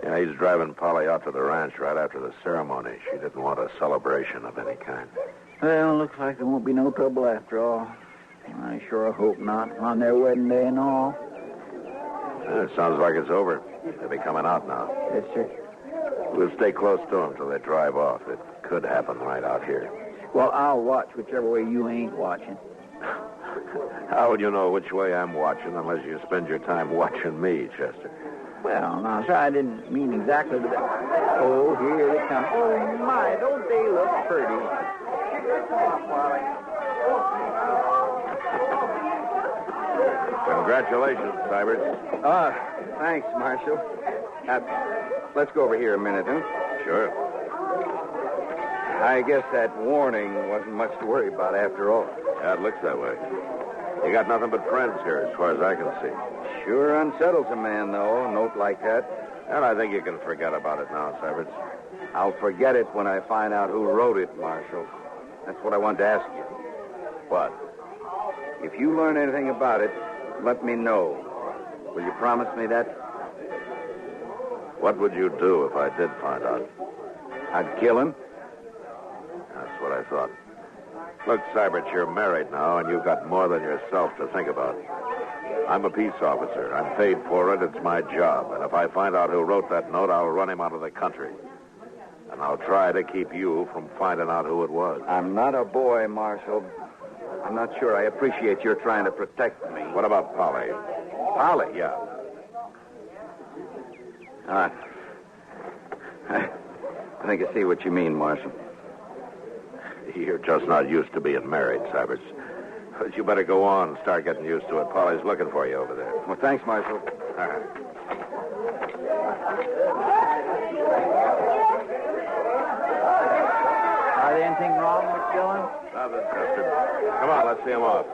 Yeah, he's driving Polly out to the ranch right after the ceremony. She didn't want a celebration of any kind. Well, looks like there won't be no trouble after all. I sure hope not, on their wedding day and all. Yeah, it sounds like it's over. They'll be coming out now. Yes, sir. We'll stay close to them till they drive off. It could happen right out here. Well, I'll watch whichever way you ain't watching. How would you know which way I'm watching unless you spend your time watching me, Chester? Well, now, sir, I didn't mean exactly that. Oh, here they come. Oh, my, don't they look pretty? Congratulations, Syberts. Thanks, Marshal. Let's go over here a minute, huh? Sure. I guess that warning wasn't much to worry about after all. Yeah, it looks that way. You got nothing but friends here, as far as I can see. Sure unsettles a man, though, a note like that. And I think you can forget about it now, Syberts. I'll forget it when I find out who wrote it, Marshal. That's what I wanted to ask you. What? If you learn anything about it, let me know. Will you promise me that? What would you do if I did find out? I'd kill him. That's what I thought. Look, Syberts, you're married now, and you've got more than yourself to think about. I'm a peace officer. I'm paid for it. It's my job. And if I find out who wrote that note, I'll run him out of the country. And I'll try to keep you from finding out who it was. I'm not a boy, Marshal. I'm not sure I appreciate your trying to protect me. What about Polly? Polly? Yeah. I think I see what you mean, Marshal. You're just not used to being married, Syberts. But you better go on and start getting used to it. Polly's looking for you over there. Well, thanks, Marshal. All right. Are there anything wrong, Mr. Dillon? Nothing, Chester. Come on, let's see him off.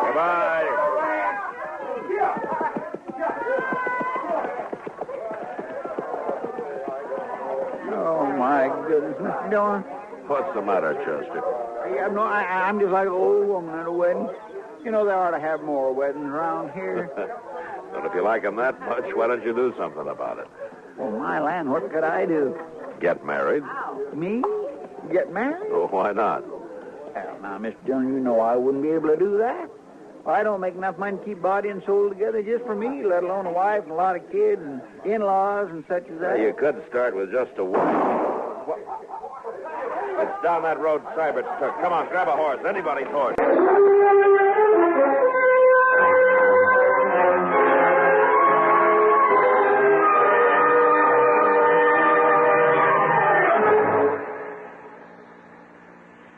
Goodbye. Oh, my goodness, Mr. Dillon. What's the matter, Chester? I'm just like an old woman at a wedding. You know, they ought to have more weddings around here. Well, if you like him that much, why don't you do something about it? Well, my land, what could I do? Get married? Me? Get married? Oh, why not? Well, now, Mr. Dillon, you know I wouldn't be able to do that. I don't make enough money to keep body and soul together just for me, let alone a wife and a lot of kids and in-laws and such as that. You could start with just a wife. It's down that road Sybert took. Come on, grab a horse. Anybody's horse.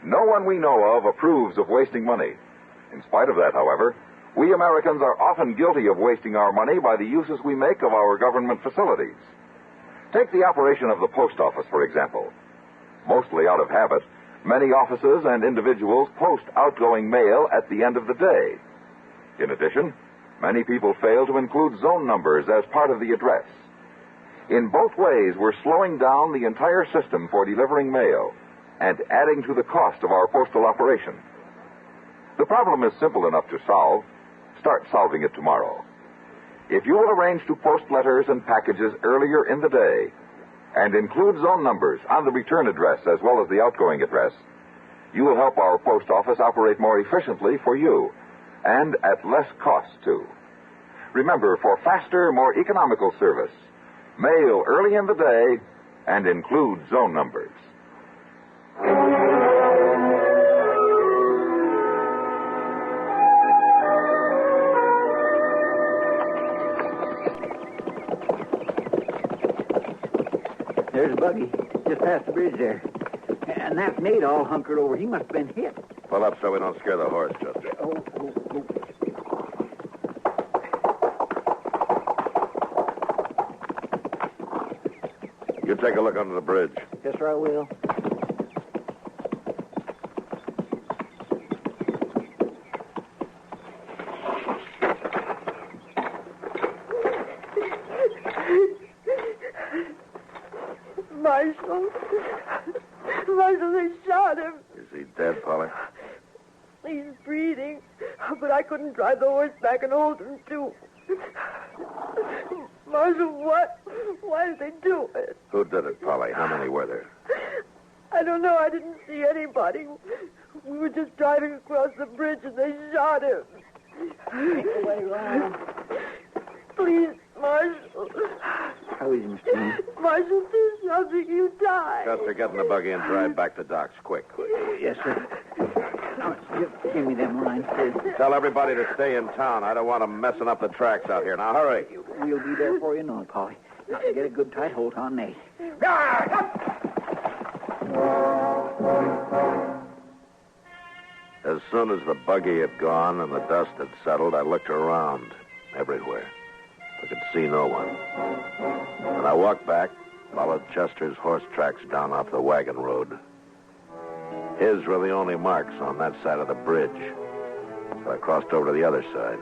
No one we know of approves of wasting money. In spite of that, however, we Americans are often guilty of wasting our money by the uses we make of our government facilities. Take the operation of the post office, for example. Mostly out of habit, many offices and individuals post outgoing mail at the end of the day. In addition, many people fail to include zone numbers as part of the address. In both ways, we're slowing down the entire system for delivering mail and adding to the cost of our postal operation. The problem is simple enough to solve. Start solving it tomorrow. If you will arrange to post letters and packages earlier in the day and include zone numbers on the return address as well as the outgoing address, you will help our post office operate more efficiently for you and at less cost, too. Remember, for faster, more economical service, mail early in the day and include zone numbers. There's a buggy just past the bridge there. And that's Nate all hunkered over. He must have been hit. Pull up so we don't scare the horse, Chester. Oh. You take a look under the bridge. Yes, sir, I will. Marshal, they shot him. Is he dead, Polly? He's breathing. But I couldn't drive the horse back and hold him, too. Marshal, what? Why did they do it? Who did it, Polly? How many were there? I don't know. I didn't see anybody. We were just driving across the bridge and they shot him. Take away, Ron. Please, Marshal. How is he, Mr. Dillon? Marshal, do something. You die. Chester, get in the buggy and drive back to Doc's, quick. Yes, sir. Now, just give me them lines, please. Tell everybody to stay in town. I don't want them messing up the tracks out here. Now, hurry. We'll be there for you now, Polly. Now, get a good tight hold on Nate. As soon as the buggy had gone and the dust had settled, I looked around everywhere. I could see no one. And I walked back, followed Chester's horse tracks down off the wagon road. His were the only marks on that side of the bridge. So I crossed over to the other side.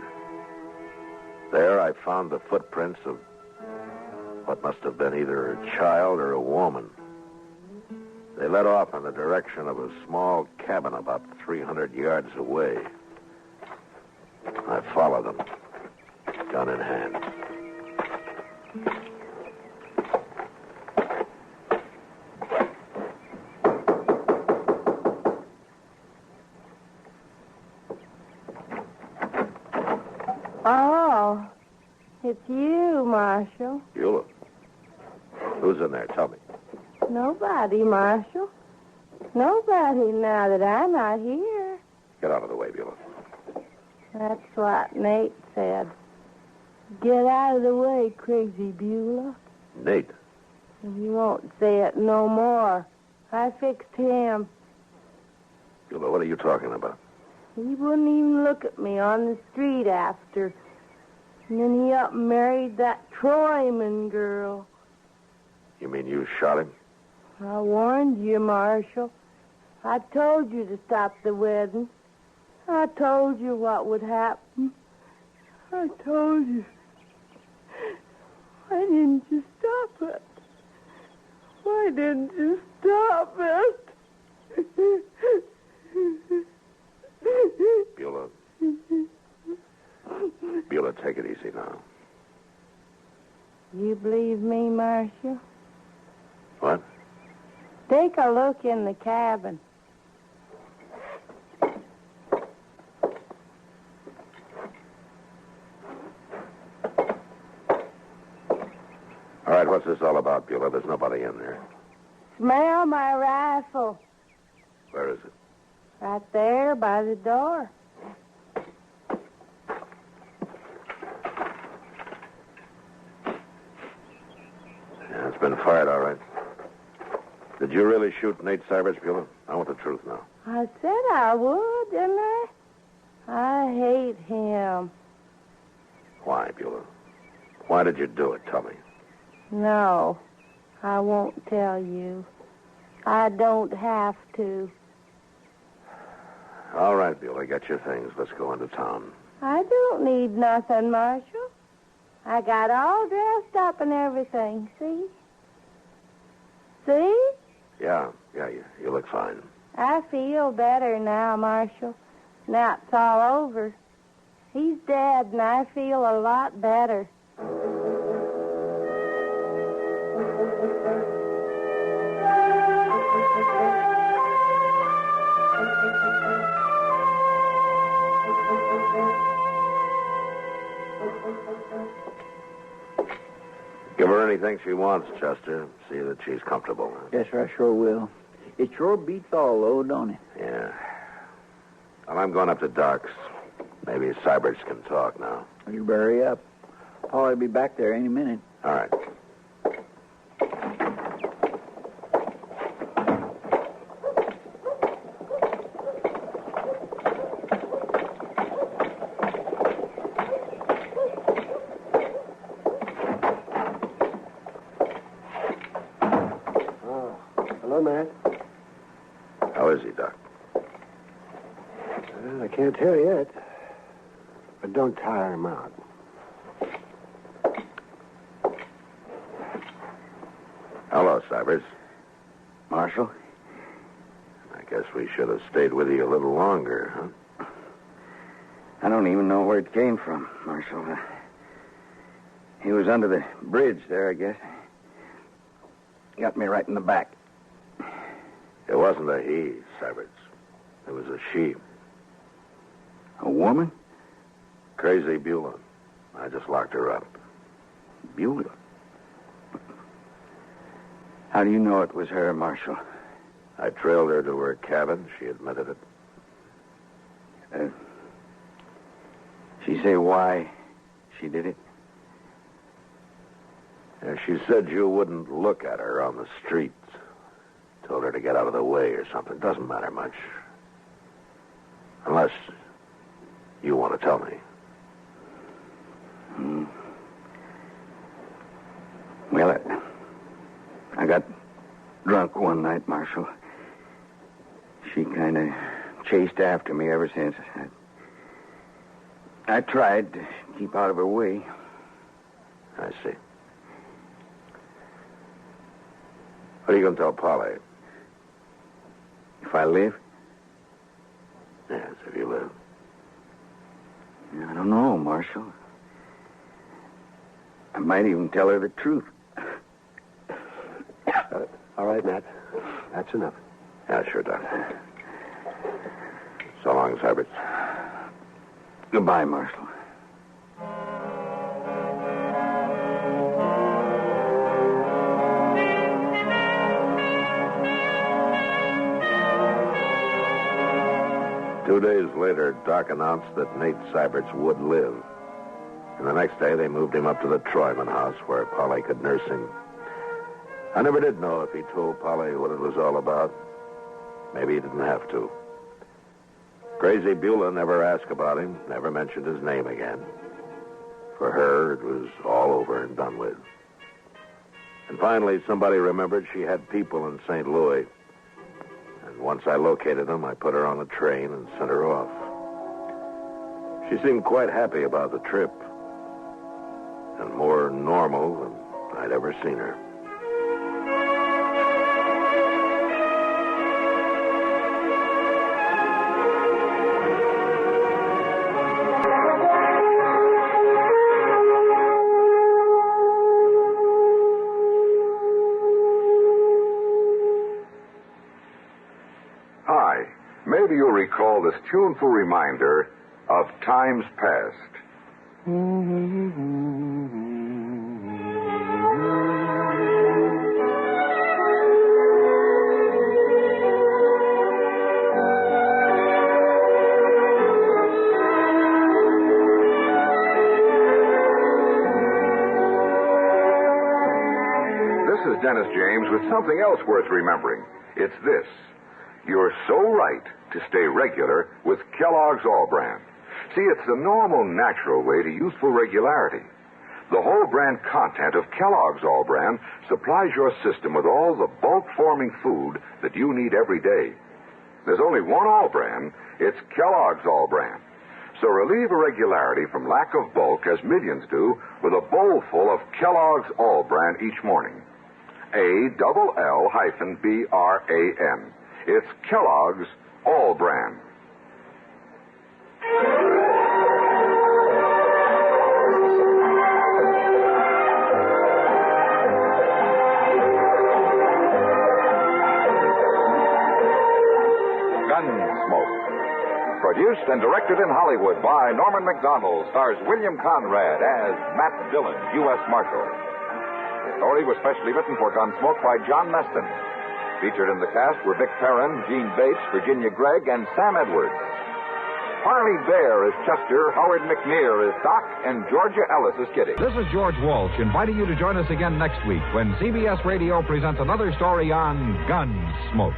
There I found the footprints of what must have been either a child or a woman. They led off in the direction of a small cabin about 300 yards away. I followed them, gun in hand. Oh, it's you, Marshal. Beulah. Who's in there? Tell me. Nobody, Marshal. Nobody now that I'm not here. Get out of the way, Beulah. That's what Nate said. Get out of the way, crazy Beulah. Nate. And you won't say it no more. I fixed him. Beulah, what are you talking about? He wouldn't even look at me on the street after. And then he up and married that Troyman girl. You mean you shot him? I warned you, Marshal. I told you to stop the wedding. I told you what would happen. I told you. Why didn't you stop it? Why didn't you stop it? Beulah. Beulah, take it easy now. You believe me, Marshal? What? Take a look in the cabin. All right, what's this all about, Beulah? There's nobody in there. Smell my rifle. Where is it? Right there by the door. Yeah, it's been fired, all right. Did you really shoot Nate Syberts, Beulah? I want the truth now. I said I would, didn't I? I hate him. Why, Beulah? Why did you do it? Tell me. No, I won't tell you. I don't have to. All right, Beulah, get your things. Let's go into town. I don't need nothing, Marshal. I got all dressed up and everything, see? See? Yeah, you look fine. I feel better now, Marshal. Now it's all over. He's dead, and I feel a lot better. Give her anything she wants, Chester. See that she's comfortable. Yes, sir, I sure will. It sure beats all, though, don't it? Yeah. Well, I'm going up to Doc's. Maybe Syberts can talk now. Well, you better hurry up. Paul'll be back there any minute. All right. Hello, Matt. How is he, Doc? I can't tell yet. But don't tire him out. Hello, Syberts. Marshal? I guess we should have stayed with you a little longer, huh? I don't even know where it came from, Marshal. He was under the bridge there, I guess. Got me right in the back. It wasn't a he, Syberts. It was a she. A woman? Crazy Beulah. I just locked her up. Beulah? How do you know it was her, Marshal? I trailed her to her cabin. She admitted it. She say why she did it? She said you wouldn't look at her on the street. Told her to get out of the way or something. Doesn't matter much. Unless you want to tell me. Well, I got drunk one night, Marshal. She kind of chased after me ever since. I tried to keep out of her way. I see. What are you going to tell Polly? If I live? Yes, if you live. I don't know, Marshal. I might even tell her the truth. All right, Matt. That's enough. Yeah, sure, Doc. So long, Syberts. Goodbye, Marshal. Two days later, Doc announced that Nate Syberts would live. And the next day, they moved him up to the Troyman house where Polly could nurse him. I never did know if he told Polly what it was all about. Maybe he didn't have to. Crazy Beulah never asked about him, never mentioned his name again. For her, it was all over and done with. And finally, somebody remembered she had people in St. Louis. And once I located them, I put her on a train and sent her off. She seemed quite happy about the trip, and more normal than I'd ever seen her. Hi. Maybe you'll recall this tuneful reminder of times past. This is Dennis James with something else worth remembering. It's this. You're so right to stay regular with Kellogg's All Brand. See, it's the normal, natural way to youthful regularity. The whole brand content of Kellogg's All Brand supplies your system with all the bulk-forming food that you need every day. There's only one All Brand. It's Kellogg's All Brand. So relieve irregularity from lack of bulk, as millions do, with a bowl full of Kellogg's All Brand each morning. ALL-BRAN. It's Kellogg's All Brand. Gunsmoke. Produced and directed in Hollywood by Norman Macdonald, stars William Conrad as Matt Dillon, U.S. Marshal. The story was specially written for Gunsmoke by John Meston. Featured in the cast were Vic Perrin, Gene Bates, Virginia Gregg, and Sam Edwards. Harley Bear is Chester, Howard McNear is Doc, and Georgia Ellis is Kitty. This is George Walsh inviting you to join us again next week when CBS Radio presents another story on Gunsmoke.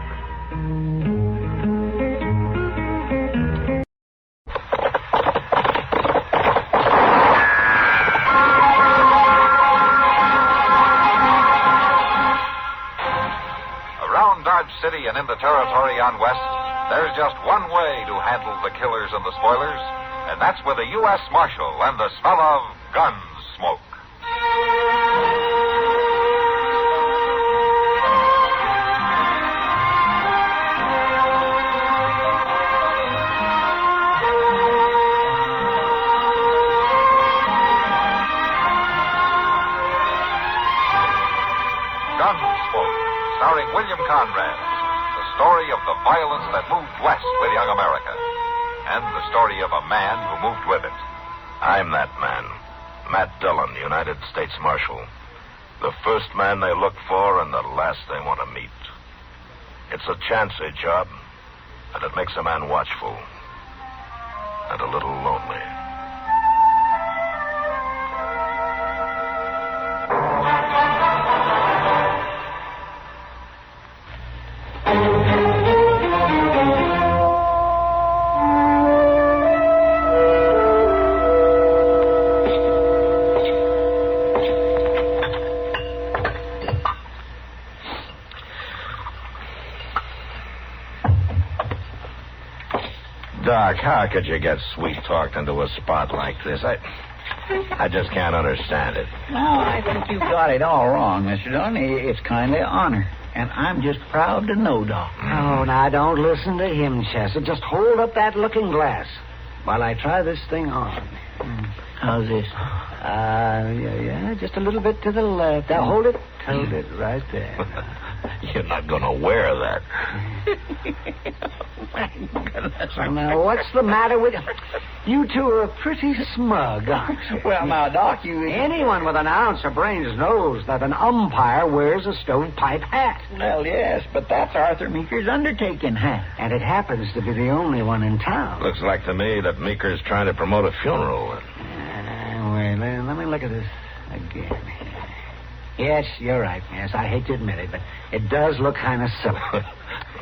City and in the territory on West, there's just one way to handle the killers and the spoilers, and that's with a U.S. Marshal and the smell of Gunsmoke. Gunsmoke, starring William Conrad. The story of the violence that moved west with young America. And the story of a man who moved with it. I'm that man. Matt Dillon, United States Marshal. The first man they look for and the last they want to meet. It's a chancy job, and it makes a man watchful. And a little lonely. Doc, how could you get sweet-talked into a spot like this? I just can't understand it. No, I think you've got it all wrong, Mr. Dillon. It's kind of honor. And I'm just proud to know, Doc. Oh, now, don't listen to him, Chester. Just hold up that looking glass while I try this thing on. How's this? Yeah, just a little bit to the left. Now, hold it right there. You're not going to wear that. My goodness. Now, what's the matter with you? You two are pretty smug, aren't you? Well, now, Doc, Anyone with an ounce of brains knows that an umpire wears a stovepipe hat. Well, yes, but that's Arthur Meeker's undertaking hat. And it happens to be the only one in town. Looks like to me that Meeker's trying to promote a funeral. Wait, let me look at this again. Yes, you're right, Miss. I hate to admit it, but it does look kind of silly.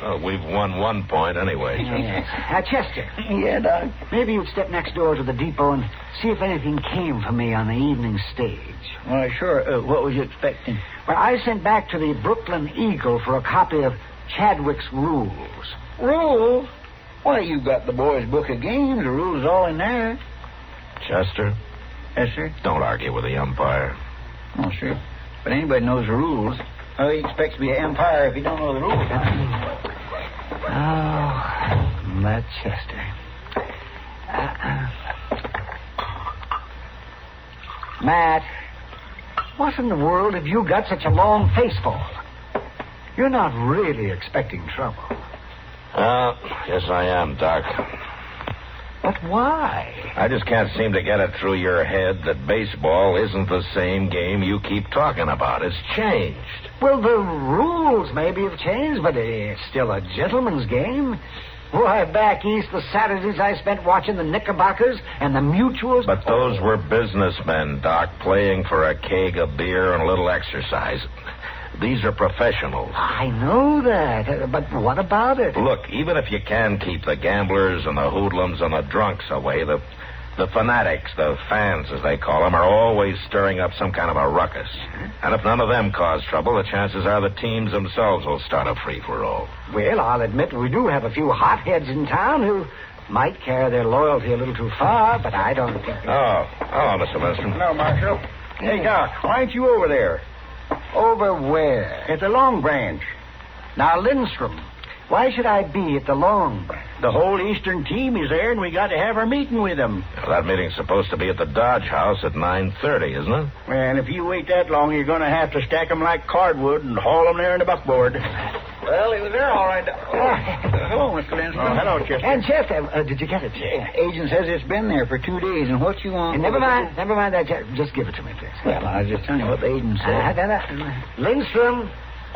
Well, we've won 1 point anyway. Yes. Chester. Yeah, Doc? Maybe you'd step next door to the depot and see if anything came for me on the evening stage. Well, sure. What was you expecting? Well, I sent back to the Brooklyn Eagle for a copy of Chadwick's Rules. Rules? Why, you got the boys' book of games. The rules are all in there. Chester? Yes, sir? Don't argue with the umpire. Oh, sure. But anybody knows the rules. How he expects to be an umpire if he don't know the rules? Oh, that Chester. Matt, what in the world have you got such a long face for? You're not really expecting trouble. Yes, I am, Doc. But why? I just can't seem to get it through your head that baseball isn't the same game you keep talking about. It's changed. Well, the rules maybe have changed, but it's still a gentleman's game. Why, back east, the Saturdays I spent watching the Knickerbockers and the Mutuals. But those were businessmen, Doc, playing for a keg of beer and a little exercise. These are professionals. I know that, but what about it? Look, even if you can keep the gamblers and the hoodlums and the drunks away, the fanatics, the fans, as they call them, are always stirring up some kind of a ruckus. And if none of them cause trouble, the chances are the teams themselves will start a free-for-all. Well, I'll admit we do have a few hotheads in town who might carry their loyalty a little too far, but I don't think... Oh, hello, Mr. Lindstrom. Hello, Marshal. Hey, Doc, why ain't you over there? Over where? At the Long Branch. Now, Lindstrom, why should I be at the Long Branch? The whole Eastern team is there, and we got to have our meeting with them. Well, that meeting's supposed to be at the Dodge House at 9:30, isn't it? And if you wait that long, you're going to have to stack them like cardwood and haul them there in the buckboard. Well, he was there all right. Hello, Mr. Lindstrom. Hello, Chester. And Chester, did you get it? Agent says it's been there for 2 days, and what you want... Never mind that. Just give it to me, please. Well, I was just telling you what the agent said. Lindstrom,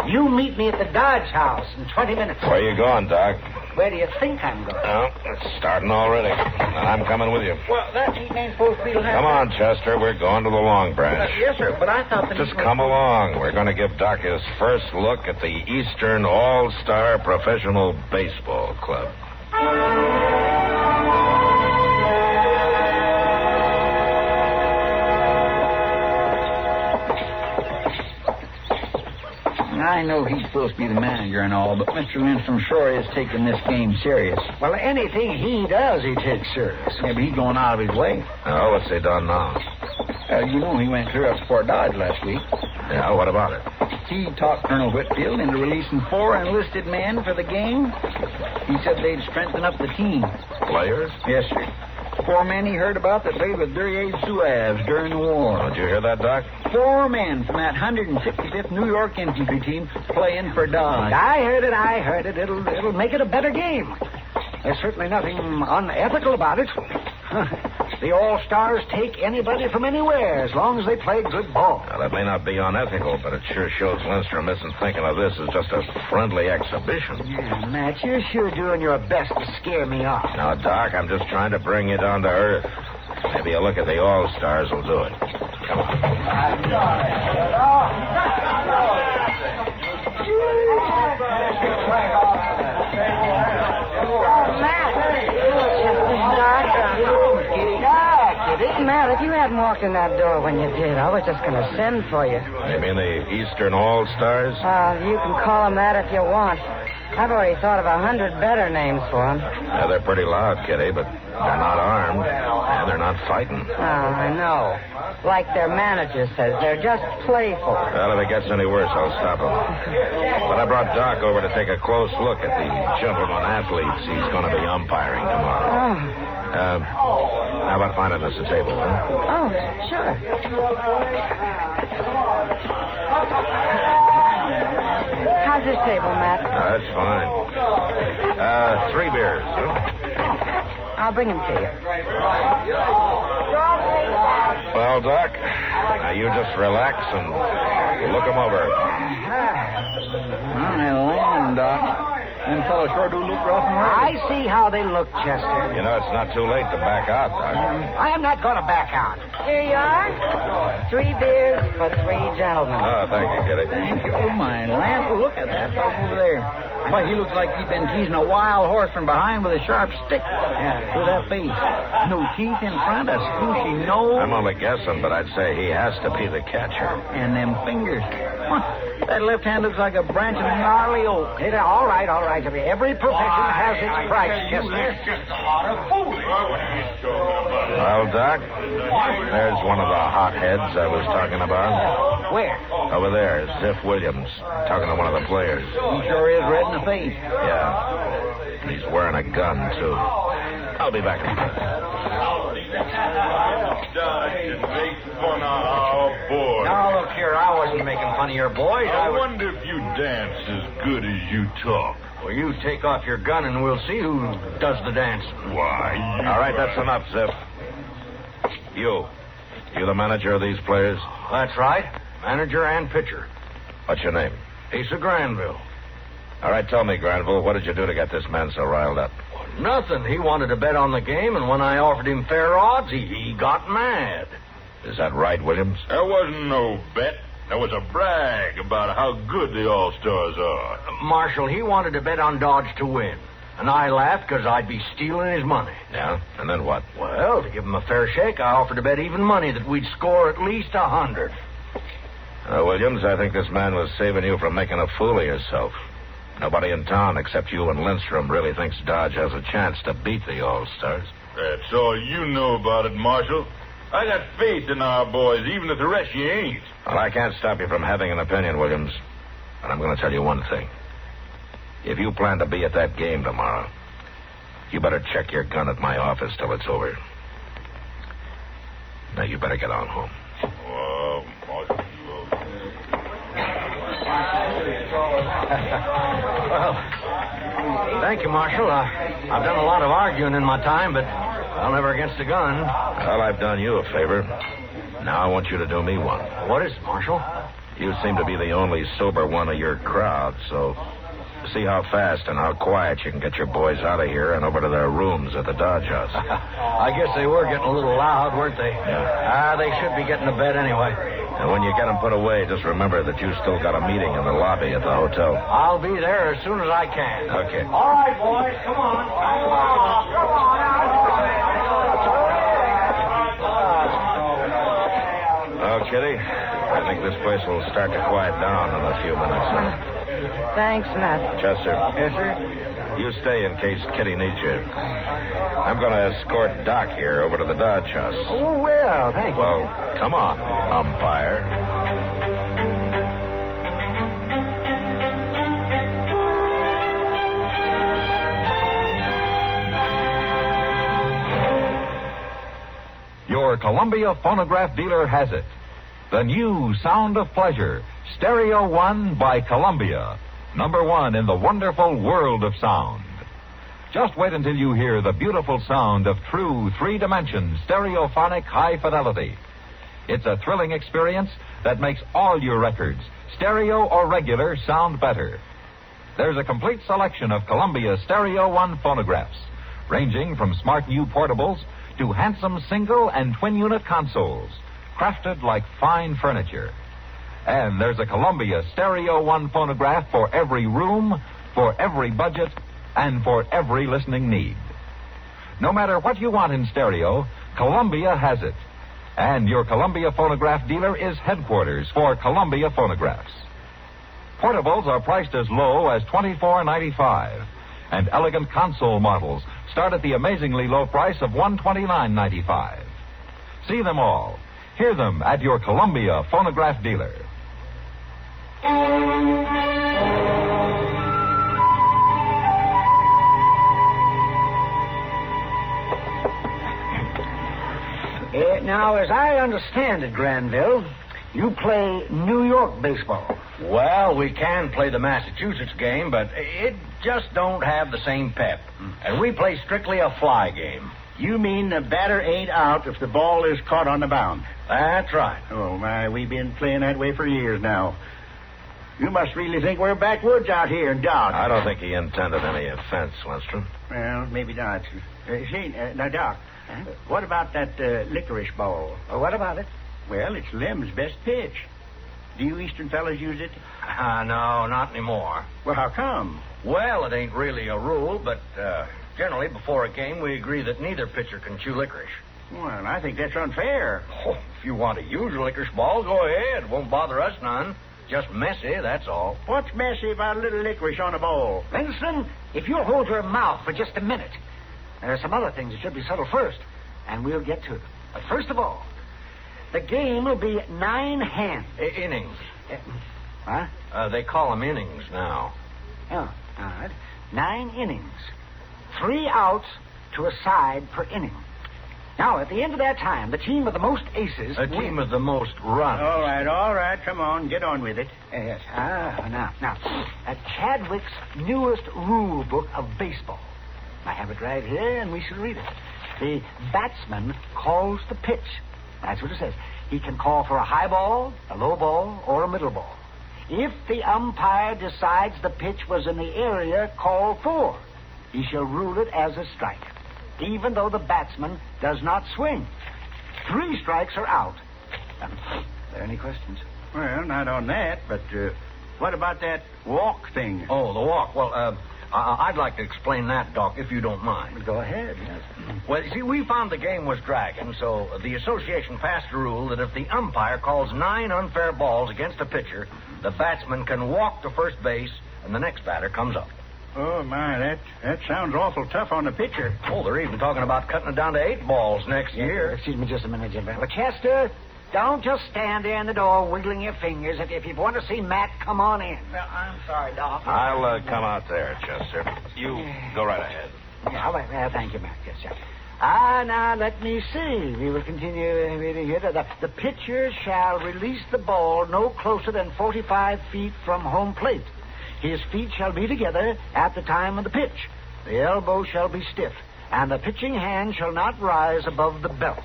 you meet me at the Dodge House in 20 minutes. Where you going, Doc? Where do you think I'm going? Oh, it's starting already. And I'm coming with you. Well, that meeting ain't supposed to be... Come on, Chester. We're going to the Long Branch. Yes, sir, but I thought that... Just come along. We're going to give Doc his first look at the Eastern All-Star Professional Baseball Club. I know he's supposed to be the manager and all, but Mr. Lindstrom sure is taking this game serious. Well, anything he does, he takes serious. Yeah, but he's going out of his way. Oh, what's he done now? You know he went clear up to Fort Dodge last week. Yeah, what about it? He talked Colonel Whitfield into releasing 4 enlisted men for the game. He said they'd strengthen up the team. Players? Yes, sir. 4 men he heard about that played with Duryea Zouaves during the war. Did you hear that, Doc? 4 men from that 165th New York infantry team playing for Dodge. I heard it. It'll make it a better game. There's certainly nothing unethical about it. The All-Stars take anybody from anywhere as long as they play good ball. Now, that may not be unethical, but it sure shows Lindstrom isn't thinking of this as just a friendly exhibition. Yeah, Matt, you're sure doing your best to scare me off. Now, Doc, I'm just trying to bring you down to earth. Maybe a look at the All-Stars will do it. Come on. Matt, if you hadn't walked in that door when you did, I was just going to send for you. You mean the Eastern All-Stars? You can call them that if you want. I've already thought of 100 better names for them. Yeah, they're pretty loud, Kitty, but they're not armed, and they're not fighting. Oh, I know. Like their manager says, they're just playful. Well, if it gets any worse, I'll stop them. But I brought Doc over to take a close look at the gentleman athletes he's going to be umpiring tomorrow. How about finding us a table, huh? Oh, sure. How's this table, Matt? That's fine. 3 beers, huh? I'll bring them to you. Well, Doc, now you just relax and look them over. All right, land, Doc. Them fellows sure do look rough and ready. I see how they look, Chester. You know, it's not too late to back out, Doc. I am not going to back out. Here you are. 3 beers for 3 gentlemen. Oh, thank you, Kitty. Thank you. Oh, my land. Look at that fellow over there. Why, he looks like he's been teasing a wild horse from behind with a sharp stick. Yeah, through that face. No teeth in front, a squishy nose. I'm only guessing, but I'd say he has to be the catcher. And them fingers. That left hand looks like a branch of gnarly oak. All right. Every profession has its price, Chester. Well, Doc, there's one of the hotheads I was talking about. Where? Over there, Ziff Williams, talking to one of the players. He sure is red in the face. Yeah. And he's wearing a gun, too. I'll be back in a minute. Now, look here, I wasn't making fun of your boys. I wonder if you dance as good as you talk. Well, you take off your gun and we'll see who does the dance. Why, All right, that's enough, Ziff. You the manager of these players? That's right. Manager and pitcher. What's your name? Asa Granville. All right, tell me, Granville, what did you do to get this man so riled up? Nothing. He wanted to bet on the game, and when I offered him fair odds, he got mad. Is that right, Williams? There wasn't no bet. There was a brag about how good the All-Stars are. Marshal, he wanted to bet on Dodge to win. And I laughed because I'd be stealing his money. Yeah? And then what? Well, to give him a fair shake, I offered to bet even money that we'd score at least 100. Williams, I think this man was saving you from making a fool of yourself. Nobody in town except you and Lindstrom really thinks Dodge has a chance to beat the All-Stars. That's all you know about it, Marshal. I got faith in our boys, even if the rest of you ain't. Well, I can't stop you from having an opinion, Williams. But I'm going to tell you one thing. If you plan to be at that game tomorrow, you better check your gun at my office till it's over. Now, you better get on home. Marshal, Well, thank you, Marshal. I've done a lot of arguing in my time, but I'll never against a gun. Well, I've done you a favor. Now I want you to do me one. What is it, Marshal? You seem to be the only sober one of your crowd, so see how fast and how quiet you can get your boys out of here and over to their rooms at the Dodge House. I guess they were getting a little loud, weren't they? Yeah. They should be getting to bed anyway. And when you get them put away, just remember that you still got a meeting in the lobby at the hotel. I'll be there as soon as I can. Okay. All right, boys, come on. Well, Kitty, I think this place will start to quiet down in a few minutes. Thanks, Matt. Chester. Yes, sir? You stay in case Kitty needs you. I'm going to escort Doc here over to the Dodge House. Oh, well, thank you. Well, come on, umpire. Your Columbia phonograph dealer has it. The new Sound of Pleasure, Stereo 1 by Columbia. #1 in the wonderful world of sound. Just wait until you hear the beautiful sound of true three-dimension stereophonic high fidelity. It's a thrilling experience that makes all your records, stereo or regular, sound better. There's a complete selection of Columbia Stereo 1 phonographs, ranging from smart new portables to handsome single and twin-unit consoles, crafted like fine furniture. And there's a Columbia Stereo 1 phonograph for every room, for every budget, and for every listening need. No matter what you want in stereo, Columbia has it. And your Columbia phonograph dealer is headquarters for Columbia phonographs. Portables are priced as low as $24.95, and elegant console models start at the amazingly low price of $129.95. See them all. Hear them at your Columbia phonograph dealer. Now, as I understand it, Granville, you play New York baseball. Well, we can play the Massachusetts game, but it just don't have the same pep. And we play strictly a fly game. You mean the batter ain't out if the ball is caught on the mound? That's right. Oh, my, we've been playing that way for years now. You must really think we're backwoods out here in Dodge. I don't think he intended any offense, Lindstrom. Well, maybe not. Now, Doc, what about that licorice ball? What about it? Well, it's Lem's best pitch. Do you Eastern fellas use it? No, not anymore. Well, how come? Well, it ain't really a rule, but generally before a game we agree that neither pitcher can chew licorice. Well, I think that's unfair. Oh, if you want to use a licorice ball, go ahead. Won't bother us none. Just messy, that's all. What's messy about a little licorice on a ball? Lindstrom, if you'll hold your mouth for just a minute. There are some other things that should be settled first, and we'll get to them. But first of all, the game will be 9 hands. Innings. Huh? They call them innings now. Oh, all right. 9 innings. 3 outs to a side per inning. Now, at the end of that time, the team with the most aces... A team with the most runs. All right. Come on. Get on with it. Yes. Now, Chadwick's newest rule book of baseball. I have it right here, and we shall read it. The batsman calls the pitch. That's what it says. He can call for a high ball, a low ball, or a middle ball. If the umpire decides the pitch was in the area called for, he shall rule it as a strike, even though the batsman does not swing. 3 strikes are out. Are there any questions? Well, not on that, but what about that walk thing? Oh, the walk. Well, I'd like to explain that, Doc, if you don't mind. Go ahead, yes. Well, you see, we found the game was dragging, so the association passed a rule that if the umpire calls 9 unfair balls against a pitcher, the batsman can walk to first base, and the next batter comes up. Oh, my, that sounds awful tough on the pitcher. Oh, they're even talking about cutting it down to 8 balls next year. Excuse me just a minute, Jim. But, Chester, don't just stand there in the door wiggling your fingers. If you want to see Matt, come on in. Well, I'm sorry, Doc. I'll come out there, Chester. You go right ahead. Yeah, well, thank you, Matt. Yes, sir. Now, let me see. We will continue reading here. The pitcher shall release the ball no closer than 45 feet from home plate. His feet shall be together at the time of the pitch. The elbow shall be stiff, and the pitching hand shall not rise above the belt.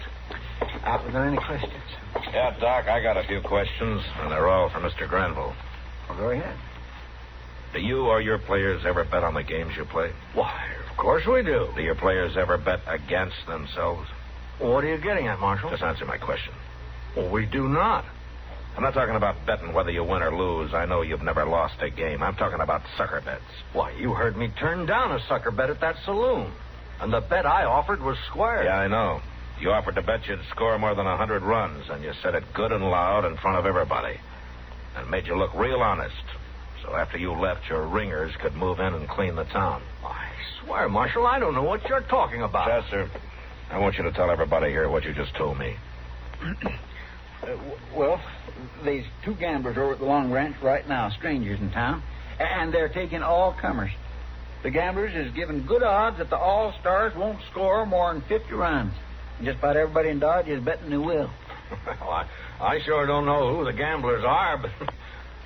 Are there any questions? Yeah, Doc, I got a few questions, and they're all for Mr. Granville. Well, go ahead. Do you or your players ever bet on the games you play? Why, of course we do. Do your players ever bet against themselves? What are you getting at, Marshal? Just answer my question. Well, we do not. I'm not talking about betting whether you win or lose. I know you've never lost a game. I'm talking about sucker bets. Why, you heard me turn down a sucker bet at that saloon. And the bet I offered was square. Yeah, I know. You offered to bet you'd score more than 100 runs, and you said it good and loud in front of everybody. And made you look real honest. So after you left, your ringers could move in and clean the town. I swear, Marshal, I don't know what you're talking about. Chester, I want you to tell everybody here what you just told me. Well, there's 2 gamblers over at the Long Ranch right now, strangers in town, and they're taking all comers. The gamblers is giving good odds that the All-Stars won't score more than 50 runs. And just about everybody in Dodge is betting they will. Well, I sure don't know who the gamblers are, but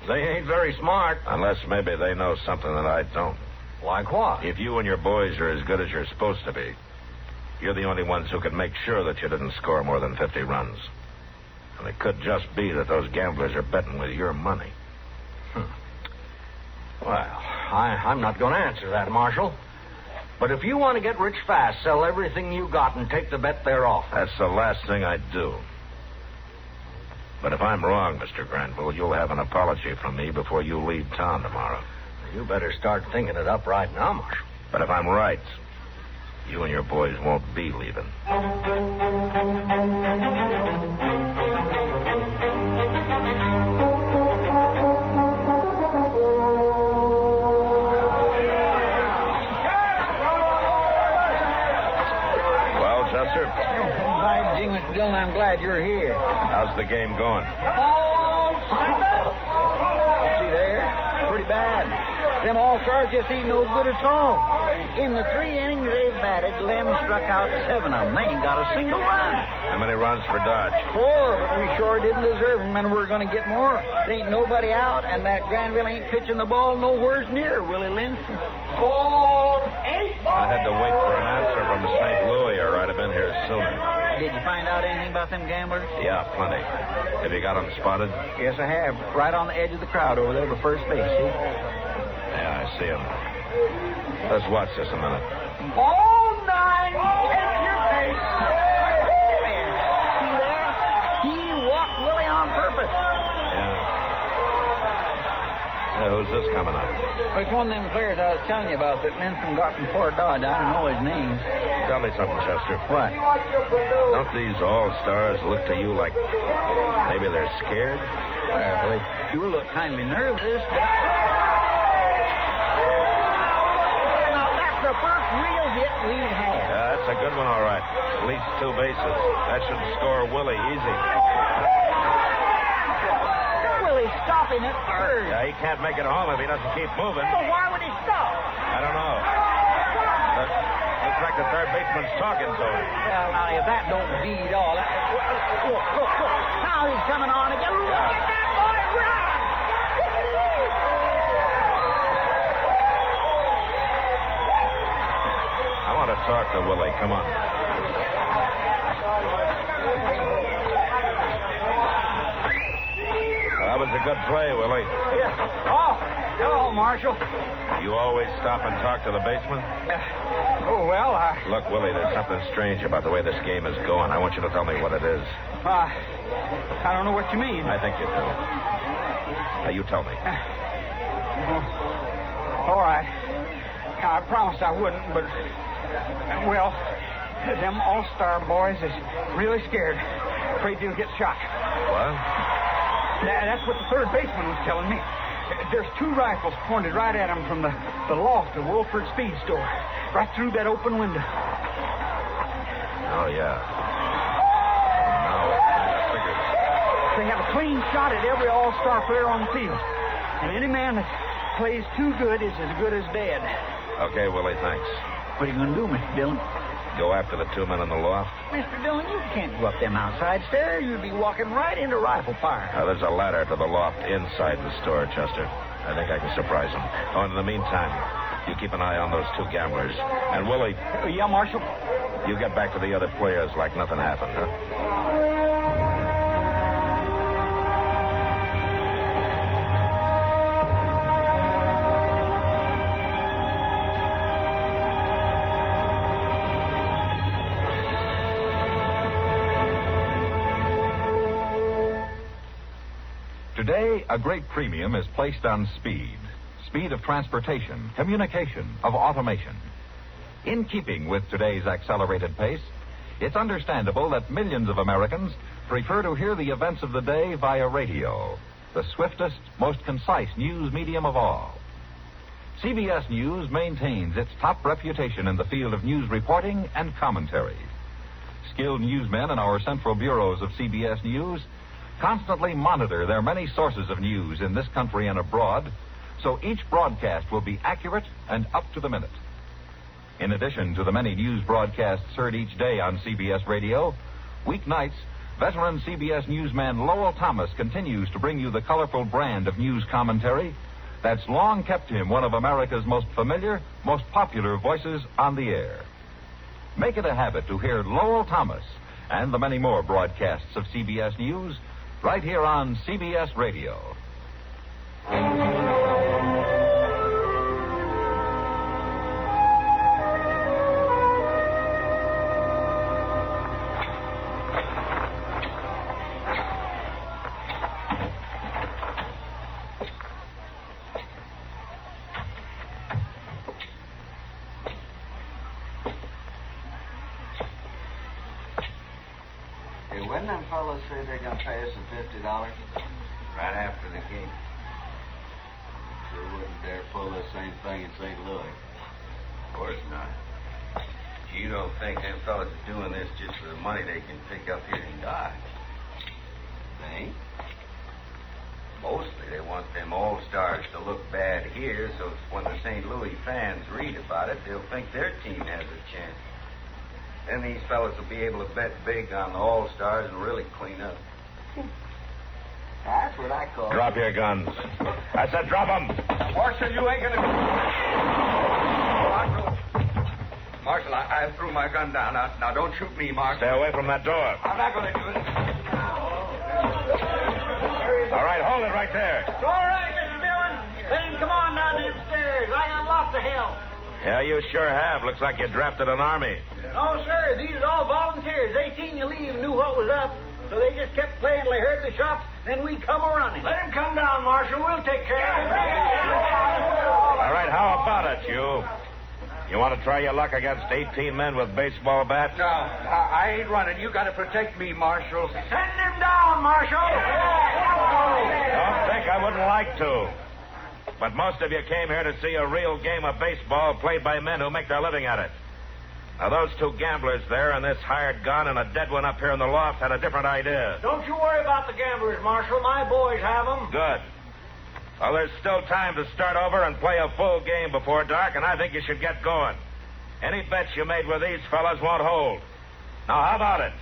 they ain't very smart. Unless maybe they know something that I don't. Like what? If you and your boys are as good as you're supposed to be, you're the only ones who can make sure that you didn't score more than 50 runs. And it could just be that those gamblers are betting with your money. Well, I'm not going to answer that, Marshal. But if you want to get rich fast, sell everything you got and take the bet they're off. That's the last thing I'd do. But if I'm wrong, Mr. Granville, you'll have an apology from me before you leave town tomorrow. You better start thinking it up right now, Marshal. But if I'm right, you and your boys won't be leaving. Well, Chester? By Jing Dillon, I'm glad you're here. How's the game going? See there? Pretty bad. Them All-Stars just ain't no good at all. In the 3 innings they've batted, Lem struck out 7 of them. They ain't got a single run. How many runs for Dodge? 4, but we sure didn't deserve them, and we're going to get more. There ain't nobody out, and that Granville ain't pitching the ball nowheres near Willie Lindstrom. I had to wait for an answer from St. Louis, or I'd have been here sooner. Did you find out anything about them gamblers? Yeah, plenty. Have you got them spotted? Yes, I have. Right on the edge of the crowd over there by first base, see? Yeah, I see them. Let's watch this a minute. Ball 9, take your base. See there? He walked Willie on purpose. Who's this coming up? It's one of them players I was telling you about that Lindstrom got from Fort Dodge. I don't know his name. Tell me something, Chester. What? Don't these all-stars look to you like maybe they're scared? Well, they sure look kind of nervous. Now, that's the first real hit we've had. Yeah, that's a good one, all right. At least 2 bases. That should score Willie easy. Willie's stopping at third. Yeah, he can't make it home if he doesn't keep moving. Well, why would he stop? I don't know. Looks like the third baseman's talking to him. Well, now, if that don't beat all... Look. Now he's coming on again. Look at that boy run! I want to talk to Willie. Come on. That was a good play, Willie. Yeah. Oh, hello, Marshal. You always stop and talk to the baseman? Look, Willie, there's something strange about the way this game is going. I want you to tell me what it is. I don't know what you mean. I think you do. Now, you tell me. All right. I promised I wouldn't, but, well, them all-star boys is really scared. Afraid they'll get shot. What? That's what the third baseman was telling me. There's 2 rifles pointed right at him from the loft of Wolford Speed Store, right through that open window. Oh, yeah. Now, I figured. They have a clean shot at every all-star player on the field. And any man that plays too good is as good as dead. Okay, Willie, thanks. What are you going to do, Mr. Dillon? Go after the 2 men in the loft? Mr. Dillon, you can't go up them outside stairs. You'd be walking right into rifle fire. There's a ladder to the loft inside the store, Chester. I think I can surprise them. Oh, and in the meantime, you keep an eye on those 2 gamblers. And, Willie... Yeah, Marshal? You get back to the other players like nothing happened, huh? Today, a great premium is placed on speed. Speed of transportation, communication, of automation. In keeping with today's accelerated pace, it's understandable that millions of Americans prefer to hear the events of the day via radio, the swiftest, most concise news medium of all. CBS News maintains its top reputation in the field of news reporting and commentary. Skilled newsmen in our central bureaus of CBS News constantly monitor their many sources of news in this country and abroad, so each broadcast will be accurate and up to the minute. In addition to the many news broadcasts heard each day on CBS Radio, weeknights, veteran CBS newsman Lowell Thomas continues to bring you the colorful brand of news commentary that's long kept him one of America's most familiar, most popular voices on the air. Make it a habit to hear Lowell Thomas and the many more broadcasts of CBS News right here on CBS Radio. When them fellows say they're going to pay us the $50 right after the game, sure wouldn't dare pull the same thing in St. Louis. Of course not. You don't think them fellas are doing this just for the money they can pick up here in Dodge? They ain't. Mostly they want them all-stars to look bad here, so when the St. Louis fans read about it, they'll think their team has a chance. Then these fellas will be able to bet big on the all-stars and really clean up. That's what I call Drop your guns. I said drop them. Marshal, you ain't gonna... Marshal, I threw my gun down. Now, don't shoot me, Marshal. Stay away from that door. I'm not going to do it. All right, hold it right there. It's all right, Mr. Dillon. Then come on down the stairs. I got lots of help. Yeah, you sure have. Looks like you drafted an army. No, sir. These are all volunteers. They seen you leave and knew what was up. So they just kept playing till they heard the shots. Then we come a-running. Let him come down, Marshal. We'll take care of him. All right, how about it, you? You want to try your luck against 18 men with baseball bats? No, I ain't running. You got to protect me, Marshal. Send him down, Marshal. Don't think I wouldn't like to. But most of you came here to see a real game of baseball played by men who make their living at it. Now, those two gamblers there and this hired gun and a dead one up here in the loft had a different idea. Don't you worry about the gamblers, Marshal. My boys have them. Good. Well, there's still time to start over and play a full game before dark, and I think you should get going. Any bets you made with these fellas won't hold. Now, how about it?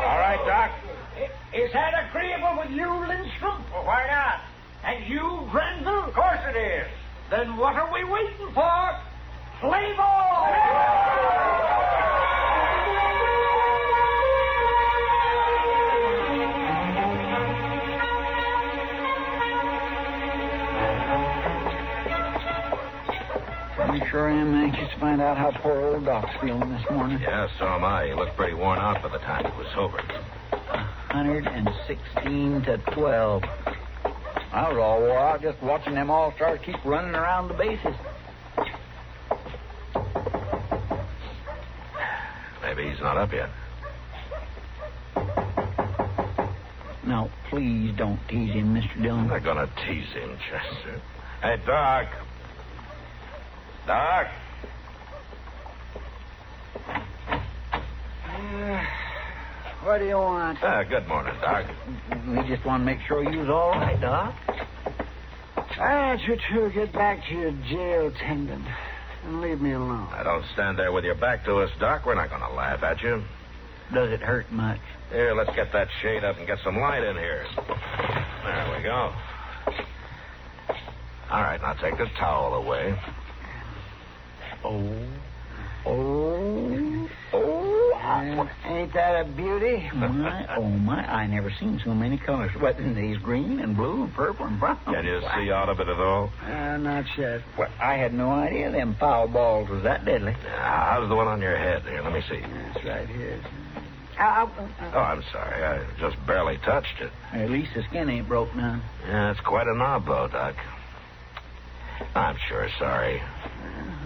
All right, Doc. Is that agreeable with you, Lindstrom? Well, why not? And you, Grenville? Of course it is. Then what are we waiting for? Play ball! I sure am anxious to find out how poor old Doc's feeling this morning. Yeah, so am I. He looked pretty worn out by the time he was sober. 116 to 12. I was all wore out just watching them all-stars keep running around the bases. Maybe he's not up yet. Now, please don't tease him, Mr. Dillon. I'm not going to tease him, Chester. Hey, Doc. Doc? What do you want? Good morning, Doc. We just want to make sure you was all right, Doc. I want you to get back to your jail attendant and leave me alone. Now, don't stand there with your back to us, Doc. We're not going to laugh at you. Does it hurt much? Here, let's get that shade up and get some light in here. There we go. All right, now take this towel away. Ain't that a beauty? My, I never seen so many colors. What, these green and blue and purple and brown? Can you see out of it at all? Not yet. Well, I had no idea them foul balls was that deadly. How's the one on your head? Here, let me see. It's right here. Oh, I'm sorry. I just barely touched it. At least the skin ain't broke none. Yeah, it's quite a knob, though, Doc. I'm sure sorry.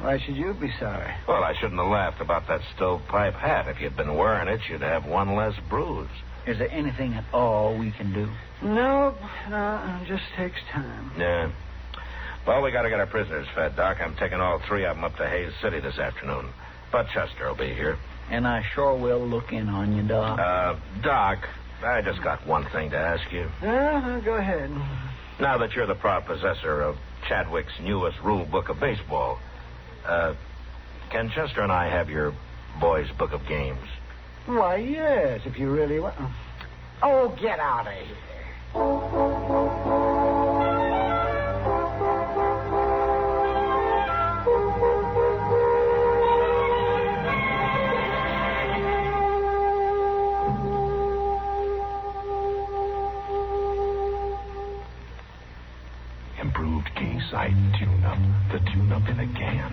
Why should you be sorry? Well, I shouldn't have laughed about that stovepipe hat. If you'd been wearing it, you'd have one less bruise. Is there anything at all we can do? No, it just takes time. Yeah. Well, we got to get our prisoners fed, Doc. I'm taking all three of them up to Hayes City this afternoon. But Chester will be here. And I sure will look in on you, Doc. Doc, I just got one thing to ask you. Go ahead. Now that you're the proud possessor of Chadwick's newest rule book of baseball, can Chester and I have your boys' book of games? Why, yes, if you really want. Oh, get out of here. Improved K-Site tune-up. The tune-up in a can.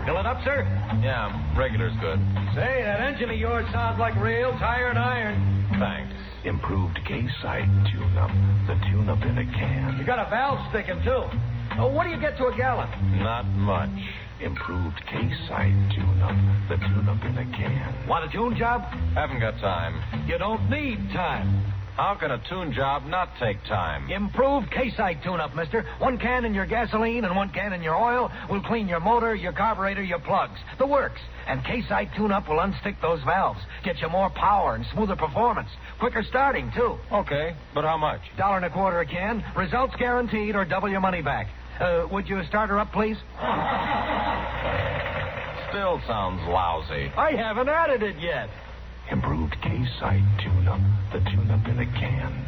Fill it up, sir? Yeah, regular's good. Say, that engine of yours sounds like real tired iron. Thanks. Improved K-Site tune-up. The tune-up in a can. You got a valve sticking, too. Oh, what do you get to a gallon? Not much. Improved K-Site tune-up. The tune-up in a can. Want a tune job? Haven't got time. You don't need time. How can a tune job not take time? Improved K-Site tune-up, mister. 1 can in your gasoline and 1 can in your oil will clean your motor, your carburetor, your plugs. The works. And K-Site tune-up will unstick those valves. Get you more power and smoother performance. Quicker starting, too. Okay, but how much? $1.25 a can. Results guaranteed or double your money back. Would you start her up, please? Still sounds lousy. I haven't added it yet. Improved K-Site tune-up. The tune-up in a can.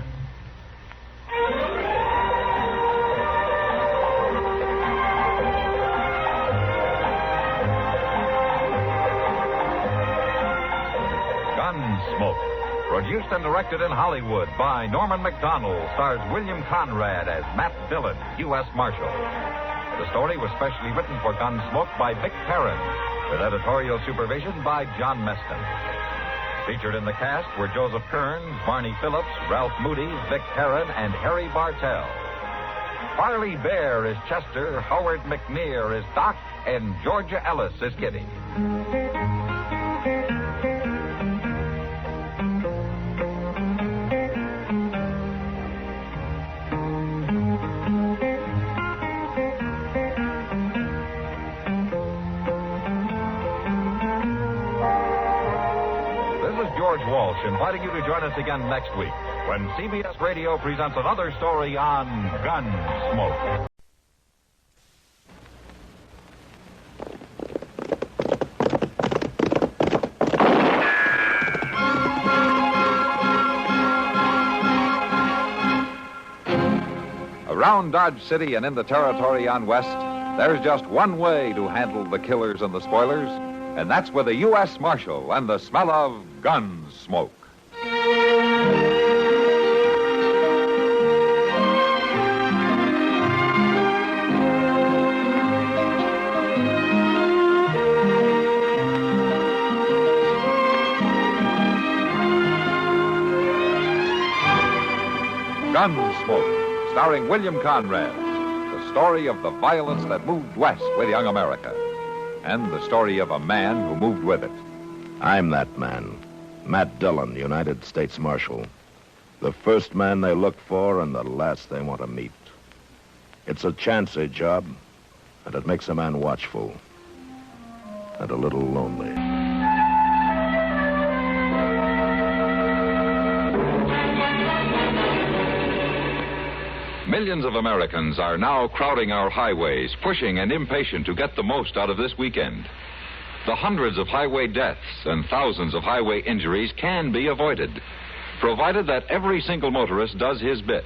Gunsmoke. Produced and directed in Hollywood by Norman Macdonald, stars William Conrad as Matt Dillon, U.S. Marshal. The story was specially written for Gunsmoke by Vic Perrin, with editorial supervision by John Meston. Featured in the cast were Joseph Kearns, Barney Phillips, Ralph Moody, Vic Perrin, and Harry Bartell. Farley Bear is Chester, Howard McNear is Doc, and Georgia Ellis is Kitty. George Walsh inviting you to join us again next week when CBS Radio presents another story on Gunsmoke. Around Dodge City and in the territory on West, there's just one way to handle the killers and the spoilers, and that's with a U.S. Marshal and the smell of Gunsmoke. Gunsmoke, starring William Conrad, the story of the violence that moved west with young America, and the story of a man who moved with it. I'm that man, Matt Dillon, United States Marshal. The first man they look for and the last they want to meet. It's a chancy job, and it makes a man watchful and a little lonely. Millions of Americans are now crowding our highways, pushing and impatient to get the most out of this weekend. The hundreds of highway deaths and thousands of highway injuries can be avoided, provided that every single motorist does his bit.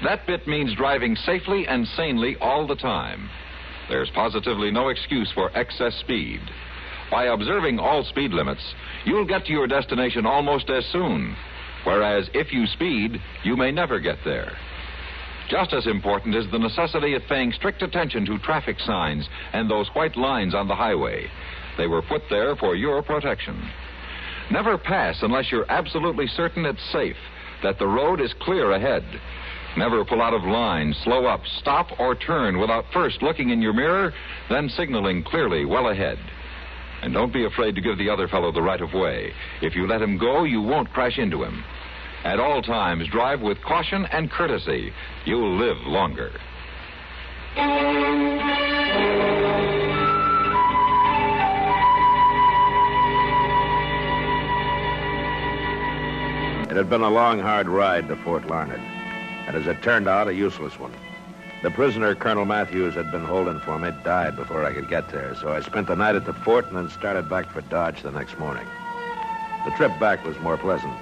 That bit means driving safely and sanely all the time. There's positively no excuse for excess speed. By observing all speed limits, you'll get to your destination almost as soon, whereas if you speed, you may never get there. Just as important is the necessity of paying strict attention to traffic signs and those white lines on the highway. They were put there for your protection. Never pass unless you're absolutely certain it's safe, that the road is clear ahead. Never pull out of line, slow up, stop, or turn without first looking in your mirror, then signaling clearly well ahead. And don't be afraid to give the other fellow the right of way. If you let him go, you won't crash into him. At all times, drive with caution and courtesy. You'll live longer. It had been a long, hard ride to Fort Larned, and as it turned out, a useless one. The prisoner Colonel Matthews had been holding for me died before I could get there, so I spent the night at the fort and then started back for Dodge the next morning. The trip back was more pleasant.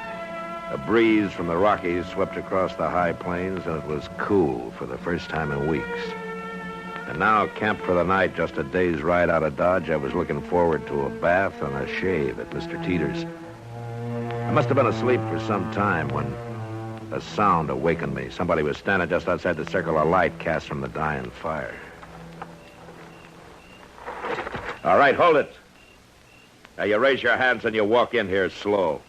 A breeze from the Rockies swept across the high plains, and it was cool for the first time in weeks. And now, camped for the night just a day's ride out of Dodge, I was looking forward to a bath and a shave at Mr. Teeter's. I must have been asleep for some time when a sound awakened me. Somebody was standing just outside the circle of light cast from the dying fire. All right, hold it. Now, you raise your hands and you walk in here slow.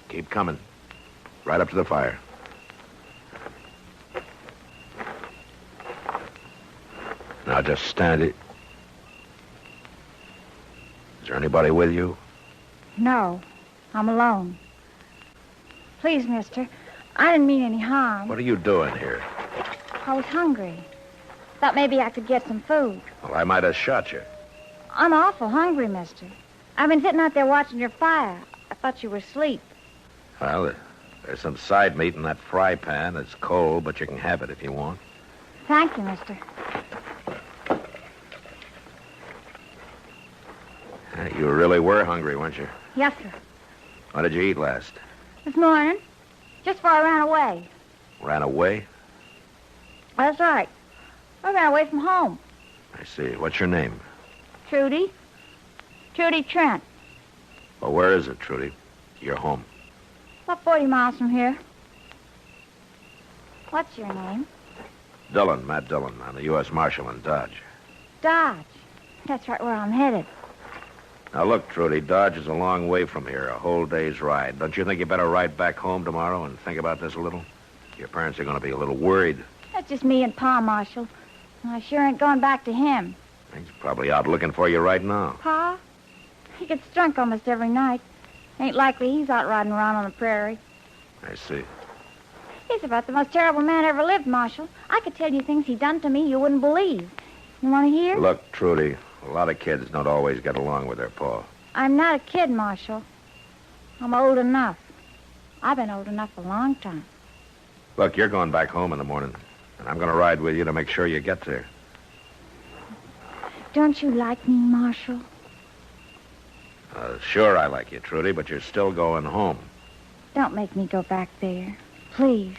Keep coming. Right up to the fire. Now just stand it. Is there anybody with you? No, I'm alone. Please, mister, I didn't mean any harm. What are you doing here? I was hungry. Thought maybe I could get some food. Well, I might have shot you. I'm awful hungry, mister. I've been sitting out there watching your fire. I thought you were asleep. Well, there's some side meat in that fry pan. It's cold, but you can have it if you want. Thank you, mister. You really were hungry, weren't you? Yes, sir. What did you eat last? This morning, just before I ran away. Ran away? That's right. I ran away from home. I see. What's your name? Trudy. Trudy Trent. Well, where is it, Trudy? Your home. About 40 miles from here. What's your name? Dillon, Matt Dillon. I'm the U.S. Marshal in Dodge. Dodge. That's right where I'm headed. Now, look, Trudy, Dodge is a long way from here, a whole day's ride. Don't you think you better ride back home tomorrow and think about this a little? Your parents are going to be a little worried. That's just me and Pa, Marshal. And I sure ain't going back to him. He's probably out looking for you right now. Pa? He gets drunk almost every night. Ain't likely he's out riding around on the prairie. I see. He's about the most terrible man ever lived, Marshal. I could tell you things he done to me you wouldn't believe. You want to hear? Look, Trudy, a lot of kids don't always get along with their pa. I'm not a kid, Marshal. I'm old enough. I've been old enough a long time. Look, you're going back home in the morning, and I'm going to ride with you to make sure you get there. Don't you like me, Marshal? Sure I like you, Trudy, but you're still going home. Don't make me go back there. Please.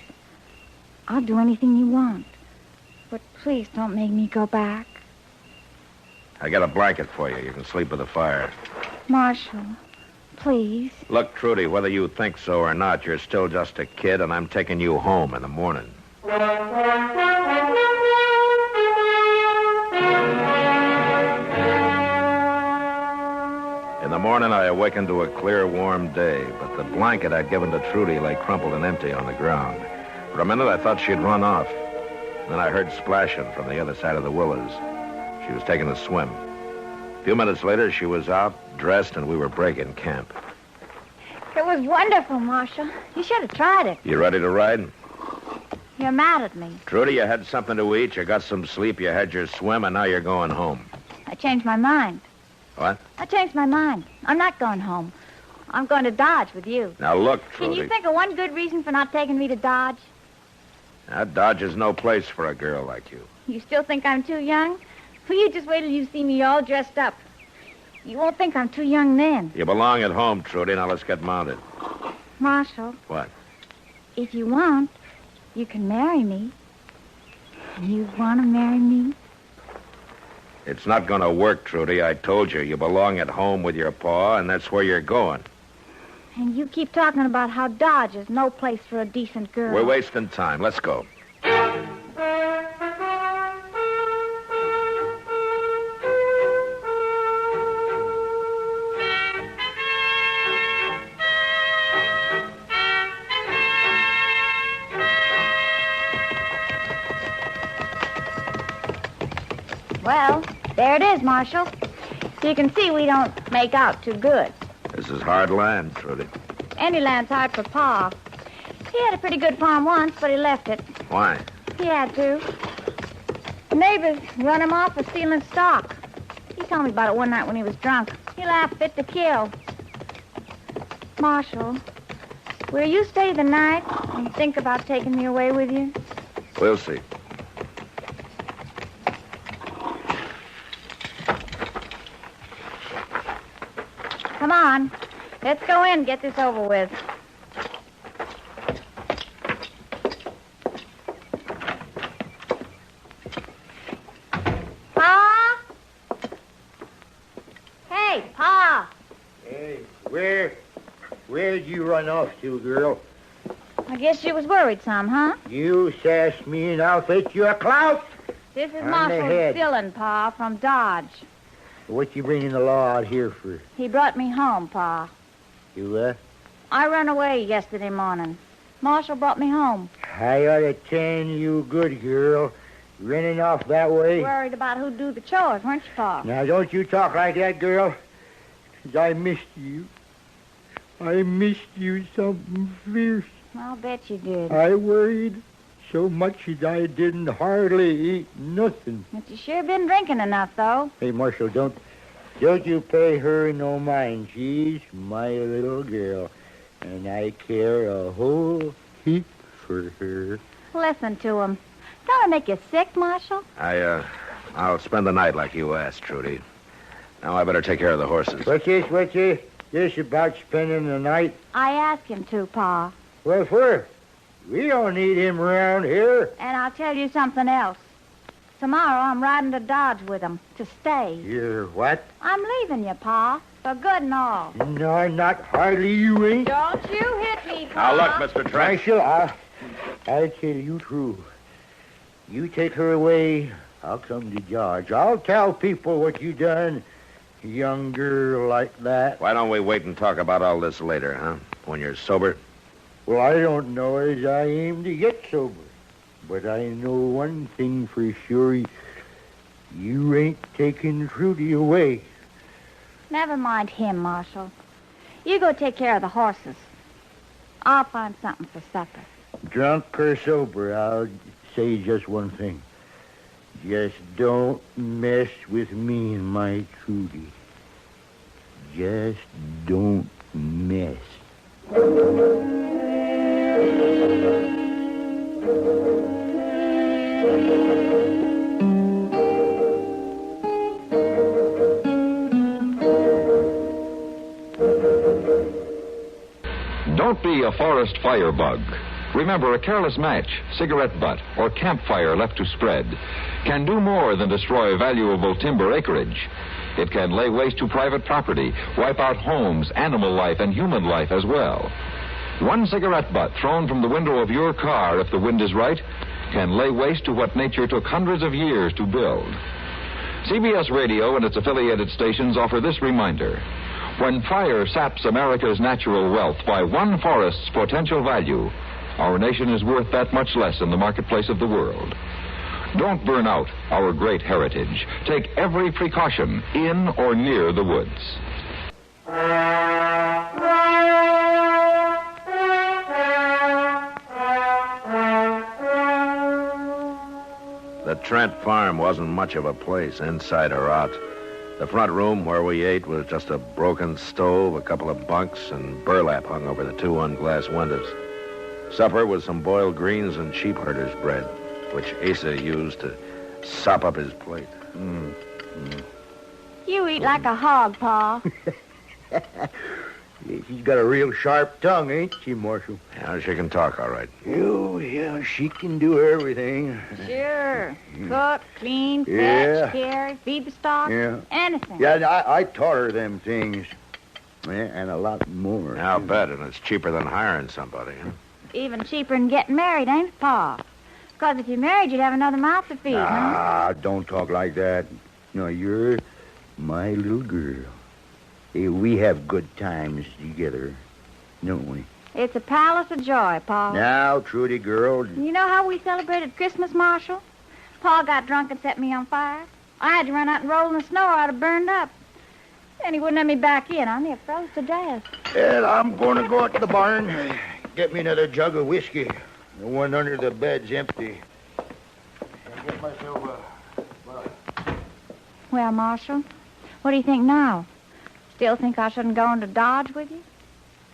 I'll do anything you want. But please don't make me go back. I got a blanket for you. You can sleep with the fire. Marshal, please. Look, Trudy, whether you think so or not, you're still just a kid, and I'm taking you home in the morning. In the morning, I awakened to a clear, warm day, but the blanket I'd given to Trudy lay crumpled and empty on the ground. For a minute, I thought she'd run off. Then I heard splashing from the other side of the willows. She was taking a swim. A few minutes later, she was out, dressed, and we were breaking camp. It was wonderful, Marshal. You should have tried it. You ready to ride? You're mad at me. Trudy, you had something to eat, you got some sleep, you had your swim, and now you're going home. I changed my mind. What? I changed my mind. I'm not going home. I'm going to Dodge with you. Now, look, Trudy. Can you think of one good reason for not taking me to Dodge? Now, Dodge is no place for a girl like you. You still think I'm too young? Well, you just wait till you see me all dressed up. You won't think I'm too young then. You belong at home, Trudy. Now, let's get mounted. Marshal. What? If you want, you can marry me. You want to marry me? It's not going to work, Trudy. I told you. You belong at home with your pa, and that's where you're going. And you keep talking about how Dodge is no place for a decent girl. We're wasting time. Let's go. Well, there it is, Marshal. You can see we don't make out too good. This is hard land, Trudy. Any land's hard for Pa. He had a pretty good farm once, but he left it. Why? He had to. The neighbors run him off for stealing stock. He told me about it one night when he was drunk. He laughed fit to kill. Marshal, will you stay the night and think about taking me away with you? We'll see. Come on. Let's go in and get this over with. Pa? Hey, Pa. Hey, where'd you run off to, girl? I guess you was worried some, huh? You sass me and I'll fetch you a clout. This is On the Marshal head. Dillon, Pa, from Dodge. What you bringing the law out here for? He brought me home, Pa. You what? I run away yesterday morning. Marshal brought me home. I ought to tell you good, girl. Running off that way. Worried about who'd do the chores, weren't you, Pa? Now, don't you talk like that, girl. 'Cause I missed you. I missed you something fierce. I'll bet you did. I worried so much that I didn't hardly eat nothing. But you sure been drinking enough, though. Hey, Marshal, don't you pay her no mind. She's my little girl, and I care a whole heap for her. Listen to him. Don't it make you sick, Marshal? I'll spend the night like you asked, Trudy. Now I better take care of the horses. What's this about spending the night? I asked him to, Pa. Well, where? We don't need him around here. And I'll tell you something else. Tomorrow I'm riding to Dodge with him to stay. You're what? I'm leaving you, Pa, for good and all. No, not hardly you ain't. Don't you hit me, Pa. Now, look, Mr. Trent. Marshal, I'll tell you true. You take her away, I'll come to Dodge. I'll tell people what you done. Young girl like that. Why don't we wait and talk about all this later, huh? When you're sober? Well, I don't know as I aim to get sober. But I know one thing for sure. You ain't taking Trudy away. Never mind him, Marshal. You go take care of the horses. I'll find something for supper. Drunk or sober, I'll say just one thing. Just don't mess with me and my Trudy. Just don't mess. Don't be a forest firebug. Remember, a careless match, cigarette butt, or campfire left to spread can do more than destroy valuable timber acreage. It can lay waste to private property, wipe out homes, animal life, and human life as well. One cigarette butt thrown from the window of your car, if the wind is right, can lay waste to what nature took hundreds of years to build. CBS Radio and its affiliated stations offer this reminder. When fire saps America's natural wealth by one forest's potential value, our nation is worth that much less in the marketplace of the world. Don't burn out our great heritage. Take every precaution in or near the woods. The Trent farm wasn't much of a place, inside or out. The front room where we ate was just a broken stove, a couple of bunks, and burlap hung over the two unglass windows. Supper was some boiled greens and sheep herder's bread, which Asa used to sop up his plate. You eat like a hog, Pa. She's got a real sharp tongue, ain't she, Marshal? Yeah, she can talk all right. Yeah, she can do everything. Sure. Cook, clean, fetch, Yeah. carry, feed the stock. Yeah. Anything. Yeah, I taught her them things. Yeah, and a lot more. I'll bet, and it's cheaper than hiring somebody, huh? Even cheaper than getting married, ain't it, Pa? Because if you're married, you'd have another mouth to feed, huh? Ah, don't talk like that. No, you're my little girl. Hey, we have good times together, don't we? It's a palace of joy, Pa. Now, Trudy, girl. You know how we celebrated Christmas, Marshal? Pa got drunk and set me on fire. I had to run out and roll in the snow or I'd have burned up. And he wouldn't let me back in. I near froze to death. Well, I'm going to go out to the barn, get me another jug of whiskey. The one under the bed's empty. I'll get myself a... Well, Marshal, what do you think now? Still think I shouldn't go into Dodge with you?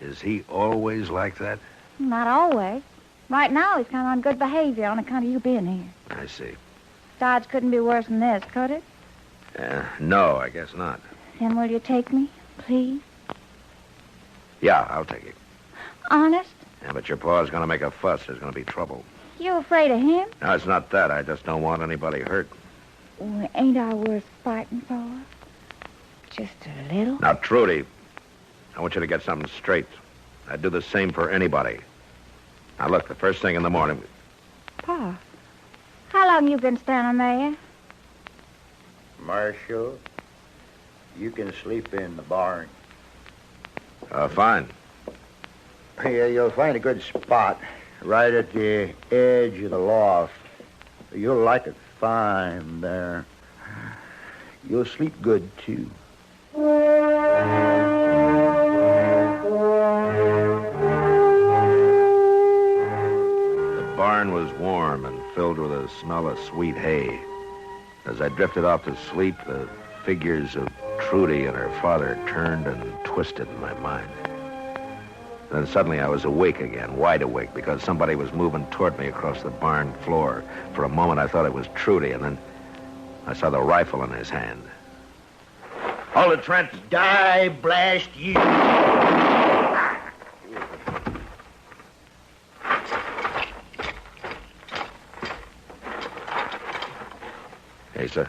Is he always like that? Not always. Right now, he's kind of on good behavior on account of you being here. I see. Dodge couldn't be worse than this, could it? No, I guess not. Then will you take me, please? Yeah, I'll take it. Honest? Yeah, but your pa's going to make a fuss. There's going to be trouble. You afraid of him? No, it's not that. I just don't want anybody hurt. Well, ain't I worth fighting for? Just a little? Now, Trudy, I want you to get something straight. I'd do the same for anybody. Now, look, the first thing in the morning... Pa, how long you been standing there? Marshal, you can sleep in the barn. Fine. Yeah, you'll find a good spot right at the edge of the loft. You'll like it fine there. You'll sleep good, too. The barn was warm and filled with a smell of sweet hay. As I drifted off to sleep, the figures of Trudy and her father turned and twisted in my mind. Then suddenly I was awake again, wide awake, because somebody was moving toward me across the barn floor. For a moment I thought it was Trudy, and then I saw the rifle in his hand. Hold it, Trent. Die, blast you. Asa?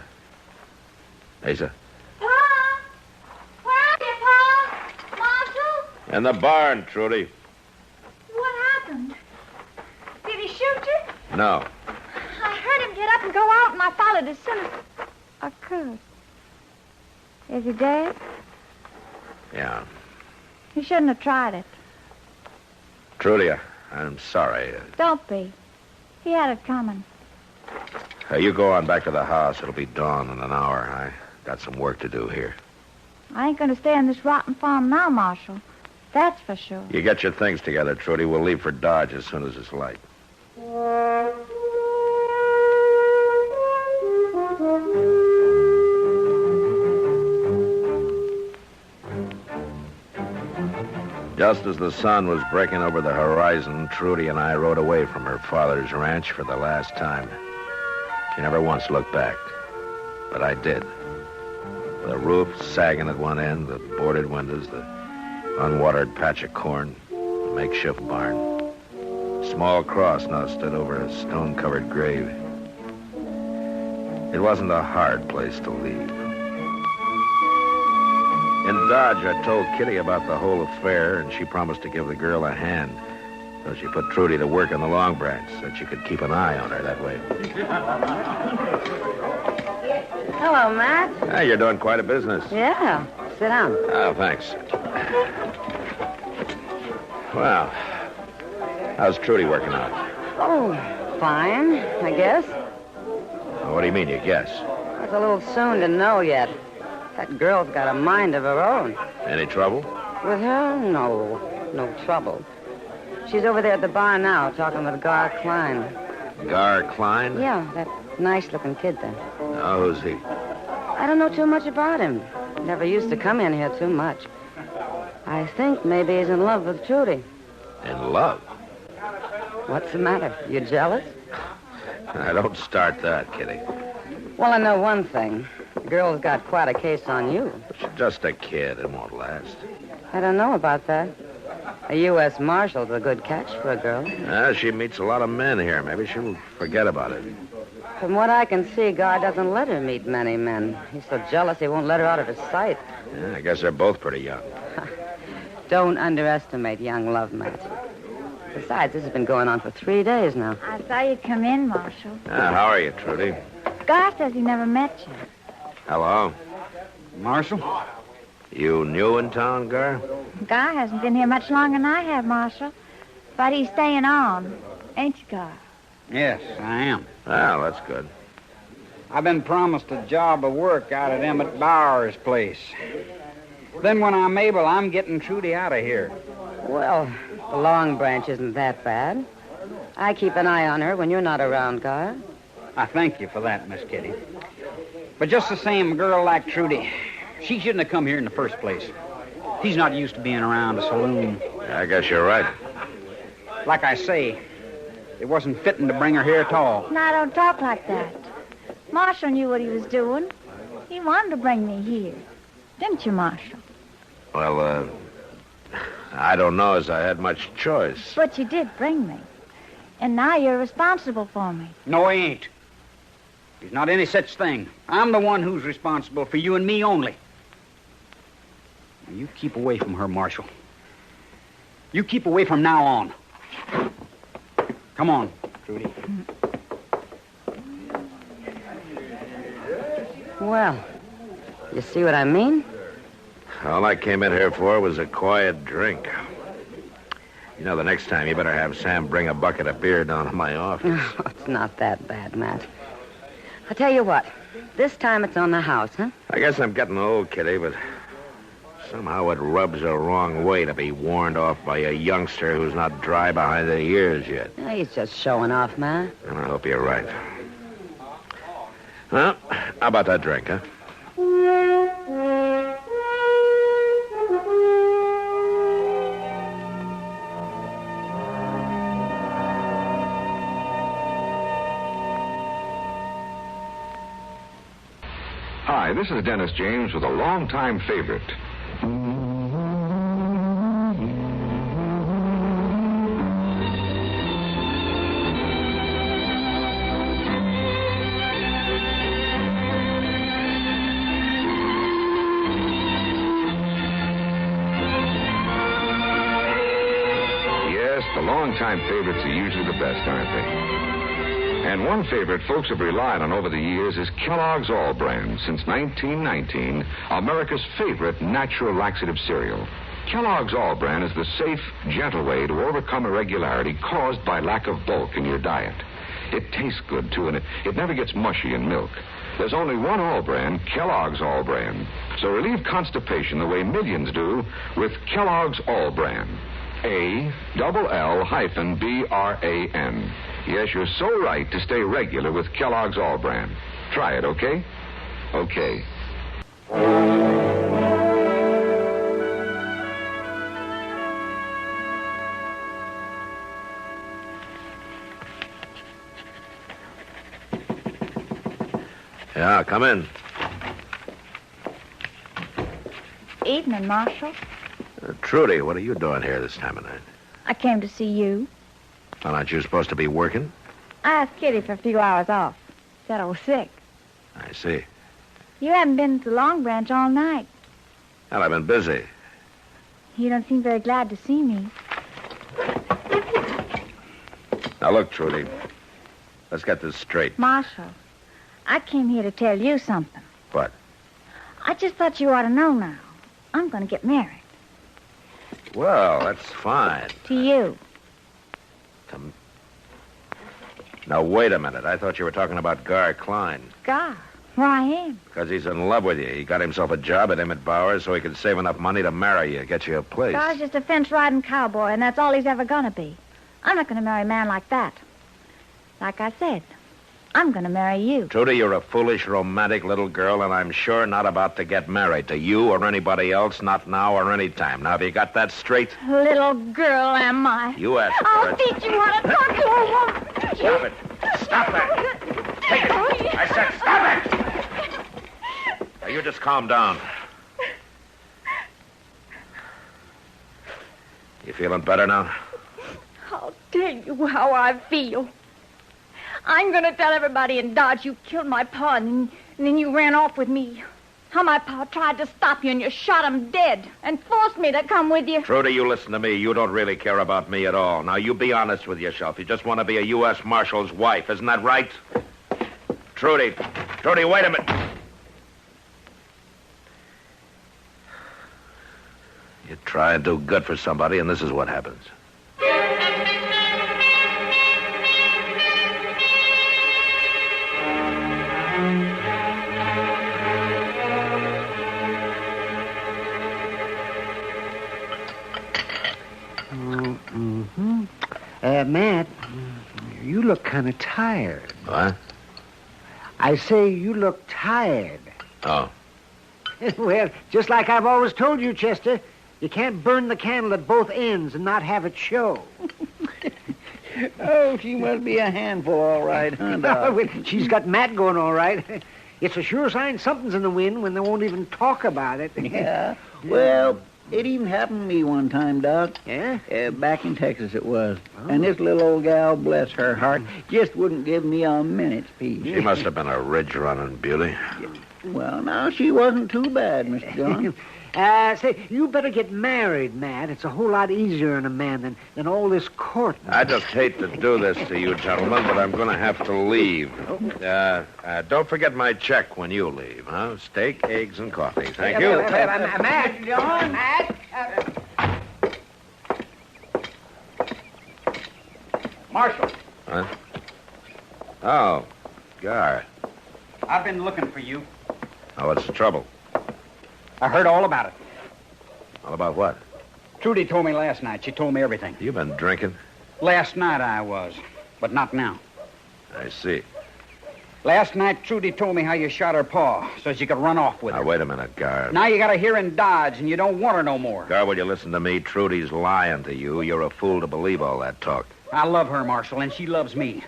Asa? Pa! Where are you, Pa? Marshal? In the barn, Trudy. What happened? Did he shoot you? No. I heard him get up and go out, and I followed as soon as I could. Is he dead? Yeah. He shouldn't have tried it. Trudy, I'm sorry. Don't be. He had it coming. You go on back to the house. It'll be dawn in an hour. I got some work to do here. I ain't going to stay on this rotten farm now, Marshal. That's for sure. You get your things together, Trudy. We'll leave for Dodge as soon as it's light. Just as the sun was breaking over the horizon, Trudy and I rode away from her father's ranch for the last time. She never once looked back, but I did. The roof sagging at one end, the boarded windows, the unwatered patch of corn, the makeshift barn. A small cross now stood over a stone-covered grave. It wasn't a hard place to leave. In Dodge, I told Kitty about the whole affair, and she promised to give the girl a hand. So she put Trudy to work on the Long Branch, so she could keep an eye on her that way. Hello, Matt. Hey, you're doing quite a business. Yeah. Sit down. Oh, thanks. Well, how's Trudy working out? Oh, fine, I guess. Well, what do you mean, you guess? It's a little soon to know yet. That girl's got a mind of her own. Any trouble? With her? No trouble. She's over there at the bar now, talking with Gar Klein. Gar Klein? Yeah, that nice-looking kid there. Oh, who's he? I don't know too much about him. Never used to come in here too much. I think maybe he's in love with Trudy. In love? What's the matter? You jealous? I don't start that, Kitty. Well, I know one thing. The girl's got quite a case on you. She's just a kid. It won't last. I don't know about that. A U.S. Marshal's a good catch for a girl. She meets a lot of men here. Maybe she'll forget about it. From what I can see, Gar doesn't let her meet many men. He's so jealous he won't let her out of his sight. Yeah, I guess they're both pretty young. Don't underestimate young love, Matt. Besides, this has been going on for 3 days now. I saw you come in, Marshal. How are you, Trudy? Gar says he never met you. Hello. Marshal? You new in town, Gar? Gar hasn't been here much longer than I have, Marshal. But he's staying on. Ain't you, Gar? Yes, I am. Well, that's good. I've been promised a job of work out at Emmett Bauer's place. Then when I'm able, I'm getting Trudy out of here. Well, the Long Branch isn't that bad. I keep an eye on her when you're not around, Gar. I thank you for that, Miss Kitty. But just the same, a girl like Trudy, she shouldn't have come here in the first place. She's not used to being around a saloon. I guess you're right. Like I say, it wasn't fitting to bring her here at all. Now, don't talk like that. Marshal knew what he was doing. He wanted to bring me here. Didn't you, Marshal? Well, I don't know as I had much choice. But you did bring me. And now you're responsible for me. No, he ain't. There's not any such thing. I'm the one who's responsible for you and me only. Now, you keep away from her, Marshal. You keep away from now on. Come on, Trudy. Well, you see what I mean? All I came in here for was a quiet drink. You know, the next time you better have Sam bring a bucket of beer down to my office. Oh, it's not that bad, Matt. I'll tell you what. This time it's on the house, huh? I guess I'm getting old, Kitty, but somehow it rubs the wrong way to be warned off by a youngster who's not dry behind the ears yet. Yeah, he's just showing off, Matt. And I hope you're right. Well, how about that drink, huh? Hi, this is Dennis James with a longtime favorite. longtime favorites are usually the best, aren't they? And one favorite folks have relied on over the years is Kellogg's All Brand. Since 1919, America's favorite natural laxative cereal. Kellogg's All Brand is the safe, gentle way to overcome irregularity caused by lack of bulk in your diet. It tastes good, too, and it never gets mushy in milk. There's only one All Brand, Kellogg's All Brand. So relieve constipation the way millions do with Kellogg's All Brand. ALL-BRAN. Yes, you're so right to stay regular with Kellogg's All Brand. Try it, okay? Okay. Yeah, come in. Evening, Marshal. Trudy, what are you doing here this time of night? I came to see you. Well, aren't you supposed to be working? I asked Kitty for a few hours off. Said I was sick. I see. You haven't been to the Long Branch all night. Well, I've been busy. You don't seem very glad to see me. Now, look, Trudy. Let's get this straight. Marshal, I came here to tell you something. What? I just thought you ought to know now. I'm going to get married. Well, that's fine. To you. Come. Now, wait a minute. I thought you were talking about Gar Klein. Gar? Well, I am. Because he's in love with you. He got himself a job at Emmett Bowers so he could save enough money to marry you, get you a place. Gar's just a fence-riding cowboy, and that's all he's ever going to be. I'm not going to marry a man like that. Like I said, I'm going to marry you. Trudy, you're a foolish, romantic little girl, and I'm sure not about to get married to you or anybody else, not now or any time. Now, have you got that straight? Little girl, am I? You asked for I'll it. teach you how to talk to a woman. Stop it. Stop that. Take it. I said stop it. Now, you just calm down. You feeling better now? I'll tell you how I feel. I'm going to tell everybody in Dodge you killed my pa, and then you ran off with me. How my pa tried to stop you, and you shot him dead and forced me to come with you. Trudy, you listen to me. You don't really care about me at all. Now, you be honest with yourself. You just want to be a U.S. Marshal's wife. Isn't that right? Trudy, wait a minute. You try and do good for somebody, and this is what happens. Matt, you look kind of tired. What? I say you look tired. Oh. Well, just like I've always told you, Chester, you can't burn the candle at both ends and not have it show. Oh, she must be a handful, all right, huh, Doc? Well, she's got Matt going all right. It's a sure sign something's in the wind when they won't even talk about it. Yeah. Well, it even happened to me one time, Doc. Yeah? Back in Texas it was. Oh. And this little old gal, bless her heart, just wouldn't give me a minute's peace. She must have been a ridge-running beauty. Well, now, she wasn't too bad, Mr. Dillon. Say, you better get married, Matt. It's a whole lot easier on a man than all this courting. I just hate to do this to you, gentlemen, but I'm going to have to leave. Don't forget my check when you leave, huh? Steak, eggs, and coffee. Thank you. Matt, John, Matt. Marshal. What? Oh, Gar. I've been looking for you. Oh, what's the trouble? I heard all about it. All about what? Trudy told me last night. She told me everything. You been drinking? Last night I was, but not now. I see. Last night, Trudy told me how you shot her paw so she could run off with her. Now, wait a minute, Gar. Now you got her here in Dodge, and you don't want her no more. Gar, will you listen to me? Trudy's lying to you. You're a fool to believe all that talk. I love her, Marshal, and she loves me.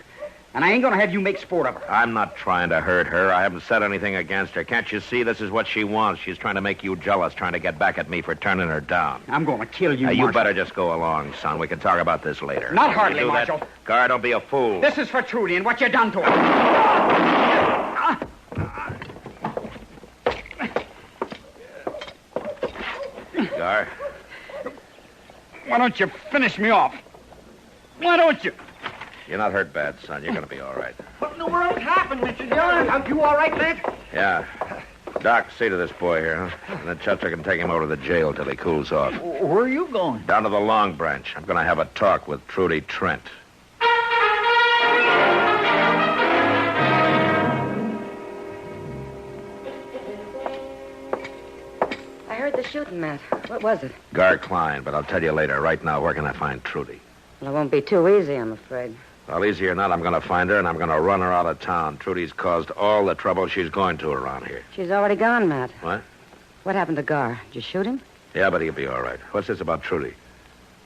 And I ain't going to have you make sport of her. I'm not trying to hurt her. I haven't said anything against her. Can't you see this is what she wants? She's trying to make you jealous, trying to get back at me for turning her down. I'm going to kill you, You Marshal. better just go along, son. We can talk about this later. Not Can hardly, you do Marshal. That? Gar, don't be a fool. This is for Trudy and what you done to her. Gar. Why don't you finish me off? Why don't you? You're not hurt bad, son. You're going to be all right. What in the world happened, Mr. Dillon? Are you all right, Matt? Yeah. Doc, see to this boy here, huh? And then Chester can take him over to the jail till he cools off. Where are you going? Down to the Long Branch. I'm going to have a talk with Trudy Trent. I heard the shooting, Matt. What was it? Gar Klein, but I'll tell you later. Right now, where can I find Trudy? Well, it won't be too easy, I'm afraid. Well, easy or not, I'm going to find her, and I'm going to run her out of town. Trudy's caused all the trouble she's going to around here. She's already gone, Matt. What? What happened to Gar? Did you shoot him? Yeah, but he'll be all right. What's this about Trudy?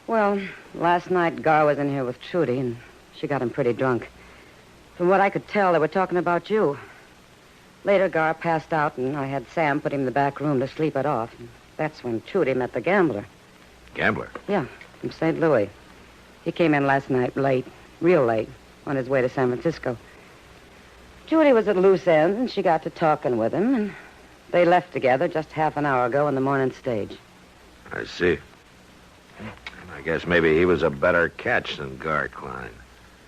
Well, last night Gar was in here with Trudy, and she got him pretty drunk. From what I could tell, they were talking about you. Later, Gar passed out, and I had Sam put him in the back room to sleep it off. And that's when Trudy met the gambler. Gambler? Yeah, from St. Louis. He came in last night late, real late, on his way to San Francisco. Trudy was at loose ends, and she got to talking with him, and they left together just half an hour ago on the morning stage. I see. I guess maybe he was a better catch than Gar Klein.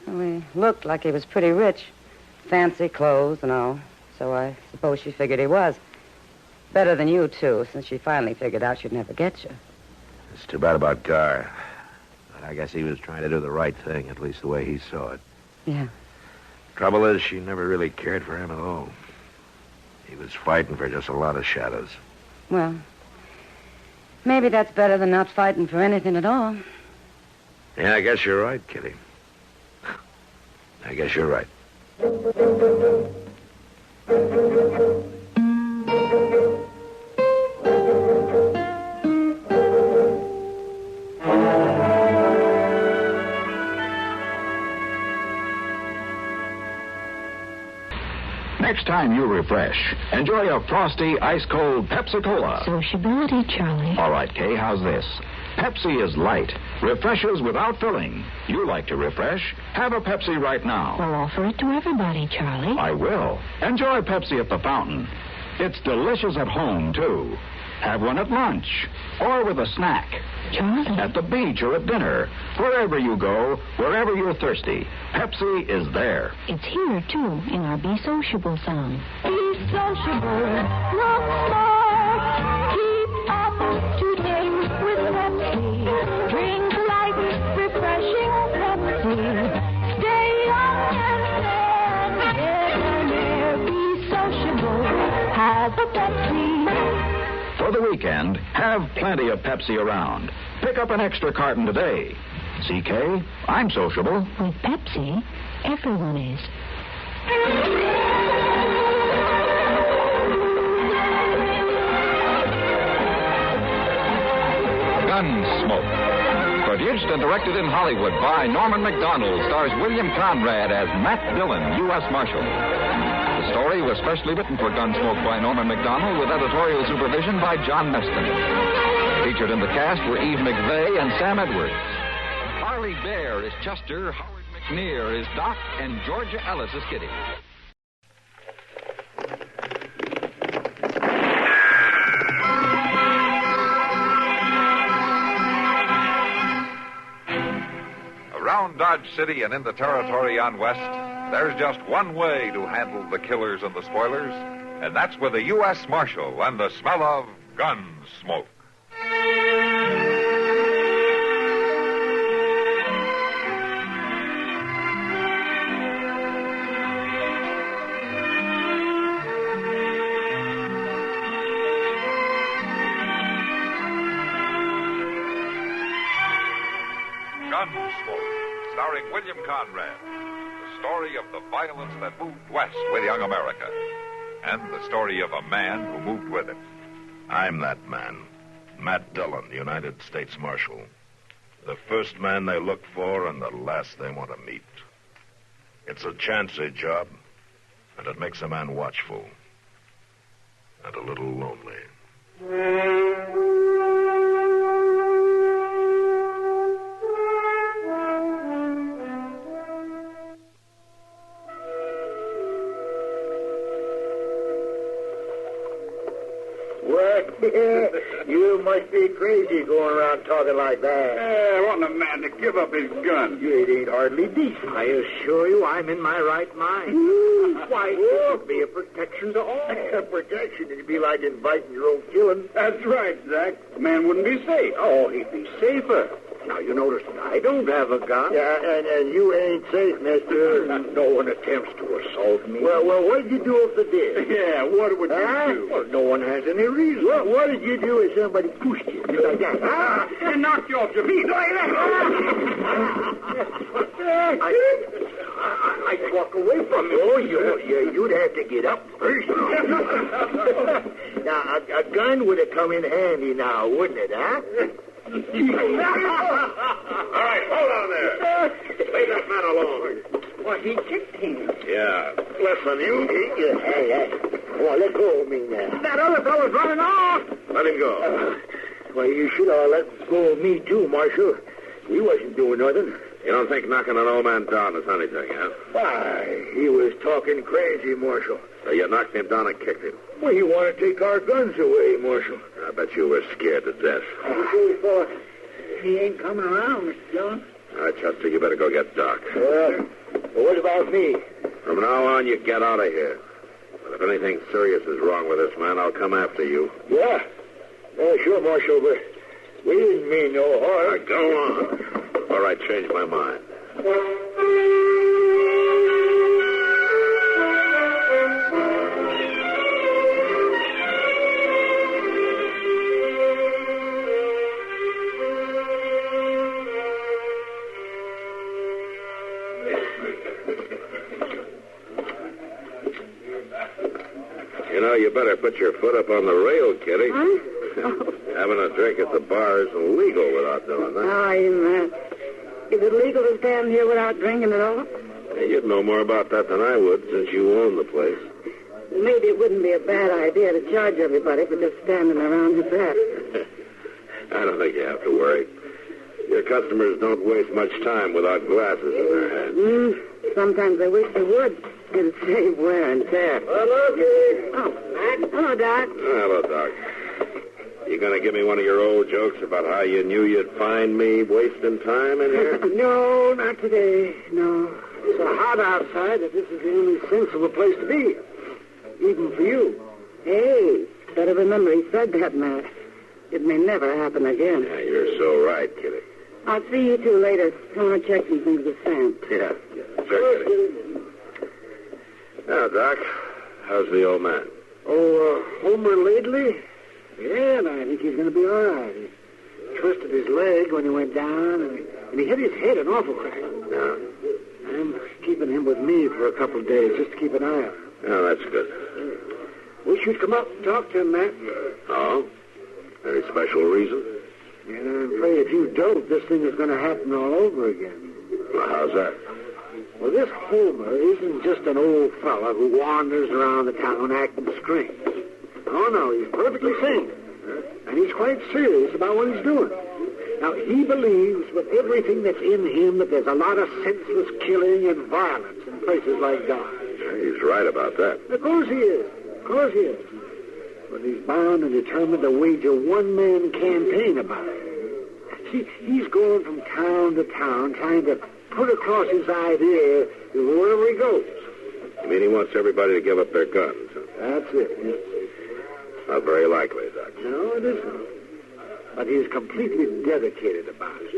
Well, he looked like he was pretty rich. Fancy clothes and all. So I suppose she figured he was. Better than you, too, since she finally figured out she'd never get you. It's too bad about Gar. But I guess he was trying to do the right thing, at least the way he saw it. Yeah. Trouble is, she never really cared for him at all. He was fighting for just a lot of shadows. Well, maybe that's better than not fighting for anything at all. Yeah, I guess you're right, Kitty. I guess you're right. Next time you refresh, enjoy a frosty, ice-cold Pepsi-Cola. Sociability, Charlie. All right, Kay, how's this? Pepsi is light, refreshes without filling. You like to refresh? Have a Pepsi right now. Well, offer it to everybody, Charlie. I will. Enjoy Pepsi at the fountain. It's delicious at home, too. Have one at lunch or with a snack. Charlie. At the beach or at dinner. Wherever you go, wherever you're thirsty, Pepsi is there. It's here, too, in our Be Sociable song. Be sociable, look smart, keep up to date with Pepsi. Drink light, refreshing Pepsi. Stay young and get an air. Be sociable, have a Pepsi. For the weekend, have plenty of Pepsi around. Pick up an extra carton today. CK, I'm sociable. With Pepsi, everyone is. Gunsmoke. Produced and directed in Hollywood by Norman Macdonald, stars William Conrad as Matt Dillon, U.S. Marshal. The story was specially written for Gunsmoke by Norman Macdonald with editorial supervision by John Meston. Featured in the cast were Eve McVeigh and Sam Edwards. Harley Bear is Chester, Howard McNear is Doc, and Georgia Ellis is Kitty. Around Dodge City and in the territory on West, there's just one way to handle the killers and the spoilers, and that's with a U.S. Marshal and the smell of gun smoke. Gunsmoke, starring William Conrad. The story of the violence that moved west with young America. And the story of a man who moved with it. I'm that man. Matt Dillon, United States Marshal. The first man they look for and the last they want to meet. It's a chancy job, and it makes a man watchful. And a little lonely. What? You must be crazy going around talking like that. I want a man to give up his gun. It ain't hardly decent. I assure you I'm in my right mind. Why, it would be a protection to all. A protection? It'd be like inviting your own killing. That's right, Zach. The man wouldn't be safe. Oh, he'd be safer. Now, you notice I don't have a gun. Yeah, and you ain't safe, mister. No one attempts to assault me. Well, what'd you do if they did? Yeah, what would you do? Well, no one has any reason. Well, what did you do if somebody pushed you like that? And knocked you off your feet. I'd walk away from you. Oh, you'd have to get up first. Now, a gun would have come in handy now, wouldn't it, huh? All right, hold on there. Leave that man alone. Well, he kicked him. Yeah. Listen, you. Hey. Well, let go of me now. That other fellow's running off. Let him go. Well, you should have let go of me, too, Marshal. He wasn't doing nothing. You don't think knocking an old man down is anything, huh? Why, he was talking crazy, Marshal. So you knocked him down and kicked him. Well, he wanted to take our guns away, Marshal. I bet you were scared to death. He ain't coming around, Mr. Dillon. All right, Chester, you better go get Doc. Well, what about me? From now on, you get out of here. But if anything serious is wrong with this man, I'll come after you. Yeah? Sure, Marshal, but we didn't mean no harm. Go on. All right, change my mind. You know, you better put your foot up on the rail, Kitty. Huh? Having a drink at the bar isn't legal without doing that. Oh, you man. Is it legal to stand here without drinking at all? Hey, you'd know more about that than I would, since you own the place. Maybe it wouldn't be a bad idea to charge everybody for just standing around with that. I don't think you have to worry. Your customers don't waste much time without glasses in their hands. Sometimes I wish they would. It'd save wear and tear. Hello, Kitty. Oh, Matt. Hello, Doc. Hello, Doc. You going to give me one of your old jokes about how you knew you'd find me wasting time in here? No, not today. No. It's so hot outside that this is the only sensible place to be. Even for you. Hey, better remember he said that, Matt. It may never happen again. Yeah, you're so right, Kitty. I'll see you two later. I want to check some things with Sam. Yeah, sure, Kitty. Now, Doc, how's the old man? Homer lately? Yeah, I think he's going to be all right. He twisted his leg when he went down, and he hit his head an awful crack. Yeah. I'm keeping him with me for a couple of days just to keep an eye on him. Oh, that's good. Wish you'd come up and talk to him, Matt. Oh? Any special reason? Yeah, I'm afraid if you don't, this thing is going to happen all over again. Well, how's that? Well, this Homer isn't just an old fella who wanders around the town acting strange. Oh, no, he's perfectly sane. And he's quite serious about what he's doing. Now, he believes with everything that's in him that there's a lot of senseless killing and violence in places like Dodge. He's right about that. Of course he is. Of course he is. But he's bound and determined to wage a one-man campaign about it. See, he's going from town to town trying to put across his idea wherever he goes. You mean he wants everybody to give up their guns? Huh? That's it, yes. Not very likely, Doc. No, it isn't. But he's completely dedicated about it.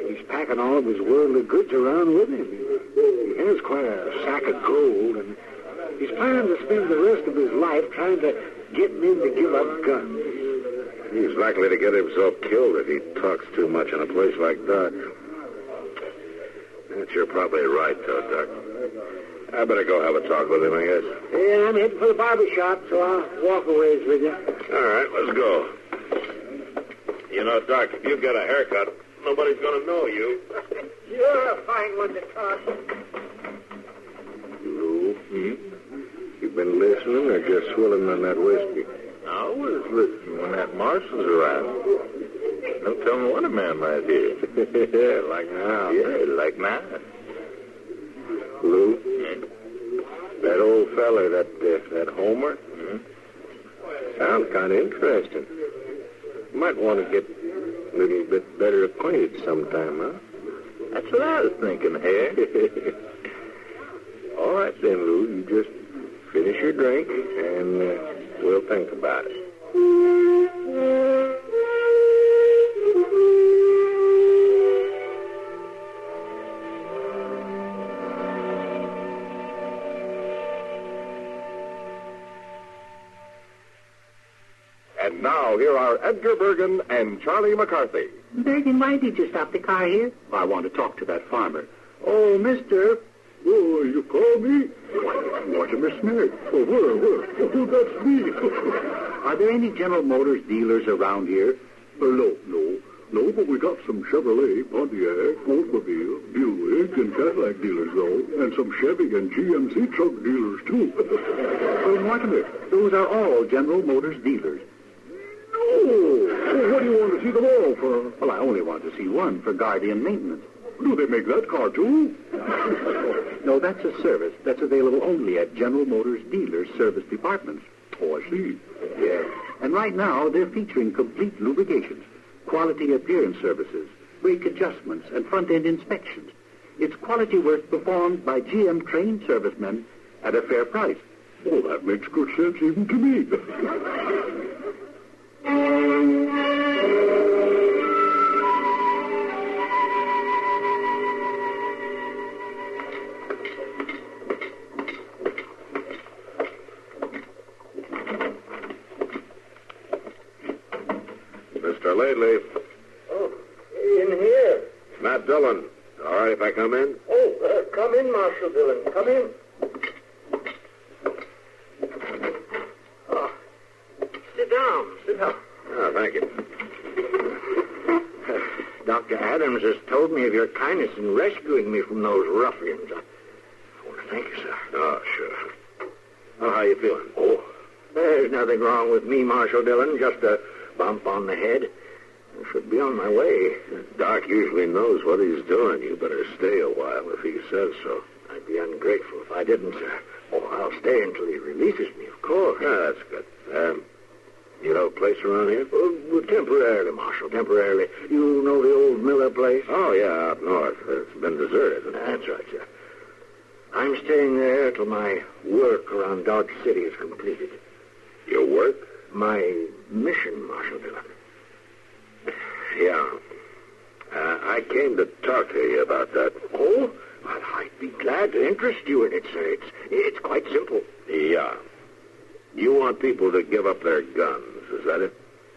He's packing all of his worldly goods around with him. He has quite a sack of gold, and he's planning to spend the rest of his life trying to get men to give up guns. He's likely to get himself killed if he talks too much in a place like that. But you're probably right, though, Doc. I better go have a talk with him, I guess. Yeah, I'm heading for the barber shop, so I'll walk a ways with you. All right, let's go. You know, Doc, if you get a haircut, nobody's going to know you. You're a fine one to talk. Lou, you been listening or just swilling on that whiskey? I was listening when that marshal's around. Don't tell me what a man might hear. Like now. Yeah, like now. Lou, that old feller, that Homer, Sounds kind of interesting. Might want to get a little bit better acquainted sometime, huh? That's what I was thinking, Harry. All right, then, Lou. You just finish your drink, and we'll think about it. And now, here are Edgar Bergen and Charlie McCarthy. Bergen, why did you stop the car here? I want to talk to that farmer. Oh, mister. Oh, you call me? What a mistake. Oh, where? Oh, that's me. Are there any General Motors dealers around here? No, but we got some Chevrolet, Pontiac, Oldsmobile, Buick, and Cadillac dealers, though, and some Chevy and GMC truck dealers, too. Wait a minute. Those are all General Motors dealers. Oh, what do you want to see them all for? Well, I only want to see one for guardian maintenance. Do they make that car, too? No, that's a service that's available only at General Motors dealers' service departments. Oh, I see. Yes. And right now, they're featuring complete lubrications, quality appearance services, brake adjustments, and front-end inspections. It's quality work performed by GM-trained servicemen at a fair price. Oh, that makes good sense even to me. Mr. Lately. Oh, in here. Matt Dillon. All right if I come in? Oh, come in, Marshal Dillon. Come in. Sit down. Oh, thank you. Dr. Adams has told me of your kindness in rescuing me from those ruffians. I want to thank you, sir. Oh, sure. Well, how you feeling? Oh, there's nothing wrong with me, Marshal Dillon. Just a bump on the head. I should be on my way. Doc usually knows what he's doing. You better stay a while if he says so. I'd be ungrateful if I didn't, sir. Oh, I'll stay until he releases me, of course. Yeah, that's good. You know a place around here? Temporarily, Marshal, temporarily. You know the old Miller place? Oh, yeah, out north. It's been deserted. That's right, sir. I'm staying there till my work around Dodge City is completed. Your work? My mission, Marshal Dillon. Yeah. I came to talk to you about that. Oh? Well, I'd be glad to interest you in it, sir. It's quite simple. Yeah. You want people to give up their guns, is that it?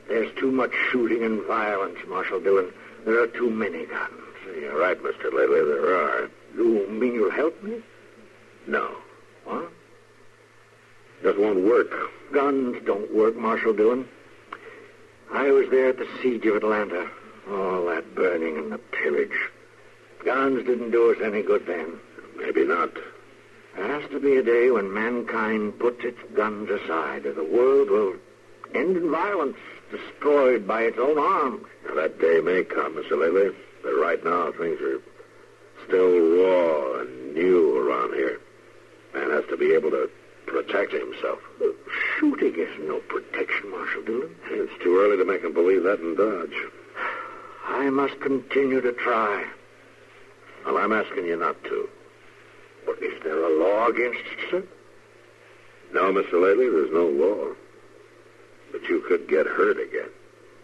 There's too much shooting and violence, Marshal Dillon. There are too many guns. You're right, Mr. Lately, there are. You mean you'll help me? No. What? Just won't work. Guns don't work, Marshal Dillon. I was there at the siege of Atlanta. All that burning and the pillage. Guns didn't do us any good then. Maybe not. There has to be a day when mankind puts its guns aside, or the world will end in violence, destroyed by its own arms. Now, that day may come, Mr. Lately, but right now things are still raw and new around here. Man has to be able to protect himself. Shooting is no protection, Marshal Dillon. It's too early to make him believe that in Dodge. I must continue to try. Well, I'm asking you not to. But is there a law against it, sir? No, Mr. Lately, there's no law. But you could get hurt again.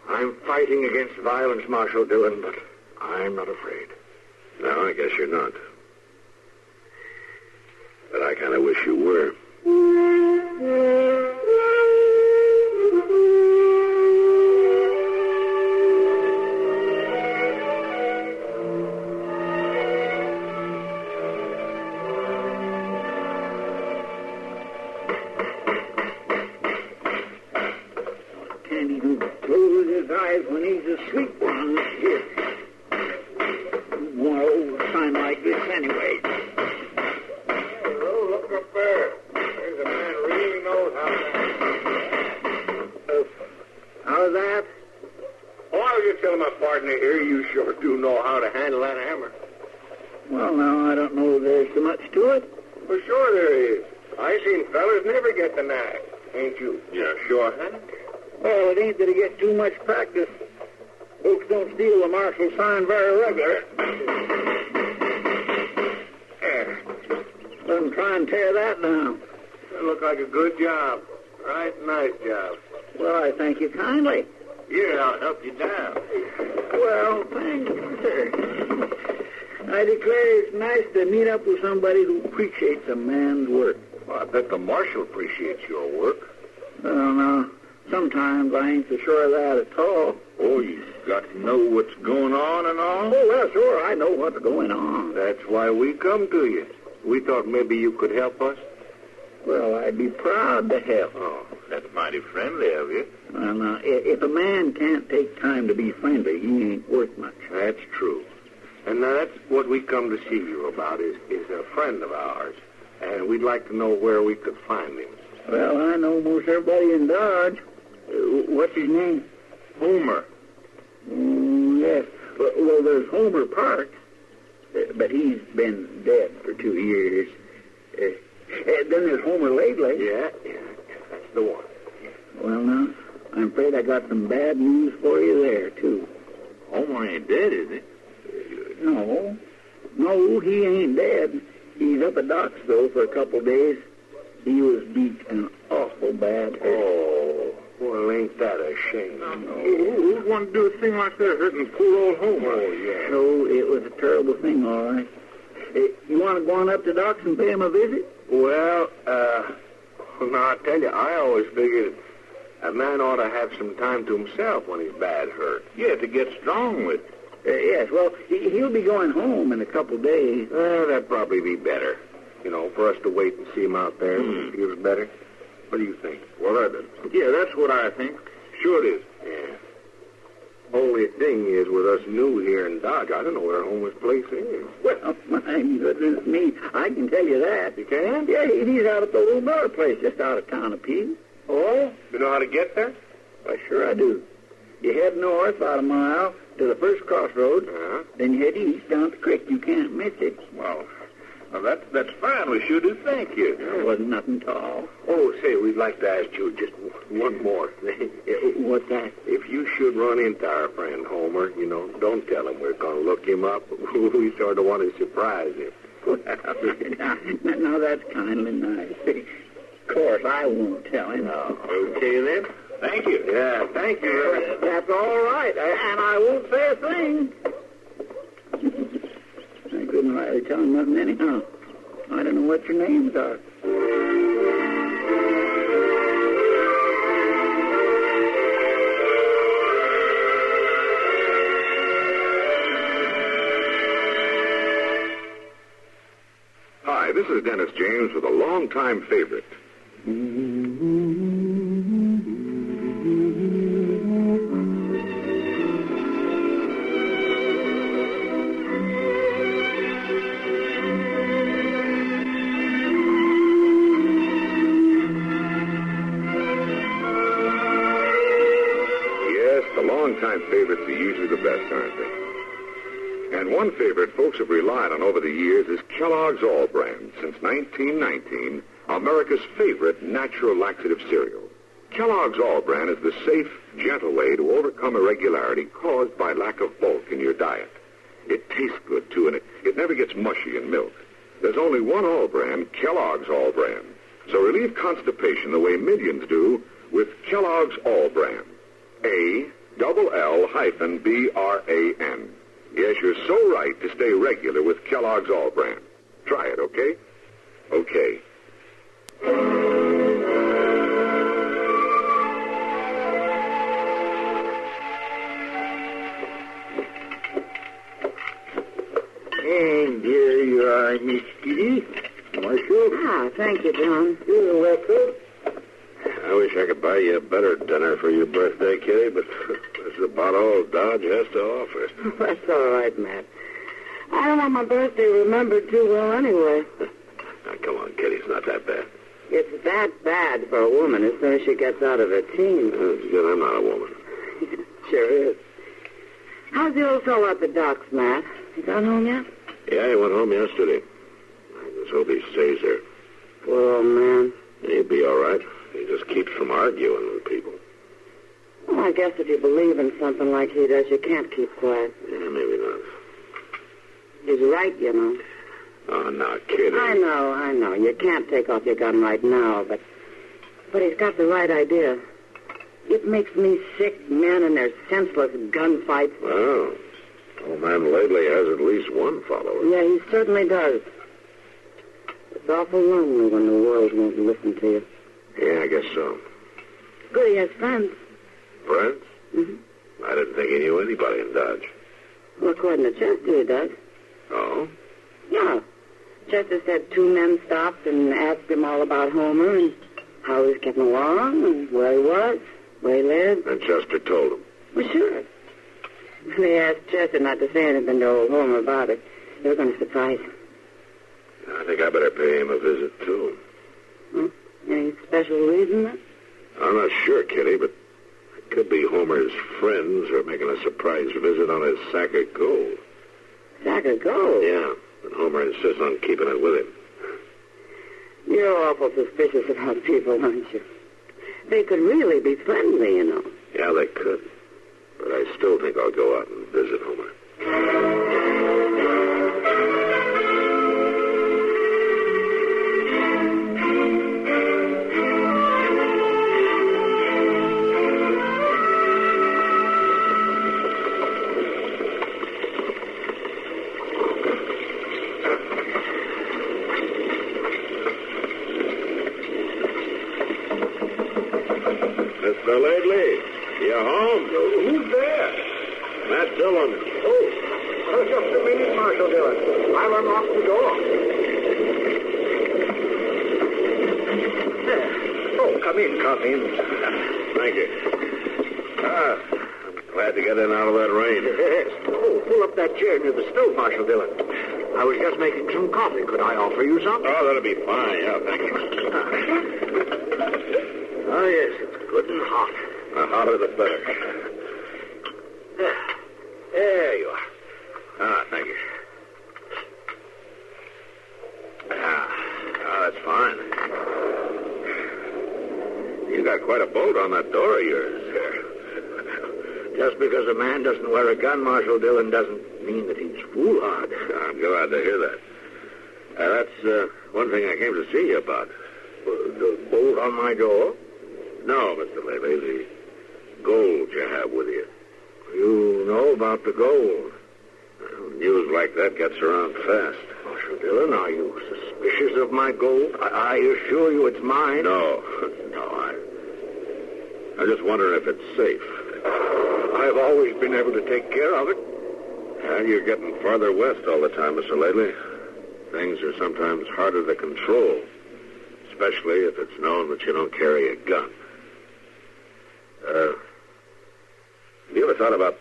I'm fighting against violence, Marshal Dillon, but I'm not afraid. No, I guess you're not. But I kind of wish you were. Can't even close his eyes when he's asleep on this here. Won't old time like this anyway. Oh, look up there. There's a man really knows how to... How's that? Oh, I was just telling my partner here, you sure do know how to handle that hammer. Well, now, I don't know if there's so much to it. For sure there is. I seen fellas never get the knack. ain't you? Yeah, sure, Hank. Well, it ain't that he gets too much practice. Folks don't steal the marshal's sign very regular. There. Let him try and tear that down. That looked like a good job. Right, nice job. Well, I thank you kindly. Here, I'll help you down. Well, thank you, sir. I declare it's nice to meet up with somebody who appreciates a man's work. Well, I bet the marshal appreciates your work. Well, now, sometimes I ain't so sure of that at all. Oh, you've got to know what's going on and all? Oh, well, sure, I know what's going on. That's why we come to you. We thought maybe you could help us. Well, I'd be proud to help. Oh, that's mighty friendly of you. Well, now, if a man can't take time to be friendly, he ain't worth much. That's true. And now that's what we come to see you about, is a friend of ours. And we'd like to know where we could find him. Well, I know most everybody in Dodge. What's his name? Homer. Yes. Well, there's Homer Park, but he's been dead for 2 years. Then there's Homer Laidley. Yeah, that's the one. Well, now, I'm afraid I got some bad news for you there, too. Homer ain't dead, is he? No, he ain't dead. He's up at Doc's, though, for a couple days. He was beat an awful bad hurt. Oh, well, ain't that a shame? Who'd want to do a thing like that, hurting poor old Homer? Oh, yeah. No, it was a terrible thing, all right. You want to go on up to Doc's and pay him a visit? Well, now, I tell you, I always figured a man ought to have some time to himself when he's bad hurt. Yeah, to get strong with. Yes, well, he'll be going home in a couple days. That'd probably be better. You know, for us to wait and see him out there when he feels better. What do you think? Well, yeah, that's what I think. Sure it is. Yeah. Only thing is, with us new here in Dodge, I don't know where Homer's place is. Well, my goodness me, I can tell you that. You can? Yeah, he's out at the little Miller place just out of town a piece. Oh? You know how to get there? Why, sure I do. You head north about a mile to the first crossroads, then you head east down the creek. You can't miss it. Well, that's fine. We sure do thank you. There wasn't nothing at all. Oh, say, we'd like to ask you just one more thing. What's that? If you should run into our friend Homer, don't tell him we're going to look him up. We sort of want to surprise him. Now, that's kindly nice. Of course, I won't tell him. Okay, then. Thank you. Yeah, thank you. That's all right, and I won't say a thing. I couldn't rightly tell him nothing anyhow. I don't know what your names are. Hi, this is Dennis James with a longtime favorite. Longtime favorites are usually the best, aren't they? And one favorite folks have relied on over the years is Kellogg's All Brand, since 1919, America's favorite natural laxative cereal. Kellogg's All Brand is the safe, gentle way to overcome irregularity caused by lack of bulk in your diet. It tastes good, too, and it never gets mushy in milk. There's only one All Brand, Kellogg's All Brand. So relieve constipation the way millions do with Kellogg's All Brand. ALL-BRAN. Yes, you're so right to stay regular with Kellogg's All Brand. Try it, okay? Okay. And there you are, Miss Kitty. Marshal. Ah, thank you, John. You're welcome. I wish I could buy you a better dinner for your birthday, Kitty, but that's about all Dodge has to offer. That's all right, Matt. I don't want my birthday remembered too well anyway. Now, come on, Kitty, it's not that bad. It's that bad for a woman as soon as she gets out of her teens. That's good. I'm not a woman. Sure is. How's the old fellow at the docks, Matt? He got home yet? Yeah, he went home yesterday. I just hope he stays there. Poor old man. He'll be all right. He just keeps from arguing with people. Well, I guess if you believe in something like he does, you can't keep quiet. Yeah, maybe not. He's right, you know. Oh, now, kid. I know. You can't take off your gun right now, but he's got the right idea. It makes me sick, men and their senseless gunfights. Well, old man Lately has at least one follower. Yeah, he certainly does. It's awful lonely when the world won't listen to you. Yeah, I guess so. Good, he has friends. Friends? Mm-hmm. I didn't think he knew anybody in Dodge. Well, according to Chester, he does. Oh? Yeah. Chester said 2 men stopped and asked him all about Homer and how he was getting along and where he was, where he lived. And Chester told him. Well, sure. They asked Chester not to say anything to old Homer about it. They were going to surprise him. I think I better pay him a visit, too. Any special reason, then? I'm not sure, Kitty, but it could be Homer's friends are making a surprise visit on his sack of gold. Sack of gold? Yeah, and Homer insists on keeping it with him. You're awful suspicious about people, aren't you? They could really be friendly, you know. Yeah, they could. But I still think I'll go out and visit Homer. Mr. Lately, you home? Who's there? Matt Dillon. Oh, just a minute, Marshal Dillon. I'll unlock the door. Oh, come in. Thank you. I'm glad to get in out of that rain. Yes. Oh, pull up that chair near the stove, Marshal Dillon. I was just making some coffee. Could I offer you some? Oh, that'll be fine. Yeah, thank you. Oh, yes, it's good and hot. The hotter the better. There you are. Thank you. That's fine. You got quite a bolt on that door of yours. Just because a man doesn't wear a gun, Marshal Dillon, doesn't mean that he's foolhardy. I'm glad to hear that. That's one thing I came to see you about. The bolt on my door? No, Mr. Lately, the gold you have with you. You know about the gold? Well, news like that gets around fast. Marshal Dillon, are you suspicious of my gold? I assure you it's mine. No, I'm just wondering if it's safe. I've always been able to take care of it. And you're getting farther west all the time, Mr. Lately. Things are sometimes harder to control, especially if it's known that you don't carry a gun. Have you ever thought about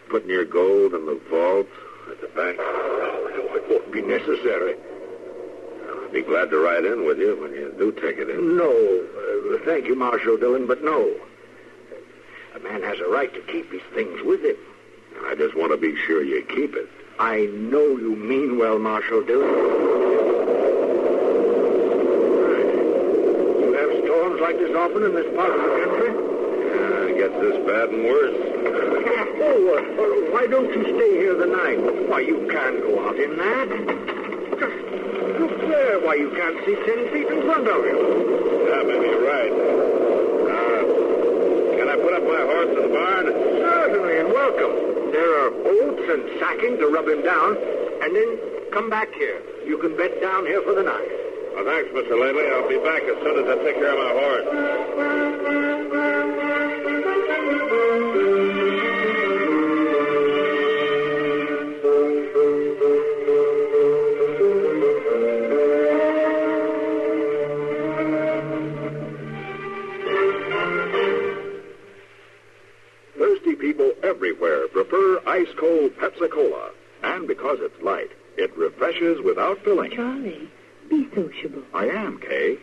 putting your gold in the vault at the bank? No, it won't be necessary. I'd be glad to ride in with you when you do take it in. No, thank you, Marshal Dillon, but no. A man has a right to keep his things with him. I just want to be sure you keep it. I know you mean well, Marshal Dillon. You have storms like this often in this part of the country? It gets this bad and worse. Why don't you stay here the night? Why, you can't go out in that. Just look there. Why, you can't see 10 feet in front of you. Yeah, maybe you're right. Can I put up my horse in the barn? Certainly, and welcome. There are oats and sacking to rub him down, and then come back here. You can bed down here for the night. Well, thanks, Mr. Lately. I'll be back as soon as I take care of my horse. Thirsty people everywhere prefer ice-cold Pepsi-Cola. And because it's light, it refreshes without filling. Charlie, be sociable. I am, Kay.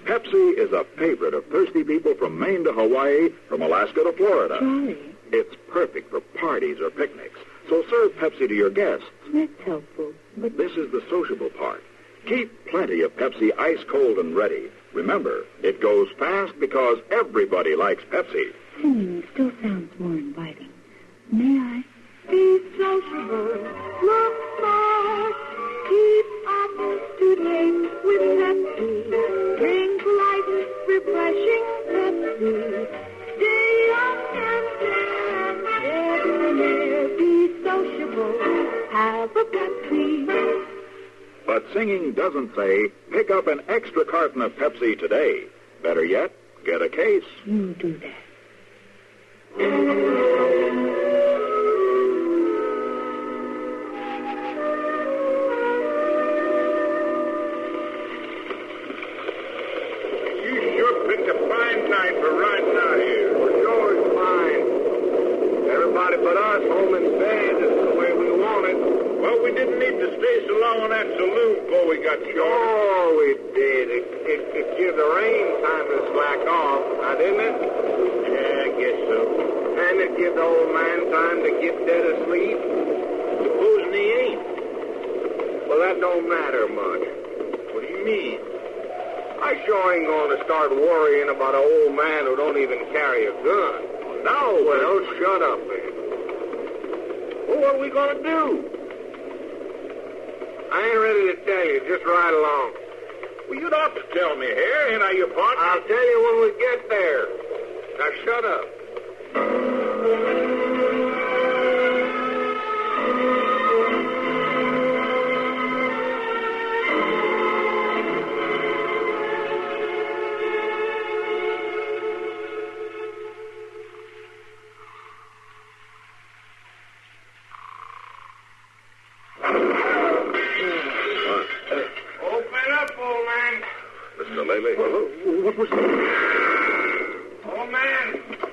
Pepsi is a favorite of thirsty people from Maine to Hawaii, from Alaska to Florida. Charlie. It's perfect for parties or picnics. So serve Pepsi to your guests. That's helpful, but... This is the sociable part. Keep plenty of Pepsi ice-cold and ready. Remember, it goes fast because everybody likes Pepsi. Still sounds more inviting. May I? Be sociable, look smart, keep up to date with Pepsi. Drink light, refreshing Pepsi. Stay young and fair and debonair. Be sociable, have a Pepsi. But singing doesn't say, pick up an extra carton of Pepsi today. Better yet, get a case. You do that. You sure picked a fine night for riding out here. It's always fine. Everybody but us home in bed is the way we want it. Well, we didn't need to stay so long in that saloon before we got short. Oh, we did. It gave the rain time to slack off, now didn't it? Yeah, I guess so. And it give the old man time to get dead asleep. Supposing he ain't. Well, that don't matter much. What do you mean? I sure ain't going to start worrying about an old man who don't even carry a gun. No, well, shut up, man. Well, what are we going to do? I ain't ready to tell you. Just ride along. Well, you'd ought to tell me, Harry. Ain't I your partner? I'll tell you when we get there. Now, shut up. Open up, old man. Mr. Lely? What was Old man,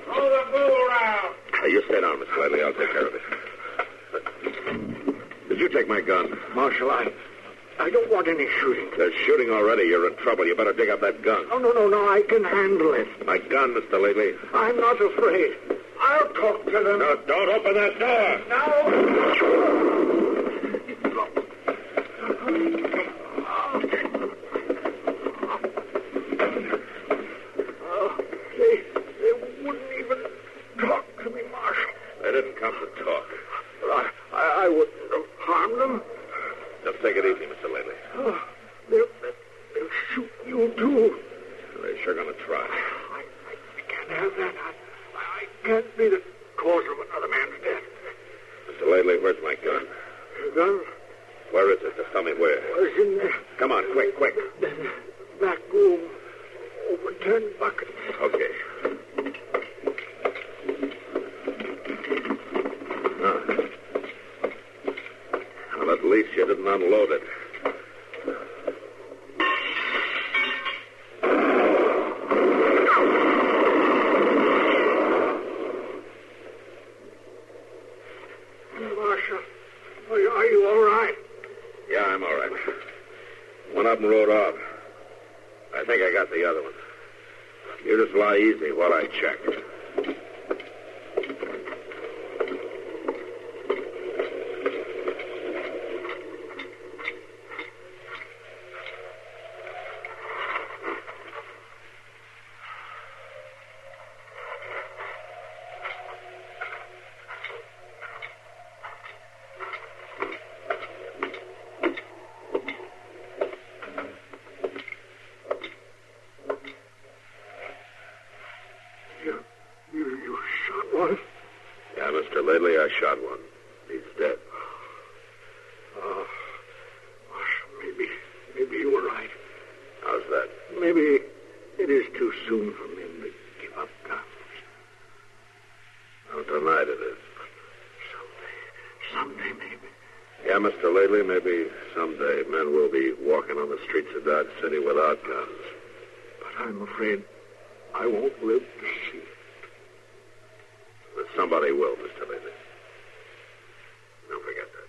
throw the bull around. You stay down, Mr. Lely. I'll take care of it. Did you take my gun? Marshal, I don't want any shooting. There's shooting already. You're in trouble. You better dig up that gun. Oh, no, I can handle it. My gun, Mr. Lely. I'm not afraid. I'll talk to them. No, don't open that door. No. They wouldn't even talk to me, Marshal. They didn't come to talk. I wouldn't have harmed them. Just take it easy, Mr. Lely. Oh, they'll shoot you, too. They're sure going to try. I can't have that. I can't be the cause of another man's death. Mr. Lely, where's my gun? Your gun? Where is it? Just tell me where. It's in there. Come on, quick. The back room. Over 10 buckets. Okay. Well, at least you didn't unload it. Marshal, are you all right? Yeah, I'm all right. One of them rode off. I think I got the other one. You just lie easy while I check. You shot one? Yeah, Mr. Lately, I shot one. He's dead. Marshal, maybe you were right. How's that? Maybe it is too soon for men to give up guns. Well, tonight it is. Someday maybe. Yeah, Mr. Lately, maybe someday men will be walking on the streets of Dodge City without guns. But I'm afraid I won't live to see it. But somebody will, Mr. Lately. Don't forget that.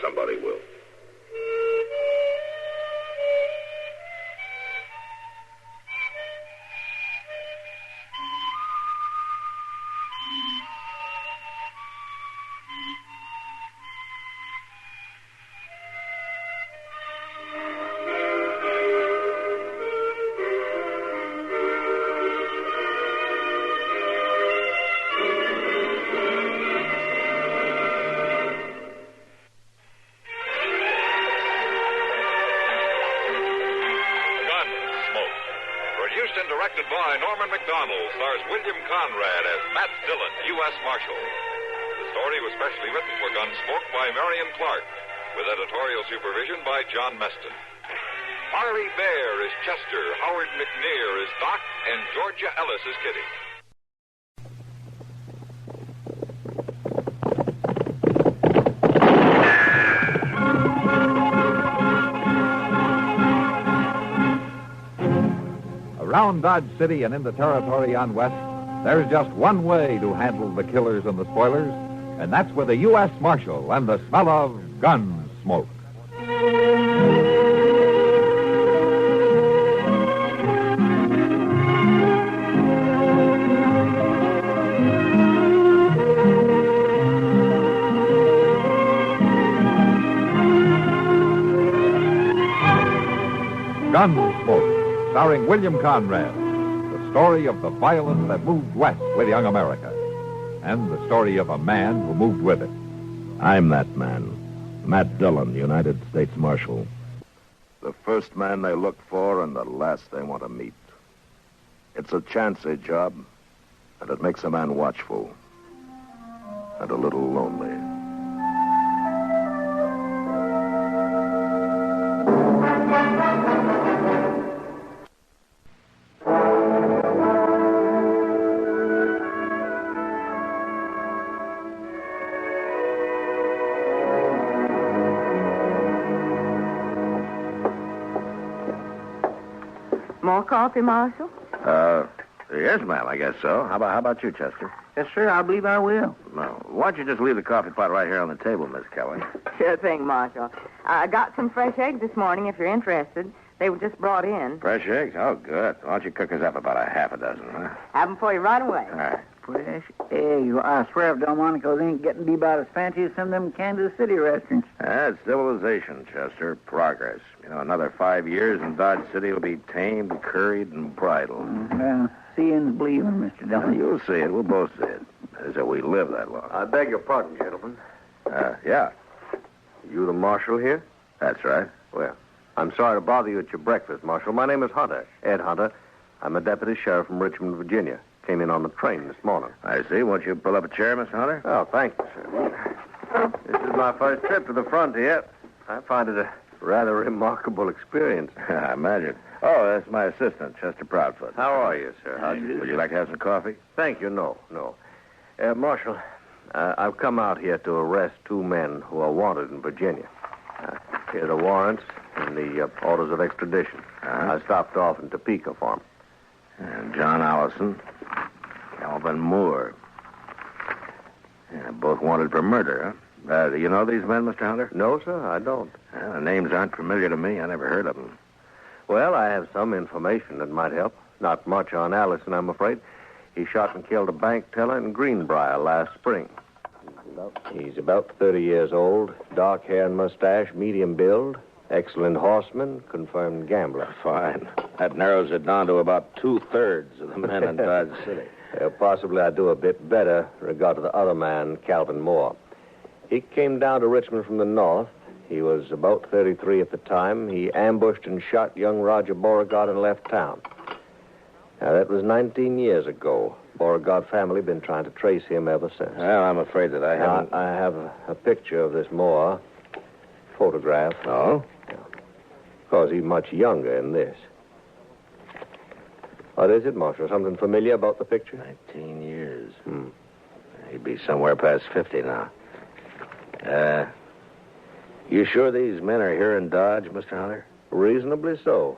Somebody will. McDonald stars William Conrad as Matt Dillon, U.S. Marshal. The story was specially written for Gunsmoke by Marion Clark, with editorial supervision by John Meston. Harley Bear is Chester, Howard McNear is Doc, and Georgia Ellis is Kitty. Around Dodge City and in the territory on West, there's just one way to handle the killers and the spoilers, and that's with a U.S. Marshal and the smell of gun smoke. Gunsmoke, starring William Conrad, the story of the violence that moved west with young America, and the story of a man who moved with it. I'm that man, Matt Dillon, United States Marshal. The first man they look for and the last they want to meet. It's a chancy job, and it makes a man watchful and a little lonely. More coffee, Marshal? Yes, ma'am, I guess so. How about you, Chester? Yes, sir, I believe I will. No. Why don't you just leave the coffee pot right here on the table, Miss Kelly? Sure thing, Marshal. I got some fresh eggs this morning, if you're interested. They were just brought in. Fresh eggs? Oh, good. Why don't you cook us up about a half a dozen, huh? Have them for you right away. All right. Fresh eggs. I swear if Delmonico's ain't getting to be about as fancy as some of them Kansas City restaurants. That's civilization, Chester. Progress. You know, another 5 years and Dodge City will be tamed, curried, and bridled. Well, seeing's believing, Mr. Dillon. You'll see it. We'll both see it. As if we live that long. I beg your pardon, gentlemen. Yeah. You the marshal here? That's right. Well, I'm sorry to bother you at your breakfast, Marshal. My name is Hunter, Ed Hunter. I'm a deputy sheriff from Richmond, Virginia. Came in on the train this morning. I see. Won't you pull up a chair, Mr. Hunter? Oh, thank you, sir. This is my first trip to the frontier. I find it a rather remarkable experience. I imagine. Oh, that's my assistant, Chester Proudfoot. How are you, sir? How do you do? Would you like to have some coffee? Thank you. No. Marshal, I've come out here to arrest two men who are wanted in Virginia. Here are the warrants and the orders of extradition. I stopped off in Topeka for them. And John Allison, Calvin Moore. Yeah, both wanted for murder, huh? Do you know these men, Mr. Hunter? No, sir, I don't. The names aren't familiar to me. I never heard of them. Well, I have some information that might help. Not much on Allison, I'm afraid. He shot and killed a bank teller in Greenbrier last spring. He's about 30 years old, dark hair and mustache, medium build, excellent horseman, confirmed gambler. Fine. That narrows it down to about 2/3 of the men in Dodge City. Possibly I'd do a bit better in regard to the other man, Calvin Moore. He came down to Richmond from the north. He was about 33 at the time. He ambushed and shot young Roger Beauregard and left town. Now, that was 19 years ago. Beauregard family been trying to trace him ever since. Well, I'm afraid that I haven't... I have a picture of this Moore. Photograph. Oh? Yeah. Of course, he's much younger in this. What is it, Marshal? Something familiar about the picture? 19 years. He'd be somewhere past 50 now. You sure these men are here in Dodge, Mr. Hunter? Reasonably so.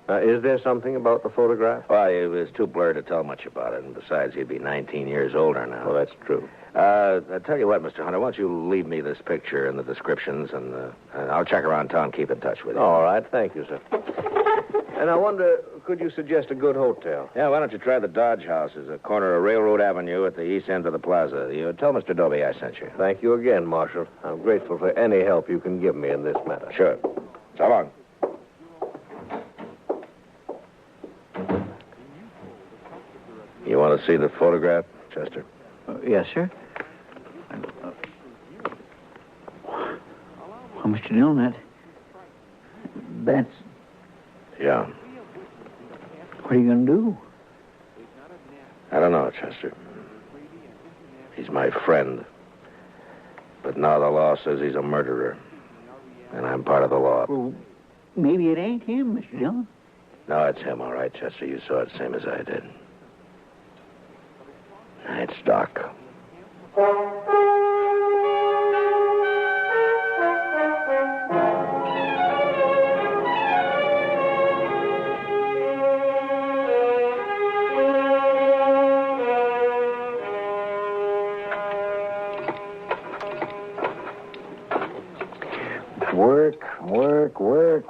Is there something about the photograph? Well, it was too blurred to tell much about it, and besides, he'd be 19 years older now. Well, that's true. I tell you what, Mr. Hunter, why don't you leave me this picture and the descriptions, and I'll check around town, keep in touch with you. All right, thank you, sir. And I wonder, could you suggest a good hotel? Yeah, why don't you try the Dodge House? It's a corner of Railroad Avenue at the east end of the plaza. You tell Mr. Dobie I sent you. Thank you again, Marshal. I'm grateful for any help you can give me in this matter. Sure. So long. You want to see the photograph, Chester? Yes, sir. Well, Mr. Dillon, that's... Yeah. What are you going to do? I don't know, Chester. He's my friend. But now the law says he's a murderer. And I'm part of the law. Well, maybe it ain't him, Mr. Dillon. No, it's him, all right, Chester. You saw it same as I did. It's Doc.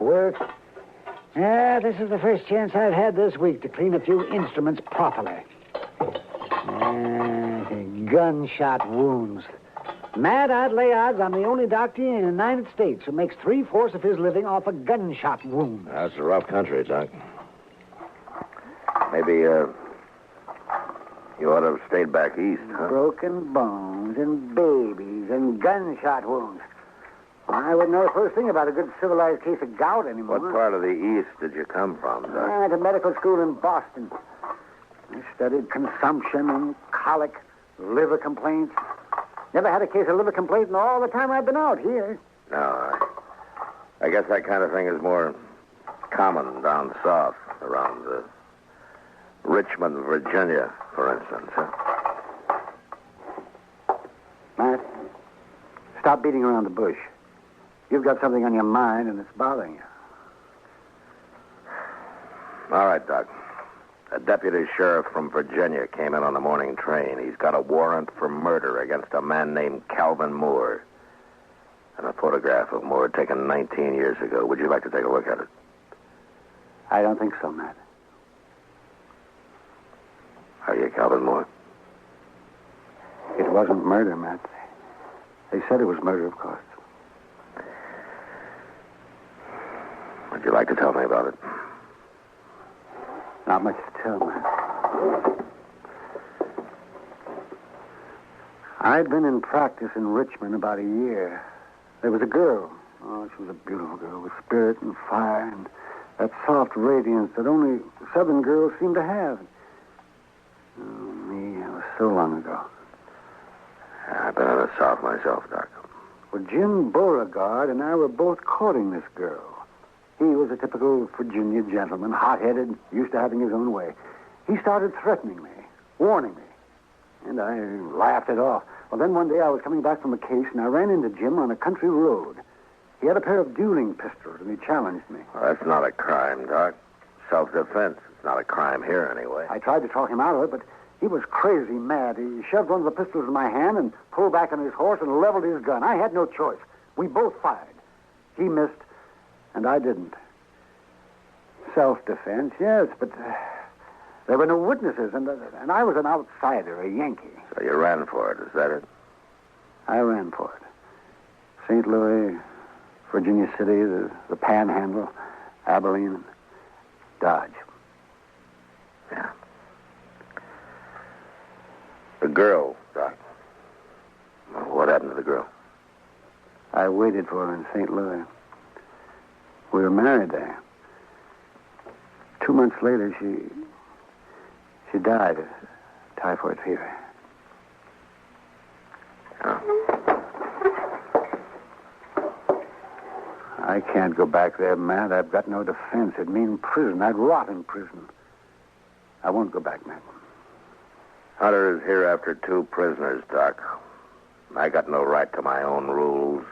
Work. Yeah, this is the first chance I've had this week to clean a few instruments properly. Gunshot wounds. Matt, I'd lay odds I'm the only doctor in the United States who makes 3/4 of his living off a gunshot wound. That's a rough country, Doc. Maybe, you ought to have stayed back east, huh? Broken bones and babies and gunshot wounds. I wouldn't know the first thing about a good civilized case of gout anymore. What part of the East did you come from, Doc? I went to medical school in Boston. I studied consumption and colic, liver complaints. Never had a case of liver complaint in all the time I've been out here. No, I guess that kind of thing is more common down south, around Richmond, Virginia, for instance, huh? Matt, stop beating around the bush. You've got something on your mind, and it's bothering you. All right, Doc. A deputy sheriff from Virginia came in on the morning train. He's got a warrant for murder against a man named Calvin Moore. And a photograph of Moore taken 19 years ago. Would you like to take a look at it? I don't think so, Matt. Are you Calvin Moore? It wasn't murder, Matt. They said it was murder, of course. Would you like to tell me about it? Not much to tell, Matt. I'd been in practice in Richmond about a year. There was a girl. Oh, she was a beautiful girl with spirit and fire and that soft radiance that only Southern girls seem to have. Oh, me, it was so long ago. I've been in the South myself, Doc. Well, Jim Beauregard and I were both courting this girl. He was a typical Virginia gentleman, hot-headed, used to having his own way. He started threatening me, warning me, and I laughed it off. Well, then one day I was coming back from a case, and I ran into Jim on a country road. He had a pair of dueling pistols, and he challenged me. Well, that's not a crime, Doc. Self-defense. It's not a crime here, anyway. I tried to talk him out of it, but he was crazy mad. He shoved one of the pistols in my hand and pulled back on his horse and leveled his gun. I had no choice. We both fired. He missed, and I didn't. Self-defense, yes, but there were no witnesses, and I was an outsider, a Yankee. So you ran for it, is that it? I ran for it. St. Louis, Virginia City, the Panhandle, Abilene, Dodge. Yeah. The girl, Doc. What happened to the girl? I waited for her in St. Louis. We were married there. 2 months later, she died of typhoid fever. Oh. I can't go back there, Matt. I've got no defense. It'd mean prison. I'd rot in prison. I won't go back, Matt. Hunter is here after 2 prisoners, Doc. I got no right to my own rules.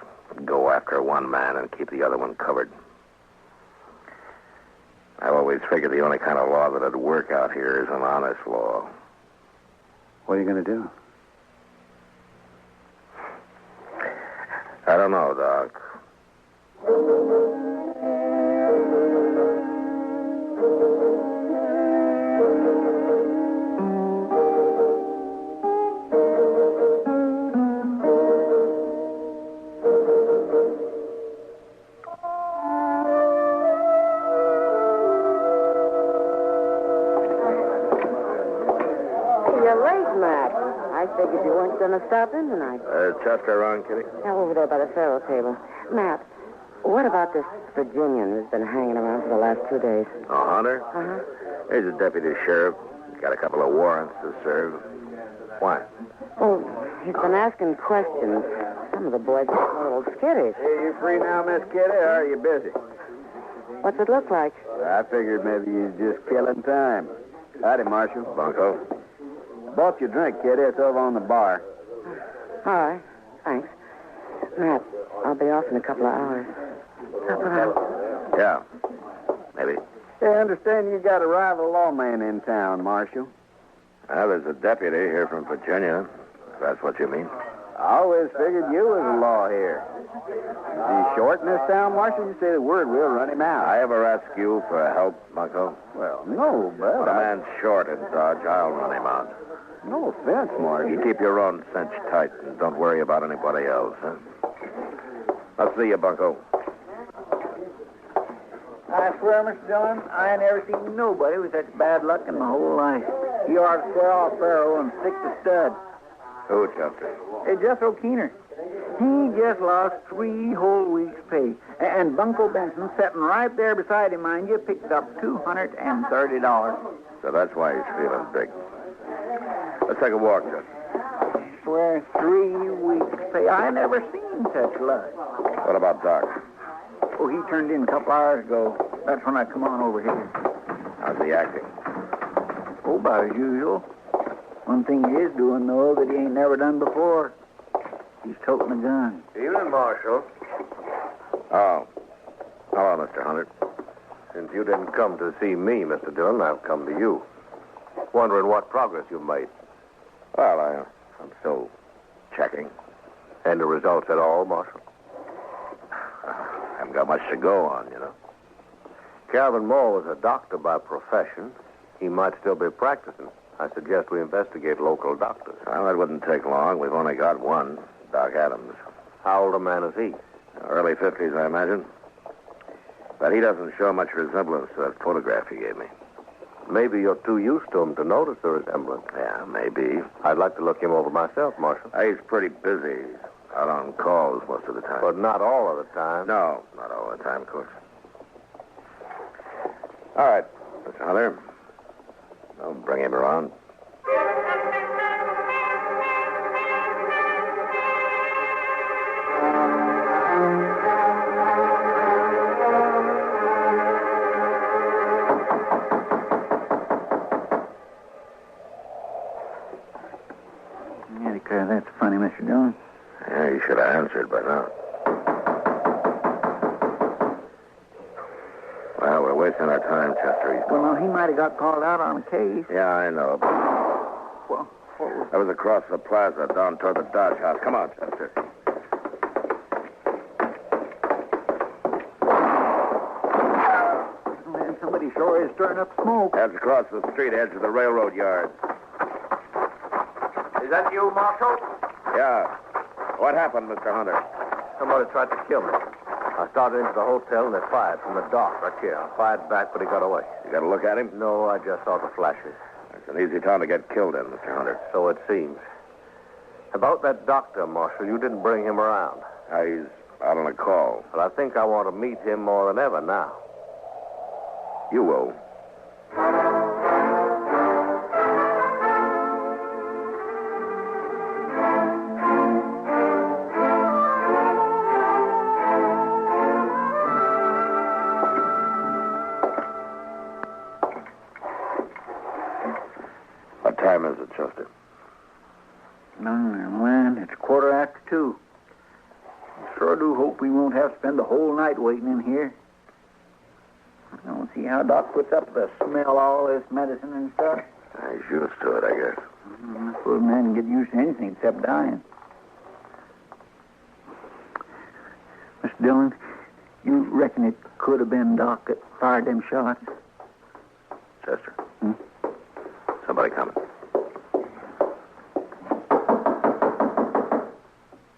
Go after one man and keep the other one covered. I've always figured the only kind of law that'd work out here is an honest law. What are you going to do? I don't know, Doc. I figured you weren't going to stop in tonight. Chester around, Kitty? Now, over there by the faro table. Matt, what about this Virginian who's been hanging around for the last 2 days? Oh, Hunter? Uh-huh. He's a deputy sheriff. Got a couple of warrants to serve. Why? Oh, he's been asking questions. Some of the boys are a little skittish. Hey, you free now, Miss Kitty, or are you busy? What's it look like? I figured maybe you're just killing time. Howdy, Marshal. Bunko. Bought you a drink, Kitty. It's over on the bar. All right. Thanks. Matt, I'll be off in a couple of hours. Yeah. Maybe. Hey, I understand you got a rival lawman in town, Marshal. Well, there's a deputy here from Virginia, if that's what you mean. I always figured you was the law here. Is he short in this town, Marshal? You say the word, we'll run him out. I ever ask you for help, Bunko? Well, no, but... When a man's short in Dodge, I'll run him out. No offense, Marshal. You keep your own cinch tight and don't worry about anybody else, huh? I'll see you, Bunko. I swear, Mr. Dillon, I ain't never seen nobody with such bad luck in my whole life. He ought to swear off Pharaoh and stick to stud. Who, Chester? Hey, Jethro Keener. He just lost 3 whole weeks' pay. And Bunko Benson, sitting right there beside him, mind you, picked up $230. So that's why he's feeling big. Let's take a walk, Chester. I swear, 3 weeks' pay. I never seen such luck. What about Doc? Oh, he turned in a couple hours ago. That's when I come on over here. How's he acting? Oh, about as usual. One thing he is doing, though, that he ain't never done before. He's toting a gun. Evening, Marshal. Oh. Hello, Mr. Hunter. Since you didn't come to see me, Mr. Dillon, I've come to you. Wondering what progress you've made. Well, I'm still checking. And the results at all, Marshal? Haven't got much to go on, you know. Calvin Moore was a doctor by profession. He might still be practicing. I suggest we investigate local doctors. Well, that wouldn't take long. We've only got one, Doc Adams. How old a man is he? Early 50s, I imagine. But he doesn't show much resemblance to that photograph you gave me. Maybe you're too used to him to notice the resemblance. Yeah, maybe. I'd like to look him over myself, Marshal. He's pretty busy. Out on calls most of the time. But not all of the time. No, not all the time, of course. All right, Mr. Hunter. I'll bring him around. Yeah, declare that's funny, Mr. Dillon. Yeah, you should have answered by now. Well, we're wasting our time, Chester. Well, no, he might have got called out on a case. Yeah, I know. Well, what was... That was across the plaza down toward the Dodge House. Come on, Chester. Man, somebody sure is stirring up smoke. That's across the street, edge of the railroad yard. Is that you, Marshal? Yeah. What happened, Mr. Hunter? Somebody tried to kill me. I started into the hotel and they fired from the dark right here. I fired back, but he got away. You got a look at him? No, I just saw the flashes. It's an easy town to get killed in, Mr. Hunter. So it seems. About that doctor, Marshal, you didn't bring him around. He's out on a call. Well, I think I want to meet him more than ever now. You will. What time is it, Chester? No, man, it's 2:15. I sure do hope we won't have to spend the whole night waiting in here. I don't see how Doc puts up with the smell of all this medicine and stuff. He's used to it, I guess. I suppose a man can get used to anything except dying. Mr. Dillon, you reckon it could have been Doc that fired them shots? Chester. Somebody coming.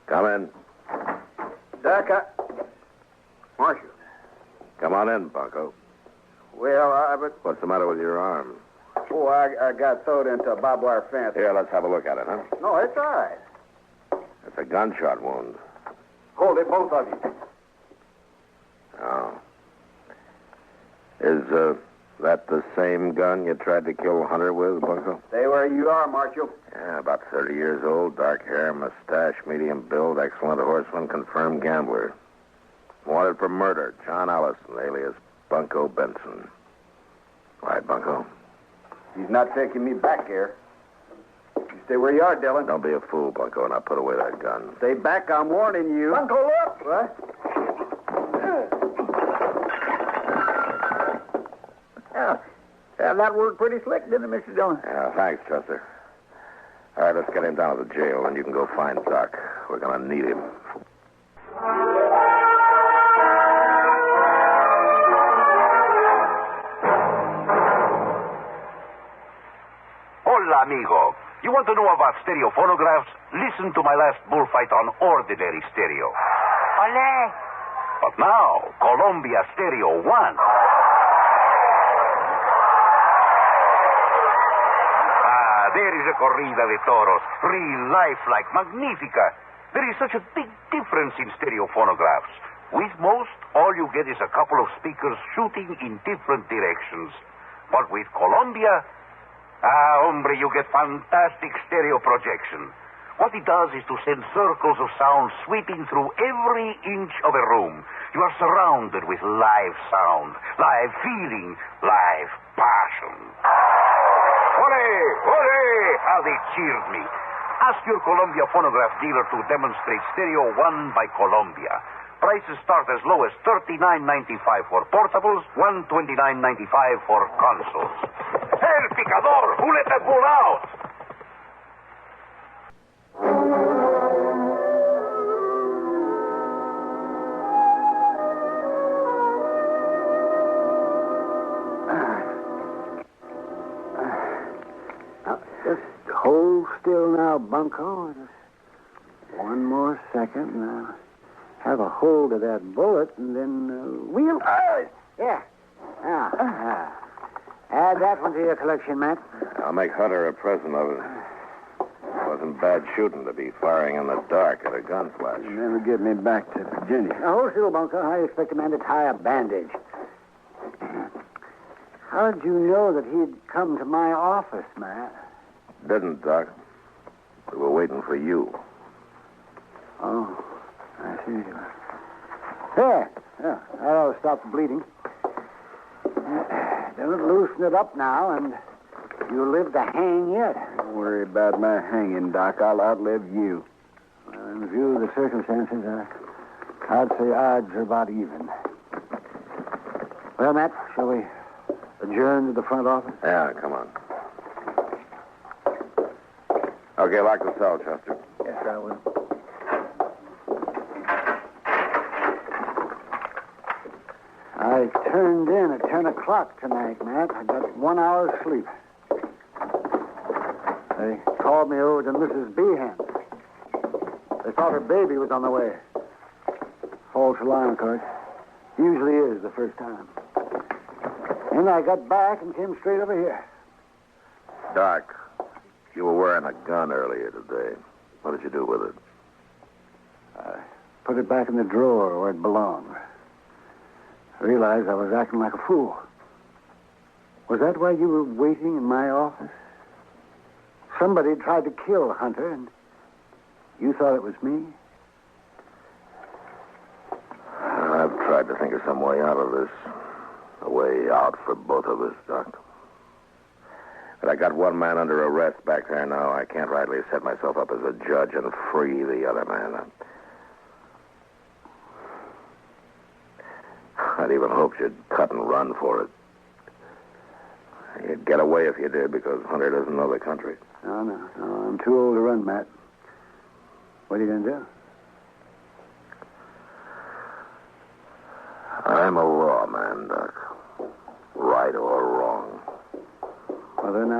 Come in. Doc, Marshal. Come on in, Bunko. Well, What's the matter with your arm? Oh, I got sewed into a barbed wire fence. Here, let's have a look at it, huh? No, it's all right. It's a gunshot wound. Hold it, both of you. Oh. Is That the same gun you tried to kill Hunter with, Bunko? Stay where you are, Marshal. Yeah, about 30 years old, dark hair, mustache, medium build, excellent horseman, confirmed gambler. Wanted for murder, John Allison, alias Bunko Benson. Right, Bunko? He's not taking me back here. You stay where you are, Dillon. Don't be a fool, Bunko, and I'll put away that gun. Stay back, I'm warning you. Bunko, look! What? Yeah, that worked pretty slick, didn't it, Mr. Dillon? Yeah, thanks, Chester. All right, let's get him down to the jail, and you can go find Doc. We're going to need him. Hola, amigo. You want to know about stereo phonographs? Listen to my last bullfight on ordinary stereo. Ole. But now, Columbia Stereo 1. There is a corrida de toros, real life-like, magnifica. There is such a big difference in stereo phonographs. With most, all you get is a couple of speakers shooting in different directions. But with Columbia, hombre, you get fantastic stereo projection. What it does is to send circles of sound sweeping through every inch of a room. You are surrounded with live sound, live feeling, live passion. Hooray! Hooray! How they cheered me. Ask your Columbia phonograph dealer to demonstrate Stereo 1 by Columbia. Prices start as low as $39.95 for portables, $129.95 for consoles. El Picador! Who let that bull out? Hold still now, Bunko. Just one more second, and I'll have a hold of that bullet, and then wheel. Yeah. Add that one to your collection, Matt. I'll make Hunter a present of it. Wasn't bad shooting to be firing in the dark at a gun flash. You never get me back to Virginia. Now, hold still, Bunko. How do you expect a man to tie a bandage? How'd you know that he'd come to my office, Matt? Didn't, Doc. We were waiting for you. Oh, I see. There. Yeah, that'll stop the bleeding. Don't loosen it up now, and you'll live to hang yet. Don't worry about my hanging, Doc. I'll outlive you. Well, in view of the circumstances, I'd say odds are about even. Well, Matt, shall we adjourn to the front office? Yeah, come on. Okay, lock the cell, Chester. Yes, I will. I turned in at 10 o'clock tonight, Matt. I got 1 hour's sleep. They called me over to Mrs. Behan. They thought her baby was on the way. False alarm, of course. Usually is the first time. And I got back and came straight over here. Doc, you were wearing a gun earlier today. What did you do with it? I put it back in the drawer where it belonged. I realized I was acting like a fool. Was that why you were waiting in my office? Somebody tried to kill Hunter, and you thought it was me? I've tried to think of some way out of this. A way out for both of us, Doc. But I got one man under arrest back there now. I can't rightly set myself up as a judge and free the other man. I'd even hoped you'd cut and run for it. You'd get away if you did, because Hunter doesn't know the country. No, I'm too old to run, Matt. What are you going to do? I'm a lawman, Doc. Right or wrong. Well, then,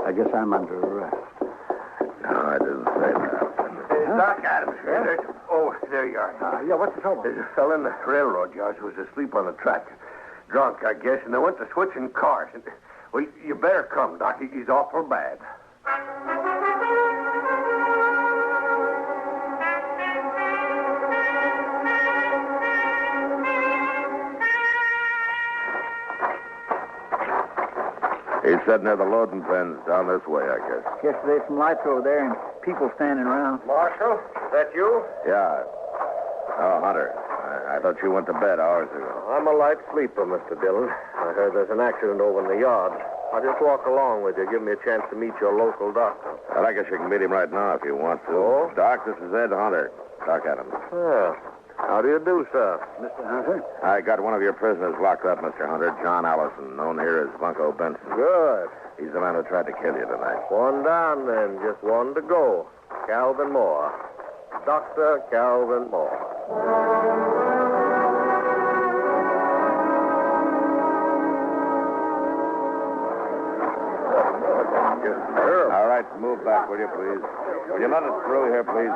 I guess I'm under arrest. No, I didn't say that. Doc Adams here. There you are. Yeah, what's the trouble? There's a fellow in the railroad yard who was asleep on the track. Drunk, I guess, and they went to switching cars. Well, you better come, Doc. He's awful bad. He's sitting near the loading pens down this way, I guess. Guess there's some lights over there and people standing around. Marshal, is that you? Yeah. Oh, Hunter. I thought you went to bed hours ago. I'm a light sleeper, Mr. Dillon. I heard there's an accident over in the yard. I'll just walk along with you. Give me a chance to meet your local doctor. Well, I guess you can meet him right now if you want to. Oh? Doc, this is Ed Hunter. Doc Adams. Yeah. How do you do, sir? Mr. Hunter? I got one of your prisoners locked up, Mr. Hunter, John Allison, known here as Bunko Benson. Good. He's the man who tried to kill you tonight. One down, then. Just one to go. Calvin Moore. Dr. Calvin Moore. All right, move back, will you, please? Will you let us through here, please?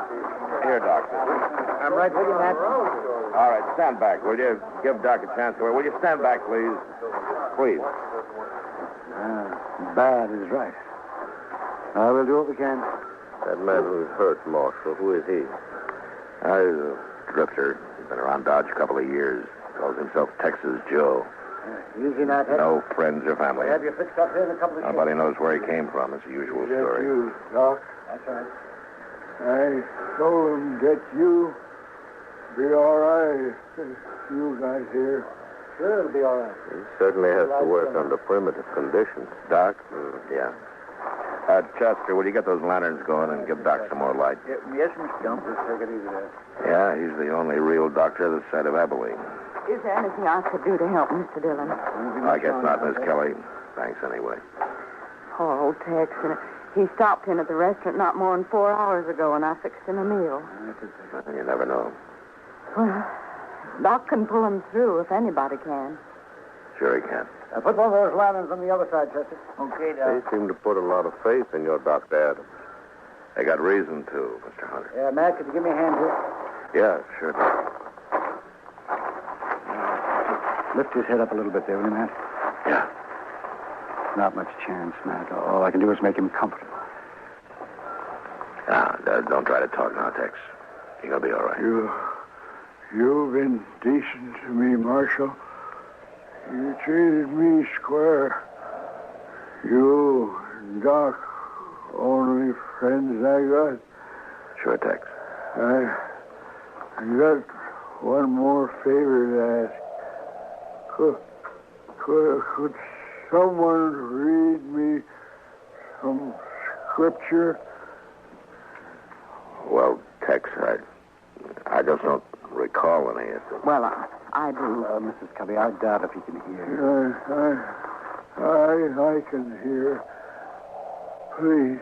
Here, Doctor. I'm right with you, Matt. All right, stand back, will you? Give Doc a chance to... Will you stand back, please? Please. Bad is right. I will do what we can. That man who's hurt, Marshal, who is he? He's a drifter. He's been around Dodge a couple of years. Calls himself Texas Joe. Easy, Matt. No friends or family. Have you fixed up here in a couple of Nobody knows where he came from. It's the usual story. you, Doc. That's right. I told him get you. Be all right. You guys here. Sure, it'll be all right. He certainly has to work under primitive conditions. Doc? Yeah. Chester, will you get those lanterns going and give Doc some more light? Yes, Mr. Gump. Just take it easy there. Yeah, he's the only real doctor this side of Abilene. Is there anything I could do to help, Mr. Dillon? I guess not, Miss Kelly. Thanks anyway. Poor old Tex. And he stopped in at the restaurant not more than 4 hours ago, and I fixed him a meal. You never know. Well, Doc can pull him through if anybody can. Sure he can. Put one of those lanterns on the other side, Chester. Okay, They Doc. seem to put a lot of faith in your Dr. Adams. They got reason to, Mr. Hunter. Yeah, Matt, could you give me a hand here? Yeah, sure. Lift his head up a little bit there, will you, Matt? Yeah. Not much chance, Matt. All I can do is make him comfortable. Don't try to talk now, Tex. You're going to be all right. You've been decent to me, Marshal. You treated me square. You and Doc, only friends I got. Sure, Tex. I got one more favor to ask. Could someone read me some scripture? Well, Tex, I just don't recall any of it. Well, I do. Mrs. Kelly, I doubt if he can hear. I can hear. Please.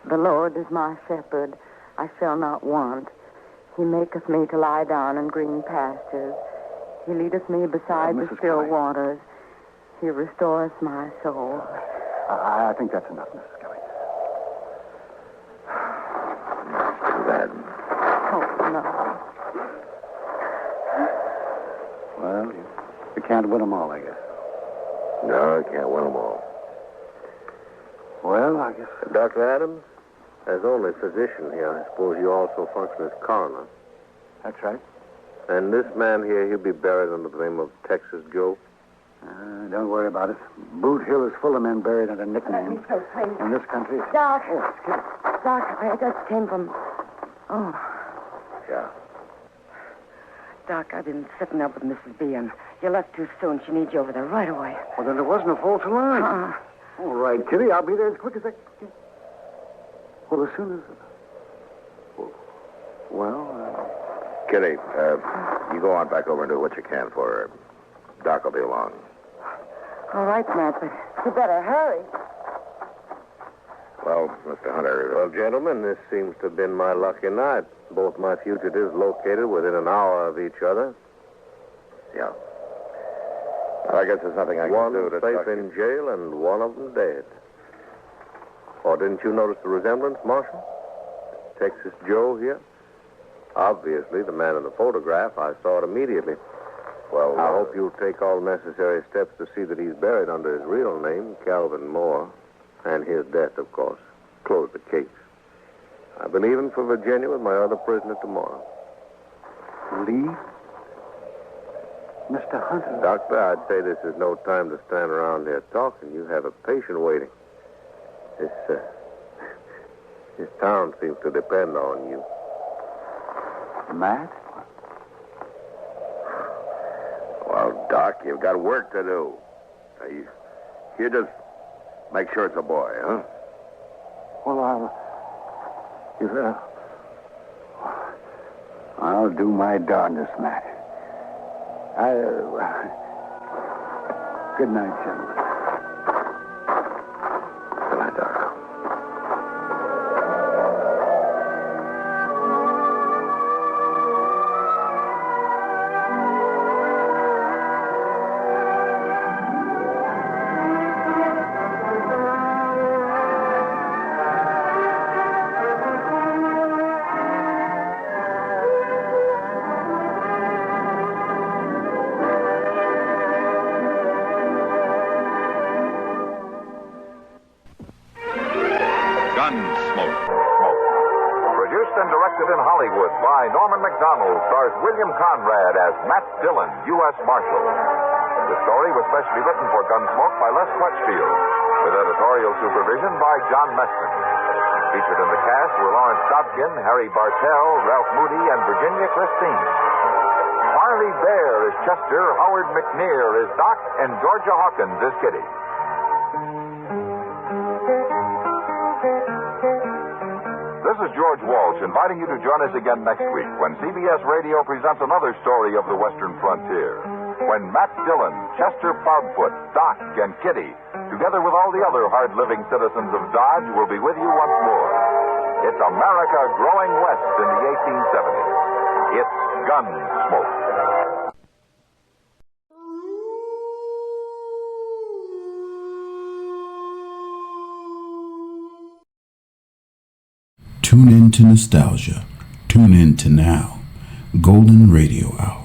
The Lord is my shepherd. I shall not want. He maketh me to lie down in green pastures. He leadeth me beside the Mrs. still Kelly. waters. He restoreth my soul. I think that's enough, Mrs. Kelly. Too bad. Oh, no. Well, you can't win them all, I guess. No, I can't win them all. Well, I guess... Dr. Adams, as only physician here, I suppose you also function as coroner. That's right. And this man here, he'll be buried under the name of Texas Joe? Don't worry about it. Boot Hill is full of men buried under nicknames. so crazy. In this country... Doc. Oh, excuse me. Doc, I just came from... Oh, Yeah. Doc, I've been sitting up with Mrs. B, and you left too soon. She needs you over there right away. Well, then there wasn't a false alarm. All right, Kitty, I'll be there as quick as I can. Well, as soon as... Well, Kitty, you go on back over and do what you can for her. Doc will be along. all right, Matt, but you better hurry. Well, Mr. Hunter... Well, gentlemen, this seems to have been my lucky night. Both my fugitives located within an hour of each other. Yeah. Well, I guess there's nothing I can One do to... safe in jail and one of them dead. Or didn't you notice the resemblance, Marshal? Texas Joe here? Obviously, the man in the photograph. I saw it immediately. Well, I hope you'll take all necessary steps to see that he's buried under his real name, Calvin Moore, and his death, of course. Close the case. I'll be leaving for Virginia with my other prisoner tomorrow. leave? Mr. Hunter. Doctor, I'd say this is no time to stand around there talking. You have a patient waiting. This town seems to depend on you. Matt? Well, Doc, you've got work to do. You just make sure it's a boy, huh? Well, I'll do my darndest, Matt. Good night, gentlemen. Good night, Doc. Gunsmoke. Produced and directed in Hollywood by Norman McDonald, stars William Conrad as Matt Dillon, U.S. Marshal. The story was specially written for Gunsmoke by Les Crutchfield, with editorial supervision by John Meston. Featured in the cast were Lawrence Dobkin, Harry Bartell, Ralph Moody, and Virginia Christine. Harley Bear is Chester, Howard McNear is Doc, and Georgia Hawkins is Kitty. This is George Walsh inviting you to join us again next week when CBS Radio presents another story of the Western frontier. When Matt Dillon, Chester Proudfoot, Doc, and Kitty, together with all the other hard-living citizens of Dodge, will be with you once more. It's America growing west in the 1870s. It's Gunsmoke. Tune in to nostalgia. Tune in to now. Golden Radio Hour.